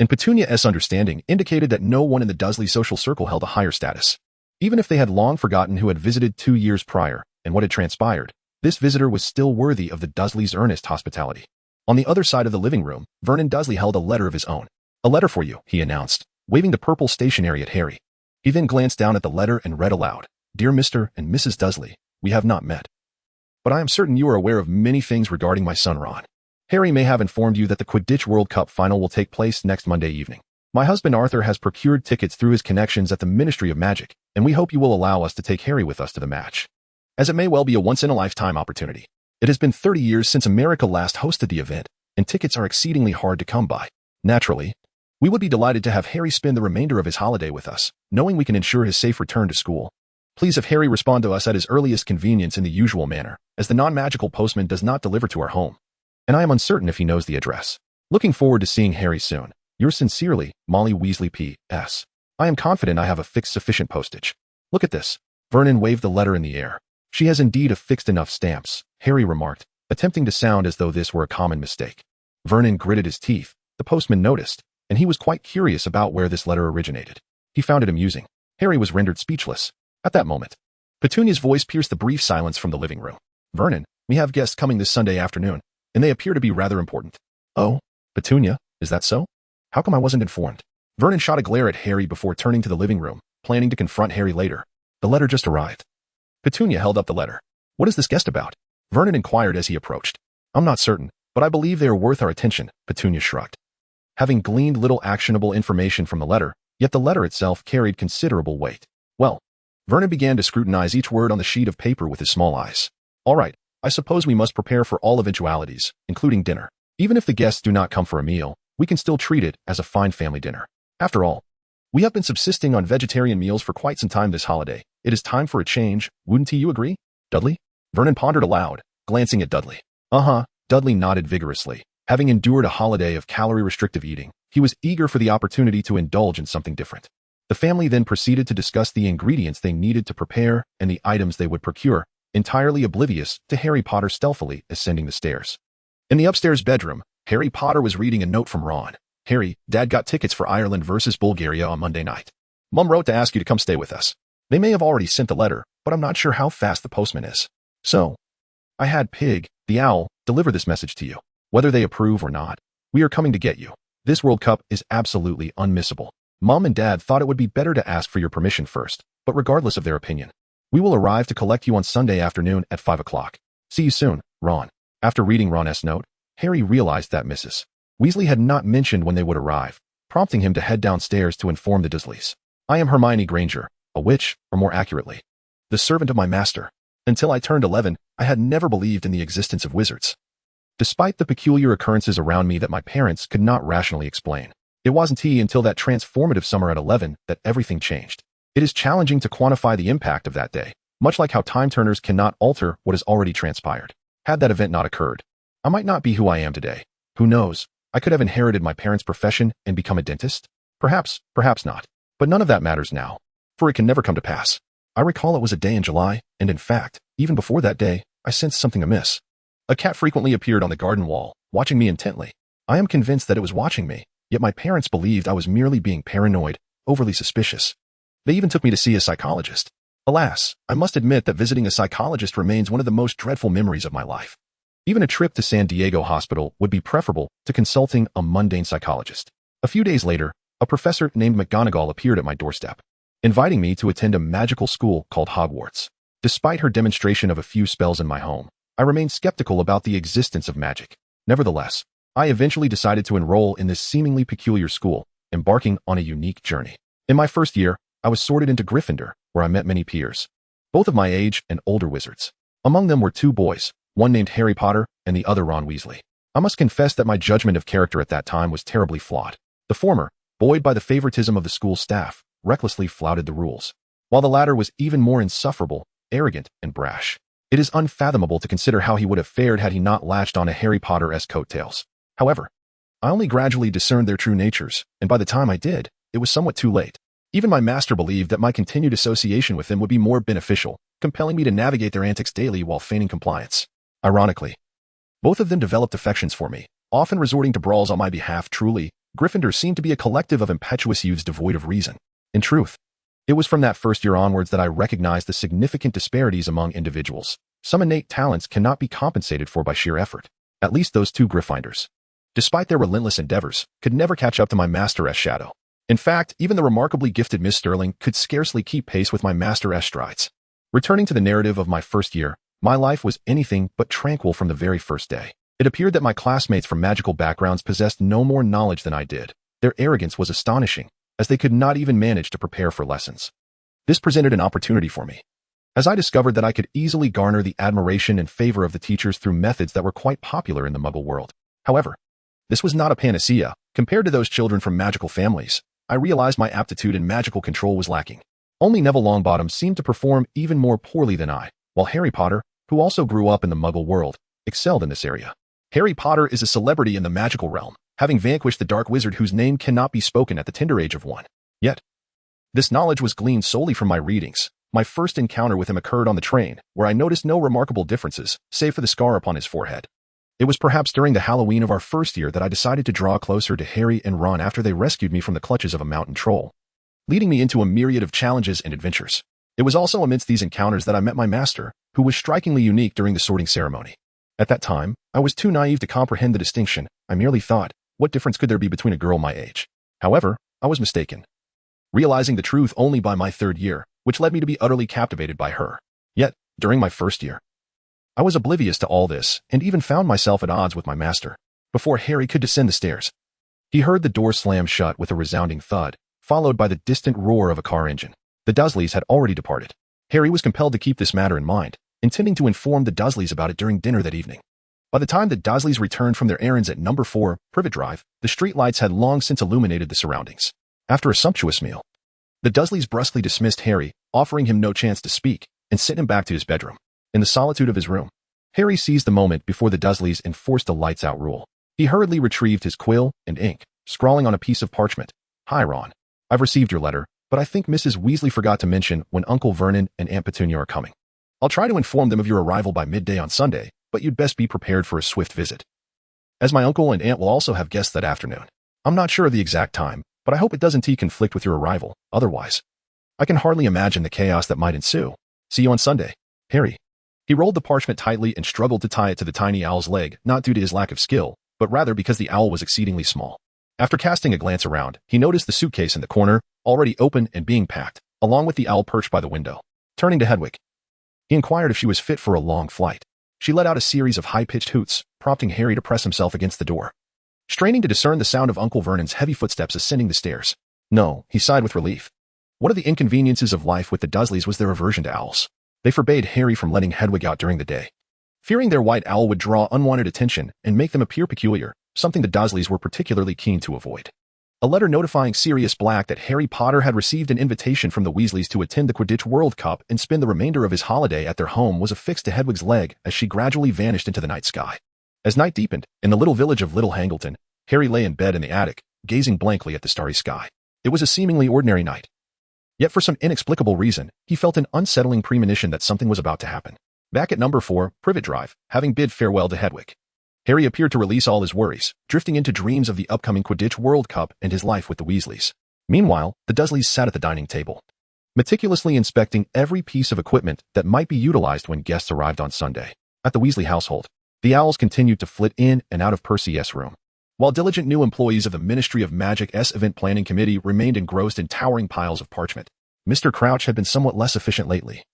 in Petunia's understanding, indicated that no one in the Dursley social circle held a higher status. Even if they had long forgotten who had visited 2 years prior and what had transpired, this visitor was still worthy of the Dursleys' earnest hospitality. On the other side of the living room, Vernon Dursley held a letter of his own. "A letter for you," he announced, waving the purple stationery at Harry. He then glanced down at the letter and read aloud, "Dear Mr. and Mrs. Dursley, we have not met, but I am certain you are aware of many things regarding my son Ron. Harry may have informed you that the Quidditch World Cup final will take place next Monday evening. My husband Arthur has procured tickets through his connections at the Ministry of Magic, and we hope you will allow us to take Harry with us to the match, as it may well be a once-in-a-lifetime opportunity. It has been 30 years since America last hosted the event, and tickets are exceedingly hard to come by. Naturally, we would be delighted to have Harry spend the remainder of his holiday with us, knowing we can ensure his safe return to school. Please have Harry respond to us at his earliest convenience in the usual manner, as the non-magical postman does not deliver to our home, and I am uncertain if he knows the address. Looking forward to seeing Harry soon. Yours sincerely, Molly Weasley P.S. I am confident I have affixed sufficient postage. Look at this." Vernon waved the letter in the air. "She has indeed affixed enough stamps," Harry remarked, attempting to sound as though this were a common mistake. Vernon gritted his teeth. The postman noticed, and he was quite curious about where this letter originated. He found it amusing. Harry was rendered speechless. At that moment, Petunia's voice pierced the brief silence from the living room. "Vernon, we have guests coming this Sunday afternoon, and they appear to be rather important." "Oh, Petunia, is that so? How come I wasn't informed?" Vernon shot a glare at Harry before turning to the living room, planning to confront Harry later. "The letter just arrived." Petunia held up the letter. "What is this guest about?" Vernon inquired as he approached. "I'm not certain, but I believe they are worth our attention," Petunia shrugged. Having gleaned little actionable information from the letter, yet the letter itself carried considerable weight. "Well, Vernon began to scrutinize each word on the sheet of paper with his small eyes. All right, I suppose we must prepare for all eventualities, including dinner. Even if the guests do not come for a meal, we can still treat it as a fine family dinner. After all, we have been subsisting on vegetarian meals for quite some time this holiday. It is time for a change, wouldn't you agree, Dudley? Vernon pondered aloud, glancing at Dudley. Uh-huh, Dudley nodded vigorously. Having endured a holiday of calorie-restrictive eating, he was eager for the opportunity to indulge in something different. The family then proceeded to discuss the ingredients they needed to prepare and the items they would procure, entirely oblivious to Harry Potter stealthily ascending the stairs. In the upstairs bedroom, Harry Potter was reading a note from Ron. Harry, Dad got tickets for Ireland versus Bulgaria on Monday night. Mum wrote to ask you to come stay with us. They may have already sent the letter, but I'm not sure how fast the postman is. So, I had Pig, the owl, deliver this message to you. Whether they approve or not, we are coming to get you. This World Cup is absolutely unmissable. Mom and Dad thought it would be better to ask for your permission first, but regardless of their opinion, we will arrive to collect you on Sunday afternoon at 5 o'clock. See you soon, Ron. After reading Ron's note, Harry realized that Mrs. Weasley had not mentioned when they would arrive, prompting him to head downstairs to inform the Dursleys. I am Hermione Granger, a witch, or more accurately, the servant of my master. Until I turned 11, I had never believed in the existence of wizards. Despite the peculiar occurrences around me that my parents could not rationally explain, it wasn't until that transformative summer at 11 that everything changed. It is challenging to quantify the impact of that day, much like how time turners cannot alter what has already transpired. Had that event not occurred, I might not be who I am today. Who knows? I could have inherited my parents' profession and become a dentist. Perhaps, perhaps not. But none of that matters now, for it can never come to pass. I recall it was a day in July, and in fact, even before that day, I sensed something amiss. A cat frequently appeared on the garden wall, watching me intently. I am convinced that it was watching me, yet my parents believed I was merely being paranoid, overly suspicious. They even took me to see a psychologist. Alas, I must admit that visiting a psychologist remains one of the most dreadful memories of my life. Even a trip to San Diego Hospital would be preferable to consulting a mundane psychologist. A few days later, a professor named McGonagall appeared at my doorstep, inviting me to attend a magical school called Hogwarts. Despite her demonstration of a few spells in my home, I remained skeptical about the existence of magic. Nevertheless, I eventually decided to enroll in this seemingly peculiar school, embarking on a unique journey. In my first year, I was sorted into Gryffindor, where I met many peers, both of my age and older wizards. Among them were two boys, one named Harry Potter and the other Ron Weasley. I must confess that my judgment of character at that time was terribly flawed. The former, buoyed by the favoritism of the school staff, recklessly flouted the rules, while the latter was even more insufferable, arrogant, and brash. It is unfathomable to consider how he would have fared had he not latched on a Harry Potter-esque coattails. However, I only gradually discerned their true natures, and by the time I did, it was somewhat too late. Even my master believed that my continued association with them would be more beneficial, compelling me to navigate their antics daily while feigning compliance. Ironically, both of them developed affections for me, often resorting to brawls on my behalf. Truly, Gryffindor seemed to be a collective of impetuous youths devoid of reason. In truth, it was from that first year onwards that I recognized the significant disparities among individuals. Some innate talents cannot be compensated for by sheer effort. At least those two Gryffindors, despite their relentless endeavors, could never catch up to my master-esque shadow. In fact, even the remarkably gifted Miss Sterling could scarcely keep pace with my master-esque strides. Returning to the narrative of my first year, my life was anything but tranquil from the very first day. It appeared that my classmates from magical backgrounds possessed no more knowledge than I did. Their arrogance was astonishing, as they could not even manage to prepare for lessons. This presented an opportunity for me, as I discovered that I could easily garner the admiration and favor of the teachers through methods that were quite popular in the Muggle world. However, this was not a panacea. Compared to those children from magical families, I realized my aptitude in magical control was lacking. Only Neville Longbottom seemed to perform even more poorly than I, while Harry Potter, who also grew up in the Muggle world, excelled in this area. Harry Potter is a celebrity in the magical realm, having vanquished the dark wizard whose name cannot be spoken at the tender age of 1. Yet, this knowledge was gleaned solely from my readings. My first encounter with him occurred on the train, where I noticed no remarkable differences, save for the scar upon his forehead. It was perhaps during the Halloween of our first year that I decided to draw closer to Harry and Ron after they rescued me from the clutches of a mountain troll, leading me into a myriad of challenges and adventures. It was also amidst these encounters that I met my master, who was strikingly unique during the sorting ceremony. At that time, I was too naive to comprehend the distinction. I merely thought, what difference could there be between a girl my age? However, I was mistaken, realizing the truth only by my third year, which led me to be utterly captivated by her. Yet, during my first year, I was oblivious to all this and even found myself at odds with my master. Before Harry could descend the stairs, he heard the door slam shut with a resounding thud, followed by the distant roar of a car engine. The Dursleys had already departed. Harry was compelled to keep this matter in mind, intending to inform the Dursleys about it during dinner that evening. By the time the Dursleys returned from their errands at number 4, Privet Drive, the streetlights had long since illuminated the surroundings. After a sumptuous meal, the Dursleys brusquely dismissed Harry, offering him no chance to speak, and sent him back to his bedroom. In the solitude of his room, Harry seized the moment before the Dursleys enforced a lights-out rule. He hurriedly retrieved his quill and ink, scrawling on a piece of parchment. "Hi, Ron. I've received your letter, but I think Mrs. Weasley forgot to mention when Uncle Vernon and Aunt Petunia are coming. I'll try to inform them of your arrival by midday on Sunday, but you'd best be prepared for a swift visit, as my uncle and aunt will also have guests that afternoon. I'm not sure of the exact time, but I hope it doesn't conflict with your arrival. Otherwise, I can hardly imagine the chaos that might ensue. See you on Sunday, Harry." He rolled the parchment tightly and struggled to tie it to the tiny owl's leg, not due to his lack of skill, but rather because the owl was exceedingly small. After casting a glance around, he noticed the suitcase in the corner, already open and being packed, along with the owl perched by the window. Turning to Hedwig, he inquired if she was fit for a long flight. She let out a series of high-pitched hoots, prompting Harry to press himself against the door, straining to discern the sound of Uncle Vernon's heavy footsteps ascending the stairs. No, he sighed with relief. One of the inconveniences of life with the Dursleys was their aversion to owls. They forbade Harry from letting Hedwig out during the day, fearing their white owl would draw unwanted attention and make them appear peculiar, something the Dursleys were particularly keen to avoid. A letter notifying Sirius Black that Harry Potter had received an invitation from the Weasleys to attend the Quidditch World Cup and spend the remainder of his holiday at their home was affixed to Hedwig's leg as she gradually vanished into the night sky. As night deepened, in the little village of Little Hangleton, Harry lay in bed in the attic, gazing blankly at the starry sky. It was a seemingly ordinary night. Yet for some inexplicable reason, he felt an unsettling premonition that something was about to happen. Back at number 4, Privet Drive, having bid farewell to Hedwig, Harry appeared to release all his worries, drifting into dreams of the upcoming Quidditch World Cup and his life with the Weasleys. Meanwhile, the Dursleys sat at the dining table, meticulously inspecting every piece of equipment that might be utilized when guests arrived on Sunday. At the Weasley household, the owls continued to flit in and out of Percy S. room, while diligent new employees of the Ministry of Magic's Event Planning Committee remained engrossed in towering piles of parchment. Mr. Crouch had been somewhat less efficient lately,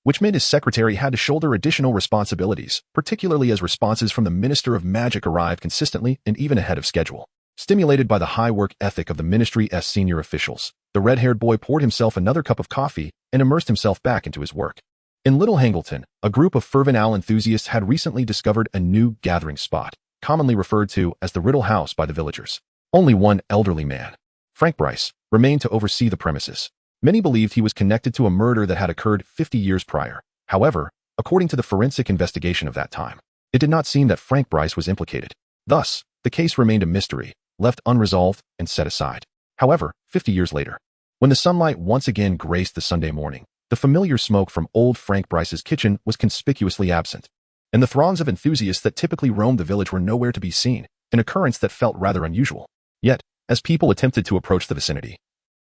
which meant his secretary had to shoulder additional responsibilities, particularly as responses from the Minister of Magic arrived consistently and even ahead of schedule. Stimulated by the high work ethic of the ministry's senior officials, the red-haired boy poured himself another cup of coffee and immersed himself back into his work. In Little Hangleton, a group of fervent owl enthusiasts had recently discovered a new gathering spot, commonly referred to as the Riddle House by the villagers. Only one elderly man, Frank Bryce, remained to oversee the premises. Many believed he was connected to a murder that had occurred 50 years prior. However, according to the forensic investigation of that time, it did not seem that Frank Bryce was implicated. Thus, the case remained a mystery, left unresolved and set aside. However, 50 years later, when the sunlight once again graced the Sunday morning, the familiar smoke from old Frank Bryce's kitchen was conspicuously absent, and the throngs of enthusiasts that typically roamed the village were nowhere to be seen, an occurrence that felt rather unusual. Yet, as people attempted to approach the vicinity,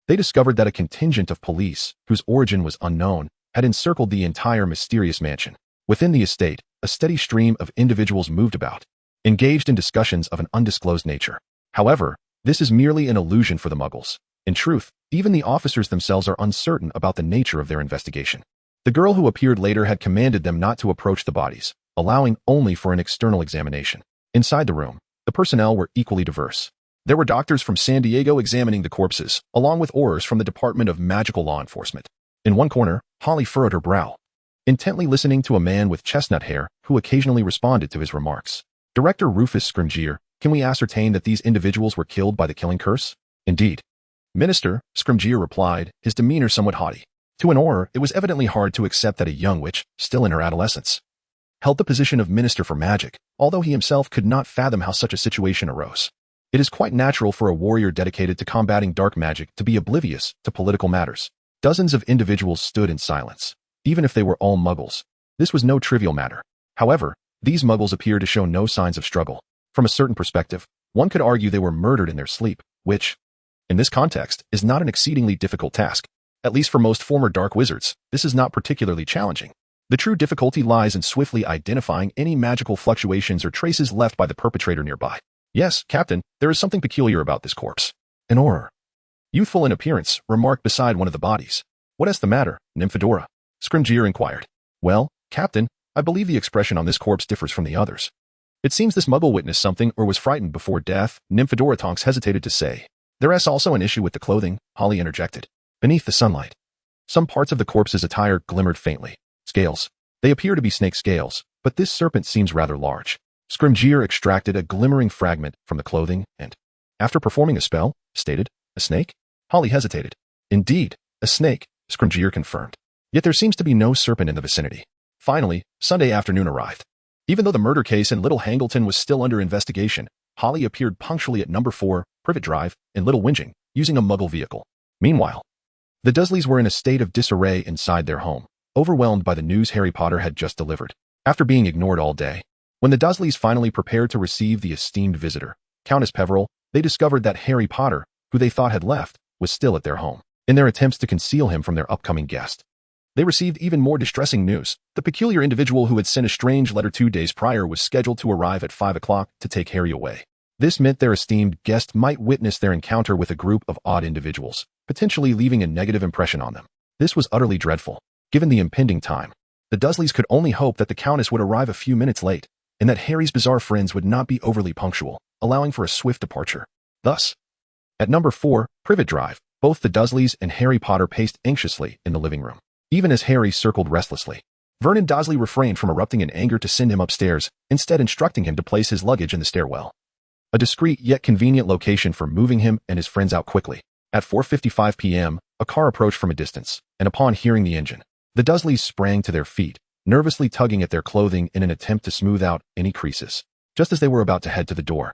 they discovered that a contingent of police, whose origin was unknown, had encircled the entire mysterious mansion. Within the estate, a steady stream of individuals moved about, engaged in discussions of an undisclosed nature. However, this is merely an illusion for the Muggles. In truth, even the officers themselves are uncertain about the nature of their investigation. The girl who appeared later had commanded them not to approach the bodies, allowing only for an external examination. Inside the room, the personnel were equally diverse. There were doctors from San Diego examining the corpses, along with Aurors from the Department of Magical Law Enforcement. In one corner, Holly furrowed her brow, intently listening to a man with chestnut hair who occasionally responded to his remarks. Director Rufus Scrimgeour, can we ascertain that these individuals were killed by the killing curse? Indeed. Minister, Scrimgeour replied, his demeanor somewhat haughty. To an Auror, it was evidently hard to accept that a young witch, still in her adolescence, held the position of Minister for Magic, although he himself could not fathom how such a situation arose. It is quite natural for a warrior dedicated to combating dark magic to be oblivious to political matters. Dozens of individuals stood in silence, even if they were all Muggles. This was no trivial matter. However, these Muggles appeared to show no signs of struggle. From a certain perspective, one could argue they were murdered in their sleep, which, in this context, is not an exceedingly difficult task. At least for most former dark wizards, this is not particularly challenging. The true difficulty lies in swiftly identifying any magical fluctuations or traces left by the perpetrator nearby. Yes, Captain, there is something peculiar about this corpse. An Auror, youthful in appearance, remarked beside one of the bodies. What is the matter, Nymphadora? Scrimgeour inquired. Well, Captain, I believe the expression on this corpse differs from the others. It seems this Muggle witnessed something or was frightened before death, Nymphadora Tonks hesitated to say. There is also an issue with the clothing, Holly interjected. Beneath the sunlight, Some parts of the corpse's attire glimmered faintly. Scales. They appear to be snake scales, but this serpent seems rather large. Scrimgeour extracted a glimmering fragment from the clothing and, after performing a spell, stated, "A snake?" Holly hesitated. "Indeed, a snake," Scrimgeour confirmed. "Yet there seems to be no serpent in the vicinity." Finally, Sunday afternoon arrived. Even though the murder case in Little Hangleton was still under investigation, Holly appeared punctually at number 4, Privet Drive, in Little Whinging, using a muggle vehicle. Meanwhile, the Dursleys were in a state of disarray inside their home, overwhelmed by the news Harry Potter had just delivered. After being ignored all day, when the Dursleys finally prepared to receive the esteemed visitor, Countess Peverell, they discovered that Harry Potter, who they thought had left, was still at their home. In their attempts to conceal him from their upcoming guest, they received even more distressing news. The peculiar individual who had sent a strange letter 2 days prior was scheduled to arrive at 5 o'clock to take Harry away. This meant their esteemed guest might witness their encounter with a group of odd individuals, potentially leaving a negative impression on them. This was utterly dreadful. Given the impending time, the Dursleys could only hope that the Countess would arrive a few minutes late, and that Harry's bizarre friends would not be overly punctual, allowing for a swift departure. Thus, at number 4, Privet Drive, both the Dursleys and Harry Potter paced anxiously in the living room. Even as Harry circled restlessly, Vernon Dursley refrained from erupting in anger to send him upstairs, instead instructing him to place his luggage in the stairwell. A discreet yet convenient location for moving him and his friends out quickly. At 4:55 p.m., a car approached from a distance, and upon hearing the engine, the Dursleys sprang to their feet, nervously tugging at their clothing in an attempt to smooth out any creases. Just as they were about to head to the door,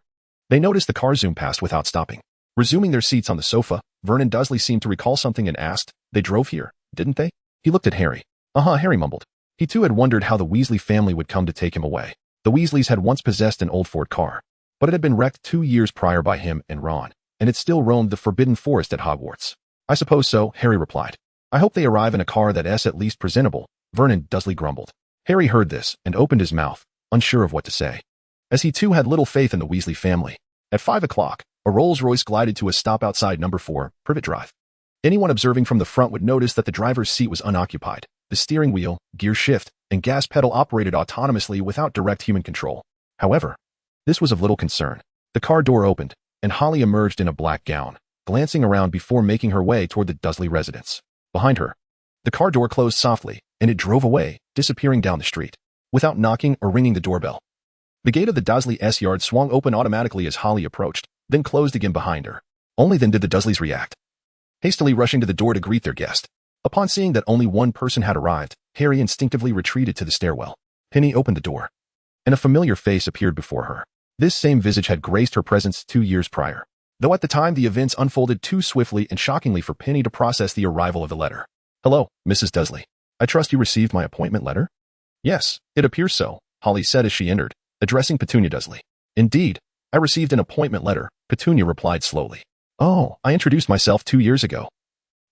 they noticed the car zoom past without stopping. Resuming their seats on the sofa, Vernon Dursley seemed to recall something and asked, "They drove here, didn't they?" He looked at Harry. Harry mumbled. He too had wondered how the Weasley family would come to take him away. The Weasleys had once possessed an old Ford car, but it had been wrecked 2 years prior by him and Ron, and it still roamed the forbidden forest at Hogwarts. "I suppose so," Harry replied. "I hope they arrive in a car that's at least presentable," Vernon Dursley grumbled. Harry heard this and opened his mouth, unsure of what to say, as he too had little faith in the Weasley family. At 5 o'clock, a Rolls-Royce glided to a stop outside number 4, Privet Drive. Anyone observing from the front would notice that the driver's seat was unoccupied. The steering wheel, gear shift, and gas pedal operated autonomously without direct human control. However, this was of little concern. The car door opened, and Holly emerged in a black gown, glancing around before making her way toward the Dursley residence. Behind her, the car door closed softly, and it drove away, disappearing down the street, without knocking or ringing the doorbell. The gate of the Dursley-s yard swung open automatically as Holly approached, then closed again behind her. Only then did the Dursleys react, hastily rushing to the door to greet their guest. Upon seeing that only one person had arrived, Harry instinctively retreated to the stairwell. Penny opened the door, and a familiar face appeared before her. This same visage had graced her presence 2 years prior, though at the time the events unfolded too swiftly and shockingly for Penny to process the arrival of the letter. "Hello, Mrs. Dursley. I trust you received my appointment letter?" "Yes, it appears so," Holly said as she entered, addressing Petunia Dursley. "Indeed, I received an appointment letter," Petunia replied slowly. "Oh, I introduced myself 2 years ago.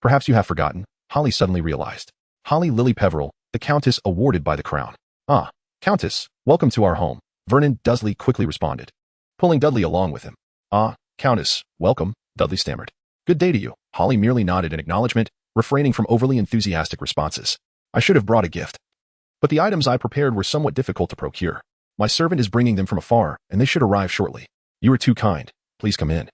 Perhaps you have forgotten," Holly suddenly realized. Holly Lily Peverell, the Countess awarded by the Crown. "Ah, Countess, welcome to our home," Vernon Dursley quickly responded, pulling Dudley along with him. "Ah, Countess, welcome," Dudley stammered. "Good day to you," Holly merely nodded in acknowledgement, refraining from overly enthusiastic responses. "I should have brought a gift, but the items I prepared were somewhat difficult to procure. My servant is bringing them from afar, and they should arrive shortly. You are too kind. Please come in,"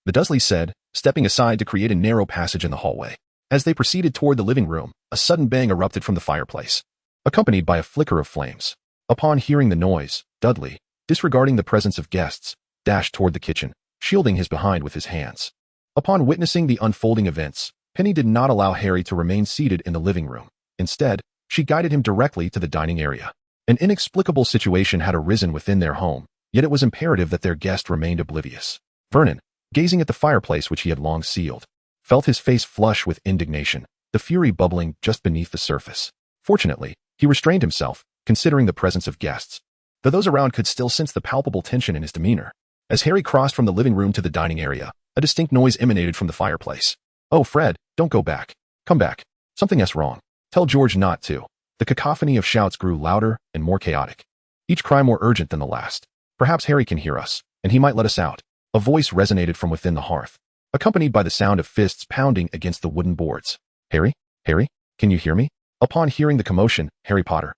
the Dursleys said, stepping aside to create a narrow passage in the hallway. As they proceeded toward the living room, a sudden bang erupted from the fireplace, accompanied by a flicker of flames. Upon hearing the noise, Dudley, disregarding the presence of guests, dashed toward the kitchen, shielding his behind with his hands. Upon witnessing the unfolding events, Penny did not allow Harry to remain seated in the living room. Instead, she guided him directly to the dining area. An inexplicable situation had arisen within their home, yet it was imperative that their guest remained oblivious. Vernon, gazing at the fireplace which he had long sealed, felt his face flush with indignation, the fury bubbling just beneath the surface. Fortunately, he restrained himself, considering the presence of guests, though those around could still sense the palpable tension in his demeanor. As Harry crossed from the living room to the dining area, a distinct noise emanated from the fireplace. "Oh, Fred, don't go back. Come back. Something's wrong. Tell George not to." The cacophony of shouts grew louder and more chaotic, each cry more urgent than the last. "Perhaps Harry can hear us, and he might let us out." A voice resonated from within the hearth, accompanied by the sound of fists pounding against the wooden boards. "Harry? Harry? Can you hear me?" Upon hearing the commotion, Harry Potter,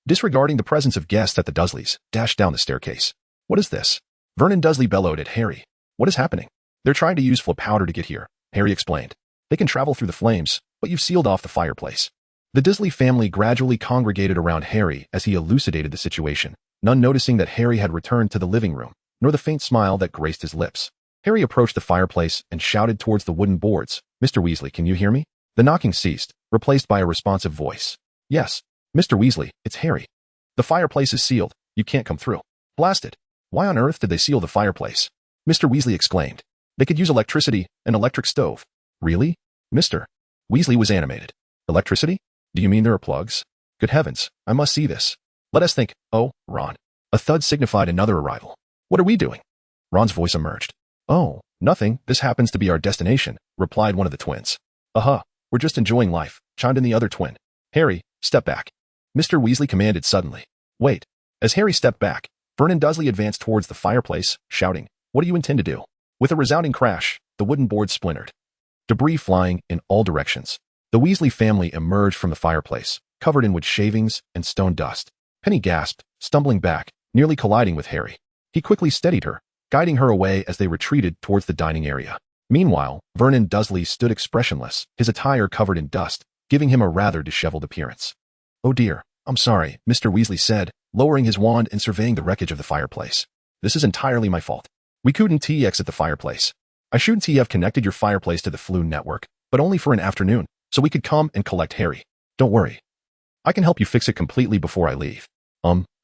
disregarding the presence of guests at the Dursleys, dashed down the staircase. "What is this?" Vernon Dursley bellowed at Harry. "What is happening?" "They're trying to use flip powder to get here," Harry explained. "They can travel through the flames, but you've sealed off the fireplace. The Dursley family gradually congregated around Harry as he elucidated the situation, none noticing that Harry had returned to the living room, nor the faint smile that graced his lips. Harry approached the fireplace and shouted towards the wooden boards, "Mr. Weasley, can you hear me?" The knocking ceased, replaced by a responsive voice. "Yes, Mr. Weasley, it's Harry. The fireplace is sealed. You can't come through." "Blasted. Why on earth did they seal the fireplace?" Mr. Weasley exclaimed. "They could use electricity, an electric stove." "Really?" Mr. Weasley was animated. "Electricity? Do you mean there are plugs? Good heavens, I must see this. Let us think." "Oh, Ron." A thud signified another arrival. "What are we doing?" Ron's voice emerged. "Oh, nothing. This happens to be our destination," replied one of the twins. We're just enjoying life," chimed in the other twin. "Harry, step back." Mr. Weasley commanded suddenly. "Wait." As Harry stepped back, Vernon Dursley advanced towards the fireplace, shouting, "What do you intend to do?" With a resounding crash, the wooden board splintered, debris flying in all directions. The Weasley family emerged from the fireplace, covered in wood shavings and stone dust. Penny gasped, stumbling back, nearly colliding with Harry. He quickly steadied her, guiding her away as they retreated towards the dining area. Meanwhile, Vernon Dursley stood expressionless, his attire covered in dust, giving him a rather disheveled appearance. "Oh dear, I'm sorry," Mr. Weasley said, lowering his wand and surveying the wreckage of the fireplace. "This is entirely my fault. We couldn't exit the fireplace. I shouldn't have connected your fireplace to the Floon network, but only for an afternoon, so we could come and collect Harry. Don't worry. I can help you fix it completely before I leave."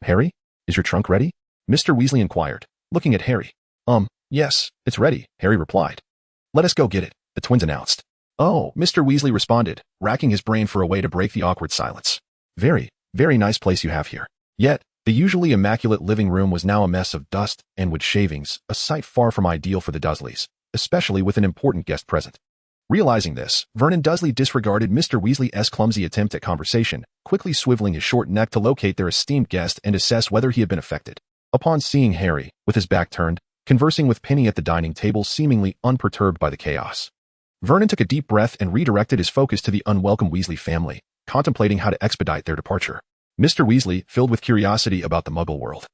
Harry? Is your trunk ready?" Mr. Weasley inquired, looking at Harry. Yes, it's ready," Harry replied. "Let us go get it," the twins announced. "Oh," Mr. Weasley responded, racking his brain for a way to break the awkward silence. "Very, very nice place you have here." Yet, the usually immaculate living room was now a mess of dust and wood shavings, a sight far from ideal for the Dursleys, especially with an important guest present. Realizing this, Vernon Dursley disregarded Mr. Weasley's clumsy attempt at conversation, quickly swiveling his short neck to locate their esteemed guest and assess whether he had been affected. Upon seeing Harry, with his back turned, conversing with Penny at the dining table seemingly unperturbed by the chaos, Vernon took a deep breath and redirected his focus to the unwelcome Weasley family, contemplating how to expedite their departure. Mr. Weasley, filled with curiosity about the Muggle world,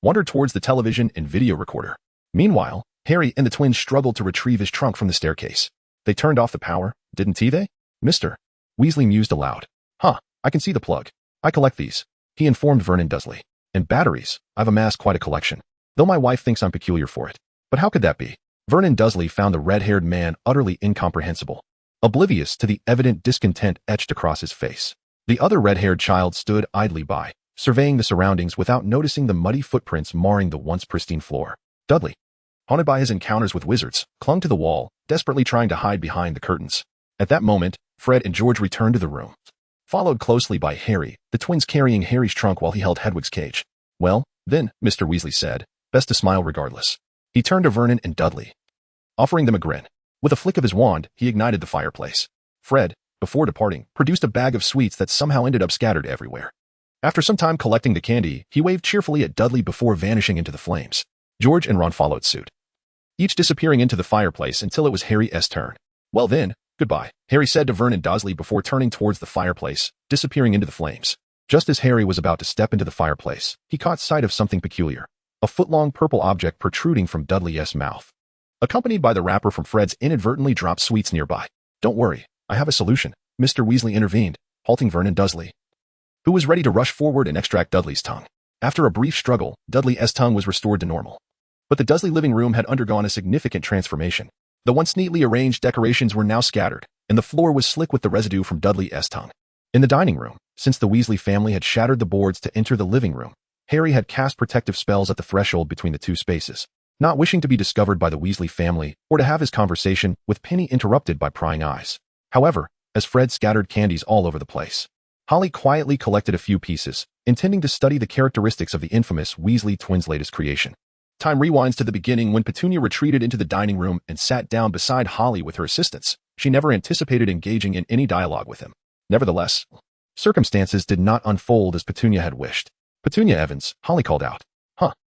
wandered towards the television and video recorder. Meanwhile, Harry and the twins struggled to retrieve his trunk from the staircase. "They turned off the power, didn't they?" Mr. Weasley mused aloud. I can see the plug. I collect these," he informed Vernon Dursley. "And batteries, I've amassed quite a collection, though my wife thinks I'm peculiar for it." "But how could that be?" Vernon Dursley found the red-haired man utterly incomprehensible, oblivious to the evident discontent etched across his face. The other red-haired child stood idly by, surveying the surroundings without noticing the muddy footprints marring the once pristine floor. Dudley, haunted by his encounters with wizards, clung to the wall, desperately trying to hide behind the curtains. At that moment, Fred and George returned to the room, followed closely by Harry, the twins carrying Harry's trunk while he held Hedwig's cage. "Well, then," Mr. Weasley said, best to smile regardless. He turned to Vernon and Dudley, offering them a grin. With a flick of his wand, he ignited the fireplace. Fred, before departing, produced a bag of sweets that somehow ended up scattered everywhere. After some time collecting the candy, he waved cheerfully at Dudley before vanishing into the flames. George and Ron followed suit, each disappearing into the fireplace until it was Harry's turn. "Well then, goodbye," Harry said to Vernon Dursley before turning towards the fireplace, disappearing into the flames. Just as Harry was about to step into the fireplace, he caught sight of something peculiar, a foot-long purple object protruding from Dudley's mouth, accompanied by the wrapper from Fred's inadvertently dropped sweets nearby. "Don't worry, I have a solution," Mr. Weasley intervened, halting Vernon Dursley, who was ready to rush forward and extract Dudley's tongue. After a brief struggle, Dudley's tongue was restored to normal. But the Dursley living room had undergone a significant transformation. The once neatly arranged decorations were now scattered, and the floor was slick with the residue from Dudley's tongue. In the dining room, since the Weasley family had shattered the boards to enter the living room, Harry had cast protective spells at the threshold between the two spaces, not wishing to be discovered by the Weasley family or to have his conversation with Penny interrupted by prying eyes. However, as Fred scattered candies all over the place, Holly quietly collected a few pieces, intending to study the characteristics of the infamous Weasley twins' latest creation. Time rewinds to the beginning when Petunia retreated into the dining room and sat down beside Holly with her assistants. She never anticipated engaging in any dialogue with him. Nevertheless, circumstances did not unfold as Petunia had wished. "Petunia Evans," Holly called out.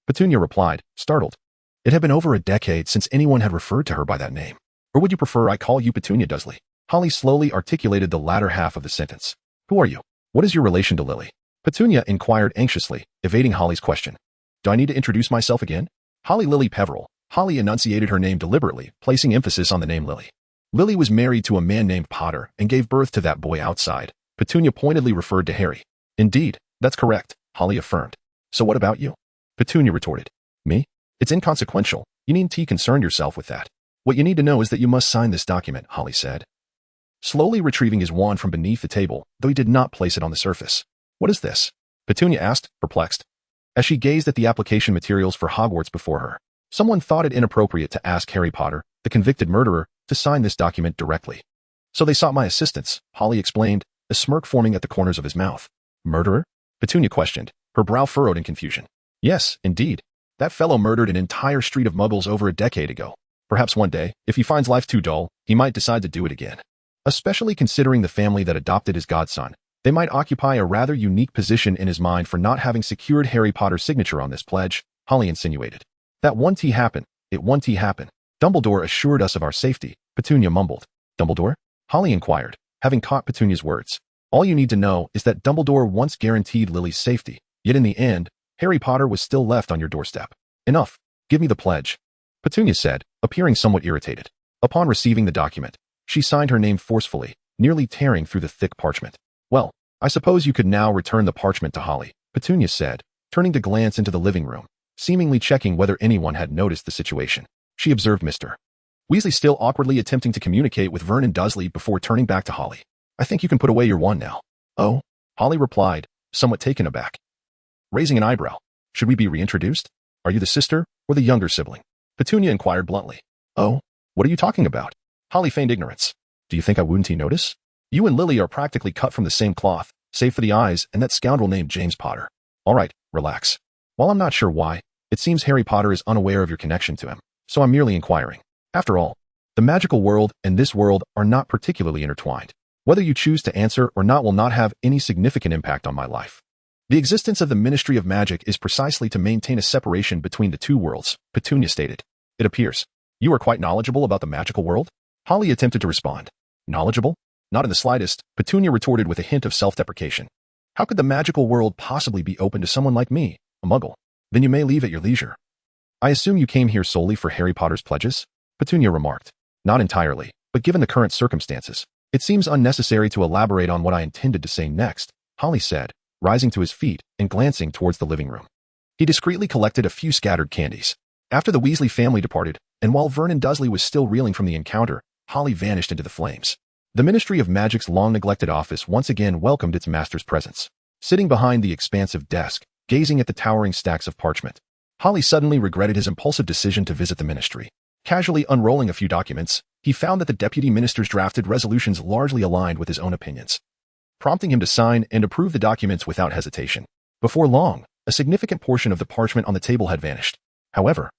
Petunia replied, startled. It had been over a decade since anyone had referred to her by that name. "Or would you prefer I call you Petunia Dursley?" Holly slowly articulated the latter half of the sentence. "Who are you? What is your relation to Lily?" Petunia inquired anxiously, evading Holly's question. "Do I need to introduce myself again?" "Holly Lily Peverell." Holly enunciated her name deliberately, placing emphasis on the name Lily. Lily was married to a man named Potter and gave birth to that boy outside. Petunia pointedly referred to Harry. Indeed, that's correct, Holly affirmed. So what about you? Petunia retorted. Me? It's inconsequential. You needn't concern yourself with that. What you need to know is that you must sign this document, Holly said, slowly retrieving his wand from beneath the table, though he did not place it on the surface. What is this? Petunia asked, perplexed. As she gazed at the application materials for Hogwarts before her, someone thought it inappropriate to ask Harry Potter, the convicted murderer, to sign this document directly. So they sought my assistance, Holly explained, a smirk forming at the corners of his mouth. Murderer? Petunia questioned, her brow furrowed in confusion. Yes, indeed. That fellow murdered an entire street of muggles over a decade ago. Perhaps one day, if he finds life too dull, he might decide to do it again. Especially considering the family that adopted his godson, they might occupy a rather unique position in his mind for not having secured Harry Potter's signature on this pledge, Holly insinuated. That won't happen. It won't happen. Dumbledore assured us of our safety, Petunia mumbled. Dumbledore? Holly inquired, having caught Petunia's words. All you need to know is that Dumbledore once guaranteed Lily's safety, yet in the end, Harry Potter was still left on your doorstep. Enough. Give me the pledge, Petunia said, appearing somewhat irritated. Upon receiving the document, she signed her name forcefully, nearly tearing through the thick parchment. Well, I suppose you could now return the parchment to Holly, Petunia said, turning to glance into the living room, seemingly checking whether anyone had noticed the situation. She observed Mr. Weasley still awkwardly attempting to communicate with Vernon Dursley before turning back to Holly. I think you can put away your wand now. Oh, Holly replied, somewhat taken aback. Raising an eyebrow. Should we be reintroduced? Are you the sister or the younger sibling? Petunia inquired bluntly. Oh, what are you talking about? Holly feigned ignorance. Do you think I wouldn't notice? You and Lily are practically cut from the same cloth, save for the eyes and that scoundrel named James Potter. All right, relax. While I'm not sure why, it seems Harry Potter is unaware of your connection to him, so I'm merely inquiring. After all, the magical world and this world are not particularly intertwined. Whether you choose to answer or not will not have any significant impact on my life. The existence of the Ministry of Magic is precisely to maintain a separation between the two worlds, Petunia stated. It appears. You are quite knowledgeable about the magical world? Holly attempted to respond. Knowledgeable? Not in the slightest, Petunia retorted with a hint of self-deprecation. How could the magical world possibly be open to someone like me, a muggle? Then you may leave at your leisure. I assume you came here solely for Harry Potter's pledges? Petunia remarked. Not entirely, but given the current circumstances, it seems unnecessary to elaborate on what I intended to say next, Holly said, rising to his feet and glancing towards the living room. He discreetly collected a few scattered candies. After the Weasley family departed, and while Vernon Dursley was still reeling from the encounter, Holly vanished into the flames. The Ministry of Magic's long-neglected office once again welcomed its master's presence. Sitting behind the expansive desk, gazing at the towering stacks of parchment, Holly suddenly regretted his impulsive decision to visit the ministry. Casually unrolling a few documents, he found that the deputy minister's drafted resolutions largely aligned with his own opinions, prompting him to sign and approve the documents without hesitation. Before long, a significant portion of the parchment on the table had vanished. However,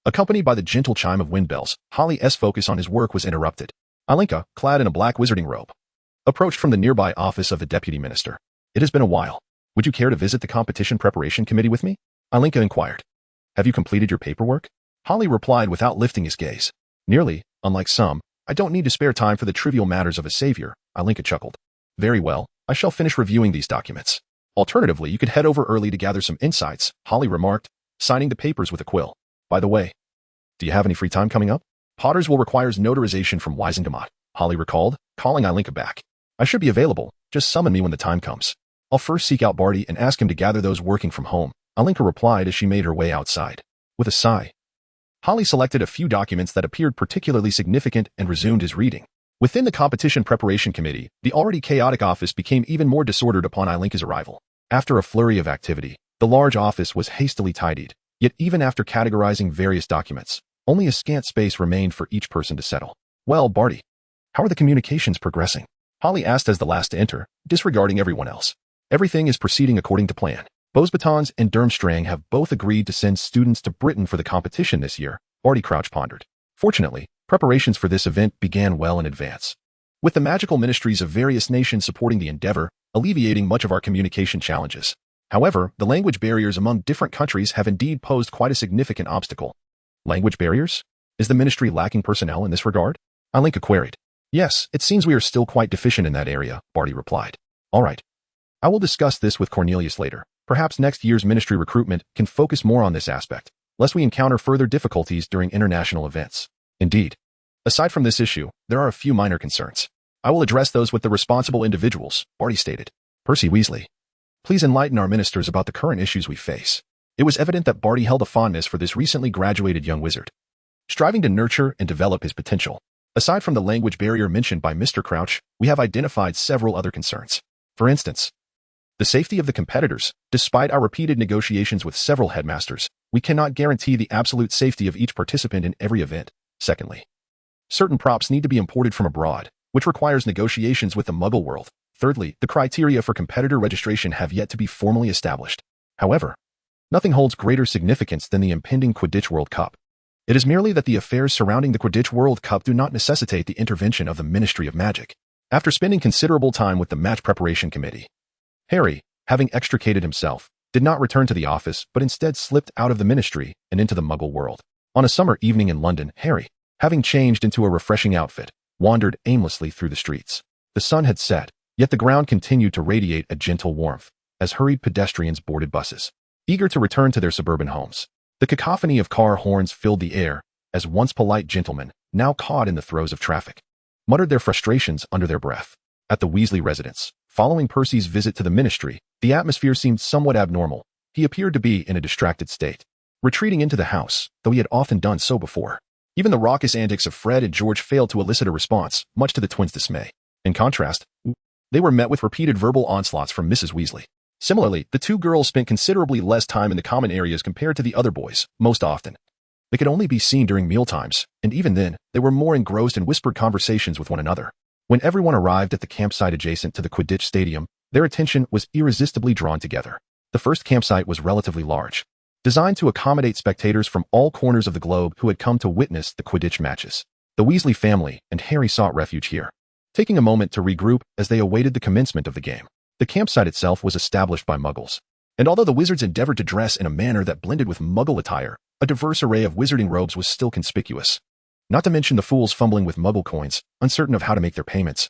accompanied by the gentle chime of wind bells, Holly's focus on his work was interrupted. Alinka, clad in a black wizarding robe, approached from the nearby office of the deputy minister. It has been a while. Would you care to visit the competition preparation committee with me? Alinka inquired. Have you completed your paperwork? Holly replied without lifting his gaze. Nearly, unlike some, I don't need to spare time for the trivial matters of a savior, Alinka chuckled. Very well, I shall finish reviewing these documents. Alternatively, you could head over early to gather some insights, Holly remarked, signing the papers with a quill. By the way, do you have any free time coming up? Potter's will requires notarization from Wisengamot, Holly recalled, calling Alinka back. I should be available, just summon me when the time comes. I'll first seek out Barty and ask him to gather those working from home, Alinka replied as she made her way outside. With a sigh, Holly selected a few documents that appeared particularly significant and resumed his reading. Within the competition preparation committee, the already chaotic office became even more disordered upon Alinka's arrival. After a flurry of activity, the large office was hastily tidied, yet even after categorizing various documents, only a scant space remained for each person to settle. Well, Barty, how are the communications progressing? Holly asked as the last to enter, disregarding everyone else. Everything is proceeding according to plan. Beauxbatons and Durmstrang have both agreed to send students to Britain for the competition this year, Barty Crouch pondered. Fortunately, preparations for this event began well in advance, with the magical ministries of various nations supporting the endeavor, alleviating much of our communication challenges. However, the language barriers among different countries have indeed posed quite a significant obstacle. Language barriers? Is the ministry lacking personnel in this regard? Alinka queried. Yes, it seems we are still quite deficient in that area, Barty replied. All right. I will discuss this with Cornelius later. Perhaps next year's ministry recruitment can focus more on this aspect, lest we encounter further difficulties during international events. Indeed. Aside from this issue, there are a few minor concerns. I will address those with the responsible individuals, Barty stated. Percy Weasley. Please enlighten our ministers about the current issues we face. It was evident that Barty held a fondness for this recently graduated young wizard, striving to nurture and develop his potential. Aside from the language barrier mentioned by Mr. Crouch, we have identified several other concerns. For instance, the safety of the competitors. Despite our repeated negotiations with several headmasters, we cannot guarantee the absolute safety of each participant in every event. Secondly, certain props need to be imported from abroad, which requires negotiations with the Muggle world. Thirdly, the criteria for competitor registration have yet to be formally established. However, nothing holds greater significance than the impending Quidditch World Cup. It is merely that the affairs surrounding the Quidditch World Cup do not necessitate the intervention of the Ministry of Magic. After spending considerable time with the match preparation committee, Harry, having extricated himself, did not return to the office but instead slipped out of the ministry and into the Muggle world. On a summer evening in London, Harry, having changed into a refreshing outfit, wandered aimlessly through the streets. The sun had set, yet the ground continued to radiate a gentle warmth as hurried pedestrians boarded buses, eager to return to their suburban homes. The cacophony of car horns filled the air as once polite gentlemen, now caught in the throes of traffic, muttered their frustrations under their breath. At the Weasley residence, following Percy's visit to the ministry, the atmosphere seemed somewhat abnormal. He appeared to be in a distracted state, retreating into the house, though he had often done so before. Even the raucous antics of Fred and George failed to elicit a response, much to the twins' dismay. In contrast, they were met with repeated verbal onslaughts from Mrs. Weasley. Similarly, the two girls spent considerably less time in the common areas compared to the other boys. Most often, they could only be seen during mealtimes, and even then, they were more engrossed in whispered conversations with one another. When everyone arrived at the campsite adjacent to the Quidditch Stadium, their attention was irresistibly drawn together. The first campsite was relatively large, designed to accommodate spectators from all corners of the globe who had come to witness the Quidditch matches. The Weasley family and Harry sought refuge here, taking a moment to regroup as they awaited the commencement of the game. The campsite itself was established by Muggles, and although the wizards endeavored to dress in a manner that blended with Muggle attire, a diverse array of wizarding robes was still conspicuous. Not to mention the fools fumbling with Muggle coins, uncertain of how to make their payments,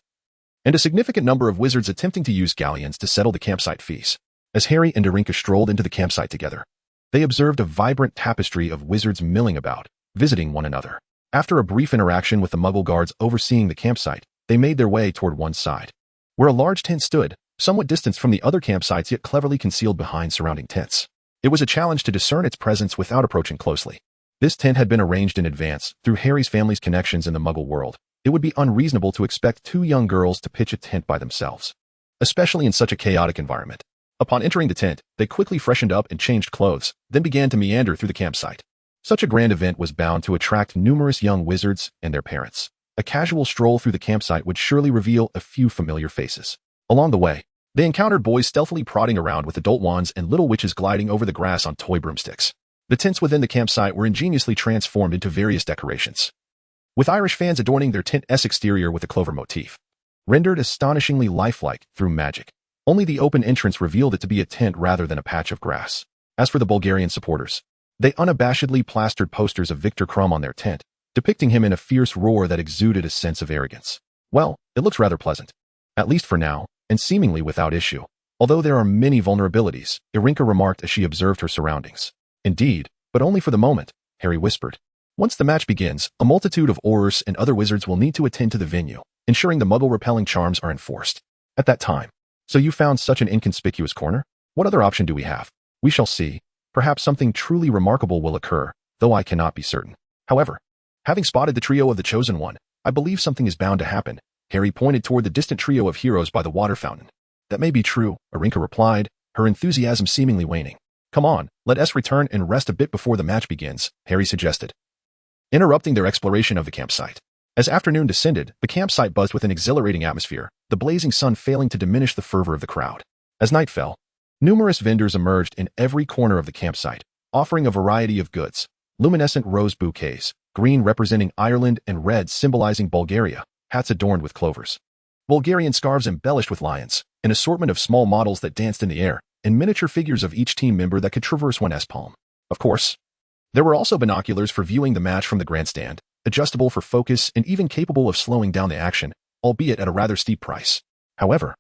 and a significant number of wizards attempting to use galleons to settle the campsite fees. As Harry and Dorinka strolled into the campsite together, they observed a vibrant tapestry of wizards milling about, visiting one another. After a brief interaction with the Muggle guards overseeing the campsite, they made their way toward one side, where a large tent stood, somewhat distanced from the other campsites yet cleverly concealed behind surrounding tents. It was a challenge to discern its presence without approaching closely. This tent had been arranged in advance through Harry's family's connections in the Muggle world. It would be unreasonable to expect two young girls to pitch a tent by themselves, especially in such a chaotic environment. Upon entering the tent, they quickly freshened up and changed clothes, then began to meander through the campsite. Such a grand event was bound to attract numerous young wizards and their parents. A casual stroll through the campsite would surely reveal a few familiar faces. Along the way, they encountered boys stealthily prodding around with adult wands and little witches gliding over the grass on toy broomsticks. The tents within the campsite were ingeniously transformed into various decorations, with Irish fans adorning their tent-s exterior with a clover motif, rendered astonishingly lifelike through magic. Only the open entrance revealed it to be a tent rather than a patch of grass. As for the Bulgarian supporters, they unabashedly plastered posters of Viktor Krum on their tent, depicting him in a fierce roar that exuded a sense of arrogance. Well, it looks rather pleasant, at least for now, and seemingly without issue. Although there are many vulnerabilities, Irinka remarked as she observed her surroundings. Indeed, but only for the moment, Harry whispered. Once the match begins, a multitude of Aurors and other wizards will need to attend to the venue, ensuring the Muggle-repelling charms are enforced. At that time, so you found such an inconspicuous corner? What other option do we have? We shall see. Perhaps something truly remarkable will occur, though I cannot be certain. However, having spotted the trio of the Chosen One, I believe something is bound to happen. Harry pointed toward the distant trio of heroes by the water fountain. That may be true, Irinka replied, her enthusiasm seemingly waning. Come on, let us return and rest a bit before the match begins, Harry suggested, interrupting their exploration of the campsite. As afternoon descended, the campsite buzzed with an exhilarating atmosphere, the blazing sun failing to diminish the fervor of the crowd. As night fell, numerous vendors emerged in every corner of the campsite, offering a variety of goods: luminescent rose bouquets, green representing Ireland and red symbolizing Bulgaria, hats adorned with clovers, Bulgarian scarves embellished with lions, an assortment of small models that danced in the air, and miniature figures of each team member that could traverse one's palm. Of course, there were also binoculars for viewing the match from the grandstand, adjustable for focus and even capable of slowing down the action, albeit at a rather steep price. However,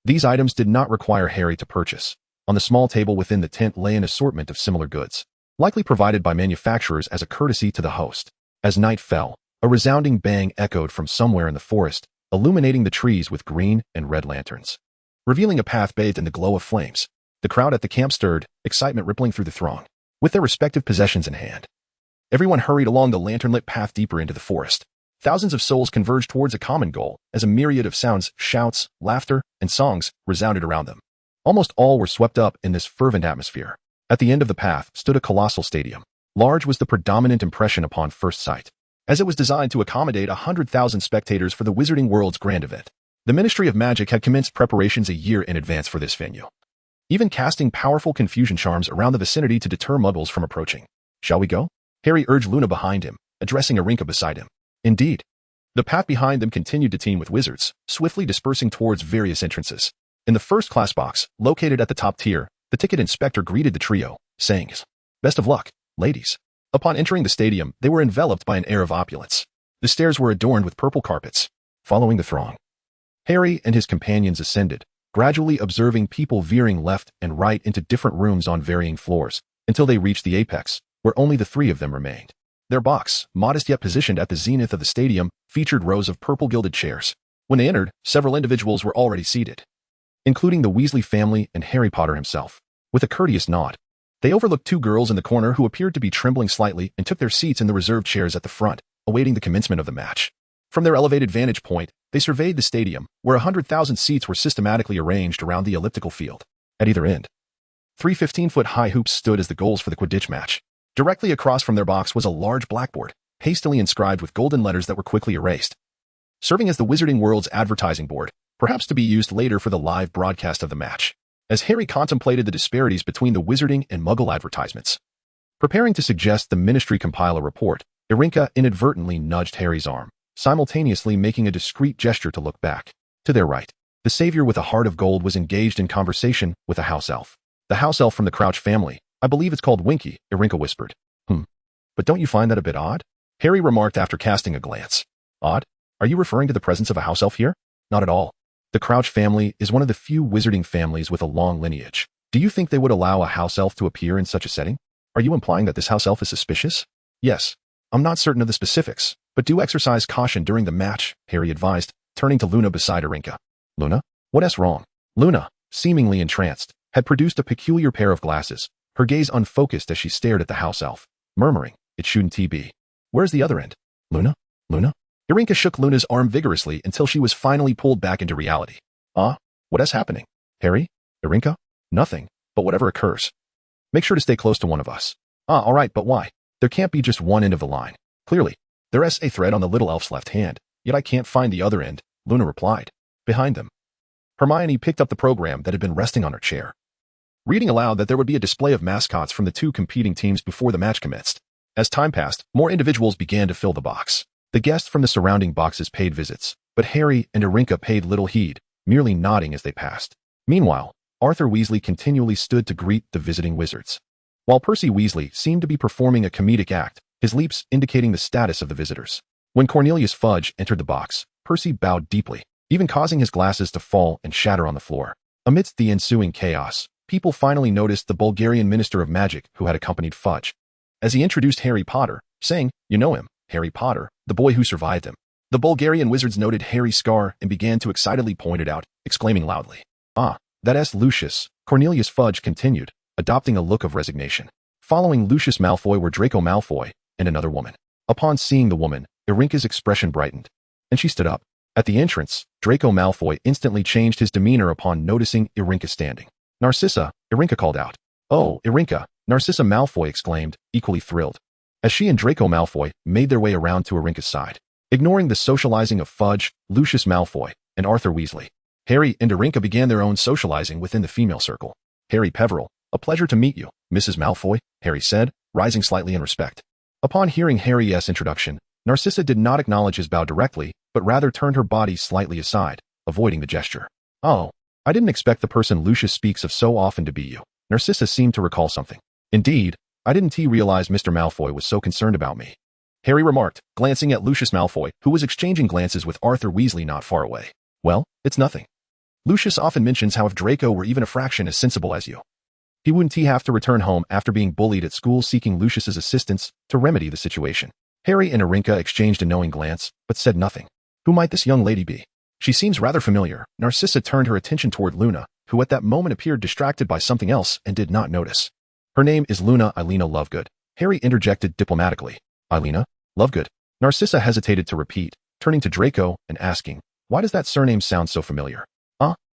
these items did not require Harry to purchase. On the small table within the tent lay an assortment of similar goods, likely provided by manufacturers as a courtesy to the host. As night fell, A resounding bang echoed from somewhere in the forest, illuminating the trees with green and red lanterns. Revealing a path bathed in the glow of flames, the crowd at the camp stirred, excitement rippling through the throng. With their respective possessions in hand, everyone hurried along the lantern-lit path deeper into the forest. Thousands of souls converged towards a common goal as a myriad of sounds, shouts, laughter, and songs resounded around them. Almost all were swept up in this fervent atmosphere. At the end of the path stood a colossal stadium. Large was the predominant impression upon first sight, as it was designed to accommodate 100,000 spectators for the Wizarding World's grand event. The Ministry of Magic had commenced preparations a year in advance for this venue, even casting powerful confusion charms around the vicinity to deter muggles from approaching. "Shall we go?" Harry urged Luna behind him, addressing Irinka beside him. Indeed. The path behind them continued to teem with wizards, swiftly dispersing towards various entrances. In the first-class box, located at the top tier, the ticket inspector greeted the trio, saying, "Best of luck, ladies." Upon entering the stadium, they were enveloped by an air of opulence. The stairs were adorned with purple carpets. Following the throng, Harry and his companions ascended, gradually observing people veering left and right into different rooms on varying floors, until they reached the apex, where only the three of them remained. Their box, modest yet positioned at the zenith of the stadium, featured rows of purple gilded chairs. When they entered, several individuals were already seated, including the Weasley family and Harry Potter himself. With a courteous nod, they overlooked two girls in the corner who appeared to be trembling slightly and took their seats in the reserved chairs at the front, awaiting the commencement of the match. From their elevated vantage point, they surveyed the stadium, where 100,000 seats were systematically arranged around the elliptical field. At either end, three 15-foot-high hoops stood as the goals for the Quidditch match. Directly across from their box was a large blackboard, hastily inscribed with golden letters that were quickly erased, serving as the Wizarding World's advertising board, perhaps to be used later for the live broadcast of the match. As Harry contemplated the disparities between the Wizarding and Muggle advertisements, preparing to suggest the Ministry compile a report, Irinka inadvertently nudged Harry's arm, simultaneously making a discreet gesture to look back. To their right, the savior with a heart of gold was engaged in conversation with a house elf. The house elf from the Crouch family, "I believe it's called Winky," Irinka whispered. But don't you find that a bit odd?" Harry remarked after casting a glance. "Odd? Are you referring to the presence of a house elf here?" "Not at all. The Crouch family is one of the few wizarding families with a long lineage. Do you think they would allow a house elf to appear in such a setting? Are you implying that this house elf is suspicious?" "Yes. I'm not certain of the specifics, but do exercise caution during the match," Harry advised, turning to Luna beside Irinka. "Luna? What's wrong?" Luna, seemingly entranced, had produced a peculiar pair of glasses, her gaze unfocused as she stared at the house elf, murmuring, "It shouldn't be. Where's the other end? Luna? Luna?" Irinka shook Luna's arm vigorously until she was finally pulled back into reality. What is happening? Harry? Irinka? Nothing, but whatever occurs. Make sure to stay close to one of us." "All right, but why? There can't be just one end of the line. Clearly, there is a thread on the little elf's left hand, yet I can't find the other end," Luna replied. Behind them, Hermione picked up the program that had been resting on her chair, reading aloud that there would be a display of mascots from the two competing teams before the match commenced. As time passed, more individuals began to fill the box. The guests from the surrounding boxes paid visits, but Harry and Irinka paid little heed, merely nodding as they passed. Meanwhile, Arthur Weasley continually stood to greet the visiting wizards, while Percy Weasley seemed to be performing a comedic act, his leaps indicating the status of the visitors. When Cornelius Fudge entered the box, Percy bowed deeply, even causing his glasses to fall and shatter on the floor. Amidst the ensuing chaos, people finally noticed the Bulgarian Minister of Magic who had accompanied Fudge, as he introduced Harry Potter, saying, "You know him, Harry Potter, the boy who survived him." The Bulgarian wizards noted Harry's scar and began to excitedly point it out, exclaiming loudly, That's Lucius," Cornelius Fudge continued, adopting a look of resignation. Following Lucius Malfoy were Draco Malfoy and another woman. Upon seeing the woman, Irinka's expression brightened, and she stood up. At the entrance, Draco Malfoy instantly changed his demeanor upon noticing Irinka standing. "Narcissa," Irinka called out. "Oh, Irinka," Narcissa Malfoy exclaimed, equally thrilled, as she and Draco Malfoy made their way around to Irinka's side. Ignoring the socializing of Fudge, Lucius Malfoy, and Arthur Weasley, Harry and Irinka began their own socializing within the female circle. "Harry Peverell, a pleasure to meet you, Mrs. Malfoy," Harry said, rising slightly in respect. Upon hearing Harry's introduction, Narcissa did not acknowledge his bow directly, but rather turned her body slightly aside, avoiding the gesture. "Oh, I didn't expect the person Lucius speaks of so often to be you." Narcissa seemed to recall something. "Indeed, I didn't realize Mr. Malfoy was so concerned about me," Harry remarked, glancing at Lucius Malfoy, who was exchanging glances with Arthur Weasley not far away. "Well, it's nothing. Lucius often mentions how if Draco were even a fraction as sensible as you, he wouldn't have to return home after being bullied at school, seeking Lucius's assistance to remedy the situation." Harry and Arinka exchanged a knowing glance, but said nothing. Who might this young lady be? She seems rather familiar. Narcissa turned her attention toward Luna, who at that moment appeared distracted by something else and did not notice. Her name is Luna Ilena Lovegood. Harry interjected diplomatically. Ilena Lovegood. Narcissa hesitated to repeat, turning to Draco and asking, why does that surname sound so familiar?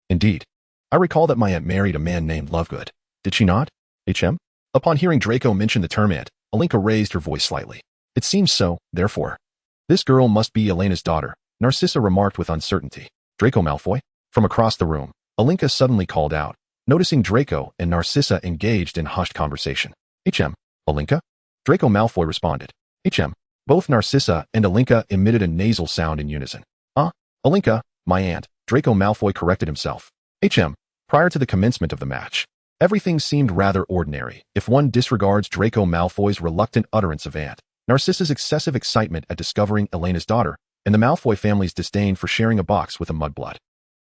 Indeed. I recall that my aunt married a man named Lovegood. Did she not? Upon hearing Draco mention the term aunt, Alinka raised her voice slightly. It seems so, therefore. This girl must be Elena's daughter, Narcissa remarked with uncertainty. Draco Malfoy? From across the room, Alinka suddenly called out, noticing Draco and Narcissa engaged in hushed conversation. Alinka? Draco Malfoy responded. Both Narcissa and Alinka emitted a nasal sound in unison. Alinka, my aunt, Draco Malfoy corrected himself. Prior to the commencement of the match, everything seemed rather ordinary, if one disregards Draco Malfoy's reluctant utterance of aunt, Narcissa's excessive excitement at discovering Elena's daughter, and the Malfoy family's disdain for sharing a box with a mudblood.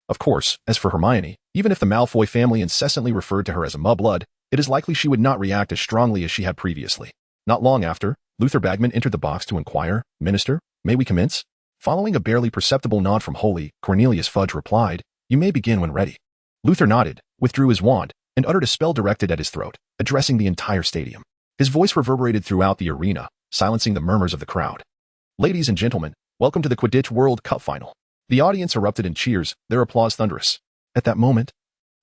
Of course, as for Hermione, even if the Malfoy family incessantly referred to her as a mudblood, it is likely she would not react as strongly as she had previously. Not long after, Luther Bagman entered the box to inquire, Minister, may we commence? Following a barely perceptible nod from Holy, Cornelius Fudge replied, you may begin when ready. Luther nodded, withdrew his wand, and uttered a spell directed at his throat, addressing the entire stadium. His voice reverberated throughout the arena, silencing the murmurs of the crowd. Ladies and gentlemen, welcome to the Quidditch World Cup Final. The audience erupted in cheers, their applause thunderous. At that moment,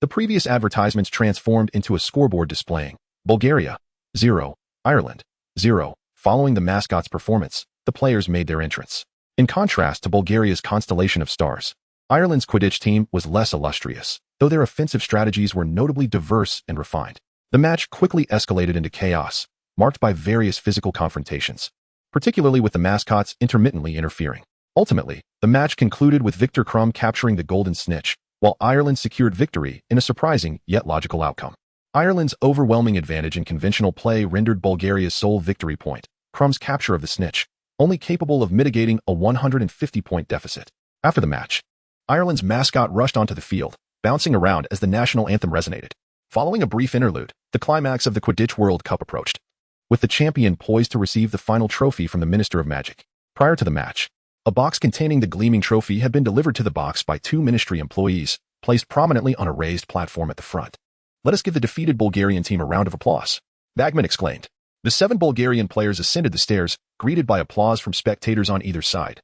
the previous advertisements transformed into a scoreboard displaying Bulgaria, 0, Ireland, 0. Following the mascot's performance, the players made their entrance. In contrast to Bulgaria's constellation of stars, Ireland's Quidditch team was less illustrious, though their offensive strategies were notably diverse and refined. The match quickly escalated into chaos, marked by various physical confrontations, particularly with the mascots intermittently interfering. Ultimately, the match concluded with Victor Crumb capturing the Golden Snitch, while Ireland secured victory in a surprising yet logical outcome. Ireland's overwhelming advantage in conventional play rendered Bulgaria's sole victory point, Crumb's capture of the Snitch, only capable of mitigating a 150-point deficit. After the match, Ireland's mascot rushed onto the field, bouncing around as the national anthem resonated. Following a brief interlude, the climax of the Quidditch World Cup approached, with the champion poised to receive the final trophy from the Minister of Magic. Prior to the match, a box containing the gleaming trophy had been delivered to the box by 2 ministry employees, placed prominently on a raised platform at the front. Let us give the defeated Bulgarian team a round of applause, Bagman exclaimed. The 7 Bulgarian players ascended the stairs, greeted by applause from spectators on either side.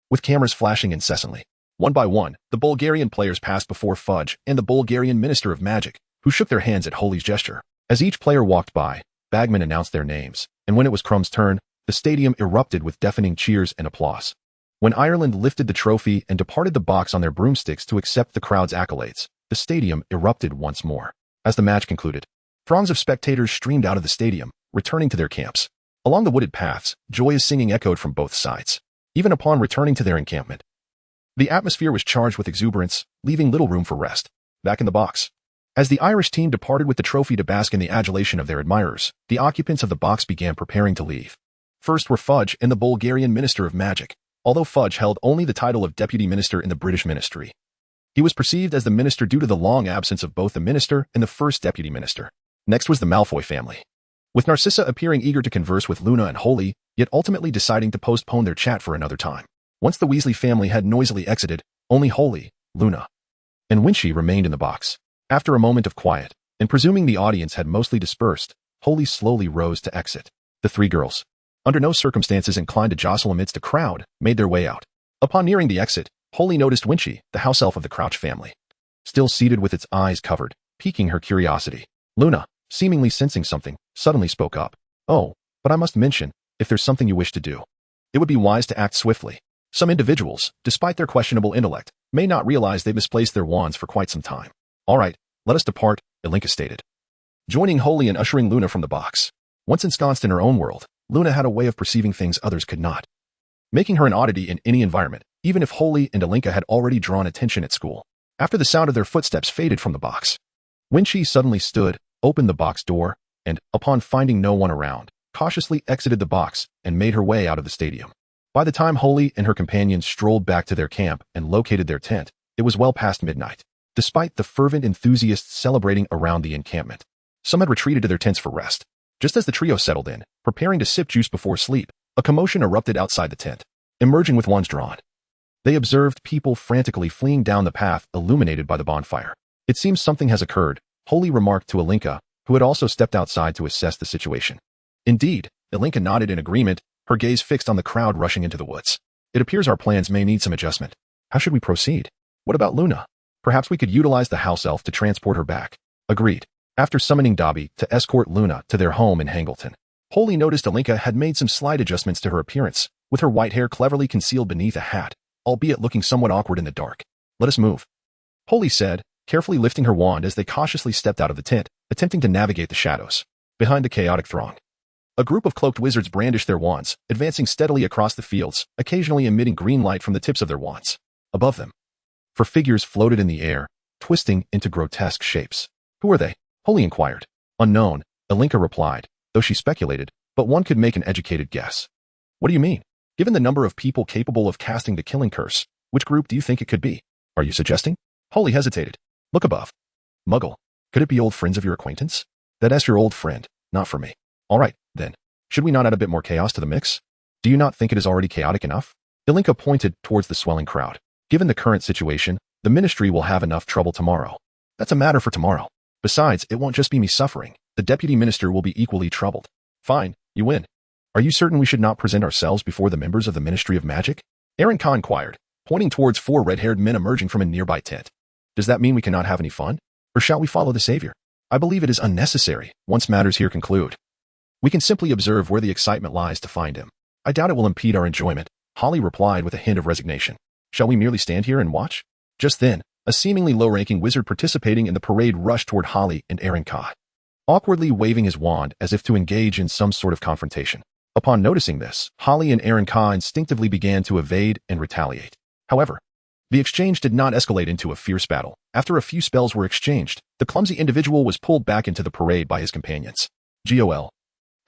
With cameras flashing incessantly, one by one, the Bulgarian players passed before Fudge and the Bulgarian Minister of Magic, who shook their hands at Holy's gesture. As each player walked by, Bagman announced their names, and when it was Crumb's turn, the stadium erupted with deafening cheers and applause. When Ireland lifted the trophy and departed the box on their broomsticks to accept the crowd's accolades, the stadium erupted once more. As the match concluded, throngs of spectators streamed out of the stadium, returning to their camps. Along the wooded paths, joyous singing echoed from both sides. Even upon returning to their encampment, the atmosphere was charged with exuberance, leaving little room for rest. Back in the box, as the Irish team departed with the trophy to bask in the adulation of their admirers, the occupants of the box began preparing to leave. First were Fudge and the Bulgarian Minister of Magic, although Fudge held only the title of Deputy Minister in the British Ministry. He was perceived as the minister due to the long absence of both the minister and the first deputy minister. Next was the Malfoy family, with Narcissa appearing eager to converse with Luna and Holy, yet ultimately deciding to postpone their chat for another time. Once the Weasley family had noisily exited, only Holy, Luna, and Winchie remained in the box. After a moment of quiet, and presuming the audience had mostly dispersed, Holy slowly rose to exit. The 3 girls, under no circumstances inclined to jostle amidst a crowd, made their way out. Upon nearing the exit, Holy noticed Winchie, the house elf of the Crouch family, still seated with its eyes covered, piquing her curiosity. Luna, seemingly sensing something, suddenly spoke up. Oh, but I must mention, if there's something you wish to do, it would be wise to act swiftly. Some individuals, despite their questionable intellect, may not realize they've misplaced their wands for quite some time. All right, let us depart, Ilinka stated, joining Holy and ushering Luna from the box. Once ensconced in her own world, Luna had a way of perceiving things others could not, making her an oddity in any environment, even if Holy and Ilinka had already drawn attention at school. After the sound of their footsteps faded from the box, Winchie suddenly stood, opened the box door, and, upon finding no one around, cautiously exited the box and made her way out of the stadium. By the time Holy and her companions strolled back to their camp and located their tent, it was well past midnight. Despite the fervent enthusiasts celebrating around the encampment, some had retreated to their tents for rest. Just as the trio settled in, preparing to sip juice before sleep, A commotion erupted outside the tent, emerging with wands drawn. They observed people frantically fleeing down the path illuminated by the bonfire. It seems something has occurred, Holy remarked to Alinka, who had also stepped outside to assess the situation. Indeed, Alinka nodded in agreement, her gaze fixed on the crowd rushing into the woods. It appears our plans may need some adjustment. How should we proceed? What about Luna? Perhaps we could utilize the house elf to transport her back. Agreed. After summoning Dobby to escort Luna to their home in Hangleton, Holy noticed Alinka had made some slight adjustments to her appearance, with her white hair cleverly concealed beneath a hat, albeit looking somewhat awkward in the dark. Let us move, Holy said, carefully lifting her wand as they cautiously stepped out of the tent, attempting to navigate the shadows. Behind the chaotic throng, a group of cloaked wizards brandished their wands, advancing steadily across the fields, occasionally emitting green light from the tips of their wands. Above them, four figures floated in the air, twisting into grotesque shapes. Who are they? Holy inquired. Unknown, Alinka replied, though she speculated, but one could make an educated guess. What do you mean? Given the number of people capable of casting the killing curse, which group do you think it could be? Are you suggesting? Holy hesitated. Look above. Muggle. Could it be old friends of your acquaintance? That's your old friend, not for me. All right, then. Should we not add a bit more chaos to the mix? Do you not think it is already chaotic enough? Alinka pointed towards the swelling crowd. Given the current situation, the ministry will have enough trouble tomorrow. That's a matter for tomorrow. Besides, it won't just be me suffering. The deputy minister will be equally troubled. Fine, you win. Are you certain we should not present ourselves before the members of the Ministry of Magic? Aaron Khan inquired, pointing towards four red-haired men emerging from a nearby tent. Does that mean we cannot have any fun? Or shall we follow the savior? I believe it is unnecessary, once matters here conclude. We can simply observe where the excitement lies to find him. I doubt it will impede our enjoyment, Holly replied with a hint of resignation. Shall we merely stand here and watch? Just then, a seemingly low-ranking wizard participating in the parade rushed toward Holly and Aaron Khan, awkwardly waving his wand as if to engage in some sort of confrontation. Upon noticing this, Holly and Aaron Khan instinctively began to evade and retaliate. However, the exchange did not escalate into a fierce battle. After a few spells were exchanged, the clumsy individual was pulled back into the parade by his companions. GOL.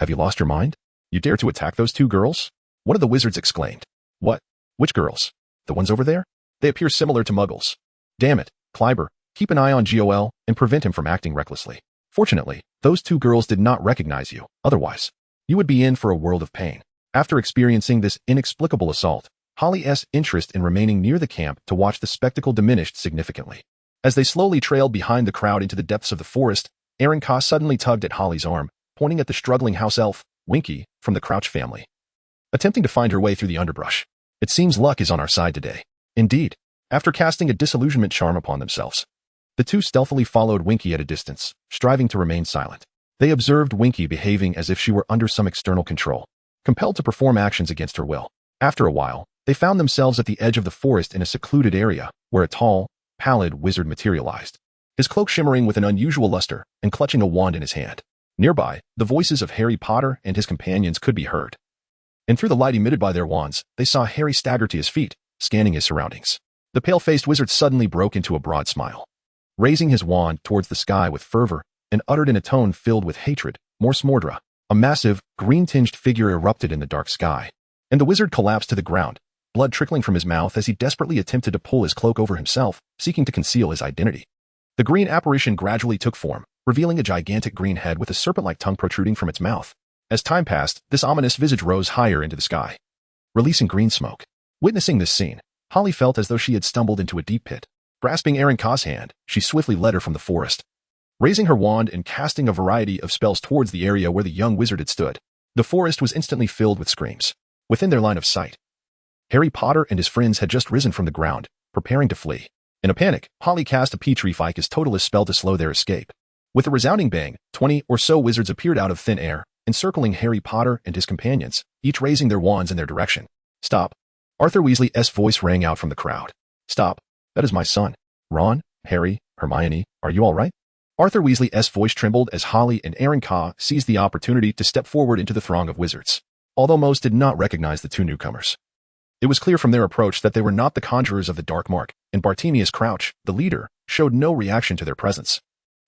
Have you lost your mind? You dare to attack those two girls? One of the wizards exclaimed. What? Which girls? The ones over there? They appear similar to muggles. Damn it, Kleiber, keep an eye on GOL and prevent him from acting recklessly. Fortunately, those two girls did not recognize you. Otherwise, you would be in for a world of pain. After experiencing this inexplicable assault, Holly's interest in remaining near the camp to watch the spectacle diminished significantly. As they slowly trailed behind the crowd into the depths of the forest, Aaron Ka suddenly tugged at Holly's arm, pointing at the struggling house elf, Winky, from the Crouch family, attempting to find her way through the underbrush. It seems luck is on our side today. Indeed, after casting a disillusionment charm upon themselves, the two stealthily followed Winky at a distance, striving to remain silent. They observed Winky behaving as if she were under some external control, compelled to perform actions against her will. After a while, they found themselves at the edge of the forest in a secluded area, where a tall, pallid wizard materialized, his cloak shimmering with an unusual luster and clutching a wand in his hand. Nearby, the voices of Harry Potter and his companions could be heard. And through the light emitted by their wands, they saw Harry stagger to his feet, scanning his surroundings. The pale-faced wizard suddenly broke into a broad smile, raising his wand towards the sky with fervor, and uttered in a tone filled with hatred, Morse Mordra. A massive, green-tinged figure erupted in the dark sky, and the wizard collapsed to the ground, blood trickling from his mouth as he desperately attempted to pull his cloak over himself, seeking to conceal his identity. The green apparition gradually took form, revealing a gigantic green head with a serpent-like tongue protruding from its mouth. As time passed, this ominous visage rose higher into the sky, releasing green smoke. Witnessing this scene, Holly felt as though she had stumbled into a deep pit. Grasping Aaron Ka's hand, she swiftly led her from the forest, raising her wand and casting a variety of spells towards the area where the young wizard had stood. The forest was instantly filled with screams. Within their line of sight, Harry Potter and his friends had just risen from the ground, preparing to flee. In a panic, Holly cast a Petrificus Totalis spell to slow their escape. With a resounding bang, 20 or so wizards appeared out of thin air, encircling Harry Potter and his companions, each raising their wands in their direction. Stop. Arthur Weasley's voice rang out from the crowd. Stop. That is my son. Ron, Harry, Hermione, are you all right? Arthur Weasley's voice trembled as Holly and Aaron Ka seized the opportunity to step forward into the throng of wizards. Although most did not recognize the two newcomers, it was clear from their approach that they were not the conjurers of the Dark Mark, and Bartemius Crouch, the leader, showed no reaction to their presence,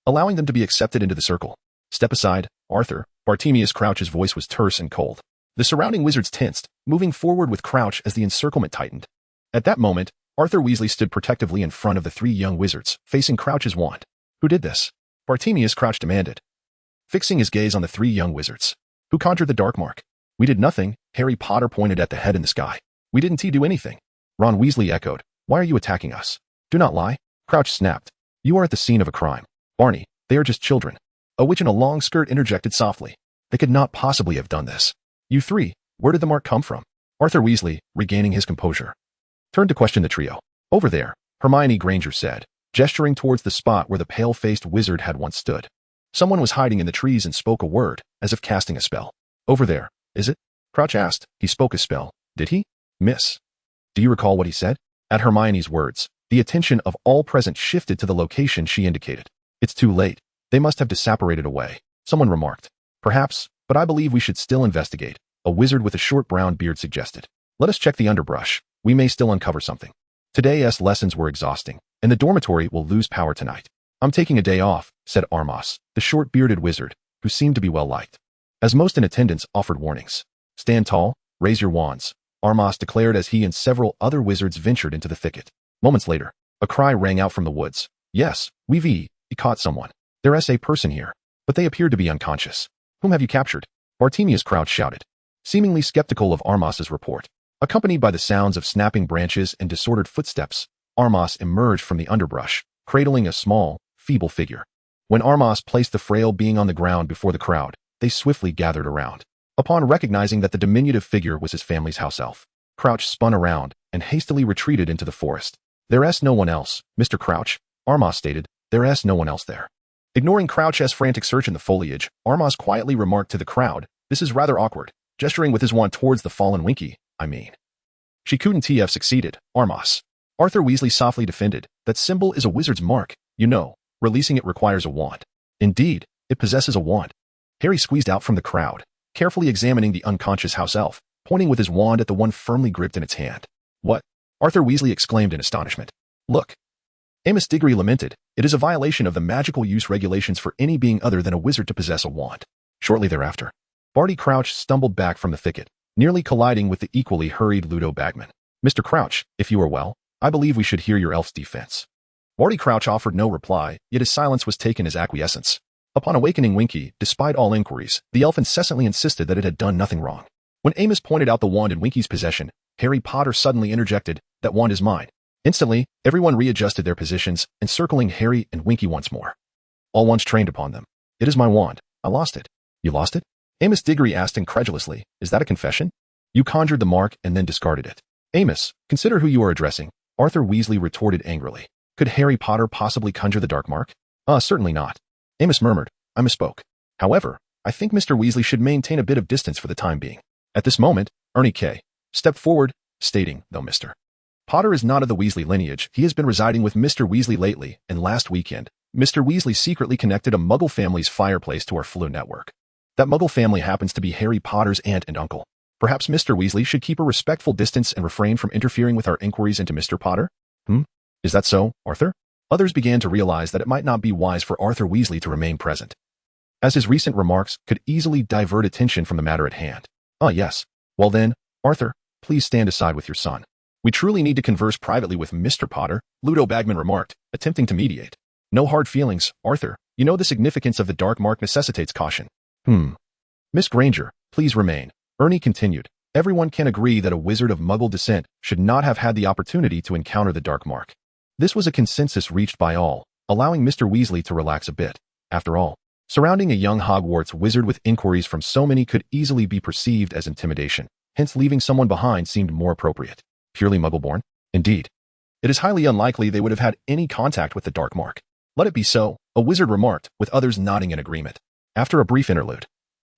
allowing them to be accepted into the circle. Step aside, Arthur. Bartemius Crouch's voice was terse and cold. The surrounding wizards tensed, moving forward with Crouch as the encirclement tightened. At that moment, Arthur Weasley stood protectively in front of the three young wizards, facing Crouch's wand. Who did this? Bartemius Crouch demanded, fixing his gaze on the three young wizards. Who conjured the Dark Mark? We did nothing, Harry Potter pointed at the head in the sky. We didn't do anything. Ron Weasley echoed. Why are you attacking us? Do not lie. Crouch snapped. You are at the scene of a crime. Barney, they are just children. A witch in a long skirt interjected softly. They could not possibly have done this. You three, where did the mark come from? Arthur Weasley, regaining his composure, turned to question the trio. Over there, Hermione Granger said, gesturing towards the spot where the pale-faced wizard had once stood. Someone was hiding in the trees and spoke a word, as if casting a spell. Over there, is it? Crouch asked. He spoke a spell. Did he? Miss. Do you recall what he said? At Hermione's words, the attention of all present shifted to the location she indicated. It's too late. They must have disapparated away. Someone remarked. Perhaps, but I believe we should still investigate. A wizard with a short brown beard suggested. Let us check the underbrush. We may still uncover something. Today's lessons were exhausting, and the dormitory will lose power tonight. I'm taking a day off, said Armos, the short-bearded wizard, who seemed to be well-liked. As most in attendance offered warnings. Stand tall, raise your wands, Armos declared as he and several other wizards ventured into the thicket. Moments later, a cry rang out from the woods. Yes, we caught someone. There's a person here, but they appeared to be unconscious. Whom have you captured? Bartemius Crouch shouted, seemingly skeptical of Armos's report. Accompanied by the sounds of snapping branches and disordered footsteps, Armos emerged from the underbrush, cradling a small, feeble figure. When Armos placed the frail being on the ground before the crowd, they swiftly gathered around. Upon recognizing that the diminutive figure was his family's house elf, Crouch spun around and hastily retreated into the forest. There's no one else, Mr. Crouch, Armos stated. There's no one else there. Ignoring Crouch's frantic search in the foliage, Armos quietly remarked to the crowd, this is rather awkward, gesturing with his wand towards the fallen Winky, I mean. She couldn't have succeeded, Armos. Arthur Weasley softly defended, that symbol is a wizard's mark, you know, releasing it requires a wand. Indeed, it possesses a wand. Harry squeezed out from the crowd, carefully examining the unconscious house elf, pointing with his wand at the one firmly gripped in its hand. What? Arthur Weasley exclaimed in astonishment. Look. Amos Diggory lamented, it is a violation of the magical use regulations for any being other than a wizard to possess a wand. Shortly thereafter, Barty Crouch stumbled back from the thicket, nearly colliding with the equally hurried Ludo Bagman. Mr. Crouch, if you are well, I believe we should hear your elf's defense. Barty Crouch offered no reply, yet his silence was taken as acquiescence. Upon awakening Winky, despite all inquiries, the elf incessantly insisted that it had done nothing wrong. When Amos pointed out the wand in Winky's possession, Harry Potter suddenly interjected, that wand is mine. Instantly, everyone readjusted their positions, encircling Harry and Winky once more. All once trained upon them. It is my wand. I lost it. You lost it? Amos Diggory asked incredulously, is that a confession? You conjured the mark and then discarded it. Amos, consider who you are addressing, Arthur Weasley retorted angrily. Could Harry Potter possibly conjure the dark mark? Certainly not. Amos murmured, I misspoke. However, I think Mr. Weasley should maintain a bit of distance for the time being. At this moment, Ernie K. stepped forward, stating, though Mr. Potter is not of the Weasley lineage, he has been residing with Mr. Weasley lately, and last weekend, Mr. Weasley secretly connected a Muggle family's fireplace to our Flu network. That Muggle family happens to be Harry Potter's aunt and uncle. Perhaps Mr. Weasley should keep a respectful distance and refrain from interfering with our inquiries into Mr. Potter? Is that so, Arthur? Others began to realize that it might not be wise for Arthur Weasley to remain present, as his recent remarks could easily divert attention from the matter at hand. Yes. Well then, Arthur, please stand aside with your son. We truly need to converse privately with Mr. Potter, Ludo Bagman remarked, attempting to mediate. No hard feelings, Arthur. You know the significance of the dark mark necessitates caution. Miss Granger, please remain. Ernie continued. Everyone can agree that a wizard of Muggle descent should not have had the opportunity to encounter the dark mark. This was a consensus reached by all, allowing Mr. Weasley to relax a bit. After all, surrounding a young Hogwarts wizard with inquiries from so many could easily be perceived as intimidation, hence leaving someone behind seemed more appropriate. Purely Muggle-born? Indeed. It is highly unlikely they would have had any contact with the dark mark. Let it be so, a wizard remarked, with others nodding in agreement. After a brief interlude,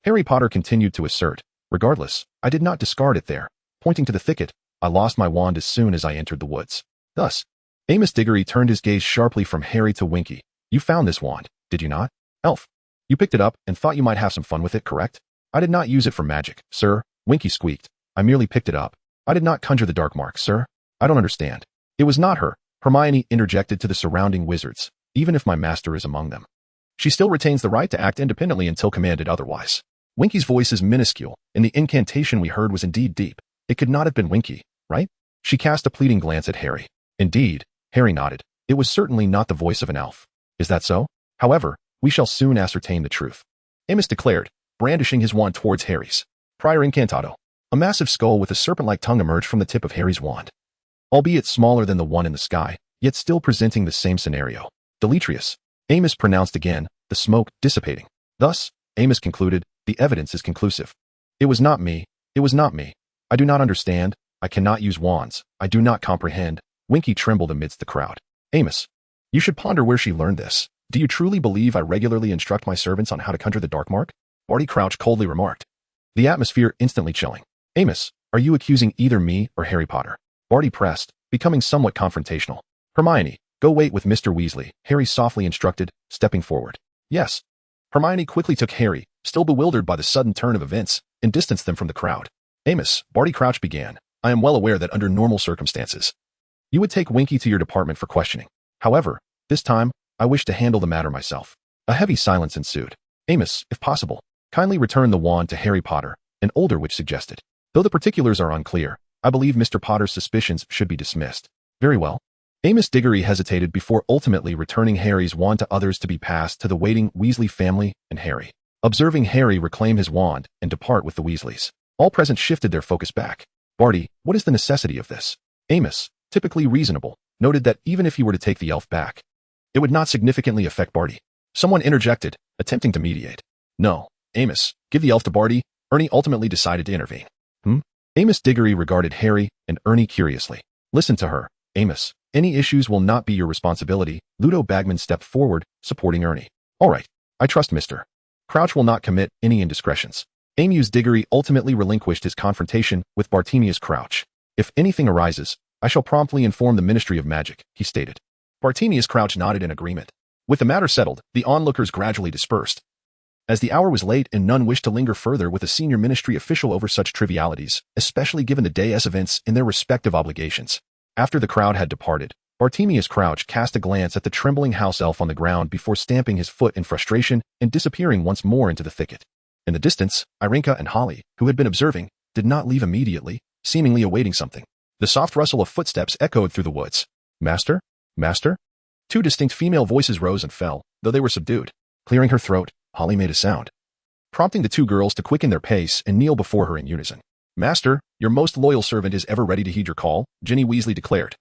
Harry Potter continued to assert, regardless, I did not discard it there. Pointing to the thicket, I lost my wand as soon as I entered the woods. Thus, Amos Diggory turned his gaze sharply from Harry to Winky. You found this wand, did you not? Elf. You picked it up and thought you might have some fun with it, correct? I did not use it for magic, sir, Winky squeaked. I merely picked it up. I did not conjure the dark mark, sir. I don't understand. It was not her, Hermione interjected to the surrounding wizards, even if my master is among them. She still retains the right to act independently until commanded otherwise. Winky's voice is minuscule, and the incantation we heard was indeed deep. It could not have been Winky, right? She cast a pleading glance at Harry. Indeed, Harry nodded. It was certainly not the voice of an elf. Is that so? However, we shall soon ascertain the truth. Amos declared, brandishing his wand towards Harry's. Prior incantado. A massive skull with a serpent-like tongue emerged from the tip of Harry's wand. Albeit smaller than the one in the sky, yet still presenting the same scenario. Deleterious. Amos pronounced again, the smoke dissipating. Thus, Amos concluded, the evidence is conclusive. It was not me. It was not me. I do not understand. I cannot use wands. I do not comprehend. Winky trembled amidst the crowd. Amos, you should ponder where she learned this. Do you truly believe I regularly instruct my servants on how to conjure the dark mark? Barty Crouch coldly remarked. The atmosphere instantly chilling. Amos, are you accusing either me or Harry Potter? Barty pressed, becoming somewhat confrontational. Hermione, go wait with Mr. Weasley, Harry softly instructed, stepping forward. Yes. Hermione quickly took Harry, still bewildered by the sudden turn of events, and distanced them from the crowd. Amos, Barty Crouch began, I am well aware that under normal circumstances, you would take Winky to your department for questioning. However, this time, I wish to handle the matter myself. A heavy silence ensued. Amos, if possible, kindly return the wand to Harry Potter, an older witch suggested. Though the particulars are unclear, I believe Mr. Potter's suspicions should be dismissed. Very well. Amos Diggory hesitated before ultimately returning Harry's wand to others to be passed to the waiting Weasley family and Harry. Observing Harry reclaim his wand and depart with the Weasleys, all present shifted their focus back. Barty, what is the necessity of this? Amos, typically reasonable, noted that even if he were to take the elf back, it would not significantly affect Barty. Someone interjected, attempting to mediate. No, Amos, give the elf to Barty. Ernie ultimately decided to intervene. Amos Diggory regarded Harry and Ernie curiously. Listen to her, Amos. Any issues will not be your responsibility. Ludo Bagman stepped forward, supporting Ernie. All right, I trust Mr. Crouch will not commit any indiscretions. Amos Diggory ultimately relinquished his confrontation with Bartemius Crouch. If anything arises, I shall promptly inform the Ministry of Magic, he stated. Bartemius Crouch nodded in agreement. With the matter settled, the onlookers gradually dispersed. As the hour was late and none wished to linger further with a senior ministry official over such trivialities, especially given the day's events and their respective obligations. After the crowd had departed, Bartemius Crouch cast a glance at the trembling house elf on the ground before stamping his foot in frustration and disappearing once more into the thicket. In the distance, Irinka and Holly, who had been observing, did not leave immediately, seemingly awaiting something. The soft rustle of footsteps echoed through the woods. Master? Master? Two distinct female voices rose and fell, though they were subdued. Clearing her throat, Holly made a sound, prompting the two girls to quicken their pace and kneel before her in unison. Master, your most loyal servant is ever ready to heed your call, Ginny Weasley declared,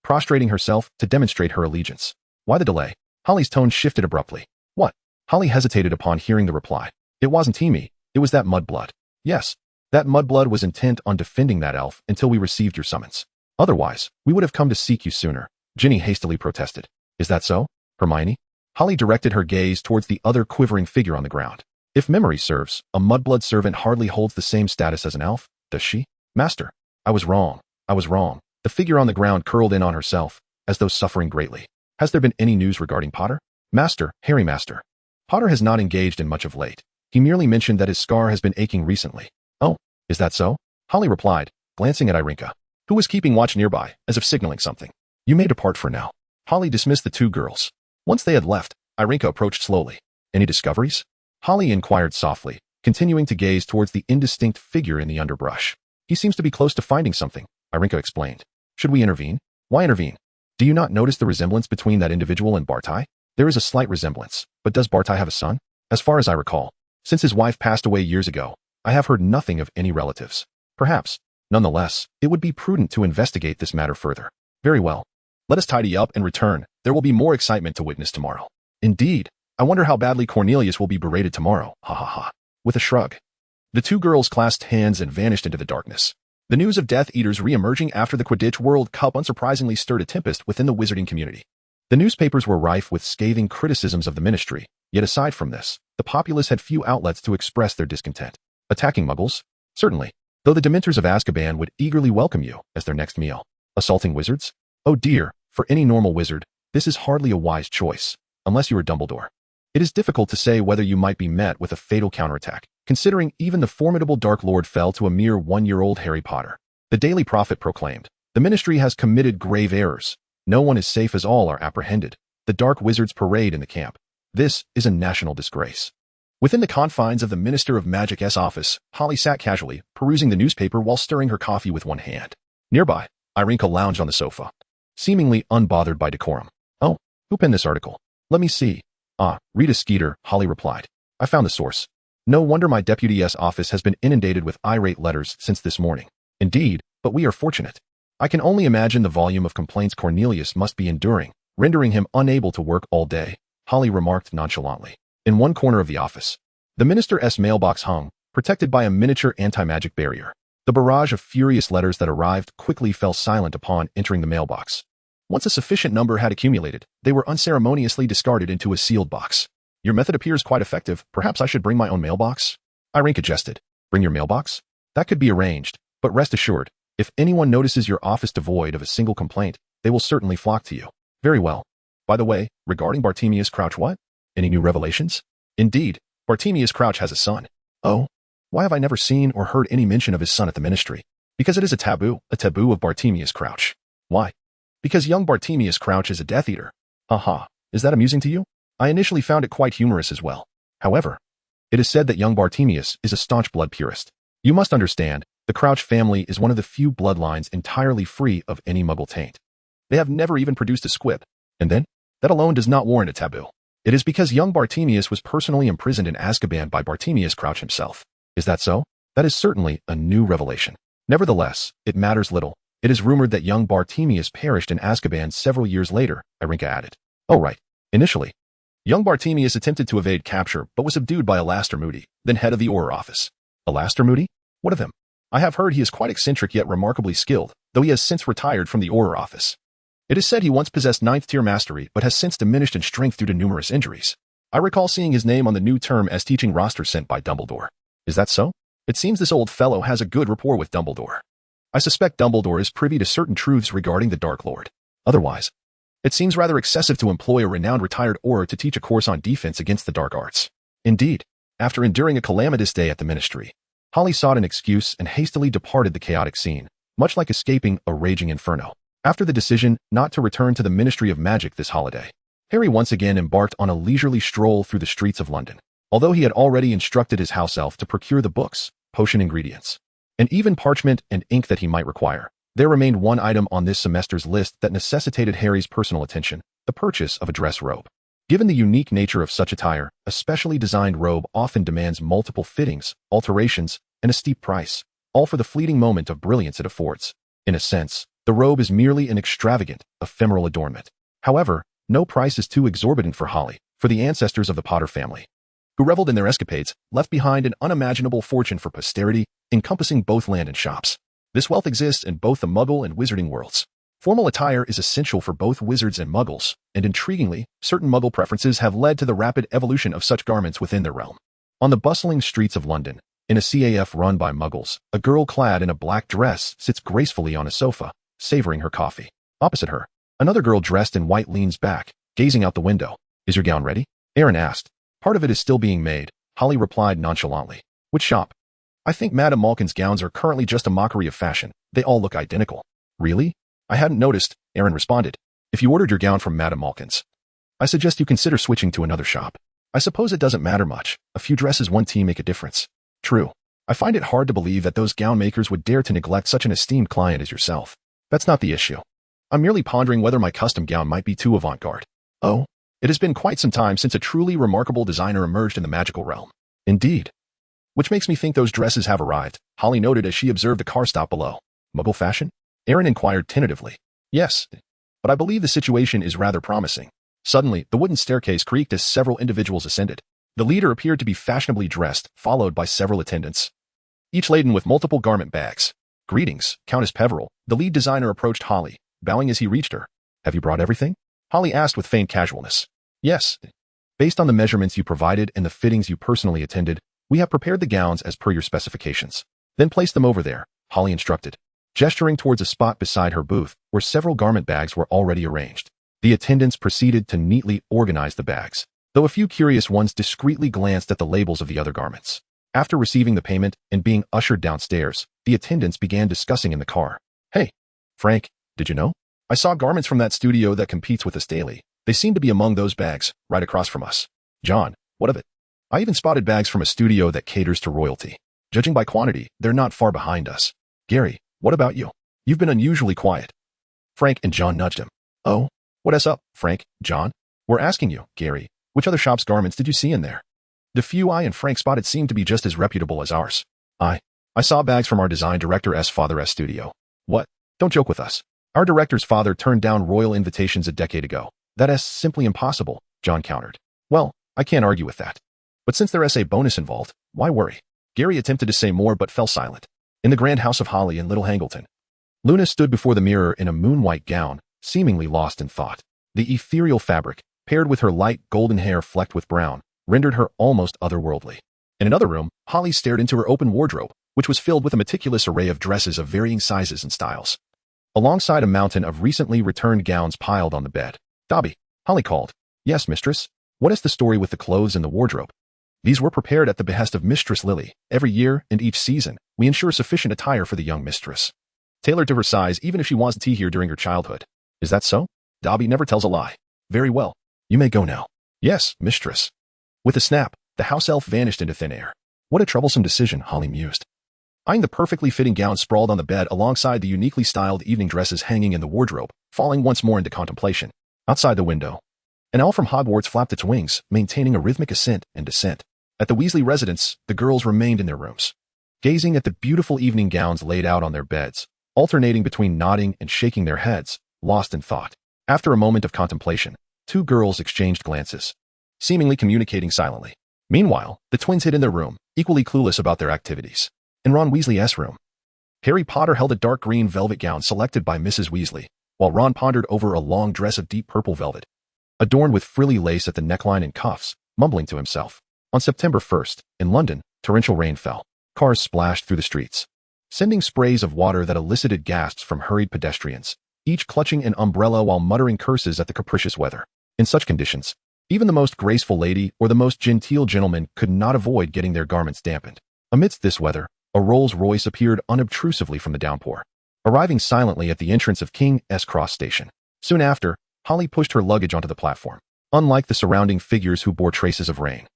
prostrating herself to demonstrate her allegiance. Why the delay? Holly's tone shifted abruptly. What? Holly hesitated upon hearing the reply. It wasn't me, it was that mudblood. Yes, that mudblood was intent on defending that elf until we received your summons. Otherwise, we would have come to seek you sooner, Ginny hastily protested. Is that so, Hermione? Holly directed her gaze towards the other quivering figure on the ground. If memory serves, a mudblood servant hardly holds the same status as an elf, does she? Master, I was wrong. The figure on the ground curled in on herself, as though suffering greatly. Has there been any news regarding Potter? Master, Harry Master. Potter has not engaged in much of late. He merely mentioned that his scar has been aching recently. Oh, is that so? Holly replied, glancing at Irinka, who was keeping watch nearby, as if signaling something. You may depart for now. Holly dismissed the two girls. Once they had left, Irinka approached slowly. Any discoveries? Holly inquired softly, continuing to gaze towards the indistinct figure in the underbrush. He seems to be close to finding something, Irinka explained. Should we intervene? Why intervene? Do you not notice the resemblance between that individual and Barty? There is a slight resemblance, but does Barty have a son? As far as I recall, since his wife passed away years ago, I have heard nothing of any relatives. Perhaps, nonetheless, it would be prudent to investigate this matter further. Very well. Let us tidy up and return. There will be more excitement to witness tomorrow. Indeed. I wonder how badly Cornelius will be berated tomorrow. Ha ha ha. With a shrug, the two girls clasped hands and vanished into the darkness. The news of Death Eaters re-emerging after the Quidditch World Cup unsurprisingly stirred a tempest within the wizarding community. The newspapers were rife with scathing criticisms of the ministry, yet aside from this, the populace had few outlets to express their discontent. Attacking muggles? Certainly, though the Dementors of Azkaban would eagerly welcome you as their next meal. Assaulting wizards? Oh dear, for any normal wizard, this is hardly a wise choice, unless you are Dumbledore. It is difficult to say whether you might be met with a fatal counterattack, considering even the formidable Dark Lord fell to a mere 1-year-old Harry Potter. The Daily Prophet proclaimed, the ministry has committed grave errors. No one is safe as all are apprehended. The Dark Wizards parade in the camp. This is a national disgrace. Within the confines of the Minister of Magic's office, Holly sat casually, perusing the newspaper while stirring her coffee with one hand. Nearby, Irinka lounged on the sofa, seemingly unbothered by decorum. Oh, who penned this article? Let me see. Ah, Rita Skeeter, Holly replied. I found the source. No wonder my deputy's office has been inundated with irate letters since this morning. Indeed, but we are fortunate. I can only imagine the volume of complaints Cornelius must be enduring, rendering him unable to work all day, Holly remarked nonchalantly. In one corner of the office, the minister's mailbox hung, protected by a miniature anti-magic barrier. The barrage of furious letters that arrived quickly fell silent upon entering the mailbox. Once a sufficient number had accumulated, they were unceremoniously discarded into a sealed box. Your method appears quite effective. Perhaps I should bring my own mailbox? Irene suggested. Bring your mailbox? That could be arranged, but rest assured, if anyone notices your office devoid of a single complaint, they will certainly flock to you. Very well. By the way, regarding Bartemius Crouch, what? Any new revelations? Indeed, Bartemius Crouch has a son. Oh? Why have I never seen or heard any mention of his son at the ministry? Because it is a taboo of Bartemius Crouch. Why? Because young Bartemius Crouch is a Death Eater. Aha, is that amusing to you? I initially found it quite humorous as well. However, it is said that young Bartemius is a staunch blood purist. You must understand, the Crouch family is one of the few bloodlines entirely free of any Muggle taint. They have never even produced a squib. And then, that alone does not warrant a taboo. It is because young Bartemius was personally imprisoned in Azkaban by Bartemius Crouch himself. Is that so? That is certainly a new revelation. Nevertheless, it matters little. It is rumored that young Bartemius perished in Azkaban several years later, Irinka added. Oh right. Initially, young Bartemius attempted to evade capture but was subdued by Alastair Moody, then head of the Auror office. Alastair Moody? What of him? I have heard he is quite eccentric yet remarkably skilled, though he has since retired from the Auror office. It is said he once possessed 9th-tier mastery but has since diminished in strength due to numerous injuries. I recall seeing his name on the new term as teaching roster sent by Dumbledore. Is that so? It seems this old fellow has a good rapport with Dumbledore. I suspect Dumbledore is privy to certain truths regarding the Dark Lord. Otherwise, it seems rather excessive to employ a renowned retired Auror to teach a course on defense against the dark arts. Indeed, after enduring a calamitous day at the ministry, Holly sought an excuse and hastily departed the chaotic scene, much like escaping a raging inferno. After the decision not to return to the Ministry of Magic this holiday, Harry once again embarked on a leisurely stroll through the streets of London. Although he had already instructed his house elf to procure the books, potion ingredients, and even parchment and ink that he might require, there remained one item on this semester's list that necessitated Harry's personal attention, the purchase of a dress robe. Given the unique nature of such attire, a specially designed robe often demands multiple fittings, alterations, and a steep price, all for the fleeting moment of brilliance it affords. In a sense, the robe is merely an extravagant, ephemeral adornment. However, no price is too exorbitant for Holly, for the ancestors of the Potter family, who reveled in their escapades, left behind an unimaginable fortune for posterity, encompassing both land and shops. This wealth exists in both the Muggle and Wizarding worlds. Formal attire is essential for both wizards and Muggles, and intriguingly, certain Muggle preferences have led to the rapid evolution of such garments within their realm. On the bustling streets of London, in a CAF run by Muggles, a girl clad in a black dress sits gracefully on a sofa, savoring her coffee. Opposite her, another girl dressed in white leans back, gazing out the window. Is your gown ready? Aaron asked. Part of it is still being made, Holly replied nonchalantly. Which shop? I think Madame Malkin's gowns are currently just a mockery of fashion. They all look identical. Really? I hadn't noticed, Aaron responded. If you ordered your gown from Madame Malkin's, I suggest you consider switching to another shop. I suppose it doesn't matter much. A few dresses one tea make a difference. True. I find it hard to believe that those gown makers would dare to neglect such an esteemed client as yourself. That's not the issue. I'm merely pondering whether my custom gown might be too avant-garde. Oh? It has been quite some time since a truly remarkable designer emerged in the magical realm. Indeed. Which makes me think those dresses have arrived, Holly noted as she observed the car stop below. Muggle fashion? Aaron inquired tentatively. Yes, but I believe the situation is rather promising. Suddenly, the wooden staircase creaked as several individuals ascended. The leader appeared to be fashionably dressed, followed by several attendants, each laden with multiple garment bags. Greetings, Countess Peveril. The lead designer approached Holly, bowing as he reached her. Have you brought everything? Holly asked with faint casualness. Yes. Based on the measurements you provided and the fittings you personally attended, we have prepared the gowns as per your specifications. Then place them over there, Holly instructed, gesturing towards a spot beside her booth where several garment bags were already arranged. The attendants proceeded to neatly organize the bags, though a few curious ones discreetly glanced at the labels of the other garments. After receiving the payment and being ushered downstairs, the attendants began discussing in the car. Hey, Frank, did you know? I saw garments from that studio that competes with us daily. They seem to be among those bags, right across from us. John, what of it? I even spotted bags from a studio that caters to royalty. Judging by quantity, they're not far behind us. Gary, what about you? You've been unusually quiet. Frank and John nudged him. Oh, what is up, Frank, John? We're asking you, Gary, which other shop's garments did you see in there? The few I and Frank spotted seemed to be just as reputable as ours. I saw bags from our design director's father's studio. What? Don't joke with us. Our director's father turned down royal invitations a decade ago. That's simply impossible, John countered. Well, I can't argue with that. But since there's a bonus involved, why worry? Gary attempted to say more but fell silent. In the grand house of Holly in Little Hangleton, Luna stood before the mirror in a moon-white gown, seemingly lost in thought. The ethereal fabric, paired with her light golden hair flecked with brown, rendered her almost otherworldly. In another room, Holly stared into her open wardrobe, which was filled with a meticulous array of dresses of varying sizes and styles. Alongside a mountain of recently returned gowns piled on the bed. Dobby, Holly called. Yes, mistress. What is the story with the clothes and the wardrobe? These were prepared at the behest of Mistress Lily. Every year and each season, we ensure sufficient attire for the young mistress, tailored to her size even if she wants tea here during her childhood. Is that so? Dobby never tells a lie. Very well. You may go now. Yes, mistress. With a snap, the house elf vanished into thin air. What a troublesome decision, Holly mused, eyeing the perfectly fitting gown sprawled on the bed alongside the uniquely styled evening dresses hanging in the wardrobe, falling once more into contemplation. Outside the window, an owl from Hogwarts flapped its wings, maintaining a rhythmic ascent and descent. At the Weasley residence, the girls remained in their rooms, gazing at the beautiful evening gowns laid out on their beds, alternating between nodding and shaking their heads, lost in thought. After a moment of contemplation, two girls exchanged glances, seemingly communicating silently. Meanwhile, the twins hid in their room, equally clueless about their activities. In Ron Weasley's room, Harry Potter held a dark green velvet gown selected by Mrs. Weasley, while Ron pondered over a long dress of deep purple velvet, adorned with frilly lace at the neckline and cuffs, mumbling to himself. On September 1st, in London, torrential rain fell. Cars splashed through the streets, sending sprays of water that elicited gasps from hurried pedestrians, each clutching an umbrella while muttering curses at the capricious weather. In such conditions, even the most graceful lady or the most genteel gentleman could not avoid getting their garments dampened. Amidst this weather, a Rolls-Royce appeared unobtrusively from the downpour, arriving silently at the entrance of King's Cross Station. Soon after, Holly pushed her luggage onto the platform. Unlike the surrounding figures who bore traces of rain,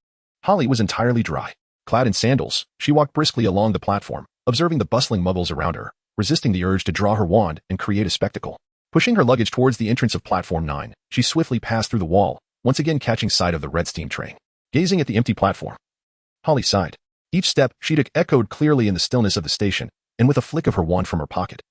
Holly was entirely dry. Clad in sandals, she walked briskly along the platform, observing the bustling muggles around her, resisting the urge to draw her wand and create a spectacle. Pushing her luggage towards the entrance of Platform 9, she swiftly passed through the wall, once again catching sight of the red steam train. Gazing at the empty platform, Holly sighed. Each step she took echoed clearly in the stillness of the station, and with a flick of her wand from her pocket,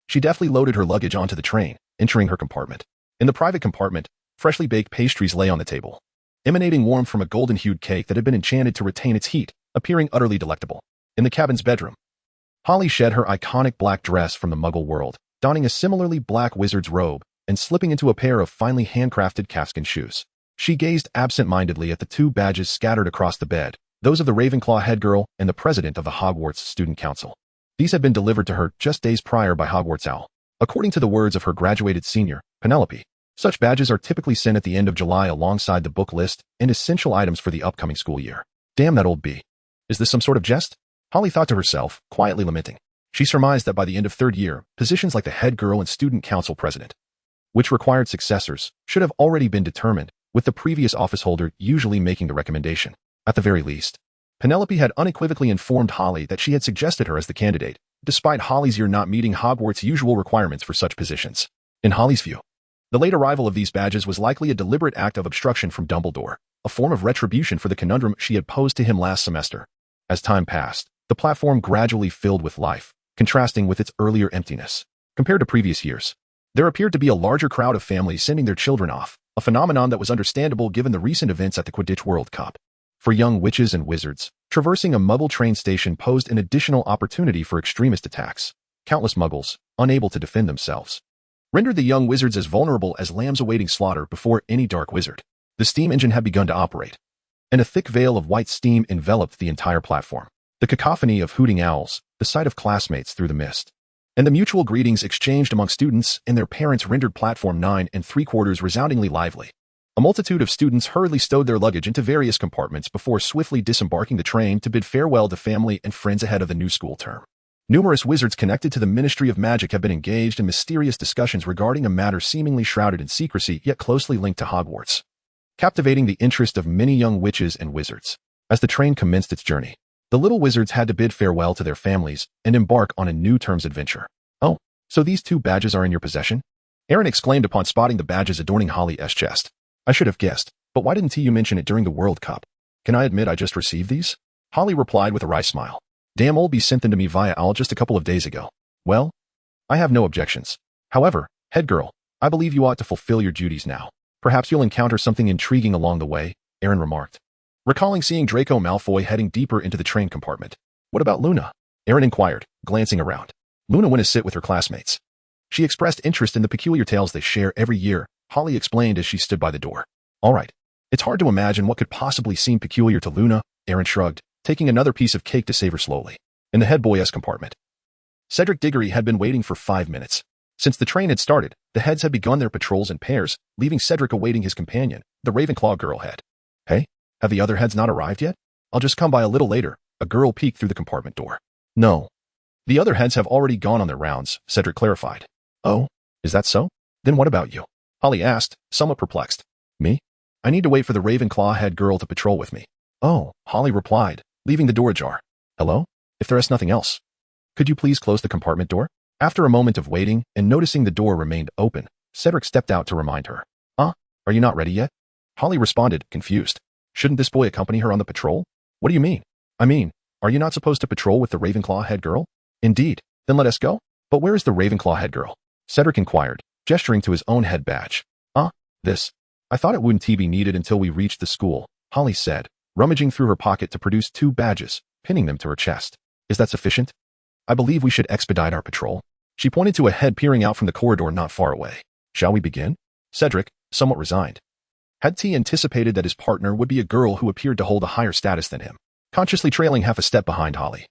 she deftly loaded her luggage onto the train, entering her compartment. In the private compartment, freshly baked pastries lay on the table, emanating warmth from a golden-hued cake that had been enchanted to retain its heat, appearing utterly delectable. In the cabin's bedroom, Holly shed her iconic black dress from the Muggle world, donning a similarly black wizard's robe and slipping into a pair of finely handcrafted calfskin shoes. She gazed absent-mindedly at the two badges scattered across the bed, those of the Ravenclaw head girl and the president of the Hogwarts Student Council. These had been delivered to her just days prior by Hogwarts Owl. According to the words of her graduated senior, Penelope, such badges are typically sent at the end of July alongside the book list and essential items for the upcoming school year. Damn that old bee. Is this some sort of jest? Holly thought to herself, quietly lamenting. She surmised that by the end of third year, positions like the head girl and student council president, which required successors, should have already been determined, with the previous office holder usually making the recommendation. At the very least, Penelope had unequivocally informed Holly that she had suggested her as the candidate, despite Holly's year not meeting Hogwarts' usual requirements for such positions. In Holly's view, the late arrival of these badges was likely a deliberate act of obstruction from Dumbledore, a form of retribution for the conundrum she had posed to him last semester. As time passed, the platform gradually filled with life, contrasting with its earlier emptiness. Compared to previous years, there appeared to be a larger crowd of families sending their children off, a phenomenon that was understandable given the recent events at the Quidditch World Cup. For young witches and wizards, traversing a Muggle train station posed an additional opportunity for extremist attacks. Countless Muggles, unable to defend themselves, rendered the young wizards as vulnerable as lambs awaiting slaughter before any dark wizard. The steam engine had begun to operate, and a thick veil of white steam enveloped the entire platform. The cacophony of hooting owls, the sight of classmates through the mist, and the mutual greetings exchanged among students and their parents rendered Platform 9 3/4 resoundingly lively. A multitude of students hurriedly stowed their luggage into various compartments before swiftly disembarking the train to bid farewell to family and friends ahead of the new school term. Numerous wizards connected to the Ministry of Magic have been engaged in mysterious discussions regarding a matter seemingly shrouded in secrecy yet closely linked to Hogwarts, captivating the interest of many young witches and wizards. As the train commenced its journey, the little wizards had to bid farewell to their families and embark on a new term's adventure. Oh, so these two badges are in your possession? Aaron exclaimed upon spotting the badges adorning Holly's chest. I should have guessed, but why didn't you mention it during the World Cup? Can I admit I just received these? Holly replied with a wry smile. Damn, Olby sent them to me via owl just a couple of days ago. Well, I have no objections. However, head girl, I believe you ought to fulfill your duties now. Perhaps you'll encounter something intriguing along the way, Aaron remarked, recalling seeing Draco Malfoy heading deeper into the train compartment. What about Luna? Aaron inquired, glancing around. Luna went to sit with her classmates. She expressed interest in the peculiar tales they share every year, Holly explained as she stood by the door. All right. It's hard to imagine what could possibly seem peculiar to Luna, Aaron shrugged, taking another piece of cake to savor slowly. In the head boy's compartment, Cedric Diggory had been waiting for 5 minutes. Since the train had started, the heads had begun their patrols in pairs, leaving Cedric awaiting his companion, the Ravenclaw girl head. Hey, have the other heads not arrived yet? I'll just come by a little later, a girl peeked through the compartment door. No. The other heads have already gone on their rounds, Cedric clarified. Oh, is that so? Then what about you? Holly asked, somewhat perplexed. Me? I need to wait for the Ravenclaw head girl to patrol with me. Oh, Holly replied, leaving the door ajar. Hello? If there is nothing else, could you please close the compartment door? After a moment of waiting and noticing the door remained open, Cedric stepped out to remind her. Are you not ready yet? Holly responded, confused. Shouldn't this boy accompany her on the patrol? What do you mean? I mean, are you not supposed to patrol with the Ravenclaw head girl? Indeed. Then let us go. But where is the Ravenclaw head girl? Cedric inquired, gesturing to his own head badge. This. I thought it wouldn't be needed until we reached the school, Holly said, rummaging through her pocket to produce 2 badges, pinning them to her chest. Is that sufficient? I believe we should expedite our patrol. She pointed to a head peering out from the corridor not far away. Shall we begin? Cedric, somewhat resigned, had anticipated that his partner would be a girl who appeared to hold a higher status than him, consciously trailing half a step behind Holly.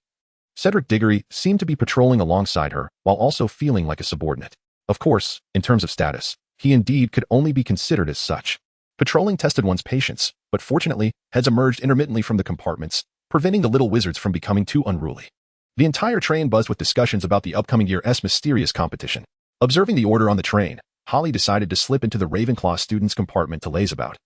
Cedric Diggory seemed to be patrolling alongside her while also feeling like a subordinate. Of course, in terms of status, he indeed could only be considered as such. Patrolling tested one's patience, but fortunately, heads emerged intermittently from the compartments, preventing the little wizards from becoming too unruly. The entire train buzzed with discussions about the upcoming year's mysterious competition. Observing the order on the train, Holly decided to slip into the Ravenclaw students' compartment to laze about,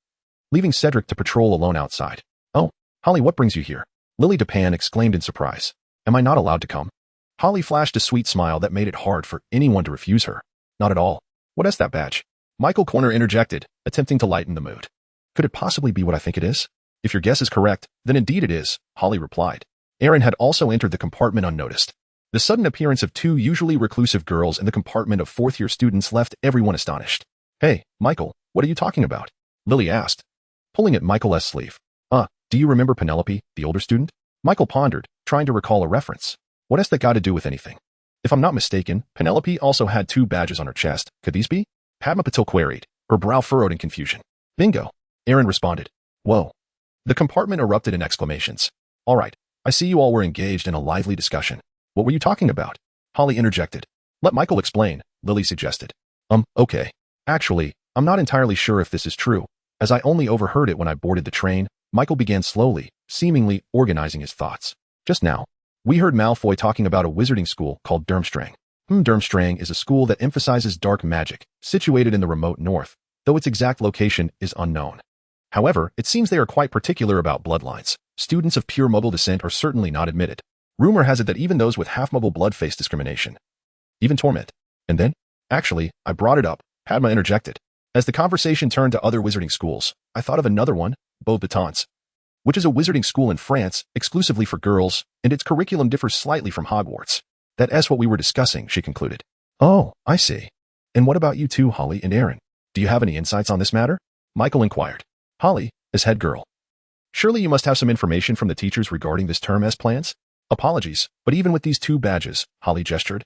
leaving Cedric to patrol alone outside. Oh, Holly, what brings you here? Lily Dupin exclaimed in surprise. Am I not allowed to come? Holly flashed a sweet smile that made it hard for anyone to refuse her. Not at all. What is that badge? Michael Corner interjected, attempting to lighten the mood. Could it possibly be what I think it is? If your guess is correct, then indeed it is, Holly replied. Aaron had also entered the compartment unnoticed. The sudden appearance of 2 usually reclusive girls in the compartment of 4th-year students left everyone astonished. Hey, Michael, what are you talking about? Lily asked, pulling at Michael's sleeve. Do you remember Penelope, the older student? Michael pondered, trying to recall a reference. What has that got to do with anything? If I'm not mistaken, Penelope also had 2 badges on her chest. Could these be? Padma Patil queried, her brow furrowed in confusion. Bingo, Aaron responded. Whoa. The compartment erupted in exclamations. All right, I see you all were engaged in a lively discussion. What were you talking about? Holly interjected. Let Michael explain, Lily suggested. Okay. Actually, I'm not entirely sure if this is true, as I only overheard it when I boarded the train. Michael began slowly, seemingly organizing his thoughts. Just now, we heard Malfoy talking about a wizarding school called Durmstrang. Durmstrang is a school that emphasizes dark magic, situated in the remote north, though its exact location is unknown. However, it seems they are quite particular about bloodlines. Students of pure Muggle descent are certainly not admitted. Rumor has it that even those with half-Muggle blood face discrimination. Even torment. And then? Actually, I brought it up, Padma interjected. As the conversation turned to other wizarding schools, I thought of another one, Beauxbatons, which is a wizarding school in France, exclusively for girls, and its curriculum differs slightly from Hogwarts. That's what we were discussing, she concluded. Oh, I see. And what about you two, Holly and Aaron? Do you have any insights on this matter? Michael inquired. Holly, as head girl. Surely you must have some information from the teachers regarding this term as plans? Apologies, but even with these 2 badges, Holly gestured,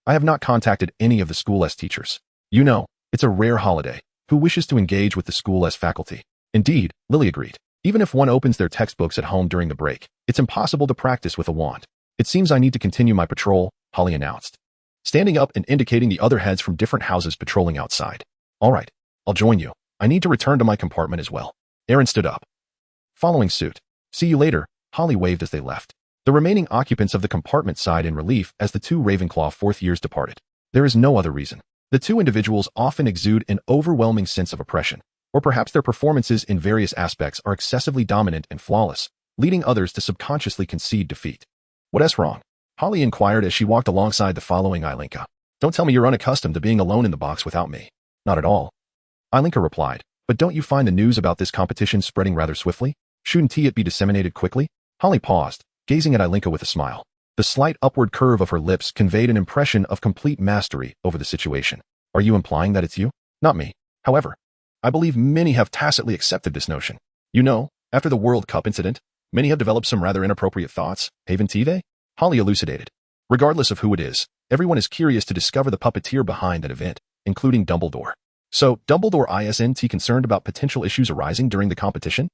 I have not contacted any of the school S teachers. You know, it's a rare holiday. Who wishes to engage with the school S faculty? Indeed, Lily agreed. Even if one opens their textbooks at home during the break, it's impossible to practice with a wand. It seems I need to continue my patrol, Holly announced, standing up and indicating the other heads from different houses patrolling outside. All right, I'll join you. I need to return to my compartment as well. Aaron stood up, following suit. See you later, Holly waved as they left. The remaining occupants of the compartment sighed in relief as the 2 Ravenclaw 4th years departed. There is no other reason. The 2 individuals often exude an overwhelming sense of oppression, or perhaps their performances in various aspects are excessively dominant and flawless, leading others to subconsciously concede defeat. What's wrong? Holly inquired as she walked alongside the following Ilinka. Don't tell me you're unaccustomed to being alone in the box without me. Not at all. Ilinka replied, but don't you find the news about this competition spreading rather swiftly? Shouldn't it be disseminated quickly? Holly paused, gazing at Ilinka with a smile. The slight upward curve of her lips conveyed an impression of complete mastery over the situation. Are you implying that it's you? Not me. However, I believe many have tacitly accepted this notion. You know, after the World Cup incident, many have developed some rather inappropriate thoughts, haven't they? Holly elucidated. Regardless of who it is, everyone is curious to discover the puppeteer behind that event, including Dumbledore. So, Dumbledore isn't concerned about potential issues arising during the competition?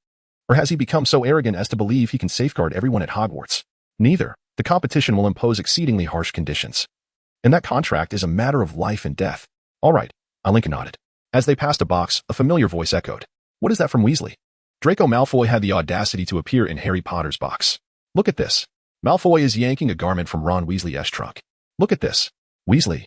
Or has he become so arrogant as to believe he can safeguard everyone at Hogwarts? Neither. The competition will impose exceedingly harsh conditions. And that contract is a matter of life and death. All right, Alinka nodded. As they passed a box, a familiar voice echoed. What is that from Weasley? Draco Malfoy had the audacity to appear in Harry Potter's box. Look at this. Malfoy is yanking a garment from Ron Weasley's trunk. Look at this. Weasley,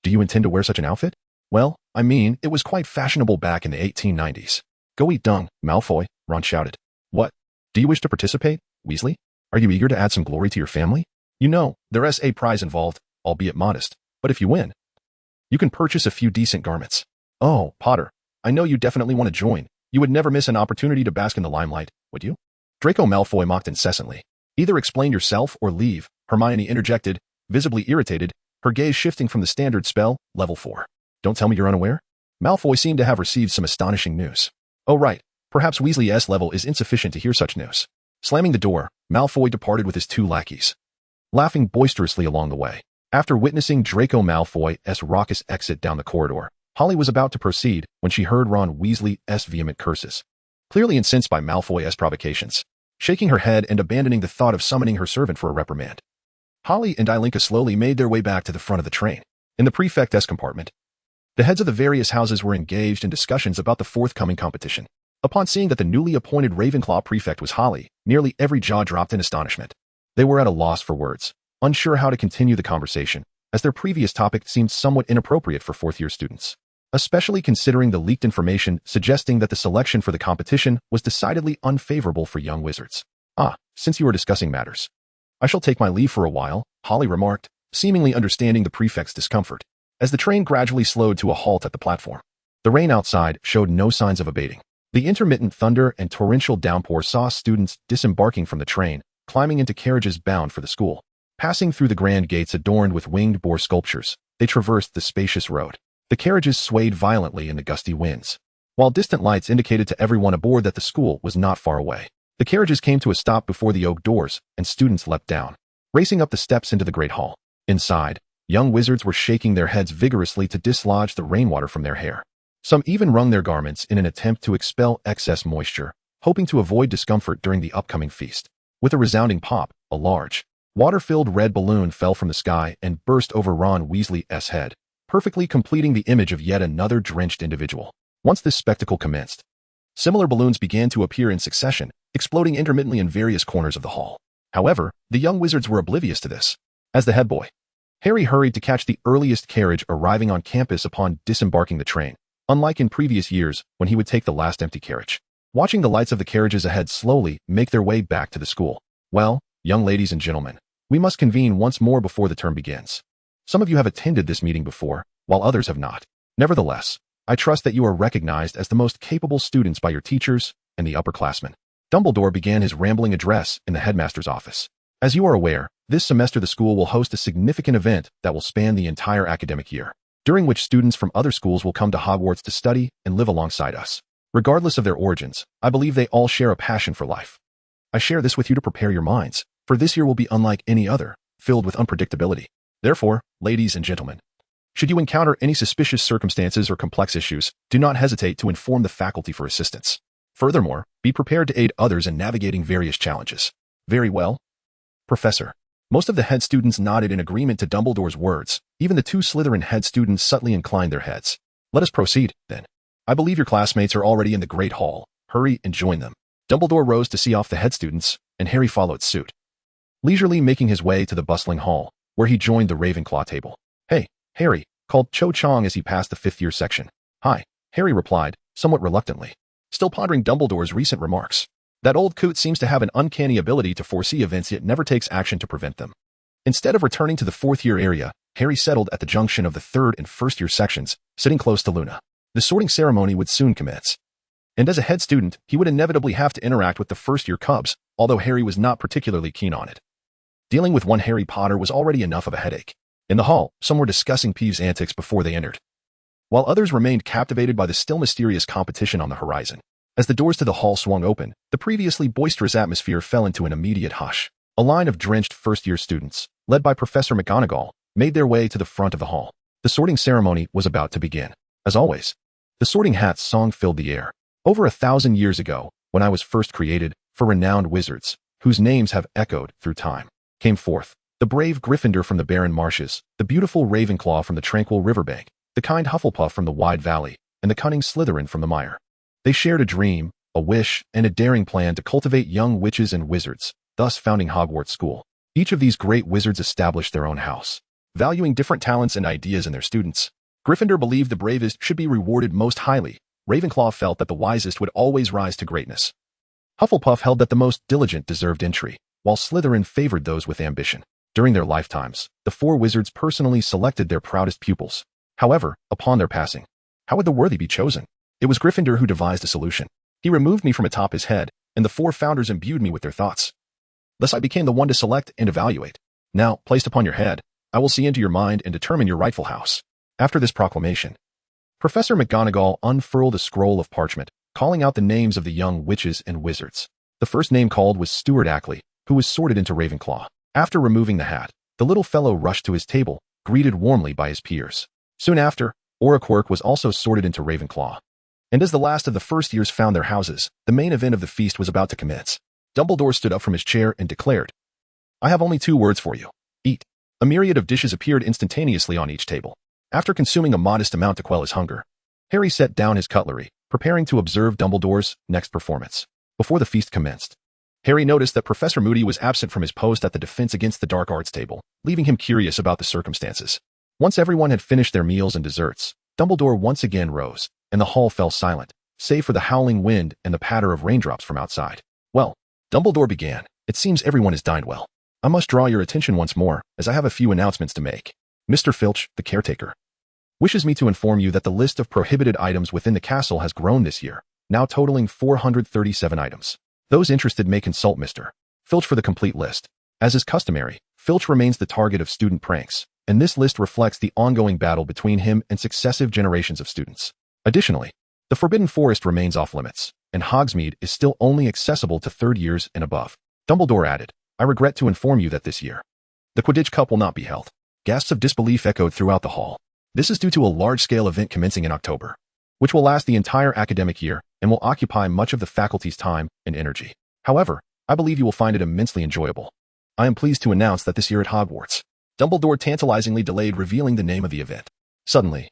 do you intend to wear such an outfit? Well, I mean, it was quite fashionable back in the 1890s. Go eat dung, Malfoy, Ron shouted. What? Do you wish to participate, Weasley? Are you eager to add some glory to your family? You know, there's a prize involved, albeit modest, but if you win, you can purchase a few decent garments. Oh, Potter, I know you definitely want to join. You would never miss an opportunity to bask in the limelight, would you? Draco Malfoy mocked incessantly. Either explain yourself or leave, Hermione interjected, visibly irritated, her gaze shifting from the standard spell, level 4. Don't tell me you're unaware? Malfoy seemed to have received some astonishing news. Oh right, perhaps Weasley's level is insufficient to hear such news. Slamming the door, Malfoy departed with his 2 lackeys, laughing boisterously along the way. After witnessing Draco Malfoy's raucous exit down the corridor, Holly was about to proceed when she heard Ron Weasley's vehement curses. Clearly incensed by Malfoy's provocations, shaking her head and abandoning the thought of summoning her servant for a reprimand, Holly and Ilinka slowly made their way back to the front of the train. In the prefect's compartment, the heads of the various houses were engaged in discussions about the forthcoming competition. Upon seeing that the newly appointed Ravenclaw prefect was Holly, nearly every jaw dropped in astonishment. They were at a loss for words, unsure how to continue the conversation, as their previous topic seemed somewhat inappropriate for fourth-year students, especially considering the leaked information suggesting that the selection for the competition was decidedly unfavorable for young wizards. Since you are discussing matters, I shall take my leave for a while, Holly remarked, seemingly understanding the prefect's discomfort, as the train gradually slowed to a halt at the platform. The rain outside showed no signs of abating. The intermittent thunder and torrential downpour saw students disembarking from the train, climbing into carriages bound for the school. Passing through the grand gates adorned with winged boar sculptures, they traversed the spacious road. The carriages swayed violently in the gusty winds, while distant lights indicated to everyone aboard that the school was not far away. The carriages came to a stop before the oak doors, and students leapt down, racing up the steps into the great hall. Inside, young wizards were shaking their heads vigorously to dislodge the rainwater from their hair. Some even wrung their garments in an attempt to expel excess moisture, hoping to avoid discomfort during the upcoming feast. With a resounding pop, a large, water-filled red balloon fell from the sky and burst over Ron Weasley's head, perfectly completing the image of yet another drenched individual. Once this spectacle commenced, similar balloons began to appear in succession, exploding intermittently in various corners of the hall. However, the young wizards were oblivious to this. As the head boy, Harry hurried to catch the earliest carriage arriving on campus upon disembarking the train, unlike in previous years when he would take the last empty carriage. Watching the lights of the carriages ahead slowly make their way back to the school. Well, young ladies and gentlemen, we must convene once more before the term begins. Some of you have attended this meeting before, while others have not. Nevertheless, I trust that you are recognized as the most capable students by your teachers and the upperclassmen. Dumbledore began his rambling address in the headmaster's office. As you are aware, this semester the school will host a significant event that will span the entire academic year, during which students from other schools will come to Hogwarts to study and live alongside us. Regardless of their origins, I believe they all share a passion for life. I share this with you to prepare your minds, for this year will be unlike any other, filled with unpredictability. Therefore, ladies and gentlemen, should you encounter any suspicious circumstances or complex issues, do not hesitate to inform the faculty for assistance. Furthermore, be prepared to aid others in navigating various challenges. Very well, Professor. Most of the head students nodded in agreement to Dumbledore's words. Even the 2 Slytherin head students subtly inclined their heads. Let us proceed, then. I believe your classmates are already in the Great Hall. Hurry and join them. Dumbledore rose to see off the head students, and Harry followed suit, leisurely making his way to the bustling hall, where he joined the Ravenclaw table. Hey, Harry, called Cho Chang as he passed the 5th-year section. Hi, Harry replied, somewhat reluctantly, still pondering Dumbledore's recent remarks. That old coot seems to have an uncanny ability to foresee events yet never takes action to prevent them. Instead of returning to the 4th-year area, Harry settled at the junction of the 3rd and 1st-year sections, sitting close to Luna. The sorting ceremony would soon commence. And as a head student, he would inevitably have to interact with the first-year Cubs, although Harry was not particularly keen on it. Dealing with one Harry Potter was already enough of a headache. In the hall, some were discussing Peeves' antics before they entered, while others remained captivated by the still mysterious competition on the horizon. As the doors to the hall swung open, the previously boisterous atmosphere fell into an immediate hush. A line of drenched first-year students, led by Professor McGonagall, made their way to the front of the hall. The sorting ceremony was about to begin. As always, the Sorting Hat's song filled the air. Over 1,000 years ago, when I was first created, for renowned wizards, whose names have echoed through time, came forth the brave Gryffindor from the barren marshes, the beautiful Ravenclaw from the tranquil riverbank, the kind Hufflepuff from the wide valley, and the cunning Slytherin from the mire. They shared a dream, a wish, and a daring plan to cultivate young witches and wizards, thus founding Hogwarts School. Each of these great wizards established their own house, valuing different talents and ideas in their students. Gryffindor believed the bravest should be rewarded most highly. Ravenclaw felt that the wisest would always rise to greatness. Hufflepuff held that the most diligent deserved entry, while Slytherin favored those with ambition. During their lifetimes, the four wizards personally selected their proudest pupils. However, upon their passing, how would the worthy be chosen? It was Gryffindor who devised a solution. He removed me from atop his head, and the four founders imbued me with their thoughts. Thus I became the one to select and evaluate. Now, placed upon your head, I will see into your mind and determine your rightful house. After this proclamation, Professor McGonagall unfurled a scroll of parchment, calling out the names of the young witches and wizards. The first name called was Stuart Ackley, who was sorted into Ravenclaw. After removing the hat, the little fellow rushed to his table, greeted warmly by his peers. Soon after, Auraquirk was also sorted into Ravenclaw. And as the last of the first years found their houses, the main event of the feast was about to commence. Dumbledore stood up from his chair and declared, "I have only 2 words for you. Eat." A myriad of dishes appeared instantaneously on each table. After consuming a modest amount to quell his hunger, Harry set down his cutlery, preparing to observe Dumbledore's next performance. Before the feast commenced, Harry noticed that Professor Moody was absent from his post at the Defense Against the Dark Arts table, leaving him curious about the circumstances. Once everyone had finished their meals and desserts, Dumbledore once again rose, and the hall fell silent, save for the howling wind and the patter of raindrops from outside. "Well," Dumbledore began, "it seems everyone has dined well. I must draw your attention once more, as I have a few announcements to make. Mr. Filch, the caretaker, wishes me to inform you that the list of prohibited items within the castle has grown this year, now totaling 437 items. Those interested may consult Mr. Filch for the complete list. As is customary, Filch remains the target of student pranks, and this list reflects the ongoing battle between him and successive generations of students. Additionally, the Forbidden Forest remains off limits, and Hogsmeade is still only accessible to 3rd years and above." Dumbledore added, "I regret to inform you that this year, the Quidditch Cup will not be held." Gasps of disbelief echoed throughout the hall. This is due to a large-scale event commencing in October, which will last the entire academic year and will occupy much of the faculty's time and energy. However, I believe you will find it immensely enjoyable. I am pleased to announce that this year at Hogwarts, Dumbledore tantalizingly delayed revealing the name of the event. Suddenly,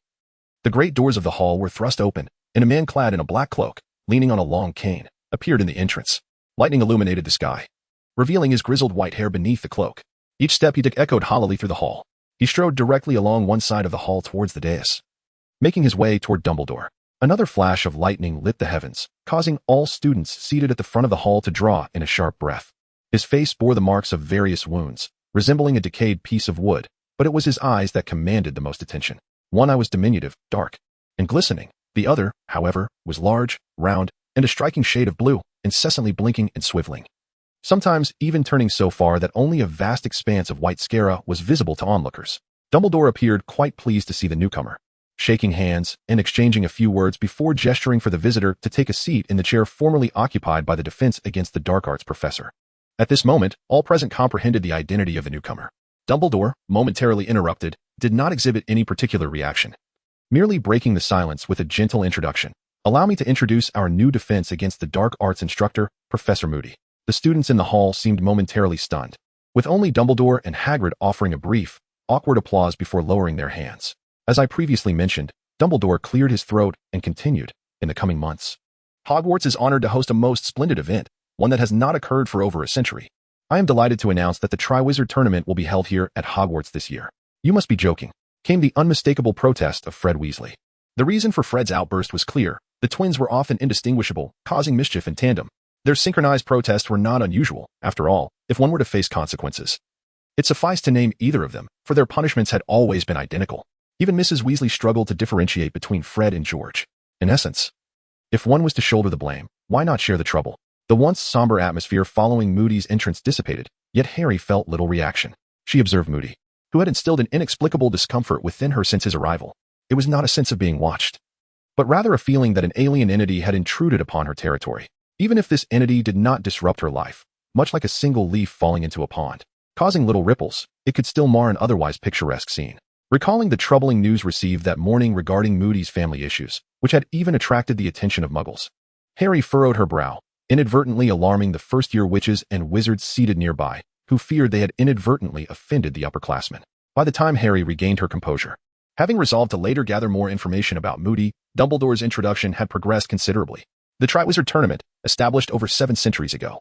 the great doors of the hall were thrust open, and a man clad in a black cloak, leaning on a long cane, appeared in the entrance. Lightning illuminated the sky, revealing his grizzled white hair beneath the cloak. Each step he took echoed hollowly through the hall. He strode directly along one side of the hall towards the dais, making his way toward Dumbledore. Another flash of lightning lit the heavens, causing all students seated at the front of the hall to draw in a sharp breath. His face bore the marks of various wounds, resembling a decayed piece of wood, but it was his eyes that commanded the most attention. One eye was diminutive, dark, and glistening. The other, however, was large, round, and a striking shade of blue, incessantly blinking and swiveling, sometimes even turning so far that only a vast expanse of white sclera was visible to onlookers. Dumbledore appeared quite pleased to see the newcomer, shaking hands and exchanging a few words before gesturing for the visitor to take a seat in the chair formerly occupied by the Defense Against the Dark Arts professor. At this moment, all present comprehended the identity of the newcomer. Dumbledore, momentarily interrupted, did not exhibit any particular reaction, merely breaking the silence with a gentle introduction. "Allow me to introduce our new Defense Against the Dark Arts instructor, Professor Moody." The students in the hall seemed momentarily stunned, with only Dumbledore and Hagrid offering a brief, awkward applause before lowering their hands. As I previously mentioned, Dumbledore cleared his throat and continued, "In the coming months, Hogwarts is honored to host a most splendid event, one that has not occurred for over a century. I am delighted to announce that the Triwizard Tournament will be held here at Hogwarts this year." "You must be joking," came the unmistakable protest of Fred Weasley. The reason for Fred's outburst was clear. The twins were often indistinguishable, causing mischief in tandem. Their synchronized protests were not unusual, after all, if one were to face consequences. It sufficed to name either of them, for their punishments had always been identical. Even Mrs. Weasley struggled to differentiate between Fred and George. In essence, If one was to shoulder the blame, why not share the trouble? The once somber atmosphere following Moody's entrance dissipated, yet Harry felt little reaction. She observed Moody, who had instilled an inexplicable discomfort within her since his arrival. It was not a sense of being watched, but rather a feeling that an alien entity had intruded upon her territory. Even if this entity did not disrupt her life, much like a single leaf falling into a pond, causing little ripples, it could still mar an otherwise picturesque scene. Recalling the troubling news received that morning regarding Moody's family issues, which had even attracted the attention of Muggles, Harry furrowed her brow, inadvertently alarming the first-year witches and wizards seated nearby, who feared they had inadvertently offended the upperclassmen. By the time Harry regained her composure, having resolved to later gather more information about Moody, Dumbledore's introduction had progressed considerably. The Triwizard Tournament, established over 7 centuries ago,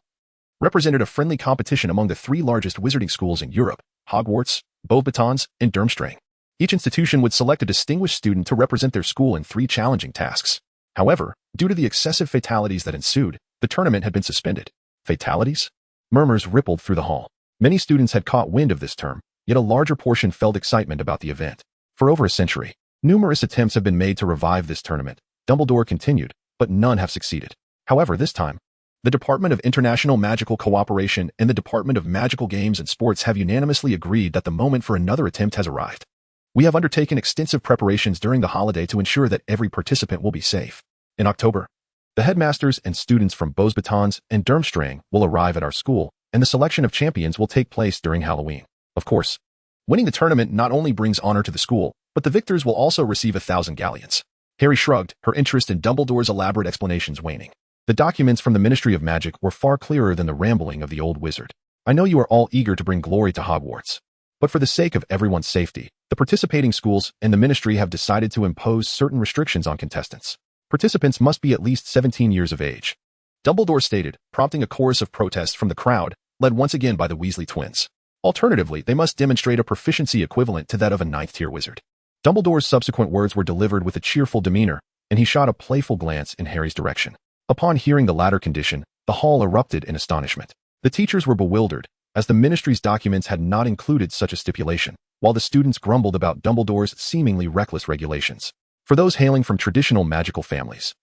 represented a friendly competition among the 3 largest wizarding schools in Europe, Hogwarts, Beauxbatons, and Durmstrang. Each institution would select a distinguished student to represent their school in 3 challenging tasks. However, due to the excessive fatalities that ensued, the tournament had been suspended. Fatalities? Murmurs rippled through the hall. Many students had caught wind of this term, yet a larger portion felt excitement about the event. For over a century, numerous attempts have been made to revive this tournament, Dumbledore continued, but none have succeeded. However, this time, the Department of International Magical Cooperation and the Department of Magical Games and Sports have unanimously agreed that the moment for another attempt has arrived. We have undertaken extensive preparations during the holiday to ensure that every participant will be safe. In October, the headmasters and students from Beauxbatons and Durmstrang will arrive at our school, and the selection of champions will take place during Halloween. Of course, winning the tournament not only brings honor to the school, but the victors will also receive 1,000 galleons. Harry shrugged, her interest in Dumbledore's elaborate explanations waning. The documents from the Ministry of Magic were far clearer than the rambling of the old wizard. I know you are all eager to bring glory to Hogwarts, but for the sake of everyone's safety, the participating schools and the ministry have decided to impose certain restrictions on contestants. Participants must be at least 17 years of age. Dumbledore stated, prompting a chorus of protests from the crowd, led once again by the Weasley twins. Alternatively, they must demonstrate a proficiency equivalent to that of a 9th-tier wizard. Dumbledore's subsequent words were delivered with a cheerful demeanor, and he shot a playful glance in Harry's direction. Upon hearing the latter condition, the hall erupted in astonishment. The teachers were bewildered, as the ministry's documents had not included such a stipulation, while the students grumbled about Dumbledore's seemingly reckless regulations. For those hailing from traditional magical families,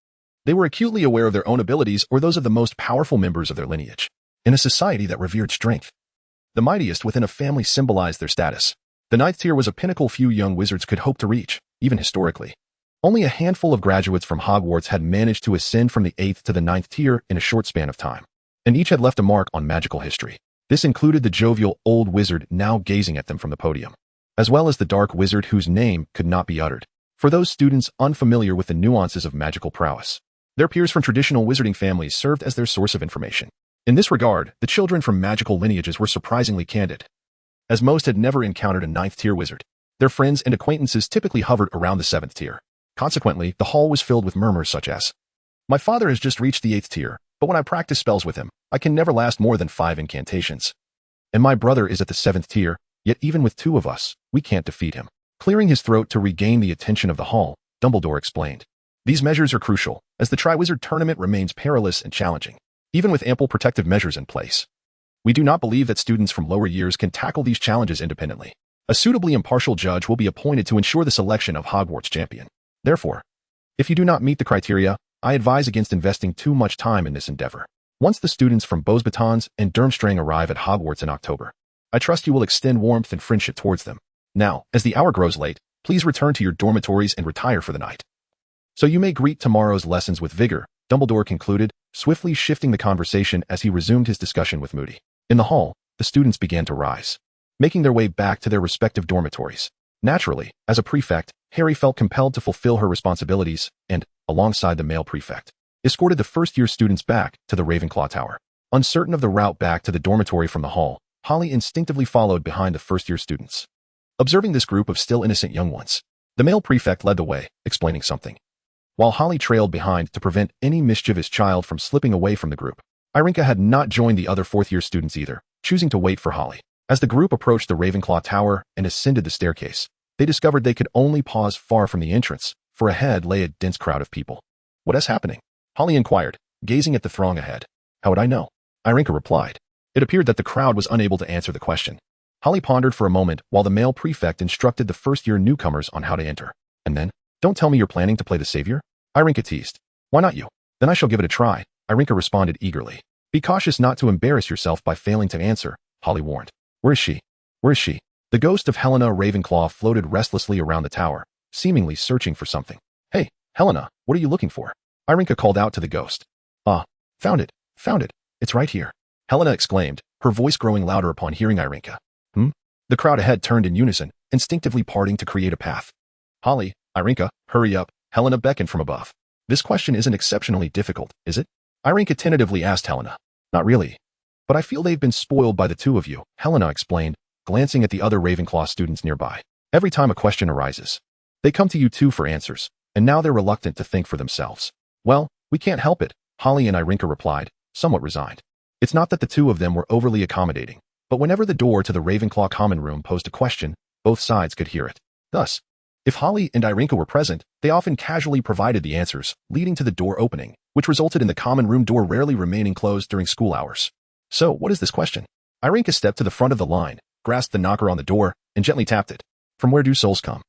they were acutely aware of their own abilities or those of the most powerful members of their lineage. In a society that revered strength, the mightiest within a family symbolized their status. The 9th tier was a pinnacle few young wizards could hope to reach, even historically. Only a handful of graduates from Hogwarts had managed to ascend from the 8th to the 9th tier in a short span of time, and each had left a mark on magical history. This included the jovial old wizard now gazing at them from the podium, as well as the dark wizard whose name could not be uttered. For those students unfamiliar with the nuances of magical prowess, their peers from traditional wizarding families served as their source of information. In this regard, the children from magical lineages were surprisingly candid, as most had never encountered a 9th tier wizard. Their friends and acquaintances typically hovered around the 7th tier. Consequently, the hall was filled with murmurs such as, "My father has just reached the 8th tier, but when I practice spells with him, I can never last more than 5 incantations. And my brother is at the 7th tier, yet even with 2 of us, we can't defeat him." Clearing his throat to regain the attention of the hall, Dumbledore explained, "These measures are crucial, as the Triwizard Tournament remains perilous and challenging, even with ample protective measures in place. We do not believe that students from lower years can tackle these challenges independently. A suitably impartial judge will be appointed to ensure the selection of Hogwarts champion. Therefore, if you do not meet the criteria, I advise against investing too much time in this endeavor. Once the students from Beauxbatons and Durmstrang arrive at Hogwarts in October, I trust you will extend warmth and friendship towards them. Now, as the hour grows late, please return to your dormitories and retire for the night, so you may greet tomorrow's lessons with vigor," Dumbledore concluded, swiftly shifting the conversation as he resumed his discussion with Moody. In the hall, the students began to rise, making their way back to their respective dormitories. Naturally, as a prefect, Harry felt compelled to fulfill her responsibilities and, alongside the male prefect, escorted the first-year students back to the Ravenclaw Tower. Uncertain of the route back to the dormitory from the hall, Holly instinctively followed behind the first-year students. Observing this group of still innocent young ones, the male prefect led the way, explaining something, while Holly trailed behind to prevent any mischievous child from slipping away from the group. Irinka had not joined the other 4th-year students either, choosing to wait for Holly. As the group approached the Ravenclaw Tower and ascended the staircase, they discovered they could only pause far from the entrance, for ahead lay a dense crowd of people. "What is happening?" Holly inquired, gazing at the throng ahead. "How would I know?" Irinka replied. It appeared that the crowd was unable to answer the question. Holly pondered for a moment while the male prefect instructed the first-year newcomers on how to enter. And then, "Don't tell me you're planning to play the savior?" Irinka teased. Why not you? Then I shall give it a try, Irinka responded eagerly. Be cautious not to embarrass yourself by failing to answer, Holly warned. Where is she? Where is she? The ghost of Helena Ravenclaw floated restlessly around the tower, seemingly searching for something. Hey, Helena, what are you looking for? Irinka called out to the ghost. Ah, found it, it's right here, Helena exclaimed, her voice growing louder upon hearing Irinka. The crowd ahead turned in unison, instinctively parting to create a path. Holly, Irinka, hurry up, Helena beckoned from above. This question isn't exceptionally difficult, is it? Irinka tentatively asked Helena. Not really. But I feel they've been spoiled by the two of you, Helena explained, glancing at the other Ravenclaw students nearby. Every time a question arises, they come to you two for answers, and now they're reluctant to think for themselves. Well, we can't help it, Holly and Irinka replied, somewhat resigned. It's not that the two of them were overly accommodating, but whenever the door to the Ravenclaw common room posed a question, both sides could hear it. Thus, if Holly and Irinka were present, they often casually provided the answers, leading to the door opening, which resulted in the common room door rarely remaining closed during school hours. So, what is this question? Irinka stepped to the front of the line, grasped the knocker on the door, and gently tapped it. From where do souls come?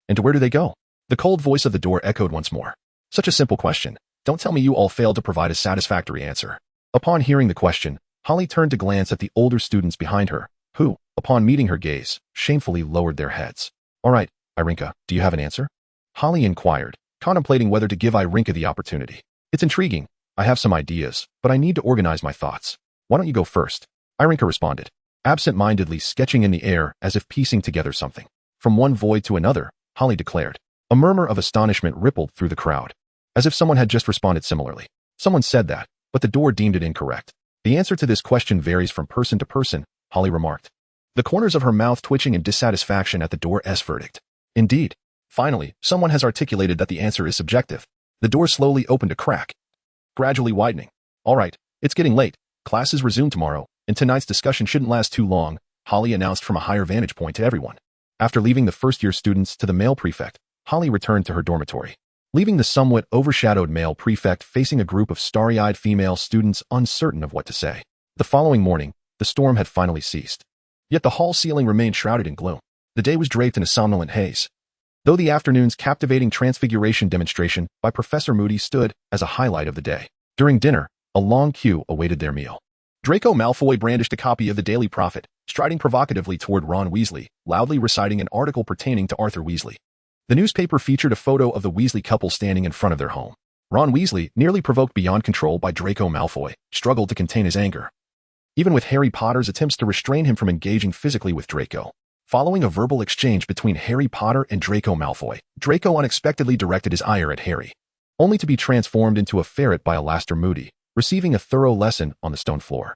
And to where do they go? The cold voice of the door echoed once more. Such a simple question. Don't tell me you all failed to provide a satisfactory answer. Upon hearing the question, Holly turned to glance at the older students behind her, who, upon meeting her gaze, shamefully lowered their heads. All right, Irinka, do you have an answer? Holly inquired, contemplating whether to give Irinka the opportunity. It's intriguing. I have some ideas, but I need to organize my thoughts. Why don't you go first? Irinka responded, absent-mindedly sketching in the air as if piecing together something. From one void to another, Holly declared. A murmur of astonishment rippled through the crowd, as if someone had just responded similarly. Someone said that, but the door deemed it incorrect. The answer to this question varies from person to person, Holly remarked, the corners of her mouth twitching in dissatisfaction at the door's verdict. Indeed. Finally, someone has articulated that the answer is subjective. The door slowly opened a crack, gradually widening. All right, it's getting late. Classes resume tomorrow, and tonight's discussion shouldn't last too long, Holly announced from a higher vantage point to everyone. After leaving the first-year students to the male prefect, Holly returned to her dormitory, leaving the somewhat overshadowed male prefect facing a group of starry-eyed female students uncertain of what to say. The following morning, the storm had finally ceased. Yet the hall ceiling remained shrouded in gloom. The day was draped in a somnolent haze, though the afternoon's captivating transfiguration demonstration by Professor Moody stood as a highlight of the day. During dinner, a long queue awaited their meal. Draco Malfoy brandished a copy of the Daily Prophet, striding provocatively toward Ron Weasley, loudly reciting an article pertaining to Arthur Weasley. The newspaper featured a photo of the Weasley couple standing in front of their home. Ron Weasley, nearly provoked beyond control by Draco Malfoy, struggled to contain his anger, even with Harry Potter's attempts to restrain him from engaging physically with Draco. Following a verbal exchange between Harry Potter and Draco Malfoy, Draco unexpectedly directed his ire at Harry, only to be transformed into a ferret by Alastor Moody, receiving a thorough lesson on the stone floor.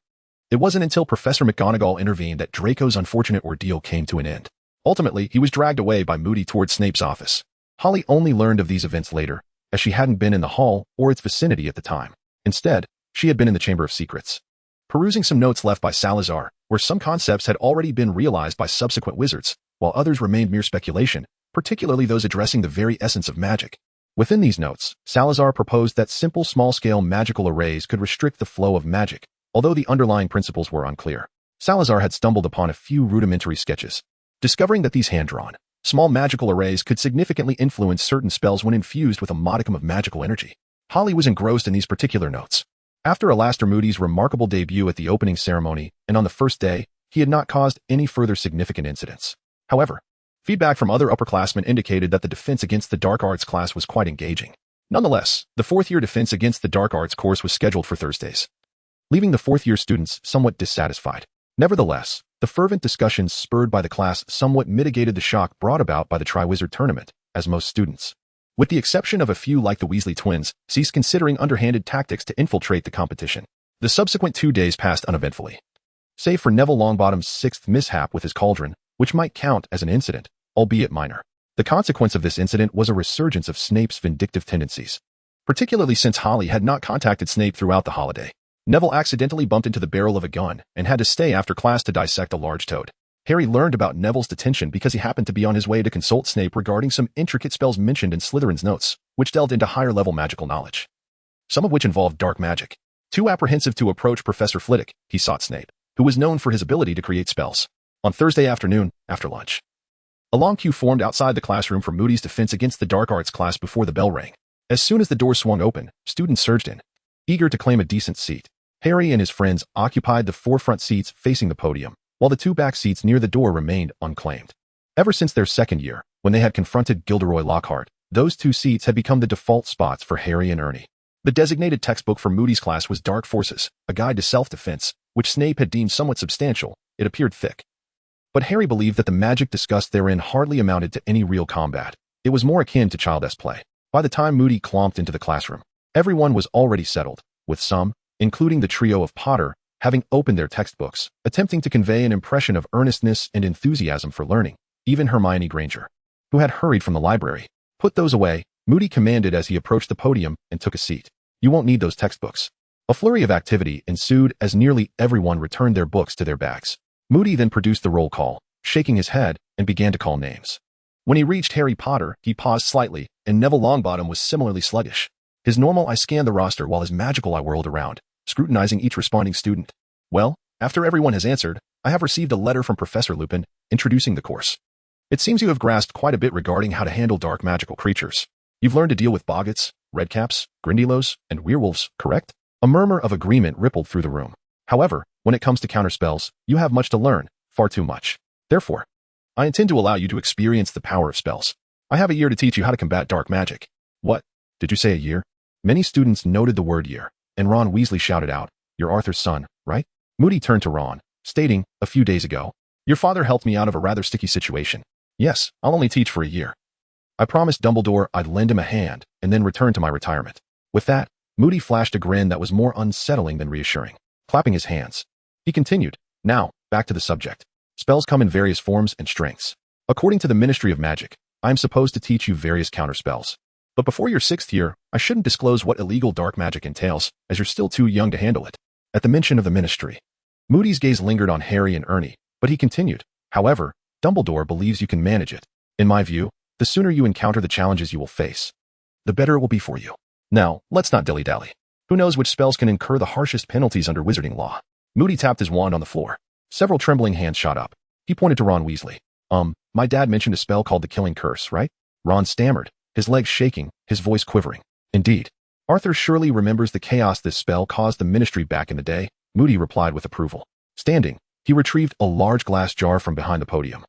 It wasn't until Professor McGonagall intervened that Draco's unfortunate ordeal came to an end. Ultimately, he was dragged away by Moody towards Snape's office. Holly only learned of these events later, as she hadn't been in the hall or its vicinity at the time. Instead, she had been in the Chamber of Secrets, perusing some notes left by Salazar, where some concepts had already been realized by subsequent wizards, while others remained mere speculation, particularly those addressing the very essence of magic. Within these notes, Salazar proposed that simple small-scale magical arrays could restrict the flow of magic, although the underlying principles were unclear. Salazar had stumbled upon a few rudimentary sketches, discovering that these hand-drawn, small magical arrays could significantly influence certain spells when infused with a modicum of magical energy. Holly was engrossed in these particular notes. After Alastor Moody's remarkable debut at the opening ceremony, and on the first day, he had not caused any further significant incidents. However, feedback from other upperclassmen indicated that the Defense Against the Dark Arts class was quite engaging. Nonetheless, the fourth-year Defense Against the Dark Arts course was scheduled for Thursdays, leaving the fourth-year students somewhat dissatisfied. Nevertheless, the fervent discussions spurred by the class somewhat mitigated the shock brought about by the Triwizard Tournament, as most students, with the exception of a few like the Weasley twins, ceased considering underhanded tactics to infiltrate the competition. The subsequent 2 days passed uneventfully, save for Neville Longbottom's sixth mishap with his cauldron, which might count as an incident, albeit minor. The consequence of this incident was a resurgence of Snape's vindictive tendencies, particularly since Holly had not contacted Snape throughout the holiday. Neville accidentally bumped into the barrel of a gun and had to stay after class to dissect a large toad. Harry learned about Neville's detention because he happened to be on his way to consult Snape regarding some intricate spells mentioned in Slytherin's notes, which delved into higher-level magical knowledge, some of which involved dark magic. Too apprehensive to approach Professor Flitwick, he sought Snape, who was known for his ability to create spells. On Thursday afternoon, after lunch, a long queue formed outside the classroom for Moody's Defense Against the Dark Arts class before the bell rang. As soon as the door swung open, students surged in, eager to claim a decent seat. Harry and his friends occupied the forefront seats facing the podium, while the two back seats near the door remained unclaimed. Ever since their second year, when they had confronted Gilderoy Lockhart, those two seats had become the default spots for Harry and Ernie. The designated textbook for Moody's class was Dark Forces, a guide to self-defense, which Snape had deemed somewhat substantial. It appeared thick. But Harry believed that the magic discussed therein hardly amounted to any real combat. It was more akin to childish play. By the time Moody clomped into the classroom, everyone was already settled, with some, including the trio of Potter, having opened their textbooks, attempting to convey an impression of earnestness and enthusiasm for learning. Even Hermione Granger, who had hurried from the library, put those away. Moody commanded as he approached the podium and took a seat. You won't need those textbooks. A flurry of activity ensued as nearly everyone returned their books to their bags. Moody then produced the roll call, shaking his head, and began to call names. When he reached Harry Potter, he paused slightly, and Neville Longbottom was similarly sluggish. His normal eye scanned the roster while his magical eye whirled around, scrutinizing each responding student. Well, after everyone has answered, I have received a letter from Professor Lupin, introducing the course. It seems you have grasped quite a bit regarding how to handle dark magical creatures. You've learned to deal with boggarts, redcaps, grindylows, and werewolves, correct? A murmur of agreement rippled through the room. However, when it comes to counterspells, you have much to learn, far too much. Therefore, I intend to allow you to experience the power of spells. I have a year to teach you how to combat dark magic. What? Did you say a year? Many students noted the word year, and Ron Weasley shouted out, You're Arthur's son, right? Moody turned to Ron, stating, a few days ago, Your father helped me out of a rather sticky situation. Yes, I'll only teach for a year. I promised Dumbledore I'd lend him a hand and then return to my retirement. With that, Moody flashed a grin that was more unsettling than reassuring, clapping his hands. He continued, Now, back to the subject. Spells come in various forms and strengths. According to the Ministry of Magic, I am supposed to teach you various counterspells. But before your 6th year, I shouldn't disclose what illegal dark magic entails, as you're still too young to handle it. At the mention of the Ministry, Moody's gaze lingered on Harry and Ernie, but he continued, However, Dumbledore believes you can manage it. In my view, the sooner you encounter the challenges you will face, the better it will be for you. Now, let's not dilly-dally. Who knows which spells can incur the harshest penalties under wizarding law? Moody tapped his wand on the floor. Several trembling hands shot up. He pointed to Ron Weasley. My dad mentioned a spell called the Killing Curse, right? Ron stammered, his legs shaking, his voice quivering. Indeed. Arthur surely remembers the chaos this spell caused the Ministry back in the day, Moody replied with approval. Standing, he retrieved a large glass jar from behind the podium,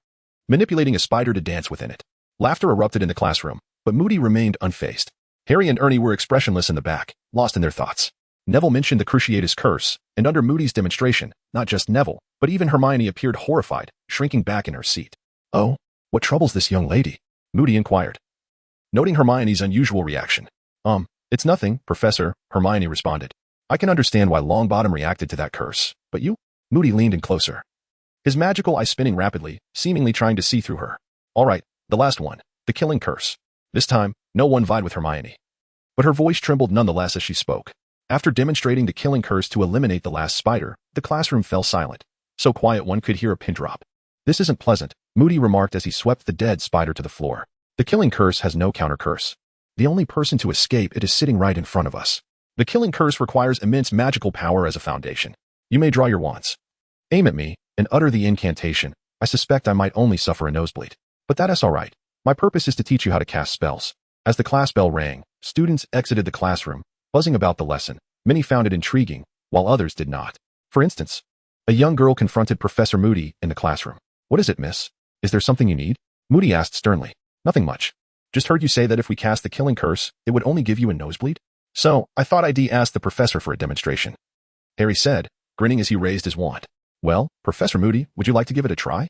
manipulating a spider to dance within it. Laughter erupted in the classroom, but Moody remained unfazed. Harry and Ernie were expressionless in the back, lost in their thoughts. Neville mentioned the Cruciatus Curse, and under Moody's demonstration, not just Neville, but even Hermione appeared horrified, shrinking back in her seat. Oh, what troubles this young lady? Moody inquired, noting Hermione's unusual reaction. It's nothing, Professor, Hermione responded. I can understand why Longbottom reacted to that curse, but you? Moody leaned in closer, his magical eye spinning rapidly, seemingly trying to see through her. All right, the last one, the Killing Curse. This time, no one vied with Hermione. But her voice trembled nonetheless as she spoke. After demonstrating the Killing Curse to eliminate the last spider, the classroom fell silent, so quiet one could hear a pin drop. This isn't pleasant, Moody remarked as he swept the dead spider to the floor. The Killing Curse has no counter curse. The only person to escape it is sitting right in front of us. The Killing Curse requires immense magical power as a foundation. You may draw your wands, aim at me, and utter the incantation. I suspect I might only suffer a nosebleed. But that is all right. My purpose is to teach you how to cast spells. As the class bell rang, students exited the classroom, buzzing about the lesson. Many found it intriguing, while others did not. For instance, a young girl confronted Professor Moody in the classroom. What is it, miss? Is there something you need? Moody asked sternly. Nothing much. Just heard you say that if we cast the Killing Curse, it would only give you a nosebleed? So, I thought I'd ask the professor for a demonstration. Harry said, grinning as he raised his wand. Well, Professor Moody, would you like to give it a try?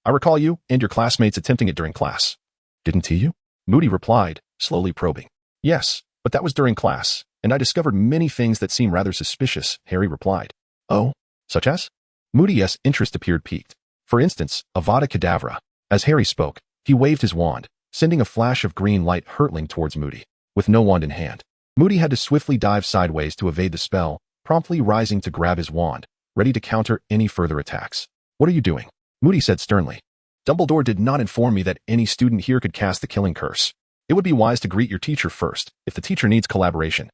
I recall you and your classmates attempting it during class. Didn't he you? Moody replied, slowly probing. Yes, but that was during class, and I discovered many things that seem rather suspicious, Harry replied. Oh, such as? Moody's interest appeared piqued. For instance, Avada Kedavra. As Harry spoke, he waved his wand, sending a flash of green light hurtling towards Moody. With no wand in hand, Moody had to swiftly dive sideways to evade the spell, promptly rising to grab his wand, ready to counter any further attacks. What are you doing? Moody said sternly. Dumbledore did not inform me that any student here could cast the Killing Curse. It would be wise to greet your teacher first, if the teacher needs collaboration.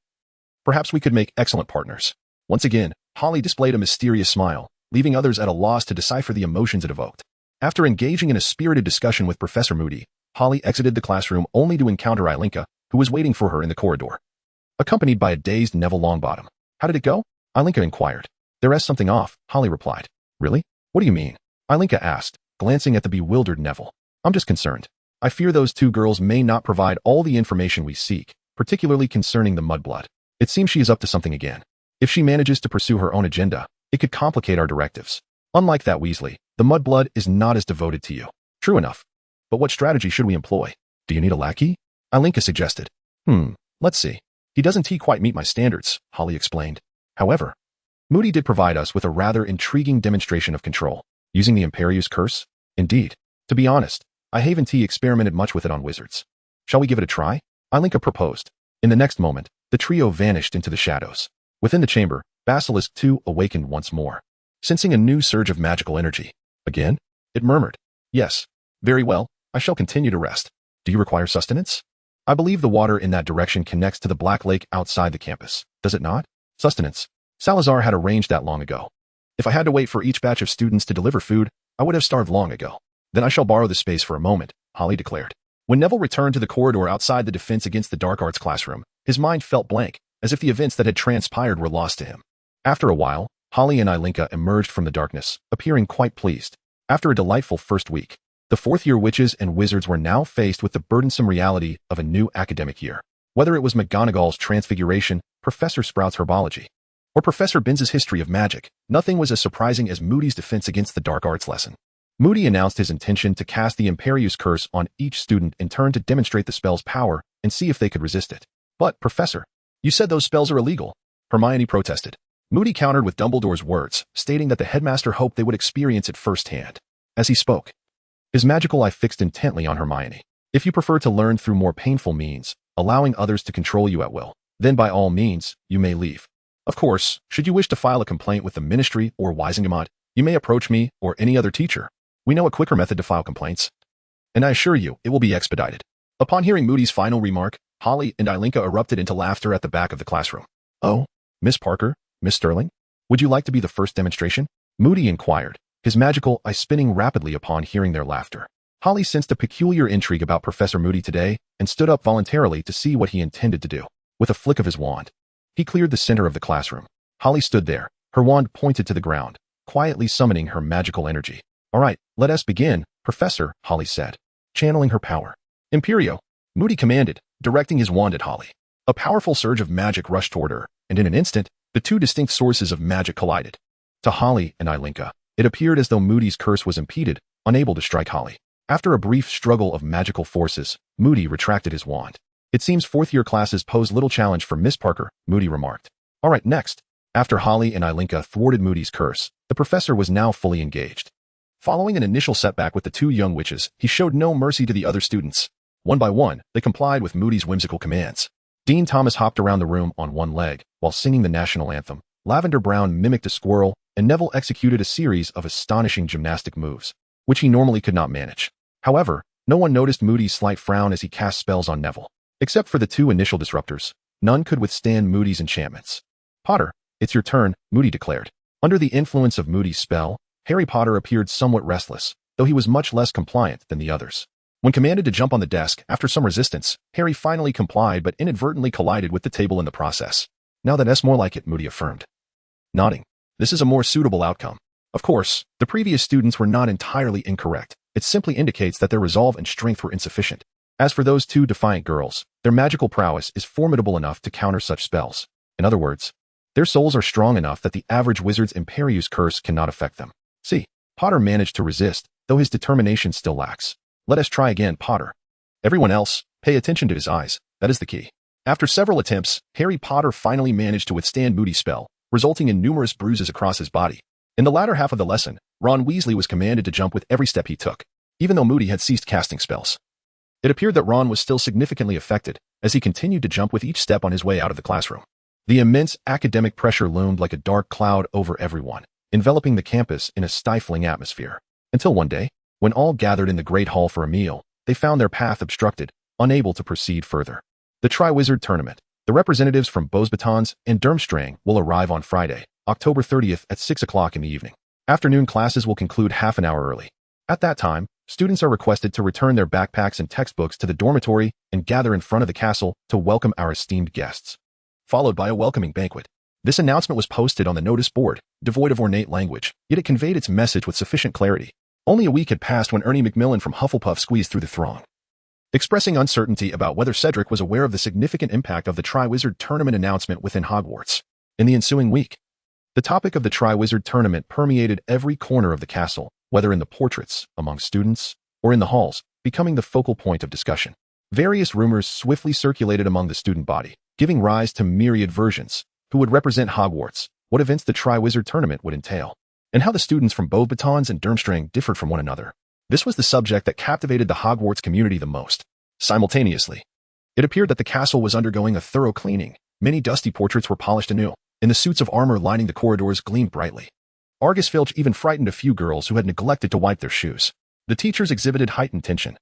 Perhaps we could make excellent partners. Once again, Holly displayed a mysterious smile, leaving others at a loss to decipher the emotions it evoked. After engaging in a spirited discussion with Professor Moody, Holly exited the classroom only to encounter Ilinka, who was waiting for her in the corridor, accompanied by a dazed Neville Longbottom. How did it go? Ilinka inquired. There is something off, Holly replied. Really? What do you mean? Ilinka asked, glancing at the bewildered Neville. I'm just concerned. I fear those two girls may not provide all the information we seek, particularly concerning the mudblood. It seems she is up to something again. If she manages to pursue her own agenda, it could complicate our directives. Unlike that Weasley, the mudblood is not as devoted to you. True enough. But what strategy should we employ? Do you need a lackey? Ilinka suggested. Let's see. He doesn't quite meet my standards, Holly explained. However, Moody did provide us with a rather intriguing demonstration of control, using the Imperius Curse. Indeed. To be honest, I haven't experimented much with it on wizards. Shall we give it a try? Ilinka proposed. In the next moment, the trio vanished into the shadows. Within the chamber, Basilisk 2 awakened once more, sensing a new surge of magical energy. Again? It murmured. Yes. Very well, I shall continue to rest. Do you require sustenance? I believe the water in that direction connects to the Black Lake outside the campus, does it not? Sustenance. Salazar had arranged that long ago. If I had to wait for each batch of students to deliver food, I would have starved long ago. Then I shall borrow the space for a moment, Holly declared. When Neville returned to the corridor outside the Defense Against the Dark Arts classroom, his mind felt blank, as if the events that had transpired were lost to him. After a while, Holly and Ilinka emerged from the darkness, appearing quite pleased. After a delightful first week, the fourth-year witches and wizards were now faced with the burdensome reality of a new academic year. Whether it was McGonagall's transfiguration, Professor Sprout's herbology, or Professor Binns's history of magic, nothing was as surprising as Moody's defense against the dark arts lesson. Moody announced his intention to cast the Imperius Curse on each student in turn to demonstrate the spell's power and see if they could resist it. But, Professor, you said those spells are illegal, Hermione protested. Moody countered with Dumbledore's words, stating that the headmaster hoped they would experience it firsthand. As he spoke, his magical eye fixed intently on Hermione. If you prefer to learn through more painful means, allowing others to control you at will, then by all means, you may leave. Of course, should you wish to file a complaint with the Ministry or Wisingamot, you may approach me or any other teacher. We know a quicker method to file complaints, and I assure you it will be expedited. Upon hearing Moody's final remark, Holly and Ilinka erupted into laughter at the back of the classroom. Oh, Miss Parker, Miss Sterling, would you like to be the first demonstration? Moody inquired, his magical eye spinning rapidly upon hearing their laughter. Holly sensed a peculiar intrigue about Professor Moody today and stood up voluntarily to see what he intended to do. With a flick of his wand, he cleared the center of the classroom. Holly stood there, her wand pointed to the ground, quietly summoning her magical energy. All right, let us begin, Professor, Holly said, channeling her power. Imperio, Moody commanded, directing his wand at Holly. A powerful surge of magic rushed toward her, and in an instant, the two distinct sources of magic collided. To Holly and Ilinka, it appeared as though Moody's curse was impeded, unable to strike Holly. After a brief struggle of magical forces, Moody retracted his wand. It seems fourth-year classes pose little challenge for Miss Parker, Moody remarked. All right, next. After Holly and Ilinka thwarted Moody's curse, the professor was now fully engaged. Following an initial setback with the two young witches, he showed no mercy to the other students. One by one, they complied with Moody's whimsical commands. Dean Thomas hopped around the room on one leg, while singing the national anthem. Lavender Brown mimicked a squirrel, and Neville executed a series of astonishing gymnastic moves, which he normally could not manage. However, no one noticed Moody's slight frown as he cast spells on Neville. Except for the two initial disruptors, none could withstand Moody's enchantments. Potter, it's your turn, Moody declared. Under the influence of Moody's spell, Harry Potter appeared somewhat restless, though he was much less compliant than the others. When commanded to jump on the desk, after some resistance, Harry finally complied but inadvertently collided with the table in the process. Now that's more like it, Moody affirmed. Nodding. This is a more suitable outcome. Of course, the previous students were not entirely incorrect. It simply indicates that their resolve and strength were insufficient. As for those two defiant girls, their magical prowess is formidable enough to counter such spells. In other words, their souls are strong enough that the average wizard's Imperius curse cannot affect them. See, Potter managed to resist, though his determination still lacks. Let us try again, Potter. Everyone else, pay attention to his eyes. That is the key. After several attempts, Harry Potter finally managed to withstand Moody's spell, resulting in numerous bruises across his body. In the latter half of the lesson, Ron Weasley was commanded to jump with every step he took, even though Moody had ceased casting spells. It appeared that Ron was still significantly affected, as he continued to jump with each step on his way out of the classroom. The immense academic pressure loomed like a dark cloud over everyone, enveloping the campus in a stifling atmosphere. Until one day, when all gathered in the Great Hall for a meal, they found their path obstructed, unable to proceed further. The Triwizard Tournament. The representatives from Beauxbatons and Durmstrang will arrive on Friday, October 30th at 6 o'clock in the evening. Afternoon classes will conclude half an hour early. At that time, students are requested to return their backpacks and textbooks to the dormitory and gather in front of the castle to welcome our esteemed guests. Followed by a welcoming banquet. This announcement was posted on the notice board, devoid of ornate language, yet it conveyed its message with sufficient clarity. Only a week had passed when Ernie Macmillan from Hufflepuff squeezed through the throng, expressing uncertainty about whether Cedric was aware of the significant impact of the Triwizard Tournament announcement within Hogwarts. In the ensuing week, the topic of the Triwizard Tournament permeated every corner of the castle, whether in the portraits, among students, or in the halls, becoming the focal point of discussion. Various rumors swiftly circulated among the student body, giving rise to myriad versions. Who would represent Hogwarts, what events the Triwizard Tournament would entail, and how the students from Beauxbatons and Durmstrang differed from one another. This was the subject that captivated the Hogwarts community the most. Simultaneously, it appeared that the castle was undergoing a thorough cleaning. Many dusty portraits were polished anew, and the suits of armor lining the corridors gleamed brightly. Argus Filch even frightened a few girls who had neglected to wipe their shoes. The teachers exhibited heightened tension.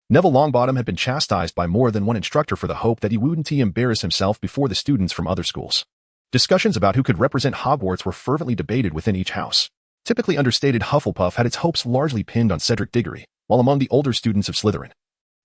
Neville Longbottom had been chastised by more than one instructor for the hope that he wouldn't embarrass himself before the students from other schools. Discussions about who could represent Hogwarts were fervently debated within each house. Typically understated Hufflepuff had its hopes largely pinned on Cedric Diggory, while among the older students of Slytherin,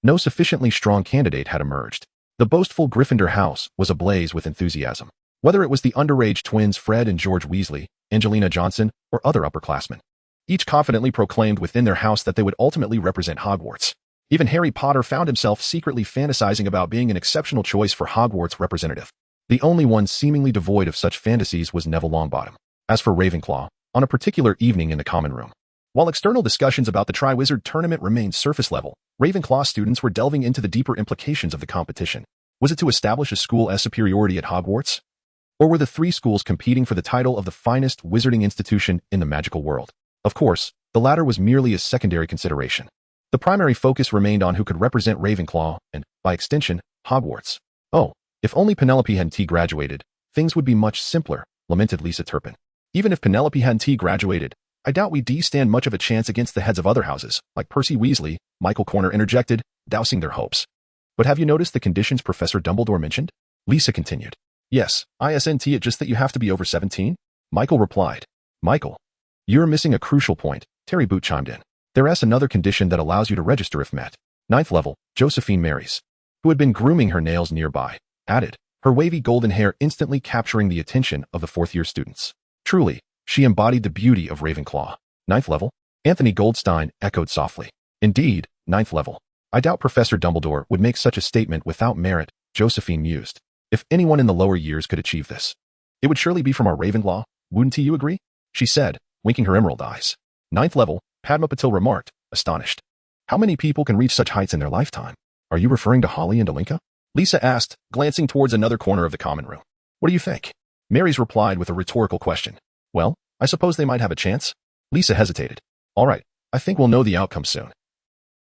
no sufficiently strong candidate had emerged. The boastful Gryffindor house was ablaze with enthusiasm. Whether it was the underage twins Fred and George Weasley, Angelina Johnson, or other upperclassmen, each confidently proclaimed within their house that they would ultimately represent Hogwarts. Even Harry Potter found himself secretly fantasizing about being an exceptional choice for Hogwarts representative. The only one seemingly devoid of such fantasies was Neville Longbottom. As for Ravenclaw, on a particular evening in the common room, while external discussions about the Triwizard Tournament remained surface level, Ravenclaw students were delving into the deeper implications of the competition. Was it to establish a school-esque superiority at Hogwarts? Or were the three schools competing for the title of the finest wizarding institution in the magical world? Of course, the latter was merely a secondary consideration. The primary focus remained on who could represent Ravenclaw and, by extension, Hogwarts. Oh, if only Penelope hadn't graduated, things would be much simpler, lamented Lisa Turpin. Even if Penelope hadn't graduated, I doubt we'd stand much of a chance against the heads of other houses, like Percy Weasley, Michael Corner interjected, dousing their hopes. But have you noticed the conditions Professor Dumbledore mentioned? Lisa continued. Yes, ISNT it just that you have to be over 17? Michael replied. Michael, you're missing a crucial point, Terry Boot chimed in. There's another condition that allows you to register if met. 9th level, Josephine Marys, who had been grooming her nails nearby, added, her wavy golden hair instantly capturing the attention of the fourth-year students. Truly, she embodied the beauty of Ravenclaw. 9th level? Anthony Goldstein echoed softly. Indeed, 9th level. I doubt Professor Dumbledore would make such a statement without merit, Josephine mused. If anyone in the lower years could achieve this, it would surely be from our Ravenclaw, wouldn't you agree? She said, winking her emerald eyes. 9th level, Padma Patil remarked, astonished. How many people can reach such heights in their lifetime? Are you referring to Holly and Alinka? Lisa asked, glancing towards another corner of the common room. What do you think? Marys replied with a rhetorical question. Well, I suppose they might have a chance. Lisa hesitated. All right, I think we'll know the outcome soon.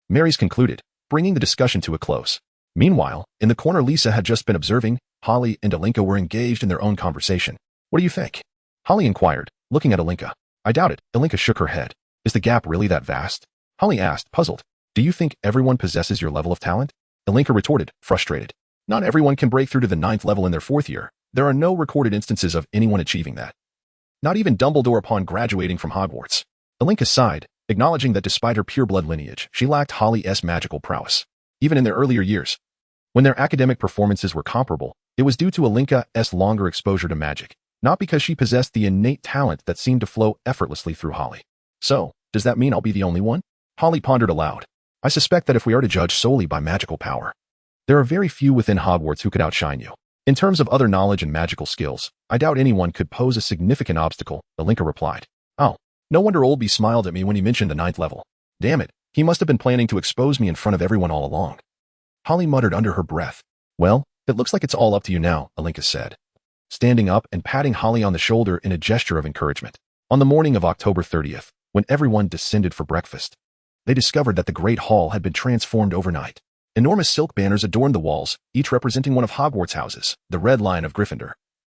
Marys concluded, bringing the discussion to a close. Meanwhile, in the corner Lisa had just been observing, Holly and Alinka were engaged in their own conversation. What do you think? Holly inquired, looking at Alinka. I doubt it, Alinka shook her head. Is the gap really that vast? Holly asked, puzzled. Do you think everyone possesses your level of talent? Alinka retorted, frustrated. Not everyone can break through to the 9th level in their 4th year. There are no recorded instances of anyone achieving that. Not even Dumbledore upon graduating from Hogwarts. Alinka sighed, acknowledging that despite her pure-blood lineage, she lacked Holly's magical prowess. Even in their earlier years, when their academic performances were comparable, it was due to Alinka's longer exposure to magic, not because she possessed the innate talent that seemed to flow effortlessly through Holly. So, does that mean I'll be the only one? Holly pondered aloud. I suspect that if we are to judge solely by magical power, there are very few within Hogwarts who could outshine you. In terms of other knowledge and magical skills, I doubt anyone could pose a significant obstacle, Alinka replied. Oh, no wonder Olby smiled at me when he mentioned the 9th level. Damn it, he must have been planning to expose me in front of everyone all along. Holly muttered under her breath. Well, it looks like it's all up to you now, Alinka said, standing up and patting Holly on the shoulder in a gesture of encouragement. On the morning of October 30th, when everyone descended for breakfast, they discovered that the Great Hall had been transformed overnight. Enormous silk banners adorned the walls, each representing one of Hogwarts' houses, the Red Lion of Gryffindor,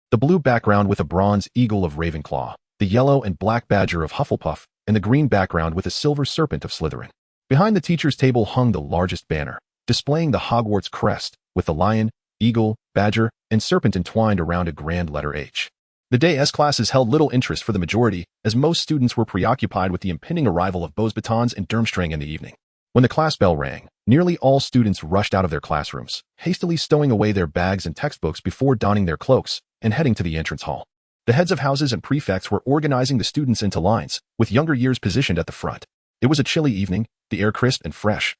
the blue background with a bronze eagle of Ravenclaw, the yellow and black badger of Hufflepuff, and the green background with a silver serpent of Slytherin. Behind the teacher's table hung the largest banner, displaying the Hogwarts crest, with the lion, eagle, badger, and serpent entwined around a grand letter H. The day's classes held little interest for the majority, as most students were preoccupied with the impending arrival of Beauxbatons and Durmstrang in the evening. When the class bell rang, nearly all students rushed out of their classrooms, hastily stowing away their bags and textbooks before donning their cloaks and heading to the entrance hall. The heads of houses and prefects were organizing the students into lines, with younger years positioned at the front. It was a chilly evening, the air crisp and fresh.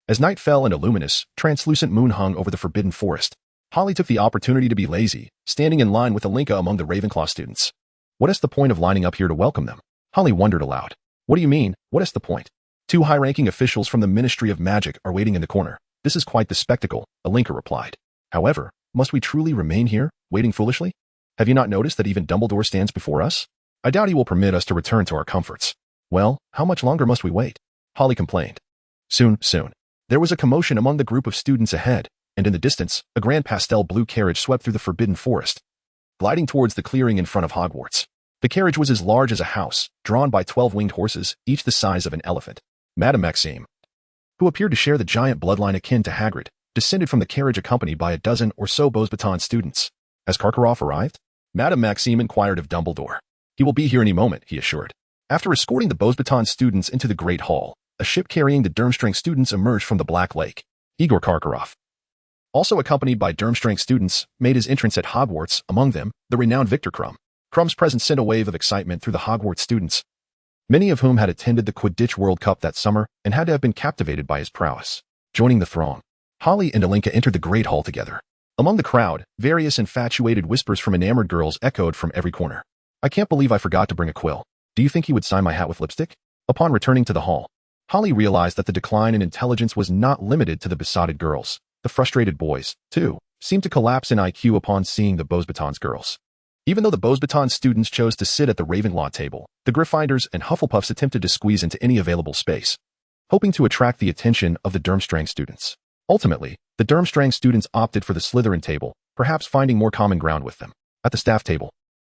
As night fell and a luminous, translucent moon hung over the forbidden forest, Holly took the opportunity to be lazy, standing in line with Alinka among the Ravenclaw students. What is the point of lining up here to welcome them? Holly wondered aloud. What do you mean, what is the point? Two high-ranking officials from the Ministry of Magic are waiting in the corner. This is quite the spectacle, Alinka replied. However, must we truly remain here, waiting foolishly? Have you not noticed that even Dumbledore stands before us? I doubt he will permit us to return to our comforts. Well, how much longer must we wait? Holly complained. Soon. There was a commotion among the group of students ahead, and in the distance, a grand pastel blue carriage swept through the forbidden forest, gliding towards the clearing in front of Hogwarts. The carriage was as large as a house, drawn by 12 winged horses, each the size of an elephant. Madame Maxime, who appeared to share the giant bloodline akin to Hagrid, descended from the carriage accompanied by a dozen or so Beauxbatons students. Has Karkaroff arrived? Madame Maxime inquired of Dumbledore. He will be here any moment, he assured. After escorting the Beauxbaton students into the Great Hall, a ship carrying the Durmstrang students emerged from the Black Lake. Igor Karkaroff, also accompanied by Durmstrang students, made his entrance at Hogwarts, among them, the renowned Victor Crumb. Crumb's presence sent a wave of excitement through the Hogwarts students, many of whom had attended the Quidditch World Cup that summer and had to have been captivated by his prowess. Joining the throng, Holly and Alinka entered the Great Hall together. Among the crowd, various infatuated whispers from enamored girls echoed from every corner. I can't believe I forgot to bring a quill. Do you think he would sign my hat with lipstick? Upon returning to the hall, Holly realized that the decline in intelligence was not limited to the besotted girls. The frustrated boys, too, seemed to collapse in IQ upon seeing the Beauxbatons girls. Even though the Beauxbaton students chose to sit at the Ravenclaw table, the Gryffindors and Hufflepuffs attempted to squeeze into any available space, hoping to attract the attention of the Durmstrang students. Ultimately, the Durmstrang students opted for the Slytherin table, perhaps finding more common ground with them. At the staff table,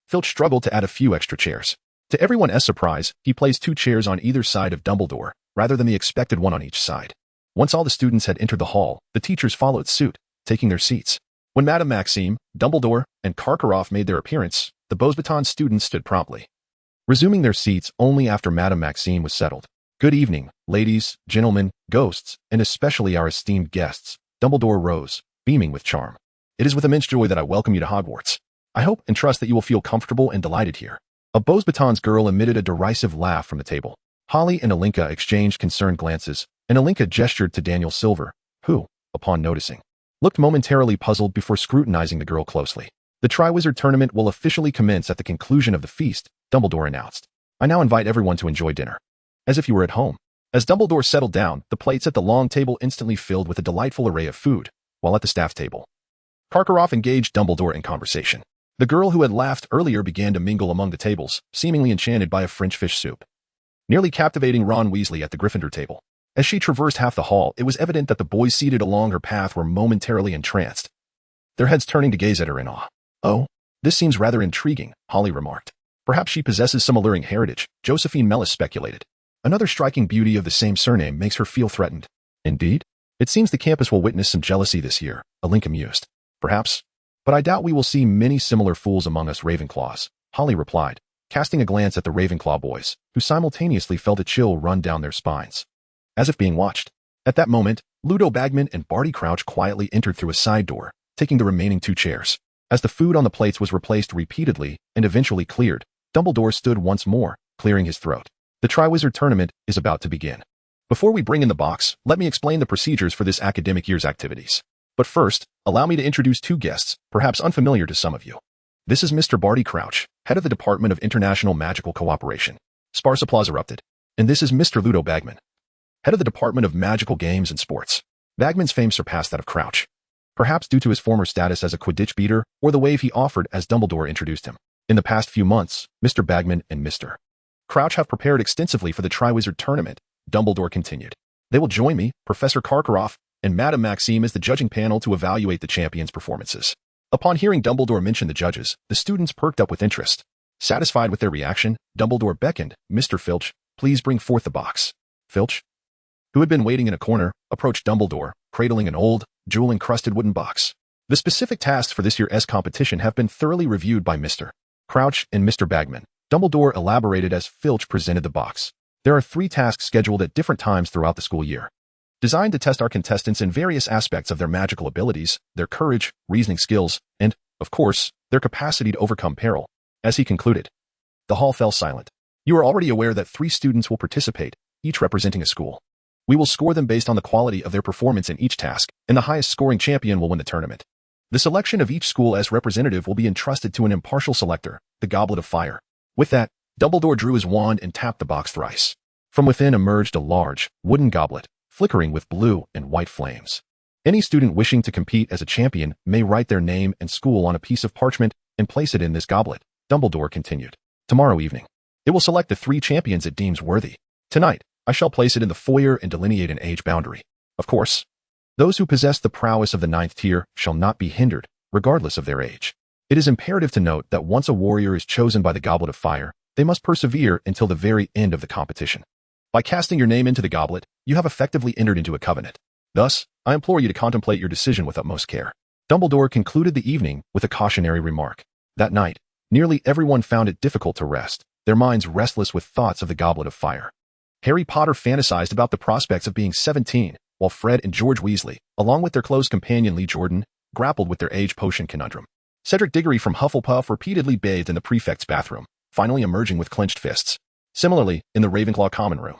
Filch struggled to add a few extra chairs. To everyone's surprise, he placed 2 chairs on either side of Dumbledore, rather than the expected one on each side. Once all the students had entered the hall, the teachers followed suit, taking their seats. When Madame Maxime, Dumbledore, and Karkaroff made their appearance, the Beauxbaton students stood promptly, resuming their seats only after Madame Maxime was settled. Good evening, ladies, gentlemen, ghosts, and especially our esteemed guests. Dumbledore rose, beaming with charm. It is with immense joy that I welcome you to Hogwarts. I hope and trust that you will feel comfortable and delighted here. A Beauxbaton's girl emitted a derisive laugh from the table. Holly and Alinka exchanged concerned glances, and Alinka gestured to Daniel Silver, who, upon noticing, looked momentarily puzzled before scrutinizing the girl closely. The Triwizard Tournament will officially commence at the conclusion of the feast, Dumbledore announced. I now invite everyone to enjoy dinner, as if you were at home. As Dumbledore settled down, the plates at the long table instantly filled with a delightful array of food, while at the staff table, Karkaroff engaged Dumbledore in conversation. The girl who had laughed earlier began to mingle among the tables, seemingly enchanted by a French fish soup, nearly captivating Ron Weasley at the Gryffindor table. As she traversed half the hall, it was evident that the boys seated along her path were momentarily entranced, their heads turning to gaze at her in awe. Oh, this seems rather intriguing, Holly remarked. Perhaps she possesses some alluring heritage, Josephine Mellis speculated. Another striking beauty of the same surname makes her feel threatened. Indeed? It seems the campus will witness some jealousy this year, Alinka mused. Perhaps. But I doubt we will see many similar fools among us Ravenclaws, Holly replied, casting a glance at the Ravenclaw boys, who simultaneously felt a chill run down their spines, as if being watched. At that moment, Ludo Bagman and Barty Crouch quietly entered through a side door, taking the remaining 2 chairs. As the food on the plates was replaced repeatedly and eventually cleared, Dumbledore stood once more, clearing his throat. The Triwizard Tournament is about to begin. Before we bring in the box, let me explain the procedures for this academic year's activities. But first, allow me to introduce 2 guests, perhaps unfamiliar to some of you. This is Mr. Barty Crouch, head of the Department of International Magical Cooperation. Sparse applause erupted. And this is Mr. Ludo Bagman, head of the Department of Magical Games and Sports. Bagman's fame surpassed that of Crouch, perhaps due to his former status as a Quidditch beater or the wave he offered as Dumbledore introduced him. In the past few months, Mr. Bagman and Mr. Crouch have prepared extensively for the Triwizard Tournament, Dumbledore continued. They will join me, Professor Karkaroff, and Madame Maxime as the judging panel to evaluate the champions' performances. Upon hearing Dumbledore mention the judges, the students perked up with interest. Satisfied with their reaction, Dumbledore beckoned, Mr. Filch, please bring forth the box. Filch, who had been waiting in a corner, approached Dumbledore, cradling an old, jewel-encrusted wooden box. The specific tasks for this year's competition have been thoroughly reviewed by Mr. Crouch and Mr. Bagman. Dumbledore elaborated as Filch presented the box. There are 3 tasks scheduled at different times throughout the school year. designed to test our contestants in various aspects of their magical abilities, their courage, reasoning skills, and, of course, their capacity to overcome peril. As he concluded, the hall fell silent. You are already aware that 3 students will participate, each representing a school. We will score them based on the quality of their performance in each task, and the highest scoring champion will win the tournament. The selection of each school as representative will be entrusted to an impartial selector, the Goblet of Fire. With that, Dumbledore drew his wand and tapped the box thrice. From within emerged a large, wooden goblet, flickering with blue and white flames. Any student wishing to compete as a champion may write their name and school on a piece of parchment and place it in this goblet, Dumbledore continued. Tomorrow evening, it will select the 3 champions it deems worthy. Tonight, I shall place it in the foyer and delineate an age boundary. Of course, those who possess the prowess of the 9th tier shall not be hindered, regardless of their age. It is imperative to note that once a warrior is chosen by the Goblet of Fire, they must persevere until the very end of the competition. By casting your name into the goblet, you have effectively entered into a covenant. Thus, I implore you to contemplate your decision with utmost care. Dumbledore concluded the evening with a cautionary remark. That night, nearly everyone found it difficult to rest, their minds restless with thoughts of the Goblet of Fire. Harry Potter fantasized about the prospects of being 17, while Fred and George Weasley, along with their close companion Lee Jordan, grappled with their age potion conundrum. Cedric Diggory from Hufflepuff repeatedly bathed in the prefect's bathroom, finally emerging with clenched fists. Similarly, in the Ravenclaw common room,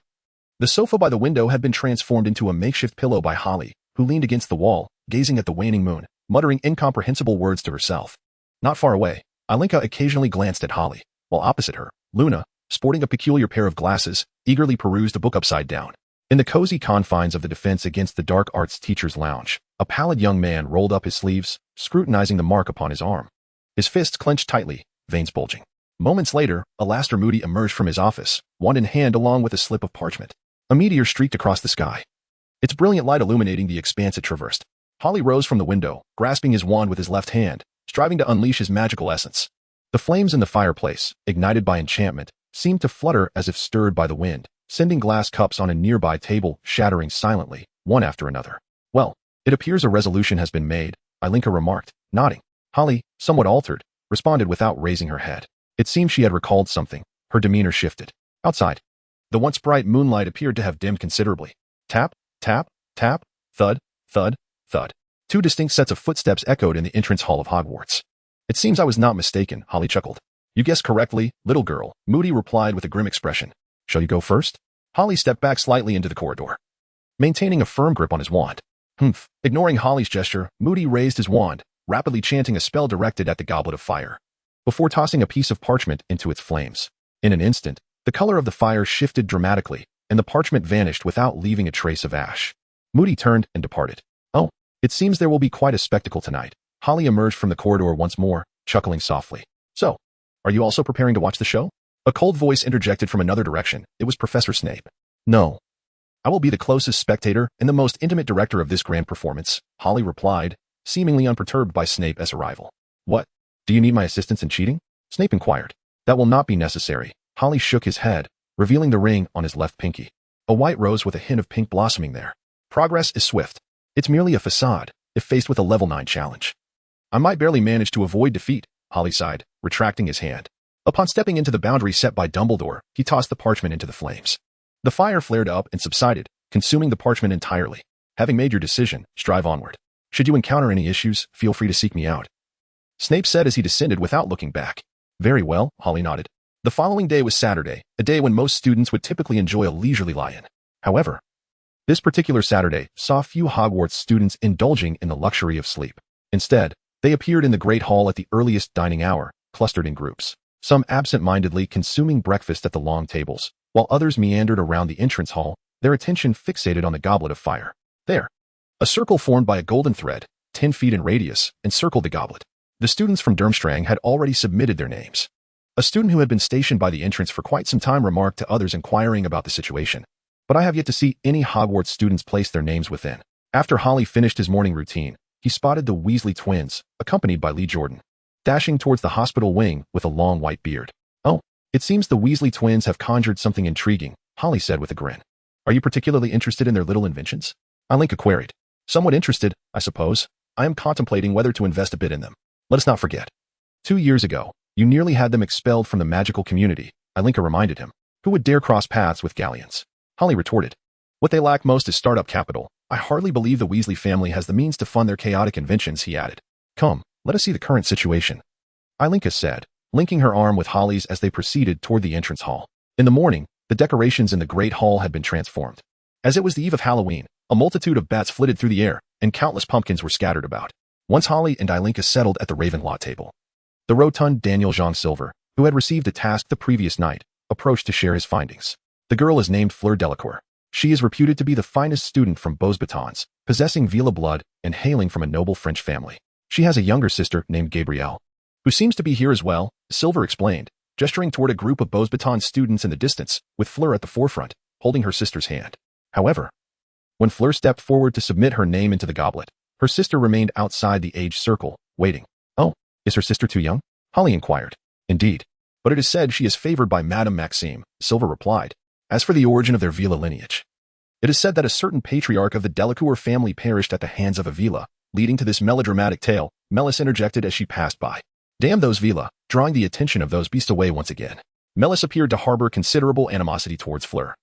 the sofa by the window had been transformed into a makeshift pillow by Holly, who leaned against the wall, gazing at the waning moon, muttering incomprehensible words to herself. Not far away, Alinka occasionally glanced at Holly, while opposite her, Luna, sporting a peculiar pair of glasses, eagerly perused a book upside down. In the cozy confines of the Defense Against the Dark Arts Teacher's Lounge, a pallid young man rolled up his sleeves, scrutinizing the mark upon his arm. His fists clenched tightly, veins bulging. Moments later, Alastair Moody emerged from his office, wand in hand along with a slip of parchment. A meteor streaked across the sky, its brilliant light illuminating the expanse it traversed. Holly rose from the window, grasping his wand with his left hand, striving to unleash his magical essence. The flames in the fireplace, ignited by enchantment, seemed to flutter as if stirred by the wind, sending glass cups on a nearby table shattering silently, one after another. Well, it appears a resolution has been made, Alinka remarked, nodding. Holly, somewhat altered, responded without raising her head. It seemed she had recalled something. Her demeanor shifted. Outside, the once bright moonlight appeared to have dimmed considerably. Tap, tap, tap, thud, thud, thud. 2 distinct sets of footsteps echoed in the entrance hall of Hogwarts. It seems I was not mistaken, Holly chuckled. You guessed correctly, little girl, Moody replied with a grim expression. Shall you go first? Holly stepped back slightly into the corridor, maintaining a firm grip on his wand. Humph. Ignoring Holly's gesture, Moody raised his wand, rapidly chanting a spell directed at the Goblet of Fire, before tossing a piece of parchment into its flames. In an instant, the color of the fire shifted dramatically, and the parchment vanished without leaving a trace of ash. Moody turned and departed. Oh, it seems there will be quite a spectacle tonight. Holly emerged from the corridor once more, chuckling softly. So, are you also preparing to watch the show? A cold voice interjected from another direction. It was Professor Snape. No. I will be the closest spectator and the most intimate director of this grand performance, Holly replied, seemingly unperturbed by Snape's arrival. What? Do you need my assistance in cheating? Snape inquired. That will not be necessary. Holly shook his head, revealing the ring on his left pinky. A white rose with a hint of pink blossoming there. Progress is swift. It's merely a facade, if faced with a level 9 challenge. I might barely manage to avoid defeat, Holly sighed, retracting his hand. Upon stepping into the boundary set by Dumbledore, he tossed the parchment into the flames. The fire flared up and subsided, consuming the parchment entirely. Having made your decision, strive onward. Should you encounter any issues, feel free to seek me out. Snape said as he descended without looking back. Very well, Holly nodded. The following day was Saturday, a day when most students would typically enjoy a leisurely lie-in. However, this particular Saturday saw few Hogwarts students indulging in the luxury of sleep. Instead, they appeared in the Great Hall at the earliest dining hour, clustered in groups. Some absent-mindedly consuming breakfast at the long tables, while others meandered around the entrance hall, their attention fixated on the Goblet of Fire. There, a circle formed by a golden thread, 10 feet in radius, encircled the goblet. The students from Durmstrang had already submitted their names. A student who had been stationed by the entrance for quite some time remarked to others inquiring about the situation. But I have yet to see any Hogwarts students place their names within. After Holly finished his morning routine, he spotted the Weasley twins, accompanied by Lee Jordan, dashing towards the hospital wing with a long white beard. Oh, it seems the Weasley twins have conjured something intriguing, Holly said with a grin. Are you particularly interested in their little inventions? Alinka queried. Somewhat interested, I suppose. I am contemplating whether to invest a bit in them. Let us not forget. 2 years ago, you nearly had them expelled from the magical community, Alinka reminded him. Who would dare cross paths with Galleons? Holly retorted. What they lack most is startup capital. I hardly believe the Weasley family has the means to fund their chaotic inventions, he added. Come, let us see the current situation, Ilinka said, linking her arm with Holly's as they proceeded toward the entrance hall. In the morning, the decorations in the Great Hall had been transformed. As it was the eve of Halloween, a multitude of bats flitted through the air, and countless pumpkins were scattered about. Once Holly and Ilinka settled at the Ravenclaw table, the rotund Daniel Jean Silver, who had received a task the previous night, approached to share his findings. The girl is named Fleur Delacour. She is reputed to be the finest student from Beauxbatons, possessing Vila blood and hailing from a noble French family. She has a younger sister named Gabrielle, who seems to be here as well, Silver explained, gesturing toward a group of Beauxbatons students in the distance, with Fleur at the forefront, holding her sister's hand. However, when Fleur stepped forward to submit her name into the goblet, her sister remained outside the age circle, waiting. Oh, is her sister too young? Holly inquired. Indeed. But it is said she is favored by Madame Maxime, Silver replied. As for the origin of their Vila lineage, it is said that a certain patriarch of the Delacour family perished at the hands of a Vila, leading to this melodramatic tale, Melis interjected as she passed by. Damn those Vila, drawing the attention of those beasts away once again. Melis appeared to harbor considerable animosity towards Fleur,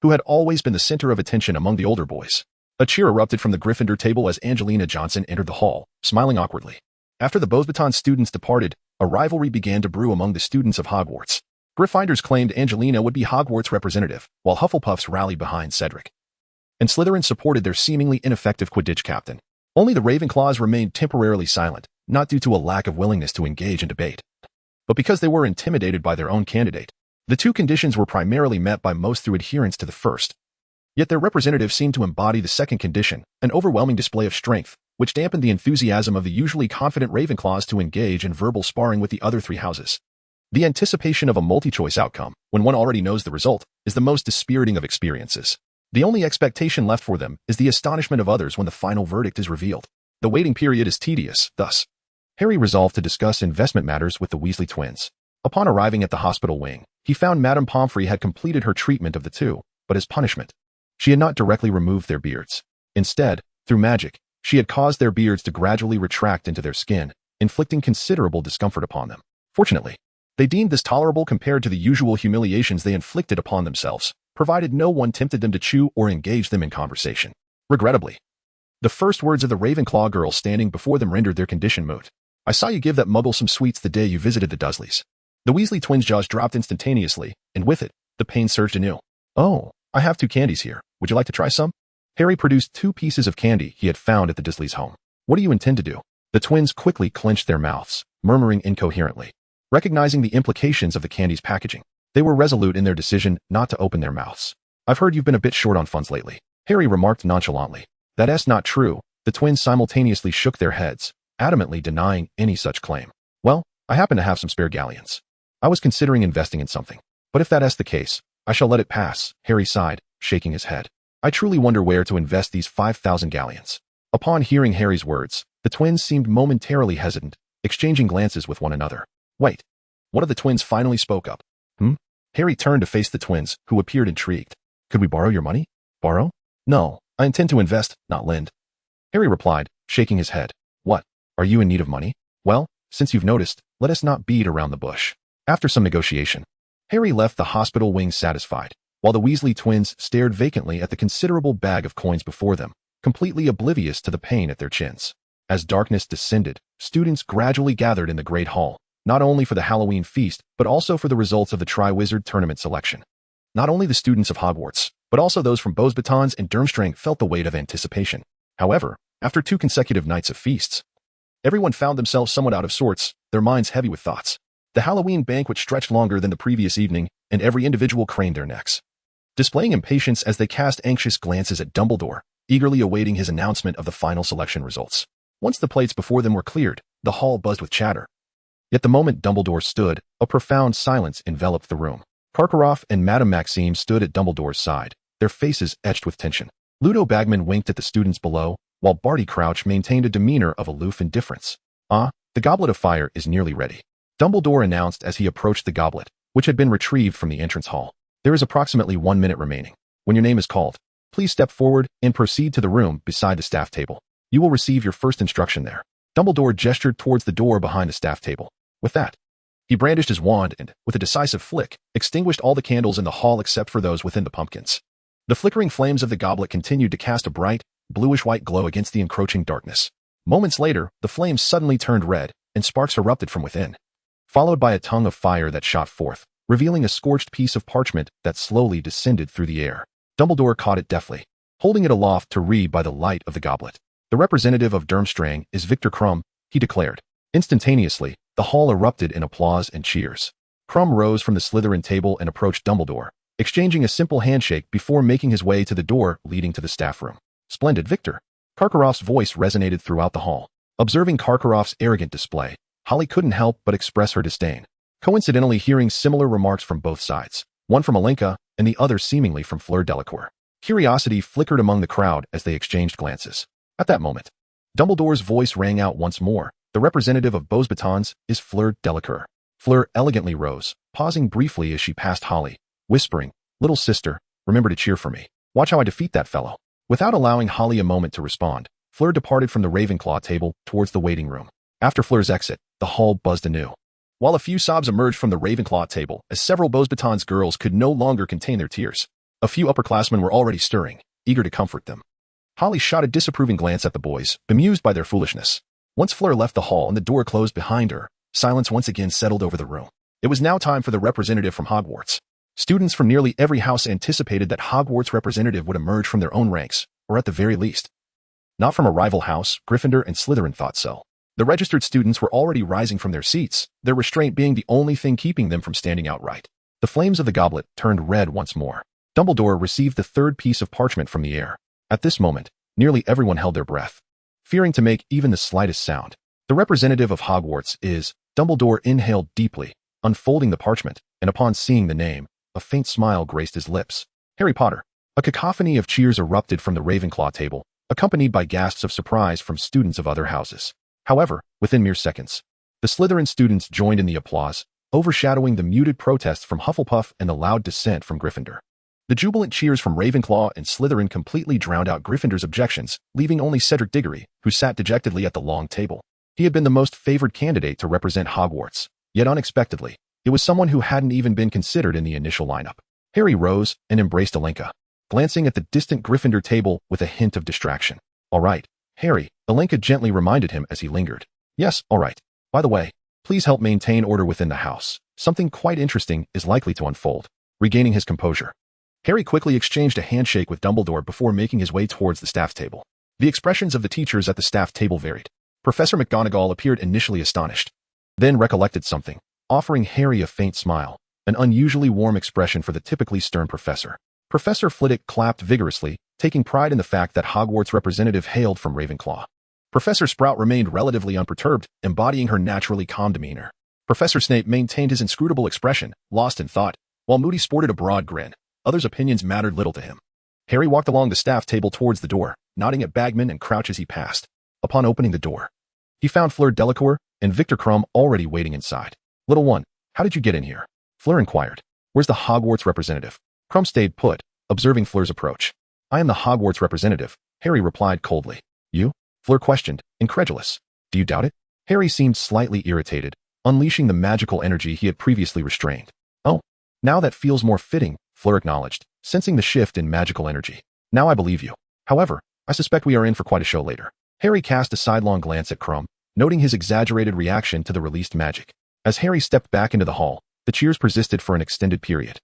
who had always been the center of attention among the older boys. A cheer erupted from the Gryffindor table as Angelina Johnson entered the hall, smiling awkwardly. After the Beauxbatons students departed, a rivalry began to brew among the students of Hogwarts. Gryffindors claimed Angelina would be Hogwarts' representative, while Hufflepuffs rallied behind Cedric, and Slytherin supported their seemingly ineffective Quidditch captain. Only the Ravenclaws remained temporarily silent, not due to a lack of willingness to engage in debate, but because they were intimidated by their own candidate. The two conditions were primarily met by most through adherence to the first. Yet their representative seemed to embody the second condition, an overwhelming display of strength, which dampened the enthusiasm of the usually confident Ravenclaws to engage in verbal sparring with the other three houses. The anticipation of a multi-choice outcome, when one already knows the result, is the most dispiriting of experiences. The only expectation left for them is the astonishment of others when the final verdict is revealed. The waiting period is tedious, thus. Harry resolved to discuss investment matters with the Weasley twins. Upon arriving at the hospital wing, he found Madame Pomfrey had completed her treatment of the two, but as punishment, she had not directly removed their beards. Instead, through magic, she had caused their beards to gradually retract into their skin, inflicting considerable discomfort upon them. Fortunately, they deemed this tolerable compared to the usual humiliations they inflicted upon themselves, provided no one tempted them to chew or engage them in conversation. Regrettably, the first words of the Ravenclaw girl standing before them rendered their condition moot. I saw you give that muggle some sweets the day you visited the Dursleys. The Weasley twins' jaws dropped instantaneously, and with it, the pain surged anew. Oh, I have 2 candies here. Would you like to try some? Harry produced 2 pieces of candy he had found at the Dursleys' home. What do you intend to do? The twins quickly clenched their mouths, murmuring incoherently. Recognizing the implications of the candy's packaging, they were resolute in their decision not to open their mouths. I've heard you've been a bit short on funds lately, Harry remarked nonchalantly. That's not true. The twins simultaneously shook their heads, adamantly denying any such claim. Well, I happen to have some spare galleons. I was considering investing in something, but if that's the case, I shall let it pass, Harry sighed, shaking his head. I truly wonder where to invest these 5,000 galleons. Upon hearing Harry's words, the twins seemed momentarily hesitant, exchanging glances with one another. Wait. One of the twins finally spoke up. Harry turned to face the twins, who appeared intrigued. Could we borrow your money? Borrow? No, I intend to invest, not lend. Harry replied, shaking his head. What? Are you in need of money? Well, since you've noticed, let us not beat around the bush. After some negotiation, Harry left the hospital wing satisfied, while the Weasley twins stared vacantly at the considerable bag of coins before them, completely oblivious to the pain at their chins. As darkness descended, students gradually gathered in the Great Hall, not only for the Halloween feast, but also for the results of the Triwizard Tournament selection. Not only the students of Hogwarts, but also those from Beauxbatons and Durmstrang felt the weight of anticipation. However, after 2 consecutive nights of feasts, everyone found themselves somewhat out of sorts, their minds heavy with thoughts. The Halloween banquet stretched longer than the previous evening, and every individual craned their necks, displaying impatience as they cast anxious glances at Dumbledore, eagerly awaiting his announcement of the final selection results. Once the plates before them were cleared, the hall buzzed with chatter. Yet the moment Dumbledore stood, a profound silence enveloped the room. Karkaroff and Madame Maxime stood at Dumbledore's side, their faces etched with tension. Ludo Bagman winked at the students below, while Barty Crouch maintained a demeanor of aloof indifference. The goblet of fire is nearly ready, Dumbledore announced as he approached the goblet, which had been retrieved from the entrance hall. There is approximately 1 minute remaining. When your name is called, please step forward and proceed to the room beside the staff table. You will receive your first instruction there. Dumbledore gestured towards the door behind the staff table. With that, he brandished his wand and, with a decisive flick, extinguished all the candles in the hall except for those within the pumpkins. The flickering flames of the goblet continued to cast a bright, bluish-white glow against the encroaching darkness. Moments later, the flames suddenly turned red, and sparks erupted from within, followed by a tongue of fire that shot forth, revealing a scorched piece of parchment that slowly descended through the air. Dumbledore caught it deftly, holding it aloft to read by the light of the goblet. The representative of Durmstrang is Victor Krum, he declared. Instantaneously, the hall erupted in applause and cheers. Krum rose from the Slytherin table and approached Dumbledore, exchanging a simple handshake before making his way to the door leading to the staff room. Splendid, Victor. Karkaroff's voice resonated throughout the hall. Observing Karkaroff's arrogant display, Holly couldn't help but express her disdain, coincidentally hearing similar remarks from both sides, one from Alenka and the other seemingly from Fleur Delacour. Curiosity flickered among the crowd as they exchanged glances. At that moment, Dumbledore's voice rang out once more. The representative of Beauxbatons is Fleur Delacour. Fleur elegantly rose, pausing briefly as she passed Holly, whispering, "Little sister, remember to cheer for me. Watch how I defeat that fellow." Without allowing Holly a moment to respond, Fleur departed from the Ravenclaw table towards the waiting room. After Fleur's exit, the hall buzzed anew, while a few sobs emerged from the Ravenclaw table as several Beauxbatons girls could no longer contain their tears. A few upperclassmen were already stirring, eager to comfort them. Holly shot a disapproving glance at the boys, bemused by their foolishness. Once Fleur left the hall and the door closed behind her, silence once again settled over the room. It was now time for the representative from Hogwarts. Students from nearly every house anticipated that Hogwarts' representative would emerge from their own ranks, or at the very least, not from a rival house. Gryffindor and Slytherin thought so. The registered students were already rising from their seats, their restraint being the only thing keeping them from standing outright. The flames of the goblet turned red once more. Dumbledore received the third piece of parchment from the air. At this moment, nearly everyone held their breath, fearing to make even the slightest sound. The representative of Hogwarts is. Dumbledore inhaled deeply, unfolding the parchment, and upon seeing the name, a faint smile graced his lips. Harry Potter. A cacophony of cheers erupted from the Ravenclaw table, accompanied by gasps of surprise from students of other houses. However, within mere seconds, the Slytherin students joined in the applause, overshadowing the muted protests from Hufflepuff and the loud dissent from Gryffindor. The jubilant cheers from Ravenclaw and Slytherin completely drowned out Gryffindor's objections, leaving only Cedric Diggory, who sat dejectedly at the long table. He had been the most favored candidate to represent Hogwarts, yet unexpectedly, it was someone who hadn't even been considered in the initial lineup. Harry rose and embraced Alenka, glancing at the distant Gryffindor table with a hint of distraction. "All right, Harry," Alenka gently reminded him as he lingered. "Yes, all right. By the way, please help maintain order within the house. Something quite interesting is likely to unfold." Regaining his composure, Harry quickly exchanged a handshake with Dumbledore before making his way towards the staff table. The expressions of the teachers at the staff table varied. Professor McGonagall appeared initially astonished, then recollected something, offering Harry a faint smile, an unusually warm expression for the typically stern professor. Professor Flitwick clapped vigorously, taking pride in the fact that Hogwarts' representative hailed from Ravenclaw. Professor Sprout remained relatively unperturbed, embodying her naturally calm demeanor. Professor Snape maintained his inscrutable expression, lost in thought, while Moody sported a broad grin. Others' opinions mattered little to him. Harry walked along the staff table towards the door, nodding at Bagman and Crouch as he passed. Upon opening the door, he found Fleur Delacour and Victor Krum already waiting inside. "Little one, how did you get in here?" Fleur inquired. "Where's the Hogwarts representative?" Krum stayed put, observing Fleur's approach. "I am the Hogwarts representative," Harry replied coldly. "You?" Fleur questioned, incredulous. "Do you doubt it?" Harry seemed slightly irritated, unleashing the magical energy he had previously restrained. "Oh, now that feels more fitting," Fleur acknowledged, sensing the shift in magical energy. "Now I believe you. However, I suspect we are in for quite a show later." Harry cast a sidelong glance at Krum, noting his exaggerated reaction to the released magic. As Harry stepped back into the hall, the cheers persisted for an extended period.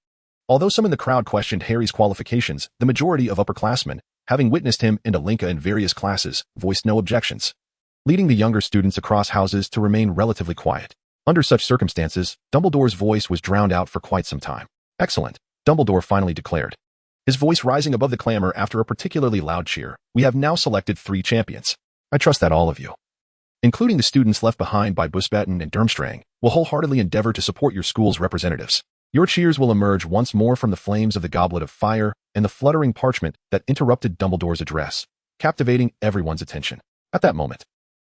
Although some in the crowd questioned Harry's qualifications, the majority of upperclassmen, having witnessed him and Alenka in various classes, voiced no objections, leading the younger students across houses to remain relatively quiet. Under such circumstances, Dumbledore's voice was drowned out for quite some time. "Excellent," Dumbledore finally declared, his voice rising above the clamor after a particularly loud cheer. "We have now selected 3 champions. I trust that all of you, including the students left behind by Beauxbatons and Durmstrang, will wholeheartedly endeavor to support your school's representatives. Your cheers will emerge once more from the flames of the goblet of fire and the fluttering parchment that interrupted Dumbledore's address, captivating everyone's attention." At that moment,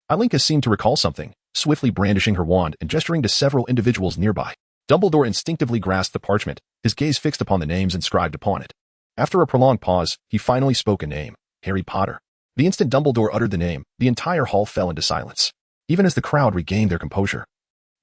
Alenka seemed to recall something, swiftly brandishing her wand and gesturing to several individuals nearby. Dumbledore instinctively grasped the parchment, his gaze fixed upon the names inscribed upon it. After a prolonged pause, he finally spoke a name: Harry Potter. The instant Dumbledore uttered the name, the entire hall fell into silence, even as the crowd regained their composure.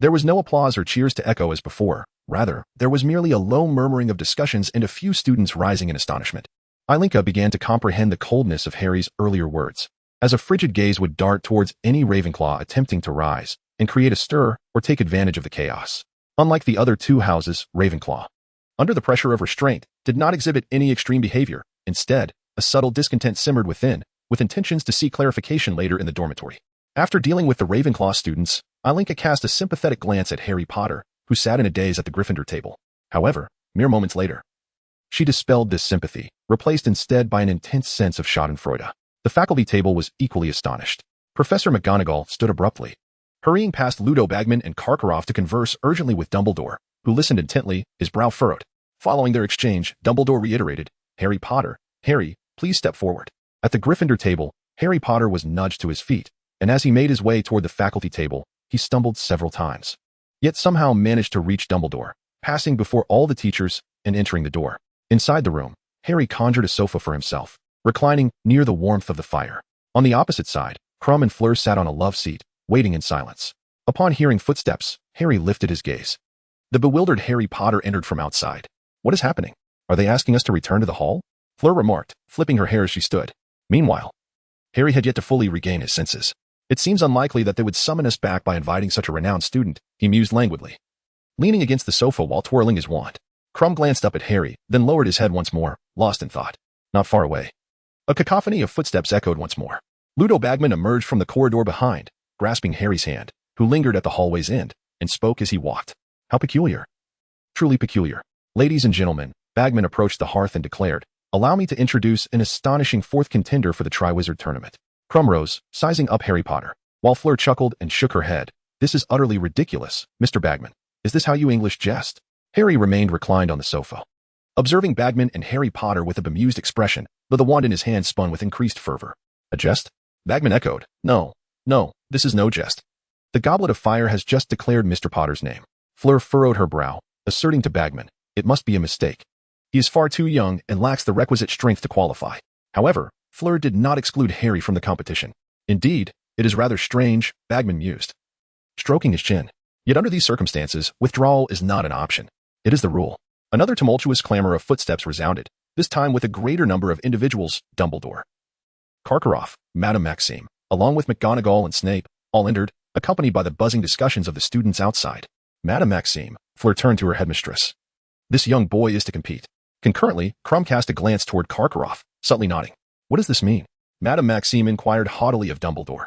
There was no applause or cheers to echo as before. Rather, there was merely a low murmuring of discussions and a few students rising in astonishment. Ilinka began to comprehend the coldness of Harry's earlier words, as a frigid gaze would dart towards any Ravenclaw attempting to rise and create a stir or take advantage of the chaos. Unlike the other two houses, Ravenclaw, under the pressure of restraint, did not exhibit any extreme behavior. Instead, a subtle discontent simmered within, with intentions to seek clarification later in the dormitory. After dealing with the Ravenclaw students, Ilinka cast a sympathetic glance at Harry Potter, who sat in a daze at the Gryffindor table. However, mere moments later, she dispelled this sympathy, replaced instead by an intense sense of schadenfreude. The faculty table was equally astonished. Professor McGonagall stood abruptly, hurrying past Ludo Bagman and Karkaroff to converse urgently with Dumbledore, who listened intently, his brow furrowed. Following their exchange, Dumbledore reiterated, "Harry Potter, Harry, please step forward." At the Gryffindor table, Harry Potter was nudged to his feet, and as he made his way toward the faculty table, he stumbled several times, yet somehow managed to reach Dumbledore, passing before all the teachers and entering the door. Inside the room, Harry conjured a sofa for himself, reclining near the warmth of the fire. On the opposite side, Krum and Fleur sat on a love seat, waiting in silence. Upon hearing footsteps, Harry lifted his gaze. The bewildered Harry Potter entered from outside. "What is happening? Are they asking us to return to the hall?" Fleur remarked, flipping her hair as she stood. Meanwhile, Harry had yet to fully regain his senses. "It seems unlikely that they would summon us back by inviting such a renowned student," he mused languidly, leaning against the sofa while twirling his wand. Krum glanced up at Harry, then lowered his head once more, lost in thought. Not far away, a cacophony of footsteps echoed once more. Ludo Bagman emerged from the corridor behind, grasping Harry's hand, who lingered at the hallway's end, and spoke as he walked. "How peculiar. Truly peculiar. Ladies and gentlemen," Bagman approached the hearth and declared, "allow me to introduce an astonishing fourth contender for the Triwizard Tournament." Krum rose, sizing up Harry Potter, while Fleur chuckled and shook her head. "This is utterly ridiculous, Mr. Bagman. Is this how you English jest?" Harry remained reclined on the sofa, observing Bagman and Harry Potter with a bemused expression, but the wand in his hand spun with increased fervor. "A jest?" Bagman echoed. No, this is no jest. The Goblet of Fire has just declared Mr. Potter's name." Fleur furrowed her brow, asserting to Bagman, "It must be a mistake. He is far too young and lacks the requisite strength to qualify." However, Fleur did not exclude Harry from the competition. "Indeed, it is rather strange," Bagman mused, stroking his chin. "Yet under these circumstances, withdrawal is not an option. It is the rule." Another tumultuous clamor of footsteps resounded, this time with a greater number of individuals. Dumbledore, Karkaroff, Madame Maxime, along with McGonagall and Snape, all entered, accompanied by the buzzing discussions of the students outside. "Madame Maxime," Fleur turned to her headmistress. "This young boy is to compete." Concurrently, Krum cast a glance toward Karkaroff, subtly nodding. "What does this mean?" Madame Maxime inquired haughtily of Dumbledore.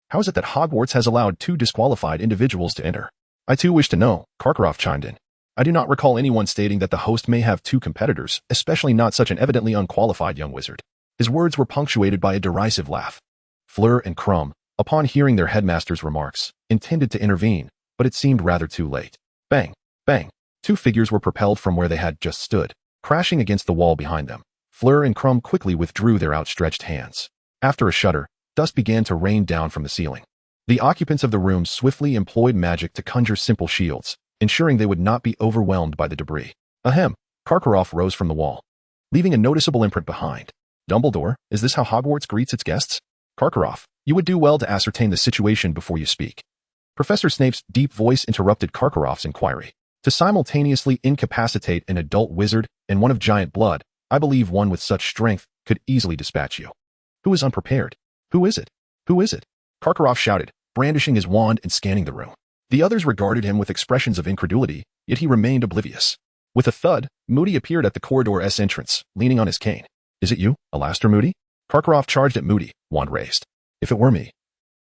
"How is it that Hogwarts has allowed 2 disqualified individuals to enter?" "I too wish to know," Karkaroff chimed in. "I do not recall anyone stating that the host may have 2 competitors, especially not such an evidently unqualified young wizard." His words were punctuated by a derisive laugh. Fleur and Krum, upon hearing their headmaster's remarks, intended to intervene, but it seemed rather too late. Bang, bang. 2 figures were propelled from where they had just stood, crashing against the wall behind them. Fleur and Krum quickly withdrew their outstretched hands. After a shudder, dust began to rain down from the ceiling. The occupants of the room swiftly employed magic to conjure simple shields, ensuring they would not be overwhelmed by the debris. Ahem. Karkaroff rose from the wall, leaving a noticeable imprint behind. "Dumbledore, is this how Hogwarts greets its guests?" "Karkaroff, you would do well to ascertain the situation before you speak." Professor Snape's deep voice interrupted Karkaroff's inquiry. "To simultaneously incapacitate an adult wizard and one of giant blood, I believe one with such strength could easily dispatch you." "Who is unprepared? Who is it? Who is it?" Karkaroff shouted, brandishing his wand and scanning the room. The others regarded him with expressions of incredulity, yet he remained oblivious. With a thud, Moody appeared at the corridor's entrance, leaning on his cane. "Is it you, Alastair Moody?" Karkaroff charged at Moody, wand raised. "If it were me,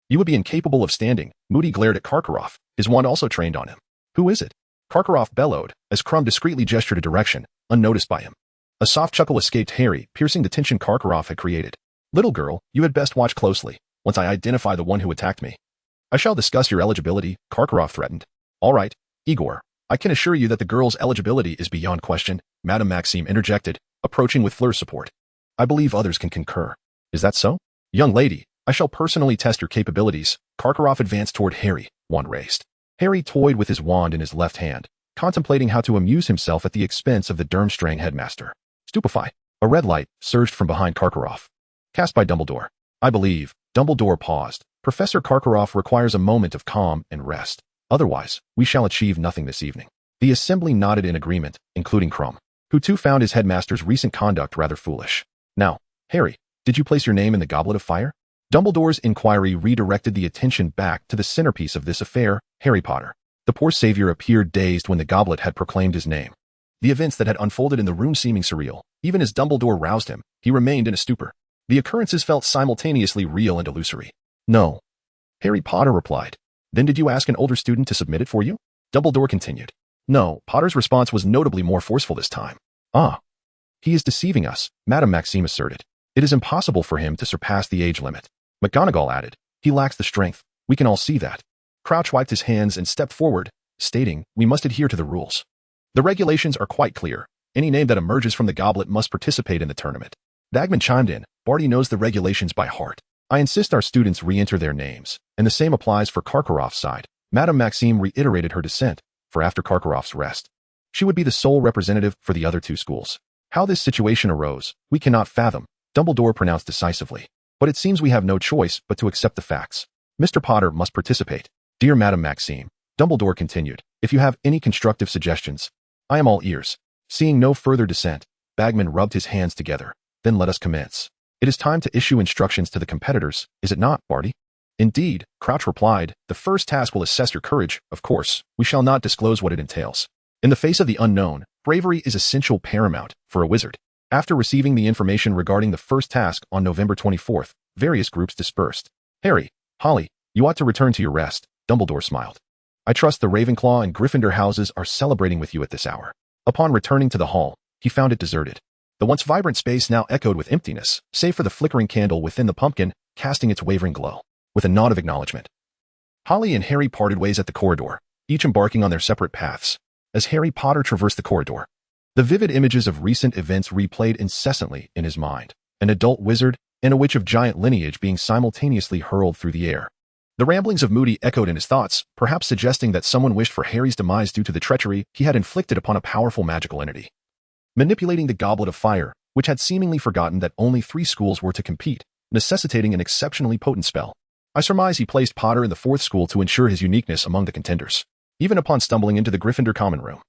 you would be incapable of standing." Moody glared at Karkaroff, his wand also trained on him. "Who is it?" Karkaroff bellowed, as Krum discreetly gestured a direction, unnoticed by him. A soft chuckle escaped Harry, piercing the tension Karkaroff had created. "Little girl, you had best watch closely. Once I identify the one who attacked me, I shall discuss your eligibility," Karkaroff threatened. "All right, Igor, I can assure you that the girl's eligibility is beyond question," Madame Maxime interjected, approaching with Fleur's support. "I believe others can concur." "Is that so?" "Young lady, I shall personally test your capabilities." Karkaroff advanced toward Harry, wand raised. Harry toyed with his wand in his left hand, contemplating how to amuse himself at the expense of the Durmstrang headmaster. Stupefy. A red light surged from behind Karkaroff. "Cast by Dumbledore." "I believe." Dumbledore paused. "Professor Karkaroff requires a moment of calm and rest. Otherwise, we shall achieve nothing this evening." The assembly nodded in agreement, including Krum. who too found his headmaster's recent conduct rather foolish. Now, Harry, did you place your name in the Goblet of Fire? Dumbledore's inquiry redirected the attention back to the centerpiece of this affair, Harry Potter. The poor savior appeared dazed when the goblet had proclaimed his name. The events that had unfolded in the room seeming surreal, even as Dumbledore roused him, he remained in a stupor. The occurrences felt simultaneously real and illusory. No. Harry Potter replied. Then did you ask an older student to submit it for you? Dumbledore continued. No, Potter's response was notably more forceful this time. Ah. He is deceiving us, Madame Maxime asserted. It is impossible for him to surpass the age limit. McGonagall added. He lacks the strength. We can all see that. Crouch wiped his hands and stepped forward, stating, we must adhere to the rules. The regulations are quite clear. Any name that emerges from the goblet must participate in the tournament. Bagman chimed in. Barty knows the regulations by heart. I insist our students re-enter their names, and the same applies for Karkaroff's side. Madame Maxime reiterated her dissent, for after Karkaroff's rest, she would be the sole representative for the other two schools. How this situation arose, we cannot fathom, Dumbledore pronounced decisively. But it seems we have no choice but to accept the facts. Mr. Potter must participate. Dear Madame Maxime, Dumbledore continued, if you have any constructive suggestions, I am all ears. Seeing no further dissent, Bagman rubbed his hands together. Then let us commence. It is time to issue instructions to the competitors, is it not, Barty? Indeed, Crouch replied, the first task will assess your courage, of course. We shall not disclose what it entails. In the face of the unknown, bravery is essential paramount for a wizard. After receiving the information regarding the first task on November 24th, various groups dispersed. Harry, Holly, you ought to return to your rest, Dumbledore smiled. I trust the Ravenclaw and Gryffindor houses are celebrating with you at this hour. Upon returning to the hall, he found it deserted. The once vibrant space now echoed with emptiness, save for the flickering candle within the pumpkin, casting its wavering glow. With a nod of acknowledgement, Holly and Harry parted ways at the corridor, each embarking on their separate paths. As Harry Potter traversed the corridor, the vivid images of recent events replayed incessantly in his mind. An adult wizard and a witch of giant lineage being simultaneously hurled through the air. The ramblings of Moody echoed in his thoughts, perhaps suggesting that someone wished for Harry's demise due to the treachery he had inflicted upon a powerful magical entity. Manipulating the Goblet of Fire, which had seemingly forgotten that only 3 schools were to compete, necessitating an exceptionally potent spell. I surmise he placed Potter in the 4th school to ensure his uniqueness among the contenders. Even upon stumbling into the Gryffindor common room,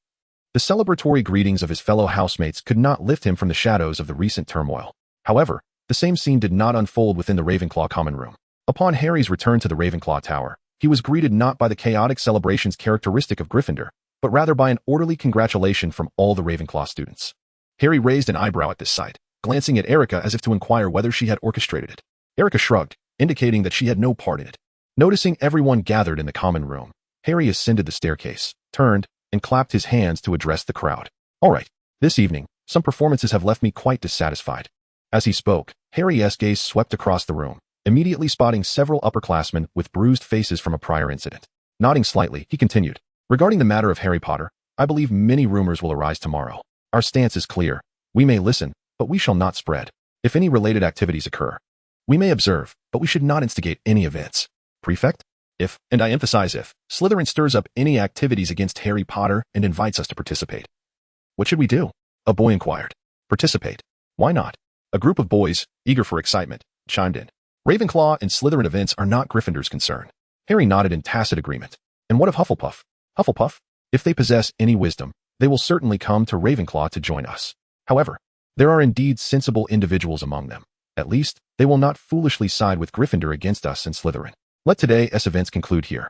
the celebratory greetings of his fellow housemates could not lift him from the shadows of the recent turmoil. However, the same scene did not unfold within the Ravenclaw common room. Upon Harry's return to the Ravenclaw Tower, he was greeted not by the chaotic celebrations characteristic of Gryffindor, but rather by an orderly congratulation from all the Ravenclaw students. Harry raised an eyebrow at this sight, glancing at Erica as if to inquire whether she had orchestrated it. Erica shrugged, indicating that she had no part in it. Noticing everyone gathered in the common room, Harry ascended the staircase, turned, and clapped his hands to address the crowd. All right, this evening, some performances have left me quite dissatisfied. As he spoke, Harry's gaze swept across the room, immediately spotting several upperclassmen with bruised faces from a prior incident. Nodding slightly, he continued, regarding the matter of Harry Potter, I believe many rumors will arise tomorrow. Our stance is clear. We may listen, but we shall not spread. If any related activities occur, we may observe, but we should not instigate any events. Prefect? If, and I emphasize if, Slytherin stirs up any activities against Harry Potter and invites us to participate. What should we do? A boy inquired. Participate. Why not? A group of boys, eager for excitement, chimed in. Ravenclaw and Slytherin events are not Gryffindor's concern. Harry nodded in tacit agreement. And what of Hufflepuff? Hufflepuff? If they possess any wisdom, they will certainly come to Ravenclaw to join us. However, there are indeed sensible individuals among them. At least, they will not foolishly side with Gryffindor against us and Slytherin. Let today's events conclude here.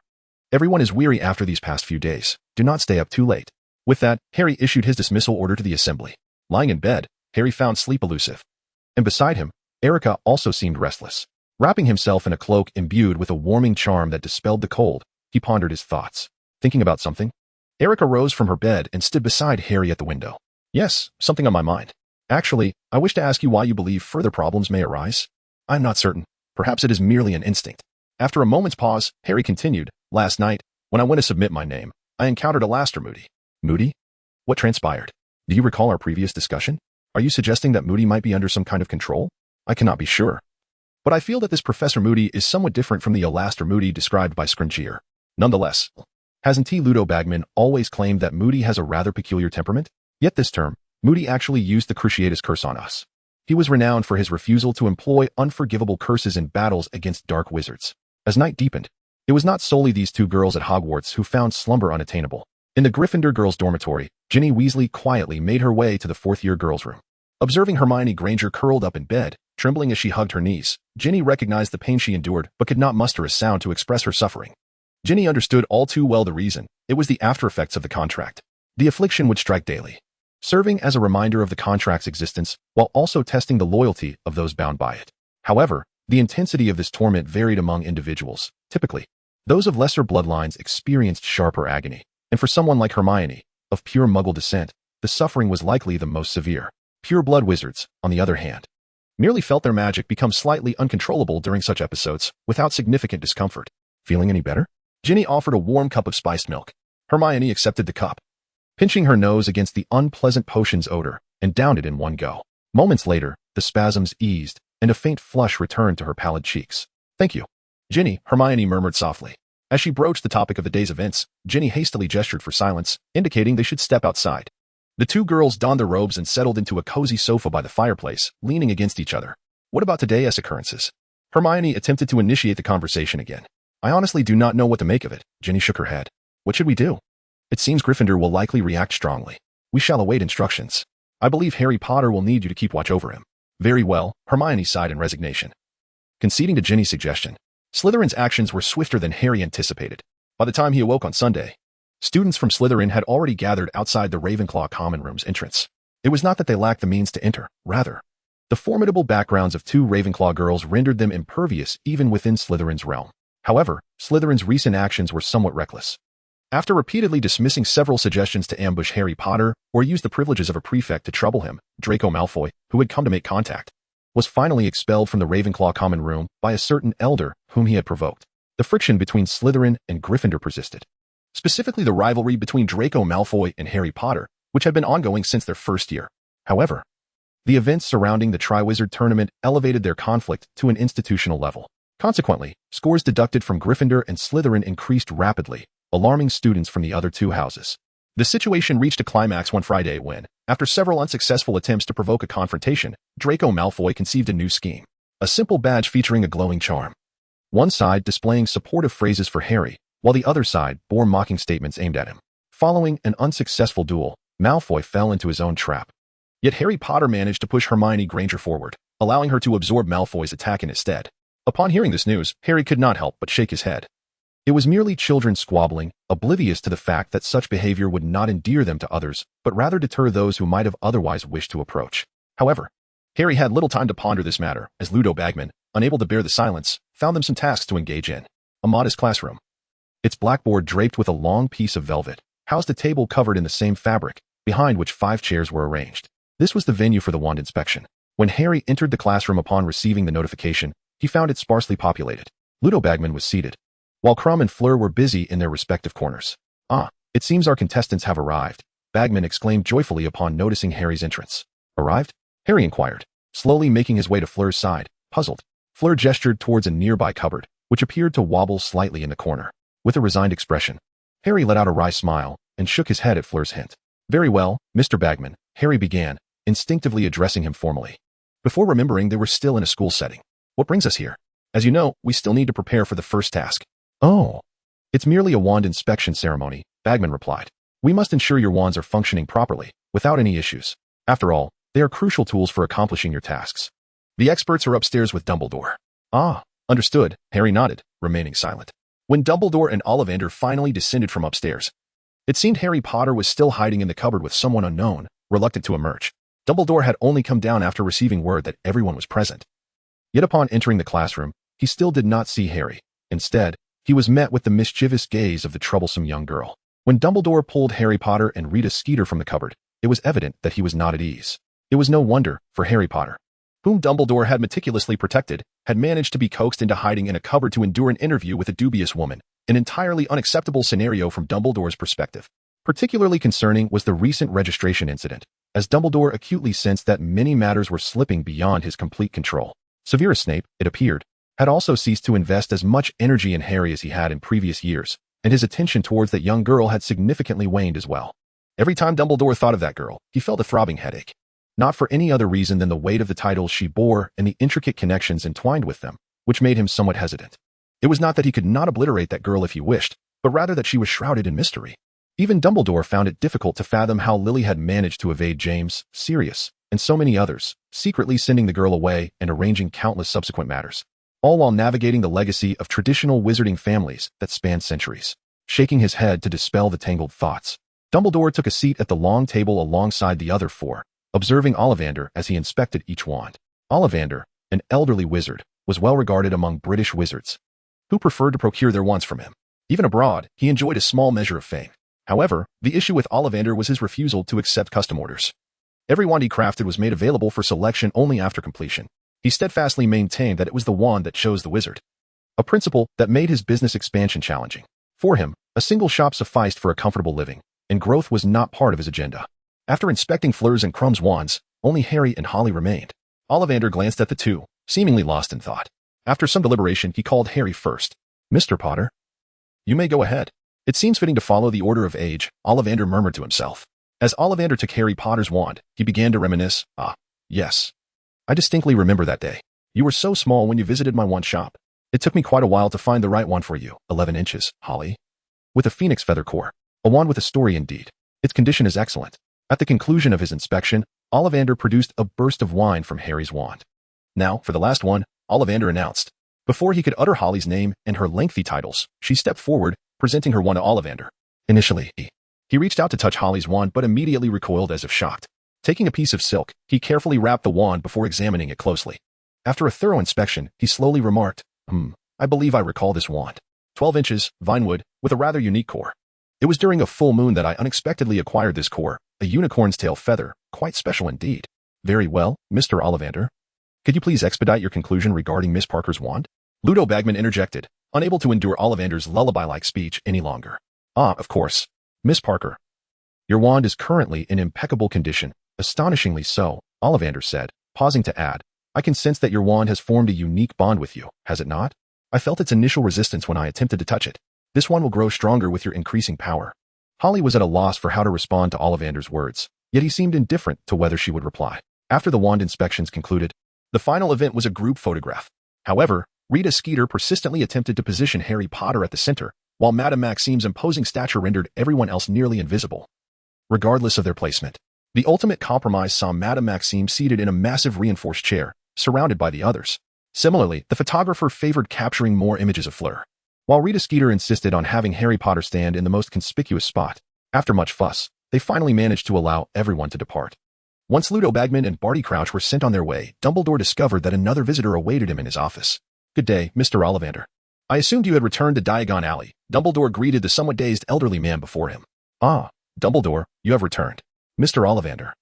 Everyone is weary after these past few days. Do not stay up too late. With that, Harry issued his dismissal order to the assembly. Lying in bed, Harry found sleep elusive. And beside him, Erica also seemed restless. Wrapping himself in a cloak imbued with a warming charm that dispelled the cold, he pondered his thoughts. Thinking about something? Erica rose from her bed and stood beside Harry at the window. Yes, something on my mind. Actually, I wish to ask you why you believe further problems may arise. I'm not certain. Perhaps it is merely an instinct. After a moment's pause, Harry continued, last night, when I went to submit my name, I encountered Alastair Moody. Moody? What transpired? Do you recall our previous discussion? Are you suggesting that Moody might be under some kind of control? I cannot be sure. But I feel that this Professor Moody is somewhat different from the Alastair Moody described by Scrimgeour. Nonetheless, hasn't Ludo Bagman always claimed that Moody has a rather peculiar temperament? Yet this term, Moody actually used the Cruciatus curse on us. He was renowned for his refusal to employ unforgivable curses in battles against dark wizards. As night deepened, it was not solely these 2 girls at Hogwarts who found slumber unattainable. In the Gryffindor girls' dormitory, Ginny Weasley quietly made her way to the fourth-year girls' room. Observing Hermione Granger curled up in bed, trembling as she hugged her knees, Ginny recognized the pain she endured but could not muster a sound to express her suffering. Ginny understood all too well the reason. It was the after-effects of the contract. The affliction would strike daily, serving as a reminder of the contract's existence while also testing the loyalty of those bound by it. However, the intensity of this torment varied among individuals. Typically, those of lesser bloodlines experienced sharper agony, and for someone like Hermione, of pure Muggle descent, the suffering was likely the most severe. Pure blood wizards, on the other hand, merely felt their magic become slightly uncontrollable during such episodes, without significant discomfort. Feeling any better? Ginny offered a warm cup of spiced milk. Hermione accepted the cup, pinching her nose against the unpleasant potion's odor, and downed it in one go. Moments later, the spasms eased, and a faint flush returned to her pallid cheeks. Thank you, Ginny, Hermione murmured softly. As she broached the topic of the day's events, Ginny hastily gestured for silence, indicating they should step outside. The two girls donned their robes and settled into a cozy sofa by the fireplace, leaning against each other. What about today's occurrences? Hermione attempted to initiate the conversation again. I honestly do not know what to make of it. Ginny shook her head. What should we do? It seems Gryffindor will likely react strongly. We shall await instructions. I believe Harry Potter will need you to keep watch over him. Very well, Hermione sighed in resignation. Conceding to Ginny's suggestion, Slytherin's actions were swifter than Harry anticipated. By the time he awoke on Sunday, students from Slytherin had already gathered outside the Ravenclaw common room's entrance. It was not that they lacked the means to enter, rather, the formidable backgrounds of two Ravenclaw girls rendered them impervious even within Slytherin's realm. However, Slytherin's recent actions were somewhat reckless. After repeatedly dismissing several suggestions to ambush Harry Potter or use the privileges of a prefect to trouble him, Draco Malfoy, who had come to make contact, was finally expelled from the Ravenclaw common room by a certain elder whom he had provoked. The friction between Slytherin and Gryffindor persisted. Specifically the rivalry between Draco Malfoy and Harry Potter, which had been ongoing since their first year. However, the events surrounding the Triwizard Tournament elevated their conflict to an institutional level. Consequently, scores deducted from Gryffindor and Slytherin increased rapidly, alarming students from the other two houses. The situation reached a climax one Friday when, after several unsuccessful attempts to provoke a confrontation, Draco Malfoy conceived a new scheme. A simple badge featuring a glowing charm. One side displaying supportive phrases for Harry, while the other side bore mocking statements aimed at him. Following an unsuccessful duel, Malfoy fell into his own trap. Yet Harry Potter managed to push Hermione Granger forward, allowing her to absorb Malfoy's attack in his stead. Upon hearing this news, Harry could not help but shake his head. It was merely children squabbling, oblivious to the fact that such behavior would not endear them to others, but rather deter those who might have otherwise wished to approach. However, Harry had little time to ponder this matter, as Ludo Bagman, unable to bear the silence, found them some tasks to engage in. A modest classroom. Its blackboard draped with a long piece of velvet, housed a table covered in the same fabric, behind which 5 chairs were arranged. This was the venue for the wand inspection. When Harry entered the classroom upon receiving the notification, he found it sparsely populated. Ludo Bagman was seated, while Crumb and Fleur were busy in their respective corners. Ah, it seems our contestants have arrived, Bagman exclaimed joyfully upon noticing Harry's entrance. Arrived? Harry inquired, slowly making his way to Fleur's side, puzzled. Fleur gestured towards a nearby cupboard, which appeared to wobble slightly in the corner. With a resigned expression, Harry let out a wry smile and shook his head at Fleur's hint. Very well, Mr. Bagman, Harry began, instinctively addressing him formally, before remembering they were still in a school setting. What brings us here? As you know, we still need to prepare for the first task. Oh, it's merely a wand inspection ceremony, Bagman replied. We must ensure your wands are functioning properly, without any issues. After all, they are crucial tools for accomplishing your tasks. The experts are upstairs with Dumbledore. Ah, understood, Harry nodded, remaining silent. When Dumbledore and Ollivander finally descended from upstairs, it seemed Harry Potter was still hiding in the cupboard with someone unknown, reluctant to emerge. Dumbledore had only come down after receiving word that everyone was present. Yet upon entering the classroom, he still did not see Harry. Instead, he was met with the mischievous gaze of the troublesome young girl. When Dumbledore pulled Harry Potter and Rita Skeeter from the cupboard, it was evident that he was not at ease. It was no wonder, for Harry Potter, whom Dumbledore had meticulously protected, had managed to be coaxed into hiding in a cupboard to endure an interview with a dubious woman, an entirely unacceptable scenario from Dumbledore's perspective. Particularly concerning was the recent registration incident, as Dumbledore acutely sensed that many matters were slipping beyond his complete control. Severus Snape, it appeared, had also ceased to invest as much energy in Harry as he had in previous years, and his attention towards that young girl had significantly waned as well. Every time Dumbledore thought of that girl, he felt a throbbing headache. Not for any other reason than the weight of the titles she bore and the intricate connections entwined with them, which made him somewhat hesitant. It was not that he could not obliterate that girl if he wished, but rather that she was shrouded in mystery. Even Dumbledore found it difficult to fathom how Lily had managed to evade James, Sirius, and so many others, secretly sending the girl away and arranging countless subsequent matters, all while navigating the legacy of traditional wizarding families that span centuries. Shaking his head to dispel the tangled thoughts, Dumbledore took a seat at the long table alongside the other four, observing Ollivander as he inspected each wand. Ollivander, an elderly wizard, was well regarded among British wizards, who preferred to procure their wands from him. Even abroad, he enjoyed a small measure of fame. However, the issue with Ollivander was his refusal to accept custom orders. Every wand he crafted was made available for selection only after completion. He steadfastly maintained that it was the wand that chose the wizard, a principle that made his business expansion challenging. For him, a single shop sufficed for a comfortable living, and growth was not part of his agenda. After inspecting Fleur's and Crumb's wands, only Harry and Holly remained. Ollivander glanced at the two, seemingly lost in thought. After some deliberation, he called Harry first. "Mr. Potter, you may go ahead." "It seems fitting to follow the order of age," Ollivander murmured to himself. As Ollivander took Harry Potter's wand, he began to reminisce. "Ah, yes. I distinctly remember that day. You were so small when you visited my wand shop. It took me quite a while to find the right one for you. 11 inches, Holly. With a phoenix feather core. A wand with a story indeed. Its condition is excellent." At the conclusion of his inspection, Ollivander produced a burst of wine from Harry's wand. "Now, for the last one," Ollivander announced. Before he could utter Holly's name and her lengthy titles, she stepped forward, presenting her wand to Ollivander. Initially, he reached out to touch Holly's wand but immediately recoiled as if shocked. Taking a piece of silk, he carefully wrapped the wand before examining it closely. After a thorough inspection, he slowly remarked, I believe I recall this wand. 12 inches, vinewood, with a rather unique core. It was during a full moon that I unexpectedly acquired this core, a unicorn's tail feather, quite special indeed." "Very well, Mr. Ollivander. Could you please expedite your conclusion regarding Miss Parker's wand?" Ludo Bagman interjected, unable to endure Ollivander's lullaby-like speech any longer. "Ah, of course. Miss Parker. Your wand is currently in impeccable condition, astonishingly so," Ollivander said, pausing to add, "I can sense that your wand has formed a unique bond with you, has it not? I felt its initial resistance when I attempted to touch it. This one will grow stronger with your increasing power." Holly was at a loss for how to respond to Ollivander's words, yet he seemed indifferent to whether she would reply. After the wand inspections concluded, the final event was a group photograph. However, Rita Skeeter persistently attempted to position Harry Potter at the center, while Madame Maxime's imposing stature rendered everyone else nearly invisible. Regardless of their placement, the ultimate compromise saw Madame Maxime seated in a massive reinforced chair, surrounded by the others. Similarly, the photographer favored capturing more images of Fleur, while Rita Skeeter insisted on having Harry Potter stand in the most conspicuous spot. After much fuss, they finally managed to allow everyone to depart. Once Ludo Bagman and Barty Crouch were sent on their way, Dumbledore discovered that another visitor awaited him in his office. "Good day, Mr. Ollivander. I assumed you had returned to Diagon Alley." Dumbledore greeted the somewhat dazed elderly man before him. "Ah, Dumbledore, you have returned. Mr. Ollivander.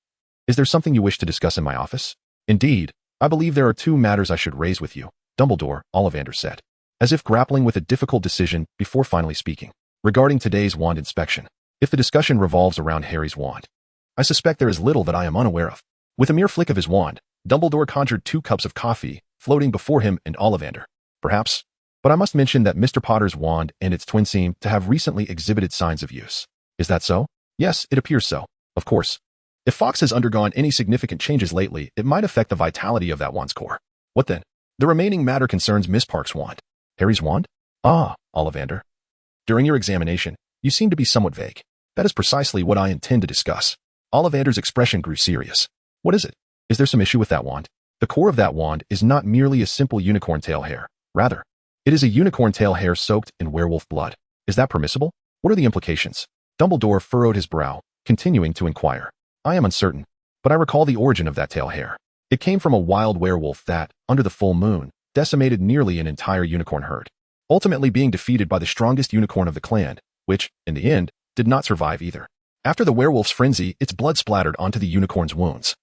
Is there something you wish to discuss in my office?" "Indeed, I believe there are two matters I should raise with you, Dumbledore," Ollivander said, as if grappling with a difficult decision before finally speaking. "Regarding today's wand inspection, if the discussion revolves around Harry's wand, I suspect there is little that I am unaware of." With a mere flick of his wand, Dumbledore conjured 2 cups of coffee, floating before him and Ollivander. "Perhaps, but I must mention that Mr. Potter's wand and its twin seem to have recently exhibited signs of use." "Is that so?" "Yes, it appears so. Of course, if Fawkes has undergone any significant changes lately, it might affect the vitality of that wand's core." "What then?" "The remaining matter concerns Miss Parker's wand." "Harry's wand?" "Ah, Ollivander. During your examination, you seem to be somewhat vague." "That is precisely what I intend to discuss." Ollivander's expression grew serious. "What is it? Is there some issue with that wand?" "The core of that wand is not merely a simple unicorn tail hair. Rather, it is a unicorn tail hair soaked in werewolf blood. Is that permissible? What are the implications?" Dumbledore furrowed his brow, continuing to inquire. "I am uncertain, but I recall the origin of that tail hair. It came from a wild werewolf that, under the full moon, decimated nearly an entire unicorn herd, ultimately being defeated by the strongest unicorn of the clan, which, in the end, did not survive either. After the werewolf's frenzy, its blood splattered onto the unicorn's wounds,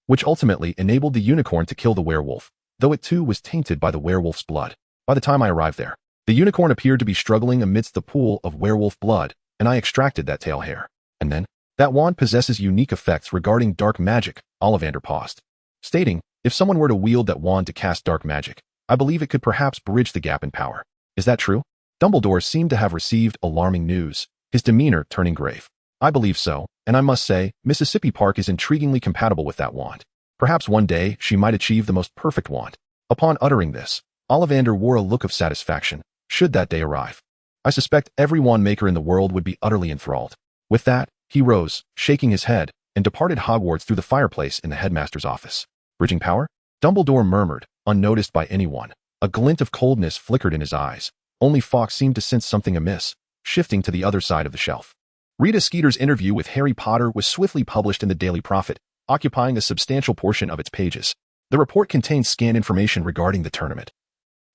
which ultimately enabled the unicorn to kill the werewolf, though it too was tainted by the werewolf's blood. By the time I arrived there, the unicorn appeared to be struggling amidst the pool of werewolf blood, and I extracted that tail hair. And then, that wand possesses unique effects regarding dark magic." Ollivander paused, stating, "If someone were to wield that wand to cast dark magic, I believe it could perhaps bridge the gap in power. Is that true?" Dumbledore seemed to have received alarming news, his demeanor turning grave. "I believe so, and I must say, Mississippi Park is intriguingly compatible with that wand. Perhaps one day she might achieve the most perfect wand." Upon uttering this, Ollivander wore a look of satisfaction, should that day arrive. "I suspect every wand maker in the world would be utterly enthralled." With that, he rose, shaking his head, and departed Hogwarts through the fireplace in the headmaster's office. Bridging power? Dumbledore murmured, unnoticed by anyone. A glint of coldness flickered in his eyes. Only Fawkes seemed to sense something amiss, shifting to the other side of the shelf. Rita Skeeter's interview with Harry Potter was swiftly published in the Daily Prophet, occupying a substantial portion of its pages. The report contained scant information regarding the tournament.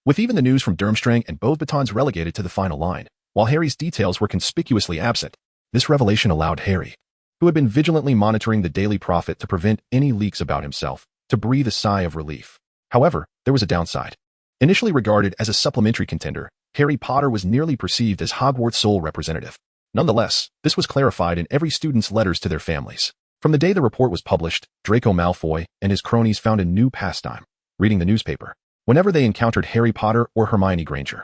With even the news from Durmstrang and Beauxbatons relegated to the final line, while Harry's details were conspicuously absent, this revelation allowed Harry, who had been vigilantly monitoring the Daily Prophet to prevent any leaks about himself, to breathe a sigh of relief. However, there was a downside. Initially regarded as a supplementary contender, Harry Potter was nearly perceived as Hogwarts' sole representative. Nonetheless, this was clarified in every student's letters to their families. From the day the report was published, Draco Malfoy and his cronies found a new pastime: reading the newspaper. Whenever they encountered Harry Potter or Hermione Granger,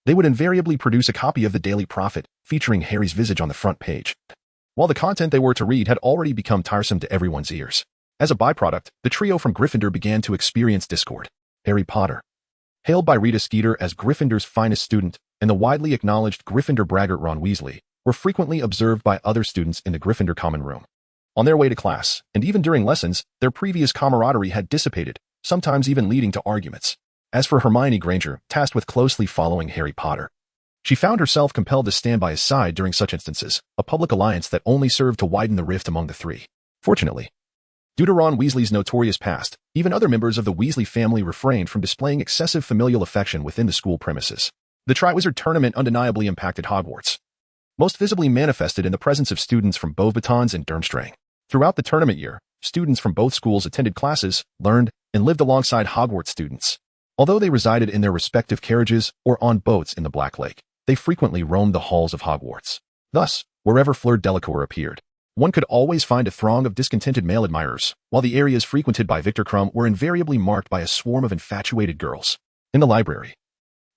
they would invariably produce a copy of the Daily Prophet, featuring Harry's visage on the front page. While the content they were to read had already become tiresome to everyone's ears, as a byproduct, the trio from Gryffindor began to experience discord. Harry Potter, hailed by Rita Skeeter as Gryffindor's finest student, and the widely acknowledged Gryffindor braggart Ron Weasley, were frequently observed by other students in the Gryffindor common room. On their way to class, and even during lessons, their previous camaraderie had dissipated, sometimes even leading to arguments. As for Hermione Granger, tasked with closely following Harry Potter, she found herself compelled to stand by his side during such instances, a public alliance that only served to widen the rift among the three. Fortunately, due to Ron Weasley's notorious past, even other members of the Weasley family refrained from displaying excessive familial affection within the school premises. The Triwizard Tournament undeniably impacted Hogwarts, most visibly manifested in the presence of students from Beauxbatons and Durmstrang. Throughout the tournament year, students from both schools attended classes, learned, and lived alongside Hogwarts students. Although they resided in their respective carriages or on boats in the Black Lake, they frequently roamed the halls of Hogwarts. Thus, wherever Fleur Delacour appeared, one could always find a throng of discontented male admirers, while the areas frequented by Victor Krum were invariably marked by a swarm of infatuated girls. In the library,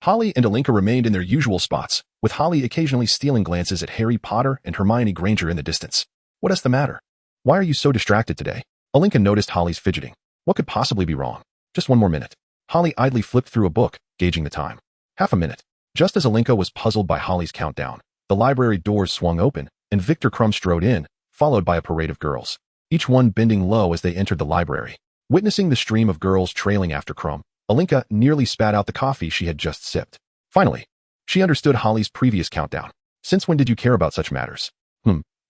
Holly and Alinka remained in their usual spots, with Holly occasionally stealing glances at Harry Potter and Hermione Granger in the distance. "What is the matter? Why are you so distracted today?" Alinka noticed Holly's fidgeting. What could possibly be wrong? "Just one more minute." Holly idly flipped through a book, gauging the time. Half a minute. Just as Alinka was puzzled by Holly's countdown, the library doors swung open, and Victor Krum strode in, followed by a parade of girls, each one bending low as they entered the library. Witnessing the stream of girls trailing after Krum, Alinka nearly spat out the coffee she had just sipped. Finally, she understood Holly's previous countdown. "Since when did you care about such matters?"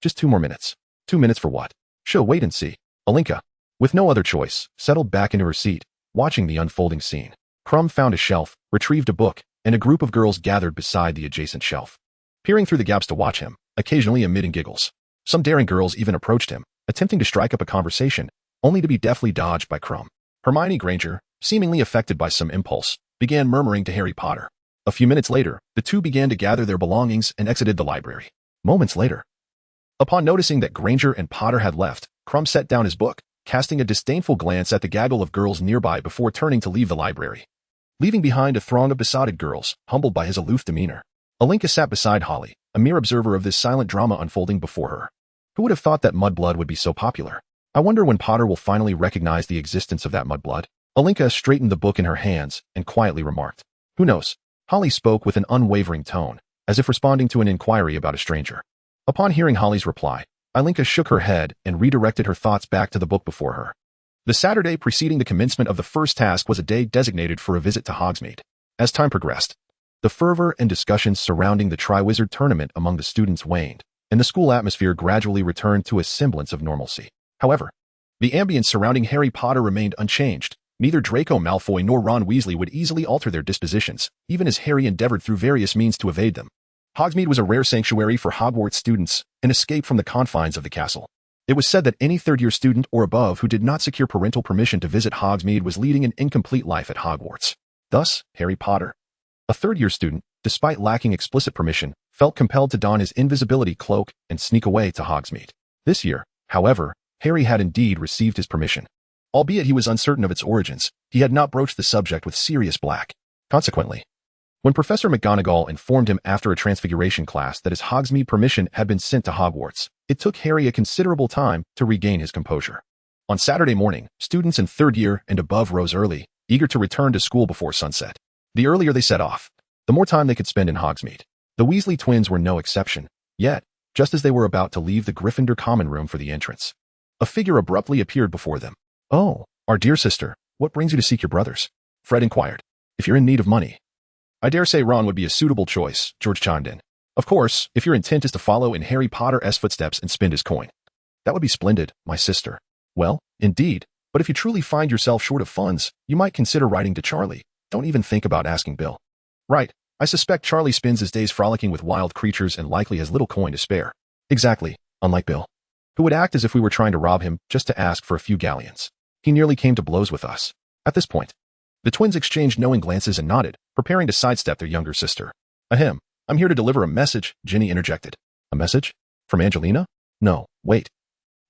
Just 2 more minutes." 2 minutes for what?" "She'll wait and see." Alinka, with no other choice, settled back into her seat, watching the unfolding scene. Krum found a shelf, retrieved a book, and a group of girls gathered beside the adjacent shelf, peering through the gaps to watch him, occasionally emitting giggles. Some daring girls even approached him, attempting to strike up a conversation, only to be deftly dodged by Krum. Hermione Granger, seemingly affected by some impulse, began murmuring to Harry Potter. A few minutes later, the two began to gather their belongings and exited the library. Moments later, upon noticing that Granger and Potter had left, Krum set down his book, casting a disdainful glance at the gaggle of girls nearby before turning to leave the library, leaving behind a throng of besotted girls, humbled by his aloof demeanor. Alinka sat beside Holly, a mere observer of this silent drama unfolding before her. Who would have thought that mudblood would be so popular? I wonder when Potter will finally recognize the existence of that mudblood. Alinka straightened the book in her hands and quietly remarked, "Who knows?" Holly spoke with an unwavering tone, as if responding to an inquiry about a stranger. Upon hearing Holly's reply, Alinka shook her head and redirected her thoughts back to the book before her. The Saturday preceding the commencement of the first task was a day designated for a visit to Hogsmeade. As time progressed, the fervor and discussions surrounding the Triwizard Tournament among the students waned, and the school atmosphere gradually returned to a semblance of normalcy. However, the ambience surrounding Harry Potter remained unchanged. Neither Draco Malfoy nor Ron Weasley would easily alter their dispositions, even as Harry endeavored through various means to evade them. Hogsmeade was a rare sanctuary for Hogwarts students, an escape from the confines of the castle. It was said that any third-year student or above who did not secure parental permission to visit Hogsmeade was leading an incomplete life at Hogwarts. Thus, Harry Potter, a third-year student, despite lacking explicit permission, felt compelled to don his invisibility cloak and sneak away to Hogsmeade. This year, however, Harry had indeed received his permission. Albeit he was uncertain of its origins, he had not broached the subject with Sirius Black. Consequently, when Professor McGonagall informed him after a transfiguration class that his Hogsmeade permission had been sent to Hogwarts, it took Harry a considerable time to regain his composure. On Saturday morning, students in third year and above rose early, eager to return to school before sunset. The earlier they set off, the more time they could spend in Hogsmeade. The Weasley twins were no exception. Yet, just as they were about to leave the Gryffindor common room for the entrance. A figure abruptly appeared before them. "Oh, our dear sister, what brings you to seek your brothers?" Fred inquired. "If you're in need of money." "I dare say Ron would be a suitable choice," George chimed in. "Of course, if your intent is to follow in Harry Potter's footsteps and spend his coin." "That would be splendid, my sister." "Well, indeed, but if you truly find yourself short of funds, you might consider writing to Charlie. Don't even think about asking Bill." "Right. I suspect Charlie spends his days frolicking with wild creatures and likely has little coin to spare." "Exactly, unlike Bill, who would act as if we were trying to rob him just to ask for a few galleons. He nearly came to blows with us." At this point, the twins exchanged knowing glances and nodded, preparing to sidestep their younger sister. "Ahem, I'm here to deliver a message," Ginny interjected. "A message? From Angelina? No, wait.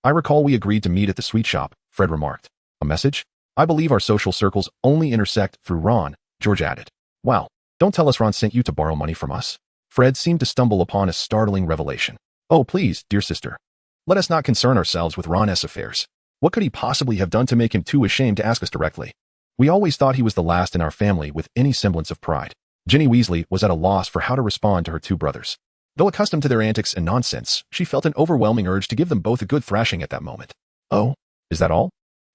I recall we agreed to meet at the sweet shop," Fred remarked. "A message? I believe our social circles only intersect through Ron," George added. "Wow, don't tell us Ron sent you to borrow money from us." Fred seemed to stumble upon a startling revelation. "Oh, please, dear sister. Let us not concern ourselves with Ron's affairs. What could he possibly have done to make him too ashamed to ask us directly? We always thought he was the last in our family with any semblance of pride." Ginny Weasley was at a loss for how to respond to her two brothers. Though accustomed to their antics and nonsense, she felt an overwhelming urge to give them both a good thrashing at that moment. "Oh, is that all?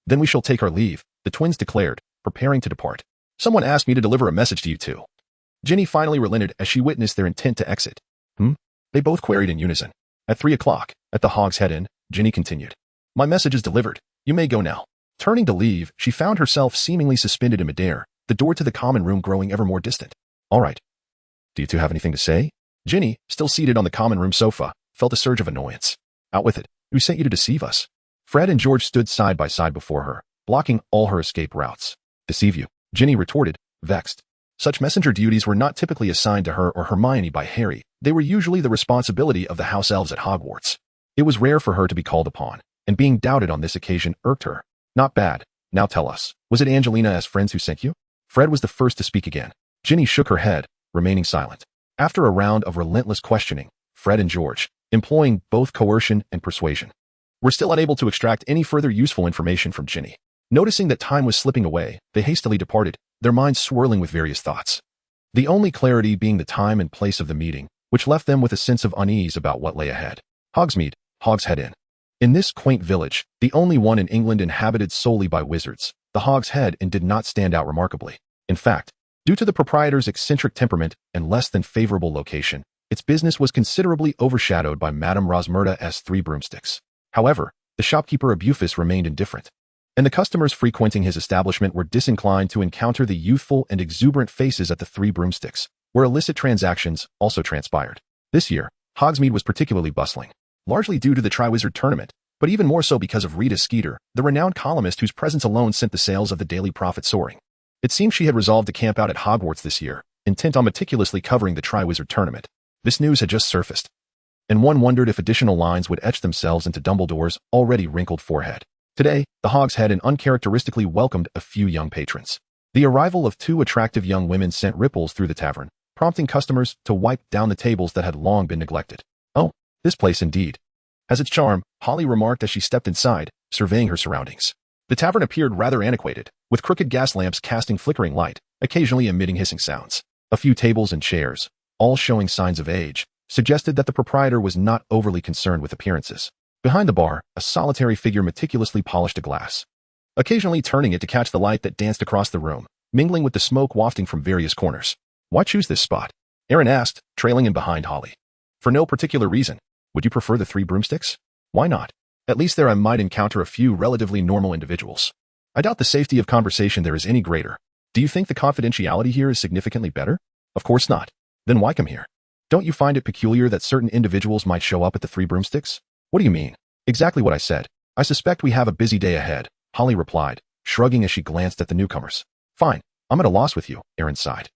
Then we shall take our leave," the twins declared, preparing to depart. "Someone asked me to deliver a message to you two." Ginny finally relented as she witnessed their intent to exit. They both queried in unison. At 3 o'clock, at the Hog's Head Inn, Ginny continued. "My message is delivered. You may go now." Turning to leave, she found herself seemingly suspended in midair, the door to the common room growing ever more distant. "All right. Do you two have anything to say?" Ginny, still seated on the common room sofa, felt a surge of annoyance. "Out with it. Who sent you to deceive us?" Fred and George stood side by side before her, blocking all her escape routes. "Deceive you?" Ginny retorted, vexed. Such messenger duties were not typically assigned to her or Hermione by Harry. They were usually the responsibility of the house elves at Hogwarts. It was rare for her to be called upon, and being doubted on this occasion irked her. "Not bad. Now tell us, was it Angelina's friends who sent you?" Fred was the first to speak again. Ginny shook her head, remaining silent. After a round of relentless questioning, Fred and George, employing both coercion and persuasion, were still unable to extract any further useful information from Ginny. Noticing that time was slipping away, they hastily departed, their minds swirling with various thoughts. The only clarity being the time and place of the meeting, which left them with a sense of unease about what lay ahead. Hogsmeade, Hog's Head Inn. In this quaint village, the only one in England inhabited solely by wizards, the Hog's Head Inn did not stand out remarkably. In fact, due to the proprietor's eccentric temperament and less than favorable location, its business was considerably overshadowed by Madame Rosmerta's 3 broomsticks. However, the shopkeeper Abufus remained indifferent, and the customers frequenting his establishment were disinclined to encounter the youthful and exuberant faces at the 3 broomsticks, where illicit transactions also transpired. This year, Hogsmeade was particularly bustling, largely due to the Triwizard Tournament, but even more so because of Rita Skeeter, the renowned columnist whose presence alone sent the sales of the Daily Prophet soaring. It seemed she had resolved to camp out at Hogwarts this year, intent on meticulously covering the Triwizard Tournament. This news had just surfaced, and one wondered if additional lines would etch themselves into Dumbledore's already wrinkled forehead. Today, the Hog's Head Inn uncharacteristically welcomed a few young patrons. The arrival of 2 attractive young women sent ripples through the tavern, prompting customers to wipe down the tables that had long been neglected. "Oh, this place indeed has its charm," Holly remarked as she stepped inside, surveying her surroundings. The tavern appeared rather antiquated, with crooked gas lamps casting flickering light, occasionally emitting hissing sounds. A few tables and chairs, all showing signs of age, suggested that the proprietor was not overly concerned with appearances. Behind the bar, a solitary figure meticulously polished a glass, occasionally turning it to catch the light that danced across the room, mingling with the smoke wafting from various corners. "Why choose this spot?" Aaron asked, trailing in behind Holly. "For no particular reason. Would you prefer the 3 broomsticks?" "Why not? At least there I might encounter a few relatively normal individuals. I doubt the safety of conversation there is any greater. Do you think the confidentiality here is significantly better?" "Of course not. Then why come here? Don't you find it peculiar that certain individuals might show up at the 3 broomsticks?" "What do you mean?" "Exactly what I said. I suspect we have a busy day ahead," Holly replied, shrugging as she glanced at the newcomers. "Fine. I'm at a loss with you," Aaron sighed,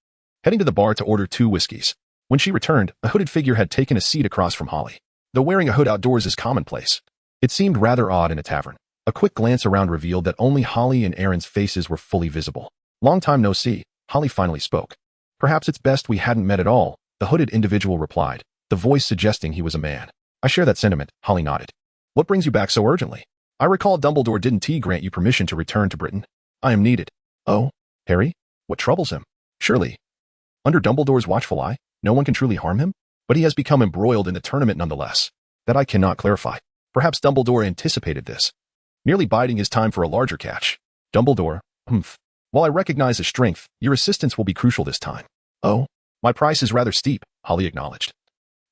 heading to the bar to order 2 whiskeys. When she returned, a hooded figure had taken a seat across from Holly. Though wearing a hood outdoors is commonplace, it seemed rather odd in a tavern. A quick glance around revealed that only Holly and Aaron's faces were fully visible. "Long time no see," Holly finally spoke. "Perhaps it's best we hadn't met at all," the hooded individual replied, the voice suggesting he was a man. "I share that sentiment," Holly nodded. "What brings you back so urgently? I recall Dumbledore didn't grant you permission to return to Britain." "I am needed." "Oh, Harry? What troubles him?" "Surely, under Dumbledore's watchful eye, no one can truly harm him? But he has become embroiled in the tournament nonetheless. That I cannot clarify. Perhaps Dumbledore anticipated this, merely biding his time for a larger catch. Dumbledore, humph. While I recognize his strength, your assistance will be crucial this time. Oh, my price is rather steep, Holly acknowledged,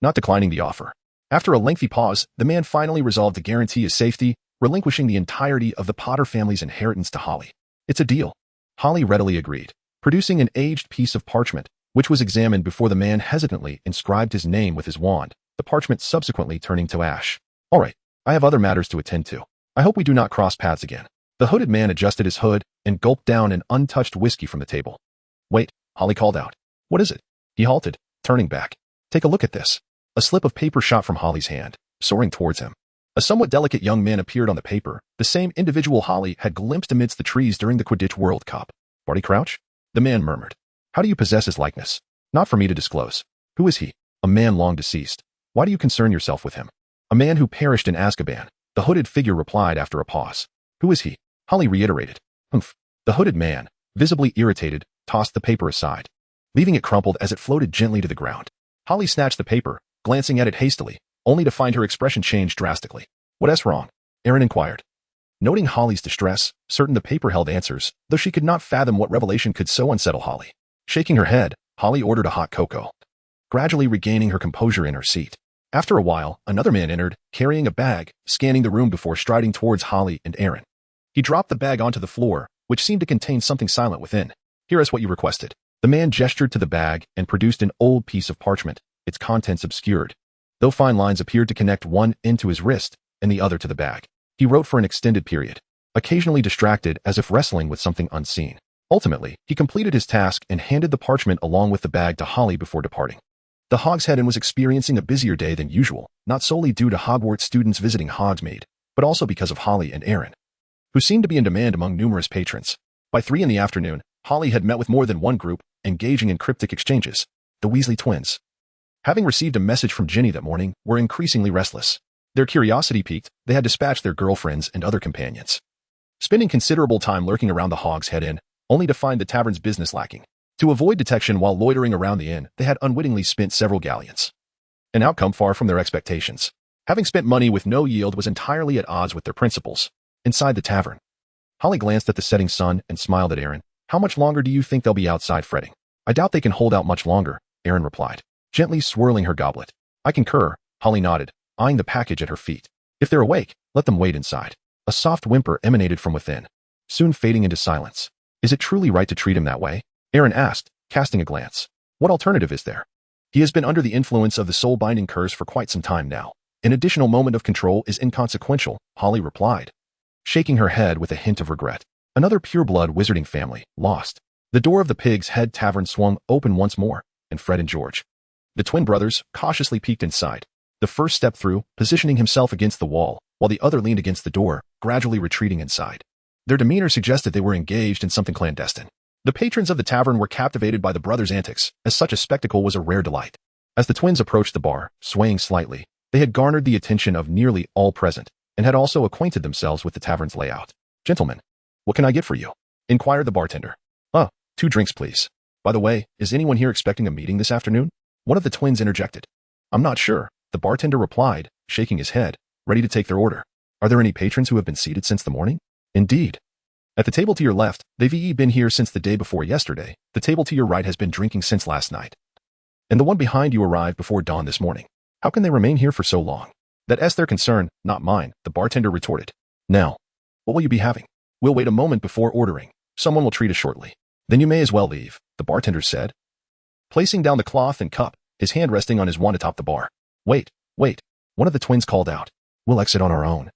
not declining the offer. After a lengthy pause, the man finally resolved to guarantee his safety, relinquishing the entirety of the Potter family's inheritance to Holly. It's a deal. Holly readily agreed, producing an aged piece of parchment, which was examined before the man hesitantly inscribed his name with his wand, the parchment subsequently turning to ash. All right, I have other matters to attend to. I hope we do not cross paths again. The hooded man adjusted his hood and gulped down an untouched whiskey from the table. Wait, Holly called out. What is it? He halted, turning back. Take a look at this. A slip of paper shot from Holly's hand, soaring towards him. A somewhat delicate young man appeared on the paper, the same individual Holly had glimpsed amidst the trees during the Quidditch World Cup. Barty Crouch? The man murmured. How do you possess his likeness? Not for me to disclose. Who is he? A man long deceased. Why do you concern yourself with him? A man who perished in Azkaban, the hooded figure replied after a pause. Who is he? Holly reiterated. Humph. The hooded man, visibly irritated, tossed the paper aside, leaving it crumpled as it floated gently to the ground. Holly snatched the paper, glancing at it hastily, only to find her expression change drastically. What's wrong? Aaron inquired. Noting Holly's distress, certain the paper held answers, though she could not fathom what revelation could so unsettle Holly. Shaking her head, Holly ordered a hot cocoa, gradually regaining her composure in her seat. After a while, another man entered, carrying a bag, scanning the room before striding towards Holly and Aaron. He dropped the bag onto the floor, which seemed to contain something silent within. Here is what you requested. The man gestured to the bag and produced an old piece of parchment, its contents obscured, though fine lines appeared to connect one end to his wrist and the other to the bag. He wrote for an extended period, occasionally distracted as if wrestling with something unseen. Ultimately, he completed his task and handed the parchment along with the bag to Holly before departing. The Hogshead Inn was experiencing a busier day than usual, not solely due to Hogwarts students visiting Hogsmeade, but also because of Holly and Aaron, who seemed to be in demand among numerous patrons. By 3 in the afternoon, Holly had met with more than one group, engaging in cryptic exchanges. The Weasley twins, having received a message from Ginny that morning, were increasingly restless. Their curiosity piqued, they had dispatched their girlfriends and other companions, spending considerable time lurking around the Hogshead Inn, only to find the tavern's business lacking. To avoid detection while loitering around the inn, they had unwittingly spent several galleons, an outcome far from their expectations. Having spent money with no yield was entirely at odds with their principles. Inside the tavern, Holly glanced at the setting sun and smiled at Aaron. How much longer do you think they'll be outside fretting? I doubt they can hold out much longer, Aaron replied, gently swirling her goblet. I concur, Holly nodded, eyeing the package at her feet. If they're awake, let them wait inside. A soft whimper emanated from within, soon fading into silence. Is it truly right to treat him that way? Aaron asked, casting a glance. What alternative is there? He has been under the influence of the soul-binding curse for quite some time now. An additional moment of control is inconsequential, Holly replied, shaking her head with a hint of regret. Another pure-blood wizarding family, lost. The door of the Pig's Head Tavern swung open once more, and Fred and George, the twin brothers, cautiously peeked inside. The first stepped through, positioning himself against the wall, while the other leaned against the door, gradually retreating inside. Their demeanor suggested they were engaged in something clandestine. The patrons of the tavern were captivated by the brothers' antics, as such a spectacle was a rare delight. As the twins approached the bar, swaying slightly, they had garnered the attention of nearly all present, and had also acquainted themselves with the tavern's layout. Gentlemen, what can I get for you? Inquired the bartender. 2 drinks, please. By the way, is anyone here expecting a meeting this afternoon? One of the twins interjected. I'm not sure, the bartender replied, shaking his head, ready to take their order. Are there any patrons who have been seated since the morning? Indeed. At the table to your left, they've been here since the day before yesterday. The table to your right has been drinking since last night. And the one behind you arrived before dawn this morning. How can they remain here for so long? That's their concern, not mine, the bartender retorted. Now, what will you be having? We'll wait a moment before ordering. Someone will treat us shortly. Then you may as well leave, the bartender said, placing down the cloth and cup, his hand resting on his wand atop the bar. Wait, one of the twins called out. We'll exit on our own.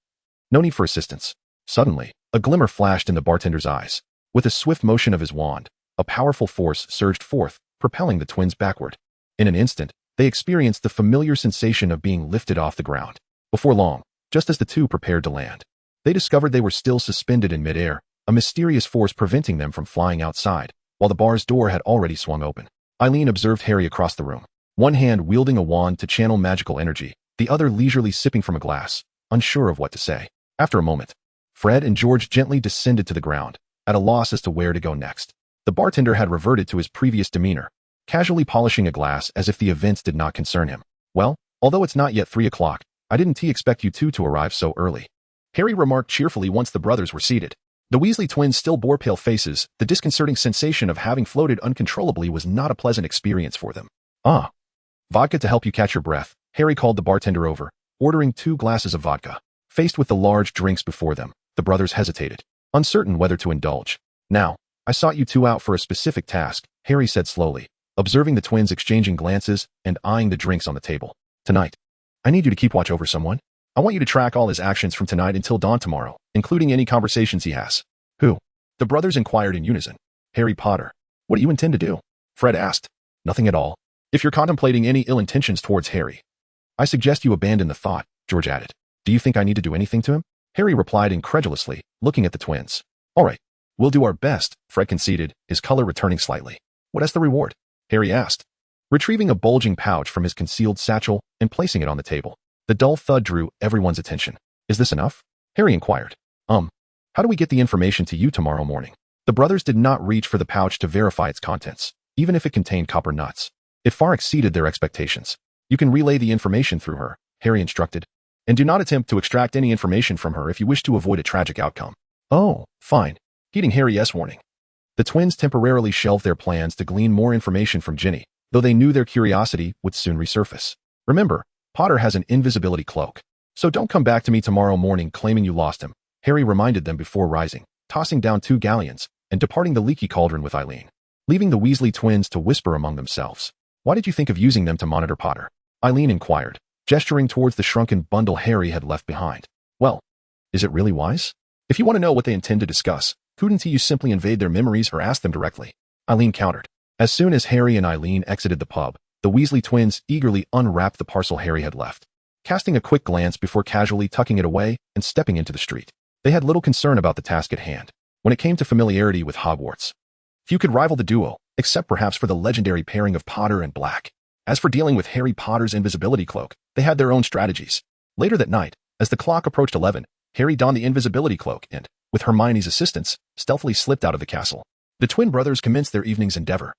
No need for assistance. Suddenly, a glimmer flashed in the bartender's eyes. With a swift motion of his wand, a powerful force surged forth, propelling the twins backward. In an instant, they experienced the familiar sensation of being lifted off the ground. Before long, just as the two prepared to land, they discovered they were still suspended in midair, a mysterious force preventing them from flying outside, while the bar's door had already swung open. Eileen observed Harry across the room, one hand wielding a wand to channel magical energy, the other leisurely sipping from a glass, unsure of what to say. After a moment, Fred and George gently descended to the ground, at a loss as to where to go next. The bartender had reverted to his previous demeanor, casually polishing a glass as if the events did not concern him. Well, although it's not yet 3 o'clock, I didn't expect you two to arrive so early. Harry remarked cheerfully once the brothers were seated. The Weasley twins still bore pale faces. The disconcerting sensation of having floated uncontrollably was not a pleasant experience for them. Ah. Vodka to help you catch your breath. Harry called the bartender over, ordering 2 glasses of vodka. Faced with the large drinks before them, the brothers hesitated, uncertain whether to indulge. Now, I sought you two out for a specific task, Harry said slowly, observing the twins exchanging glances and eyeing the drinks on the table. Tonight, I need you to keep watch over someone. I want you to track all his actions from tonight until dawn tomorrow, including any conversations he has. Who? The brothers inquired in unison. Harry Potter. What do you intend to do? Fred asked. Nothing at all. If you're contemplating any ill intentions towards Harry, I suggest you abandon the thought, George added. Do you think I need to do anything to him? Harry replied incredulously, looking at the twins. All right. We'll do our best, Fred conceded, his color returning slightly. What is the reward? Harry asked, retrieving a bulging pouch from his concealed satchel and placing it on the table. The dull thud drew everyone's attention. Is this enough? Harry inquired. How do we get the information to you tomorrow morning? The brothers did not reach for the pouch to verify its contents, even if it contained copper nuts. It far exceeded their expectations. You can relay the information through her, Harry instructed, and do not attempt to extract any information from her if you wish to avoid a tragic outcome. Oh, fine. Heeding Harry's warning. The twins temporarily shelved their plans to glean more information from Ginny, though they knew their curiosity would soon resurface. Remember, Potter has an invisibility cloak, so don't come back to me tomorrow morning claiming you lost him, Harry reminded them before rising, tossing down 2 galleons, and departing the leaky cauldron with Eileen, leaving the Weasley twins to whisper among themselves. Why did you think of using them to monitor Potter? Eileen inquired, gesturing towards the shrunken bundle Harry had left behind. Well, is it really wise? If you want to know what they intend to discuss, couldn't you simply invade their memories or ask them directly? Eileen countered. As soon as Harry and Eileen exited the pub, the Weasley twins eagerly unwrapped the parcel Harry had left, casting a quick glance before casually tucking it away and stepping into the street. They had little concern about the task at hand when it came to familiarity with Hogwarts. Few could rival the duo, except perhaps for the legendary pairing of Potter and Black. As for dealing with Harry Potter's invisibility cloak, they had their own strategies. Later that night, as the clock approached 11, Harry donned the invisibility cloak and, with Hermione's assistance, stealthily slipped out of the castle. The twin brothers commenced their evening's endeavor.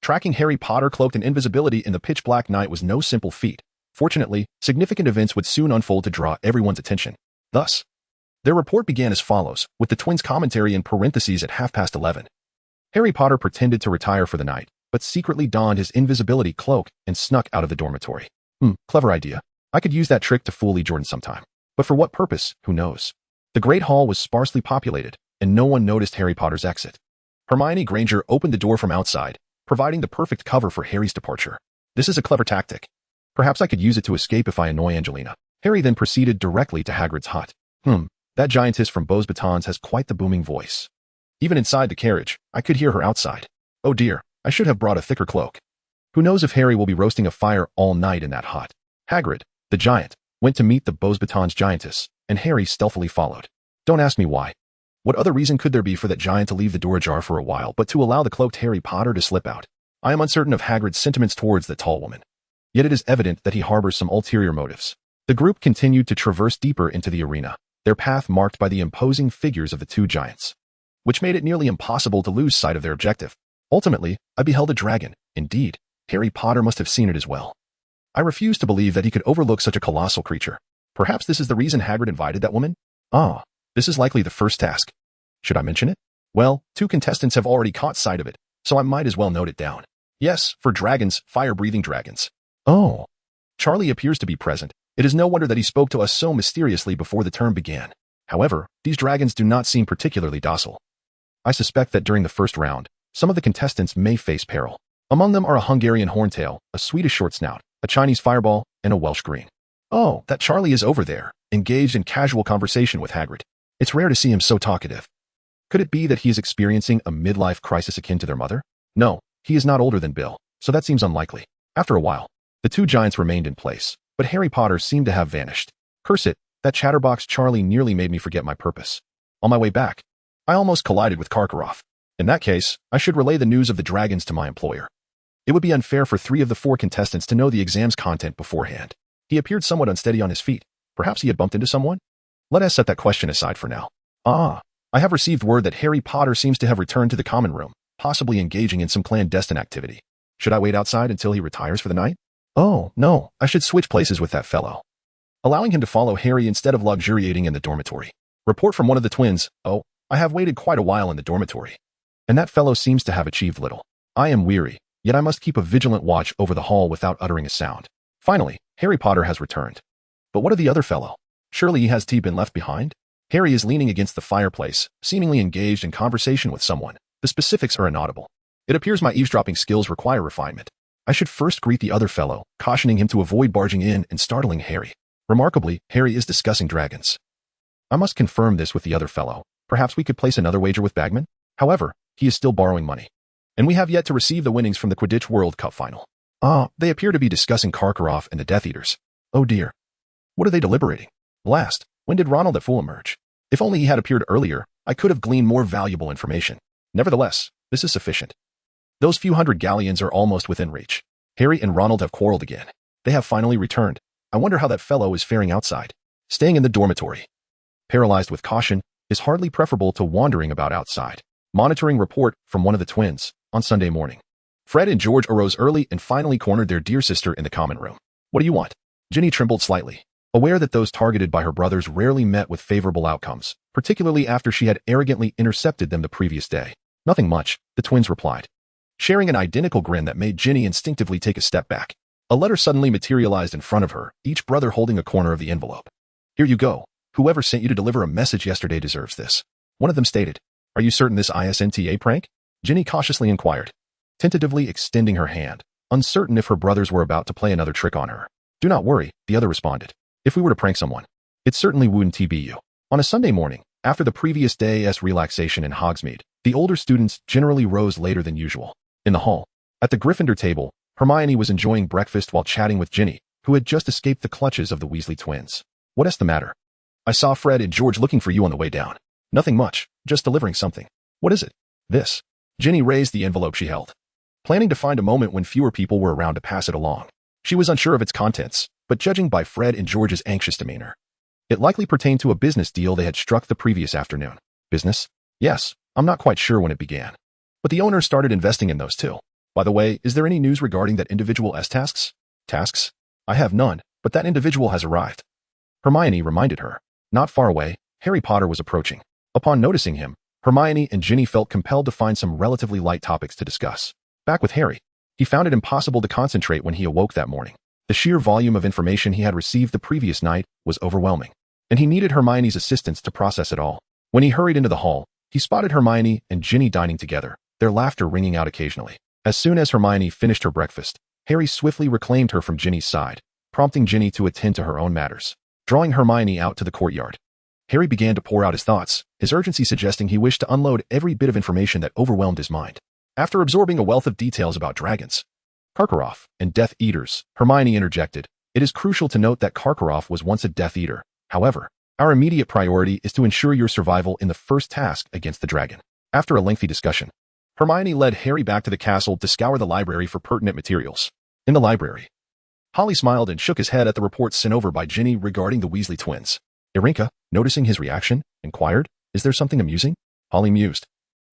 Tracking Harry Potter cloaked in invisibility in the pitch-black night was no simple feat. Fortunately, significant events would soon unfold to draw everyone's attention. Thus, their report began as follows, with the twins' commentary in parentheses at 11:30. Harry Potter pretended to retire for the night, but secretly donned his invisibility cloak and snuck out of the dormitory. Clever idea. I could use that trick to fool Lee Jordan sometime. But for what purpose, who knows? The Great Hall was sparsely populated, and no one noticed Harry Potter's exit. Hermione Granger opened the door from outside, providing the perfect cover for Harry's departure. This is a clever tactic. Perhaps I could use it to escape if I annoy Angelina. Harry then proceeded directly to Hagrid's hut. That giantess from Beau's Batons has quite the booming voice. Even inside the carriage, I could hear her outside. Oh dear, I should have brought a thicker cloak. Who knows if Harry will be roasting a fire all night in that hut. Hagrid, the giant, went to meet the Beau's Batons giantess, and Harry stealthily followed. Don't ask me why. What other reason could there be for that giant to leave the door ajar for a while but to allow the cloaked Harry Potter to slip out? I am uncertain of Hagrid's sentiments towards the tall woman. Yet it is evident that he harbors some ulterior motives. The group continued to traverse deeper into the arena, their path marked by the imposing figures of the 2 giants, which made it nearly impossible to lose sight of their objective. Ultimately, I beheld a dragon. Indeed, Harry Potter must have seen it as well. I refuse to believe that he could overlook such a colossal creature. Perhaps this is the reason Hagrid invited that woman? This is likely the first task. Should I mention it? Well, 2 contestants have already caught sight of it, so I might as well note it down. Yes, for dragons, fire-breathing dragons. Oh. Charlie appears to be present. It is no wonder that he spoke to us so mysteriously before the term began. However, these dragons do not seem particularly docile. I suspect that during the first round, some of the contestants may face peril. Among them are a Hungarian horntail, a Swedish short snout, a Chinese fireball, and a Welsh green. Oh, that Charlie is over there, engaged in casual conversation with Hagrid. It's rare to see him so talkative. Could it be that he is experiencing a midlife crisis akin to their mother? No, he is not older than Bill, so that seems unlikely. After a while, the 2 giants remained in place, but Harry Potter seemed to have vanished. Curse it, that chatterbox Charlie nearly made me forget my purpose. On my way back, I almost collided with Karkaroff. In that case, I should relay the news of the dragons to my employer. It would be unfair for 3 of the 4 contestants to know the exam's content beforehand. He appeared somewhat unsteady on his feet. Perhaps he had bumped into someone? Let us set that question aside for now. I have received word that Harry Potter seems to have returned to the common room, possibly engaging in some clandestine activity. Should I wait outside until he retires for the night? Oh, no, I should switch places with that fellow. allowing him to follow Harry instead of luxuriating in the dormitory. Report from one of the twins, "Oh, I have waited quite a while in the dormitory, and that fellow seems to have achieved little. I am weary, yet I must keep a vigilant watch over the hall without uttering a sound." Finally, Harry Potter has returned. But what of the other fellow? Surely he has been left behind? Harry is leaning against the fireplace, seemingly engaged in conversation with someone. The specifics are inaudible. It appears my eavesdropping skills require refinement. I should first greet the other fellow, cautioning him to avoid barging in and startling Harry. Remarkably, Harry is discussing dragons. I must confirm this with the other fellow. Perhaps we could place another wager with Bagman? However, he is still borrowing money. And we have yet to receive the winnings from the Quidditch World Cup final. They appear to be discussing Karkaroff and the Death Eaters. Oh dear. What are they deliberating? Last, when did Ronald the Fool emerge? If only he had appeared earlier, I could have gleaned more valuable information. Nevertheless, this is sufficient. Those few hundred galleons are almost within reach. Harry and Ronald have quarreled again. They have finally returned. I wonder how that fellow is faring outside. Staying in the dormitory, paralyzed with caution, is hardly preferable to wandering about outside. Monitoring report from one of the twins on Sunday morning. Fred and George arose early and finally cornered their dear sister in the common room. What do you want? Ginny trembled slightly, aware that those targeted by her brothers rarely met with favorable outcomes, particularly after she had arrogantly intercepted them the previous day. Nothing much, the twins replied, sharing an identical grin that made Ginny instinctively take a step back. A letter suddenly materialized in front of her, each brother holding a corner of the envelope. Here you go. Whoever sent you to deliver a message yesterday deserves this. One of them stated. Are you certain this isn't a prank? Ginny cautiously inquired, tentatively extending her hand, uncertain if her brothers were about to play another trick on her. Do not worry, the other responded. If we were to prank someone, it certainly wouldn't be you. On a Sunday morning, after the previous day's relaxation in Hogsmeade, the older students generally rose later than usual. In the hall, at the Gryffindor table, Hermione was enjoying breakfast while chatting with Ginny, who had just escaped the clutches of the Weasley twins. What's the matter? I saw Fred and George looking for you on the way down. Nothing much, just delivering something. What is it? This. Ginny raised the envelope she held, planning to find a moment when fewer people were around to pass it along. She was unsure of its contents, but judging by Fred and George's anxious demeanor, it likely pertained to a business deal they had struck the previous afternoon. Business? Yes, I'm not quite sure when it began. But the owners started investing in those too. By the way, is there any news regarding that individual tasks? Tasks? I have none, but that individual has arrived. Hermione reminded her. Not far away, Harry Potter was approaching. Upon noticing him, Hermione and Ginny felt compelled to find some relatively light topics to discuss. Back with Harry, he found it impossible to concentrate when he awoke that morning. The sheer volume of information he had received the previous night was overwhelming, and he needed Hermione's assistance to process it all. When he hurried into the hall, he spotted Hermione and Ginny dining together, their laughter ringing out occasionally. As soon as Hermione finished her breakfast, Harry swiftly reclaimed her from Ginny's side, prompting Ginny to attend to her own matters. Drawing Hermione out to the courtyard, Harry began to pour out his thoughts, his urgency suggesting he wished to unload every bit of information that overwhelmed his mind. After absorbing a wealth of details about dragons, Karkaroff, and Death Eaters, Hermione interjected, "It is crucial to note that Karkaroff was once a Death Eater. However, our immediate priority is to ensure your survival in the first task against the dragon." After a lengthy discussion, Hermione led Harry back to the castle to scour the library for pertinent materials. In the library, Holly smiled and shook his head at the reports sent over by Ginny regarding the Weasley twins. Irinka, noticing his reaction, inquired, "Is there something amusing?" Holly mused.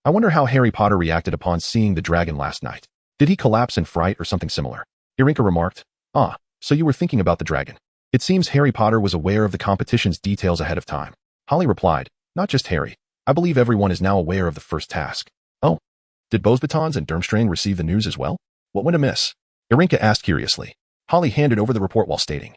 "I wonder how Harry Potter reacted upon seeing the dragon last night. Did he collapse in fright or something similar?" Irinka remarked, "So you were thinking about the dragon. It seems Harry Potter was aware of the competition's details ahead of time." Holly replied, "Not just Harry. I believe everyone is now aware of the first task." "Oh, did Beauxbatons and Durmstrang receive the news as well? What went amiss?" Irinka asked curiously. Holly handed over the report while stating,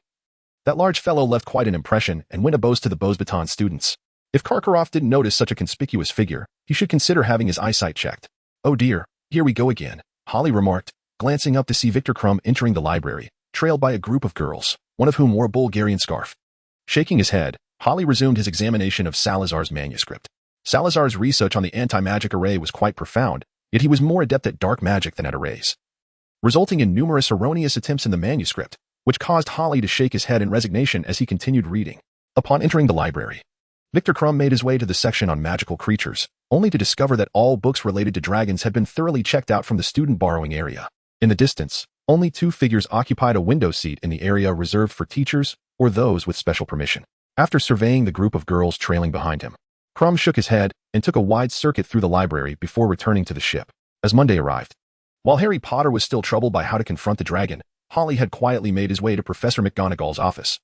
"That large fellow left quite an impression and went a boast to the Beauxbatons students. If Karkaroff didn't notice such a conspicuous figure, he should consider having his eyesight checked." "Oh dear, here we go again," Holly remarked, glancing up to see Victor Crumb entering the library, trailed by a group of girls, one of whom wore a Bulgarian scarf. Shaking his head, Holly resumed his examination of Salazar's manuscript. Salazar's research on the anti-magic array was quite profound, yet he was more adept at dark magic than at arrays, resulting in numerous erroneous attempts in the manuscript, which caused Holly to shake his head in resignation as he continued reading. Upon entering the library, Victor Crumb made his way to the section on magical creatures, only to discover that all books related to dragons had been thoroughly checked out from the student borrowing area. In the distance, only two figures occupied a window seat in the area reserved for teachers or those with special permission. After surveying the group of girls trailing behind him, Crumb shook his head and took a wide circuit through the library before returning to the ship. As Monday arrived, while Harry Potter was still troubled by how to confront the dragon, Holly had quietly made his way to Professor McGonagall's office.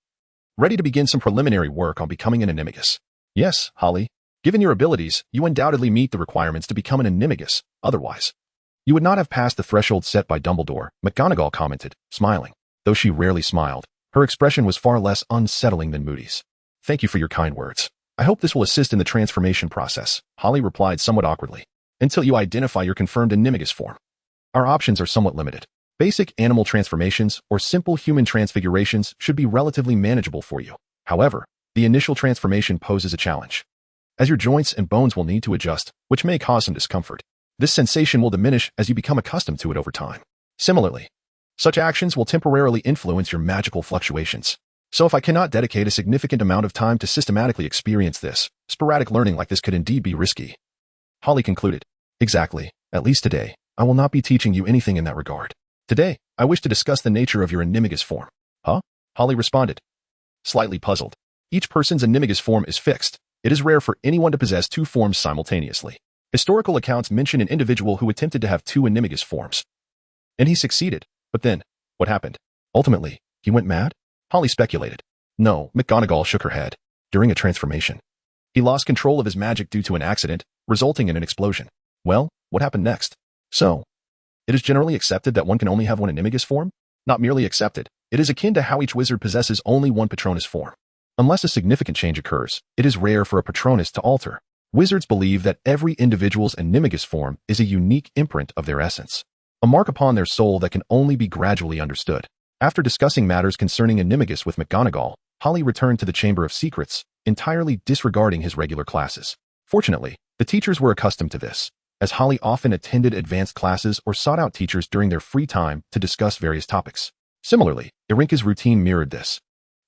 ready to begin some preliminary work on becoming an animagus. Yes, Holly. Given your abilities, you undoubtedly meet the requirements to become an animagus. Otherwise, you would not have passed the threshold set by Dumbledore, McGonagall commented, smiling. Though she rarely smiled, her expression was far less unsettling than Moody's. Thank you for your kind words. I hope this will assist in the transformation process, Holly replied somewhat awkwardly. Until you identify your confirmed animagus form. Our options are somewhat limited. Basic animal transformations or simple human transfigurations should be relatively manageable for you. However, the initial transformation poses a challenge, as your joints and bones will need to adjust, which may cause some discomfort. This sensation will diminish as you become accustomed to it over time. Similarly, such actions will temporarily influence your magical fluctuations. So if I cannot dedicate a significant amount of time to systematically experience this, sporadic learning like this could indeed be risky. Holly concluded. Exactly. At least today, I will not be teaching you anything in that regard. Today, I wish to discuss the nature of your animagus form. Huh? Holly responded, slightly puzzled. Each person's animagus form is fixed. It is rare for anyone to possess two forms simultaneously. Historical accounts mention an individual who attempted to have two animagus forms, and he succeeded. But then, what happened? Ultimately, he went mad? Holly speculated. No, McGonagall shook her head. During a transformation, he lost control of his magic due to an accident, resulting in an explosion. Well, what happened next? So, it is generally accepted that one can only have one animagus form? Not merely accepted, it is akin to how each wizard possesses only one Patronus form. Unless a significant change occurs, it is rare for a Patronus to alter. Wizards believe that every individual's animagus form is a unique imprint of their essence, a mark upon their soul that can only be gradually understood. After discussing matters concerning animagus with McGonagall, Holly returned to the Chamber of Secrets, entirely disregarding his regular classes. Fortunately, the teachers were accustomed to this, as Holly often attended advanced classes or sought out teachers during their free time to discuss various topics. Similarly, Irinka's routine mirrored this,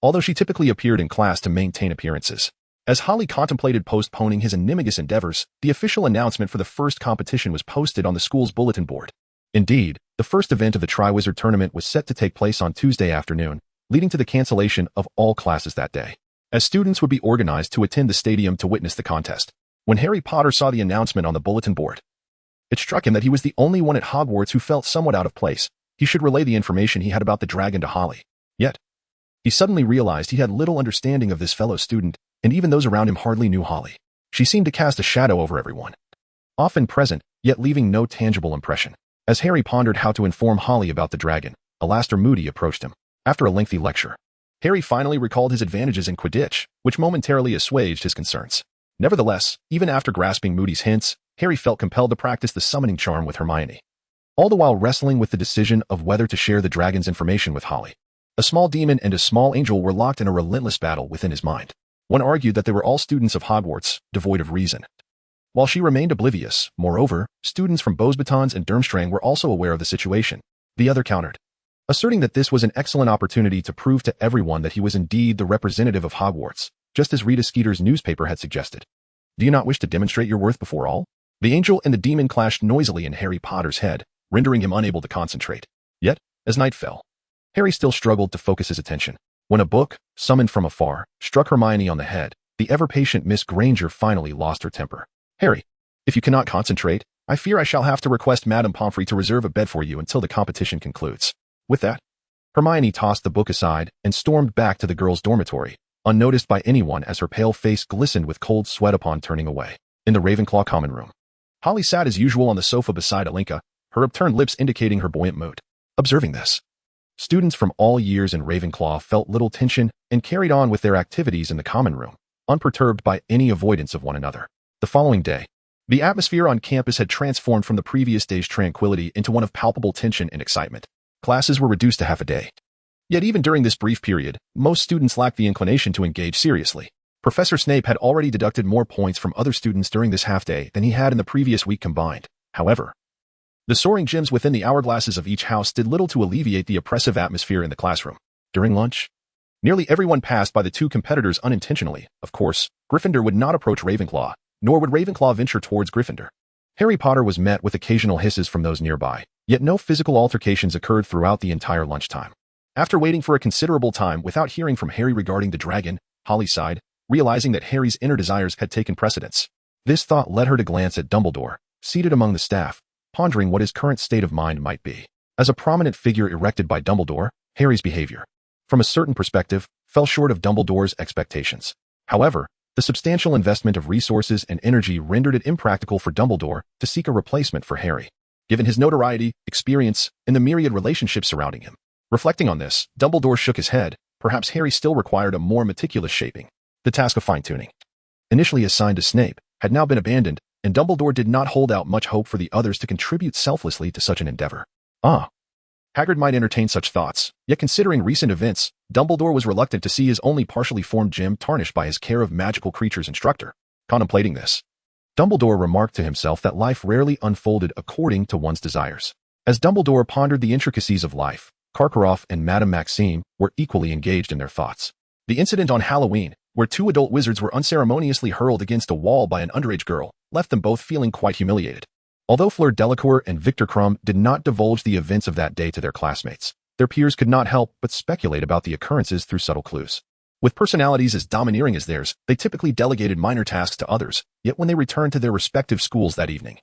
although she typically appeared in class to maintain appearances. As Holly contemplated postponing his animagus endeavors, the official announcement for the first competition was posted on the school's bulletin board. Indeed, the first event of the Triwizard Tournament was set to take place on Tuesday afternoon, leading to the cancellation of all classes that day, as students would be organized to attend the stadium to witness the contest. When Harry Potter saw the announcement on the bulletin board, it struck him that he was the only one at Hogwarts who felt somewhat out of place. He should relay the information he had about the dragon to Holly. Yet, he suddenly realized he had little understanding of this fellow student, and even those around him hardly knew Holly. She seemed to cast a shadow over everyone, often present, yet leaving no tangible impression. As Harry pondered how to inform Holly about the dragon, Alastor Moody approached him. After a lengthy lecture, Harry finally recalled his advantages in Quidditch, which momentarily assuaged his concerns. Nevertheless, even after grasping Moody's hints, Harry felt compelled to practice the summoning charm with Hermione, all the while wrestling with the decision of whether to share the dragon's information with Holly. A small demon and a small angel were locked in a relentless battle within his mind. One argued that they were all students of Hogwarts, devoid of reason, while she remained oblivious. Moreover, students from Beauxbatons and Durmstrang were also aware of the situation. The other countered, asserting that this was an excellent opportunity to prove to everyone that he was indeed the representative of Hogwarts, just as Rita Skeeter's newspaper had suggested. Do you not wish to demonstrate your worth before all? The angel and the demon clashed noisily in Harry Potter's head, rendering him unable to concentrate. Yet, as night fell, Harry still struggled to focus his attention. When a book, summoned from afar, struck Hermione on the head, the ever-patient Miss Granger finally lost her temper. Harry, if you cannot concentrate, I fear I shall have to request Madame Pomfrey to reserve a bed for you until the competition concludes. With that, Hermione tossed the book aside and stormed back to the girls' dormitory, unnoticed by anyone as her pale face glistened with cold sweat upon turning away. In the Ravenclaw common room, Holly sat as usual on the sofa beside Alinka, her upturned lips indicating her buoyant mood. Observing this, students from all years in Ravenclaw felt little tension and carried on with their activities in the common room, unperturbed by any avoidance of one another. The following day, the atmosphere on campus had transformed from the previous day's tranquility into one of palpable tension and excitement. Classes were reduced to half a day. Yet even during this brief period, most students lacked the inclination to engage seriously. Professor Snape had already deducted more points from other students during this half-day than he had in the previous week combined. However, the soaring gems within the hourglasses of each house did little to alleviate the oppressive atmosphere in the classroom. During lunch, nearly everyone passed by the two competitors unintentionally. Of course, Gryffindor would not approach Ravenclaw, nor would Ravenclaw venture towards Gryffindor. Harry Potter was met with occasional hisses from those nearby, yet no physical altercations occurred throughout the entire lunchtime. After waiting for a considerable time without hearing from Harry regarding the dragon, Holly sighed, realizing that Harry's inner desires had taken precedence. This thought led her to glance at Dumbledore, seated among the staff, pondering what his current state of mind might be. As a prominent figure erected by Dumbledore, Harry's behavior, from a certain perspective, fell short of Dumbledore's expectations. However, the substantial investment of resources and energy rendered it impractical for Dumbledore to seek a replacement for Harry, given his notoriety, experience, and the myriad relationships surrounding him. Reflecting on this, Dumbledore shook his head. Perhaps Harry still required a more meticulous shaping. The task of fine-tuning, initially assigned to Snape, had now been abandoned, and Dumbledore did not hold out much hope for the others to contribute selflessly to such an endeavor. Hagrid might entertain such thoughts, yet considering recent events, Dumbledore was reluctant to see his only partially formed gem tarnished by his care of magical creatures instructor. Contemplating this, Dumbledore remarked to himself that life rarely unfolded according to one's desires. As Dumbledore pondered the intricacies of life, Karkaroff and Madame Maxime were equally engaged in their thoughts. The incident on Halloween, where two adult wizards were unceremoniously hurled against a wall by an underage girl, left them both feeling quite humiliated. Although Fleur Delacour and Victor Crumb did not divulge the events of that day to their classmates, their peers could not help but speculate about the occurrences through subtle clues. With personalities as domineering as theirs, they typically delegated minor tasks to others, yet when they returned to their respective schools that evening,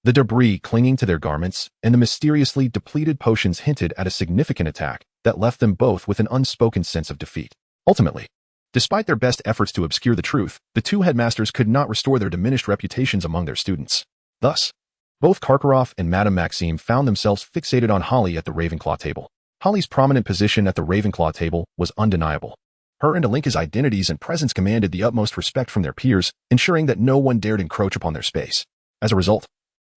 the debris clinging to their garments and the mysteriously depleted potions hinted at a significant attack that left them both with an unspoken sense of defeat. Ultimately, despite their best efforts to obscure the truth, the two headmasters could not restore their diminished reputations among their students. Thus, both Karkaroff and Madame Maxime found themselves fixated on Holly at the Ravenclaw table. Holly's prominent position at the Ravenclaw table was undeniable. Her and Alinka's identities and presence commanded the utmost respect from their peers, ensuring that no one dared encroach upon their space. As a result,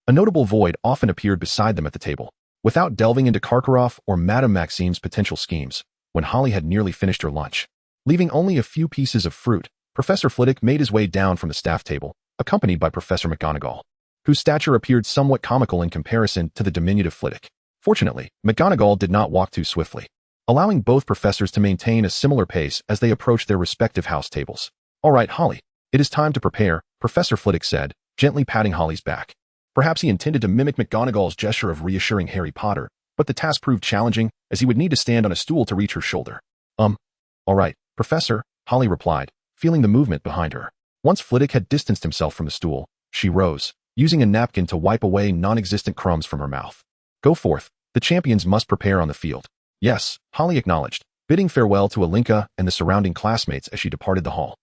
a notable void often appeared beside them at the table. Without delving into Karkaroff or Madame Maxime's potential schemes, when Holly had nearly finished her lunch, leaving only a few pieces of fruit, Professor Flitwick made his way down from the staff table, accompanied by Professor McGonagall, whose stature appeared somewhat comical in comparison to the diminutive Flitwick. Fortunately, McGonagall did not walk too swiftly, allowing both professors to maintain a similar pace as they approached their respective house tables. "All right, Holly, it is time to prepare," Professor Flitwick said, gently patting Holly's back. Perhaps he intended to mimic McGonagall's gesture of reassuring Harry Potter, but the task proved challenging, as he would need to stand on a stool to reach her shoulder. All right, Professor," Holly replied, feeling the movement behind her. Once Flitwick had distanced himself from the stool, she rose, using a napkin to wipe away non-existent crumbs from her mouth. "Go forth. The champions must prepare on the field." "Yes," Holly acknowledged, bidding farewell to Alinka and the surrounding classmates as she departed the hall,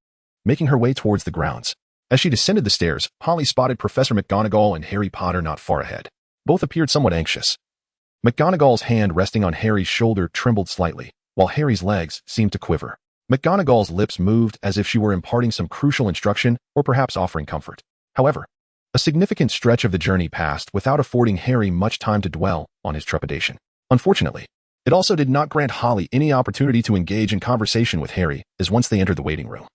making her way towards the grounds. As she descended the stairs, Holly spotted Professor McGonagall and Harry Potter not far ahead. Both appeared somewhat anxious. McGonagall's hand resting on Harry's shoulder trembled slightly, while Harry's legs seemed to quiver. McGonagall's lips moved as if she were imparting some crucial instruction or perhaps offering comfort. However, a significant stretch of the journey passed without affording Harry much time to dwell on his trepidation. Unfortunately, it also did not grant Holly any opportunity to engage in conversation with Harry, as once they entered the waiting room,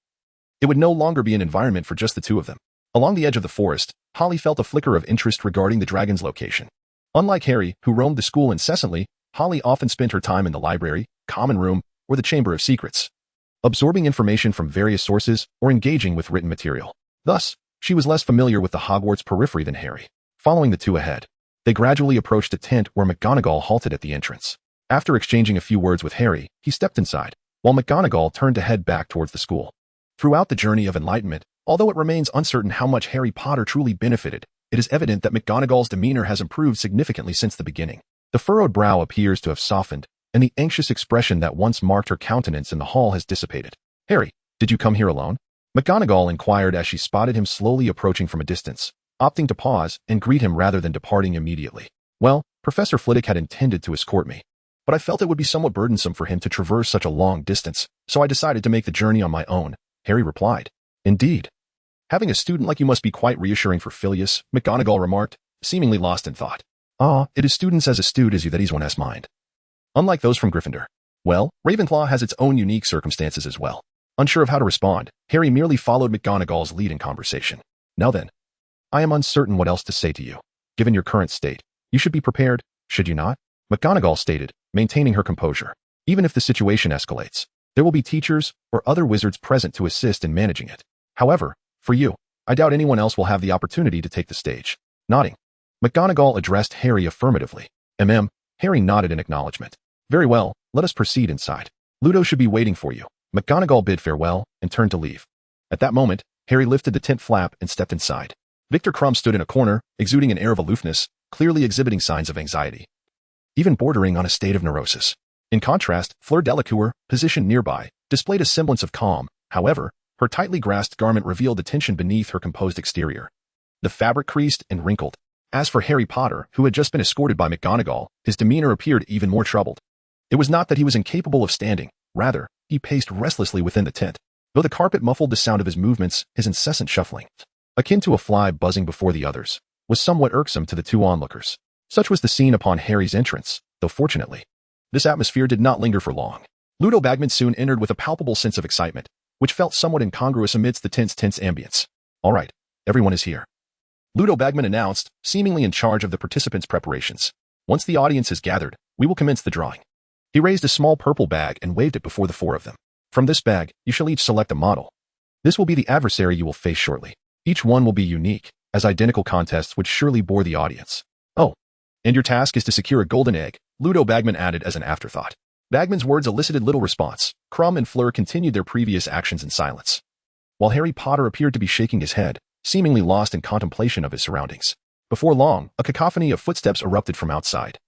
it would no longer be an environment for just the two of them. Along the edge of the forest, Holly felt a flicker of interest regarding the dragon's location. Unlike Harry, who roamed the school incessantly, Holly often spent her time in the library, common room, or the Chamber of Secrets, absorbing information from various sources or engaging with written material. Thus, she was less familiar with the Hogwarts periphery than Harry. Following the two ahead, they gradually approached a tent where McGonagall halted at the entrance. After exchanging a few words with Harry, he stepped inside, while McGonagall turned to head back towards the school. Throughout the journey of enlightenment, although it remains uncertain how much Harry Potter truly benefited, it is evident that McGonagall's demeanor has improved significantly since the beginning. The furrowed brow appears to have softened, and the anxious expression that once marked her countenance in the hall has dissipated. "Harry, did you come here alone?" McGonagall inquired as she spotted him slowly approaching from a distance, opting to pause and greet him rather than departing immediately. "Well, Professor Flitwick had intended to escort me, but I felt it would be somewhat burdensome for him to traverse such a long distance, so I decided to make the journey on my own," Harry replied. "Indeed. Having a student like you must be quite reassuring for Phileas," McGonagall remarked, seemingly lost in thought. It is students as astute as you that he's one has mind. Unlike those from Gryffindor. Well, Ravenclaw has its own unique circumstances as well." Unsure of how to respond, Harry merely followed McGonagall's lead in conversation. "Now then, I am uncertain what else to say to you. Given your current state, you should be prepared, should you not?" McGonagall stated, maintaining her composure. "Even if the situation escalates, there will be teachers or other wizards present to assist in managing it. However, for you, I doubt anyone else will have the opportunity to take the stage." Nodding, McGonagall addressed Harry affirmatively. Harry nodded in acknowledgement. "Very well, let us proceed inside. Ludo should be waiting for you." McGonagall bid farewell and turned to leave. At that moment, Harry lifted the tent flap and stepped inside. Victor Crumb stood in a corner, exuding an air of aloofness, clearly exhibiting signs of anxiety, even bordering on a state of neurosis. In contrast, Fleur Delacour, positioned nearby, displayed a semblance of calm. However, her tightly grasped garment revealed the tension beneath her composed exterior. The fabric creased and wrinkled. As for Harry Potter, who had just been escorted by McGonagall, his demeanor appeared even more troubled. It was not that he was incapable of standing. Rather, he paced restlessly within the tent. Though the carpet muffled the sound of his movements, his incessant shuffling, akin to a fly buzzing before the others, was somewhat irksome to the two onlookers. Such was the scene upon Harry's entrance, though fortunately, this atmosphere did not linger for long. Ludo Bagman soon entered with a palpable sense of excitement, which felt somewhat incongruous amidst the tense ambience. All right, everyone is here, Ludo Bagman announced, seemingly in charge of the participants' preparations. Once the audience has gathered, we will commence the drawing. He raised a small purple bag and waved it before the four of them. From this bag, you shall each select a model. This will be the adversary you will face shortly. Each one will be unique, as identical contests would surely bore the audience. Oh, and your task is to secure a golden egg, Ludo Bagman added as an afterthought. Bagman's words elicited little response. Crumb and Fleur continued their previous actions in silence, while Harry Potter appeared to be shaking his head, seemingly lost in contemplation of his surroundings. Before long, a cacophony of footsteps erupted from outside,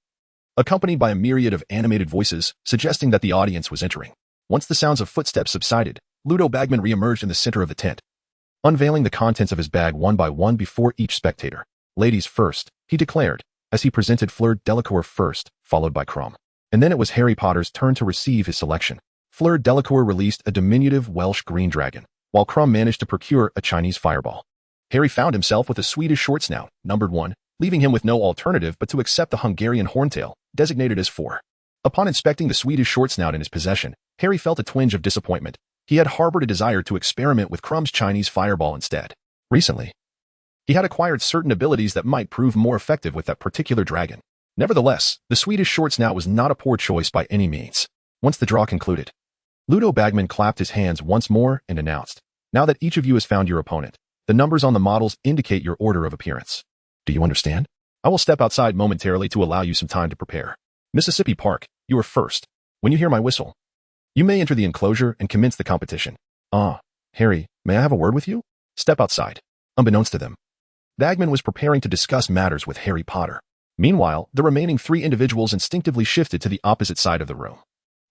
accompanied by a myriad of animated voices, suggesting that the audience was entering. Once the sounds of footsteps subsided, Ludo Bagman re-emerged in the center of the tent, unveiling the contents of his bag one by one before each spectator. Ladies first, he declared, as he presented Fleur Delacour first, followed by Crumb. And then it was Harry Potter's turn to receive his selection. Fleur Delacour released a diminutive Welsh green dragon, while Crumb managed to procure a Chinese fireball. Harry found himself with a Swedish short snout, numbered 1, leaving him with no alternative but to accept the Hungarian horntail, designated as 4. Upon inspecting the Swedish short snout in his possession, Harry felt a twinge of disappointment. He had harbored a desire to experiment with Crumb's Chinese fireball instead. Recently, he had acquired certain abilities that might prove more effective with that particular dragon. Nevertheless, the Swedish short snout was not a poor choice by any means. Once the draw concluded, Ludo Bagman clapped his hands once more and announced, "Now that each of you has found your opponent, the numbers on the models indicate your order of appearance. Do you understand? I will step outside momentarily to allow you some time to prepare. Mississippi Park, you are first. When you hear my whistle, you may enter the enclosure and commence the competition." "Ah, Harry, may I have a word with you?" "Step outside." Unbeknownst to them, Bagman was preparing to discuss matters with Harry Potter. Meanwhile, the remaining 3 individuals instinctively shifted to the opposite side of the room,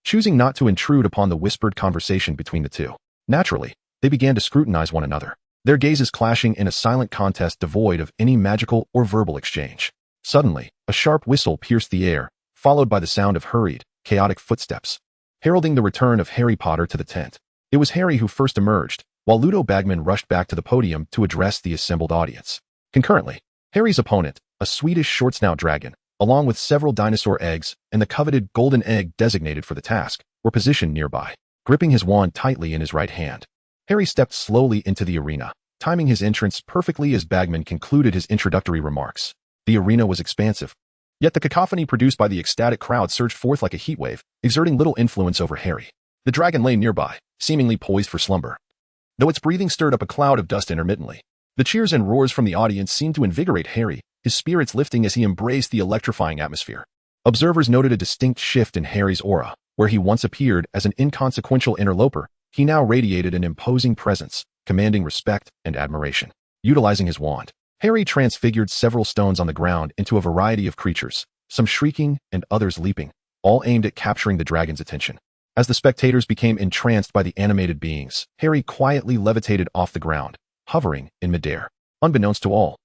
choosing not to intrude upon the whispered conversation between the two. Naturally, they began to scrutinize one another, their gazes clashing in a silent contest devoid of any magical or verbal exchange. Suddenly, a sharp whistle pierced the air, followed by the sound of hurried, chaotic footsteps, heralding the return of Harry Potter to the tent. It was Harry who first emerged, while Ludo Bagman rushed back to the podium to address the assembled audience. Concurrently, Harry's opponent, a Swedish short-snout dragon, along with several dinosaur eggs and the coveted golden egg designated for the task, were positioned nearby. Gripping his wand tightly in his right hand, Harry stepped slowly into the arena, timing his entrance perfectly as Bagman concluded his introductory remarks. The arena was expansive, yet the cacophony produced by the ecstatic crowd surged forth like a heatwave, exerting little influence over Harry. The dragon lay nearby, seemingly poised for slumber, though its breathing stirred up a cloud of dust intermittently. The cheers and roars from the audience seemed to invigorate Harry, his spirits lifting as he embraced the electrifying atmosphere. Observers noted a distinct shift in Harry's aura. Where he once appeared as an inconsequential interloper, he now radiated an imposing presence, commanding respect and admiration. Utilizing his wand, Harry transfigured several stones on the ground into a variety of creatures, some shrieking and others leaping, all aimed at capturing the dragon's attention. As the spectators became entranced by the animated beings, Harry quietly levitated off the ground, hovering in midair. Unbeknownst to all,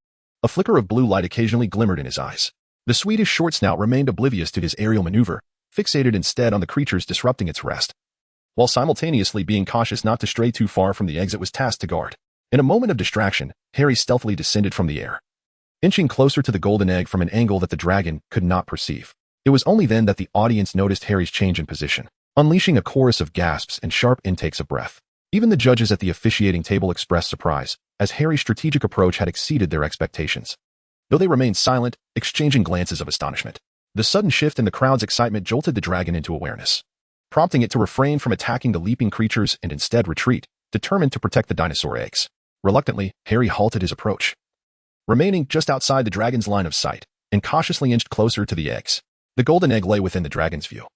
a flicker of blue light occasionally glimmered in his eyes. The Swedish short snout remained oblivious to his aerial maneuver, fixated instead on the creatures disrupting its rest, while simultaneously being cautious not to stray too far from the eggs it was tasked to guard. In a moment of distraction, Harry stealthily descended from the air, inching closer to the golden egg from an angle that the dragon could not perceive. It was only then that the audience noticed Harry's change in position, unleashing a chorus of gasps and sharp intakes of breath. Even the judges at the officiating table expressed surprise, as Harry's strategic approach had exceeded their expectations, though they remained silent, exchanging glances of astonishment. The sudden shift in the crowd's excitement jolted the dragon into awareness, prompting it to refrain from attacking the leaping creatures and instead retreat, determined to protect the dinosaur eggs. Reluctantly, Harry halted his approach, remaining just outside the dragon's line of sight, and cautiously inched closer to the eggs. The golden egg lay within the dragon's view,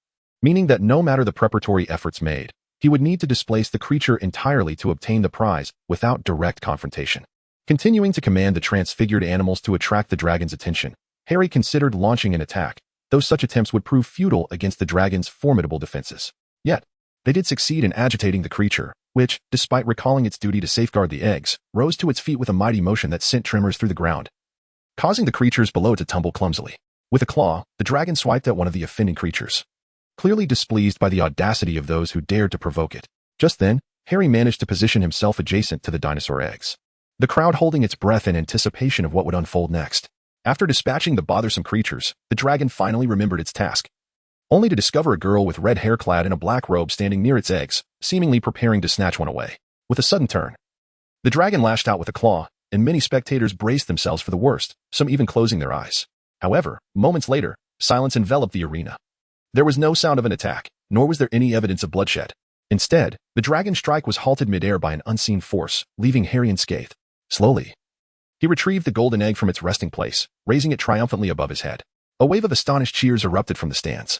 meaning that no matter the preparatory efforts made, he would need to displace the creature entirely to obtain the prize without direct confrontation. Continuing to command the transfigured animals to attract the dragon's attention, Harry considered launching an attack, though such attempts would prove futile against the dragon's formidable defenses. Yet, they did succeed in agitating the creature, which, despite recalling its duty to safeguard the eggs, rose to its feet with a mighty motion that sent tremors through the ground, causing the creatures below to tumble clumsily. With a claw, the dragon swiped at one of the offending creatures, clearly displeased by the audacity of those who dared to provoke it. Just then, Harry managed to position himself adjacent to the dinosaur eggs, the crowd holding its breath in anticipation of what would unfold next. After dispatching the bothersome creatures, the dragon finally remembered its task, only to discover a girl with red hair clad in a black robe standing near its eggs, seemingly preparing to snatch one away. With a sudden turn, the dragon lashed out with a claw, and many spectators braced themselves for the worst, some even closing their eyes. However, moments later, silence enveloped the arena. There was no sound of an attack, nor was there any evidence of bloodshed. Instead, the dragon's strike was halted midair by an unseen force, leaving Harry unscathed. Slowly, he retrieved the golden egg from its resting place, raising it triumphantly above his head. A wave of astonished cheers erupted from the stands,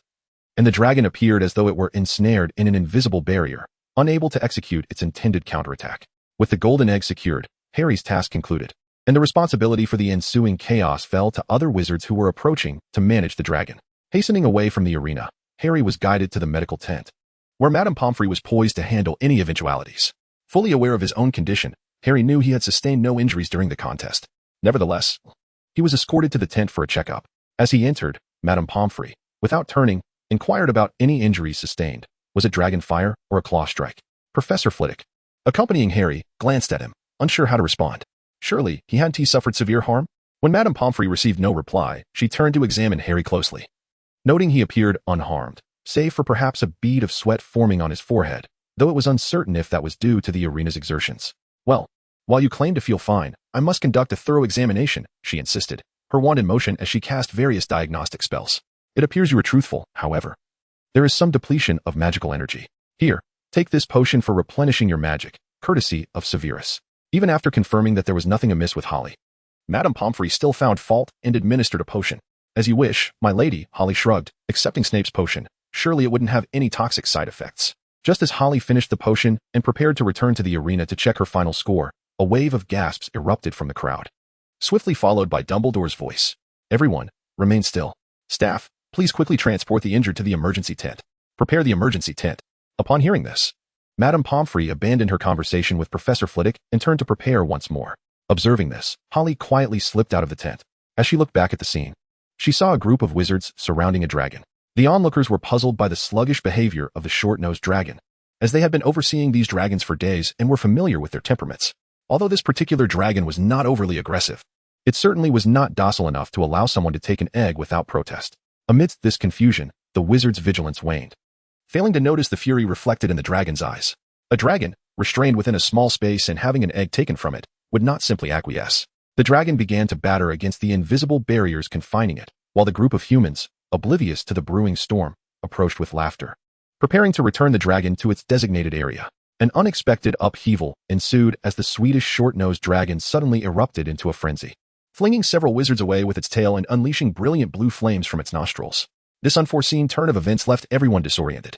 and the dragon appeared as though it were ensnared in an invisible barrier, unable to execute its intended counterattack. With the golden egg secured, Harry's task concluded, and the responsibility for the ensuing chaos fell to other wizards who were approaching to manage the dragon. Hastening away from the arena, Harry was guided to the medical tent, where Madame Pomfrey was poised to handle any eventualities. Fully aware of his own condition, Harry knew he had sustained no injuries during the contest. Nevertheless, he was escorted to the tent for a checkup. As he entered, Madame Pomfrey, without turning, inquired about any injuries sustained. Was it dragon fire or a claw strike? Professor Flitwick, accompanying Harry, glanced at him, unsure how to respond. Surely, hadn't he suffered severe harm? When Madame Pomfrey received no reply, she turned to examine Harry closely. Noting he appeared unharmed, save for perhaps a bead of sweat forming on his forehead, though it was uncertain if that was due to the arena's exertions. Well, while you claim to feel fine, I must conduct a thorough examination, she insisted, her wand in motion as she cast various diagnostic spells. It appears you are truthful, however. There is some depletion of magical energy. Here, take this potion for replenishing your magic, courtesy of Severus. Even after confirming that there was nothing amiss with Holly, Madame Pomfrey still found fault and administered a potion. As you wish, my lady, Holly shrugged, accepting Snape's potion. Surely it wouldn't have any toxic side effects. Just as Holly finished the potion and prepared to return to the arena to check her final score, a wave of gasps erupted from the crowd, swiftly followed by Dumbledore's voice. Everyone, remain still. Staff, please quickly transport the injured to the emergency tent. Prepare the emergency tent. Upon hearing this, Madame Pomfrey abandoned her conversation with Professor Flitwick and turned to prepare once more. Observing this, Holly quietly slipped out of the tent. As she looked back at the scene, she saw a group of wizards surrounding a dragon. The onlookers were puzzled by the sluggish behavior of the short-nosed dragon, as they had been overseeing these dragons for days and were familiar with their temperaments. Although this particular dragon was not overly aggressive, it certainly was not docile enough to allow someone to take an egg without protest. Amidst this confusion, the wizard's vigilance waned, failing to notice the fury reflected in the dragon's eyes. A dragon, restrained within a small space and having an egg taken from it, would not simply acquiesce. The dragon began to batter against the invisible barriers confining it, while the group of humans, oblivious to the brewing storm, approached with laughter, preparing to return the dragon to its designated area. An unexpected upheaval ensued as the Swedish short-nosed dragon suddenly erupted into a frenzy, flinging several wizards away with its tail and unleashing brilliant blue flames from its nostrils. This unforeseen turn of events left everyone disoriented.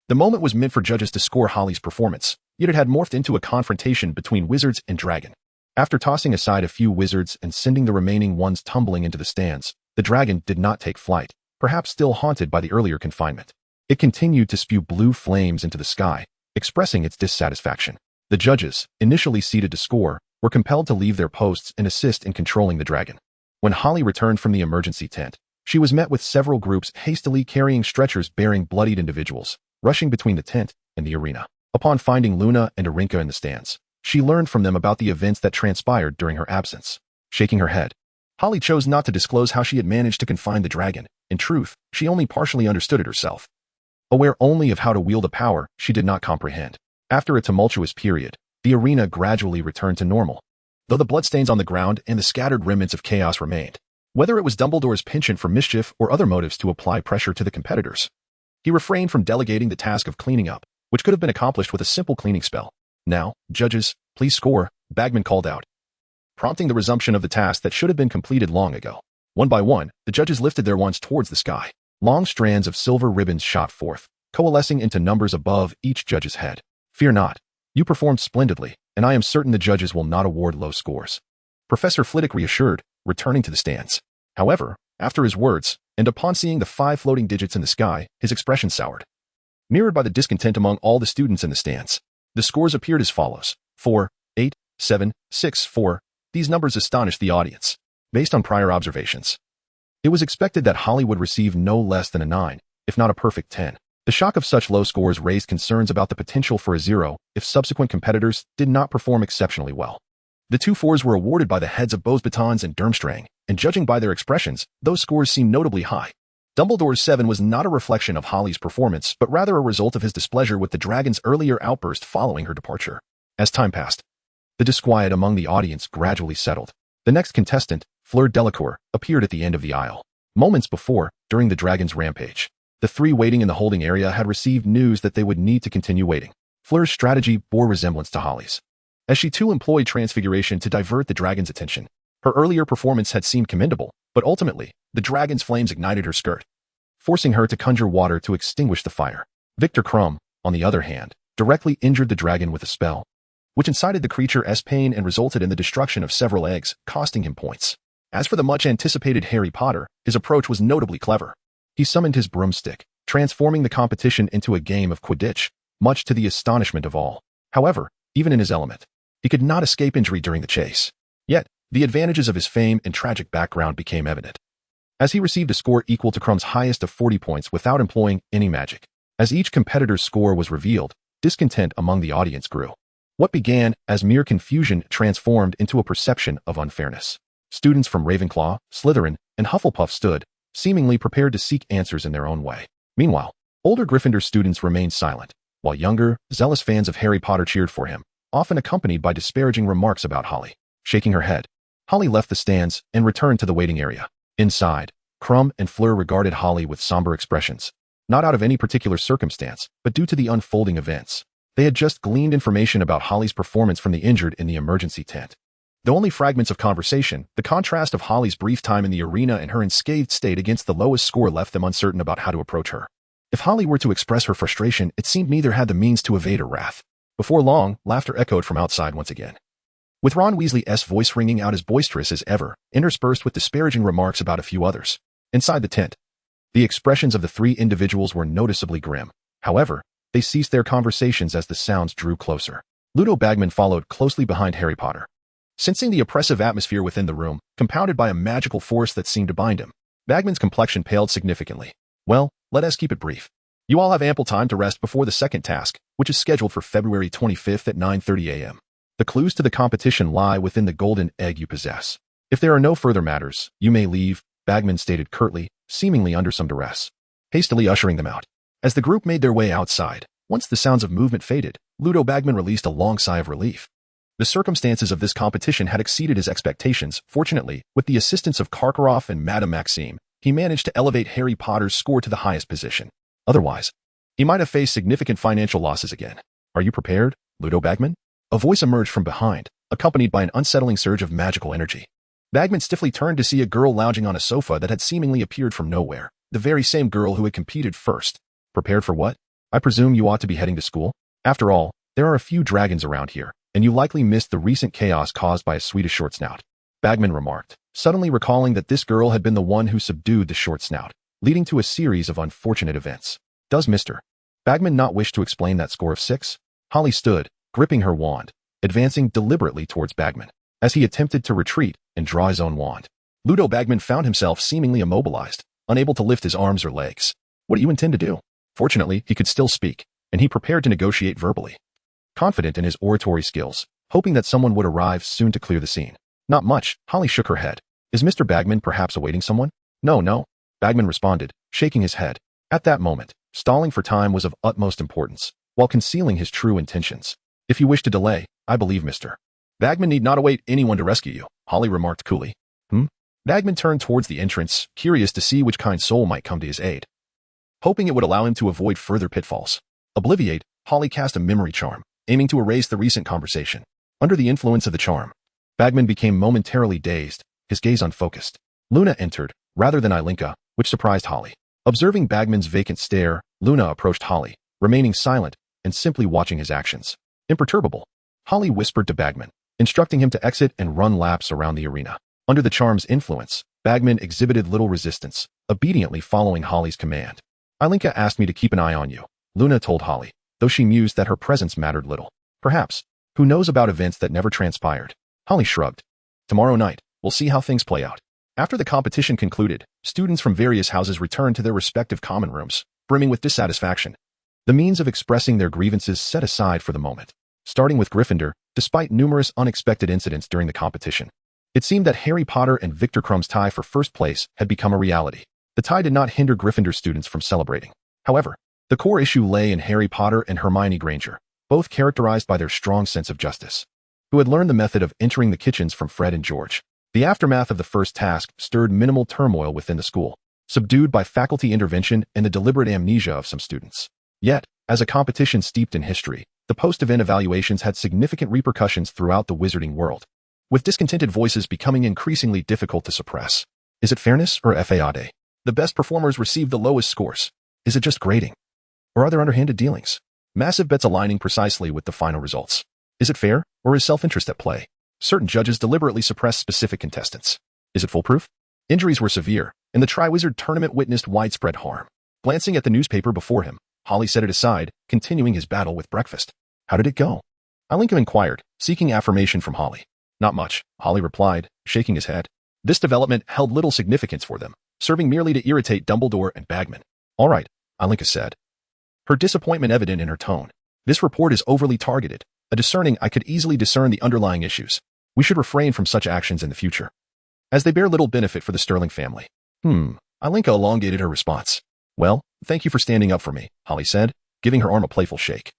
The moment was meant for judges to score Holly's performance, yet it had morphed into a confrontation between wizards and dragon. After tossing aside a few wizards and sending the remaining ones tumbling into the stands, the dragon did not take flight, perhaps still haunted by the earlier confinement. It continued to spew blue flames into the sky, expressing its dissatisfaction. The judges, initially seated to score, were compelled to leave their posts and assist in controlling the dragon. When Holly returned from the emergency tent, she was met with several groups hastily carrying stretchers bearing bloodied individuals, rushing between the tent and the arena. Upon finding Luna and Arinka in the stands, she learned from them about the events that transpired during her absence. Shaking her head, Holly chose not to disclose how she had managed to confine the dragon. In truth, she only partially understood it herself. Aware only of how to wield a power she did not comprehend. After a tumultuous period, the arena gradually returned to normal, though the bloodstains on the ground and the scattered remnants of chaos remained. Whether it was Dumbledore's penchant for mischief or other motives to apply pressure to the competitors, he refrained from delegating the task of cleaning up, which could have been accomplished with a simple cleaning spell. Now, judges, please score, Bagman called out, prompting the resumption of the task that should have been completed long ago. One by one, the judges lifted their wands towards the sky. Long strands of silver ribbons shot forth, coalescing into numbers above each judge's head. Fear not. You performed splendidly, and I am certain the judges will not award low scores, Professor Flitwick reassured, returning to the stands. However, after his words, and upon seeing the 5 floating digits in the sky, his expression soured, mirrored by the discontent among all the students in the stands. The scores appeared as follows: 4, 8, 7, 6, 4. These numbers astonished the audience. Based on prior observations, it was expected that Holly would receive no less than a 9, if not a perfect 10. The shock of such low scores raised concerns about the potential for a 0 if subsequent competitors did not perform exceptionally well. The 2 4s were awarded by the heads of Beauxbatons and Durmstrang, and judging by their expressions, those scores seemed notably high. Dumbledore's 7 was not a reflection of Holly's performance, but rather a result of his displeasure with the dragon's earlier outburst following her departure. As time passed, the disquiet among the audience gradually settled. The next contestant, Fleur Delacour, appeared at the end of the aisle. Moments before, during the dragon's rampage, the 3 waiting in the holding area had received news that they would need to continue waiting. Fleur's strategy bore resemblance to Holly's, as she too employed transfiguration to divert the dragon's attention. Her earlier performance had seemed commendable, but ultimately, the dragon's flames ignited her skirt, forcing her to conjure water to extinguish the fire. Victor Crumb, on the other hand, directly injured the dragon with a spell, which incited the creature's pain and resulted in the destruction of several eggs, costing him points. As for the much-anticipated Harry Potter, his approach was notably clever. He summoned his broomstick, transforming the competition into a game of Quidditch, much to the astonishment of all. However, even in his element, he could not escape injury during the chase. Yet, the advantages of his fame and tragic background became evident, as he received a score equal to Crumb's highest of 40 points without employing any magic. As each competitor's score was revealed, discontent among the audience grew. What began as mere confusion transformed into a perception of unfairness. Students from Ravenclaw, Slytherin, and Hufflepuff stood, seemingly prepared to seek answers in their own way. Meanwhile, older Gryffindor students remained silent, while younger, zealous fans of Harry Potter cheered for him, often accompanied by disparaging remarks about Holly. Shaking her head, Holly left the stands and returned to the waiting area. Inside, Crumb and Fleur regarded Holly with somber expressions, not out of any particular circumstance, but due to the unfolding events. They had just gleaned information about Holly's performance from the injured in the emergency tent. Though only fragments of conversation, the contrast of Holly's brief time in the arena and her unscathed state against the lowest score left them uncertain about how to approach her. If Holly were to express her frustration, it seemed neither had the means to evade her wrath. Before long, laughter echoed from outside once again, with Ron Weasley's voice ringing out as boisterous as ever, interspersed with disparaging remarks about a few others. Inside the tent, the expressions of the 3 individuals were noticeably grim. However, they ceased their conversations as the sounds drew closer. Ludo Bagman followed closely behind Harry Potter, sensing the oppressive atmosphere within the room, compounded by a magical force that seemed to bind him. Bagman's complexion paled significantly. Well, let us keep it brief. You all have ample time to rest before the second task, which is scheduled for February 25th at 9:30 a.m. The clues to the competition lie within the golden egg you possess. If there are no further matters, you may leave, Bagman stated curtly, seemingly under some duress, hastily ushering them out. As the group made their way outside, once the sounds of movement faded, Ludo Bagman released a long sigh of relief. The circumstances of this competition had exceeded his expectations. Fortunately, with the assistance of Karkaroff and Madame Maxime, he managed to elevate Harry Potter's score to the highest position. Otherwise, he might have faced significant financial losses again. Are you prepared, Ludo Bagman? A voice emerged from behind, accompanied by an unsettling surge of magical energy. Bagman stiffly turned to see a girl lounging on a sofa that had seemingly appeared from nowhere, the very same girl who had competed first. Prepared for what? I presume you ought to be heading to school? After all, there are a few dragons around here, and you likely missed the recent chaos caused by a Swedish short snout, Bagman remarked, suddenly recalling that this girl had been the one who subdued the short snout, leading to a series of unfortunate events. Does Mr. Bagman not wish to explain that score of 6? Holly stood, gripping her wand, advancing deliberately towards Bagman. As he attempted to retreat and draw his own wand, Ludo Bagman found himself seemingly immobilized, unable to lift his arms or legs. What do you intend to do? Fortunately, he could still speak, and he prepared to negotiate verbally, confident in his oratory skills, hoping that someone would arrive soon to clear the scene. Not much, Holly shook her head. Is Mr. Bagman perhaps awaiting someone? No, Bagman responded, shaking his head. At that moment, stalling for time was of utmost importance, while concealing his true intentions. If you wish to delay, I believe Mr. Bagman need not await anyone to rescue you, Holly remarked coolly. Bagman turned towards the entrance, curious to see which kind soul might come to his aid, hoping it would allow him to avoid further pitfalls. Obliviate, Holly cast a memory charm, aiming to erase the recent conversation. Under the influence of the charm, Bagman became momentarily dazed, his gaze unfocused. Luna entered, rather than Ilinka, which surprised Holly. Observing Bagman's vacant stare, Luna approached Holly, remaining silent and simply watching his actions. Imperturbable, Holly whispered to Bagman, instructing him to exit and run laps around the arena. Under the charm's influence, Bagman exhibited little resistance, obediently following Holly's command. Ilinka asked me to keep an eye on you, Luna told Holly, though she mused that her presence mattered little. Perhaps. Who knows about events that never transpired? Holly shrugged. Tomorrow night, we'll see how things play out. After the competition concluded, students from various houses returned to their respective common rooms, brimming with dissatisfaction. The means of expressing their grievances set aside for the moment. Starting with Gryffindor, despite numerous unexpected incidents during the competition, it seemed that Harry Potter and Victor Krumm's tie for first place had become a reality. The tie did not hinder Gryffindor students from celebrating. However, the core issue lay in Harry Potter and Hermione Granger, both characterized by their strong sense of justice, who had learned the method of entering the kitchens from Fred and George. The aftermath of the first task stirred minimal turmoil within the school, subdued by faculty intervention and the deliberate amnesia of some students. Yet, as a competition steeped in history, the post-event evaluations had significant repercussions throughout the wizarding world, with discontented voices becoming increasingly difficult to suppress. Is it fairness or FAAD? The best performers received the lowest scores. Is it just grading? Or are there underhanded dealings? Massive bets aligning precisely with the final results. Is it fair, or is self-interest at play? Certain judges deliberately suppress specific contestants. Is it foolproof? Injuries were severe, and the Triwizard Tournament witnessed widespread harm. Glancing at the newspaper before him, Holly set it aside, continuing his battle with breakfast. How did it go? Ilinka inquired, seeking affirmation from Holly. Not much, Holly replied, shaking his head. This development held little significance for them, serving merely to irritate Dumbledore and Bagman. All right, Ilinka said, her disappointment evident in her tone. This report is overly targeted. A discerning eye could easily discern the underlying issues. We should refrain from such actions in the future, as they bear little benefit for the Sterling family. Ilinka elongated her response. Well, thank you for standing up for me, Holly said, giving her arm a playful shake,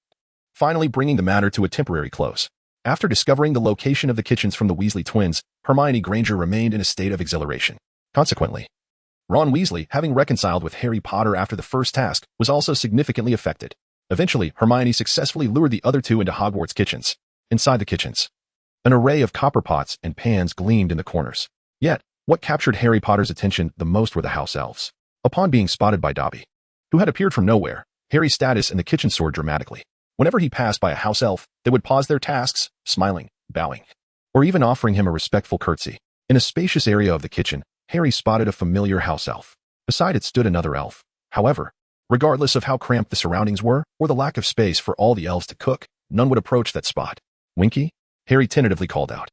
finally bringing the matter to a temporary close. After discovering the location of the kitchens from the Weasley twins, Hermione Granger remained in a state of exhilaration. Consequently, Ron Weasley, having reconciled with Harry Potter after the first task, was also significantly affected. Eventually, Hermione successfully lured the other two into Hogwarts kitchens. Inside the kitchens, an array of copper pots and pans gleamed in the corners. Yet, what captured Harry Potter's attention the most were the house elves. Upon being spotted by Dobby, who had appeared from nowhere, Harry's status in the kitchen soared dramatically. Whenever he passed by a house elf, they would pause their tasks, smiling, bowing, or even offering him a respectful curtsy. In a spacious area of the kitchen, Harry spotted a familiar house elf. Beside it stood another elf. However, regardless of how cramped the surroundings were, or the lack of space for all the elves to cook, none would approach that spot. Winky? Harry tentatively called out.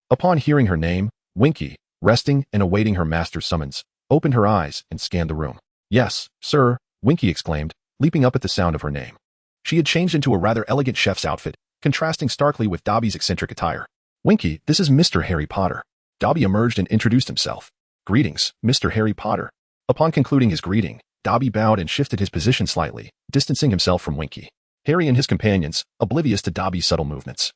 Upon hearing her name, Winky, resting and awaiting her master's summons, opened her eyes and scanned the room. Yes, sir, Winky exclaimed, leaping up at the sound of her name. She had changed into a rather elegant chef's outfit, contrasting starkly with Dobby's eccentric attire. Winky, this is Mr. Harry Potter. Dobby emerged and introduced himself. Greetings, Mr. Harry Potter. Upon concluding his greeting, Dobby bowed and shifted his position slightly, distancing himself from Winky. Harry and his companions, oblivious to Dobby's subtle movements,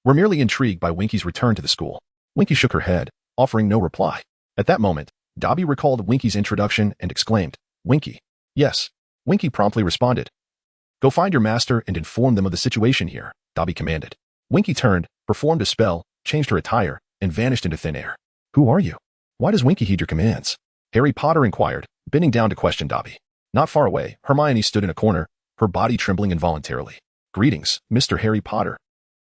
were merely intrigued by Winky's return to the school. Winky shook her head, offering no reply. At that moment, Dobby recalled Winky's introduction and exclaimed, Winky. Yes. Winky promptly responded. Go find your master and inform them of the situation here, Dobby commanded. Winky turned, performed a spell, changed her attire, and vanished into thin air. Who are you? Why does Winky heed your commands? Harry Potter inquired, bending down to question Dobby. Not far away, Hermione stood in a corner, her body trembling involuntarily. Greetings, Mr. Harry Potter.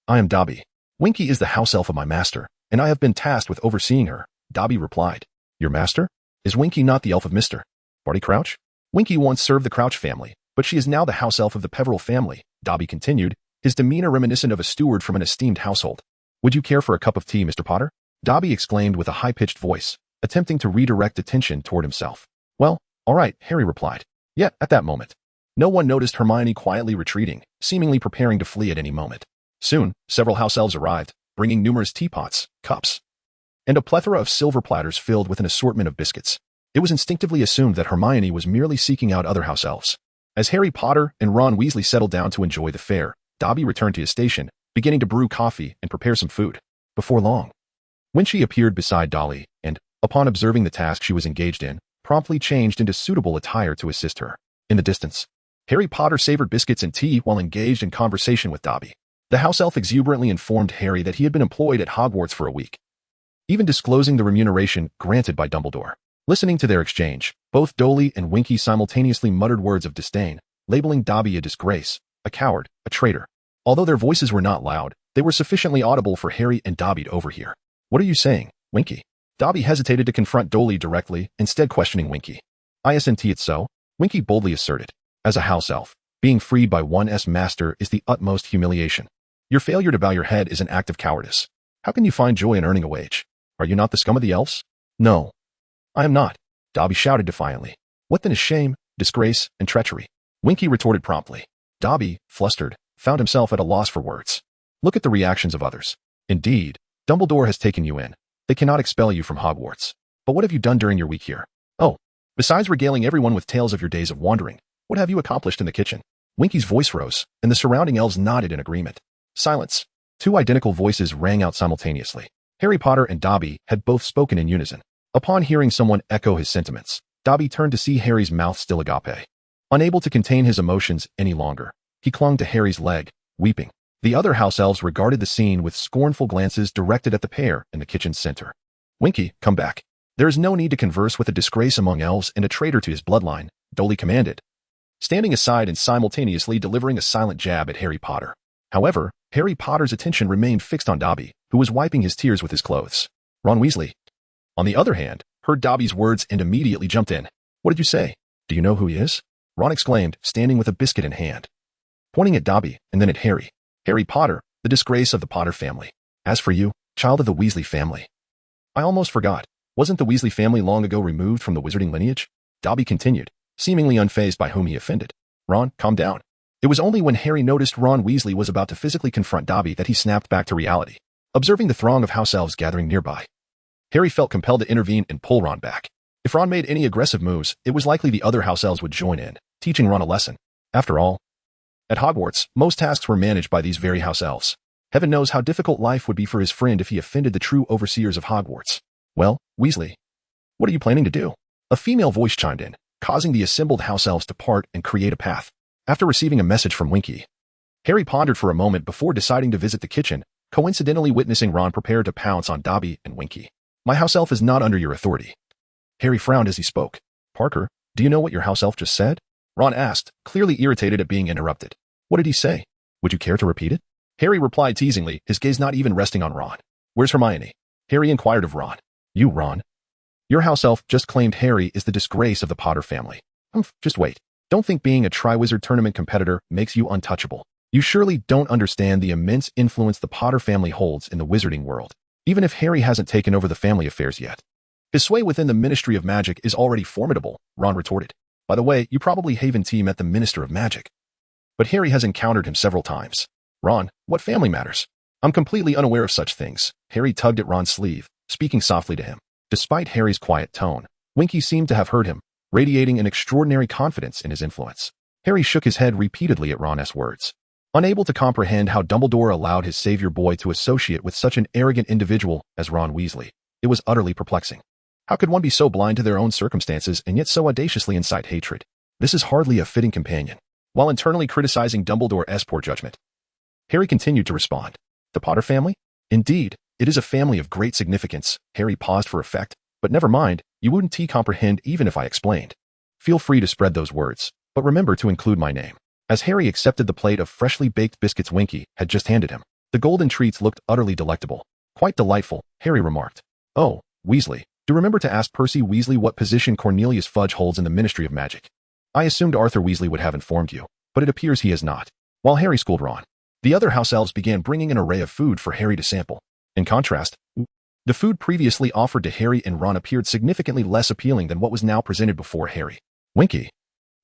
I am Dobby. Winky is the house elf of my master, and I have been tasked with overseeing her, Dobby replied. Your master? Is Winky not the elf of Mr. Barty Crouch? Winky once served the Crouch family, but she is now the house elf of the Peverell family, Dobby continued, his demeanor reminiscent of a steward from an esteemed household. Would you care for a cup of tea, Mr. Potter? Dobby exclaimed with a high-pitched voice, attempting to redirect attention toward himself. Well, all right, Harry replied. Yet, at that moment, no one noticed Hermione quietly retreating, seemingly preparing to flee at any moment. Soon, several house elves arrived, bringing numerous teapots, cups, and a plethora of silver platters filled with an assortment of biscuits. It was instinctively assumed that Hermione was merely seeking out other house elves. As Harry Potter and Ron Weasley settled down to enjoy the fare, Dobby returned to his station, beginning to brew coffee and prepare some food. Before long, when she appeared beside Dolly and, upon observing the task she was engaged in, promptly changed into suitable attire to assist her. In the distance, Harry Potter savored biscuits and tea while engaged in conversation with Dobby. The house elf exuberantly informed Harry that he had been employed at Hogwarts for a week, even disclosing the remuneration granted by Dumbledore. Listening to their exchange, both Dolly and Winky simultaneously muttered words of disdain, labeling Dobby a disgrace, a coward, a traitor. Although their voices were not loud, they were sufficiently audible for Harry and Dobby to overhear. What are you saying, Winky? Dobby hesitated to confront Dolly directly, instead questioning Winky. Isn't it so? Winky boldly asserted. As a house elf, being freed by one's master is the utmost humiliation. Your failure to bow your head is an act of cowardice. How can you find joy in earning a wage? Are you not the scum of the elves? No, I am not, Dobby shouted defiantly. What then is shame, disgrace, and treachery? Winky retorted promptly. Dobby, flustered, found himself at a loss for words. Look at the reactions of others. Indeed, Dumbledore has taken you in. They cannot expel you from Hogwarts. But what have you done during your week here? Oh, besides regaling everyone with tales of your days of wandering, what have you accomplished in the kitchen? Winky's voice rose, and the surrounding elves nodded in agreement. Silence. Two identical voices rang out simultaneously. Harry Potter and Dobby had both spoken in unison. Upon hearing someone echo his sentiments, Dobby turned to see Harry's mouth still agape. Unable to contain his emotions any longer, he clung to Harry's leg, weeping. The other house elves regarded the scene with scornful glances directed at the pair in the kitchen's center. Winky, come back. There is no need to converse with a disgrace among elves and a traitor to his bloodline, Dolly commanded, standing aside and simultaneously delivering a silent jab at Harry Potter. However, Harry Potter's attention remained fixed on Dobby, who was wiping his tears with his clothes. Ron Weasley, on the other hand, heard Dobby's words and immediately jumped in. What did you say? Do you know who he is? Ron exclaimed, standing with a biscuit in hand, pointing at Dobby and then at Harry. Harry Potter, the disgrace of the Potter family. As for you, child of the Weasley family. I almost forgot. Wasn't the Weasley family long ago removed from the wizarding lineage? Dobby continued, seemingly unfazed by whom he offended. Ron, calm down. It was only when Harry noticed Ron Weasley was about to physically confront Dobby that he snapped back to reality, observing the throng of house elves gathering nearby. Harry felt compelled to intervene and pull Ron back. If Ron made any aggressive moves, it was likely the other house elves would join in, teaching Ron a lesson. After all, at Hogwarts, most tasks were managed by these very house elves. Heaven knows how difficult life would be for his friend if he offended the true overseers of Hogwarts. Well, Weasley, what are you planning to do? A female voice chimed in, causing the assembled house elves to part and create a path. After receiving a message from Winky, Harry pondered for a moment before deciding to visit the kitchen, coincidentally witnessing Ron prepare to pounce on Dobby and Winky. My house elf is not under your authority. Harry frowned as he spoke. Parker, do you know what your house elf just said? Ron asked, clearly irritated at being interrupted. What did he say? Would you care to repeat it? Harry replied teasingly, his gaze not even resting on Ron. Where's Hermione? Harry inquired of Ron. You, Ron. Your house elf just claimed Harry is the disgrace of the Potter family. Just wait. Don't think being a Triwizard Tournament competitor makes you untouchable. You surely don't understand the immense influence the Potter family holds in the wizarding world, even if Harry hasn't taken over the family affairs yet. His sway within the Ministry of Magic is already formidable, Ron retorted. By the way, you probably Haven team met the Minister of Magic. But Harry has encountered him several times. Ron, what family matters? I'm completely unaware of such things. Harry tugged at Ron's sleeve, speaking softly to him. Despite Harry's quiet tone, Winky seemed to have heard him, radiating an extraordinary confidence in his influence. Harry shook his head repeatedly at Ron's words, unable to comprehend how Dumbledore allowed his savior boy to associate with such an arrogant individual as Ron Weasley. It was utterly perplexing. How could one be so blind to their own circumstances and yet so audaciously incite hatred? This is hardly a fitting companion. While internally criticizing Dumbledore's poor judgment, Harry continued to respond. The Potter family? Indeed, it is a family of great significance. Harry paused for effect, but never mind, you wouldn't comprehend even if I explained. Feel free to spread those words, but remember to include my name. As Harry accepted the plate of freshly baked biscuits Winky had just handed him, the golden treats looked utterly delectable. Quite delightful, Harry remarked. Oh, Weasley, do remember to ask Percy Weasley what position Cornelius Fudge holds in the Ministry of Magic. I assumed Arthur Weasley would have informed you, but it appears he has not. While Harry schooled Ron, the other house elves began bringing an array of food for Harry to sample. In contrast, the food previously offered to Harry and Ron appeared significantly less appealing than what was now presented before Harry. Winky,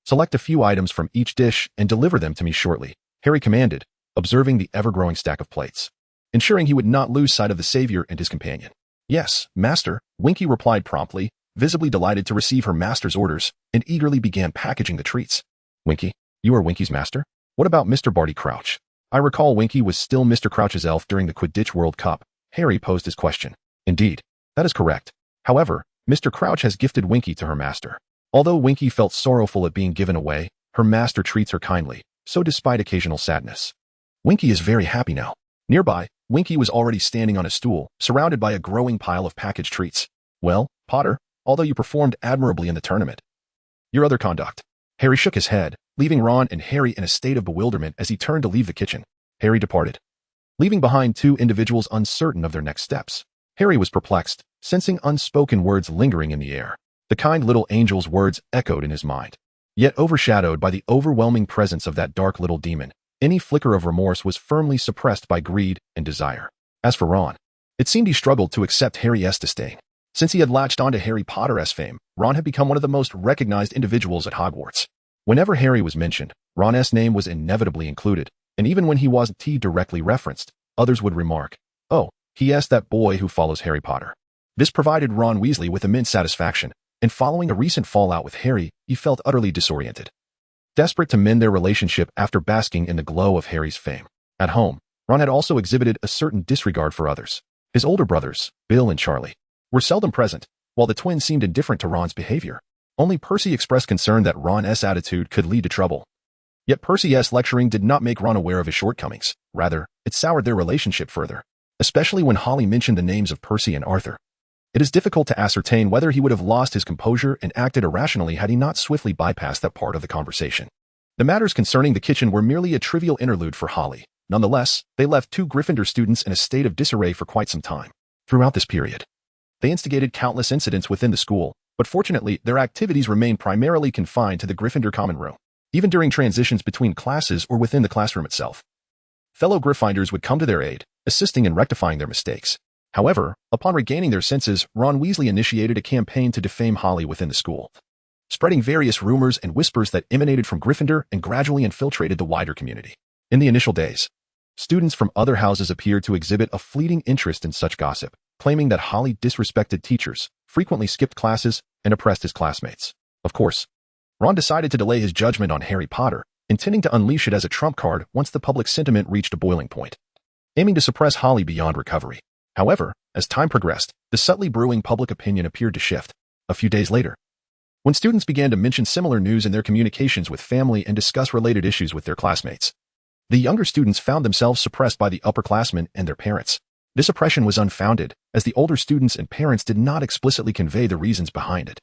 select a few items from each dish and deliver them to me shortly, Harry commanded, observing the ever-growing stack of plates, ensuring he would not lose sight of the savior and his companion. Yes, master, Winky replied promptly, visibly delighted to receive her master's orders, and eagerly began packaging the treats. Winky, you are Winky's master? What about Mr. Barty Crouch? I recall Winky was still Mr. Crouch's elf during the Quidditch World Cup. Harry posed his question. Indeed, that is correct. However, Mr. Crouch has gifted Winky to her master. Although Winky felt sorrowful at being given away, her master treats her kindly, so despite occasional sadness, Winky is very happy now. Nearby, Winky was already standing on a stool, surrounded by a growing pile of packaged treats. Well, Potter, although you performed admirably in the tournament, your other conduct. Harry shook his head, leaving Ron and Harry in a state of bewilderment as he turned to leave the kitchen. Harry departed, leaving behind two individuals uncertain of their next steps. Harry was perplexed, sensing unspoken words lingering in the air. The kind little angel's words echoed in his mind. Yet overshadowed by the overwhelming presence of that dark little demon, any flicker of remorse was firmly suppressed by greed and desire. As for Ron, it seemed he struggled to accept Harry's disdain. Since he had latched onto Harry Potter's fame, Ron had become one of the most recognized individuals at Hogwarts. Whenever Harry was mentioned, Ron's name was inevitably included, and even when he wasn't directly referenced, others would remark, "Oh, he asked that boy who follows Harry Potter." This provided Ron Weasley with immense satisfaction, and following a recent fallout with Harry, he felt utterly disoriented. Desperate to mend their relationship after basking in the glow of Harry's fame. At home, Ron had also exhibited a certain disregard for others. His older brothers, Bill and Charlie, were seldom present, while the twins seemed indifferent to Ron's behavior. Only Percy expressed concern that Ron's attitude could lead to trouble. Yet Percy's lecturing did not make Ron aware of his shortcomings. Rather, it soured their relationship further, especially when Holly mentioned the names of Percy and Arthur. It is difficult to ascertain whether he would have lost his composure and acted irrationally had he not swiftly bypassed that part of the conversation. The matters concerning the kitchen were merely a trivial interlude for Holly. Nonetheless, they left two Gryffindor students in a state of disarray for quite some time. Throughout this period, they instigated countless incidents within the school, but fortunately, their activities remained primarily confined to the Gryffindor common room, even during transitions between classes or within the classroom itself. Fellow Gryffindors would come to their aid, assisting in rectifying their mistakes. However, upon regaining their senses, Ron Weasley initiated a campaign to defame Holly within the school, spreading various rumors and whispers that emanated from Gryffindor and gradually infiltrated the wider community. In the initial days, students from other houses appeared to exhibit a fleeting interest in such gossip, claiming that Holly disrespected teachers, frequently skipped classes, and oppressed his classmates. Of course, Ron decided to delay his judgment on Harry Potter, intending to unleash it as a trump card once the public sentiment reached a boiling point, aiming to suppress Holly beyond recovery. However, as time progressed, the subtly brewing public opinion appeared to shift. A few days later, when students began to mention similar news in their communications with family and discuss related issues with their classmates, the younger students found themselves suppressed by the upperclassmen and their parents. This oppression was unfounded, as the older students and parents did not explicitly convey the reasons behind it.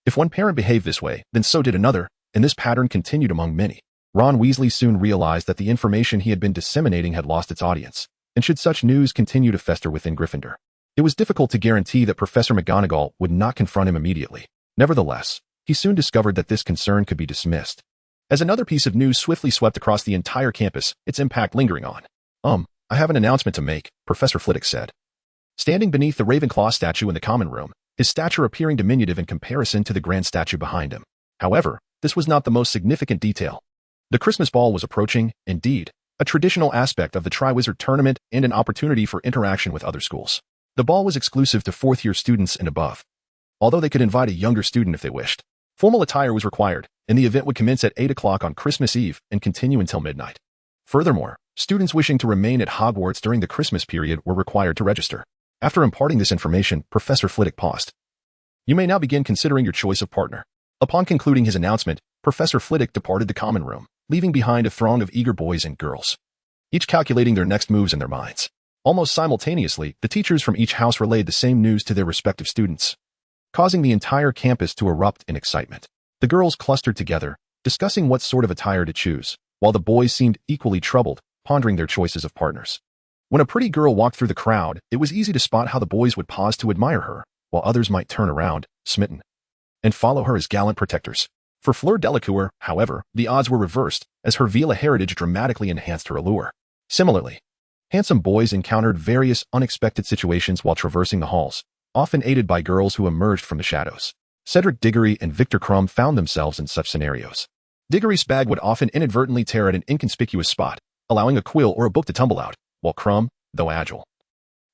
If one parent behaved this way, then so did another, and this pattern continued among many. Ron Weasley soon realized that the information he had been disseminating had lost its audience, and should such news continue to fester within Gryffindor, it was difficult to guarantee that Professor McGonagall would not confront him immediately. Nevertheless, he soon discovered that this concern could be dismissed. As another piece of news swiftly swept across the entire campus, its impact lingering on. I have an announcement to make, Professor Flitwick said. Standing beneath the Ravenclaw statue in the common room, his stature appearing diminutive in comparison to the grand statue behind him. However, this was not the most significant detail. The Christmas ball was approaching, indeed, a traditional aspect of the Triwizard Tournament and an opportunity for interaction with other schools. The ball was exclusive to fourth-year students and above, although they could invite a younger student if they wished. Formal attire was required, and the event would commence at 8 o'clock on Christmas Eve and continue until midnight. Furthermore, students wishing to remain at Hogwarts during the Christmas period were required to register. After imparting this information, Professor Flitwick paused. You may now begin considering your choice of partner. Upon concluding his announcement, Professor Flitwick departed the common room, leaving behind a throng of eager boys and girls, each calculating their next moves in their minds. Almost simultaneously, the teachers from each house relayed the same news to their respective students, causing the entire campus to erupt in excitement. The girls clustered together, discussing what sort of attire to choose, while the boys seemed equally troubled, pondering their choices of partners. When a pretty girl walked through the crowd, it was easy to spot how the boys would pause to admire her, while others might turn around, smitten, and follow her as gallant protectors. For Fleur Delacour, however, the odds were reversed, as her Vila heritage dramatically enhanced her allure. Similarly, handsome boys encountered various unexpected situations while traversing the halls, often aided by girls who emerged from the shadows. Cedric Diggory and Victor Crumb found themselves in such scenarios. Diggory's bag would often inadvertently tear at an inconspicuous spot, allowing a quill or a book to tumble out, while Crumb, though agile,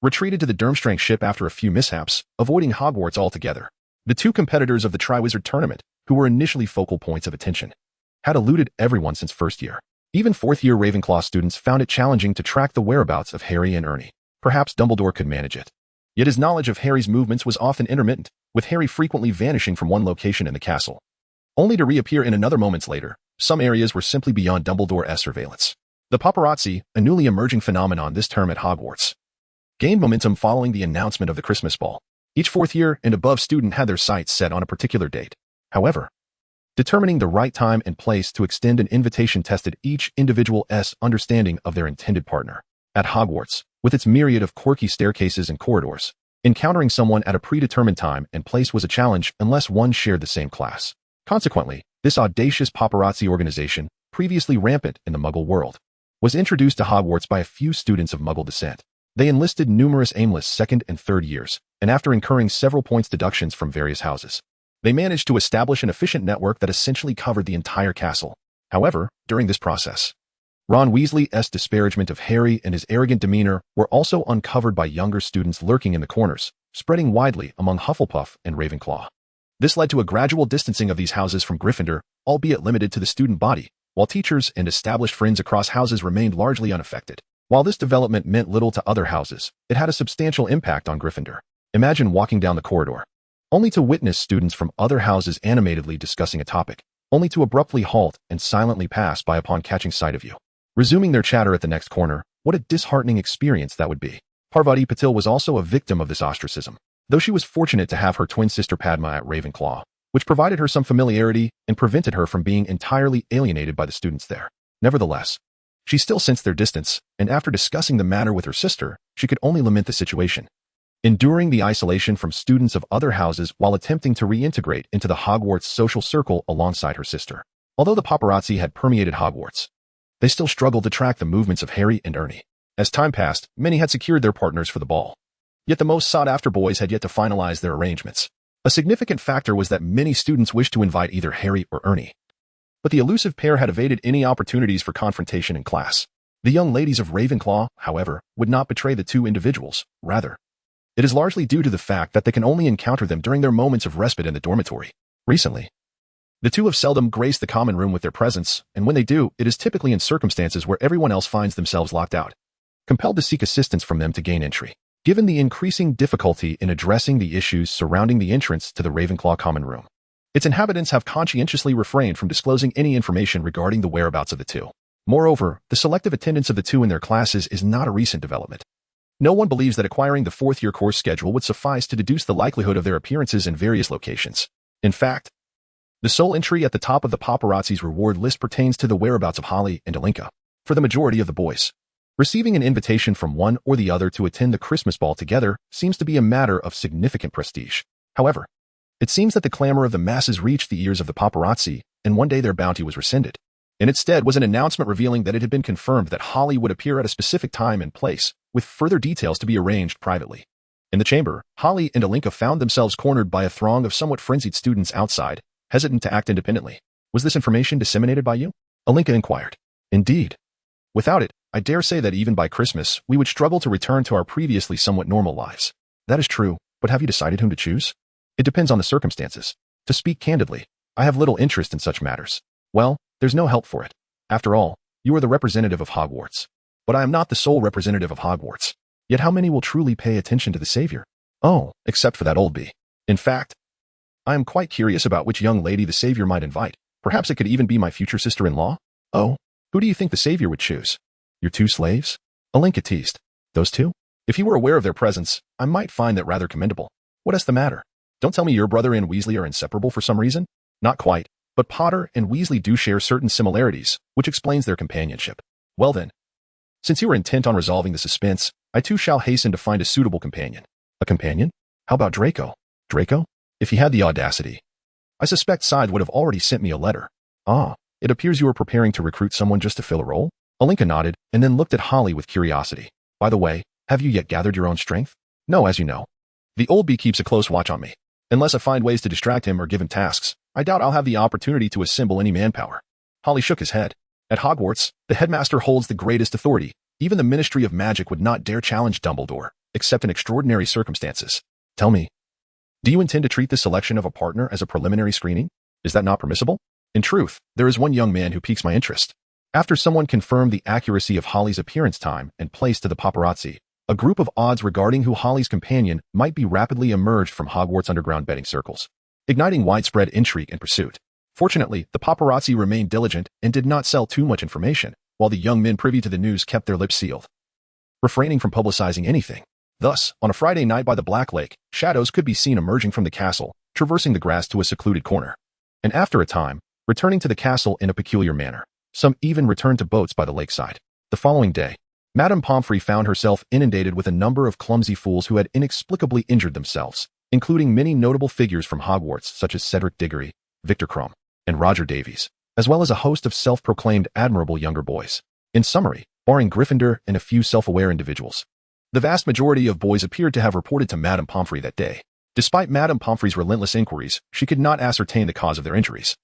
retreated to the Durmstrang ship after a few mishaps, avoiding Hogwarts altogether. The two competitors of the Triwizard Tournament, who were initially focal points of attention, had eluded everyone since first year. Even fourth-year Ravenclaw students found it challenging to track the whereabouts of Harry and Ernie. Perhaps Dumbledore could manage it. Yet his knowledge of Harry's movements was often intermittent, with Harry frequently vanishing from one location in the castle, only to reappear in another moments later. Some areas were simply beyond Dumbledore's surveillance. The paparazzi, a newly emerging phenomenon this term at Hogwarts, gained momentum following the announcement of the Christmas ball. Each fourth-year and above student had their sights set on a particular date. However, determining the right time and place to extend an invitation tested each individual's understanding of their intended partner. At Hogwarts, with its myriad of quirky staircases and corridors, Encountering someone at a predetermined time and place was a challenge unless one shared the same class. Consequently, this audacious paparazzi organization, previously rampant in the Muggle world, was introduced to Hogwarts by a few students of Muggle descent. They enlisted numerous aimless second and third years, and after incurring several points deductions from various houses, they managed to establish an efficient network that essentially covered the entire castle. However, during this process, Ron Weasley's disparagement of Harry and his arrogant demeanor were also uncovered by younger students lurking in the corners, spreading widely among Hufflepuff and Ravenclaw. This led to a gradual distancing of these houses from Gryffindor, albeit limited to the student body, while teachers and established friends across houses remained largely unaffected. While this development meant little to other houses, it had a substantial impact on Gryffindor. Imagine walking down the corridor, only to witness students from other houses animatedly discussing a topic, only to abruptly halt and silently pass by upon catching sight of you. Resuming their chatter at the next corner, what a disheartening experience that would be. Parvati Patil was also a victim of this ostracism, though she was fortunate to have her twin sister Padma at Ravenclaw, which provided her some familiarity and prevented her from being entirely alienated by the students there. Nevertheless, she still sensed their distance, and after discussing the matter with her sister, she could only lament the situation. Enduring the isolation from students of other houses while attempting to reintegrate into the Hogwarts social circle alongside her sister. Although the paparazzi had permeated Hogwarts, they still struggled to track the movements of Harry and Ernie. As time passed, many had secured their partners for the ball. Yet the most sought-after boys had yet to finalize their arrangements. A significant factor was that many students wished to invite either Harry or Ernie. But the elusive pair had evaded any opportunities for confrontation in class. The young ladies of Ravenclaw, however, would not betray the two individuals. Rather, it is largely due to the fact that they can only encounter them during their moments of respite in the dormitory. Recently, the two have seldom graced the common room with their presence, and when they do, it is typically in circumstances where everyone else finds themselves locked out, compelled to seek assistance from them to gain entry. Given the increasing difficulty in addressing the issues surrounding the entrance to the Ravenclaw common room, its inhabitants have conscientiously refrained from disclosing any information regarding the whereabouts of the two. Moreover, the selective attendance of the two in their classes is not a recent development. No one believes that acquiring the fourth-year course schedule would suffice to deduce the likelihood of their appearances in various locations. In fact, the sole entry at the top of the paparazzi's reward list pertains to the whereabouts of Holly and Alinka. For the majority of the boys, receiving an invitation from one or the other to attend the Christmas ball together seems to be a matter of significant prestige. However, it seems that the clamor of the masses reached the ears of the paparazzi, and one day their bounty was rescinded. And instead was an announcement revealing that it had been confirmed that Holly would appear at a specific time and place, with further details to be arranged privately. In the chamber, Holly and Alinka found themselves cornered by a throng of somewhat frenzied students outside, hesitant to act independently. Was this information disseminated by you? Alinka inquired. Indeed. Without it, I dare say that even by Christmas, we would struggle to return to our previously somewhat normal lives. That is true, but have you decided whom to choose? It depends on the circumstances. To speak candidly, I have little interest in such matters. Well, there's no help for it. After all, you are the representative of Hogwarts. But I am not the sole representative of Hogwarts. Yet how many will truly pay attention to the Savior? Oh, except for that old bee. In fact, I am quite curious about which young lady the Savior might invite. Perhaps it could even be my future sister-in-law? Oh, who do you think the Savior would choose? Your two slaves? Alinka teased. Those two? If you were aware of their presence, I might find that rather commendable. What is the matter? Don't tell me your brother and Weasley are inseparable for some reason? Not quite, but Potter and Weasley do share certain similarities, which explains their companionship. Well then, since you are intent on resolving the suspense, I too shall hasten to find a suitable companion. A companion? How about Draco? Draco? If he had the audacity. I suspect Side would have already sent me a letter. Ah, it appears you are preparing to recruit someone just to fill a role? Alinka nodded, and then looked at Holly with curiosity. By the way, have you yet gathered your own strength? No, as you know. The old bee keeps a close watch on me. Unless I find ways to distract him or give him tasks, I doubt I'll have the opportunity to assemble any manpower. Holly shook his head. At Hogwarts, the headmaster holds the greatest authority. Even the Ministry of Magic would not dare challenge Dumbledore, except in extraordinary circumstances. Tell me, do you intend to treat the selection of a partner as a preliminary screening? Is that not permissible? In truth, there is one young man who piques my interest. After someone confirmed the accuracy of Holly's appearance time and place to the paparazzi, a group of odds regarding who Holly's companion might be rapidly emerged from Hogwarts underground betting circles, igniting widespread intrigue and pursuit. Fortunately, the paparazzi remained diligent and did not sell too much information, while the young men privy to the news kept their lips sealed, refraining from publicizing anything. Thus, on a Friday night by the Black Lake, shadows could be seen emerging from the castle, traversing the grass to a secluded corner. And after a time, returning to the castle in a peculiar manner. Some even returned to boats by the lakeside. The following day, Madame Pomfrey found herself inundated with a number of clumsy fools who had inexplicably injured themselves, including many notable figures from Hogwarts such as Cedric Diggory, Victor Crumb, and Roger Davies, as well as a host of self-proclaimed admirable younger boys. In summary, barring Gryffindor and a few self-aware individuals, the vast majority of boys appeared to have reported to Madame Pomfrey that day. Despite Madame Pomfrey's relentless inquiries, she could not ascertain the cause of their injuries.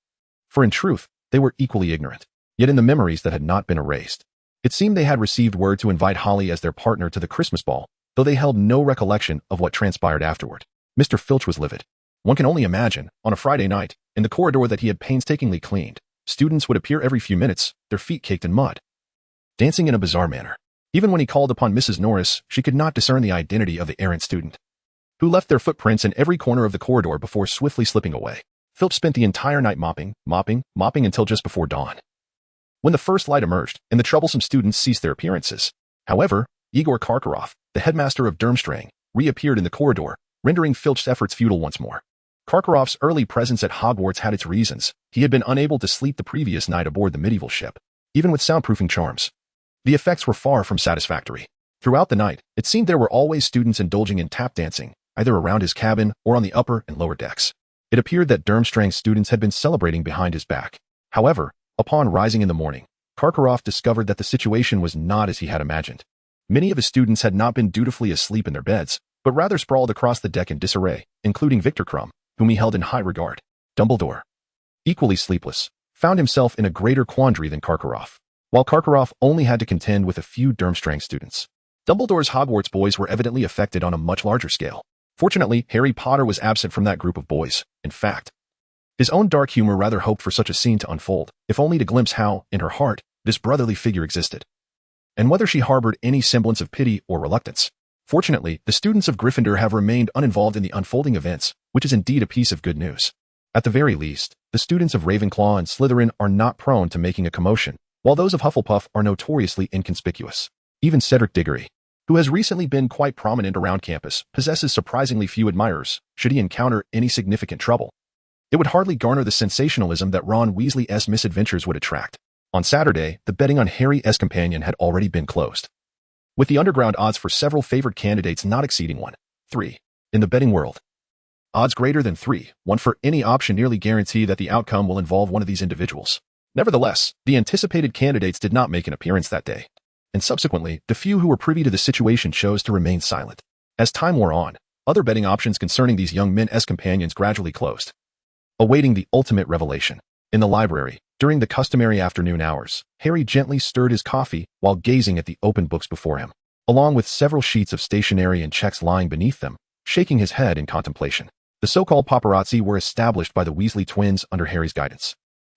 For in truth, they were equally ignorant. Yet in the memories that had not been erased, it seemed they had received word to invite Holly as their partner to the Christmas ball, though they held no recollection of what transpired afterward. Mr. Filch was livid. One can only imagine, on a Friday night, in the corridor that he had painstakingly cleaned, students would appear every few minutes, their feet caked in mud, dancing in a bizarre manner. Even when he called upon Mrs. Norris, she could not discern the identity of the errant student, who left their footprints in every corner of the corridor before swiftly slipping away. Filch spent the entire night mopping until just before dawn, when the first light emerged and the troublesome students ceased their appearances. However, Igor Karkaroff, the headmaster of Durmstrang, reappeared in the corridor, rendering Filch's efforts futile once more. Karkaroff's early presence at Hogwarts had its reasons. He had been unable to sleep the previous night aboard the medieval ship, even with soundproofing charms. The effects were far from satisfactory. Throughout the night, it seemed there were always students indulging in tap dancing, either around his cabin or on the upper and lower decks. It appeared that Durmstrang's students had been celebrating behind his back. However, upon rising in the morning, Karkaroff discovered that the situation was not as he had imagined. Many of his students had not been dutifully asleep in their beds, but rather sprawled across the deck in disarray, including Victor Crumb, whom he held in high regard. Dumbledore, equally sleepless, found himself in a greater quandary than Karkaroff. While Karkaroff only had to contend with a few Durmstrang students, Dumbledore's Hogwarts boys were evidently affected on a much larger scale. Fortunately, Harry Potter was absent from that group of boys. In fact, his own dark humor rather hoped for such a scene to unfold, if only to glimpse how, in her heart, this brotherly figure existed, and whether she harbored any semblance of pity or reluctance. Fortunately, the students of Gryffindor have remained uninvolved in the unfolding events, which is indeed a piece of good news. At the very least, the students of Ravenclaw and Slytherin are not prone to making a commotion, while those of Hufflepuff are notoriously inconspicuous. Even Cedric Diggory, who has recently been quite prominent around campus, possesses surprisingly few admirers. Should he encounter any significant trouble, it would hardly garner the sensationalism that Ron Weasley's misadventures would attract. On Saturday, the betting on Harry's companion had already been closed, with the underground odds for several favored candidates not exceeding 1-3. In the betting world, odds greater than 3-1 for any option nearly guarantee that the outcome will involve one of these individuals. Nevertheless, the anticipated candidates did not make an appearance that day, and subsequently, the few who were privy to the situation chose to remain silent. As time wore on, other betting options concerning these young men's companions gradually closed, awaiting the ultimate revelation. In the library, during the customary afternoon hours, Harry gently stirred his coffee while gazing at the open books before him, along with several sheets of stationery and checks lying beneath them, shaking his head in contemplation. The so-called paparazzi were established by the Weasley twins under Harry's guidance,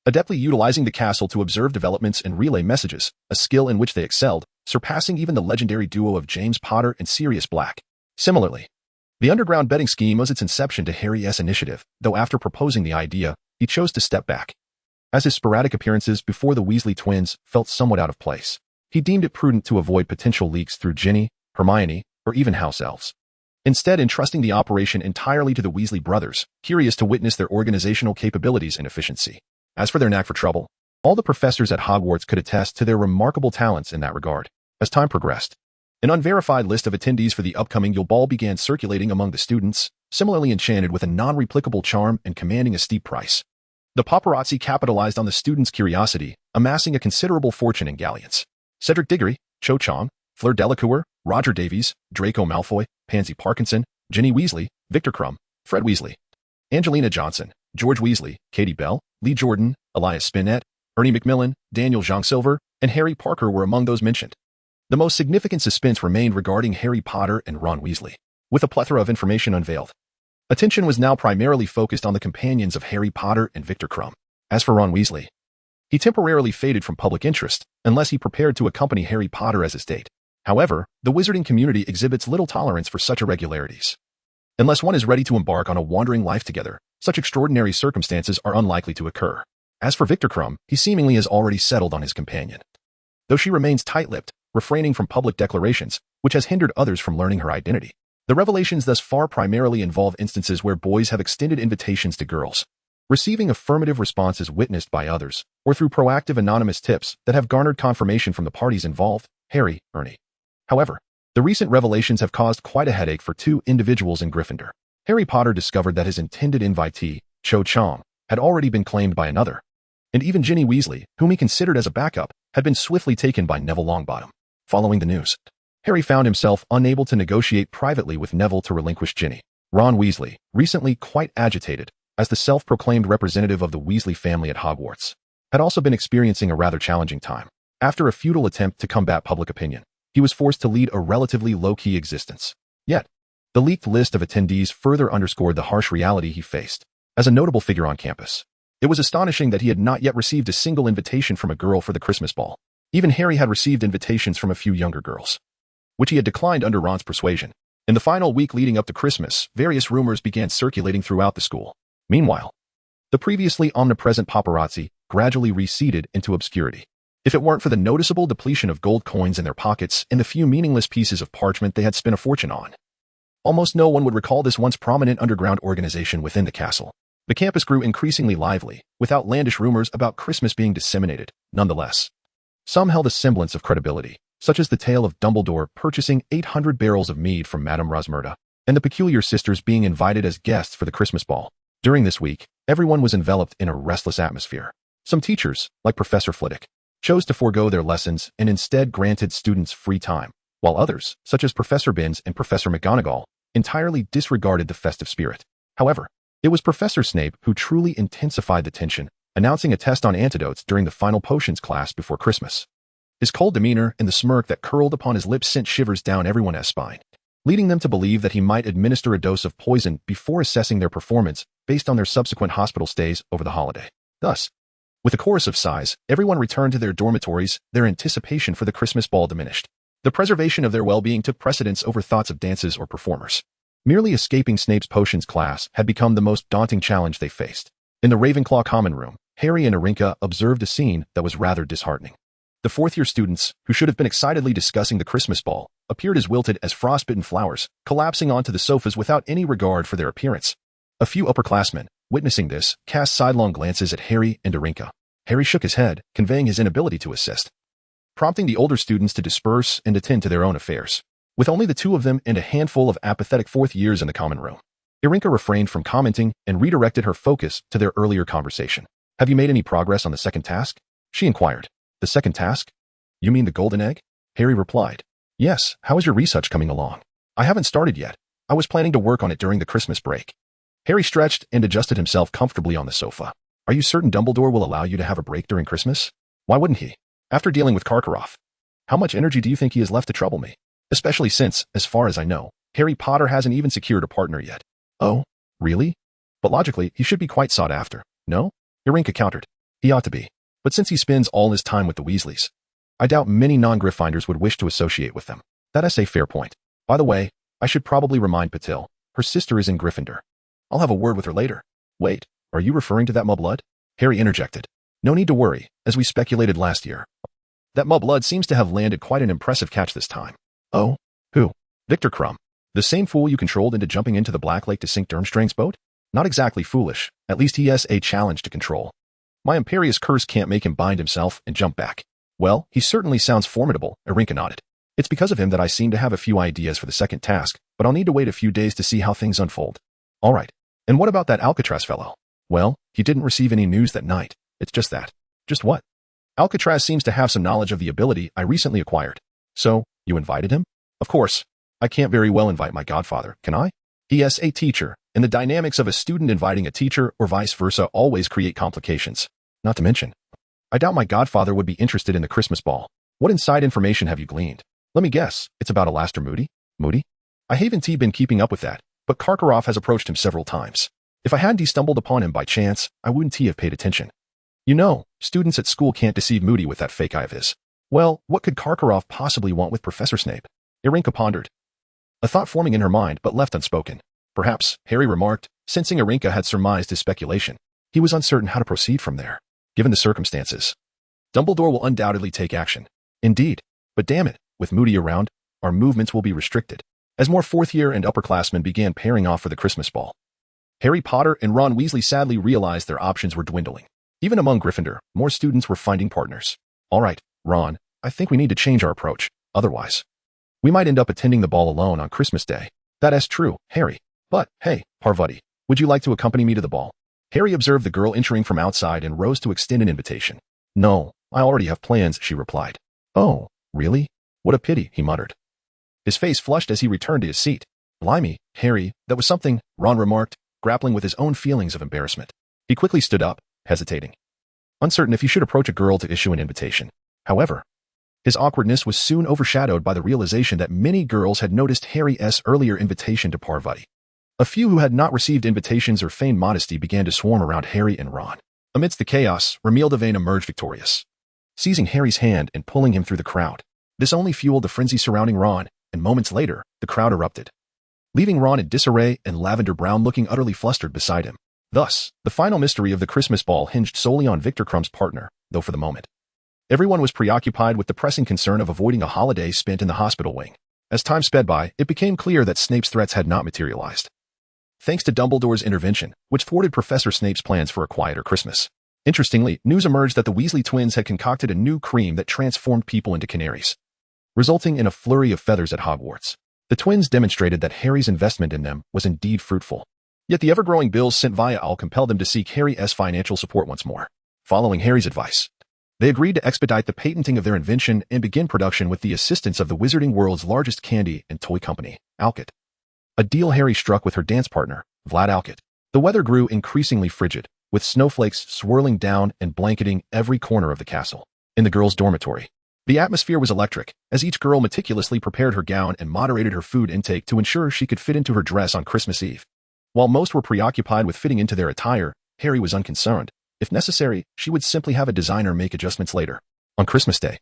adeptly utilizing the castle to observe developments and relay messages, a skill in which they excelled, surpassing even the legendary duo of James Potter and Sirius Black. Similarly, the underground betting scheme was its inception to Harry's initiative, though after proposing the idea, he chose to step back, as his sporadic appearances before the Weasley twins felt somewhat out of place. He deemed it prudent to avoid potential leaks through Ginny, Hermione, or even house elves, instead entrusting the operation entirely to the Weasley brothers, curious to witness their organizational capabilities and efficiency. As for their knack for trouble, all the professors at Hogwarts could attest to their remarkable talents in that regard. As time progressed, an unverified list of attendees for the upcoming Yule Ball began circulating among the students, similarly enchanted with a non-replicable charm and commanding a steep price. The paparazzi capitalized on the students' curiosity, amassing a considerable fortune in galleons. Cedric Diggory, Cho Chang, Fleur Delacour, Roger Davies, Draco Malfoy, Pansy Parkinson, Ginny Weasley, Victor Crumb, Fred Weasley, Angelina Johnson, George Weasley, Katie Bell, Lee Jordan, Elias Spinnet, Ernie Macmillan, Daniel Silver, and Harry Parker were among those mentioned. The most significant suspense remained regarding Harry Potter and Ron Weasley. With a plethora of information unveiled, attention was now primarily focused on the companions of Harry Potter and Victor Crumb. As for Ron Weasley, he temporarily faded from public interest, unless he prepared to accompany Harry Potter as his date. However, the wizarding community exhibits little tolerance for such irregularities. Unless one is ready to embark on a wandering life together, such extraordinary circumstances are unlikely to occur. As for Victor Crumb, he seemingly has already settled on his companion, though she remains tight-lipped, refraining from public declarations, which has hindered others from learning her identity. The revelations thus far primarily involve instances where boys have extended invitations to girls, receiving affirmative responses witnessed by others, or through proactive anonymous tips that have garnered confirmation from the parties involved. Harry, Ernie, However, the recent revelations have caused quite a headache for two individuals in Gryffindor. Harry Potter discovered that his intended invitee, Cho Chang, had already been claimed by another, and even Ginny Weasley, whom he considered as a backup, had been swiftly taken by Neville Longbottom. Following the news, Harry found himself unable to negotiate privately with Neville to relinquish Ginny. Ron Weasley, recently quite agitated, as the self-proclaimed representative of the Weasley family at Hogwarts, had also been experiencing a rather challenging time. After a futile attempt to combat public opinion, he was forced to lead a relatively low-key existence. Yet, the leaked list of attendees further underscored the harsh reality he faced. As a notable figure on campus, it was astonishing that he had not yet received a single invitation from a girl for the Christmas ball. Even Harry had received invitations from a few younger girls, which he had declined under Ron's persuasion. In the final week leading up to Christmas, various rumors began circulating throughout the school. Meanwhile, the previously omnipresent paparazzi gradually receded into obscurity. If it weren't for the noticeable depletion of gold coins in their pockets and the few meaningless pieces of parchment they had spent a fortune on, almost no one would recall this once prominent underground organization within the castle. The campus grew increasingly lively, with outlandish rumors about Christmas being disseminated. Nonetheless, some held a semblance of credibility, such as the tale of Dumbledore purchasing 800 barrels of mead from Madame Rosmerta, and the peculiar sisters being invited as guests for the Christmas ball. During this week, everyone was enveloped in a restless atmosphere. Some teachers, like Professor Flitwick, chose to forego their lessons and instead granted students free time, while others, such as Professor Binns and Professor McGonagall, entirely disregarded the festive spirit. However, it was Professor Snape who truly intensified the tension, announcing a test on antidotes during the final potions class before Christmas. His cold demeanor and the smirk that curled upon his lips sent shivers down everyone's spine, leading them to believe that he might administer a dose of poison before assessing their performance based on their subsequent hospital stays over the holiday. Thus, with a chorus of sighs, everyone returned to their dormitories, their anticipation for the Christmas ball diminished. The preservation of their well-being took precedence over thoughts of dances or performers. Merely escaping Snape's potions class had become the most daunting challenge they faced. In the Ravenclaw common room, Harry and Arinka observed a scene that was rather disheartening. The fourth-year students, who should have been excitedly discussing the Christmas ball, appeared as wilted as frostbitten flowers, collapsing onto the sofas without any regard for their appearance. A few upperclassmen, witnessing this, cast sidelong glances at Harry and Arinka. Harry shook his head, conveying his inability to assist, prompting the older students to disperse and attend to their own affairs. With only the two of them and a handful of apathetic fourth years in the common room, Arinka refrained from commenting and redirected her focus to their earlier conversation. "Have you made any progress on the second task?" she inquired. "The second task? You mean the golden egg?" Harry replied. "Yes, how is your research coming along?" "I haven't started yet. I was planning to work on it during the Christmas break." Harry stretched and adjusted himself comfortably on the sofa. "Are you certain Dumbledore will allow you to have a break during Christmas?" "Why wouldn't he? After dealing with Karkaroff, how much energy do you think he has left to trouble me? Especially since, as far as I know, Harry Potter hasn't even secured a partner yet." "Oh, really? But logically, he should be quite sought after, no?" Arinka countered. "He ought to be. But since he spends all his time with the Weasleys, I doubt many non-Gryffindors would wish to associate with them." "That's a fair point. By the way, I should probably remind Patil. Her sister is in Gryffindor. I'll have a word with her later." "Wait, are you referring to that Mudblood?" Harry interjected. "No need to worry, as we speculated last year. That Mudblood seems to have landed quite an impressive catch this time." "Oh? Who?" "Victor Crumb. The same fool you controlled into jumping into the Black Lake to sink Durmstrang's boat? Not exactly foolish, at least he has a challenge to control. My imperious curse can't make him bind himself and jump back." "Well, he certainly sounds formidable," Arinka nodded. "It's because of him that I seem to have a few ideas for the second task, but I'll need to wait a few days to see how things unfold." "All right. And what about that Alcatraz fellow?" "Well, he didn't receive any news that night. It's just that." "Just what?" "Alcatraz seems to have some knowledge of the ability I recently acquired." "So, you invited him?" "Of course. I can't very well invite my godfather, can I? He is a teacher, and the dynamics of a student inviting a teacher or vice versa always create complications. Not to mention, I doubt my godfather would be interested in the Christmas ball. What inside information have you gleaned?" "Let me guess. It's about Alastair Moody?" "Moody? I haven't been keeping up with that, but Karkaroff has approached him several times. If I hadn't stumbled upon him by chance, I wouldn't have paid attention. You know, students at school can't deceive Moody with that fake eye of his." "Well, what could Karkaroff possibly want with Professor Snape?" Arinka pondered, a thought forming in her mind but left unspoken. "Perhaps," Harry remarked, sensing Arinka had surmised his speculation. He was uncertain how to proceed from there. Given the circumstances, Dumbledore will undoubtedly take action. Indeed, but damn it, with Moody around, our movements will be restricted. As more fourth-year and upperclassmen began pairing off for the Christmas ball, Harry Potter and Ron Weasley sadly realized their options were dwindling. Even among Gryffindor, more students were finding partners. "All right, Ron, I think we need to change our approach. Otherwise, We might end up attending the ball alone on Christmas Day. That is true, Harry. But, hey, Parvati, would you like to accompany me to the ball? Harry observed the girl entering from outside and rose to extend an invitation. No, I already have plans, she replied. Oh, really? What a pity, he muttered. His face flushed as he returned to his seat. Blimey, Harry, that was something, Ron remarked, grappling with his own feelings of embarrassment. He quickly stood up, hesitating, uncertain if he should approach a girl to issue an invitation. However, his awkwardness was soon overshadowed by the realization that many girls had noticed Harry's earlier invitation to Parvati. A few who had not received invitations or feigned modesty began to swarm around Harry and Ron. Amidst the chaos, Ramil Devane emerged victorious, seizing Harry's hand and pulling him through the crowd. This only fueled the frenzy surrounding Ron, and moments later, the crowd erupted, leaving Ron in disarray and Lavender Brown looking utterly flustered beside him. Thus, the final mystery of the Christmas ball hinged solely on Victor Crumb's partner, though for the moment, everyone was preoccupied with the pressing concern of avoiding a holiday spent in the hospital wing. As time sped by, it became clear that Snape's threats had not materialized, thanks to Dumbledore's intervention, which thwarted Professor Snape's plans for a quieter Christmas. Interestingly, news emerged that the Weasley twins had concocted a new cream that transformed people into canaries, resulting in a flurry of feathers at Hogwarts. The twins demonstrated that Harry's investment in them was indeed fruitful. Yet the ever-growing bills sent via Owl compelled them to seek Harry's financial support once more. Following Harry's advice, they agreed to expedite the patenting of their invention and begin production with the assistance of the wizarding world's largest candy and toy company, Alcott. A deal Harry struck with her dance partner, Vlad Alcott. The weather grew increasingly frigid, with snowflakes swirling down and blanketing every corner of the castle. In the girls' dormitory, the atmosphere was electric, as each girl meticulously prepared her gown and moderated her food intake to ensure she could fit into her dress on Christmas Eve. While most were preoccupied with fitting into their attire, Harry was unconcerned. If necessary, she would simply have a designer make adjustments later. On Christmas Day,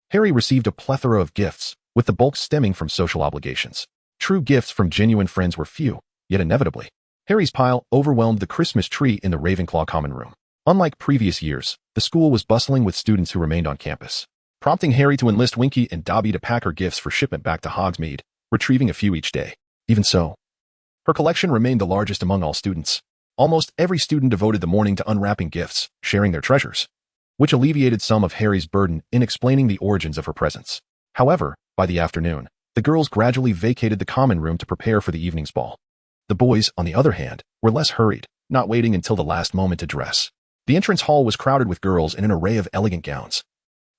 Harry received a plethora of gifts, with the bulk stemming from social obligations. True gifts from genuine friends were few, yet inevitably, Harry's pile overwhelmed the Christmas tree in the Ravenclaw common room. Unlike previous years, the school was bustling with students who remained on campus, prompting Harry to enlist Winky and Dobby to pack her gifts for shipment back to Hogsmeade, retrieving a few each day. Even so, her collection remained the largest among all students. Almost every student devoted the morning to unwrapping gifts, sharing their treasures, which alleviated some of Harry's burden in explaining the origins of her presents. However, by the afternoon, the girls gradually vacated the common room to prepare for the evening's ball. The boys, on the other hand, were less hurried, not waiting until the last moment to dress. The entrance hall was crowded with girls in an array of elegant gowns,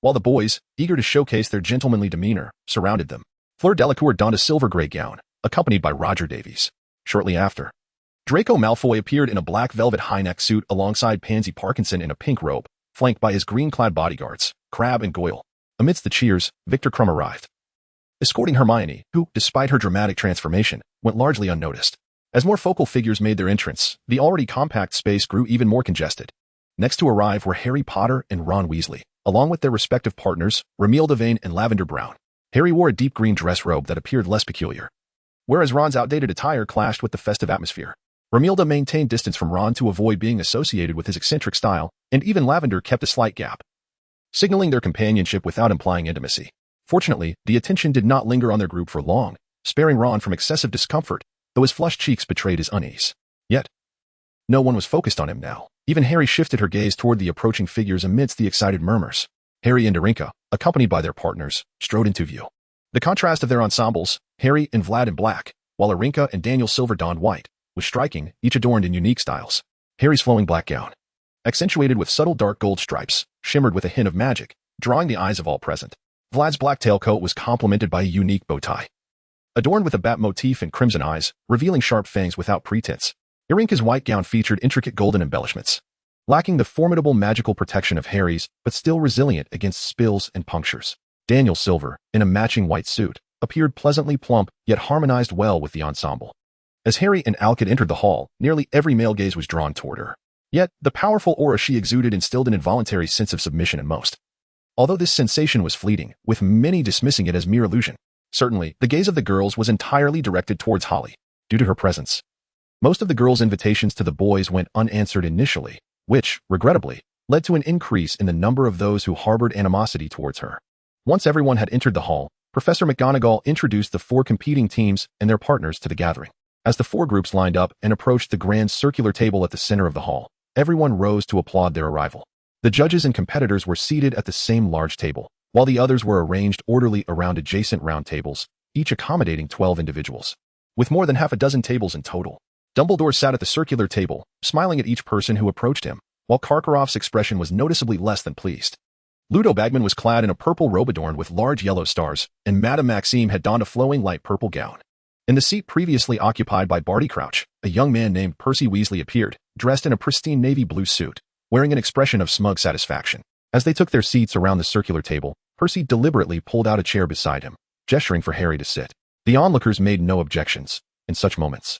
while the boys, eager to showcase their gentlemanly demeanor, surrounded them. Fleur Delacour donned a silver-gray gown, accompanied by Roger Davies. Shortly after, Draco Malfoy appeared in a black velvet high-neck suit alongside Pansy Parkinson in a pink robe, flanked by his green-clad bodyguards, Crabbe and Goyle. Amidst the cheers, Victor Crumb arrived, escorting Hermione, who, despite her dramatic transformation, went largely unnoticed. As more focal figures made their entrance, the already compact space grew even more congested. Next to arrive were Harry Potter and Ron Weasley, along with their respective partners, Ramil Devane and Lavender Brown. Harry wore a deep green dress robe that appeared less peculiar, whereas Ron's outdated attire clashed with the festive atmosphere. Ramilda maintained distance from Ron to avoid being associated with his eccentric style, and even Lavender kept a slight gap, signaling their companionship without implying intimacy. Fortunately, the attention did not linger on their group for long, sparing Ron from excessive discomfort, though his flushed cheeks betrayed his unease. Yet, no one was focused on him now. Even Harry shifted her gaze toward the approaching figures amidst the excited murmurs. Harry and Darinka, accompanied by their partners, strode into view. The contrast of their ensembles, Harry and Vlad in black, while Arinka and Daniel Silver donned white, was striking, each adorned in unique styles. Harry's flowing black gown, accentuated with subtle dark gold stripes, shimmered with a hint of magic, drawing the eyes of all present. Vlad's black tailcoat was complemented by a unique bow tie, adorned with a bat motif and crimson eyes, revealing sharp fangs without pretense. Arinka's white gown featured intricate golden embellishments, lacking the formidable magical protection of Harry's, but still resilient against spills and punctures. Daniel Silver, in a matching white suit, appeared pleasantly plump, yet harmonized well with the ensemble. As Harry and Alcott entered the hall, nearly every male gaze was drawn toward her. Yet, the powerful aura she exuded instilled an involuntary sense of submission in most. Although this sensation was fleeting, with many dismissing it as mere illusion, certainly, the gaze of the girls was entirely directed towards Holly, due to her presence. Most of the girls' invitations to the boys went unanswered initially, which, regrettably, led to an increase in the number of those who harbored animosity towards her. Once everyone had entered the hall, Professor McGonagall introduced the 4 competing teams and their partners to the gathering. As the 4 groups lined up and approached the grand circular table at the center of the hall, everyone rose to applaud their arrival. The judges and competitors were seated at the same large table, while the others were arranged orderly around adjacent round tables, each accommodating 12 individuals. With more than half a dozen tables in total, Dumbledore sat at the circular table, smiling at each person who approached him, while Karkaroff's expression was noticeably less than pleased. Ludo Bagman was clad in a purple robe adorned with large yellow stars, and Madame Maxime had donned a flowing light purple gown. In the seat previously occupied by Barty Crouch, a young man named Percy Weasley appeared, dressed in a pristine navy blue suit, wearing an expression of smug satisfaction. As they took their seats around the circular table, Percy deliberately pulled out a chair beside him, gesturing for Harry to sit. The onlookers made no objections in such moments.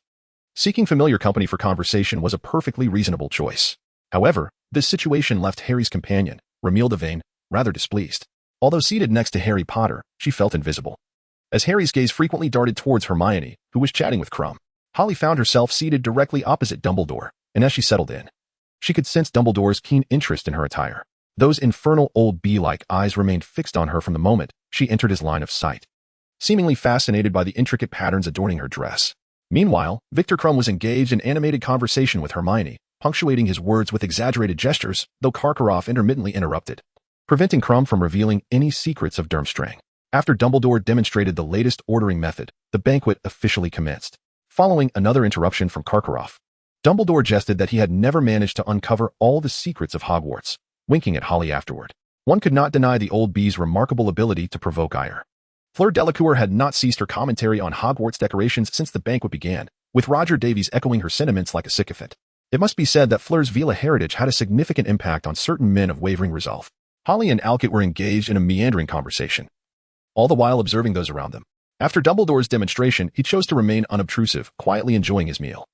Seeking familiar company for conversation was a perfectly reasonable choice. However, this situation left Harry's companion, Romilda Vane, rather displeased. Although seated next to Harry Potter, she felt invisible. As Harry's gaze frequently darted towards Hermione, who was chatting with Crumb, Holly found herself seated directly opposite Dumbledore, and as she settled in, she could sense Dumbledore's keen interest in her attire. Those infernal old bee-like eyes remained fixed on her from the moment she entered his line of sight, seemingly fascinated by the intricate patterns adorning her dress. Meanwhile, Victor Crumb was engaged in animated conversation with Hermione, punctuating his words with exaggerated gestures, though Karkaroff intermittently interrupted, preventing Crumb from revealing any secrets of Durmstrang. After Dumbledore demonstrated the latest ordering method, the banquet officially commenced. Following another interruption from Karkaroff, Dumbledore jested that he had never managed to uncover all the secrets of Hogwarts, winking at Holly afterward. One could not deny the old bee's remarkable ability to provoke ire. Fleur Delacour had not ceased her commentary on Hogwarts decorations since the banquet began, with Roger Davies echoing her sentiments like a sycophant. It must be said that Fleur's Vila heritage had a significant impact on certain men of wavering resolve. Holly and Alkit were engaged in a meandering conversation, all the while observing those around them. After Dumbledore's demonstration, he chose to remain unobtrusive, quietly enjoying his meal.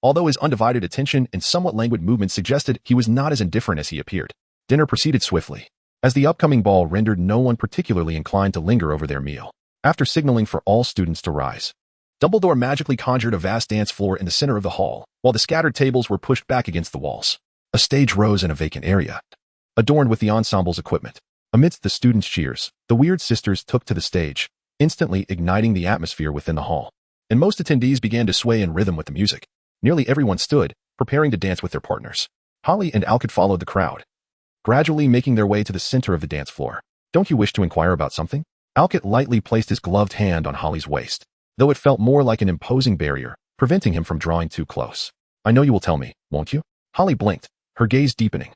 Although his undivided attention and somewhat languid movements suggested he was not as indifferent as he appeared, dinner proceeded swiftly, as the upcoming ball rendered no one particularly inclined to linger over their meal. After signaling for all students to rise, Dumbledore magically conjured a vast dance floor in the center of the hall, while the scattered tables were pushed back against the walls. A stage rose in a vacant area, adorned with the ensemble's equipment. Amidst the students' cheers, the Weird Sisters took to the stage, instantly igniting the atmosphere within the hall, and most attendees began to sway in rhythm with the music. Nearly everyone stood, preparing to dance with their partners. Holly and Alkit followed the crowd, gradually making their way to the center of the dance floor. "Don't you wish to inquire about something?" Alkit lightly placed his gloved hand on Holly's waist, though it felt more like an imposing barrier, preventing him from drawing too close. "I know you will tell me, won't you?" Holly blinked, her gaze deepening,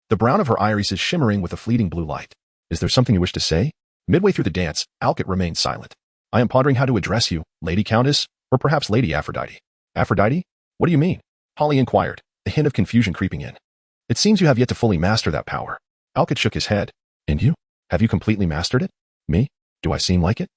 the brown of her irises shimmering with a fleeting blue light. "Is there something you wish to say?" Midway through the dance, Alkit remained silent. "I am pondering how to address you, Lady Countess, or perhaps Lady Aphrodite." "Aphrodite? What do you mean?" Holly inquired, a hint of confusion creeping in. "It seems you have yet to fully master that power." Alkit shook his head. "And you? Have you completely mastered it?" "Me? Do I seem like it?"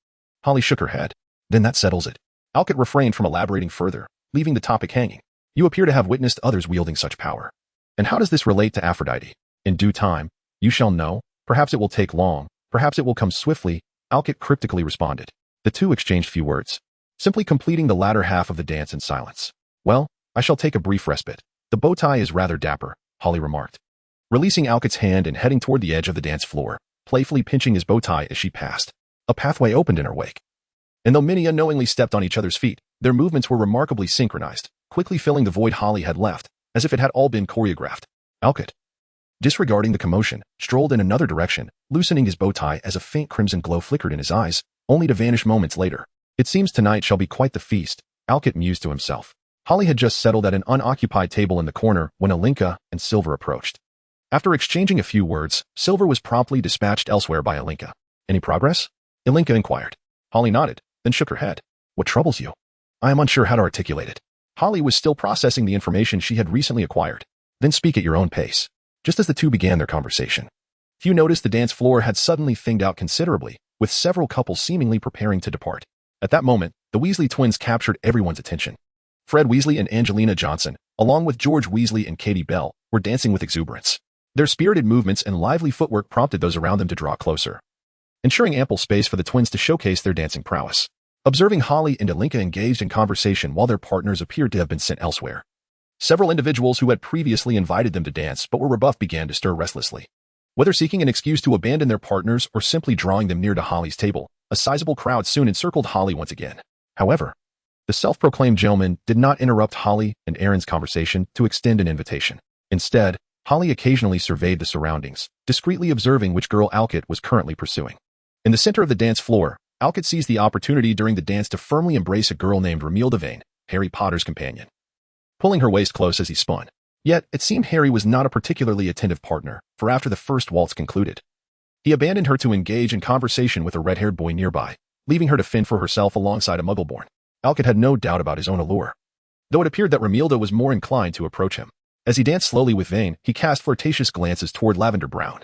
Holly shook her head. "Then that settles it." Alkit refrained from elaborating further, leaving the topic hanging. "You appear to have witnessed others wielding such power. And how does this relate to Aphrodite?" "In due time, you shall know. Perhaps it will take long. Perhaps it will come swiftly," Alkit cryptically responded. The two exchanged few words, simply completing the latter half of the dance in silence. "Well, I shall take a brief respite. The bow tie is rather dapper," Holly remarked, releasing Alkit's hand and heading toward the edge of the dance floor, playfully pinching his bow tie as she passed. A pathway opened in her wake, and though many unknowingly stepped on each other's feet, their movements were remarkably synchronized, quickly filling the void Holly had left, as if it had all been choreographed. Alkit, disregarding the commotion, strolled in another direction, loosening his bow tie as a faint crimson glow flickered in his eyes, only to vanish moments later. "It seems tonight shall be quite the feast," Alkit mused to himself. Holly had just settled at an unoccupied table in the corner when Alinka and Silver approached. After exchanging a few words, Silver was promptly dispatched elsewhere by Alinka. "Any progress?" Alinka inquired. Holly nodded, then shook her head. "What troubles you?" "I am unsure how to articulate it." Holly was still processing the information she had recently acquired. "Then speak at your own pace." Just as the two began their conversation, Hugh noticed the dance floor had suddenly thinned out considerably, with several couples seemingly preparing to depart. At that moment, the Weasley twins captured everyone's attention. Fred Weasley and Angelina Johnson, along with George Weasley and Katie Bell, were dancing with exuberance. Their spirited movements and lively footwork prompted those around them to draw closer, ensuring ample space for the twins to showcase their dancing prowess. Observing Holly and Alinka engaged in conversation while their partners appeared to have been sent elsewhere, several individuals who had previously invited them to dance but were rebuffed began to stir restlessly. Whether seeking an excuse to abandon their partners or simply drawing them near to Holly's table, a sizable crowd soon encircled Holly once again. However, the self-proclaimed gentleman did not interrupt Holly and Aaron's conversation to extend an invitation. Instead, Holly occasionally surveyed the surroundings, discreetly observing which girl Alkit was currently pursuing. In the center of the dance floor, Alcott seized the opportunity during the dance to firmly embrace a girl named Romilda Vane, Harry Potter's companion, pulling her waist close as he spun. Yet, it seemed Harry was not a particularly attentive partner, for after the first waltz concluded, he abandoned her to engage in conversation with a red-haired boy nearby, leaving her to fend for herself alongside a Muggleborn. Alcott had no doubt about his own allure, though it appeared that Romilda was more inclined to approach him. As he danced slowly with Vane, he cast flirtatious glances toward Lavender Brown,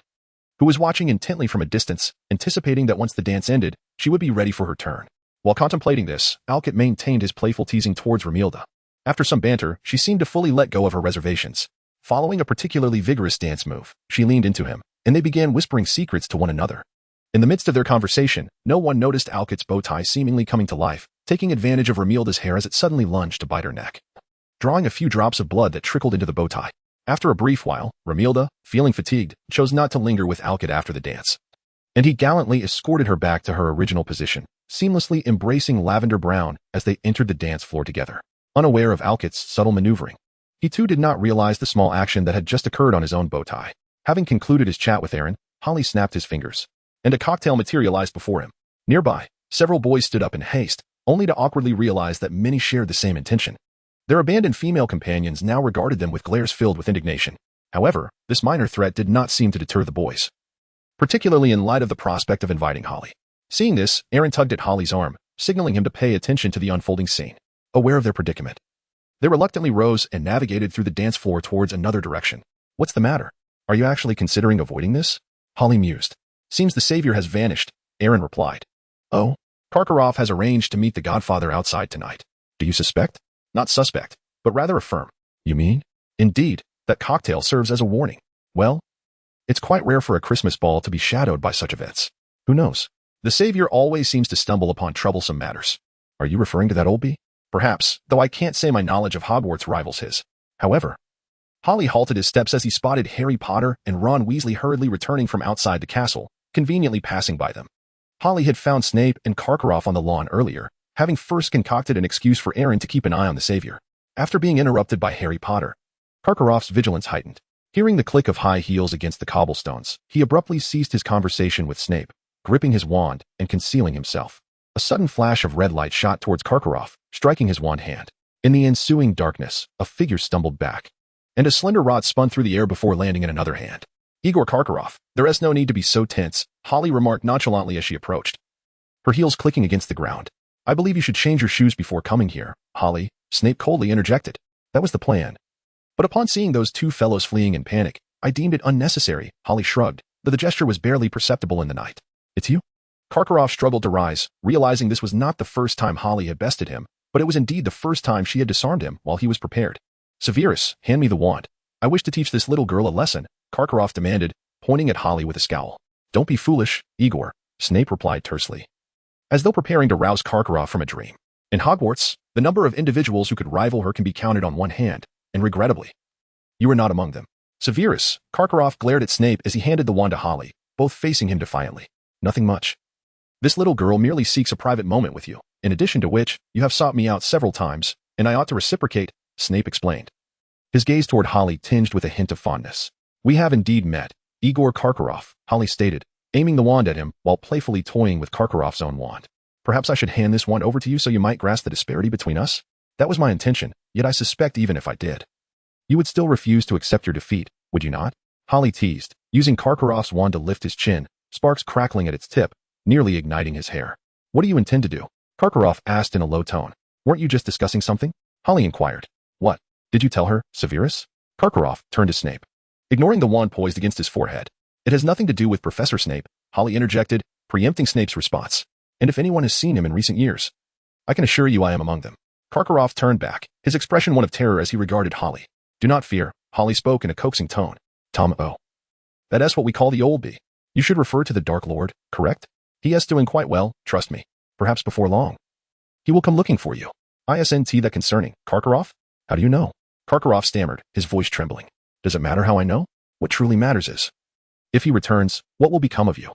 who was watching intently from a distance, anticipating that once the dance ended, she would be ready for her turn. While contemplating this, Alcott maintained his playful teasing towards Romilda. After some banter, she seemed to fully let go of her reservations. Following a particularly vigorous dance move, she leaned into him, and they began whispering secrets to one another. In the midst of their conversation, no one noticed Alcott's bow tie seemingly coming to life, taking advantage of Romilda's hair as it suddenly lunged to bite her neck, drawing a few drops of blood that trickled into the bow tie. After a brief while, Romilda, feeling fatigued, chose not to linger with Alcott after the dance, and he gallantly escorted her back to her original position, seamlessly embracing Lavender Brown as they entered the dance floor together. Unaware of Alcott's subtle maneuvering, he too did not realize the small action that had just occurred on his own bow tie. Having concluded his chat with Aaron, Holly snapped his fingers, and a cocktail materialized before him. Nearby, several boys stood up in haste, only to awkwardly realize that many shared the same intention. Their abandoned female companions now regarded them with glares filled with indignation. However, this minor threat did not seem to deter the boys, particularly in light of the prospect of inviting Holly. Seeing this, Aaron tugged at Holly's arm, signaling him to pay attention to the unfolding scene. Aware of their predicament, they reluctantly rose and navigated through the dance floor towards another direction. What's the matter? Are you actually considering avoiding this? Holly mused. Seems the savior has vanished, Aaron replied. Oh, Karkaroff has arranged to meet the Godfather outside tonight. Do you suspect? Not suspect, but rather affirm. You mean? Indeed, that cocktail serves as a warning. Well, it's quite rare for a Christmas ball to be shadowed by such events. Who knows? The savior always seems to stumble upon troublesome matters. Are you referring to that old bee? Perhaps, though I can't say my knowledge of Hogwarts rivals his. However, Holly halted his steps as he spotted Harry Potter and Ron Weasley hurriedly returning from outside the castle, conveniently passing by them. Holly had found Snape and Karkaroff on the lawn earlier, having first concocted an excuse for Aaron to keep an eye on the savior. After being interrupted by Harry Potter, Karkaroff's vigilance heightened. Hearing the click of high heels against the cobblestones, he abruptly ceased his conversation with Snape, gripping his wand and concealing himself. A sudden flash of red light shot towards Karkaroff, striking his wand hand. In the ensuing darkness, a figure stumbled back, and a slender rod spun through the air before landing in another hand. Igor Karkaroff, there is no need to be so tense, Holly remarked nonchalantly as she approached, her heels clicking against the ground. I believe you should change your shoes before coming here, Holly, Snape coldly interjected. That was the plan. But upon seeing those two fellows fleeing in panic, I deemed it unnecessary, Holly shrugged, though the gesture was barely perceptible in the night. It's you? Karkaroff struggled to rise, realizing this was not the first time Holly had bested him, but it was indeed the first time she had disarmed him while he was prepared. Severus, hand me the wand. I wish to teach this little girl a lesson, Karkaroff demanded, pointing at Holly with a scowl. Don't be foolish, Igor, Snape replied tersely, as though preparing to rouse Karkaroff from a dream. In Hogwarts, the number of individuals who could rival her can be counted on one hand, and regrettably, you are not among them. Severus, Karkaroff glared at Snape as he handed the wand to Holly, both facing him defiantly. Nothing much. This little girl merely seeks a private moment with you, in addition to which, you have sought me out several times, and I ought to reciprocate, Snape explained, his gaze toward Holly tinged with a hint of fondness. We have indeed met, Igor Karkaroff, Holly stated, aiming the wand at him while playfully toying with Karkaroff's own wand. Perhaps I should hand this wand over to you so you might grasp the disparity between us? That was my intention, yet I suspect even if I did, you would still refuse to accept your defeat, would you not? Holly teased, using Karkaroff's wand to lift his chin, sparks crackling at its tip, nearly igniting his hair. What do you intend to do? Karkaroff asked in a low tone. Weren't you just discussing something? Holly inquired. What? Did you tell her, Severus? Karkaroff turned to Snape, ignoring the wand poised against his forehead. It has nothing to do with Professor Snape, Holly interjected, preempting Snape's response. And if anyone has seen him in recent years, I can assure you I am among them. Karkaroff turned back, his expression one of terror as he regarded Holly. Do not fear, Holly spoke in a coaxing tone. Tom O. That is what we call the old bee. You should refer to the Dark Lord, correct? He is doing quite well, trust me. Perhaps before long, he will come looking for you. Isn't that concerning, Karkaroff? How do you know? Karkaroff stammered, his voice trembling. Does it matter how I know? What truly matters is, if he returns, what will become of you?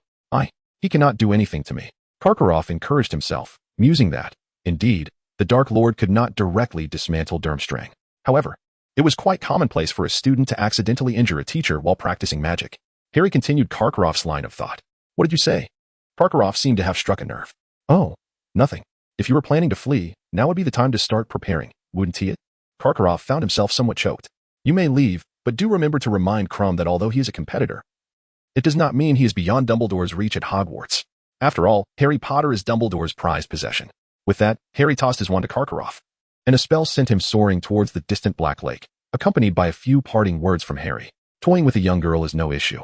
He cannot do anything to me. Karkaroff encouraged himself, musing that, indeed, the Dark Lord could not directly dismantle Durmstrang. However, it was quite commonplace for a student to accidentally injure a teacher while practicing magic. Harry continued Karkaroff's line of thought. What did you say? Karkaroff seemed to have struck a nerve. Oh, nothing. If you were planning to flee, now would be the time to start preparing, wouldn't he? Karkaroff found himself somewhat choked. You may leave, but do remember to remind Crumb that although he is a competitor, it does not mean he is beyond Dumbledore's reach at Hogwarts. After all, Harry Potter is Dumbledore's prized possession. With that, Harry tossed his wand to Karkaroff, and a spell sent him soaring towards the distant Black Lake, accompanied by a few parting words from Harry. Toying with a young girl is no issue,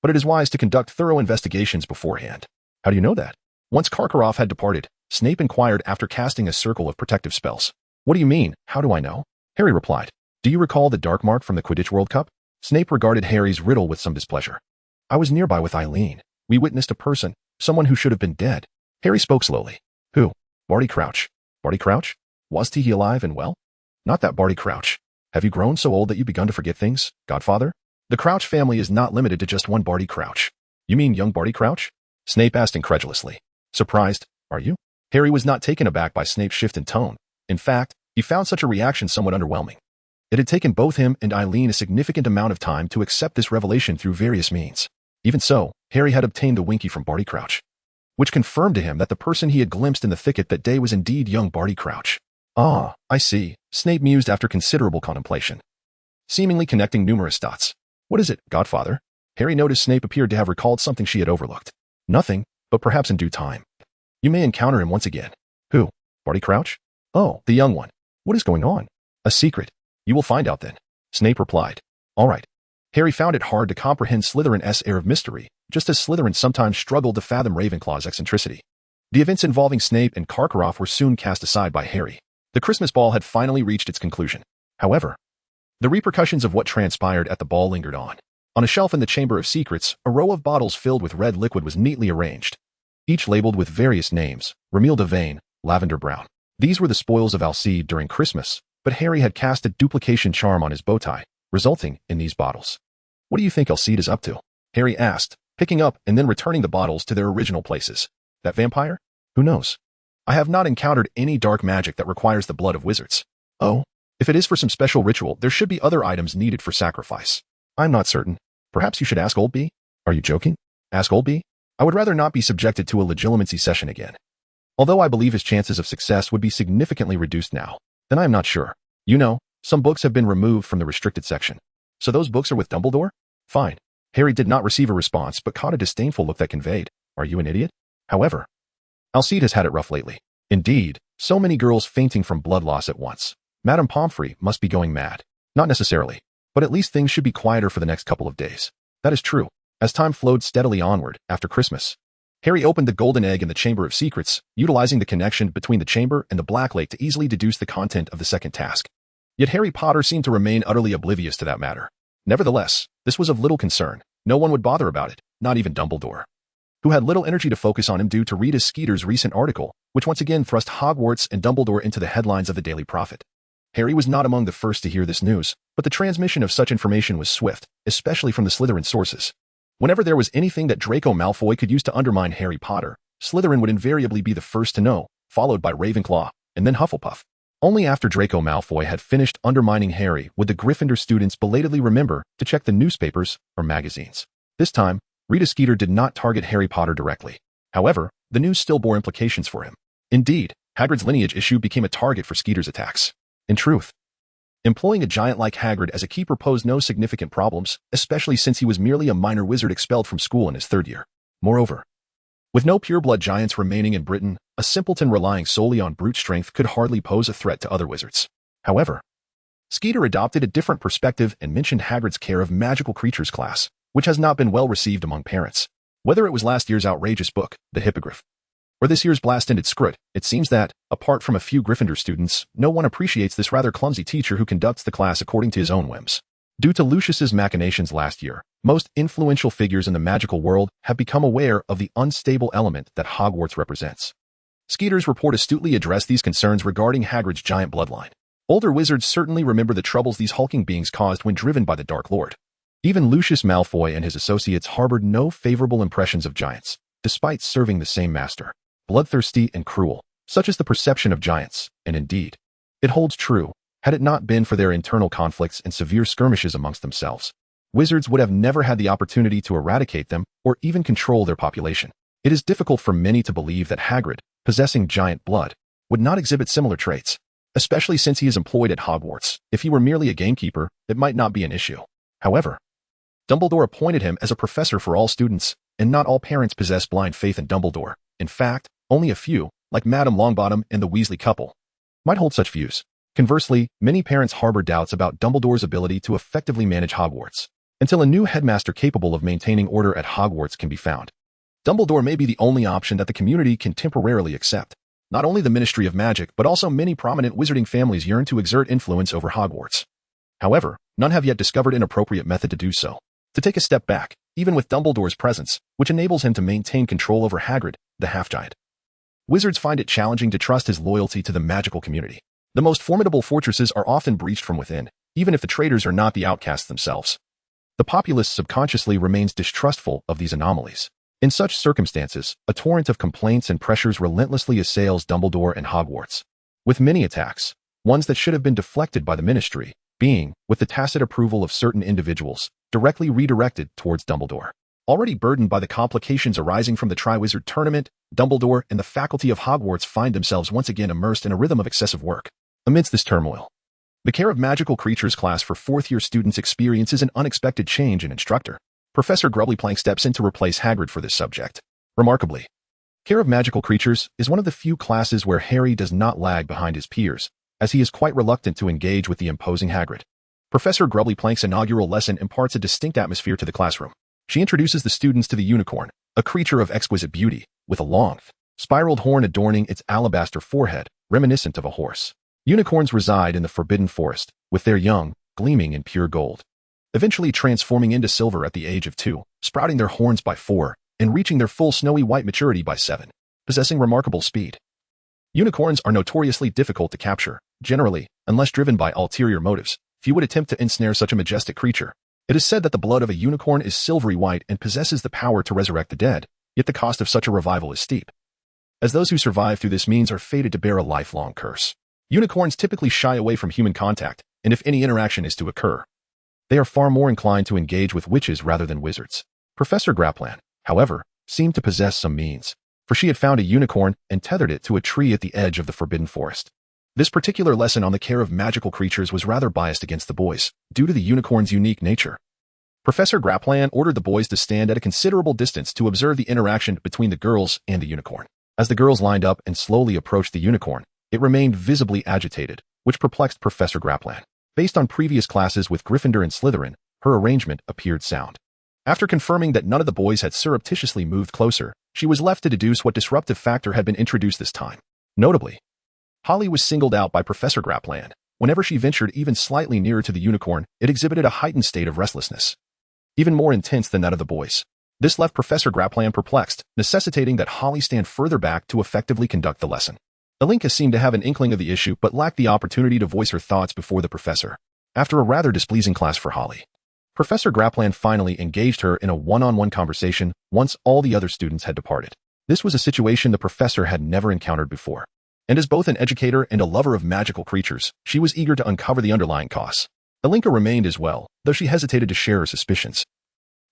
but it is wise to conduct thorough investigations beforehand. How do you know that? Once Karkaroff had departed, Snape inquired after casting a circle of protective spells. What do you mean, how do I know? Harry replied. Do you recall the dark mark from the Quidditch World Cup? Snape regarded Harry's riddle with some displeasure. I was nearby with Eileen. We witnessed a person, someone who should have been dead. Harry spoke slowly. Who? Barty Crouch. Barty Crouch? Was he alive and well? Not that Barty Crouch. Have you grown so old that you've begun to forget things, Godfather? The Crouch family is not limited to just one Barty Crouch. You mean young Barty Crouch? Snape asked incredulously. Surprised, are you? Harry was not taken aback by Snape's shift in tone. In fact, he found such a reaction somewhat underwhelming. It had taken both him and Eileen a significant amount of time to accept this revelation through various means. Even so, Harry had obtained the Winky from Barty Crouch, which confirmed to him that the person he had glimpsed in the thicket that day was indeed young Barty Crouch. Ah, I see, Snape mused after considerable contemplation, seemingly connecting numerous dots. What is it, Godfather? Harry noticed Snape appeared to have recalled something she had overlooked. Nothing, but perhaps in due time. You may encounter him once again. Who? Barty Crouch? Oh, the young one. What is going on? A secret. You will find out then. Snape replied. All right. Harry found it hard to comprehend Slytherin's air of mystery, just as Slytherin sometimes struggled to fathom Ravenclaw's eccentricity. The events involving Snape and Karkaroff were soon cast aside by Harry. The Christmas ball had finally reached its conclusion. However, the repercussions of what transpired at the ball lingered on. On a shelf in the Chamber of Secrets, a row of bottles filled with red liquid was neatly arranged, each labeled with various names, Ramil Devane, Lavender Brown. These were the spoils of Alcide during Christmas, but Harry had cast a duplication charm on his bow tie, resulting in these bottles. What do you think Alcide is up to? Harry asked, picking up and then returning the bottles to their original places. That vampire? Who knows? I have not encountered any dark magic that requires the blood of wizards. Oh, if it is for some special ritual, there should be other items needed for sacrifice. I'm not certain. Perhaps you should ask Old B? Are you joking? Ask Old B? I would rather not be subjected to a legilimency session again. Although I believe his chances of success would be significantly reduced now, then I am not sure. You know, some books have been removed from the restricted section. So those books are with Dumbledore? Fine. Harry did not receive a response but caught a disdainful look that conveyed, are you an idiot? However, Alcide has had it rough lately. Indeed, so many girls fainting from blood loss at once. Madame Pomfrey must be going mad. Not necessarily, but at least things should be quieter for the next couple of days. That is true. As time flowed steadily onward, after Christmas, Harry opened the golden egg in the Chamber of Secrets, utilizing the connection between the chamber and the Black Lake to easily deduce the content of the second task. Yet Harry Potter seemed to remain utterly oblivious to that matter. Nevertheless, this was of little concern. No one would bother about it, not even Dumbledore, who had little energy to focus on him due to Rita Skeeter's recent article, which once again thrust Hogwarts and Dumbledore into the headlines of the Daily Prophet. Harry was not among the first to hear this news, but the transmission of such information was swift, especially from the Slytherin sources. Whenever there was anything that Draco Malfoy could use to undermine Harry Potter, Slytherin would invariably be the first to know, followed by Ravenclaw, and then Hufflepuff. Only after Draco Malfoy had finished undermining Harry would the Gryffindor students belatedly remember to check the newspapers or magazines. This time, Rita Skeeter did not target Harry Potter directly. However, the news still bore implications for him. Indeed, Hagrid's lineage issue became a target for Skeeter's attacks. In truth, employing a giant like Hagrid as a keeper posed no significant problems, especially since he was merely a minor wizard expelled from school in his third year. Moreover, with no pureblood giants remaining in Britain, a simpleton relying solely on brute strength could hardly pose a threat to other wizards. However, Skeeter adopted a different perspective and mentioned Hagrid's care of magical creatures class, which has not been well received among parents. Whether it was last year's outrageous book, The Hippogriff, or this year's blast-ended Scrut, it seems that, apart from a few Gryffindor students, no one appreciates this rather clumsy teacher who conducts the class according to his own whims. Due to Lucius's machinations last year, most influential figures in the magical world have become aware of the unstable element that Hogwarts represents. Skeeter's report astutely addressed these concerns regarding Hagrid's giant bloodline. Older wizards certainly remember the troubles these hulking beings caused when driven by the Dark Lord. Even Lucius Malfoy and his associates harbored no favorable impressions of giants, despite serving the same master. Bloodthirsty and cruel, such is the perception of giants, and indeed, it holds true. Had it not been for their internal conflicts and severe skirmishes amongst themselves, wizards would have never had the opportunity to eradicate them or even control their population. It is difficult for many to believe that Hagrid, possessing giant blood, would not exhibit similar traits, especially since he is employed at Hogwarts. If he were merely a gamekeeper, it might not be an issue. However, Dumbledore appointed him as a professor for all students, and not all parents possess blind faith in Dumbledore. In fact, only a few, like Madame Longbottom and the Weasley couple, might hold such views. Conversely, many parents harbor doubts about Dumbledore's ability to effectively manage Hogwarts, until a new headmaster capable of maintaining order at Hogwarts can be found. Dumbledore may be the only option that the community can temporarily accept. Not only the Ministry of Magic, but also many prominent wizarding families yearn to exert influence over Hogwarts. However, none have yet discovered an appropriate method to do so. To take a step back, even with Dumbledore's presence, which enables him to maintain control over Hagrid, the half-giant. Wizards find it challenging to trust his loyalty to the magical community. The most formidable fortresses are often breached from within, even if the traitors are not the outcasts themselves. The populace subconsciously remains distrustful of these anomalies. In such circumstances, a torrent of complaints and pressures relentlessly assails Dumbledore and Hogwarts, with many attacks, ones that should have been deflected by the Ministry, being, with the tacit approval of certain individuals, directly redirected towards Dumbledore. Already burdened by the complications arising from the Triwizard Tournament, Dumbledore and the faculty of Hogwarts find themselves once again immersed in a rhythm of excessive work. Amidst this turmoil, the Care of Magical Creatures class for fourth-year students experiences an unexpected change in instructor. Professor Grubblyplank steps in to replace Hagrid for this subject. Remarkably, Care of Magical Creatures is one of the few classes where Harry does not lag behind his peers, as he is quite reluctant to engage with the imposing Hagrid. Professor Grubblyplank's inaugural lesson imparts a distinct atmosphere to the classroom. She introduces the students to the unicorn, a creature of exquisite beauty, with a long, spiraled horn adorning its alabaster forehead, reminiscent of a horse. Unicorns reside in the Forbidden Forest, with their young, gleaming in pure gold, eventually transforming into silver at the age of 2, sprouting their horns by 4, and reaching their full snowy white maturity by 7, possessing remarkable speed. Unicorns are notoriously difficult to capture. Generally, unless driven by ulterior motives, few would attempt to ensnare such a majestic creature. It is said that the blood of a unicorn is silvery white and possesses the power to resurrect the dead, yet the cost of such a revival is steep, as those who survive through this means are fated to bear a lifelong curse. Unicorns typically shy away from human contact, and if any interaction is to occur, they are far more inclined to engage with witches rather than wizards. Professor Grubblyplank, however, seemed to possess some means, for she had found a unicorn and tethered it to a tree at the edge of the Forbidden Forest. This particular lesson on the care of magical creatures was rather biased against the boys, due to the unicorn's unique nature. Professor Grubblyplank ordered the boys to stand at a considerable distance to observe the interaction between the girls and the unicorn. As the girls lined up and slowly approached the unicorn, it remained visibly agitated, which perplexed Professor Grubblyplank. Based on previous classes with Gryffindor and Slytherin, her arrangement appeared sound. After confirming that none of the boys had surreptitiously moved closer, she was left to deduce what disruptive factor had been introduced this time. Notably, Holly was singled out by Professor Grubblyplank. Whenever she ventured even slightly nearer to the unicorn, it exhibited a heightened state of restlessness, even more intense than that of the boys. This left Professor Grubblyplank perplexed, necessitating that Holly stand further back to effectively conduct the lesson. Alinka seemed to have an inkling of the issue but lacked the opportunity to voice her thoughts before the professor. After a rather displeasing class for Holly, Professor Grubblyplank finally engaged her in a one-on-one conversation once all the other students had departed. This was a situation the professor had never encountered before, and as both an educator and a lover of magical creatures, she was eager to uncover the underlying cause. Alinka remained as well, though she hesitated to share her suspicions,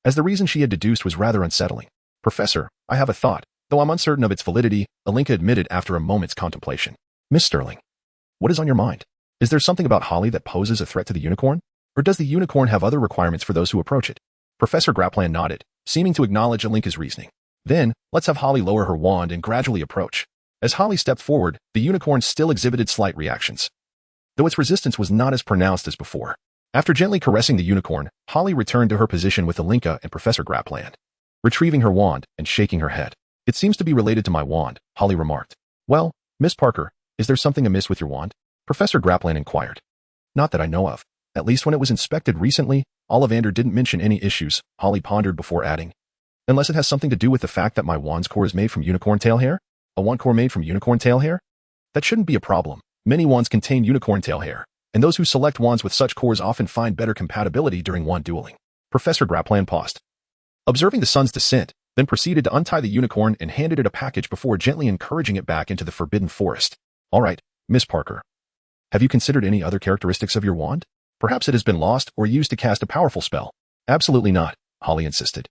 as the reason she had deduced was rather unsettling. "Professor, I have a thought, though I'm uncertain of its validity," Alinka admitted after a moment's contemplation. "Miss Sterling, what is on your mind? Is there something about Holly that poses a threat to the unicorn? Or does the unicorn have other requirements for those who approach it?" Professor Grubblyplank nodded, seeming to acknowledge Alinka's reasoning. "Then, let's have Holly lower her wand and gradually approach." As Holly stepped forward, the unicorn still exhibited slight reactions, though its resistance was not as pronounced as before. After gently caressing the unicorn, Holly returned to her position with Alinka and Professor Grubblyplank, retrieving her wand and shaking her head. "It seems to be related to my wand," Holly remarked. "Well, Miss Parker, is there something amiss with your wand?" Professor Grubblyplank inquired. "Not that I know of. At least when it was inspected recently, Ollivander didn't mention any issues," Holly pondered before adding. "Unless it has something to do with the fact that my wand's core is made from unicorn tail hair? A wand core made from unicorn tail hair? That shouldn't be a problem. Many wands contain unicorn tail hair, and those who select wands with such cores often find better compatibility during wand dueling." Professor Grubblyplank paused, observing the sun's descent, then proceeded to untie the unicorn and handed it a package before gently encouraging it back into the Forbidden Forest. "All right, Miss Parker. Have you considered any other characteristics of your wand? Perhaps it has been lost or used to cast a powerful spell." "Absolutely not," Holly insisted.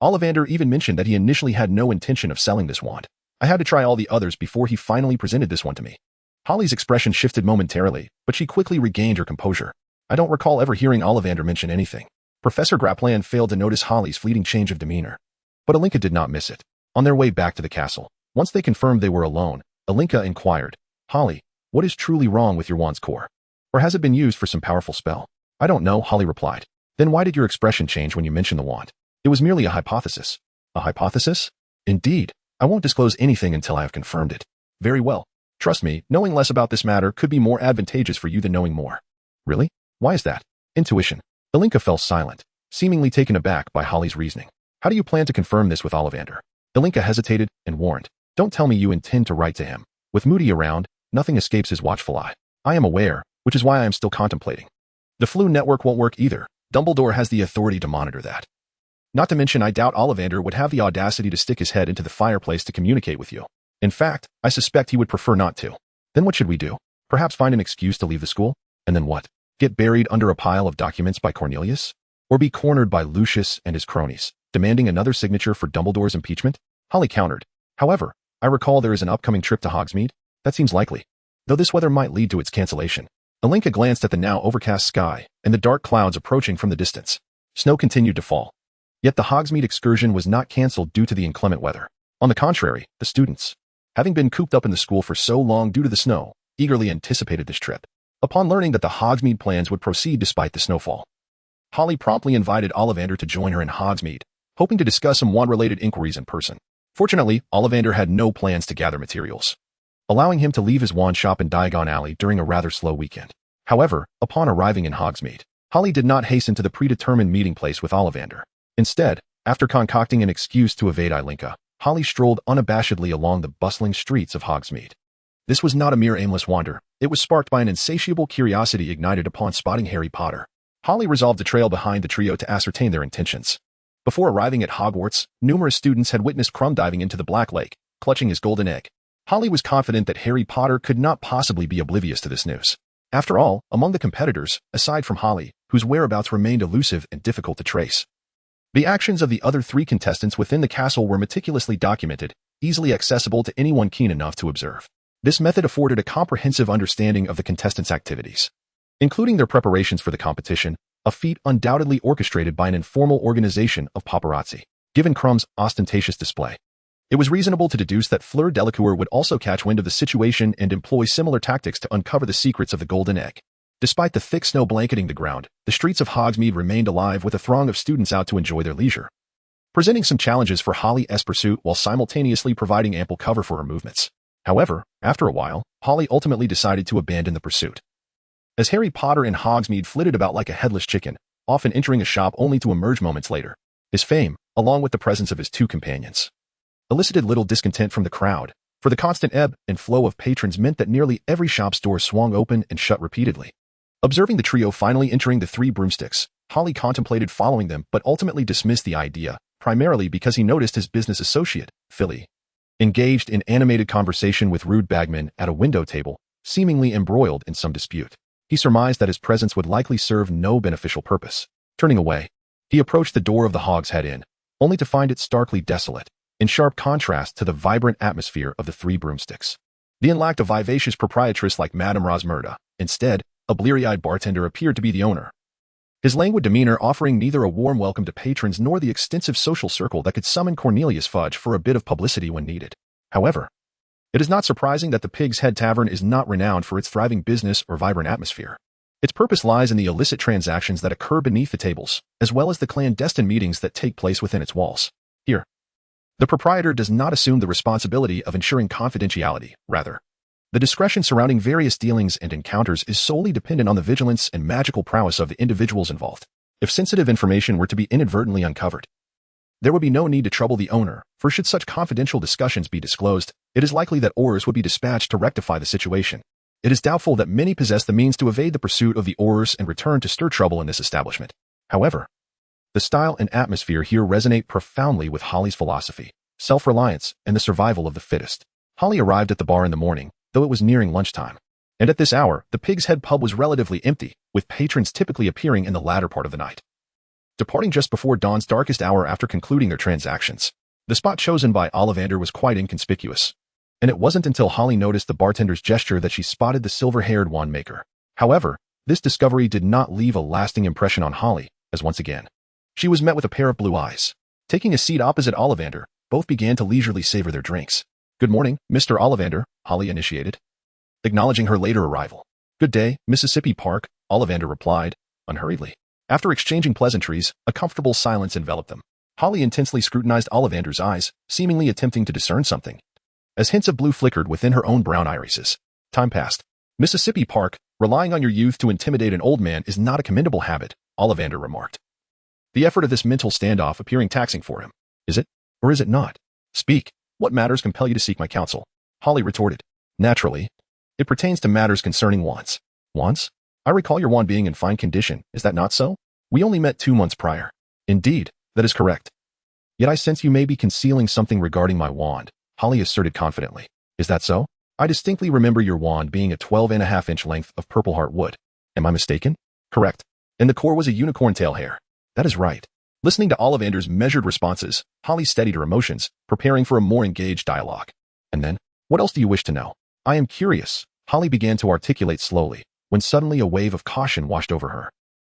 "Ollivander even mentioned that he initially had no intention of selling this wand. I had to try all the others before he finally presented this one to me. Holly's expression shifted momentarily, but she quickly regained her composure. I don't recall ever hearing Ollivander mention anything. Professor Grapplan failed to notice Holly's fleeting change of demeanor. But Alinka did not miss it. On their way back to the castle, once they confirmed they were alone, Alinka inquired, Holly, what is truly wrong with your wand's core? Or has it been used for some powerful spell? I don't know, Holly replied. Then why did your expression change when you mentioned the wand? It was merely a hypothesis. A hypothesis? Indeed. I won't disclose anything until I have confirmed it. Very well. Trust me, knowing less about this matter could be more advantageous for you than knowing more. Really? Why is that? Intuition. Alinka fell silent, seemingly taken aback by Holly's reasoning. How do you plan to confirm this with Ollivander? Alinka hesitated and warned. Don't tell me you intend to write to him. With Moody around, nothing escapes his watchful eye. I am aware, which is why I am still contemplating. The flu network won't work either. Dumbledore has the authority to monitor that. Not to mention, I doubt Ollivander would have the audacity to stick his head into the fireplace to communicate with you. In fact, I suspect he would prefer not to. Then what should we do? Perhaps find an excuse to leave the school? And then what? Get buried under a pile of documents by Cornelius? Or be cornered by Lucius and his cronies, demanding another signature for Dumbledore's impeachment? Holly countered. However, I recall there is an upcoming trip to Hogsmeade. That seems likely, though this weather might lead to its cancellation. Alinka glanced at the now overcast sky and the dark clouds approaching from the distance. Snow continued to fall. Yet the Hogsmeade excursion was not cancelled due to the inclement weather. On the contrary, the students, having been cooped up in the school for so long due to the snow, eagerly anticipated this trip. Upon learning that the Hogsmeade plans would proceed despite the snowfall, Holly promptly invited Ollivander to join her in Hogsmeade, hoping to discuss some wand-related inquiries in person. Fortunately, Ollivander had no plans to gather materials, allowing him to leave his wand shop in Diagon Alley during a rather slow weekend. However, upon arriving in Hogsmeade, Holly did not hasten to the predetermined meeting place with Ollivander. Instead, after concocting an excuse to evade Alinka, Holly strolled unabashedly along the bustling streets of Hogsmeade. This was not a mere aimless wander. It was sparked by an insatiable curiosity ignited upon spotting Harry Potter. Holly resolved to trail behind the trio to ascertain their intentions. Before arriving at Hogwarts, numerous students had witnessed Crumb diving into the Black Lake, clutching his golden egg. Holly was confident that Harry Potter could not possibly be oblivious to this news. After all, among the competitors, aside from Holly, whose whereabouts remained elusive and difficult to trace, the actions of the other three contestants within the castle were meticulously documented, easily accessible to anyone keen enough to observe. This method afforded a comprehensive understanding of the contestants' activities, including their preparations for the competition, a feat undoubtedly orchestrated by an informal organization of paparazzi. Given Crumb's ostentatious display, it was reasonable to deduce that Fleur Delacour would also catch wind of the situation and employ similar tactics to uncover the secrets of the golden egg. Despite the thick snow blanketing the ground, the streets of Hogsmeade remained alive with a throng of students out to enjoy their leisure, presenting some challenges for Holly's pursuit while simultaneously providing ample cover for her movements. However, after a while, Holly ultimately decided to abandon the pursuit. As Harry Potter in Hogsmeade flitted about like a headless chicken, often entering a shop only to emerge moments later, his fame, along with the presence of his two companions, elicited little discontent from the crowd, for the constant ebb and flow of patrons meant that nearly every shop's door swung open and shut repeatedly. Observing the trio finally entering the Three Broomsticks, Holly contemplated following them but ultimately dismissed the idea, primarily because he noticed his business associate, Philly, engaged in animated conversation with Rude Bagman at a window table, seemingly embroiled in some dispute. He surmised that his presence would likely serve no beneficial purpose. Turning away, he approached the door of the Hogshead Inn, only to find it starkly desolate, in sharp contrast to the vibrant atmosphere of the Three Broomsticks. The inn lacked a vivacious proprietress like Madame Rosmerta. Instead, a bleary-eyed bartender appeared to be the owner, his languid demeanor offering neither a warm welcome to patrons nor the extensive social circle that could summon Cornelius Fudge for a bit of publicity when needed. However, it is not surprising that the Pig's Head Tavern is not renowned for its thriving business or vibrant atmosphere. Its purpose lies in the illicit transactions that occur beneath the tables, as well as the clandestine meetings that take place within its walls. Here, the proprietor does not assume the responsibility of ensuring confidentiality. Rather, the discretion surrounding various dealings and encounters is solely dependent on the vigilance and magical prowess of the individuals involved. If sensitive information were to be inadvertently uncovered, there would be no need to trouble the owner, for should such confidential discussions be disclosed, it is likely that Aurors would be dispatched to rectify the situation. It is doubtful that many possess the means to evade the pursuit of the Aurors and return to stir trouble in this establishment. However, the style and atmosphere here resonate profoundly with Holly's philosophy, self-reliance, and the survival of the fittest. Holly arrived at the bar in the morning, though it was nearing lunchtime. And at this hour, the Pig's Head pub was relatively empty, with patrons typically appearing in the latter part of the night, departing just before dawn's darkest hour after concluding their transactions. The spot chosen by Ollivander was quite inconspicuous, and it wasn't until Holly noticed the bartender's gesture that she spotted the silver-haired wand maker. However, this discovery did not leave a lasting impression on Holly, as once again, she was met with a pair of blue eyes. Taking a seat opposite Ollivander, both began to leisurely savor their drinks. "Good morning, Mr. Ollivander," Holly initiated, acknowledging her later arrival. "Good day, Mississippi Park," Ollivander replied, unhurriedly. After exchanging pleasantries, a comfortable silence enveloped them. Holly intensely scrutinized Ollivander's eyes, seemingly attempting to discern something, as hints of blue flickered within her own brown irises. Time passed. "Mississippi Park, relying on your youth to intimidate an old man is not a commendable habit," Ollivander remarked, the effort of this mental standoff appearing taxing for him. "Is it? Or is it not? Speak. What matters compel you to seek my counsel?" Holly retorted. "Naturally. It pertains to matters concerning wands." "Wands? I recall your wand being in fine condition, is that not so? We only met 2 months prior." "Indeed, that is correct. Yet I sense you may be concealing something regarding my wand," Holly asserted confidently. "Is that so? I distinctly remember your wand being a 12.5-inch length of purple heart wood. Am I mistaken?" "Correct. And the core was a unicorn tail hair." "That is right." Listening to Ollivander's measured responses, Holly steadied her emotions, preparing for a more engaged dialogue. "And then, what else do you wish to know?" "I am curious," Holly began to articulate slowly, when suddenly a wave of caution washed over her,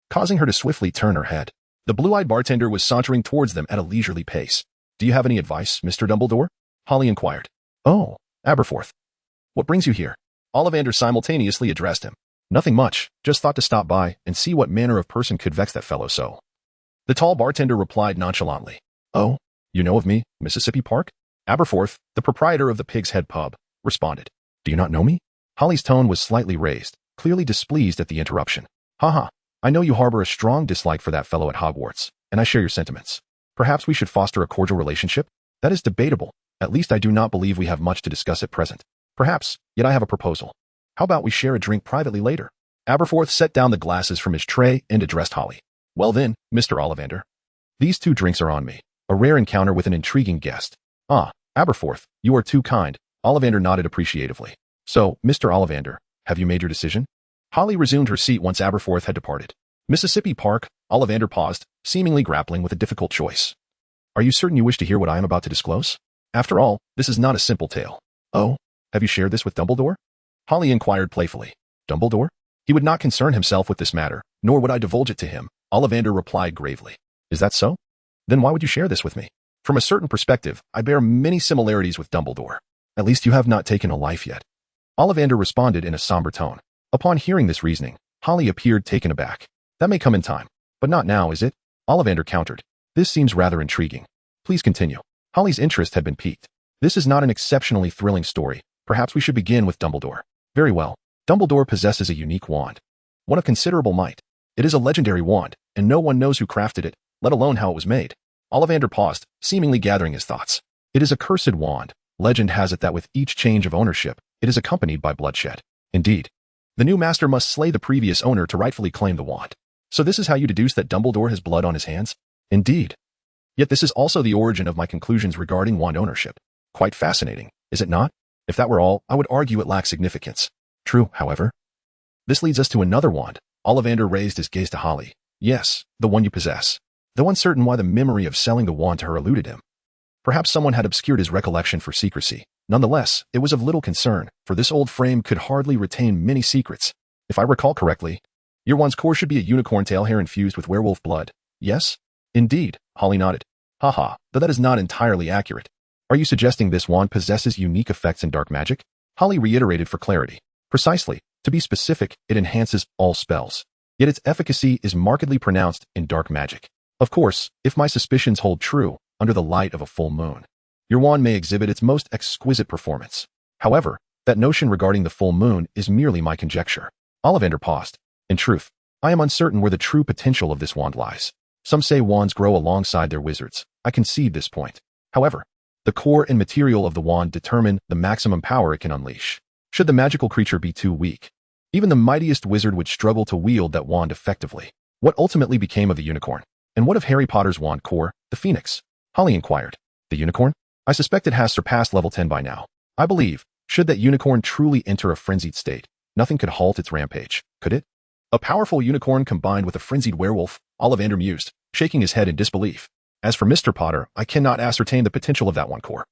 causing her to swiftly turn her head. The blue-eyed bartender was sauntering towards them at a leisurely pace. "Do you have any advice, Mr. Dumbledore?" Holly inquired. "Oh, Aberforth. What brings you here?" Ollivander simultaneously addressed him. "Nothing much, just thought to stop by and see what manner of person could vex that fellow so." The tall bartender replied nonchalantly. "Oh, you know of me, Mississippi Park?" Aberforth, the proprietor of the Pig's Head pub, responded. "Do you not know me?" Holly's tone was slightly raised, clearly displeased at the interruption. "Haha, I know you harbor a strong dislike for that fellow at Hogwarts, and I share your sentiments. Perhaps we should foster a cordial relationship? That is debatable. At least I do not believe we have much to discuss at present. Perhaps, yet I have a proposal. How about we share a drink privately later?" Aberforth set down the glasses from his tray and addressed Holly. "Well then, Mr. Ollivander, these 2 drinks are on me. A rare encounter with an intriguing guest." "Ah, Aberforth, you are too kind," Ollivander nodded appreciatively. "So, Mr. Ollivander, have you made your decision?" Holly resumed her seat once Aberforth had departed. "Mississippi Park," Ollivander paused, seemingly grappling with a difficult choice. "Are you certain you wish to hear what I am about to disclose? After all, this is not a simple tale." "Oh, have you shared this with Dumbledore?" Holly inquired playfully. "Dumbledore? He would not concern himself with this matter, nor would I divulge it to him," Ollivander replied gravely. "Is that so? Then why would you share this with me? From a certain perspective, I bear many similarities with Dumbledore. At least you have not taken a life yet." Ollivander responded in a somber tone. Upon hearing this reasoning, Holly appeared taken aback. "That may come in time, but not now, is it?" Ollivander countered. "This seems rather intriguing. Please continue." Holly's interest had been piqued. "This is not an exceptionally thrilling story. Perhaps we should begin with Dumbledore." "Very well. Dumbledore possesses a unique wand, one of considerable might. It is a legendary wand, and no one knows who crafted it, let alone how it was made." Ollivander paused, seemingly gathering his thoughts. "It is a cursed wand. Legend has it that with each change of ownership, it is accompanied by bloodshed. Indeed, the new master must slay the previous owner to rightfully claim the wand. So this is how you deduce that Dumbledore has blood on his hands?" "Indeed. Yet this is also the origin of my conclusions regarding wand ownership. Quite fascinating, is it not? If that were all, I would argue it lacks significance. True, however. This leads us to another wand." Ollivander raised his gaze to Holly. "Yes, the one you possess." Though uncertain why the memory of selling the wand to her eluded him. Perhaps someone had obscured his recollection for secrecy. Nonetheless, it was of little concern, for this old frame could hardly retain many secrets. "If I recall correctly, your wand's core should be a unicorn tail hair infused with werewolf blood. Yes?" "Indeed," Holly nodded. "Haha, though that is not entirely accurate. Are you suggesting this wand possesses unique effects in dark magic?" Holly reiterated for clarity. "Precisely. To be specific, it enhances all spells. Yet its efficacy is markedly pronounced in dark magic. Of course, if my suspicions hold true, under the light of a full moon, your wand may exhibit its most exquisite performance. However, that notion regarding the full moon is merely my conjecture." Ollivander paused. "In truth, I am uncertain where the true potential of this wand lies. Some say wands grow alongside their wizards. I concede this point. However, the core and material of the wand determine the maximum power it can unleash. Should the magical creature be too weak, even the mightiest wizard would struggle to wield that wand effectively." "What ultimately became of the unicorn? And what of Harry Potter's wand core, the Phoenix?" Holly inquired. "The unicorn? I suspect it has surpassed level 10 by now. I believe, should that unicorn truly enter a frenzied state, nothing could halt its rampage, could it?" "A powerful unicorn combined with a frenzied werewolf," Ollivander mused, shaking his head in disbelief. As for Mr. Potter, I cannot ascertain the potential of that one core.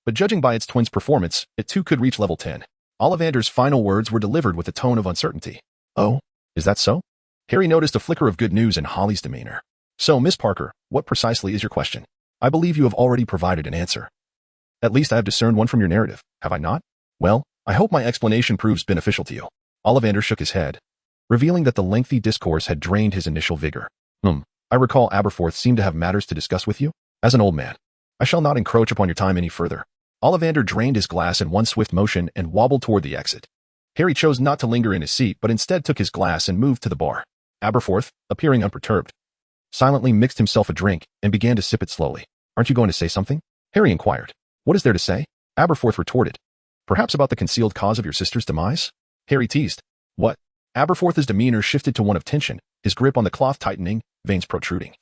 But judging by its twin's performance, it too could reach level 10. Ollivander's final words were delivered with a tone of uncertainty. Oh, is that so? Harry noticed a flicker of good news in Holly's demeanor. So, Miss Parker, what precisely is your question? I believe you have already provided an answer. At least I have discerned one from your narrative, have I not? Well, I hope my explanation proves beneficial to you. Ollivander shook his head, revealing that the lengthy discourse had drained his initial vigor. I recall Aberforth seemed to have matters to discuss with you. As an old man, I shall not encroach upon your time any further. Ollivander drained his glass in one swift motion and wobbled toward the exit. Harry chose not to linger in his seat, but instead took his glass and moved to the bar. Aberforth, appearing unperturbed, silently mixed himself a drink and began to sip it slowly. Aren't you going to say something? Harry inquired. What is there to say? Aberforth retorted. Perhaps about the concealed cause of your sister's demise? Harry teased. What? Aberforth's demeanor shifted to one of tension, his grip on the cloth tightening, veins protruding.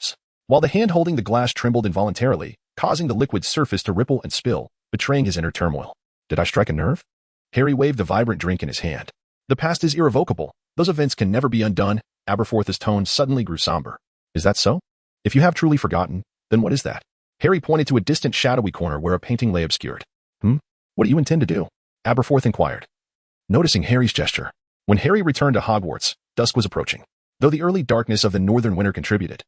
While the hand holding the glass trembled involuntarily, causing the liquid surface to ripple and spill, betraying his inner turmoil. Did I strike a nerve? Harry waved the vibrant drink in his hand. The past is irrevocable. Those events can never be undone. Aberforth's tone suddenly grew somber. Is that so? If you have truly forgotten, then what is that? Harry pointed to a distant shadowy corner where a painting lay obscured. What do you intend to do? Aberforth inquired. Noticing Harry's gesture. When Harry returned to Hogwarts, dusk was approaching, though the early darkness of the northern winter contributed.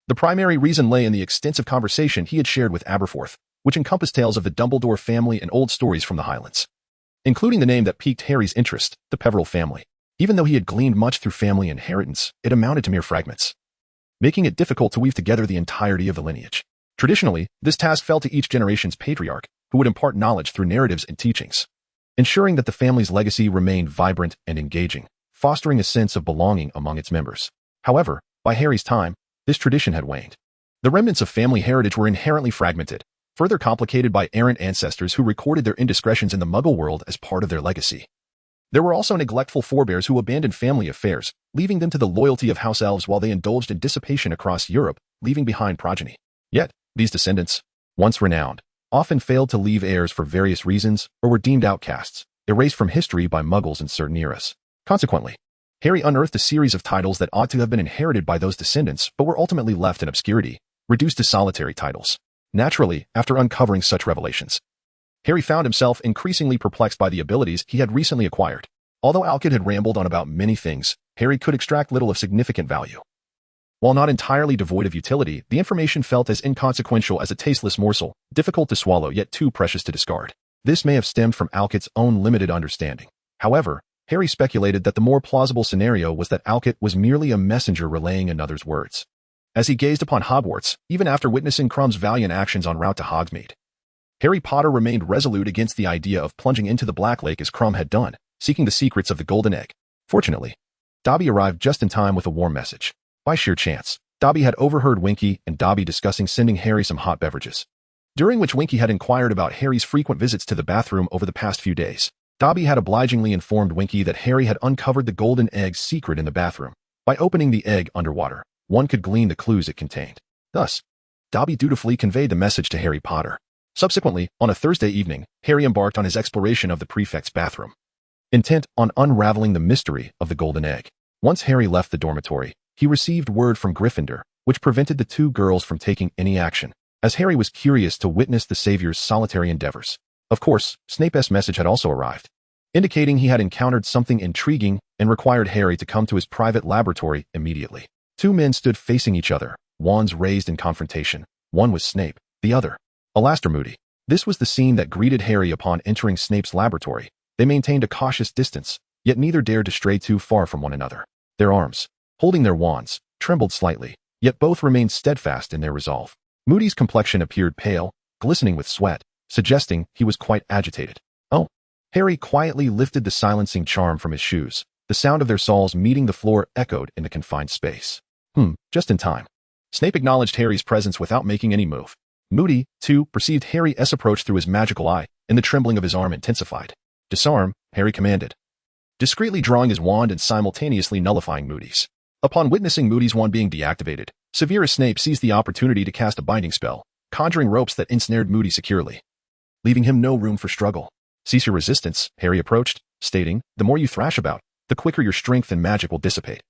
The primary reason lay in the extensive conversation he had shared with Aberforth, which encompassed tales of the Dumbledore family and old stories from the Highlands, including the name that piqued Harry's interest, the Peverell family. Even though he had gleaned much through family inheritance, it amounted to mere fragments, making it difficult to weave together the entirety of the lineage. Traditionally, this task fell to each generation's patriarch, who would impart knowledge through narratives and teachings, ensuring that the family's legacy remained vibrant and engaging, fostering a sense of belonging among its members. However, by Harry's time, this tradition had waned. The remnants of family heritage were inherently fragmented, further complicated by errant ancestors who recorded their indiscretions in the Muggle world as part of their legacy. There were also neglectful forebears who abandoned family affairs, leaving them to the loyalty of house elves while they indulged in dissipation across Europe, leaving behind progeny. Yet, these descendants, once renowned, often failed to leave heirs for various reasons or were deemed outcasts, erased from history by Muggles in certain eras. Consequently, Harry unearthed a series of titles that ought to have been inherited by those descendants but were ultimately left in obscurity, reduced to solitary titles. Naturally, after uncovering such revelations, Harry found himself increasingly perplexed by the abilities he had recently acquired. Although Alkid had rambled on about many things, Harry could extract little of significant value. While not entirely devoid of utility, the information felt as inconsequential as a tasteless morsel, difficult to swallow yet too precious to discard. This may have stemmed from Alkit's own limited understanding. However, Harry speculated that the more plausible scenario was that Alkit was merely a messenger relaying another's words. As he gazed upon Hogwarts, even after witnessing Crum's valiant actions en route to Hogsmeade, Harry Potter remained resolute against the idea of plunging into the Black Lake as Crum had done, seeking the secrets of the Golden Egg. Fortunately, Dobby arrived just in time with a warm message. By sheer chance, Dobby had overheard Winky and Dobby discussing sending Harry some hot beverages, during which Winky had inquired about Harry's frequent visits to the bathroom over the past few days. Dobby had obligingly informed Winky that Harry had uncovered the Golden Egg's secret in the bathroom. By opening the egg underwater, one could glean the clues it contained. Thus, Dobby dutifully conveyed the message to Harry Potter. Subsequently, on a Thursday evening, Harry embarked on his exploration of the prefect's bathroom, intent on unraveling the mystery of the Golden Egg. Once Harry left the dormitory, he received word from Gryffindor, which prevented the two girls from taking any action, as Harry was curious to witness the Savior's solitary endeavors. Of course, Snape's message had also arrived, indicating he had encountered something intriguing and required Harry to come to his private laboratory immediately. Two men stood facing each other, wands raised in confrontation. One was Snape, the other, Alastor Moody. This was the scene that greeted Harry upon entering Snape's laboratory. They maintained a cautious distance, yet neither dared to stray too far from one another. Their arms, holding their wands, trembled slightly, yet both remained steadfast in their resolve. Moody's complexion appeared pale, glistening with sweat, suggesting he was quite agitated. Oh! Harry quietly lifted the silencing charm from his shoes. The sound of their soles meeting the floor echoed in the confined space. Just in time. Snape acknowledged Harry's presence without making any move. Moody, too, perceived Harry's approach through his magical eye, and the trembling of his arm intensified. Disarm, Harry commanded, discreetly drawing his wand and simultaneously nullifying Moody's. Upon witnessing Moody's wand being deactivated, Severus Snape seized the opportunity to cast a binding spell, conjuring ropes that ensnared Moody securely, leaving him no room for struggle. Cease your resistance, Harry approached, stating, the more you thrash about, the quicker your strength and magic will dissipate.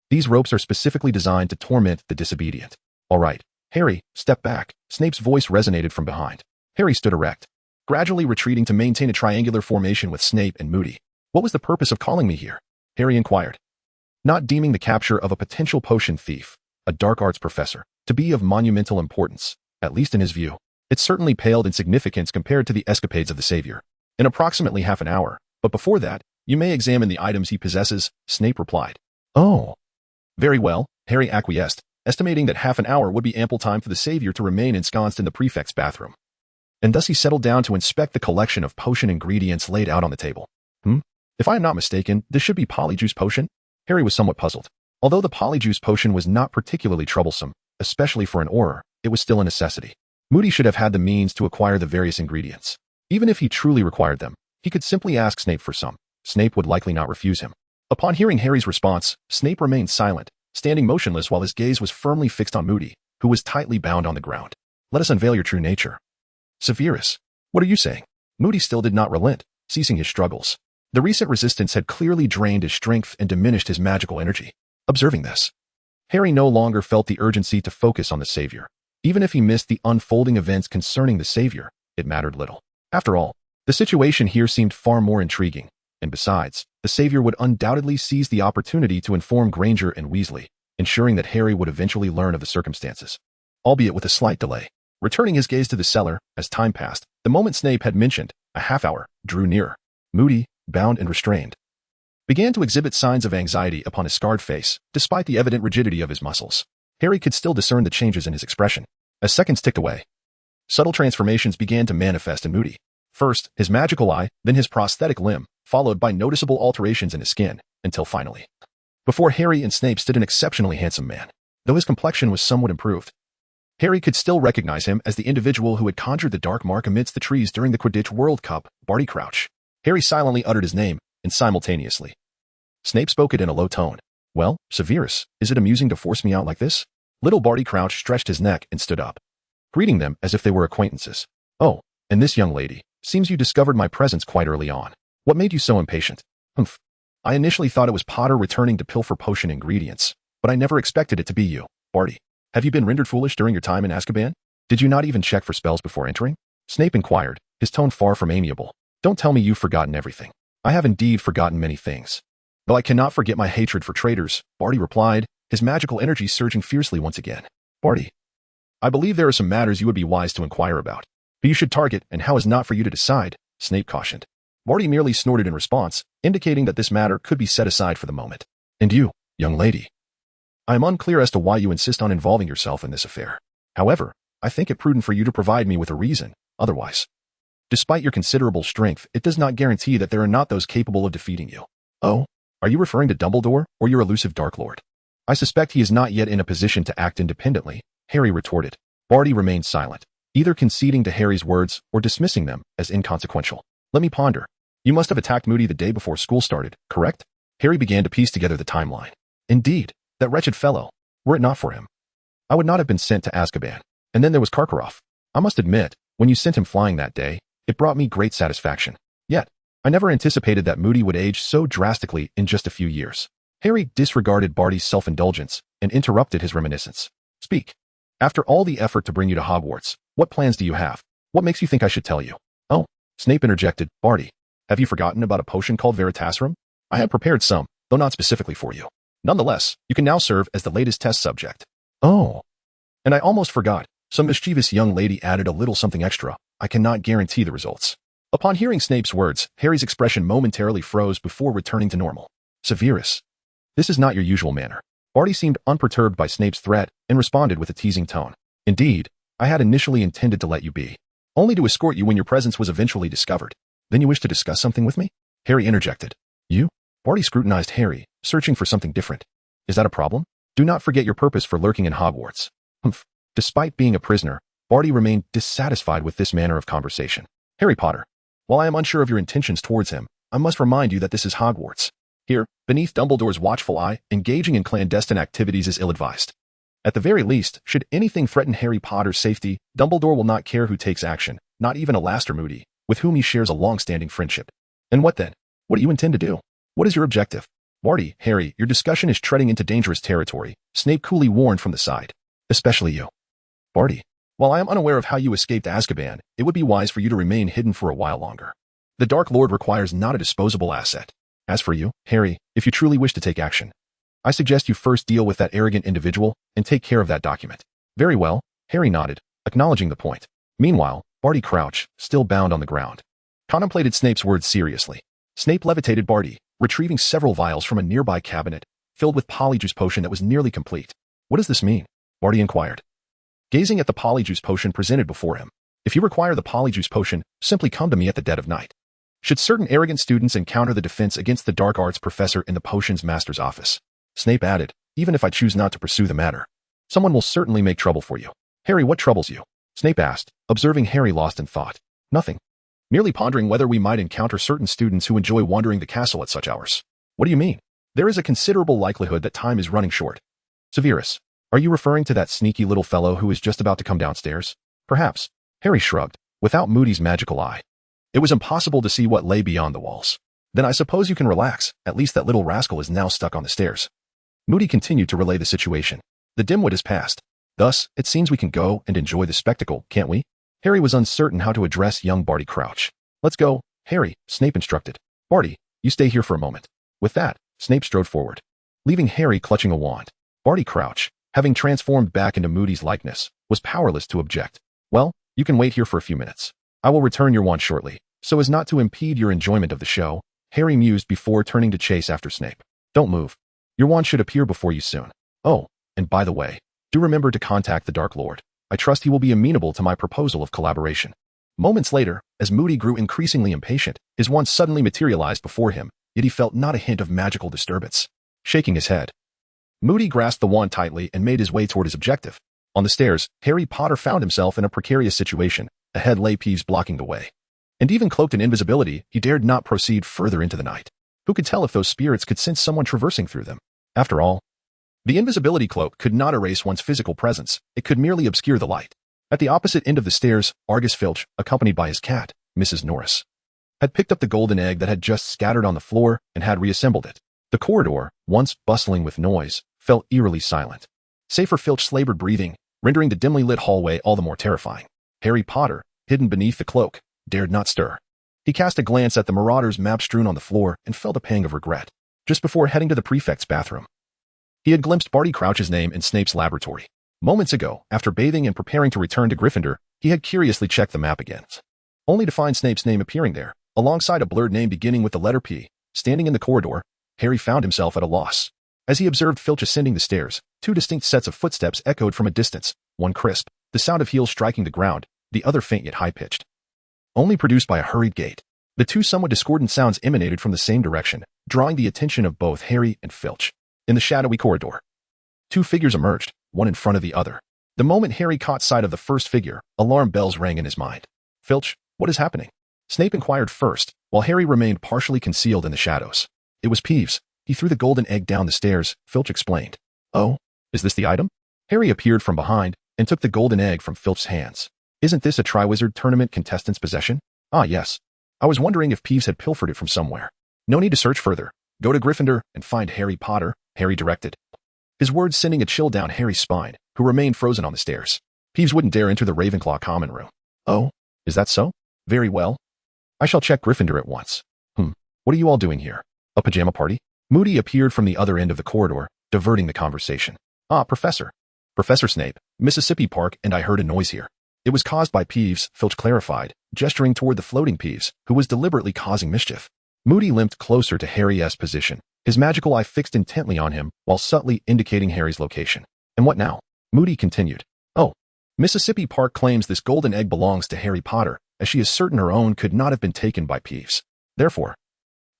These ropes are specifically designed to torment the disobedient. All right, Harry, step back. Snape's voice resonated from behind. Harry stood erect, gradually retreating to maintain a triangular formation with Snape and Moody. What was the purpose of calling me here? Harry inquired, not deeming the capture of a potential potion thief, a dark arts professor, to be of monumental importance, at least in his view. It certainly paled in significance compared to the escapades of the Savior. In approximately half an hour, but before that, you may examine the items he possesses, Snape replied. Oh. Very well, Harry acquiesced, estimating that half an hour would be ample time for the Savior to remain ensconced in the prefect's bathroom. And thus he settled down to inspect the collection of potion ingredients laid out on the table. If I am not mistaken, this should be polyjuice potion? Harry was somewhat puzzled. Although the polyjuice potion was not particularly troublesome, especially for an Auror, it was still a necessity. Moody should have had the means to acquire the various ingredients. Even if he truly required them, he could simply ask Snape for some. Snape would likely not refuse him. Upon hearing Harry's response, Snape remained silent, standing motionless while his gaze was firmly fixed on Moody, who was tightly bound on the ground. Let us unveil your true nature. Severus, what are you saying? Moody still did not relent, ceasing his struggles. The recent resistance had clearly drained his strength and diminished his magical energy. Observing this, Harry no longer felt the urgency to focus on the Savior. Even if he missed the unfolding events concerning the Savior, it mattered little. After all, the situation here seemed far more intriguing, and besides, the Savior would undoubtedly seize the opportunity to inform Granger and Weasley, ensuring that Harry would eventually learn of the circumstances, albeit with a slight delay. Returning his gaze to the cellar, as time passed, the moment Snape had mentioned, a half hour, drew nearer. Moody, bound and restrained, began to exhibit signs of anxiety upon his scarred face, despite the evident rigidity of his muscles. Harry could still discern the changes in his expression. As seconds ticked away, subtle transformations began to manifest in Moody. First, his magical eye, then his prosthetic limb, followed by noticeable alterations in his skin, until finally, before Harry and Snape stood an exceptionally handsome man. Though his complexion was somewhat improved, Harry could still recognize him as the individual who had conjured the dark mark amidst the trees during the Quidditch World Cup, Barty Crouch. Harry silently uttered his name, and simultaneously, Snape spoke it in a low tone. Well, Severus, is it amusing to force me out like this? Little Barty Crouch stretched his neck and stood up, greeting them as if they were acquaintances. Oh, and this young lady, seems you discovered my presence quite early on. What made you so impatient? Humph. I initially thought it was Potter returning to pilfer potion ingredients, but I never expected it to be you, Barty. Have you been rendered foolish during your time in Azkaban? Did you not even check for spells before entering? Snape inquired, his tone far from amiable. Don't tell me you've forgotten everything. I have indeed forgotten many things. Though I cannot forget my hatred for traitors, Barty replied, his magical energy surging fiercely once again. Barty, I believe there are some matters you would be wise to inquire about. Who you should target and how is not for you to decide, Snape cautioned. Barty merely snorted in response, indicating that this matter could be set aside for the moment. And you, young lady, I am unclear as to why you insist on involving yourself in this affair. However, I think it prudent for you to provide me with a reason, otherwise. Despite your considerable strength, it does not guarantee that there are not those capable of defeating you. Oh, are you referring to Dumbledore or your elusive Dark Lord? I suspect he is not yet in a position to act independently, Harry retorted. Barty remained silent, either conceding to Harry's words or dismissing them as inconsequential. Let me ponder. You must have attacked Moody the day before school started, correct? Harry began to piece together the timeline. Indeed, that wretched fellow. Were it not for him, I would not have been sent to Azkaban. And then there was Karkaroff. I must admit, when you sent him flying that day, it brought me great satisfaction. Yet, I never anticipated that Moody would age so drastically in just a few years. Harry disregarded Barty's self-indulgence and interrupted his reminiscence. Speak. After all the effort to bring you to Hogwarts, what plans do you have? What makes you think I should tell you? Oh, Snape interjected, Barty, have you forgotten about a potion called Veritaserum? I had prepared some, though not specifically for you. Nonetheless, you can now serve as the latest test subject. Oh. And I almost forgot. Some mischievous young lady added a little something extra. I cannot guarantee the results. Upon hearing Snape's words, Harry's expression momentarily froze before returning to normal. Severus, this is not your usual manner. Barty seemed unperturbed by Snape's threat and responded with a teasing tone. Indeed, I had initially intended to let you be, only to escort you when your presence was eventually discovered. Then you wish to discuss something with me? Harry interjected. You? Barty scrutinized Harry, searching for something different. Is that a problem? Do not forget your purpose for lurking in Hogwarts. Humph. Despite being a prisoner, Barty remained dissatisfied with this manner of conversation. Harry Potter, while I am unsure of your intentions towards him, I must remind you that this is Hogwarts. Here, beneath Dumbledore's watchful eye, engaging in clandestine activities is ill-advised. At the very least, should anything threaten Harry Potter's safety, Dumbledore will not care who takes action, not even Alastor Moody, with whom he shares a long-standing friendship. And what then? What do you intend to do? What is your objective? Barty, Harry, your discussion is treading into dangerous territory, Snape coolly warned from the side. Especially you. Barty, while I am unaware of how you escaped Azkaban, it would be wise for you to remain hidden for a while longer. The Dark Lord requires not a disposable asset. As for you, Harry, if you truly wish to take action, I suggest you first deal with that arrogant individual and take care of that document. Very well, Harry nodded, acknowledging the point. Meanwhile, Barty Crouch, still bound on the ground, contemplated Snape's words seriously. Snape levitated Barty, retrieving several vials from a nearby cabinet, filled with polyjuice potion that was nearly complete. What does this mean? Barty inquired, gazing at the polyjuice potion presented before him. If you require the polyjuice potion, simply come to me at the dead of night. Should certain arrogant students encounter the defense against the dark arts professor in the potions master's office, Snape added, even if I choose not to pursue the matter, someone will certainly make trouble for you. Harry, what troubles you? Snape asked, observing Harry lost in thought. Nothing. Merely pondering whether we might encounter certain students who enjoy wandering the castle at such hours. What do you mean? There is a considerable likelihood that time is running short. Severus, are you referring to that sneaky little fellow who is just about to come downstairs? Perhaps. Harry shrugged, without Moody's magical eye. It was impossible to see what lay beyond the walls. Then I suppose you can relax, at least that little rascal is now stuck on the stairs. Moody continued to relay the situation. The dimwit has passed. Thus, it seems we can go and enjoy the spectacle, can't we? Harry was uncertain how to address young Barty Crouch. Let's go, Harry, Snape instructed. Barty, you stay here for a moment. With that, Snape strode forward, leaving Harry clutching a wand. Barty Crouch, having transformed back into Moody's likeness, was powerless to object. Well, you can wait here for a few minutes. I will return your wand shortly, so as not to impede your enjoyment of the show, Harry mused before turning to chase after Snape. Don't move. Your wand should appear before you soon. Oh, and by the way, do remember to contact the Dark Lord. I trust he will be amenable to my proposal of collaboration. Moments later, as Moody grew increasingly impatient, his wand suddenly materialized before him, yet he felt not a hint of magical disturbance. Shaking his head, Moody grasped the wand tightly and made his way toward his objective. On the stairs, Harry Potter found himself in a precarious situation. Ahead lay Peeves blocking the way. And even cloaked in invisibility, he dared not proceed further into the night. Who could tell if those spirits could sense someone traversing through them? After all, the invisibility cloak could not erase one's physical presence, it could merely obscure the light. At the opposite end of the stairs, Argus Filch, accompanied by his cat, Mrs. Norris, had picked up the golden egg that had just scattered on the floor and had reassembled it. The corridor, once bustling with noise, fell eerily silent. Save for Filch's labored breathing, rendering the dimly lit hallway all the more terrifying. Harry Potter, hidden beneath the cloak, dared not stir. He cast a glance at the Marauder's map strewn on the floor and felt a pang of regret. Just before heading to the prefect's bathroom, he had glimpsed Barty Crouch's name in Snape's laboratory. Moments ago, after bathing and preparing to return to Gryffindor, he had curiously checked the map again, only to find Snape's name appearing there, alongside a blurred name beginning with the letter P. Standing in the corridor, Harry found himself at a loss. As he observed Filch ascending the stairs, two distinct sets of footsteps echoed from a distance, one crisp, the sound of heels striking the ground, the other faint yet high-pitched, only produced by a hurried gait. The two somewhat discordant sounds emanated from the same direction, drawing the attention of both Harry and Filch. In the shadowy corridor, two figures emerged, one in front of the other. The moment Harry caught sight of the first figure, alarm bells rang in his mind. Filch, what is happening? Snape inquired first, while Harry remained partially concealed in the shadows. It was Peeves. He threw the golden egg down the stairs, Filch explained. Oh, is this the item? Harry appeared from behind and took the golden egg from Filch's hands. Isn't this a Triwizard Tournament contestant's possession? Ah, yes. I was wondering if Peeves had pilfered it from somewhere. No need to search further. Go to Gryffindor and find Harry Potter, Harry directed. His words sending a chill down Harry's spine, who remained frozen on the stairs. Peeves wouldn't dare enter the Ravenclaw common room. Oh, is that so? Very well. I shall check Gryffindor at once. What are you all doing here? A pajama party? Moody appeared from the other end of the corridor, diverting the conversation. Ah, Professor. Professor Snape, Mississippi Park, and I heard a noise here. It was caused by Peeves, Filch clarified, gesturing toward the floating Peeves, who was deliberately causing mischief. Moody limped closer to Harry's position, his magical eye fixed intently on him, while subtly indicating Harry's location. And what now? Moody continued. Oh, Mississippi Park claims this golden egg belongs to Harry Potter, as she is certain her own could not have been taken by Peeves. Therefore,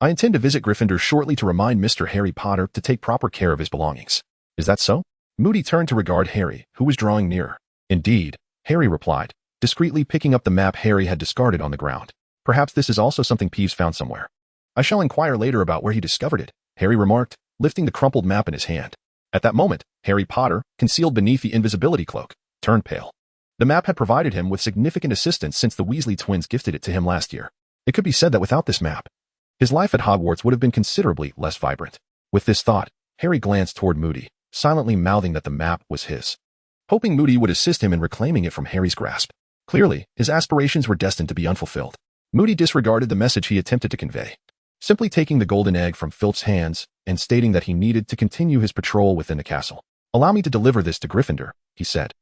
I intend to visit Gryffindor shortly to remind Mr. Harry Potter to take proper care of his belongings. Is that so? Moody turned to regard Harry, who was drawing nearer. Indeed, Harry replied, discreetly picking up the map Harry had discarded on the ground. Perhaps this is also something Peeves found somewhere. I shall inquire later about where he discovered it, Harry remarked, lifting the crumpled map in his hand. At that moment, Harry Potter, concealed beneath the invisibility cloak, turned pale. The map had provided him with significant assistance since the Weasley twins gifted it to him last year. It could be said that without this map, his life at Hogwarts would have been considerably less vibrant. With this thought, Harry glanced toward Moody, silently mouthing that the map was his. hoping Moody would assist him in reclaiming it from Harry's grasp. Clearly, his aspirations were destined to be unfulfilled. Moody disregarded the message he attempted to convey, simply taking the golden egg from Filch's hands and stating that he needed to continue his patrol within the castle. "Allow me to deliver this to Gryffindor," he said.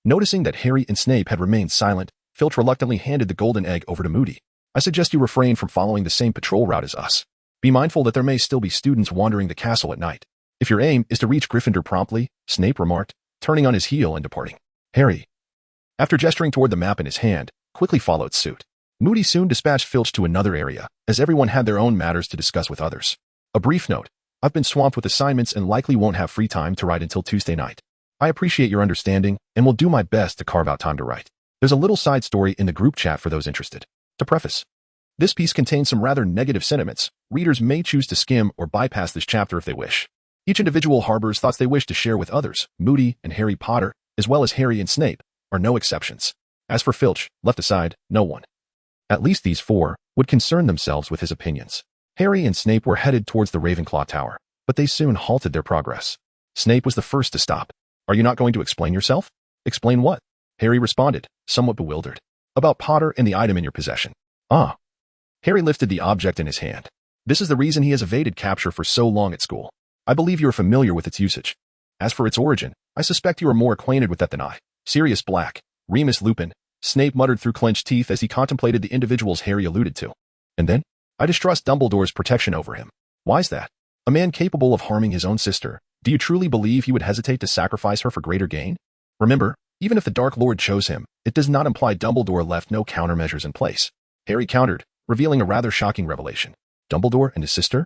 Noticing that Harry and Snape had remained silent, Filch reluctantly handed the golden egg over to Moody. "I suggest you refrain from following the same patrol route as us. Be mindful that there may still be students wandering the castle at night. If your aim is to reach Gryffindor promptly," Snape remarked, turning on his heel and departing. Harry, after gesturing toward the map in his hand, quickly followed suit. Moody soon dispatched Filch to another area, as everyone had their own matters to discuss with others. A brief note: "I've been swamped with assignments and likely won't have free time to write until Tuesday night. I appreciate your understanding and will do my best to carve out time to write." There's a little side story in the group chat for those interested. To preface, this piece contains some rather negative sentiments. Readers may choose to skim or bypass this chapter if they wish. Each individual harbors thoughts they wish to share with others. Moody and Harry Potter, as well as Harry and Snape, are no exceptions. As for Filch, left aside, no one, at least these four, would concern themselves with his opinions. Harry and Snape were headed towards the Ravenclaw Tower, but they soon halted their progress. Snape was the first to stop. "Are you not going to explain yourself?" "Explain what?" Harry responded, somewhat bewildered. "About Potter and the item in your possession." "Ah." Harry lifted the object in his hand. "This is the reason he has evaded capture for so long at school. I believe you are familiar with its usage. As for its origin, I suspect you are more acquainted with that than I." "Sirius Black, Remus Lupin," Snape muttered through clenched teeth as he contemplated the individuals Harry alluded to. "And then? I distrust Dumbledore's protection over him." "Why's that? A man capable of harming his own sister. Do you truly believe he would hesitate to sacrifice her for greater gain? Remember, even if the Dark Lord chose him, it does not imply Dumbledore left no countermeasures in place." Harry countered, revealing a rather shocking revelation. "Dumbledore and his sister?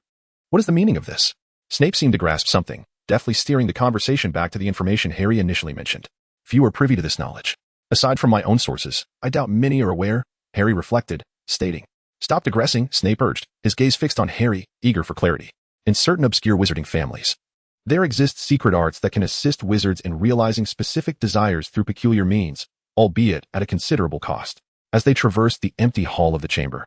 What is the meaning of this?" Snape seemed to grasp something, deftly steering the conversation back to the information Harry initially mentioned. "Few are privy to this knowledge. Aside from my own sources, I doubt many are aware," Harry reflected, stating. "Stop digressing," Snape urged, his gaze fixed on Harry, eager for clarity. "In certain obscure wizarding families, there exist secret arts that can assist wizards in realizing specific desires through peculiar means, albeit at a considerable cost." As they traversed the empty hall of the chamber,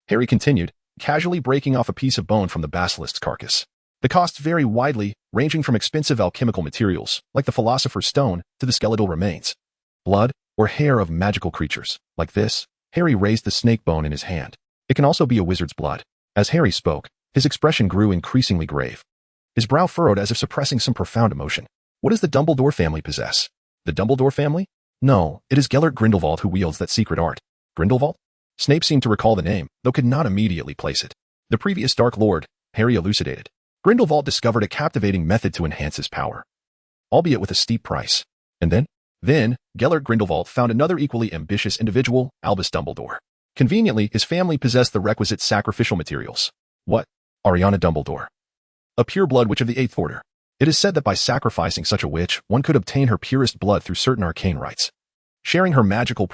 Harry continued, casually breaking off a piece of bone from the basilisk's carcass. "The costs vary widely, ranging from expensive alchemical materials, like the Philosopher's Stone, to the skeletal remains, blood, or hair of magical creatures. Like this." Harry raised the snake bone in his hand. "It can also be a wizard's blood." As Harry spoke, his expression grew increasingly grave. His brow furrowed as if suppressing some profound emotion. "What does the Dumbledore family possess?" "The Dumbledore family? No, it is Gellert Grindelwald who wields that secret art." "Grindelwald?" Snape seemed to recall the name, though could not immediately place it. "The previous Dark Lord," Harry elucidated. "Grindelwald discovered a captivating method to enhance his power, albeit with a steep price. And then, Gellert Grindelwald found another equally ambitious individual, Albus Dumbledore. Conveniently, his family possessed the requisite sacrificial materials." "What?" "Ariana Dumbledore. A pureblood witch of the Eighth Order. It is said that by sacrificing such a witch, one could obtain her purest blood through certain arcane rites. Sharing her magical